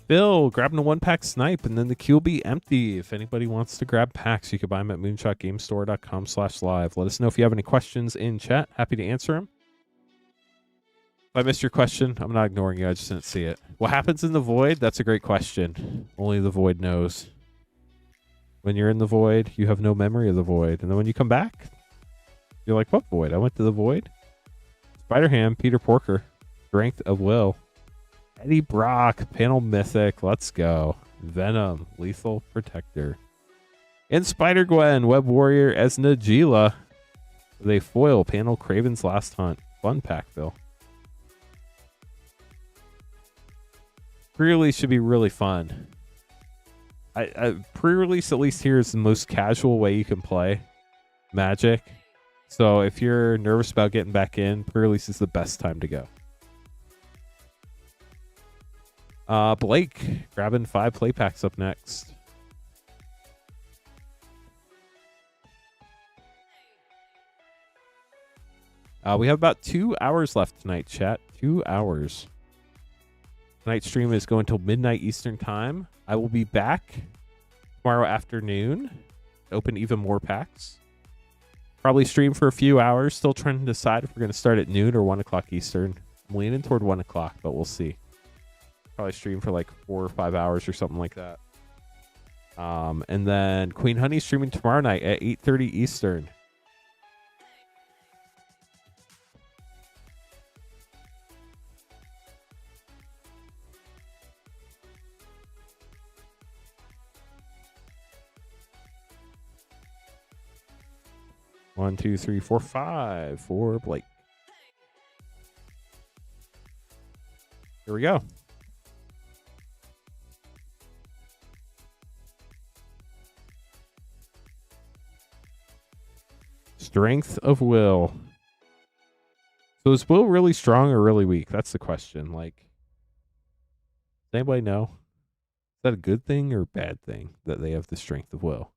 Bill, grabbing a 1-pack snipe, and then the queue will be empty. If anybody wants to grab packs, you can buy them at moonshotgamestore.com/live. Let us know if you have any questions in chat. Happy to answer them. If I missed your question, I'm not ignoring you. I just didn't see it. What happens in the void? That's a great question. Only the void knows. When you're in the void, you have no memory of the void. And then when you come back, you're like, what void? I went to the void? Spider-Ham, Peter Porker, Strength of Will. Eddie Brock, panel mythic. Let's go. Venom, Lethal Protector. And Spider-Gwen, Web Warrior as Najila. They foil panel Craven's Last Hunt. Fun pack, Phil. Pre-release should be really fun. Pre-release, at least here, is the most casual way you can play Magic. So if you're nervous about getting back in, pre-release is the best time to go. Blake, grabbing 5 play packs up next. We have about 2 hours left tonight, chat. 2 hours. Tonight's stream is going till midnight Eastern time. I will be back tomorrow afternoon to open even more packs. Probably stream for a few hours. Still trying to decide if we're going to start at noon or 1 o'clock Eastern. I'm leaning toward 1 o'clock, but we'll see. Probably stream for like 4 or 5 hours or something like that. And then Queen Honey streaming tomorrow night at 8:30 Eastern. One, two, three, four, 5 for Blake. Here we go. Strength of Will. So is Will really strong or really weak? That's the question. Like, does anybody know? Is that a good thing or a bad thing that they have the Strength of Will?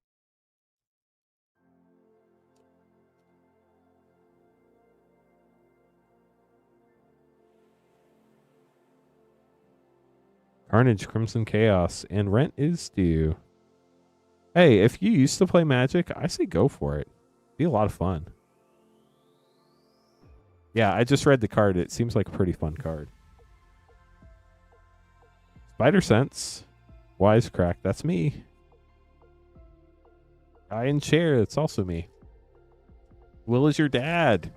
Carnage, Crimson Chaos, and Rent is due. Hey, if you used to play Magic, I say go for it. Be a lot of fun. Yeah, I just read the card. It seems like a pretty fun card. Spider Sense. Wisecrack. That's me. Guy in chair. That's also me. Will is your dad.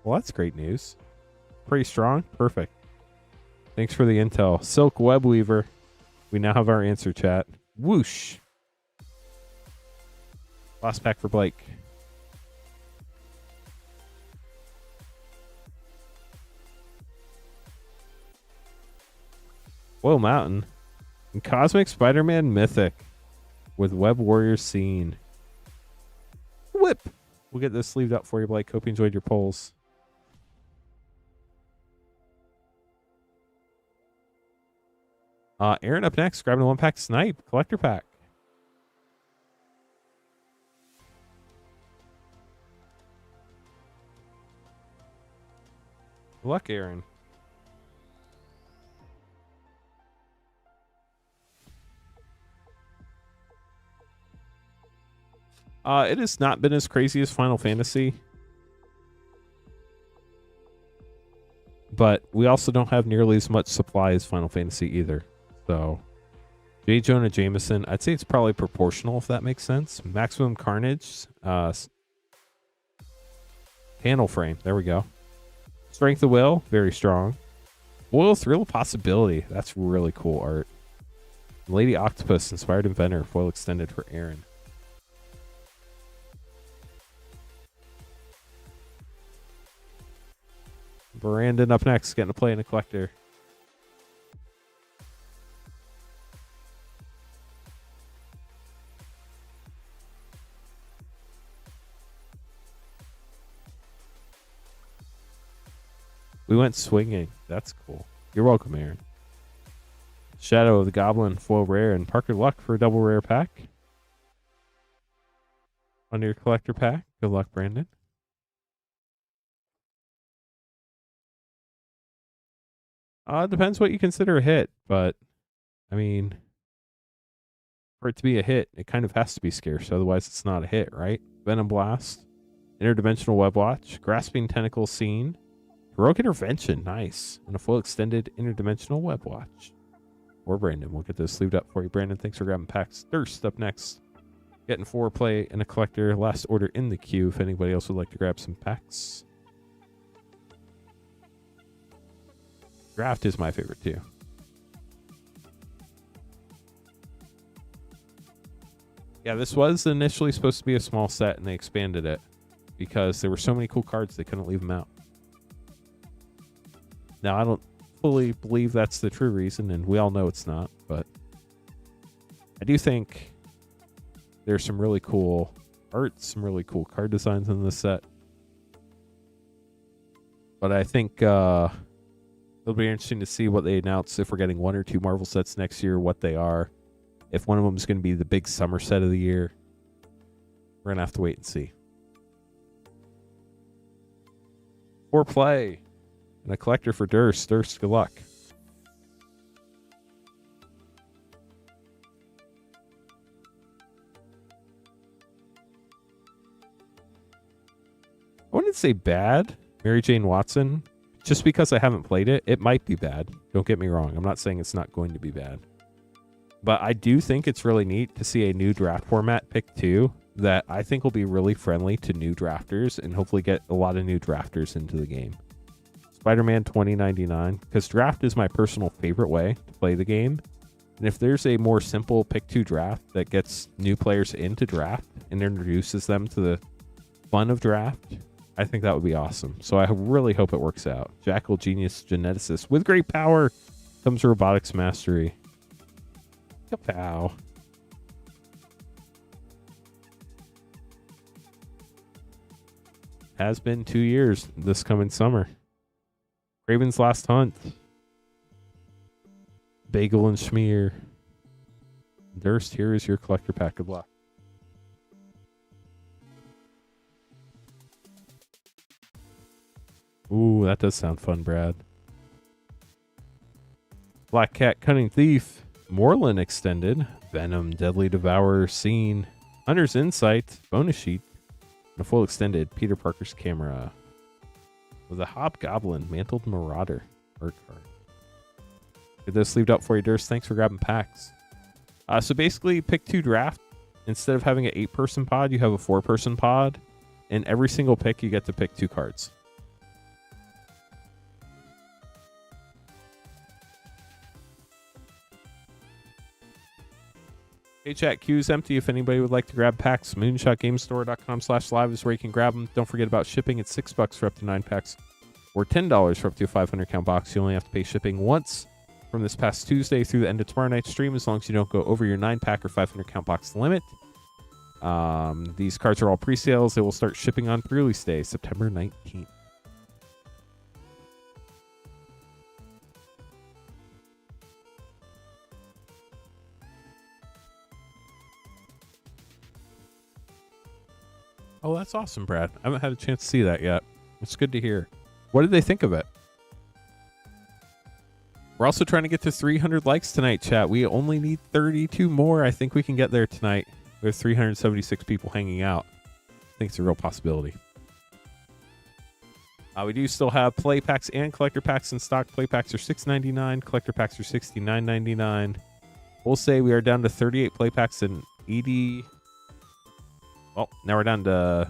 Well, that's great news. Pretty strong. Perfect. Thanks for the intel. Silk Web Weaver. We now have our answer, chat. Whoosh. Last pack for Blake. Whoa, Mountain. And Cosmic Spider-Man Mythic. with Web Warriors Scene. Whip. We'll get this sleeved up for you, Blake. Hope you enjoyed your polls. Aaron up next, grabbing a 1-pack Snipe collector pack. Good luck, Aaron. It has not been as crazy as Final Fantasy, but we also don't have nearly as much supply as Final Fantasy either. So, J. Jonah Jameson, I'd say it's probably proportional, if that makes sense. Maximum Carnage, panel frame, there we go. Strength of Will, very strong. Foil Thrill Possibility, that's really cool art. Lady Octopus, Inspired Inventor, foil extended for Aaron. Brandon up next, getting to play in a collector. We went swinging. That's cool. You're welcome, Aaron. Shadow of the Goblin, foil rare, and Parker Luck for a double rare pack. On your collector pack. Good luck, Brandon. Depends what you consider a hit, but I mean, for it to be a hit, it kind of has to be scarce, otherwise it's not a hit, right? Venom Blast, Interdimensional Web Watch, Grasping Tentacle Scene, Heroic Intervention, nice, and a full extended Interdimensional Web Watch. Or Brandon, we'll get this sleeved up for you. Brandon, thanks for grabbing packs. Thirst up next. Getting 4 play and a collector. Last order in the queue if anybody else would like to grab some packs. Draft is my favorite too. Yeah, this was initially supposed to be a small set and they expanded it because there were so many cool cards they couldn't leave them out. Now, I don't fully believe that's the true reason, and we all know it's not, but I do think there's some really cool art, some really cool card designs in this set. But I think it'll be interesting to see what they announce, if we're getting 1 or 2 Marvel sets next year, what they are. If one of them is going to be the big summer set of the year, we're going to have to wait and see. 4 play. And a collector for Durst. Durst, good luck. I wouldn't say bad, Mary Jane Watson. Just because I haven't played it, it might be bad. Don't get me wrong. I'm not saying it's not going to be bad. But I do think it's really neat to see a new draft format, pick 2, that I think will be really friendly to new drafters and hopefully get a lot of new drafters into the game. Spider-Man 2099, because draft is my personal favorite way to play the game. And if there's a more simple pick 2 draft that gets new players into draft and introduces them to the fun of draft, I think that would be awesome. So I really hope it works out. Jackal Genius Geneticist. With great power comes robotics mastery. Kapow. Has been 2 years this coming summer. Raven's Last Hunt. Bagel and Schmear. Durst, here is your collector pack. Good luck. Ooh, that does sound fun, Brad. Black Cat Cunning Thief. Moreland Extended. Venom Deadly Devourer Scene. Hunter's Insight. Bonus sheet. And a full extended Peter Parker's Camera. With a Hobgoblin Mantled Marauder art card. Get this sleeved up for you, Durst. Thanks for grabbing packs. So basically, pick 2 draft. Instead of having an 8-person pod, you have a 4-person pod. And every single pick, you get to pick 2 cards. Hey chat, queue's empty. If anybody would like to grab packs, moonshotgamestore.com/live is where you can grab them. Don't forget about shipping. It's $6 for up to 9 packs, or $10 for up to a 500 count box. You only have to pay shipping once. from this past Tuesday through the end of tomorrow night's stream, as long as you don't go over your 9-pack or 500 count box limit. These cards are all pre-sales. They will start shipping on pre-release day, September 19th. Oh, that's awesome, Brad. I haven't had a chance to see that yet. It's good to hear. What did they think of it? We're also trying to get to 300 likes tonight, chat. We only need 32 more. I think we can get there tonight. There's 376 people hanging out. I think it's a real possibility. We do still have play packs and collector packs in stock. Play packs are $6.99. Collector packs are $69.99. We'll say we are down to 38 play packs and 80... Well, now we're down to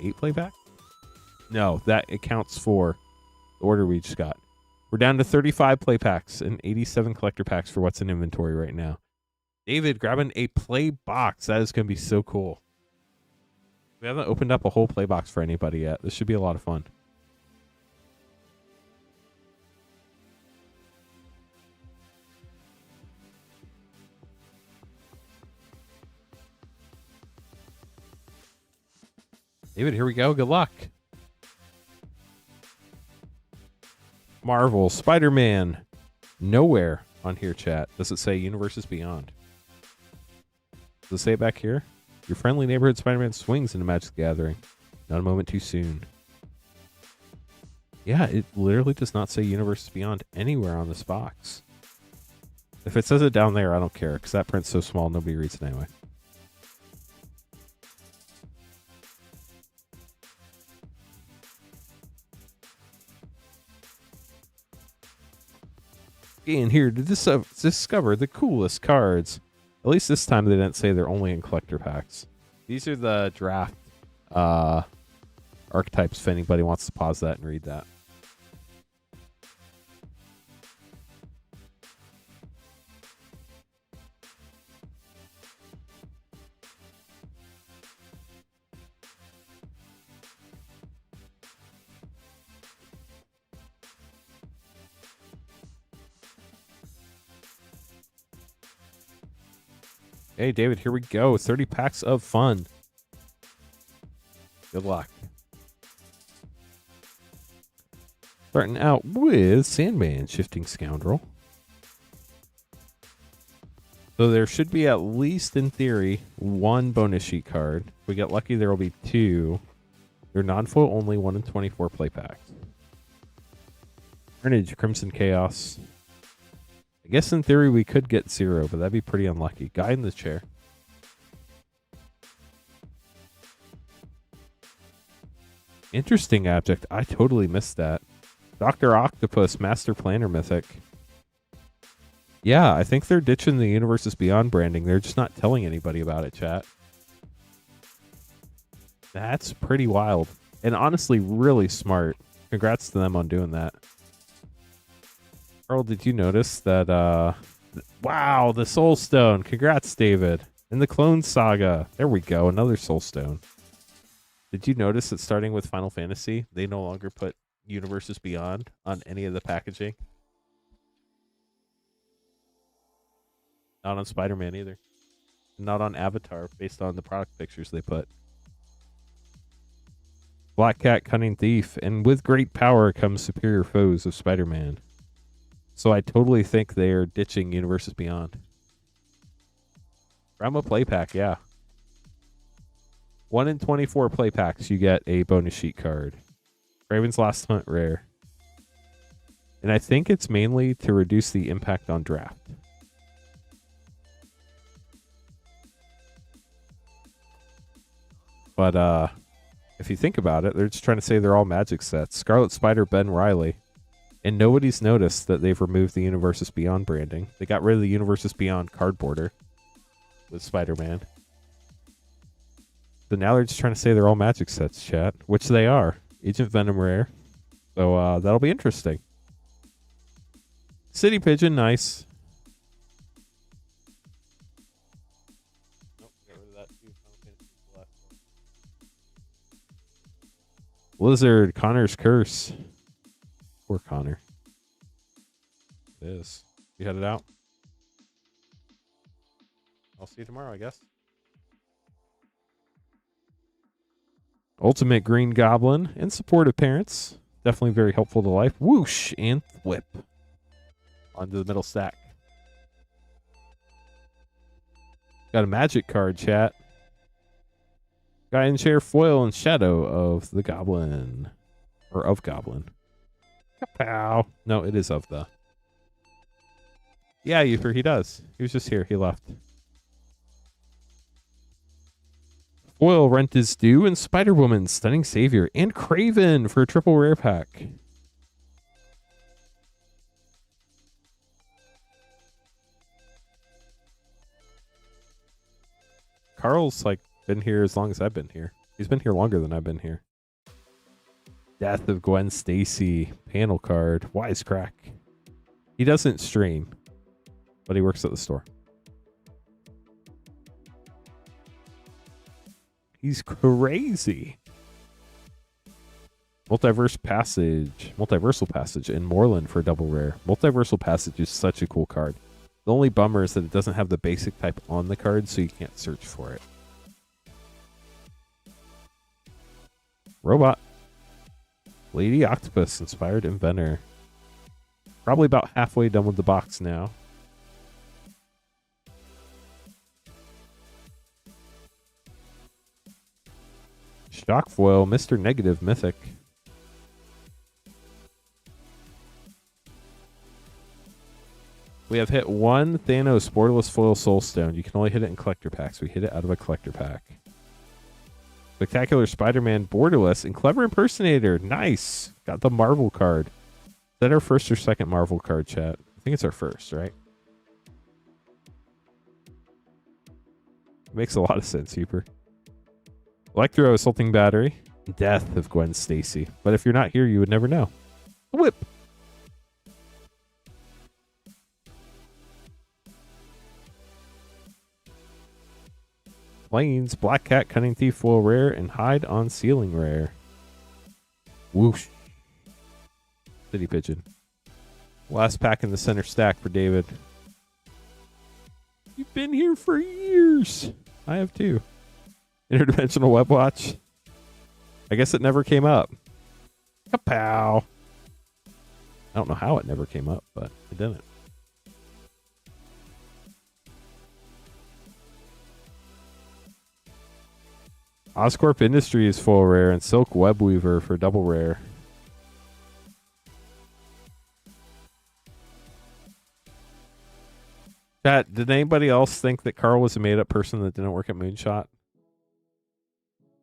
8 playback? No, that accounts for the order we just got. We're down to 35 play packs and 87 collector packs for what's in inventory right now. David grabbing a play box. That is going to be so cool. We haven't opened up a whole play box for anybody yet. This should be a lot of fun. David, here we go. Good luck. Marvel, Spider-Man, nowhere on here, chat. Does it say Universes Beyond? Does it say it back here? Your friendly neighborhood Spider-Man swings into Magic the Gathering. Not a moment too soon. Yeah, it literally does not say Universes Beyond anywhere on this box. If it says it down there, I don't care, because that print's so small, nobody reads it anyway. In here to discover the coolest cards. At least this time they didn't say they're only in collector packs. These are the draft archetypes if anybody wants to pause that and read that. Hey, David, here we go. 30 packs of fun. Good luck. Starting out with Sandman, Shifting Scoundrel. So there should be at least, in theory, one bonus sheet card. If we get lucky, there will be 2. They're non-foil only, 1 in 24 play packs. Carnage, Crimson Chaos. I guess in theory we could get 0, but that'd be pretty unlucky. Guy in the chair. Interesting object. I totally missed that. Dr. Octopus, Master Planner Mythic. Yeah, I think they're ditching the Universes Beyond branding. They're just not telling anybody about it, chat. That's pretty wild. And honestly, really smart. Congrats to them on doing that. Earl, did you notice that, wow, the Soul Stone. Congrats, David. And the Clone Saga. There we go, another Soul Stone. Did you notice that starting with Final Fantasy, they no longer put Universes Beyond on any of the packaging? Not on Spider-Man either. Not on Avatar, based on the product pictures they put. Black Cat, Cunning Thief, and with great power comes superior foes of Spider-Man. So I totally think they're ditching Universes Beyond. Rama play pack, yeah. 1 in 24 play packs, you get a bonus sheet card. Raven's Last Hunt rare. And I think it's mainly to reduce the impact on draft. But if you think about it, they're just trying to say they're all Magic sets. Scarlet Spider, Ben Riley. And nobody's noticed that they've removed the Universes Beyond branding. They got rid of the Universes Beyond card border with Spider-Man. So now they're just trying to say they're all Magic sets, chat. Which they are. Agent Venom rare. So that'll be interesting. City Pigeon, nice. Nope, got rid of that too. Blizzard, Connor's Curse. Poor Connor. It is. You headed out? I'll see you tomorrow, I guess. Ultimate Green Goblin and supportive parents. Definitely very helpful to life. Whoosh and whip. Onto the middle stack. Got a magic card, chat. Guy in chair foil and shadow of the goblin. Or of goblin. Kapow. No, it is of the. Yeah, Euper, he does. He was just here. He left. Foil rent is due and Spider-Woman, Stunning Savior, and Craven for a triple rare pack. Carl's like been here as long as I've been here. He's been here longer than I've been here. Death of Gwen Stacy, panel card, Wisecrack. He doesn't stream, but he works at the store. He's crazy. Multiversal Passage in Moreland for a double rare. Multiversal Passage is such a cool card. The only bummer is that it doesn't have the basic type on the card, so you can't search for it. Robot. Lady Octopus, Inspired Inventor. Probably about halfway done with the box now. Shock Foil, Mr. Negative Mythic. We have hit one Thanos Borderless Foil Soulstone. You can only hit it in collector packs. We hit it out of a collector pack. Spectacular Spider-Man Borderless and Clever Impersonator. Nice. Got the Marvel card. Is that our first or second Marvel card, chat? I think it's our first, right? Makes a lot of sense, Hooper. Electro Assaulting Battery. Death of Gwen Stacy. But if you're not here, you would never know. Whip. Plains, Black Cat, Cunning Thief, Foil Rare, and Hide on Ceiling Rare. Whoosh. City Pigeon. Last pack in the center stack for David. You've been here for years. I have too. Interdimensional Web Watch. I guess it never came up. Kapow. I don't know how it never came up, but it didn't. Oscorp Industries full rare and Silk Web Weaver for double rare. Chat, did anybody else think that Carl was a made-up person that didn't work at Moonshot?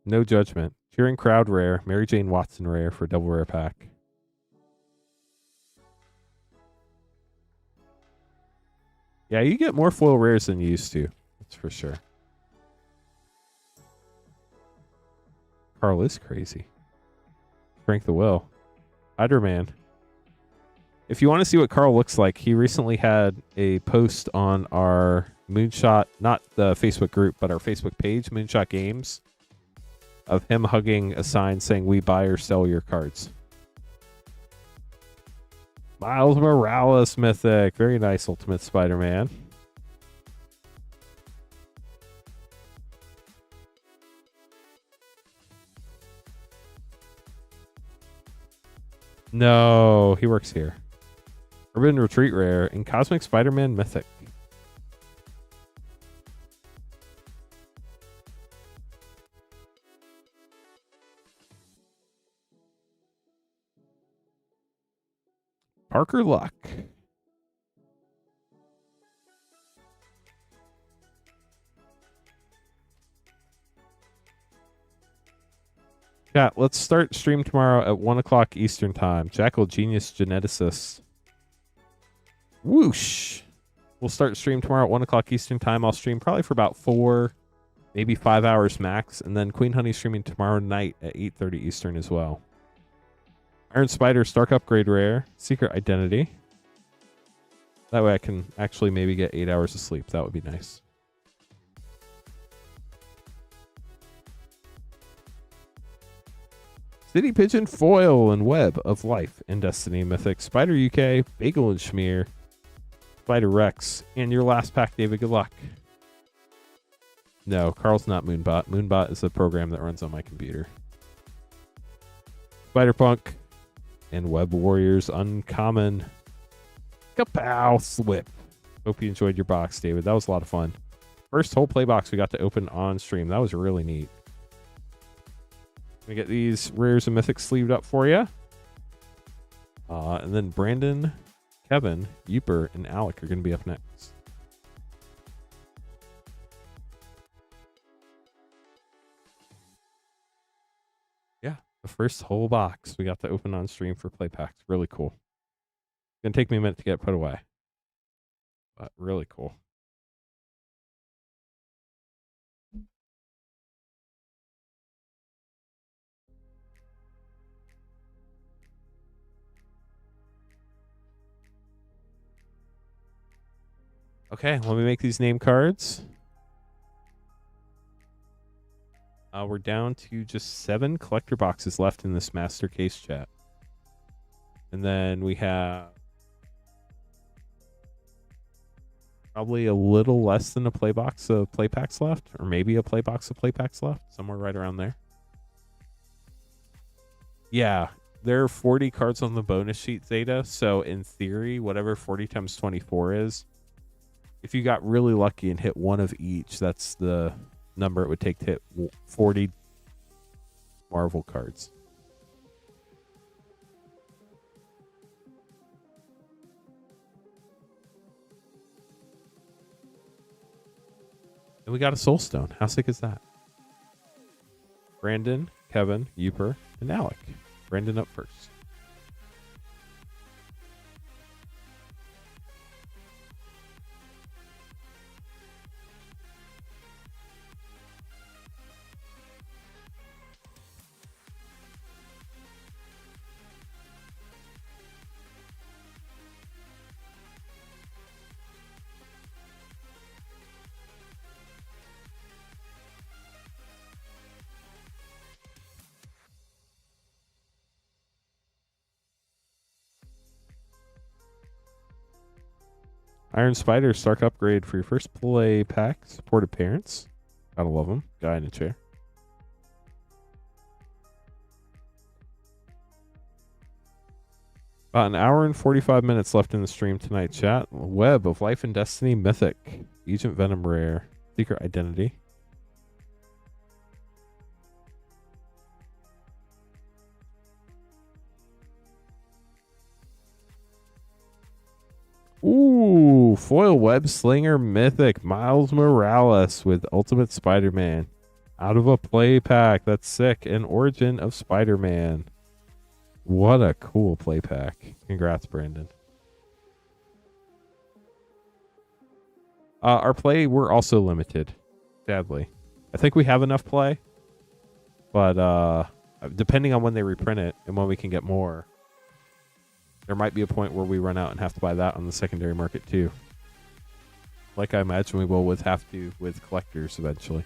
No judgment. Cheering Crowd rare, Mary Jane Watson rare for double rare pack. Yeah, you get more foil rares than you used to. That's for sure. Carl is crazy. Strength of Will. Spider-Man. If you want to see what Carl looks like, he recently had a post on our Moonshot, not the Facebook group, but our Facebook page, Moonshot Games, of him hugging a sign saying, "We buy or sell your cards." Miles Morales Mythic. Very nice Ultimate Spider-Man. No, he works here. Urban Retreat rare and Cosmic Spider-Man Mythic. Parker Luck. Yeah, let's start stream tomorrow at 1 o'clock Eastern time. Jackal Genius Geneticist. Whoosh. We'll start stream tomorrow at 1 o'clock Eastern time. I'll stream probably for about 4, maybe 5 hours max. And then Queen Honey streaming tomorrow night at 8:30 Eastern as well. Iron Spider Stark Upgrade rare. Secret Identity. That way I can actually maybe get 8 hours of sleep. That would be nice. City Pigeon Foil and Web of Life and Destiny Mythic. Spider UK, Bagel and Schmear, Spider Rex. And your last pack, David. Good luck. No, Carl's not Moonbot. Moonbot is a program that runs on my computer. Spider-Punk and Web Warriors Uncommon. Kapow! Slip. Hope you enjoyed your box, David. That was a lot of fun. First whole play box we got to open on stream. That was really neat. Gonna get these rares and mythics sleeved up for you. And then Brandon, Kevin, Uper, and Alec are going to be up next. Yeah, the first whole box we got to open on stream for play packs. Really cool. It's going to take me a minute to get it put away. But really cool. Okay, let me make these name cards. We're down to just 7 collector boxes left in this master case chat. And then we have probably a little less than a play box of play packs left, or maybe a play box of play packs left, somewhere right around there. Yeah, there are 40 cards on the bonus sheet, Zeta. So in theory, whatever 40 times 24 is, if you got really lucky and hit one of each, that's the number it would take to hit 40 Marvel cards. And we got a Soul Stone. How sick is that? Brandon, Kevin, Uper, and Alec. Brandon up first. Iron Spider, Stark upgrade for your first play pack. Supported parents. Gotta love them. Guy in a chair. About an hour and 45 minutes left in the stream tonight, chat. Web of Life and Destiny Mythic. Agent Venom Rare. Secret Identity. Ooh, foil web slinger mythic Miles Morales with Ultimate Spider-Man out of a play pack. That's sick. And Origin of Spider-Man. What a cool play pack. Congrats, Brandon. Our play, we're also limited, sadly. I think we have enough play, but depending on when they reprint it and when we can get more, there might be a point where we run out and have to buy that on the secondary market too. Like I imagine we will with collectors eventually.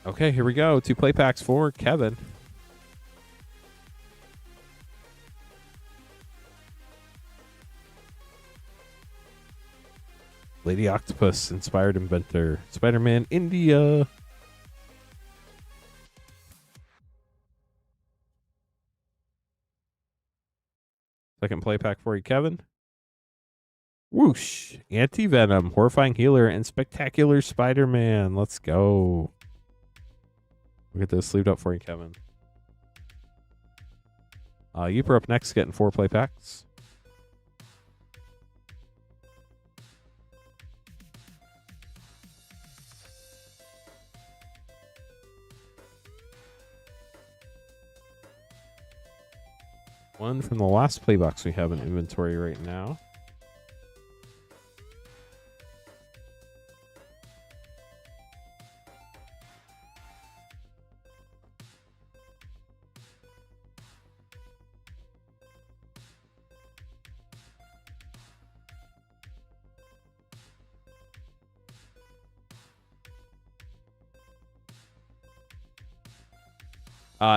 Okay, here we go. 2 play packs for Kevin. Lady Octopus, Inspired Inventor, Spider-Man India. Second play pack for you, Kevin. Whoosh. Anti-Venom, Horrifying Healer, and Spectacular Spider-Man. Let's go. We'll get those sleeved up for you, Kevin. You're up next, getting 4 play packs. One from the last play box we have in inventory right now.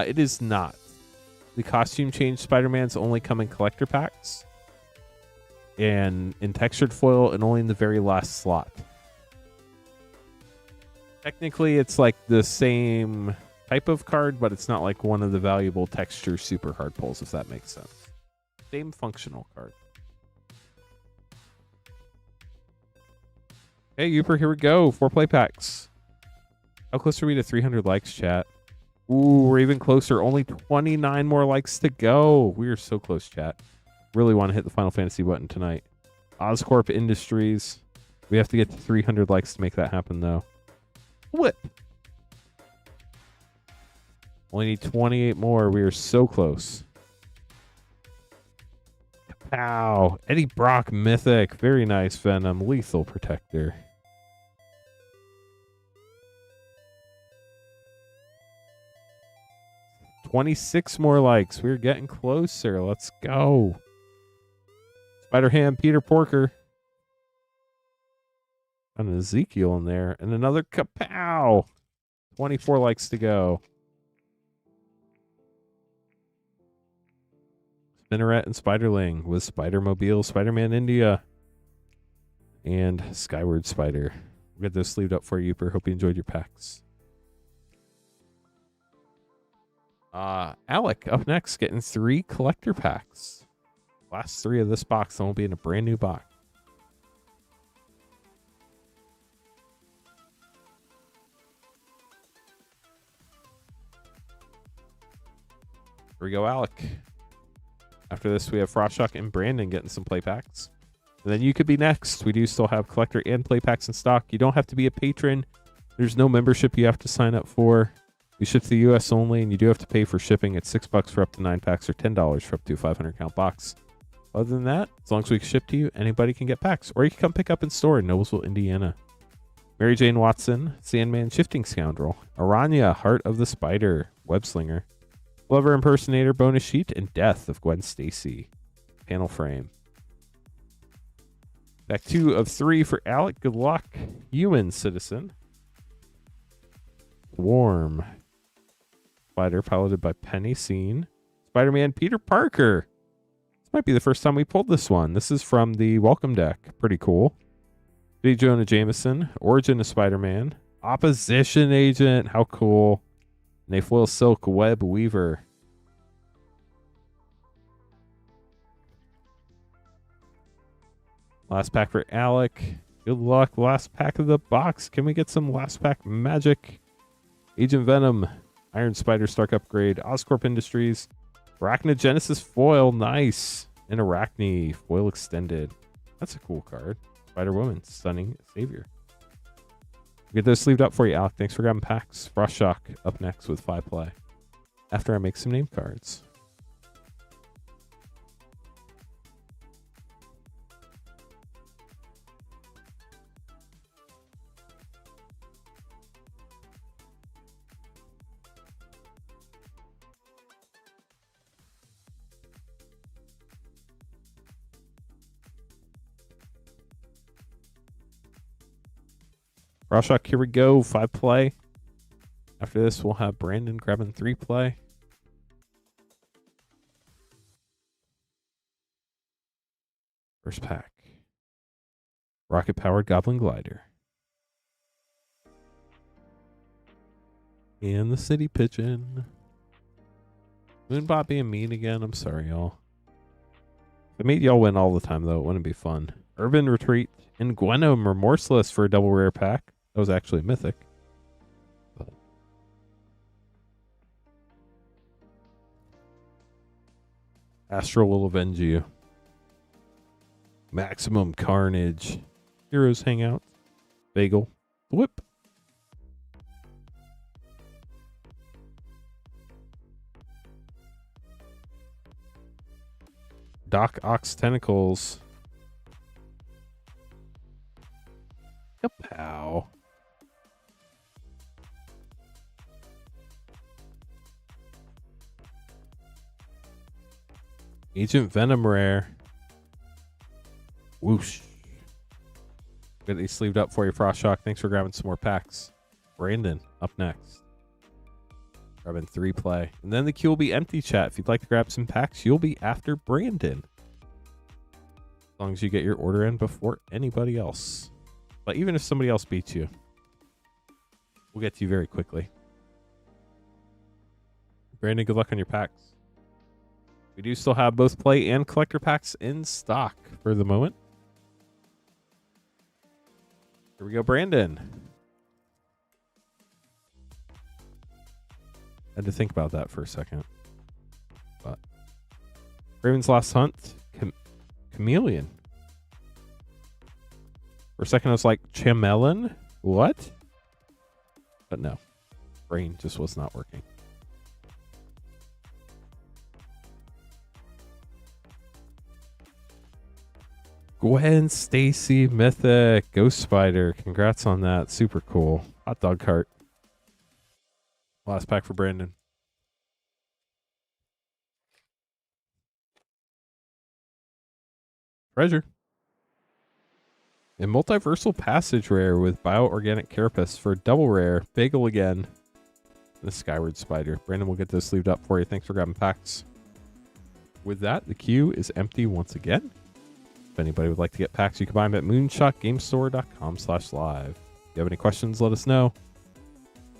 It is not. The costume change Spider-Man's only come in collector packs and in textured foil and only in the very last slot. Technically, it's like the same type of card, but it's not like one of the valuable texture super hard pulls, if that makes sense. Same functional card. Hey, Uper, here we go. 4 play packs. How close are we to 300 likes, chat? Ooh, we're even closer. Only 29 more likes to go. We are so close, chat. Really want to hit the Final Fantasy button tonight. Oscorp Industries. We have to get to 300 likes to make that happen, though. Whip. Only need 28 more. We are so close. Pow. Eddie Brock Mythic. Very nice, Venom. Lethal Protector. $26 more likes. We're getting closer. Let's go. Spider-Ham, Peter Porker. And Ezekiel in there. And another kapow. 24 likes to go. Spinneret and Spiderling with Spider-Mobile, Spider-Man India, and Skyward Spider. We'll get those sleeved up for you, Uper. Hope you enjoyed your packs. Alec up next, getting 3 collector packs. Last 3 of this box, then we'll be in a brand new box. Here we go, Alec. After this, we have Frostshock and Brandon getting some play packs. And then you could be next. We do still have collector and play packs in stock. You don't have to be a patron. There's no membership you have to sign up for. We ship to the U.S. only, and you do have to pay for shipping at $6 for up to 9 packs or $10 for up to a 500 count box. Other than that, as long as we ship to you, anybody can get packs. Or you can come pick up in store in Noblesville, Indiana. Mary Jane Watson, Sandman Shifting Scoundrel, Aranya, Heart of the Spider, Webslinger, Lover Impersonator bonus sheet, and Death of Gwen Stacy. Panel frame. Back 2 of 3 for Alec. Good luck. Human Citizen. Warm. Spider piloted by Penny Scene. Spider-Man Peter Parker. This might be the first time we pulled this one. This is from the Welcome deck. Pretty cool. J. Jonah Jameson. Origin of Spider-Man. Opposition Agent. How cool. Nayfoil Silk Web Weaver. Last pack for Alec. Good luck. Last pack of the box. Can we get some last pack magic? Agent Venom. Iron Spider Stark Upgrade. Oscorp Industries. Arachnogenesis Foil. Nice. And Arachne Foil Extended. That's a cool card. Spider-Woman. Stunning Savior. Get those sleeved up for you, Alec. Thanks for grabbing packs. Frostshock up next with 5 play. After I make some name cards. Frostshock, here we go. 5 play. After this, we'll have Brandon grabbing 3 play. First pack. Rocket-powered Goblin Glider. And the City Pigeon. Moonbot being mean again. I'm sorry, y'all. If I made y'all win all the time, though, it wouldn't be fun. Urban Retreat and Gwenom Remorseless for a double rare pack. That was actually a mythic. But Astral will avenge you. Maximum Carnage. Heroes Hangout. Bagel. Whip. Doc Ox Tentacles. Kapow. Agent Venom rare. Whoosh. Get these sleeved up for you, Frostshock. Thanks for grabbing some more packs. Brandon up next. Grabbing 3 play. And then the queue will be empty, chat. If you'd like to grab some packs, you'll be after Brandon. As long as you get your order in before anybody else. But even if somebody else beats you, we'll get to you very quickly. Brandon, good luck on your packs. We do still have both play and collector packs in stock for the moment. Here we go, Brandon. Had to think about that for a second. But Raven's Last Hunt, Chameleon. For a second, I was like, Chamelon? What? But no. Brain just was not working. Gwen Stacy Mythic Ghost Spider. Congrats on that. Super cool. Hot dog cart. Last pack for Brandon. Treasure. A multiversal passage rare with bioorganic carapace for double rare. Bagel again. And a skyward spider. Brandon will get this sleeved up for you. Thanks for grabbing packs. With that, the queue is empty once again. If anybody would like to get packs, you can buy them at moonshotgamestore.com/live. If you have any questions, let us know.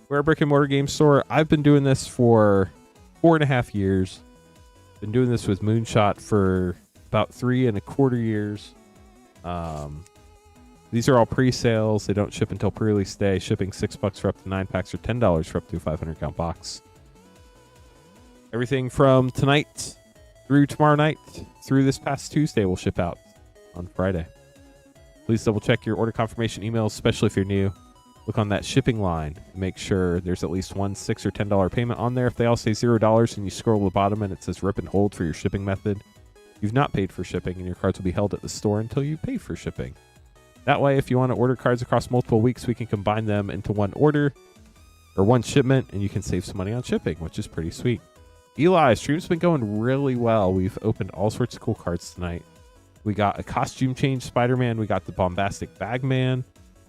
We're a brick and mortar game store. I've been doing this for 4.5 years. Been doing this with Moonshot for about 3.25 years. These are all pre-sales. They don't ship until pre-release day. Shipping $6 for up to 9 packs or $10 for up to a 500 count box. Everything from tonight through tomorrow night through this past Tuesday will ship out on Friday. Please double check your order confirmation emails, especially if you're new. Look on that shipping line. Make sure there's at least one $6 or $10 payment on there. If they all say $0 and you scroll to the bottom and it says rip and hold for your shipping method, you've not paid for shipping and your cards will be held at the store until you pay for shipping. That way, if you want to order cards across multiple weeks, we can combine them into one order or one shipment and you can save some money on shipping, which is pretty sweet. Eli, stream's been going really well. We've opened all sorts of cool cards tonight. We got a costume change Spider-Man. We got the bombastic Bagman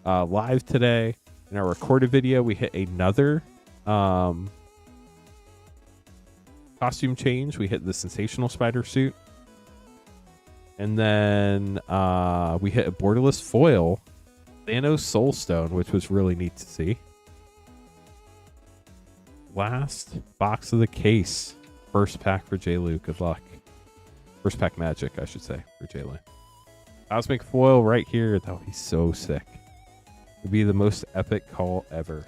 live today. In our recorded video, we hit another costume change. We hit the sensational spider suit. And then we hit a borderless foil Thanos Soulstone, which was really neat to see. Last box of the case. First pack for J-Lu. Good luck. First pack magic, I should say, for J-Lu. Cosmic foil right here. That would be so sick. It would be the most epic call ever.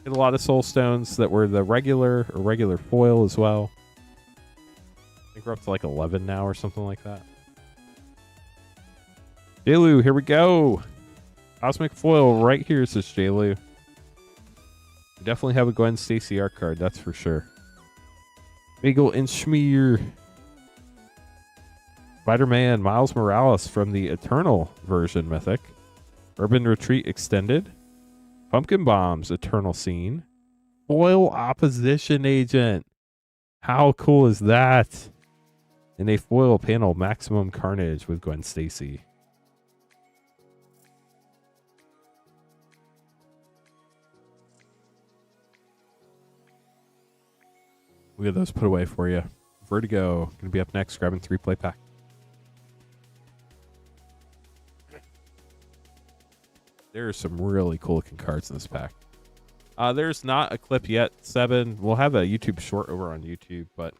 Hit a lot of soul stones that were the regular foil as well. I think we're up to like 11 now or something like that. J-Lu, here we go. Cosmic foil right here, says J-Lu. We definitely have a Gwen Stacy art card, that's for sure. Bagel and Schmear. Spider-Man Miles Morales from the Eternal version Mythic. Urban Retreat Extended. Pumpkin Bombs Eternal Scene. Foil Opposition Agent. How cool is that? And a foil panel Maximum Carnage with Gwen Stacy. We'll get those put away for you. Vertigo going to be up next, grabbing 3 play pack. There's some really cool looking cards in this pack. There's not a clip yet, 7. We'll have a YouTube short over on YouTube, but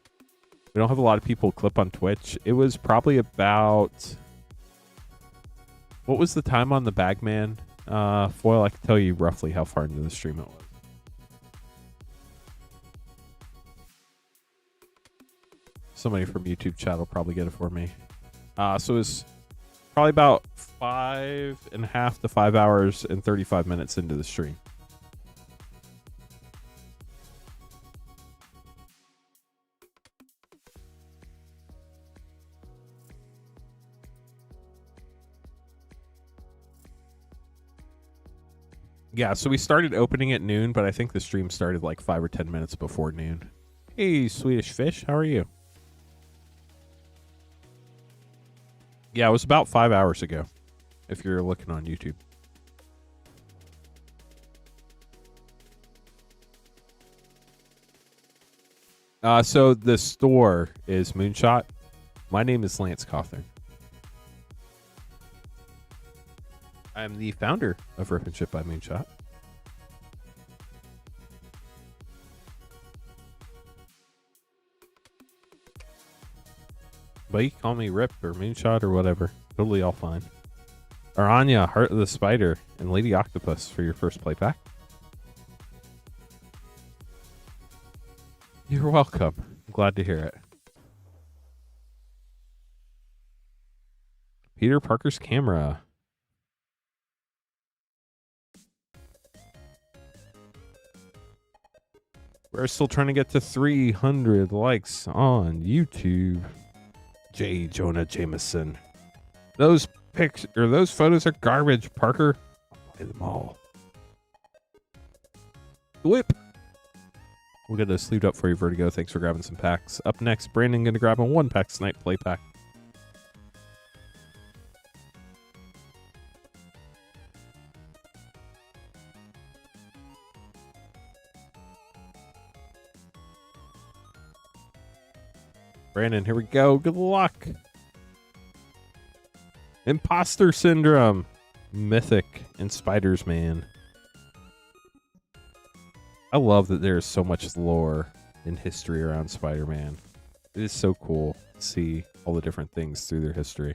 we don't have a lot of people clip on Twitch. It was probably about... What was the time on the Bagman foil? I can tell you roughly how far into the stream it was. Somebody from YouTube chat will probably get it for me. So it was probably about 5.5 to 5 hours and 35 minutes into the stream. Yeah, so we started opening at noon, but I think the stream started like 5 or 10 minutes before noon. Hey, Swedish Fish, how are you? Yeah, it was about 5 hours ago, if you're looking on YouTube. So the store is Moonshot. My name is Lance Cawthorn. I am the founder of Rip and Ship by Moonshot. But you can call me Rip or Moonshot or whatever. Totally all fine. Aranya, Heart of the Spider, and Lady Octopus for your first play pack. You're welcome. I'm glad to hear it. Peter Parker's camera. We're still trying to get to 300 likes on YouTube. J. Jonah Jameson. Those pics or those photos are garbage, Parker. I'll buy them all. Whip. We'll get those sleeved up for you, Vertigo. Thanks for grabbing some packs. Up next, Brandon gonna grab a 1-pack Snipe play pack. Brandon, here we go. Good luck. Imposter Syndrome. Mythic and Spiders Man. I love that there is so much lore and history around Spider-Man. It is so cool to see all the different things through their history.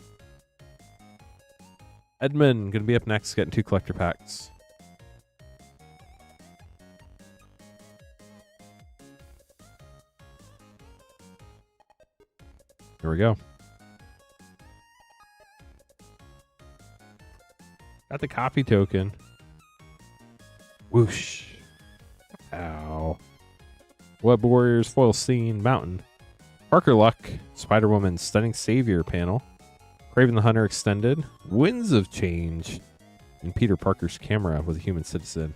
Edmund, going to be up next, getting 2 collector packs. Here we go. Got the copy token. Whoosh. Ow. Web Warriors, Foil Scene, Mountain. Parker Luck, Spider-Woman, Stunning Savior panel. Craven the Hunter Extended. Winds of Change. And Peter Parker's camera with a Human Citizen.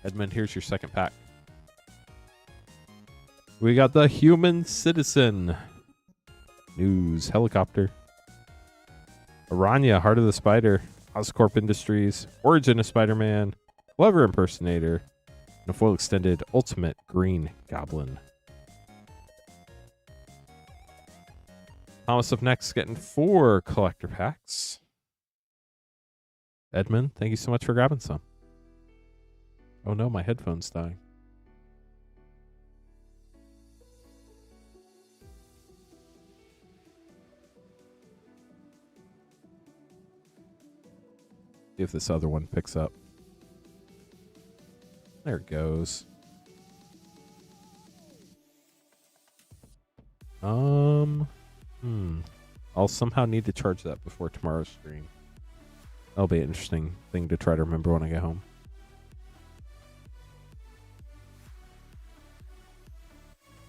Edmund, here's your second pack. We got the Human Citizen. News Helicopter. Aranya, Heart of the Spider. Oscorp Industries. Origin of Spider-Man. Clever Impersonator. And a foil extended Ultimate Green Goblin. Thomas up next, getting 4 collector packs. Edmund, thank you so much for grabbing some. Oh no, my headphone's dying. See if this other one picks up. There it goes. I'll somehow need to charge that before tomorrow's stream. That'll be an interesting thing to try to remember when I get home.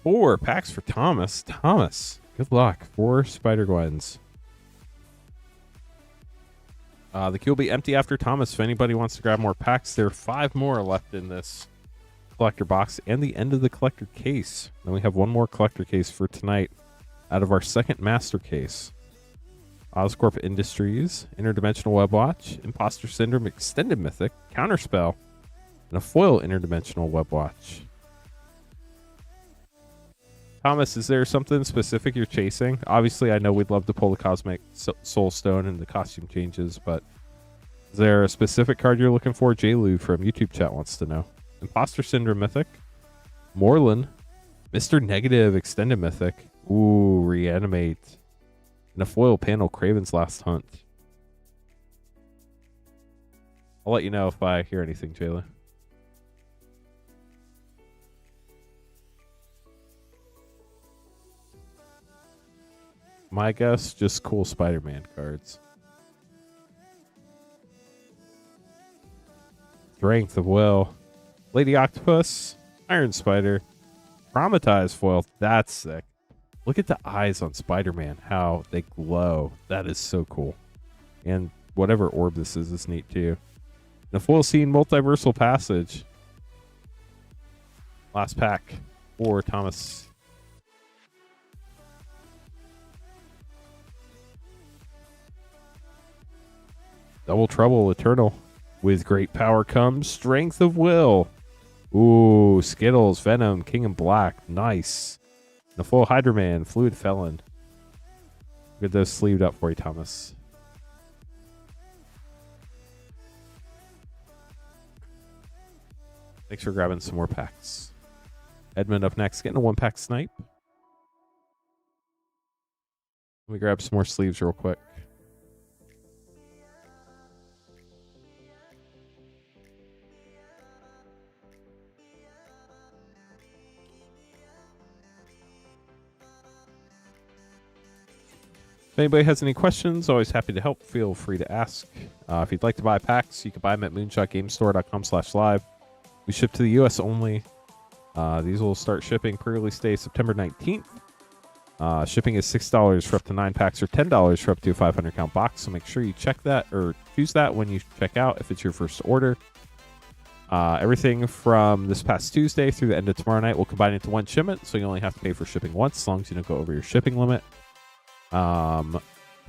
Four packs for Thomas. Thomas, good luck. 4 Spider-Gwens. The queue will be empty after Thomas. If anybody wants to grab more packs, there are 5 more left in this collector box and the end of the collector case. Then we have 1 more collector case for tonight out of our second master case. Oscorp Industries, Interdimensional Web Watch, Imposter Syndrome Extended Mythic, Counterspell, and a foil Interdimensional Web Watch. Thomas, is there something specific you're chasing? Obviously, I know we'd love to pull the Cosmic Soul Stone and the costume changes, but is there a specific card you're looking for? J-Lou from YouTube chat wants to know. Imposter Syndrome Mythic, Moreland, Mr. Negative Extended Mythic, ooh, Reanimate, and a foil panel Craven's Last Hunt. I'll let you know if I hear anything, J-Lou. My guess, just cool Spider-Man cards. Strength of Will. Lady Octopus. Iron Spider. Traumatized foil. That's sick. Look at the eyes on Spider-Man. How they glow. That is so cool. And whatever orb this is neat too. The foil scene Multiversal Passage. Last pack for Thomas. Double Trouble Eternal. With great power comes Strength of Will. Ooh, Skittles, Venom, King in Black. Nice. And a full Hydroman, Fluid Felon. Get those sleeved up for you, Thomas. Thanks for grabbing some more packs. Edmund up next, getting a 1-pack snipe. Let me grab some more sleeves real quick. If anybody has any questions, always happy to help. Feel free to ask. If you'd like to buy packs, you can buy them at moonshotgamestore.com/live. We ship to the U.S. only. These will start shipping pre-release day September 19th. Shipping is $6 for up to 9 packs or $10 for up to a 500-count box. So make sure you check that or choose that when you check out if it's your first order. Everything from this past Tuesday through the end of tomorrow night will combine into one shipment, so you only have to pay for shipping once as long as you don't go over your shipping limit.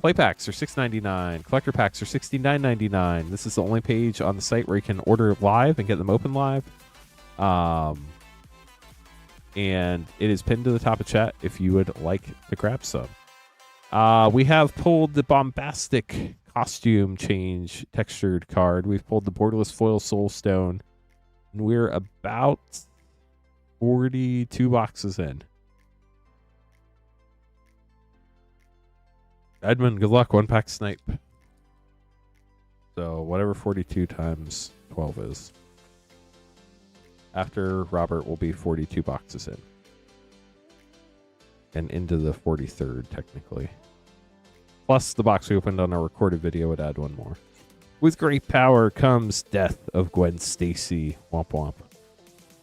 Play packs are $6.99. Collector packs are $69.99. This is the only page on the site where you can order live and get them open live. And it is pinned to the top of chat if you would like to grab some. We have pulled the Bombastic Costume Change textured card. We've pulled the Borderless Foil Soulstone. And we're about 42 boxes in. Edmund, good luck. 1-pack snipe. So whatever 42 times 12 is. After Robert will be 42 boxes in. And into the 43rd, technically. Plus the box we opened on our recorded video would add one more. With great power comes Death of Gwen Stacy. Womp womp.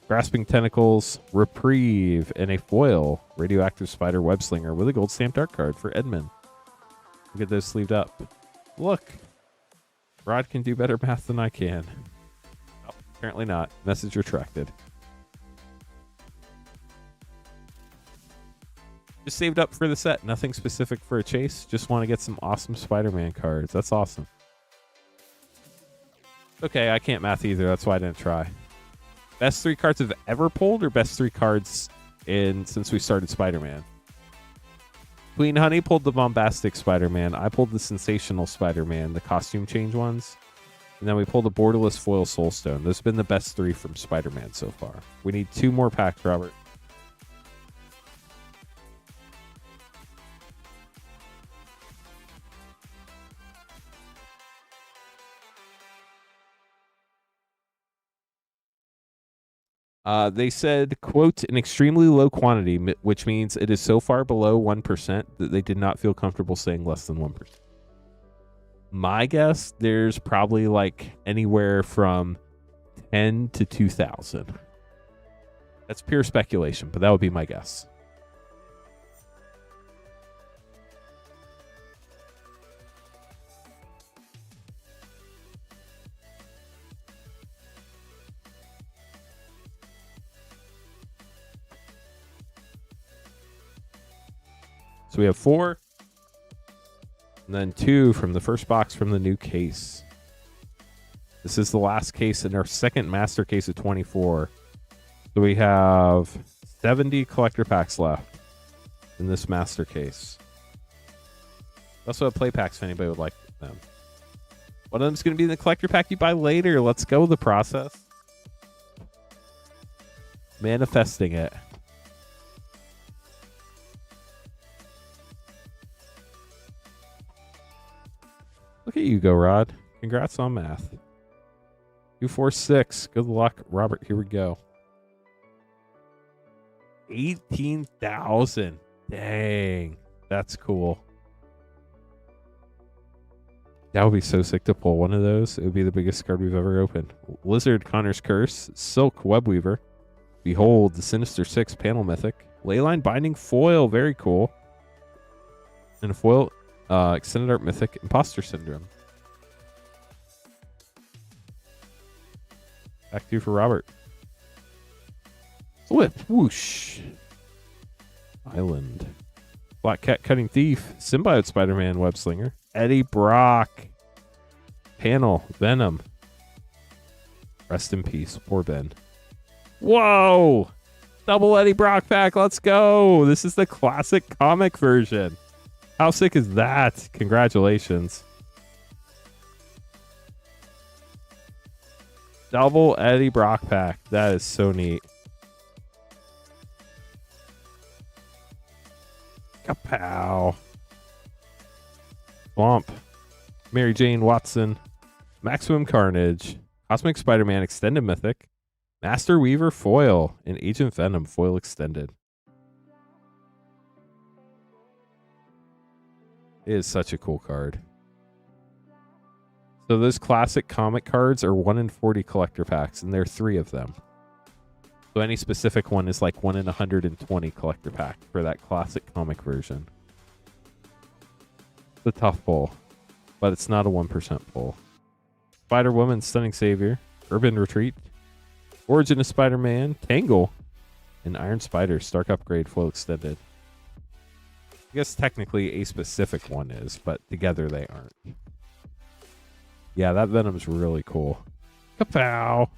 Grasping Tentacles, Reprieve, and a foil Radioactive Spider Web Slinger with a gold stamped art card for Edmund. We'll get those sleeved up. Look. Rod can do better math than I can. Oh, apparently not. Message retracted. Just saved up for the set. Nothing specific for a chase. Just want to get some awesome Spider-Man cards. That's awesome. Okay, I can't math either. That's why I didn't try. Best 3 cards I've ever pulled or best 3 cards since we started Spider-Man? Queen Honey pulled the Bombastic Spider-Man. I pulled the Sensational Spider-Man, the costume change ones. And then we pulled the Borderless Foil Soulstone. Those have been the best 3 from Spider-Man so far. We need 2 more packs, Robert. They said, quote, an extremely low quantity, which means it is so far below 1% that they did not feel comfortable saying less than 1%. My guess, there's probably like anywhere from 10 to 2,000. That's pure speculation, but that would be my guess. So we have 4, and then 2 from the first box from the new case. This is the last case in our second master case of 24. So we have 70 collector packs left in this master case. We also have play packs if anybody would like them. One of them is going to be the collector pack you buy later. Let's go with the process. Manifesting it. Look at you go, Rod. Congrats on math. 246. Good luck, Robert. Here we go. 18,000. Dang. That's cool. That would be so sick to pull one of those. It would be the biggest card we've ever opened. Lizard, Connor's Curse. Silk, Webweaver. Behold, the Sinister Six panel mythic. Leyline Binding Foil. Very cool. And a foil... Extended Art Mythic, Imposter Syndrome. Back to you for Robert. Flip, whoosh. Island. Black Cat Cutting Thief, Symbiote Spider-Man Web Slinger, Eddie Brock. Panel, Venom. Rest in peace, poor Ben. Whoa! Double Eddie Brock pack. Let's go. This is the classic comic version. How sick is that? Congratulations. Double Eddie Brock pack. That is so neat. Kapow. Swamp. Mary Jane Watson. Maximum Carnage. Cosmic Spider-Man Extended Mythic. Master Weaver Foil. And Agent Venom Foil Extended. It is such a cool card. So those classic comic cards are 1 in 40 collector packs, and there are 3 of them. So any specific one is like 1 in 120 collector pack for that classic comic version. It's a tough pull, but it's not a 1% pull. Spider-Woman, Stunning Savior, Urban Retreat, Origin of Spider-Man, Tangle, and Iron Spider, Stark Upgrade, Foil Extended. I guess technically a specific one is, but together they aren't. Yeah, that Venom's really cool. Kapow!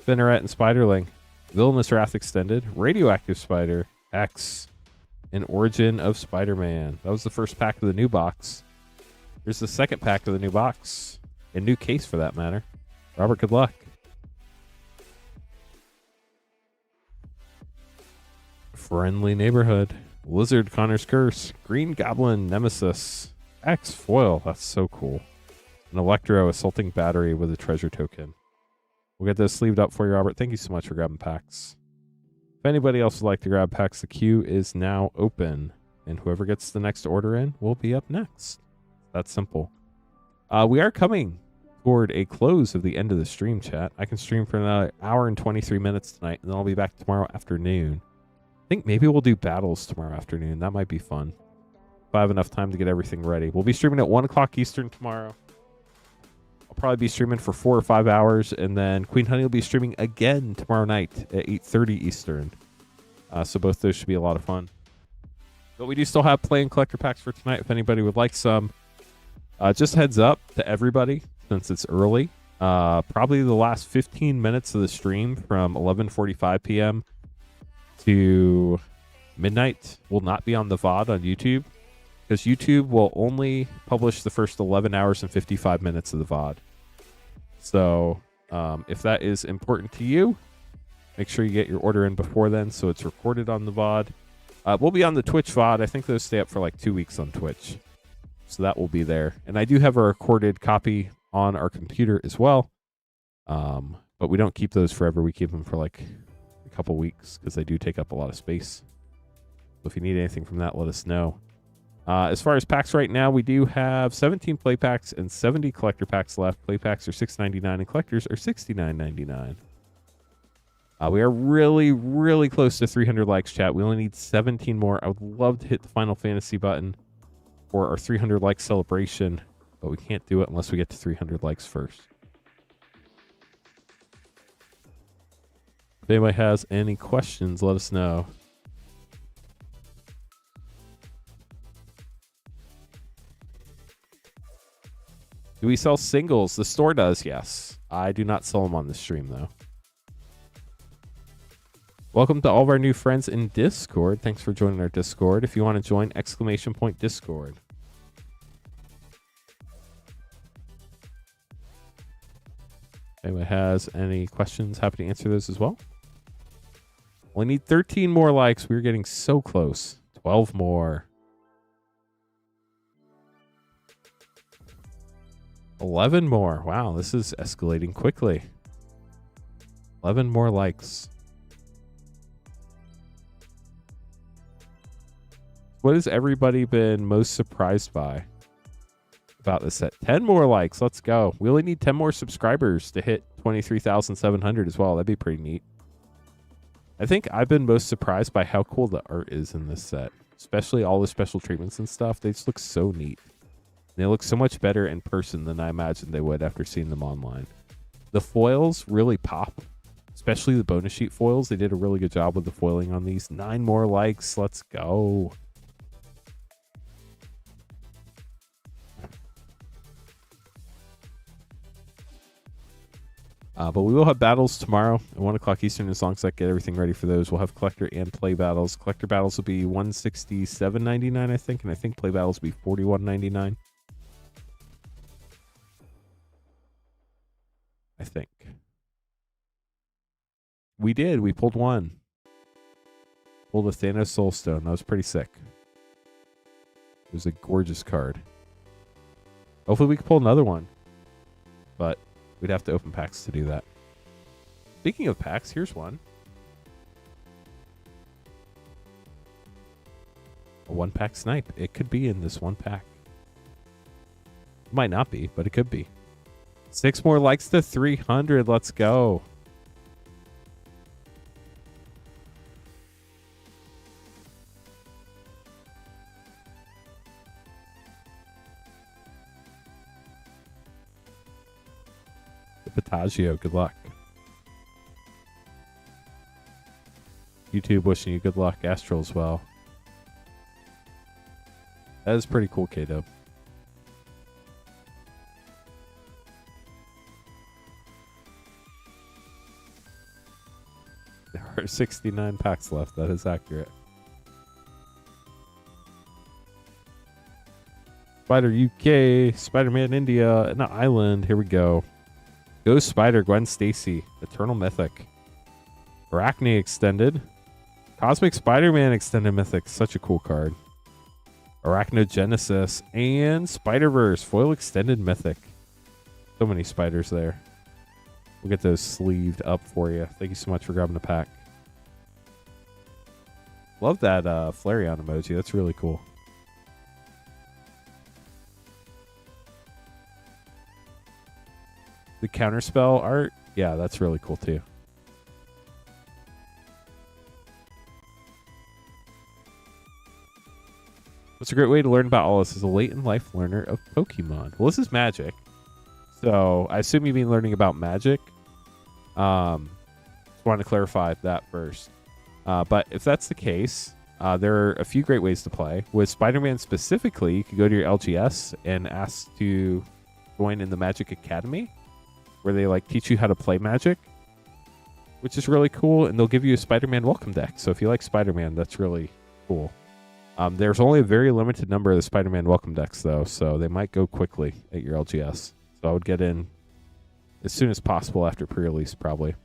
Spinneret and Spiderling, Villainous Wrath Extended, Radioactive Spider, X, and Origin of Spider-Man. That was the first pack of the new box. Here's the second pack of the new box. A new case for that matter. Robert, good luck. Friendly Neighborhood, Lizard Connor's Curse, Green Goblin Nemesis, X Foil. That's so cool. An Electro Assaulting Battery with a treasure token. We'll get those sleeved up for you, Robert. Thank you so much for grabbing packs. If anybody else would like to grab packs, the queue is now open. And whoever gets the next order in will be up next. That's simple. We are coming toward a close of the end of the stream, chat. I can stream for another hour and 23 minutes tonight, and then I'll be back tomorrow afternoon. I think maybe we'll do battles tomorrow afternoon. That might be fun. If I have enough time to get everything ready. We'll be streaming at 1 o'clock Eastern tomorrow. I'll probably be streaming for 4 or 5 hours, and then Queen Honey will be streaming again tomorrow night at 8:30 Eastern. So both those should be a lot of fun. But we do still have play and collector packs for tonight if anybody would like some. Just heads up to everybody, since it's early. Probably the last 15 minutes of the stream from 11:45 p.m. to midnight will not be on the VOD on YouTube, because YouTube will only publish the first 11 hours and 55 minutes of the VOD. So if that is important to you, make sure you get your order in before then so it's recorded on the VOD. We'll be on the Twitch VOD. I think those stay up for like 2 weeks on Twitch. So that will be there. And I do have a recorded copy on our computer as well. But we don't keep those forever. We keep them for like a couple weeks because they do take up a lot of space. So if you need anything from that, let us know. As far as packs right now, we do have 17 play packs and 70 collector packs left. Play packs are $6.99 and collectors are $69.99. We are really, really close to 300 likes, chat. We only need 17 more. I would love to hit the Final Fantasy button for our 300 like celebration, but we can't do it unless we get to 300 likes first. If anybody has any questions, let us know. Do we sell singles? The store does, yes. I do not sell them on the stream, though. Welcome to all of our new friends in Discord. Thanks for joining our Discord. If you want to join, !Discord. If anyone has any questions, happy to answer those as well. We need 13 more likes. We're getting so close. 12 more. 11 more. Wow, this is escalating quickly. 11 more likes. What has everybody been most surprised by about this set? 10 more likes. Let's go. We only need 10 more subscribers to hit 23,700 as well. That'd be pretty neat. I think I've been most surprised by how cool the art is in this set, especially all the special treatments and stuff. They just look so neat. They look so much better in person than I imagined they would after seeing them online. The foils really pop, especially the bonus sheet foils. They did a really good job with the foiling on these. 9 more likes. Let's go. But we will have battles tomorrow at 1 o'clock Eastern. As long as I get everything ready for those, we'll have collector and play battles. Collector battles will be $167.99, I think, and I think play battles will be $41.99. I think. We did. We pulled one. Pulled a Thanos Soulstone. That was pretty sick. It was a gorgeous card. Hopefully we can pull another one. But we'd have to open packs to do that. Speaking of packs, here's one. A 1-pack snipe. It could be in this 1 pack. It might not be, but it could be. 6 more likes to 300. Let's go. Patagio, good luck. YouTube wishing you good luck. Astral as well. That is pretty cool, K-Dub. There are 69 packs left. That is accurate. Spider UK, Spider-Man India, and the island. Here we go. Ghost Spider, Gwen Stacy, Eternal Mythic, Arachne Extended, Cosmic Spider-Man Extended Mythic, such a cool card, Arachnogenesis, and Spider-Verse, Foil Extended Mythic. So many spiders there. We'll get those sleeved up for you. Thank you so much for grabbing the pack. Love that Flareon emoji. That's really cool. The counterspell art, yeah, that's really cool too. What's a great way to learn about all this as a late in life learner of Pokemon? Well, this is Magic, so I assume you mean learning about Magic. Just wanted to clarify that first. But if that's the case, there are a few great ways to play. With Spider-Man specifically, you could go to your LGS and ask to join in the Magic Academy, where they like teach you how to play Magic, which is really cool, and they'll give you a Spider-Man welcome deck. So if you like Spider-Man, that's really cool. There's only a very limited number of the Spider-Man welcome decks, though, so they might go quickly at your LGS. So I would get in as soon as possible after pre-release, probably.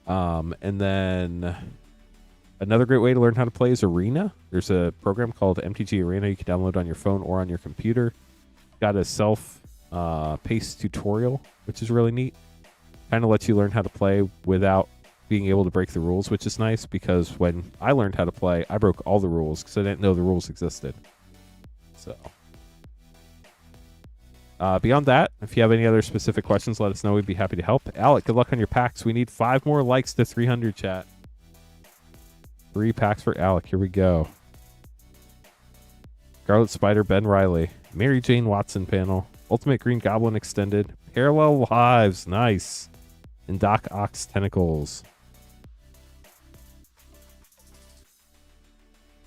And then another great way to learn how to play is Arena. There's a program called MTG Arena you can download on your phone or on your computer. Got a self-paced tutorial, which is really neat. Kind of lets you learn how to play without being able to break the rules, which is nice, because when I learned how to play, I broke all the rules because I didn't know the rules existed. So beyond that, if you have any other specific questions, let us know. We'd be happy to help. Alec, good luck on your packs. We need 5 more likes to 300, chat. 3 packs for Alec. Here we go. Scarlet Spider, Ben Riley, Mary Jane Watson panel, Ultimate Green Goblin Extended, Parallel Lives, nice, and Doc Ock's Tentacles.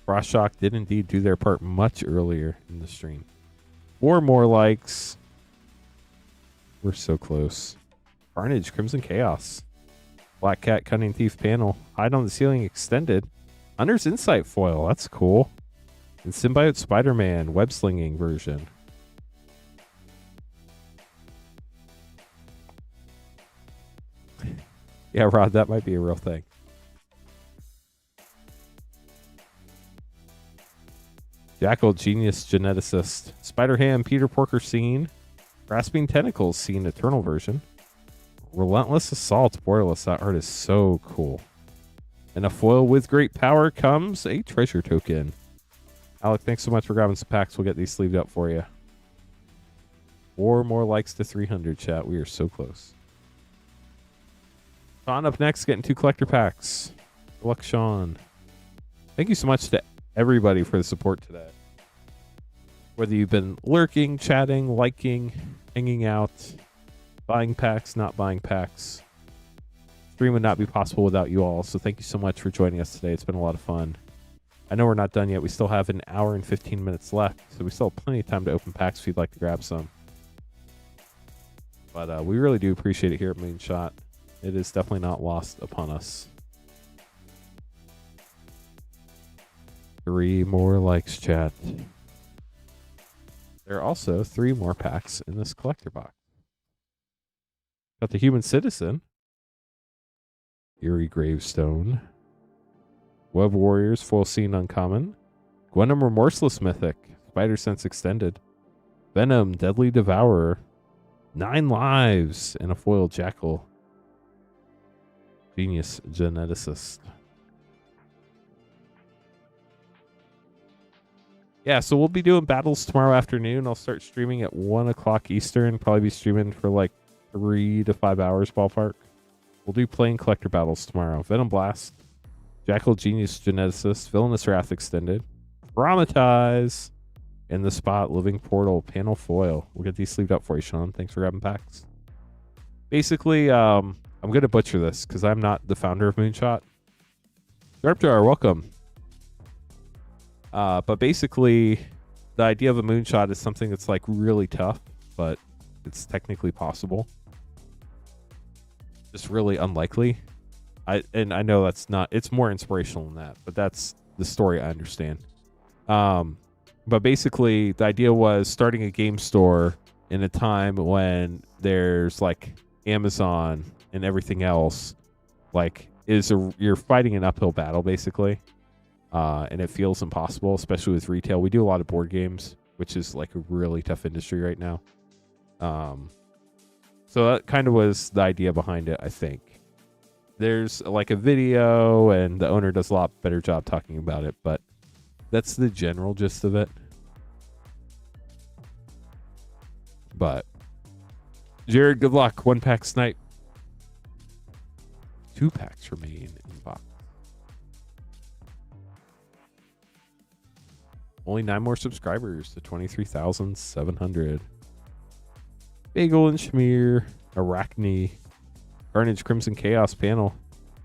Frost Shock did indeed do their part much earlier in the stream. 4 more likes. We're so close. Carnage, Crimson Chaos, Black Cat, Cunning Thief panel, Hide on the Ceiling Extended, Hunter's Insight foil, that's cool, and Symbiote Spider-Man web slinging version. Yeah, Rod, that might be a real thing. Jackal, Genius Geneticist, Spider-Ham, Peter Porker Scene, Grasping Tentacles Scene Eternal version, Relentless Assault Borderless. That art is so cool. And a foil with great power comes a treasure token. Alec, thanks so much for grabbing some packs. We'll get these sleeved up for you. 4 more likes to 300, chat. We are so close. Sean up next, getting 2 collector packs. Good luck, Sean. Thank you so much to everybody for the support today. Whether you've been lurking, chatting, liking, hanging out, buying packs, not buying packs. Stream would not be possible without you all, so thank you so much for joining us today. It's been a lot of fun. I know we're not done yet. We still have an hour and 15 minutes left, so we still have plenty of time to open packs if you'd like to grab some. But we really do appreciate it here at Moonshot. It is definitely not lost upon us. 3 more likes, chat. There are also 3 more packs in this collector box. Got the Human Citizen, Eerie Gravestone, Web Warriors Full Scene Uncommon, Gwenum Remorseless Mythic, Spider Sense Extended, Venom Deadly Devourer, 9 Lives, and a foil Jackal. Genius Geneticist. Yeah, so we'll be doing battles tomorrow afternoon. I'll start streaming at 1 o'clock Eastern. Probably be streaming for like 3 to 5 hours ballpark. We'll do plain collector battles tomorrow. Venom Blast, Jackal Genius Geneticist, Villainous Wrath Extended, Traumatize, and the Spot Living Portal panel foil. We'll get these sleeved up for you, Sean. Thanks for grabbing packs. Basically, I'm going to butcher this because I'm not the founder of Moonshot. Sharpjar, welcome. But basically, the idea of a moonshot is something that's like really tough, but it's technically possible. Just really unlikely. I know that's not, it's more inspirational than that, but that's the story I understand. But basically, the idea was starting a game store in a time when there's like Amazon and everything else, like you're fighting an uphill battle basically. And it feels impossible, especially with retail. We do a lot of board games, which is like a really tough industry right now. So that kind of was the idea behind it, I think. There's like a video, and the owner does a lot better job talking about it, but that's the general gist of it. But Jared, good luck. 1 pack snipe. 2 packs remain in the box. Only 9 more subscribers to 23,700. Bagel and Schmear, Arachne, Carnage Crimson Chaos panel,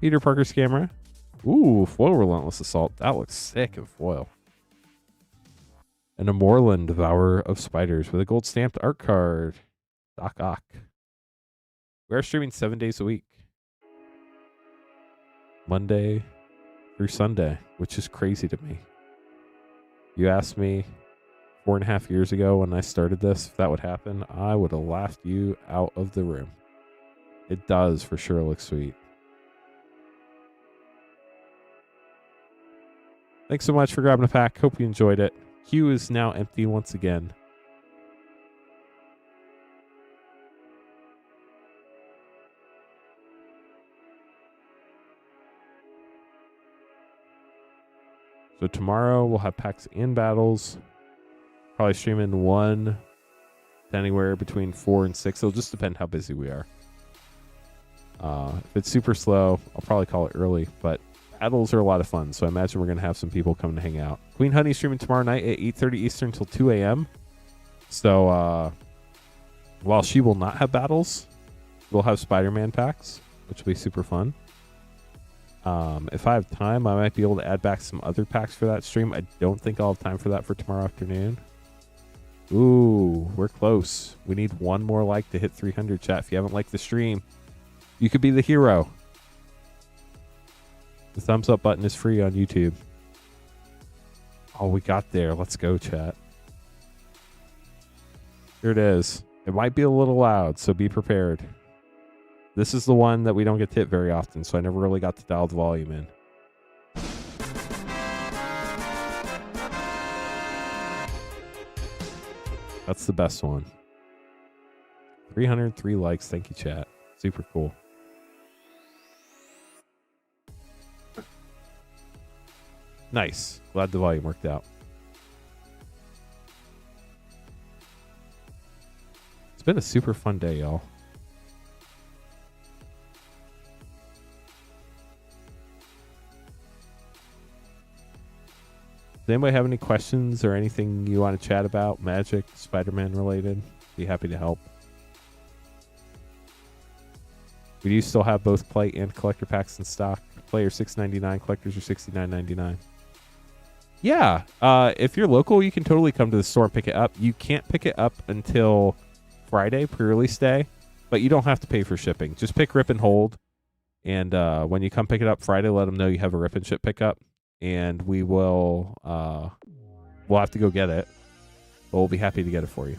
Peter Parker's camera. Ooh, foil Relentless Assault. That looks sick in foil. And a Moreland Devourer of Spiders with a gold stamped art card. Doc Ock. We are streaming 7 days a week. Monday through Sunday, which is crazy to me. You asked me 4.5 years ago when I started this if that would happen, I would have laughed you out of the room. It does for sure look sweet. Thanks so much for grabbing a pack. Hope you enjoyed it. Queue is now empty once again. So tomorrow we'll have packs and battles. Probably streaming 1 to anywhere between 4 and 6. It'll just depend how busy we are. If it's super slow, I'll probably call it early. But battles are a lot of fun, so I imagine we're going to have some people coming to hang out. Queen Honey streaming tomorrow night at 8:30 Eastern until 2 a.m. So while she will not have battles, we'll have Spider-Man packs, which will be super fun. If I have time, I might be able to add back some other packs for that stream. I don't think I'll have time for that for tomorrow afternoon. Ooh, we're close. We need 1 more like to hit 300, chat. If you haven't liked the stream, you could be the hero. The thumbs up button is free on YouTube. Oh, we got there. Let's go, chat. Here it is. It might be a little loud, so be prepared. This is the one that we don't get to hit very often, so I never really got to dial the volume in. That's the best one. 303 likes. Thank you, chat. Super cool. Nice. Glad the volume worked out. It's been a super fun day, y'all. Does anybody have any questions or anything you want to chat about? Magic, Spider-Man related? Be happy to help. We do still have both play and collector packs in stock. Play are $6.99, collectors are $69.99. Yeah, if you're local, you can totally come to the store and pick it up. You can't pick it up until Friday, pre-release day, but you don't have to pay for shipping. Just pick Rip and Hold. And when you come pick it up Friday, let them know you have a Rip and Ship pickup. And we will, we'll have to go get it. But we'll be happy to get it for you.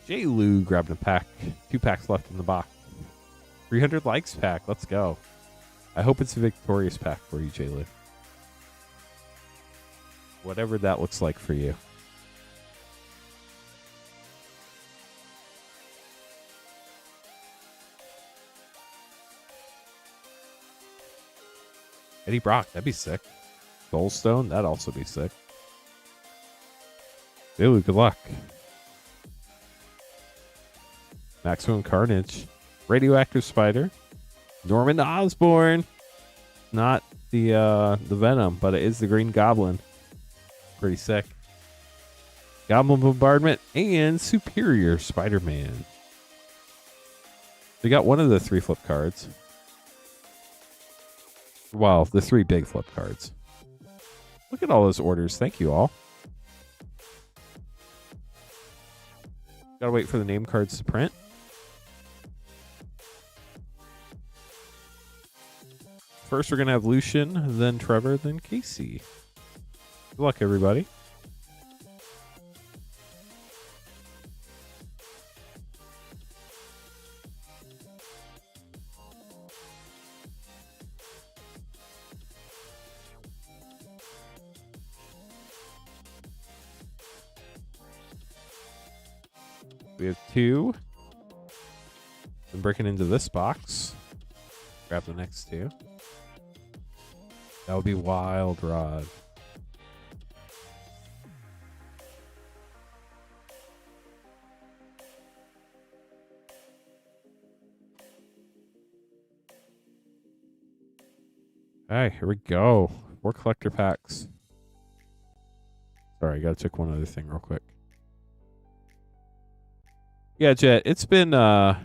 J. Lou grabbed a pack. 2 packs left in the box. 300 likes pack. Let's go. I hope it's a victorious pack for you, J. Lou. Whatever that looks like for you. Eddie Brock, that'd be sick. Goldstone, that'd also be sick. Ew, good luck. Maximum Carnage. Radioactive Spider. Norman Osborn. Not the Venom, but it is the Green Goblin. Pretty sick. Goblin Bombardment and Superior Spider-Man. We got one of the 3 flip cards. Well, the 3 big flip cards. Look at all those orders. Thank you all. Gotta wait for the name cards to print. First, we're going to have Lucian, then Trevor, then Casey. Good luck, everybody. We have 2. I'm breaking into this box. Grab the next 2. That would be Wild Rod. Alright, here we go. 4 collector packs. Sorry, I gotta check one other thing real quick. Yeah, Jet, it's been a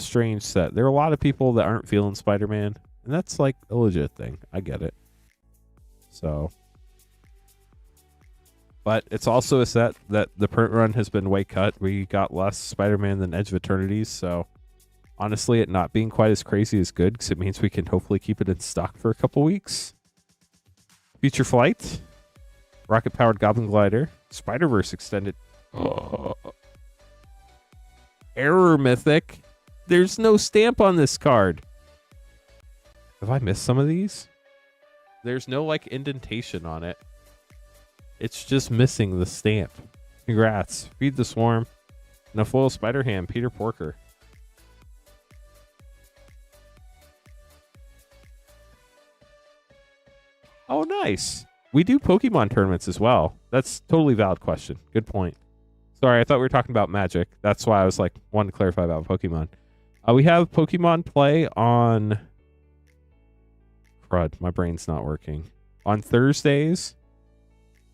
strange set. There are a lot of people that aren't feeling Spider-Man, and that's like a legit thing. I get it. So, but it's also a set that the print run has been way cut. We got less Spider-Man than Edge of Eternities, so honestly, it not being quite as crazy is good because it means we can hopefully keep it in stock for a couple weeks. Future Flight, rocket-powered Goblin Glider, Spider-Verse Extended. Error Mythic. There's no stamp on this card. Have I missed some of these? There's no like indentation on it. It's just missing the stamp. Congrats. Feed the Swarm. And a foil Spider-Ham, Peter Porker. Oh, nice. We do Pokemon tournaments as well. That's totally valid question. Good point. Sorry, I thought we were talking about Magic. That's why I was like, wanted to clarify about Pokemon. We have Pokemon play on... Crud, my brain's not working. On Thursdays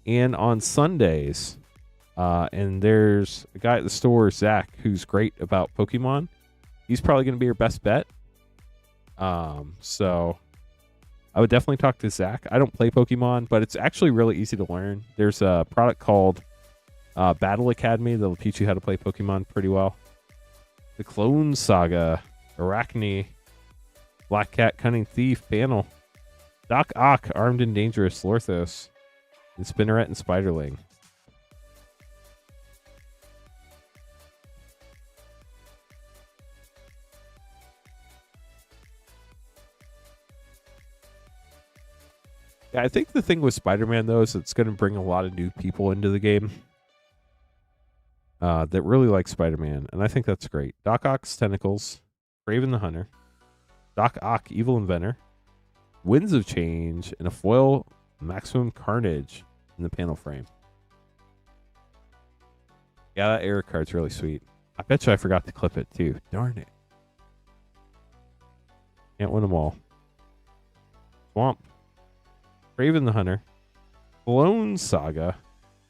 and on Sundays. And there's a guy at the store, Zach, who's great about Pokemon. He's probably going to be your best bet. So I would definitely talk to Zach. I don't play Pokemon, but it's actually really easy to learn. There's a product called Battle Academy that'll teach you how to play Pokemon pretty well. The Clone Saga, Arachne, Black Cat, Cunning Thief, Panel, Doc Ock, Armed and Dangerous, Lorthos, and Spinneret and Spiderling. Yeah, I think the thing with Spider-Man, though, is it's going to bring a lot of new people into the game that really like Spider-Man, and I think that's great. Doc Ock's Tentacles, Craven the Hunter, Doc Ock, Evil Inventor, Winds of Change, and a foil Maximum Carnage in the panel frame. Yeah, that error card's really sweet. I bet you I forgot to clip it, too. Darn it. Can't win them all. Swamp. Craven the Hunter. Clone Saga.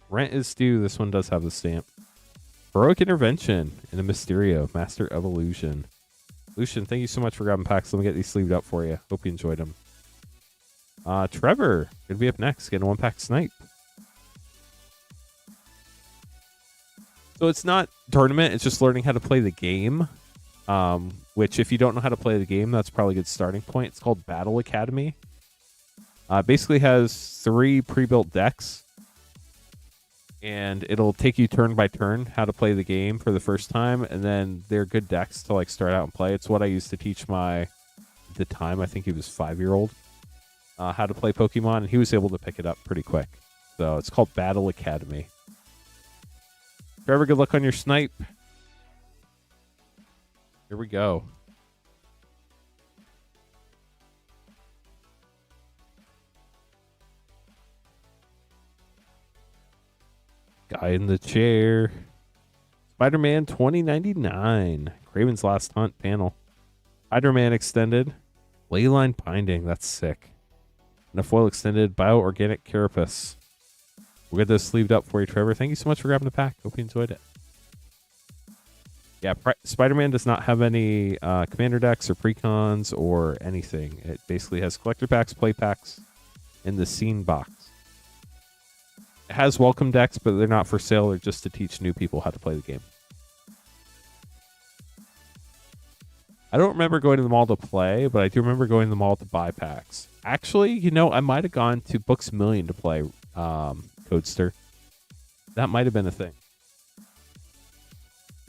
Rent is due. This one does have the stamp. Heroic Intervention and a Mysterio. Master of Illusion. Lucian, thank you so much for grabbing packs. Let me get these sleeved up for you. Hope you enjoyed them. Trevor, gonna be up next. Getting a 1-pack snipe. So it's not tournament. It's just learning how to play the game. Which if you don't know how to play the game, that's probably a good starting point. It's called Battle Academy. Basically has 3 pre-built decks. And it'll take you turn by turn how to play the game for the first time. And then they're good decks to like start out and play. It's what I used to teach at the time, I think he was 5-year-old, how to play Pokemon. And he was able to pick it up pretty quick. So it's called Battle Academy. Trevor, good luck on your snipe. Here we go. Guy in the chair. Spider-Man 2099. Craven's Last Hunt panel. Spider-Man extended. Leyline binding. That's sick. And a foil extended Bio-Organic Carapace. We'll get this sleeved up for you, Trevor. Thank you so much for grabbing the pack. Hope you enjoyed it. Yeah, Spider-Man does not have any commander decks or precons or anything. It basically has collector packs, play packs, and the scene box. It has welcome decks, but they're not for sale. They're just to teach new people how to play the game. I don't remember going to the mall to play, but I do remember going to the mall to buy packs. Actually, you know, I might have gone to Books A Million to play Codester. That might have been a thing.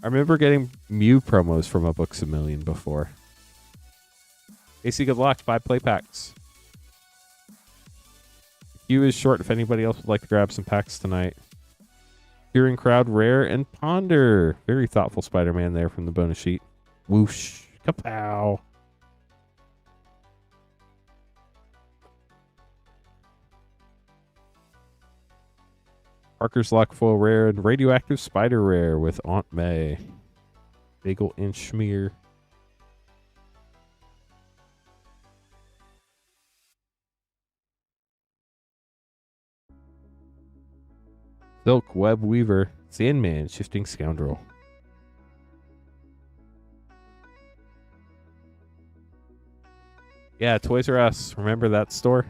I remember getting Mew promos from a Books A Million before. AC, good luck. Buy play packs. Queue is short if anybody else would like to grab some packs tonight. Hearing Crowd, Rare, and Ponder. Very thoughtful Spider-Man there from the bonus sheet. Whoosh. Kapow. Parker's Lock Foil Rare and Radioactive Spider Rare with Aunt May. Bagel and Schmear. Silk Web Weaver. Sandman Shifting Scoundrel. Yeah, Toys R Us. Remember that store?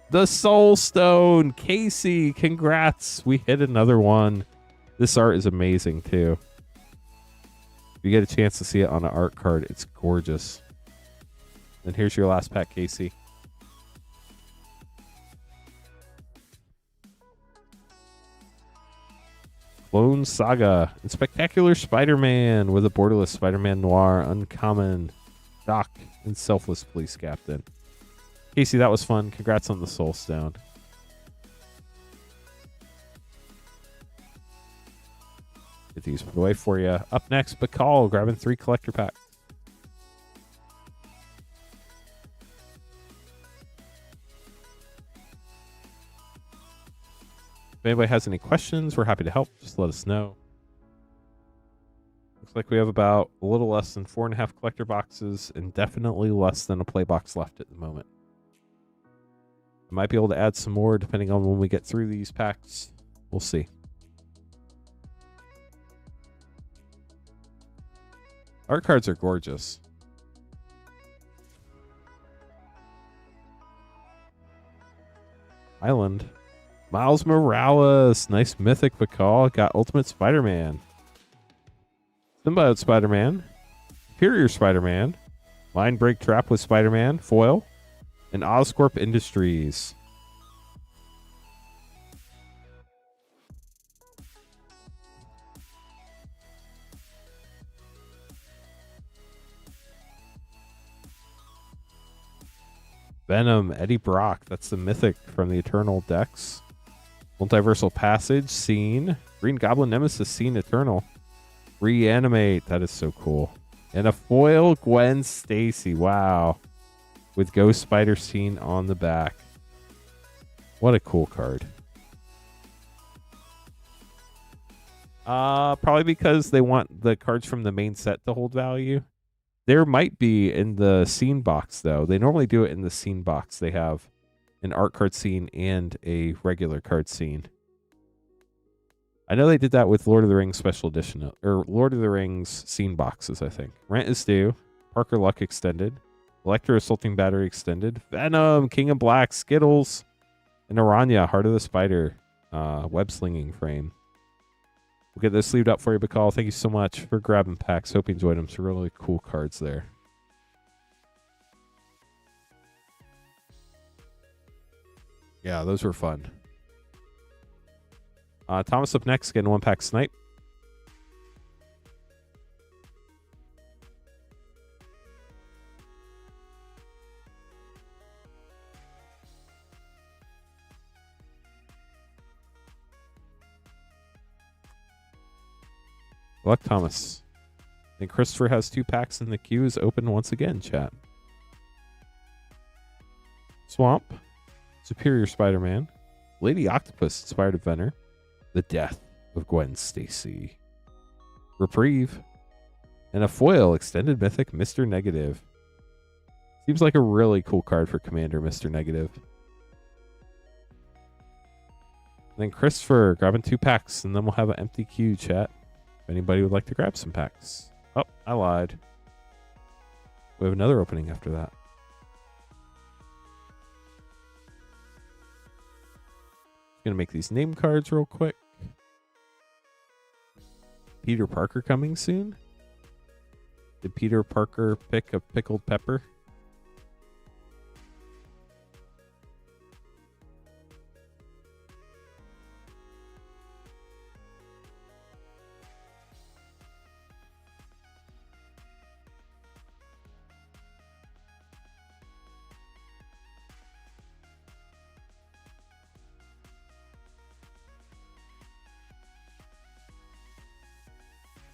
The Soul Stone. Casey, congrats. We hit another one. This art is amazing, too. If you get a chance to see it on an art card, it's gorgeous. And here's your last pack, Casey. Clone Saga and Spectacular Spider-Man with a borderless Spider-Man Noir, Uncommon, Doc, and Selfless Police Captain. Casey, that was fun. Congrats on the Soul Stone. Get these put away for you. Up next, Bacall grabbing 3 collector packs. If anybody has any questions, we're happy to help. Just let us know. Looks like we have about a little less than 4.5 collector boxes and definitely less than a play box left at the moment. I might be able to add some more depending on when we get through these packs. We'll see. Art cards are gorgeous. Island. Miles Morales. Nice mythic Bacall. Got Ultimate Spider-Man. Symbiote Spider-Man. Superior Spider-Man. Line Break Trap with Spider-Man. Foil. And Oscorp Industries. Venom, Eddie Brock. That's the mythic from the Eternal decks. Multiversal Passage, Scene. Green Goblin Nemesis, Scene Eternal. Reanimate. That is so cool. And a foil Gwen Stacy. Wow. With Ghost Spider Scene on the back. What a cool card. Probably because they want the cards from the main set to hold value. There might be in the scene box, though. They normally do it in the scene box. They have an art card scene and a regular card scene. I know they did that with Lord of the Rings Special Edition, or Lord of the Rings scene boxes, I think. Rent is Due, Parker Luck Extended, Electro Assaulting Battery Extended, Venom, King of Black, Skittles, and Aranya, Heart of the Spider. web slinging frame. We'll get this sleeved up for you, Bacall. Thank you so much for grabbing packs. Hope you enjoyed them. Some really cool cards there. Yeah, those were fun. Thomas up next, getting 1-pack snipe. Good luck, Thomas. And Christopher has 2 packs and the queue is open once again, chat. Swamp, Superior Spider-Man, Lady Octopus Inspired Inventor, The Death of Gwen Stacy, Reprieve, and a foil Extended Mythic Mr. Negative. Seems like a really cool card for Commander, Mr. Negative. And then Christopher grabbing 2 packs, and then we'll have an empty queue, chat. If anybody would like to grab some packs. Oh, I lied. We have another opening after that. Gonna make these name cards real quick. Peter Parker coming soon. Did Peter Parker pick a pickled pepper?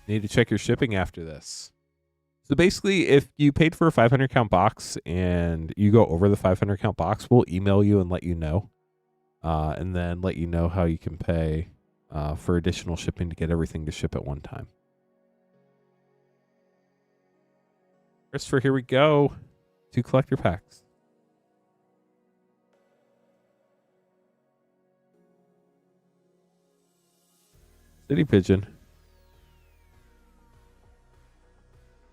Need to check your shipping after this. So basically, if you paid for a 500 count box and you go over the 500 count box, we'll email you and let you know. And then let you know how you can pay for additional shipping to get everything to ship at one time. Christopher, here we go. 2 collector packs. City Pigeon.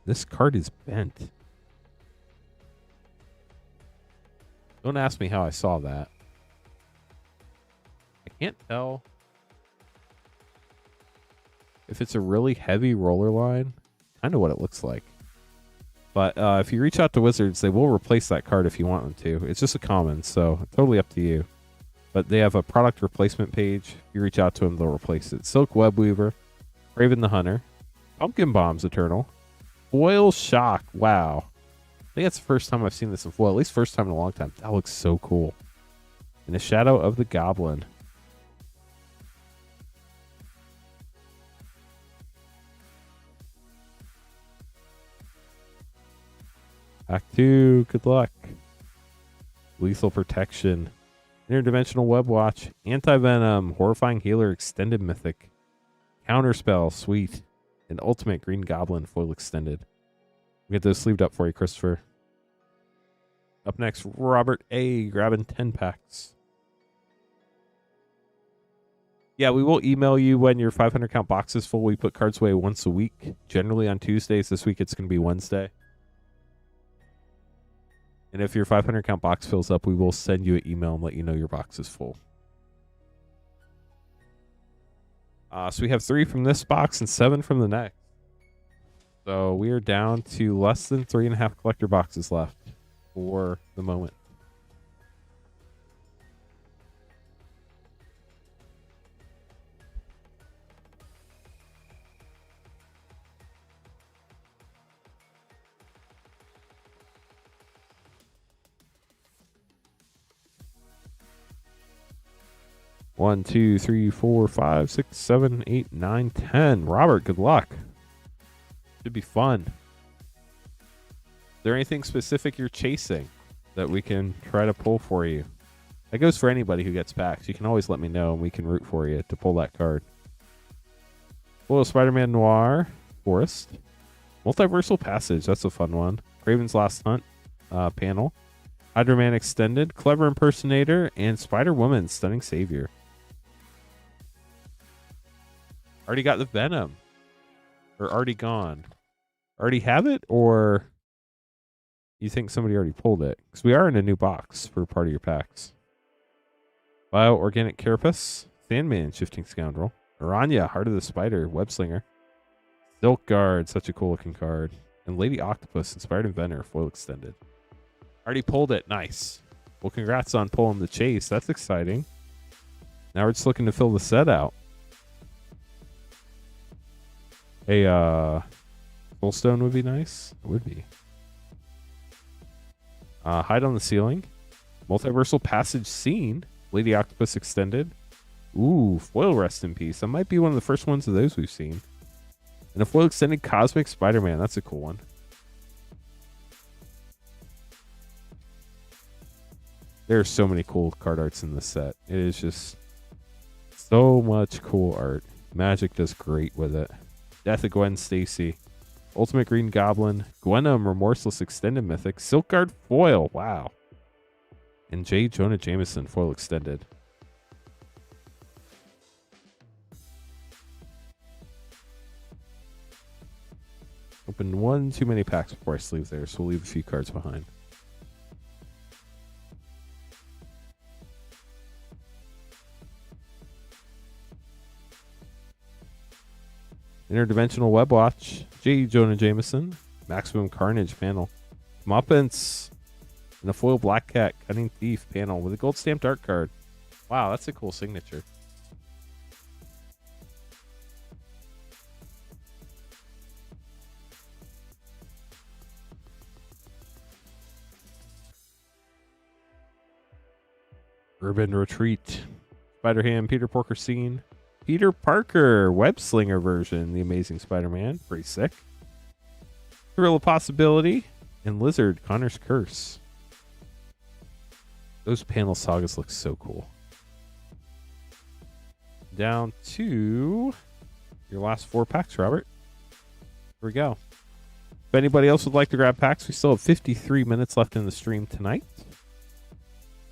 This card is bent. Don't ask me how I saw that. I can't tell if it's a really heavy roller line. Kind of what it looks like. But if you reach out to Wizards, they will replace that card if you want them to. It's just a common, so totally up to you. But they have a product replacement page. If you reach out to them, they'll replace it. Silk Webweaver, Raven the Hunter, Pumpkin Bombs Eternal, Foil Shock. Wow. I think that's the first time I've seen this in foil. At least first time in a long time. That looks so cool. And the Shadow of the Goblin. Pack 2. Good luck. Lethal Protection. Interdimensional Web Watch. Anti-Venom. Horrifying Healer. Extended Mythic. Counterspell. Sweet. And Ultimate Green Goblin Foil Extended. We'll get those sleeved up for you, Christopher. Up next, Robert A. grabbing 10 packs. Yeah, we will email you when your 500 count box is full. We put cards away once a week, generally on Tuesdays. This week it's going to be Wednesday. And if your 500 count box fills up, we will send you an email and let you know your box is full. So we have 3 from this box and 7 from the next. So we are down to less than 3.5 collector boxes left for the moment. One, 2, 3, 4, 5, 6, 7, 8, 9, 10. Robert, good luck. Should be fun. Is there anything specific you're chasing that we can try to pull for you? That goes for anybody who gets packs. You can always let me know and we can root for you to pull that card. Well, Spider-Man Noir, Forest. Multiversal Passage, that's a fun one. Craven's Last Hunt panel. Hydro-Man Extended, Clever Impersonator, and Spider-Woman, Stunning Savior. Already got the Venom. Or already gone. Already have it, or you think somebody already pulled it? Because we are in a new box for part of your packs. Bio Organic Carapace, Sandman, Shifting Scoundrel. Aranya, Heart of the Spider, Web Slinger. Silk Guard, such a cool looking card. And Lady Octopus, Inspired Inventor, foil extended. Already pulled it. Nice. Well, congrats on pulling the chase. That's exciting. Now we're just looking to fill the set out. A Soulstone would be nice. It would be. Hide on the Ceiling. Multiversal Passage Scene. Lady Octopus extended. Ooh, foil Rest in Peace. That might be one of the first ones of those we've seen. And a foil extended Cosmic Spider-Man. That's a cool one. There are so many cool card arts in this set. It is just so much cool art. Magic does great with it. Death of Gwen Stacy. Ultimate Green Goblin. Gwenum Remorseless Extended Mythic. Silk Guard foil. Wow. And J. Jonah Jameson foil extended. Opened one too many packs before I sleeve there, so we'll leave a few cards behind. Interdimensional Web Watch, J. Jonah Jameson, Maximum Carnage panel, Muppets, and a foil Black Cat Cunning Thief panel with a gold stamped art card. Wow, that's a cool signature. Urban Retreat, Spider-Ham, Peter Porker Scene, Peter Parker, Web Slinger version, The Amazing Spider-Man, pretty sick. Thrill of Possibility, and Lizard, Connor's Curse. Those panel sagas look so cool. Down to your last 4 packs, Robert. Here we go. If anybody else would like to grab packs, we still have 53 minutes left in the stream tonight.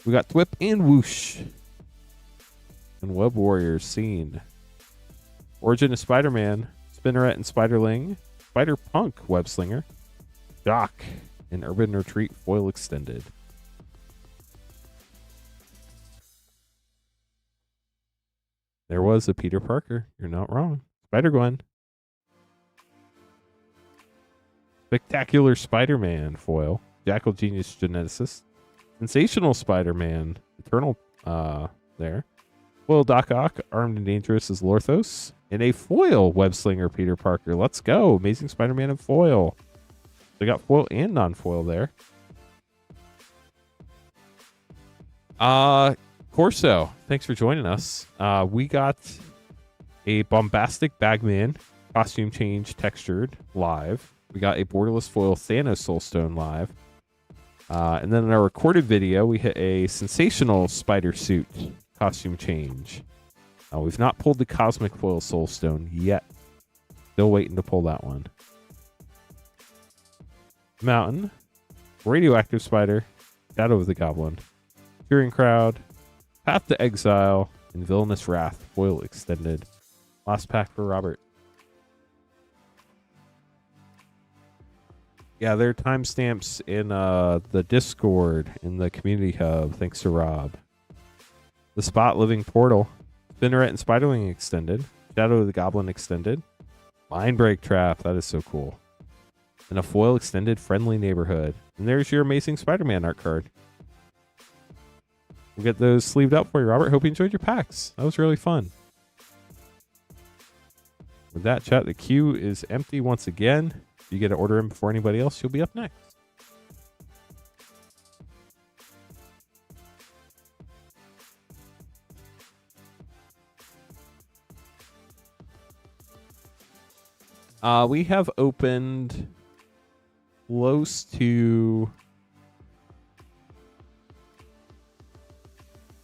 We got Thwip and Whoosh. And Web Warriors Scene. Origin of Spider-Man, Spinneret and Spiderling, Spider-Punk Web Slinger, Doc, and Urban Retreat foil extended. There was a Peter Parker. You're not wrong. Spider-Gwen. Spectacular Spider-Man foil. Jackal Genius Geneticist. Sensational Spider-Man. Eternal there. Foil Doc Ock, Armed and Dangerous as Lorthos. And a foil Web Slinger Peter Parker. Let's go. Amazing Spider-Man and foil. They got foil and non-foil there. Corso, thanks for joining us. We got a Bombastic Bagman costume change textured live. We got a borderless foil Thanos Soulstone live. And then in our recorded video, we hit a sensational spider suit costume change. We've not pulled the Cosmic Foil Soulstone yet. Still waiting to pull that one. Mountain, Radioactive Spider, Shadow of the Goblin, Cheering Crowd, Path to Exile, and Villainous Wrath foil extended. Last pack for Robert. Yeah, there are timestamps in the Discord, in the community hub, thanks to Rob. The Spot Living Portal, Spinneret and Spiderling extended, Shadow of the Goblin extended, Mindbreak Trap, that is so cool. And a foil extended Friendly Neighborhood. And there's your Amazing Spider-Man art card. We'll get those sleeved up for you, Robert. Hope you enjoyed your packs. That was really fun. With that, chat, the queue is empty once again. If you get to order him before anybody else, you'll be up next. We have opened close to...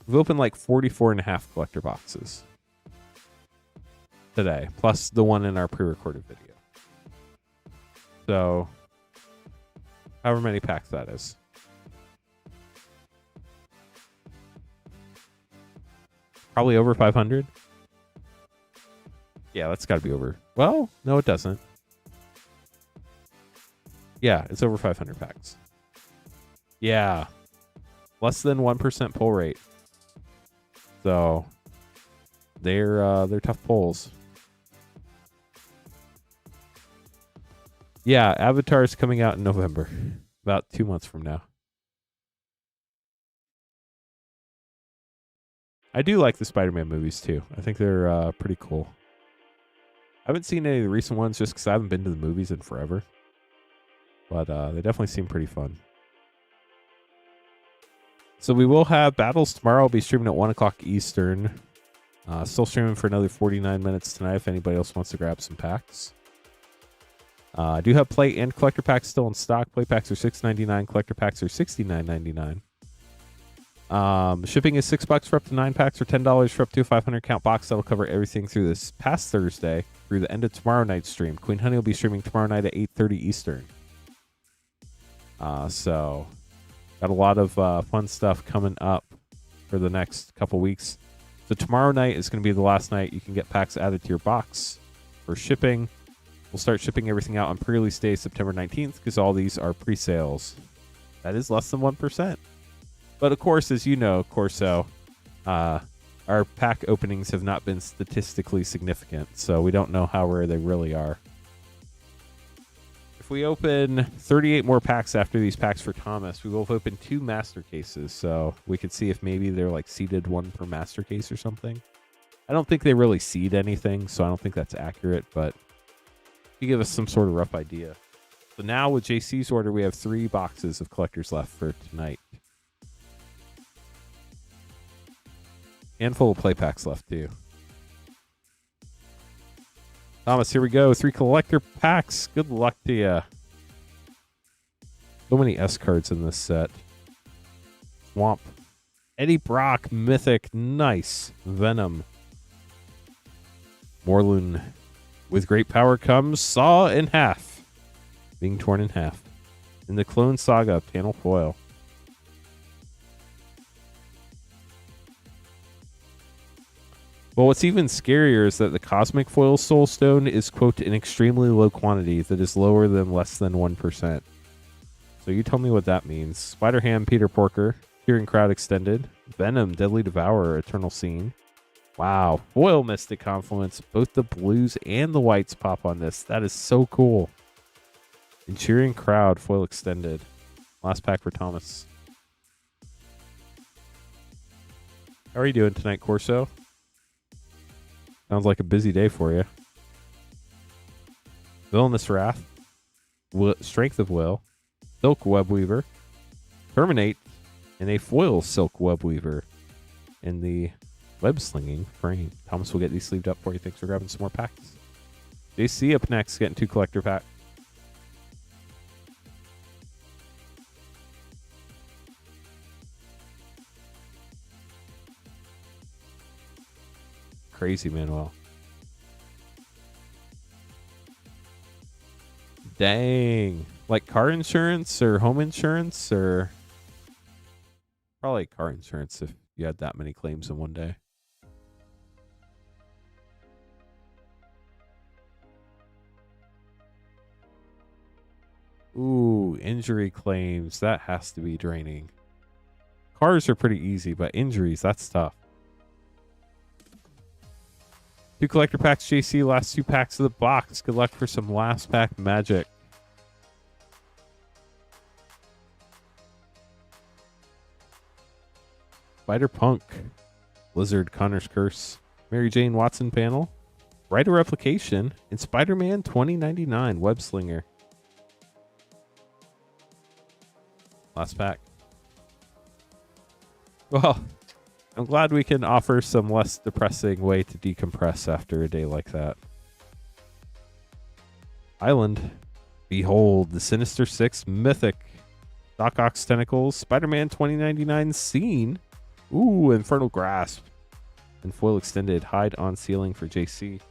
We've opened like 44 and a half collector boxes today, plus the one in our pre-recorded video. So, however many packs that is. Probably over 500. Yeah, that's got to be over. Well, no, it doesn't. Yeah, it's over 500 packs. Yeah. Less than 1% pull rate. So, They're tough pulls. Yeah, Avatar is coming out in November, about 2 months from now. I do like the Spider-Man movies too. I think they're pretty cool. I haven't seen any of the recent ones just because I haven't been to the movies in forever. But they definitely seem pretty fun. So we will have battles tomorrow. I'll be streaming at 1 o'clock Eastern. Still streaming for another 49 minutes tonight if anybody else wants to grab some packs. I do have plate and collector packs still in stock. Plate packs are $6.99. Collector packs are $69.99. Shipping is $6 for up to 9 packs or $10 for up to a 500 count box. That'll cover everything through this past Thursday through the end of tomorrow night's stream. Queen Honey will be streaming tomorrow night at 8:30 Eastern. So got a lot of fun stuff coming up for the next couple weeks. So tomorrow night is going to be the last night you can get packs added to your box for shipping. We'll start shipping everything out on pre-release day, September 19th, because all these are pre-sales. That is less than 1%. But of course, as you know, Corso, our pack openings have not been statistically significant, so we don't know how rare they really are. If we open 38 more packs after these packs for Thomas, we will open 2 master cases, so we could see if maybe they're like seeded 1 per master case or something. I don't think they really seed anything, so I don't think that's accurate, but you give us some sort of rough idea. So now with JC's order, we have 3 boxes of collectors left for tonight. Handful of play packs left too. Thomas, here we go. 3 collector packs. Good luck to you. So many S cards in this set. Swamp. Eddie Brock, Mythic, nice. Venom. Morlun. With great power comes Saw in half. Being torn in half. In the Clone Saga, panel foil. Well, what's even scarier is that the Cosmic Foil Soul Stone is, quote, an extremely low quantity that is lower than less than 1%. So you tell me what that means. Spider-Ham, Peter Porker, Hearing Crowd Extended, Venom, Deadly Devourer, Eternal Scene. Wow. Foil Mystic Confluence. Both the blues and the whites pop on this. That is so cool. And Cheering Crowd, Foil Extended. Last pack for Thomas. How are you doing tonight, Corso? Sounds like a busy day for you. Villainous Wrath. Strength of Will. Silk Webweaver. Terminate. And a foil Silk Webweaver in the web slinging frame. Thomas will get these sleeved up for you. Thanks for grabbing some more packs. JC up next, getting 2 collector packs. Crazy, Manuel. Dang. Like car insurance or home insurance or probably car insurance if you had that many claims in one day. Ooh, injury claims. That has to be draining. Cars are pretty easy, but injuries, that's tough. 2 collector packs, JC. Last 2 packs of the box. Good luck for some last pack magic. Spider-Punk. Blizzard, Connor's Curse. Mary Jane Watson panel. Writer Replication. And Spider-Man 2099 Web Slinger. Last pack. Well, I'm glad we can offer some less depressing way to decompress after a day like that. Island. Behold, the Sinister Six Mythic. Doc Ock's Tentacles. Spider-Man 2099 Scene. Ooh, Infernal Grasp. And Foil Extended. Hide on Ceiling for JC.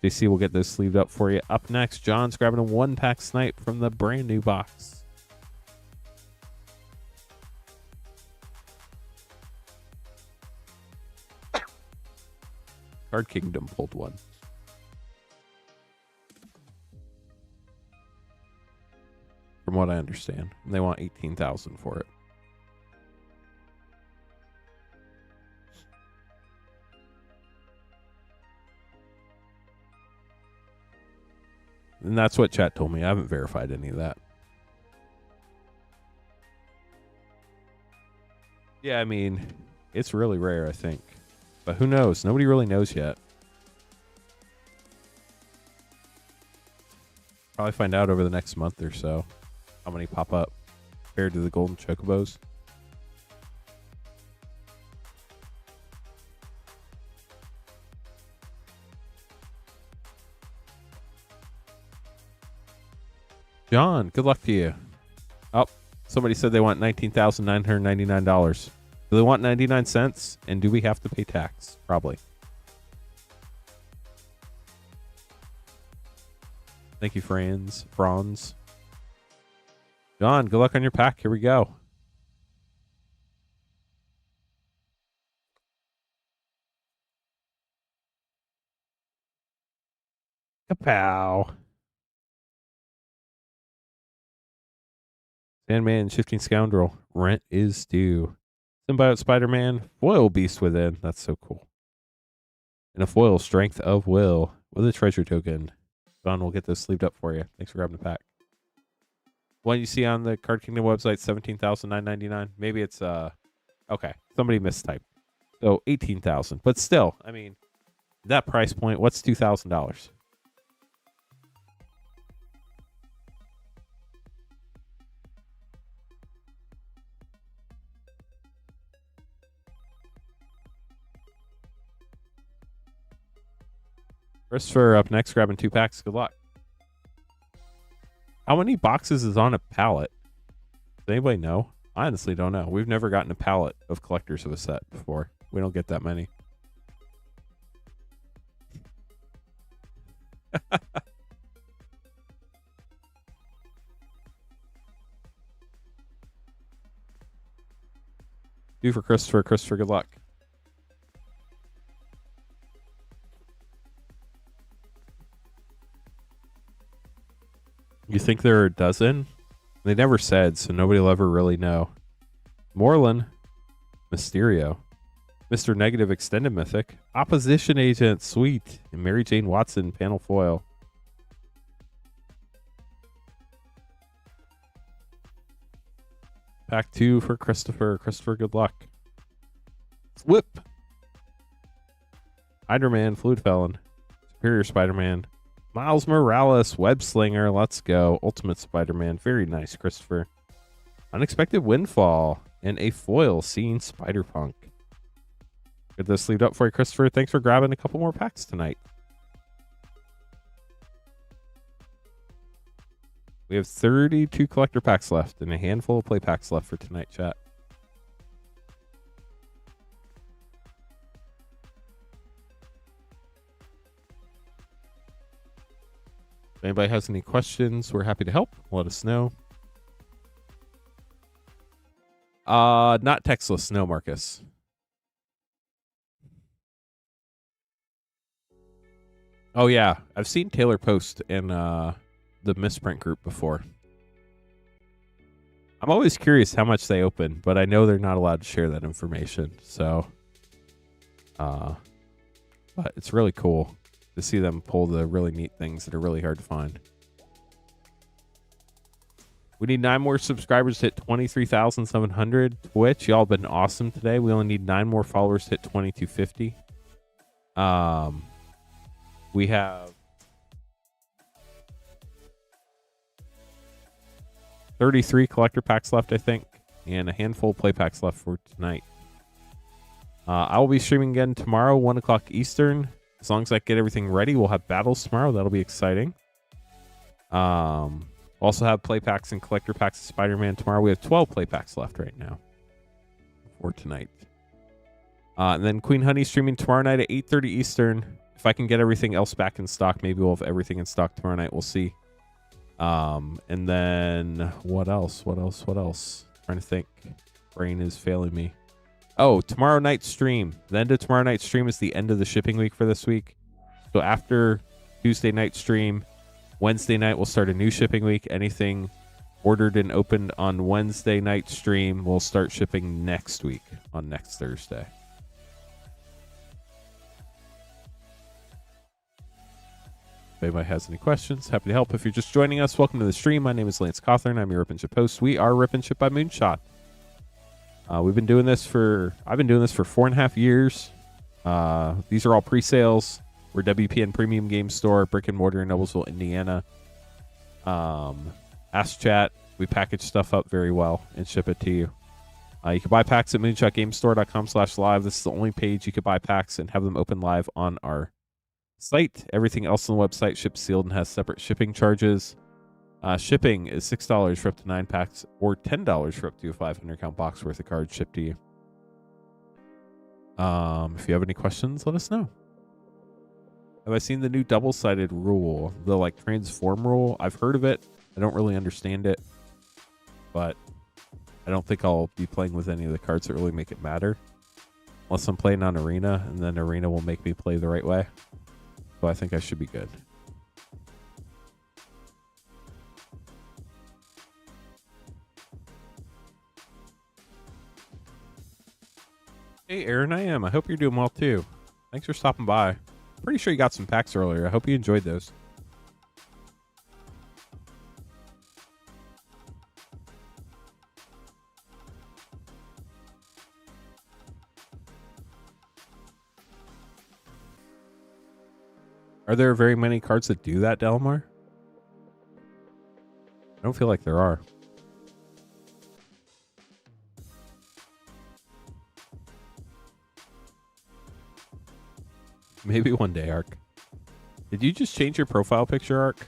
JC will get those sleeved up for you. Up next, John's grabbing a 1-pack snipe from the brand new box. Card Kingdom pulled one. From what I understand. They want $18,000 for it. And that's what chat told me. I haven't verified any of that. Yeah, I mean, it's really rare, I think. But who knows? Nobody really knows yet. Probably find out over the next month or so how many pop up compared to the golden chocobos. John, good luck to you. Oh, somebody said they want $19,999. Do they want 99 cents? And do we have to pay tax? Probably. Thank you, Franz. John, good luck on your pack. Here we go. Kapow. Sandman, Shifting Scoundrel. Rent is due. Symbiote Spider-Man. Foil Beast Within. That's so cool. And a foil Strength of Will with a treasure token. John, we'll get this sleeved up for you. Thanks for grabbing the pack. One you see on the Card Kingdom website, $17,999. Maybe it's okay. Somebody mistyped. So $18,000. But still, I mean, that price point, what's $2,000? Christopher up next, grabbing 2 packs. Good luck. How many boxes is on a pallet? Does anybody know? I honestly don't know. We've never gotten a pallet of collectors of a set before. We don't get that many. Do for Christopher. Christopher, good luck. You think there are a dozen? They never said, so nobody will ever really know. Moreland, Mysterio, Mr. Negative Extended Mythic, Opposition Agent, sweet, and Mary Jane Watson, panel foil. Pack 2 for Christopher. Christopher, good luck. Whip. Hydra-Man, Fluid Felon, Superior Spider-Man, Miles Morales, Web Slinger, let's go. Ultimate Spider-Man, very nice, Christopher. Unexpected Windfall, and a foil, Seeing Spider-Punk. Get this sleeved up for you, Christopher. Thanks for grabbing a couple more packs tonight. We have 32 collector packs left and a handful of play packs left for tonight, chat. If anybody has any questions, we're happy to help. Let us know. Not textless, no, Marcus. Oh yeah, I've seen Taylor post in the misprint group before. I'm always curious how much they open, but I know they're not allowed to share that information. So, but it's really cool to see them pull the really neat things that are really hard to find. We need 9 more subscribers to hit 23,700. Twitch, y'all been awesome today. We only need 9 more followers to hit 2250. We have 33 collector packs left, I think, and a handful of play packs left for tonight. I will be streaming again tomorrow, 1 o'clock Eastern. As long as I get everything ready, we'll have battles tomorrow. That'll be exciting. Also have play packs and collector packs of Spider-Man tomorrow. We have 12 play packs left right now for tonight. And then Queen Honey streaming tomorrow night at 8:30 Eastern. If I can get everything else back in stock, maybe we'll have everything in stock tomorrow night. We'll see. And then what else? Trying to think. Brain is failing me. Oh, tomorrow night's stream. The end of tomorrow night's stream is the end of the shipping week for this week. So after Tuesday night stream, Wednesday night we'll start a new shipping week. Anything ordered and opened on Wednesday night stream will start shipping next week on next Thursday. If anybody has any questions, happy to help. If you're just joining us, welcome to the stream. My name is Lance Cawthorn. I'm your Rip and Ship host. We are Rip and Ship by Moonshot. I've been doing this for 4.5 years. These are all pre-sales. We're WPN Premium Game Store, brick and mortar in Noblesville, Indiana. Ask Chat. We package stuff up very well and ship it to you. You can buy packs at moonshotgamestore.com/live. This is the only page you can buy packs and have them open live on our site. Everything else on the website ships sealed and has separate shipping charges. Shipping is $6 for up to 9 packs or $10 for up to a 500-count box worth of cards shipped to you. If you have any questions, let us know. Have I seen the new double-sided rule? The transform rule? I've heard of it. I don't really understand it. But I don't think I'll be playing with any of the cards that really make it matter. Unless I'm playing on Arena, and then Arena will make me play the right way. So I think I should be good. Hey Aaron, I am. I hope you're doing well too. Thanks for stopping by. Pretty sure you got some packs earlier. I hope you enjoyed those. Are there very many cards that do that, Delmar? I don't feel like there are. Maybe one day, Ark. Did you just change your profile picture, Ark?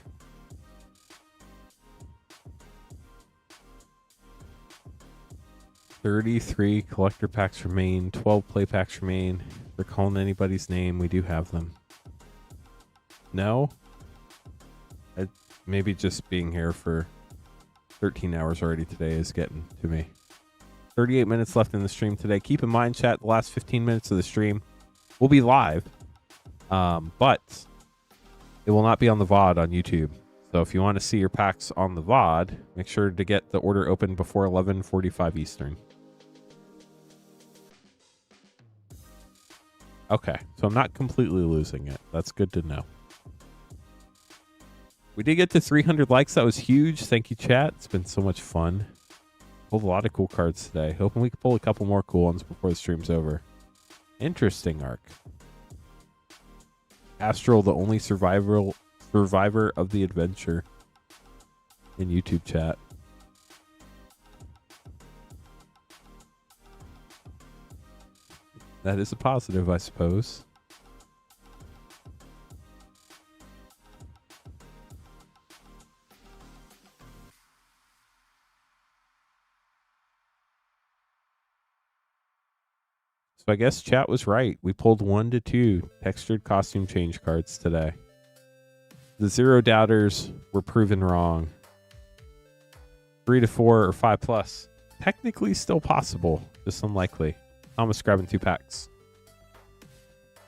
$33 collector packs remain. 12 play packs remain. If they're calling anybody's name, we do have them. No? Maybe just being here for 13 hours already today is getting to me. 38 minutes left in the stream today. Keep in mind, chat, the last 15 minutes of the stream will be live. But it will not be on the VOD on YouTube. So if you want to see your packs on the VOD, make sure to get the order open before 11:45 Eastern. Okay, so I'm not completely losing it. That's good to know. We did get to 300 likes. That was huge. Thank you, chat. It's been so much fun. Pulled a lot of cool cards today. Hoping we can pull a couple more cool ones before the stream's over. Interesting, Arc. Astral, the only survivor of the adventure in YouTube chat. That is a positive, I suppose. So I guess chat was right. We pulled 1 to 2 textured costume change cards today. The zero doubters were proven wrong. 3 to 4 or 5 plus. Technically still possible, just unlikely. Thomas grabbing 2 packs.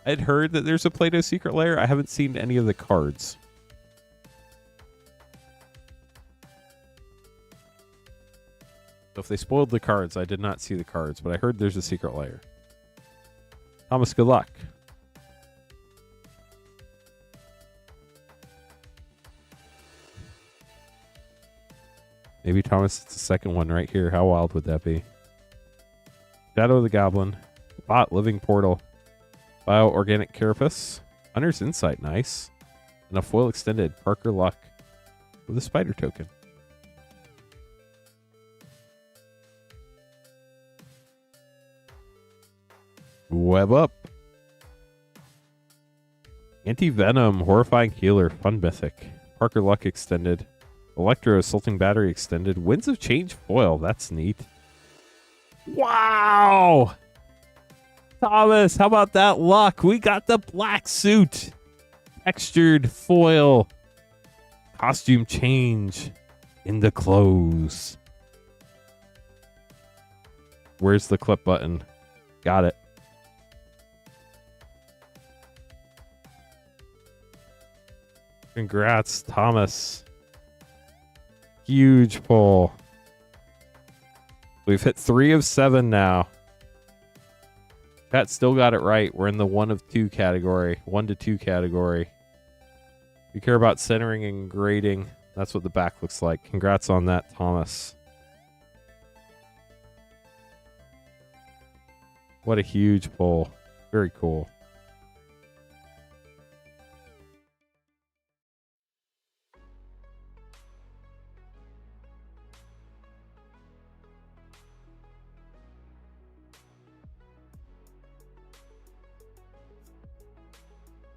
I'd heard that there's a Play-Doh secret lair. I haven't seen any of the cards. So if they spoiled the cards, I did not see the cards, but I heard there's a secret lair. Thomas, good luck. Maybe Thomas, it's the second one right here. How wild would that be? Shadow of the Goblin. Bot, Living Portal. Bio-Organic Carapace. Hunter's Insight, nice. And a foil extended. Parker Luck. With a spider token. Web up. Anti-Venom, Horrifying Healer, Fun Mythic. Parker Luck extended. Electro, Assaulting Battery extended. Winds of Change foil, that's neat. Wow! Thomas, how about that luck? We got the black suit. Textured foil. Costume change in the clothes. Where's the clip button? Got it. Congrats, Thomas. Huge pull. We've hit 3 of 7 now. Pat still got it right. We're in the 1 of 2 category. 1 to 2 category. You care about centering and grading. That's what the back looks like. Congrats on that, Thomas. What a huge pull. Very cool.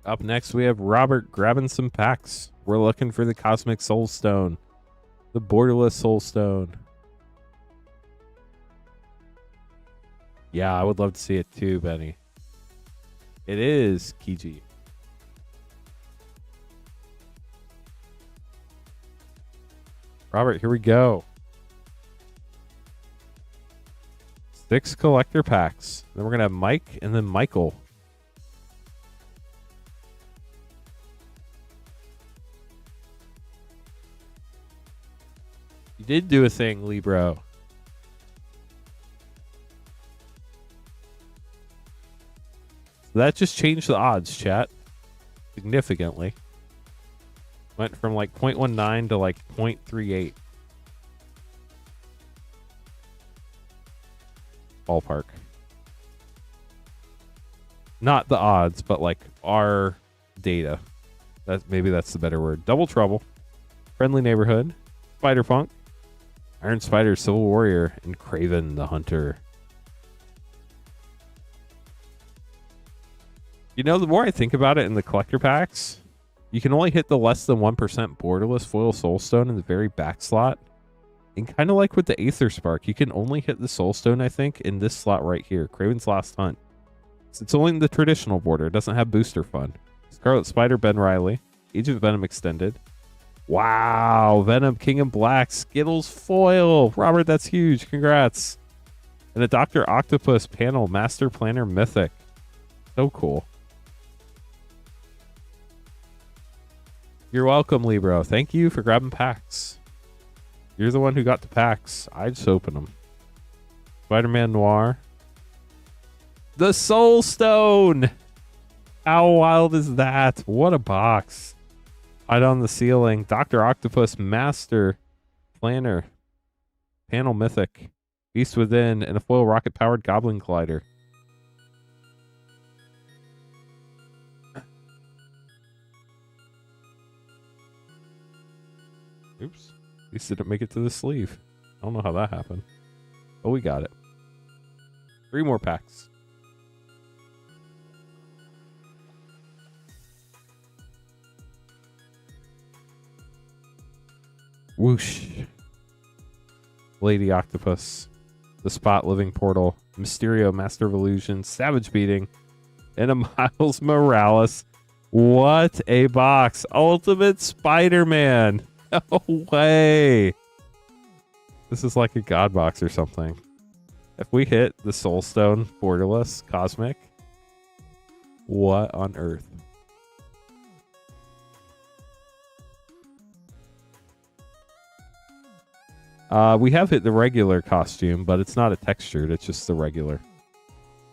Up next, we have Robert grabbing some packs. We're looking for the Cosmic Soul Stone. The Borderless Soul Stone. Yeah, I would love to see it too, Benny. It is Kiji. Robert, here we go. 6 collector packs. Then we're going to have Mike and then Michael. You did do a thing, Libro. So that just changed the odds, chat. Significantly. Went from like 0.19 to like 0.38. Ballpark. Not the odds, but like our data. Maybe that's the better word. Double Trouble. Friendly Neighborhood. Spider-Punk. Iron Spider, Civil Warrior, and Craven the Hunter. You know, the more I think about it in the collector packs, you can only hit the less than 1% borderless foil soulstone in the very back slot. And kind of like with the Aether Spark, you can only hit the soulstone, I think, in this slot right here, Craven's Last Hunt. So it's only in the traditional border. It doesn't have booster fun. Scarlet Spider, Ben Riley. Age of Venom Extended. Wow, Venom, King of Black, Skittles foil. Robert, that's huge. Congrats. And a Dr. Octopus panel, Master Planner Mythic. So cool. You're welcome, Libro. Thank you for grabbing packs. You're the one who got the packs. I just opened them. Spider-Man Noir. The Soul Stone. How wild is that? What a box. Right on the ceiling. Dr. Octopus Master Planner. Panel Mythic. Beast Within. And a foil rocket-powered Goblin Collider. Oops. At least it didn't make it to the sleeve. I don't know how that happened. But we got it. 3 more packs. Whoosh. Lady Octopus. The Spot Living Portal. Mysterio Master of Illusion. Savage Beating. And a Miles Morales. What a box. Ultimate Spider-Man. No way. This is like a God box or something. If we hit the Soul Stone borderless Cosmic, what on earth? We have hit the regular costume, but it's not a textured. It's just the regular.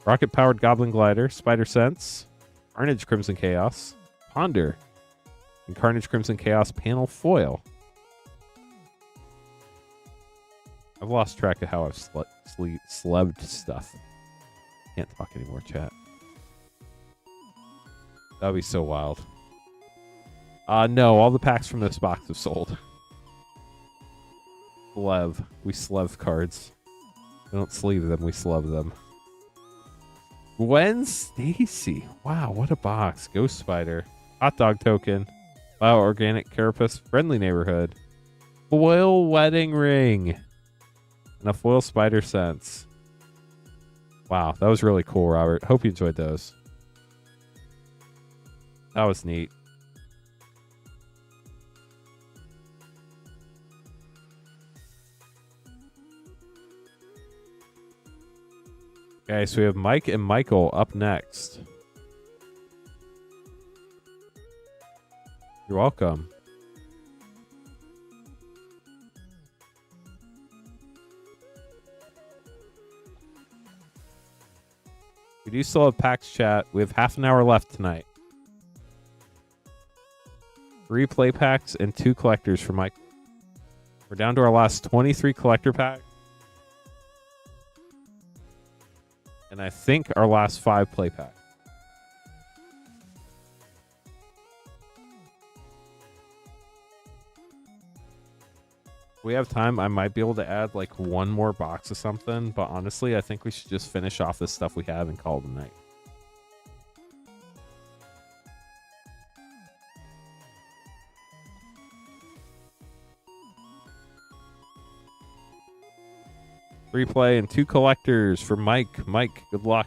Rocket-powered Goblin Glider, Spider Sense, Carnage Crimson Chaos, Ponder, and Carnage Crimson Chaos panel foil. I've lost track of how I've slebbed stuff. Can't talk anymore, chat. That'd be so wild. No, all the packs from this box have sold. Slev. We slev cards. We don't sleeve them, we slev them. Gwen Stacy. Wow, what a box. Ghost Spider. Hot Dog Token. Bio-Organic Carapace. Friendly Neighborhood. Foil Wedding Ring. And a Foil Spider Sense. Wow, that was really cool, Robert. Hope you enjoyed those. That was neat. Okay, so we have Mike and Michael up next. You're welcome. We do still have packs, chat. We have half an hour left tonight. 3 play packs and 2 collectors for Mike. We're down to our last 23 collector pack. And I think our last 5 play packs. If we have time, I might be able to add like 1 more box of something, but honestly, I think we should just finish off this stuff we have and call it a night. Free play and 2 collectors for Mike. Mike, good luck.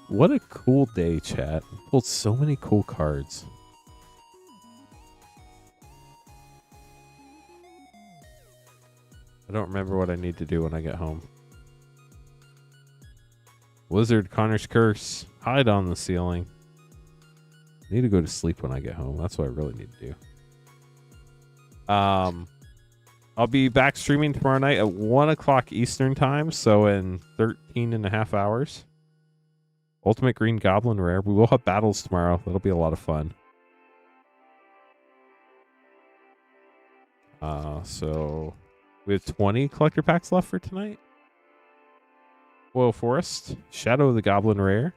What a cool day, chat. Pulled so many cool cards. I don't remember what I need to do when I get home. Wizard, Connor's Curse. Hide on the ceiling. I need to go to sleep when I get home. That's what I really need to do. I'll be back streaming tomorrow night at 1 o'clock Eastern time, so in 13 and a half hours. Ultimate Green Goblin Rare. We will have battles tomorrow. That'll be a lot of fun. So we have 20 collector packs left for tonight. Whoa, Forest. Shadow of the Goblin Rare.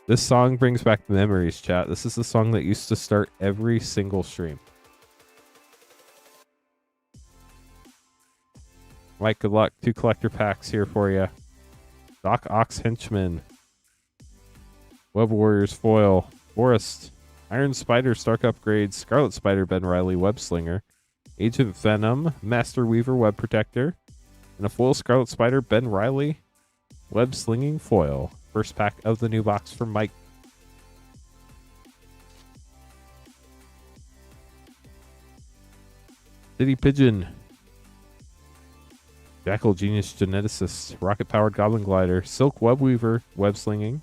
This song brings back memories, chat. This is the song that used to start every single stream. Mike, good luck. 2 collector packs here for you. Doc Ox Henchman. Web Warriors Foil. Forest. Iron Spider Stark Upgrades. Scarlet Spider Ben Riley Web Slinger. Agent Venom. Master Weaver Web Protector. And a foil Scarlet Spider Ben Riley Web Slinging Foil. First pack of the new box for Mike. City Pigeon. Jackal Genius Geneticist, Rocket Powered Goblin Glider, Silk Web Weaver, Web Slinging,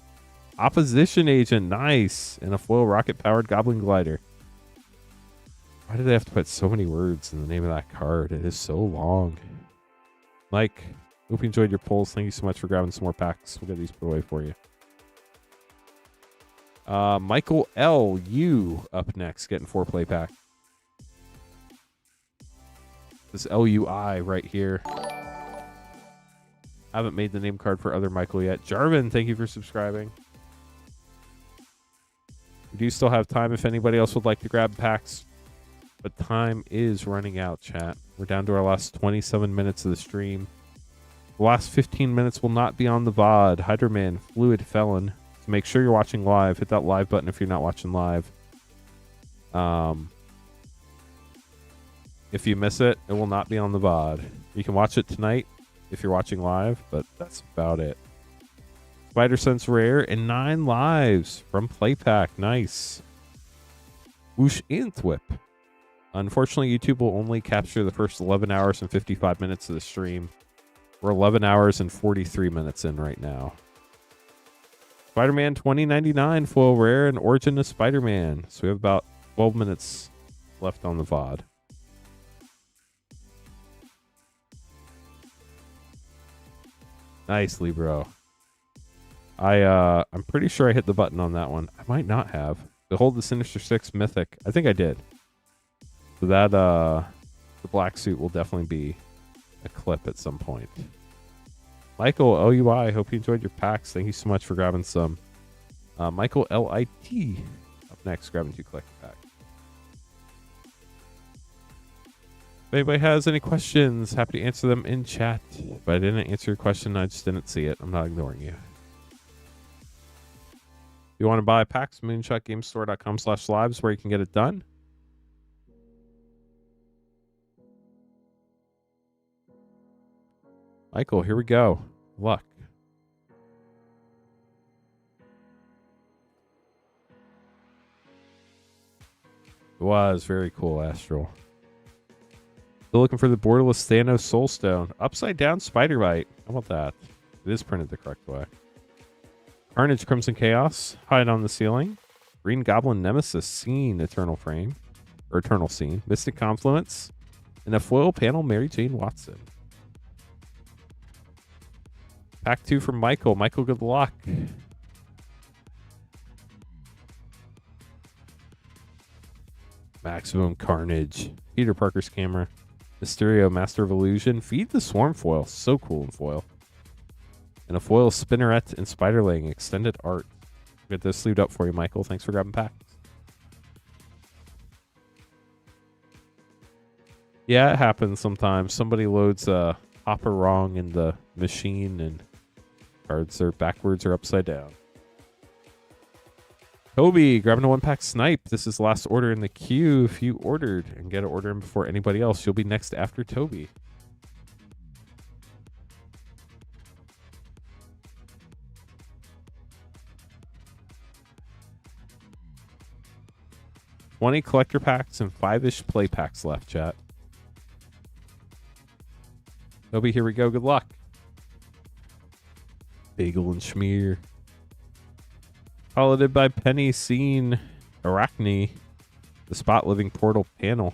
Opposition Agent, nice, and a foil Rocket Powered Goblin Glider. Why do they have to put so many words in the name of that card? It is so long. Mike, hope you enjoyed your polls. Thank you so much for grabbing some more packs. We'll get these put away for you. Michael L. U up next, getting 4 play pack. This LUI right here. Haven't made the name card for other Michael yet. Jarvin, thank you for subscribing. We do still have time if anybody else would like to grab packs, but time is running out, chat. We're down to our last 27 minutes of the stream. The last 15 minutes will not be on the VOD. Hydroman, Fluid Felon. So make sure you're watching live. Hit that live button if you're not watching live. If you miss it, it will not be on the VOD. You can watch it tonight if you're watching live, but that's about it. Spider Sense Rare and 9 lives from Playpack. Nice. Whoosh Anthwip. Unfortunately, YouTube will only capture the first 11 hours and 55 minutes of the stream. We're 11 hours and 43 minutes in right now. Spider-Man 2099 foil rare and Origin of Spider-Man. So we have about 12 minutes left on the VOD. Nicely, bro. I'm pretty sure I hit the button on that one. I might not have. Behold the Sinister Six Mythic. I think I did. So that the black suit will definitely be a clip at some point. Michael LUI, hope you enjoyed your packs. Thank you so much for grabbing some. Michael LIT up next, grabbing 2 collector packs. If anybody has any questions, happy to answer them in chat. If I didn't answer your question, I just didn't see it. I'm not ignoring you. If you want to buy packs, moonshotgamestore.com/live is where you can get it done. Michael, here we go. Luck. It was very cool, Astral. Still looking for the borderless Thanos Soulstone. Upside down Spider Bite. How about that? It is printed the correct way. Carnage Crimson Chaos. Hide on the ceiling. Green Goblin Nemesis Scene Eternal Frame. Or Eternal Scene. Mystic Confluence. And a foil panel Mary Jane Watson. Pack 2 from Michael. Michael, good luck. Maximum Carnage. Peter Parker's camera. Mysterio, Master of Illusion. Feed the Swarm foil. So cool in foil. And a foil Spinneret and Spiderling. Extended art. Get this sleeved up for you, Michael. Thanks for grabbing packs. Yeah, it happens sometimes. Somebody loads a hopper wrong in the machine and cards are backwards or upside down. Toby, grabbing a 1-pack snipe. This is last order in the queue. If you ordered and get an order in before anybody else, you'll be next after Toby. $20 collector packs and 5-ish play packs left, chat. Toby, here we go. Good luck. Bagel and Schmear. Piloted by Penny Scene. Arachne. The Spot Living Portal panel.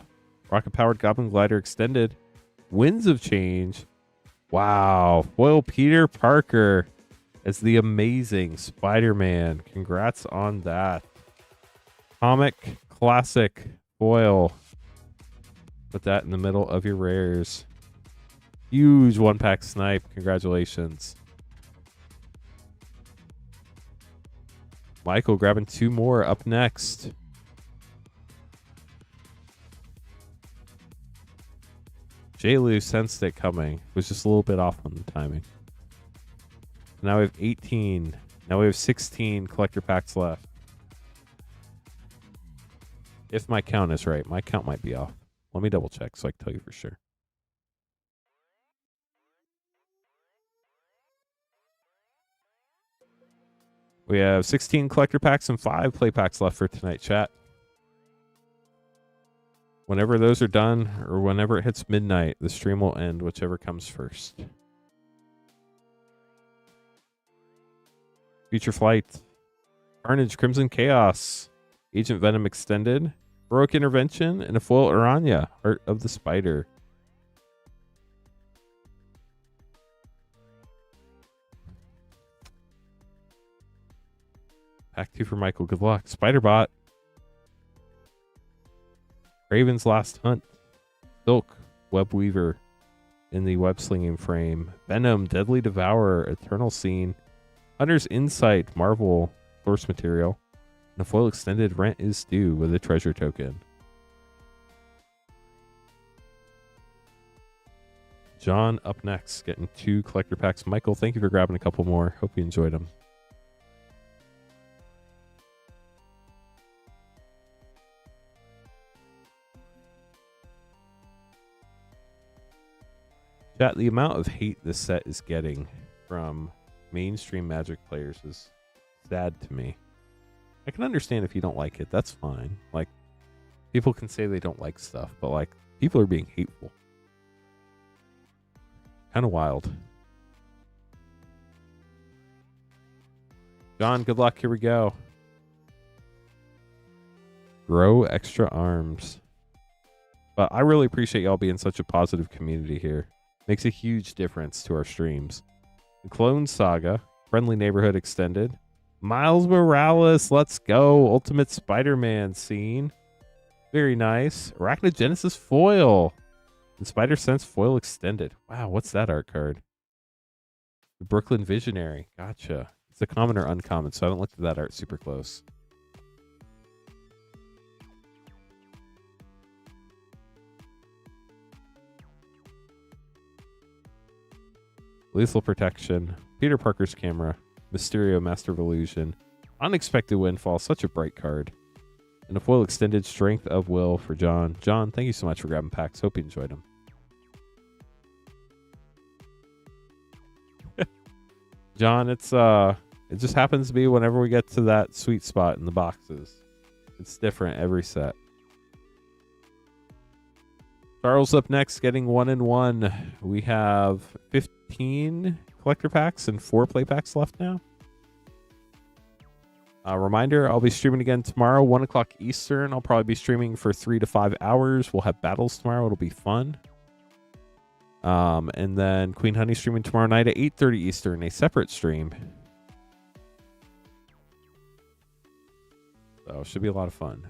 Rocket Powered Goblin Glider Extended. Winds of Change. Wow. Foil Peter Parker as the Amazing Spider-Man. Congrats on that. Comic Classic foil. Put that in the middle of your rares. Huge 1-pack snipe. Congratulations. Michael grabbing 2 more up next. J-Lu sensed it coming. Was just a little bit off on the timing. Now we have 18. Now we have 16 collector packs left. If my count is right. My count might be off. Let me double check so I can tell you for sure. We have 16 collector packs and 5 play packs left for tonight, chat. Whenever those are done, or whenever it hits midnight, the stream will end, whichever comes first. Future Flight. Carnage, Crimson Chaos. Agent Venom Extended. Heroic Intervention, and a foil Urania, Heart of the Spider. Pack 2 for Michael. Good luck. Spiderbot. Raven's Last Hunt. Silk. Web Weaver in the web slinging frame. Venom. Deadly Devourer. Eternal Scene. Hunter's Insight. Marvel source material. And a foil extended Rent is Due with a treasure token. John up next. Getting 2 collector packs. Michael, thank you for grabbing a couple more. Hope you enjoyed them. Chat, the amount of hate this set is getting from mainstream Magic players is sad to me. I can understand if you don't like it. That's fine. Like, people can say they don't like stuff, but like, people are being hateful. Kind of wild. John, good luck. Here we go. Grow extra arms. But I really appreciate y'all being such a positive community here. Makes a huge difference to our streams. The Clone Saga, Friendly Neighborhood Extended, Miles Morales, let's go. Ultimate Spider-Man scene. Very nice. Arachnogenesis foil. And Spider Sense foil extended. Wow, what's that art card? The Brooklyn Visionary. Gotcha. It's a common or uncommon, so I haven't looked at that art super close. Lethal Protection, Peter Parker's Camera, Mysterio, Master of Illusion, Unexpected Windfall, such a bright card, and a foil extended Strength of Will for John. John, thank you so much for grabbing packs. Hope you enjoyed them. John, it just happens to be whenever we get to that sweet spot in the boxes. It's different every set. Charles up next, getting 1 and 1. We have 15 collector packs and 4 play packs left now. Reminder, I'll be streaming again tomorrow, 1 o'clock Eastern. I'll probably be streaming for 3 to 5 hours. We'll have battles tomorrow. It'll be fun. And then Queen Honey streaming tomorrow night at 8:30 Eastern, a separate stream. So it should be a lot of fun.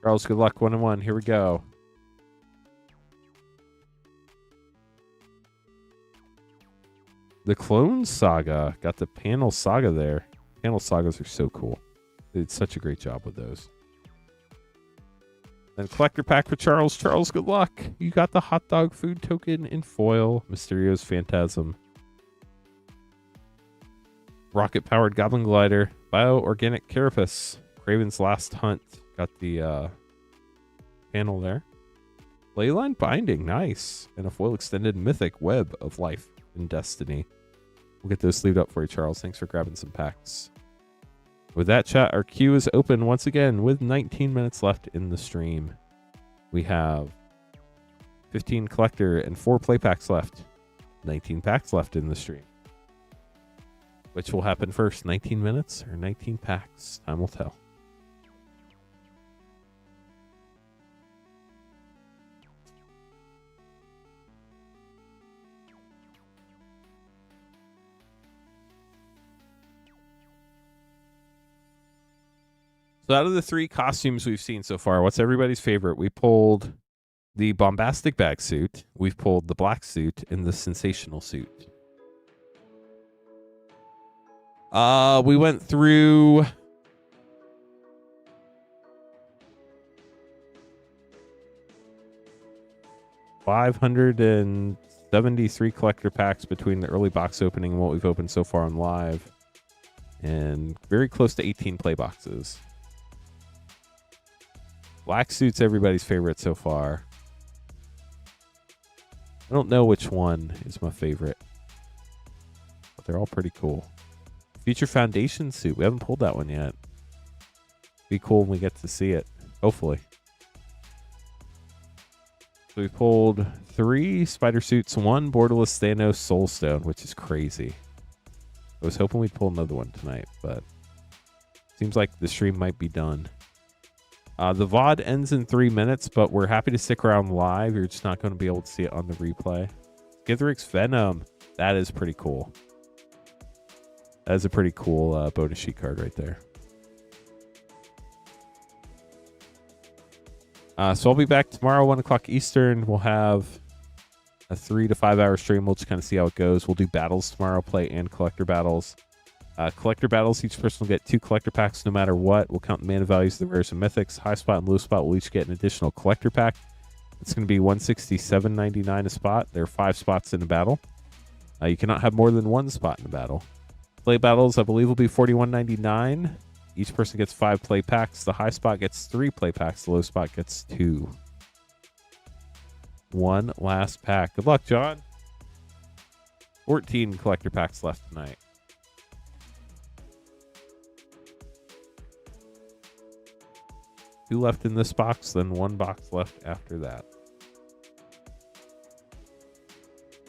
Charles, good luck. 1-1. Here we go. The Clone Saga. Got the panel saga there. Panel sagas are so cool. They did such a great job with those. Then collector pack for Charles. Charles, good luck. You got the hot dog food token in foil. Mysterio's Phantasm. Rocket powered Goblin Glider. Bio-organic Carapace. Craven's Last Hunt. Got the panel there. Leyline Binding. Nice. And a foil extended Mythic Web of Life and Destiny. We'll get those sleeved up for you, Charles. Thanks for grabbing some packs. With that, chat, our queue is open once again with 19 minutes left in the stream. We have 15 collector and 4 play packs left. 19 packs left in the stream. Which will happen first, 19 minutes or 19 packs? Time will tell. So out of the 3 costumes we've seen so far, what's everybody's favorite? We pulled the bombastic bag suit, we've pulled the black suit, and the sensational suit. We went through 573 collector packs between the early box opening and what we've opened so far on live, and very close to 18 play boxes. Black suit's everybody's favorite so far. I don't know which one is my favorite, but they're all pretty cool. Future Foundation suit. We haven't pulled that one yet. Be cool when we get to see it. Hopefully. So we pulled 3 spider suits, 1 borderless Thanos Soulstone, which is crazy. I was hoping we'd pull another one tonight, but seems like the stream might be done. The VOD ends in 3 minutes, but we're happy to stick around live. You're just not going to be able to see it on the replay. Githric's Venom. That is pretty cool. That is a pretty cool bonus sheet card right there. So I'll be back tomorrow, 1 o'clock Eastern. We'll have a 3 to 5 hour stream. We'll just kind of see how it goes. We'll do battles tomorrow, play and collector battles. Collector battles, each person will get 2 collector packs no matter what. We'll count the mana values of the rares and mythics. High spot and low spot will each get an additional collector pack. It's going to be $167.99 a spot. There are 5 spots in a battle. You cannot have more than 1 spot in a battle. Play battles, I believe, will be $41.99. Each person gets 5 play packs. The high spot gets 3 play packs. The low spot gets 2. 1 last pack. Good luck, John. 14 collector packs left tonight. Two left in this box, then 1 box left after that.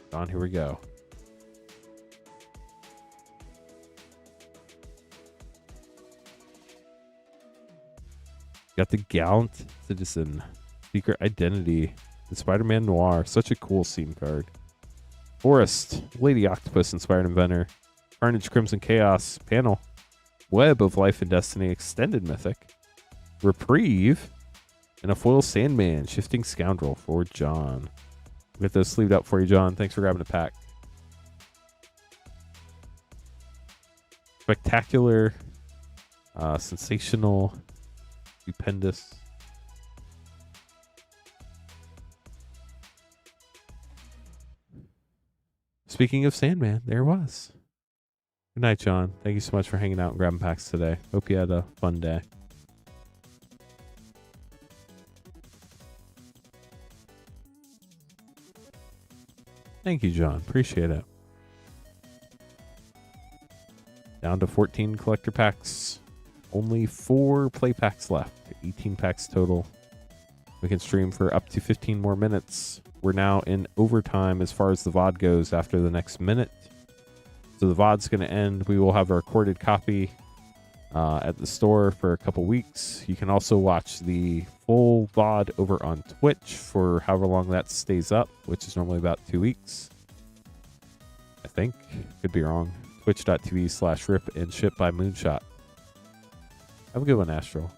John, here we go. Got the Gallant Citizen, Secret Identity, and Spider-Man Noir. Such a cool scene card. Forest, Lady Octopus, Inspired Inventor, Carnage, Crimson Chaos, panel, Web of Life and Destiny, Extended Mythic, Reprieve, and a foil Sandman, Shifting Scoundrel for John. We'll get those sleeved up for you, John. Thanks for grabbing a pack. Spectacular, sensational, stupendous. Speaking of Sandman, there was. Good night, John. Thank you so much for hanging out and grabbing packs today. Hope you had a fun day. Thank you, John. Appreciate it. Down to 14 collector packs. Only 4 play packs left. 18 packs total. We can stream for up to 15 more minutes. We're now in overtime as far as the VOD goes after the next minute. So the VOD's going to end. We will have a recorded copy at the store for a couple weeks. You can also watch the full VOD over on Twitch for however long that stays up, which is normally about 2 weeks. I think. Could be wrong. Twitch.tv/rip and ship by Moonshot. Have a good one, Astral.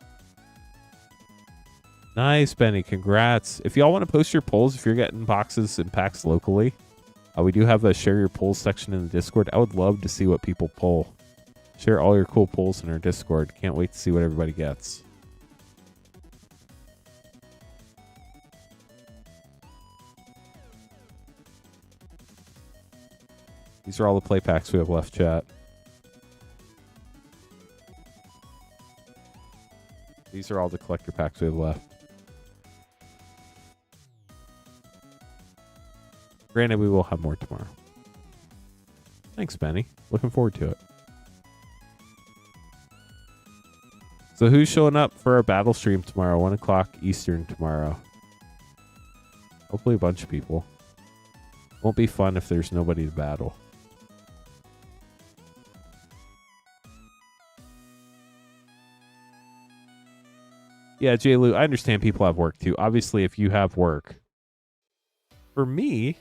Nice, Benny. Congrats. If y'all want to post your polls, if you're getting boxes and packs locally, we do have a share your polls section in the Discord. I would love to see what people poll. Share all your cool polls in our Discord. Can't wait to see what everybody gets. These are all the play packs we have left, chat. These are all the collector packs we have left. Granted, we will have more tomorrow. Thanks, Benny. Looking forward to it. So who's showing up for our battle stream tomorrow? 1 o'clock Eastern tomorrow. Hopefully a bunch of people. Won't be fun if there's nobody to battle. Yeah, J. Lou, I understand people have work too. Obviously, if you have work. For me,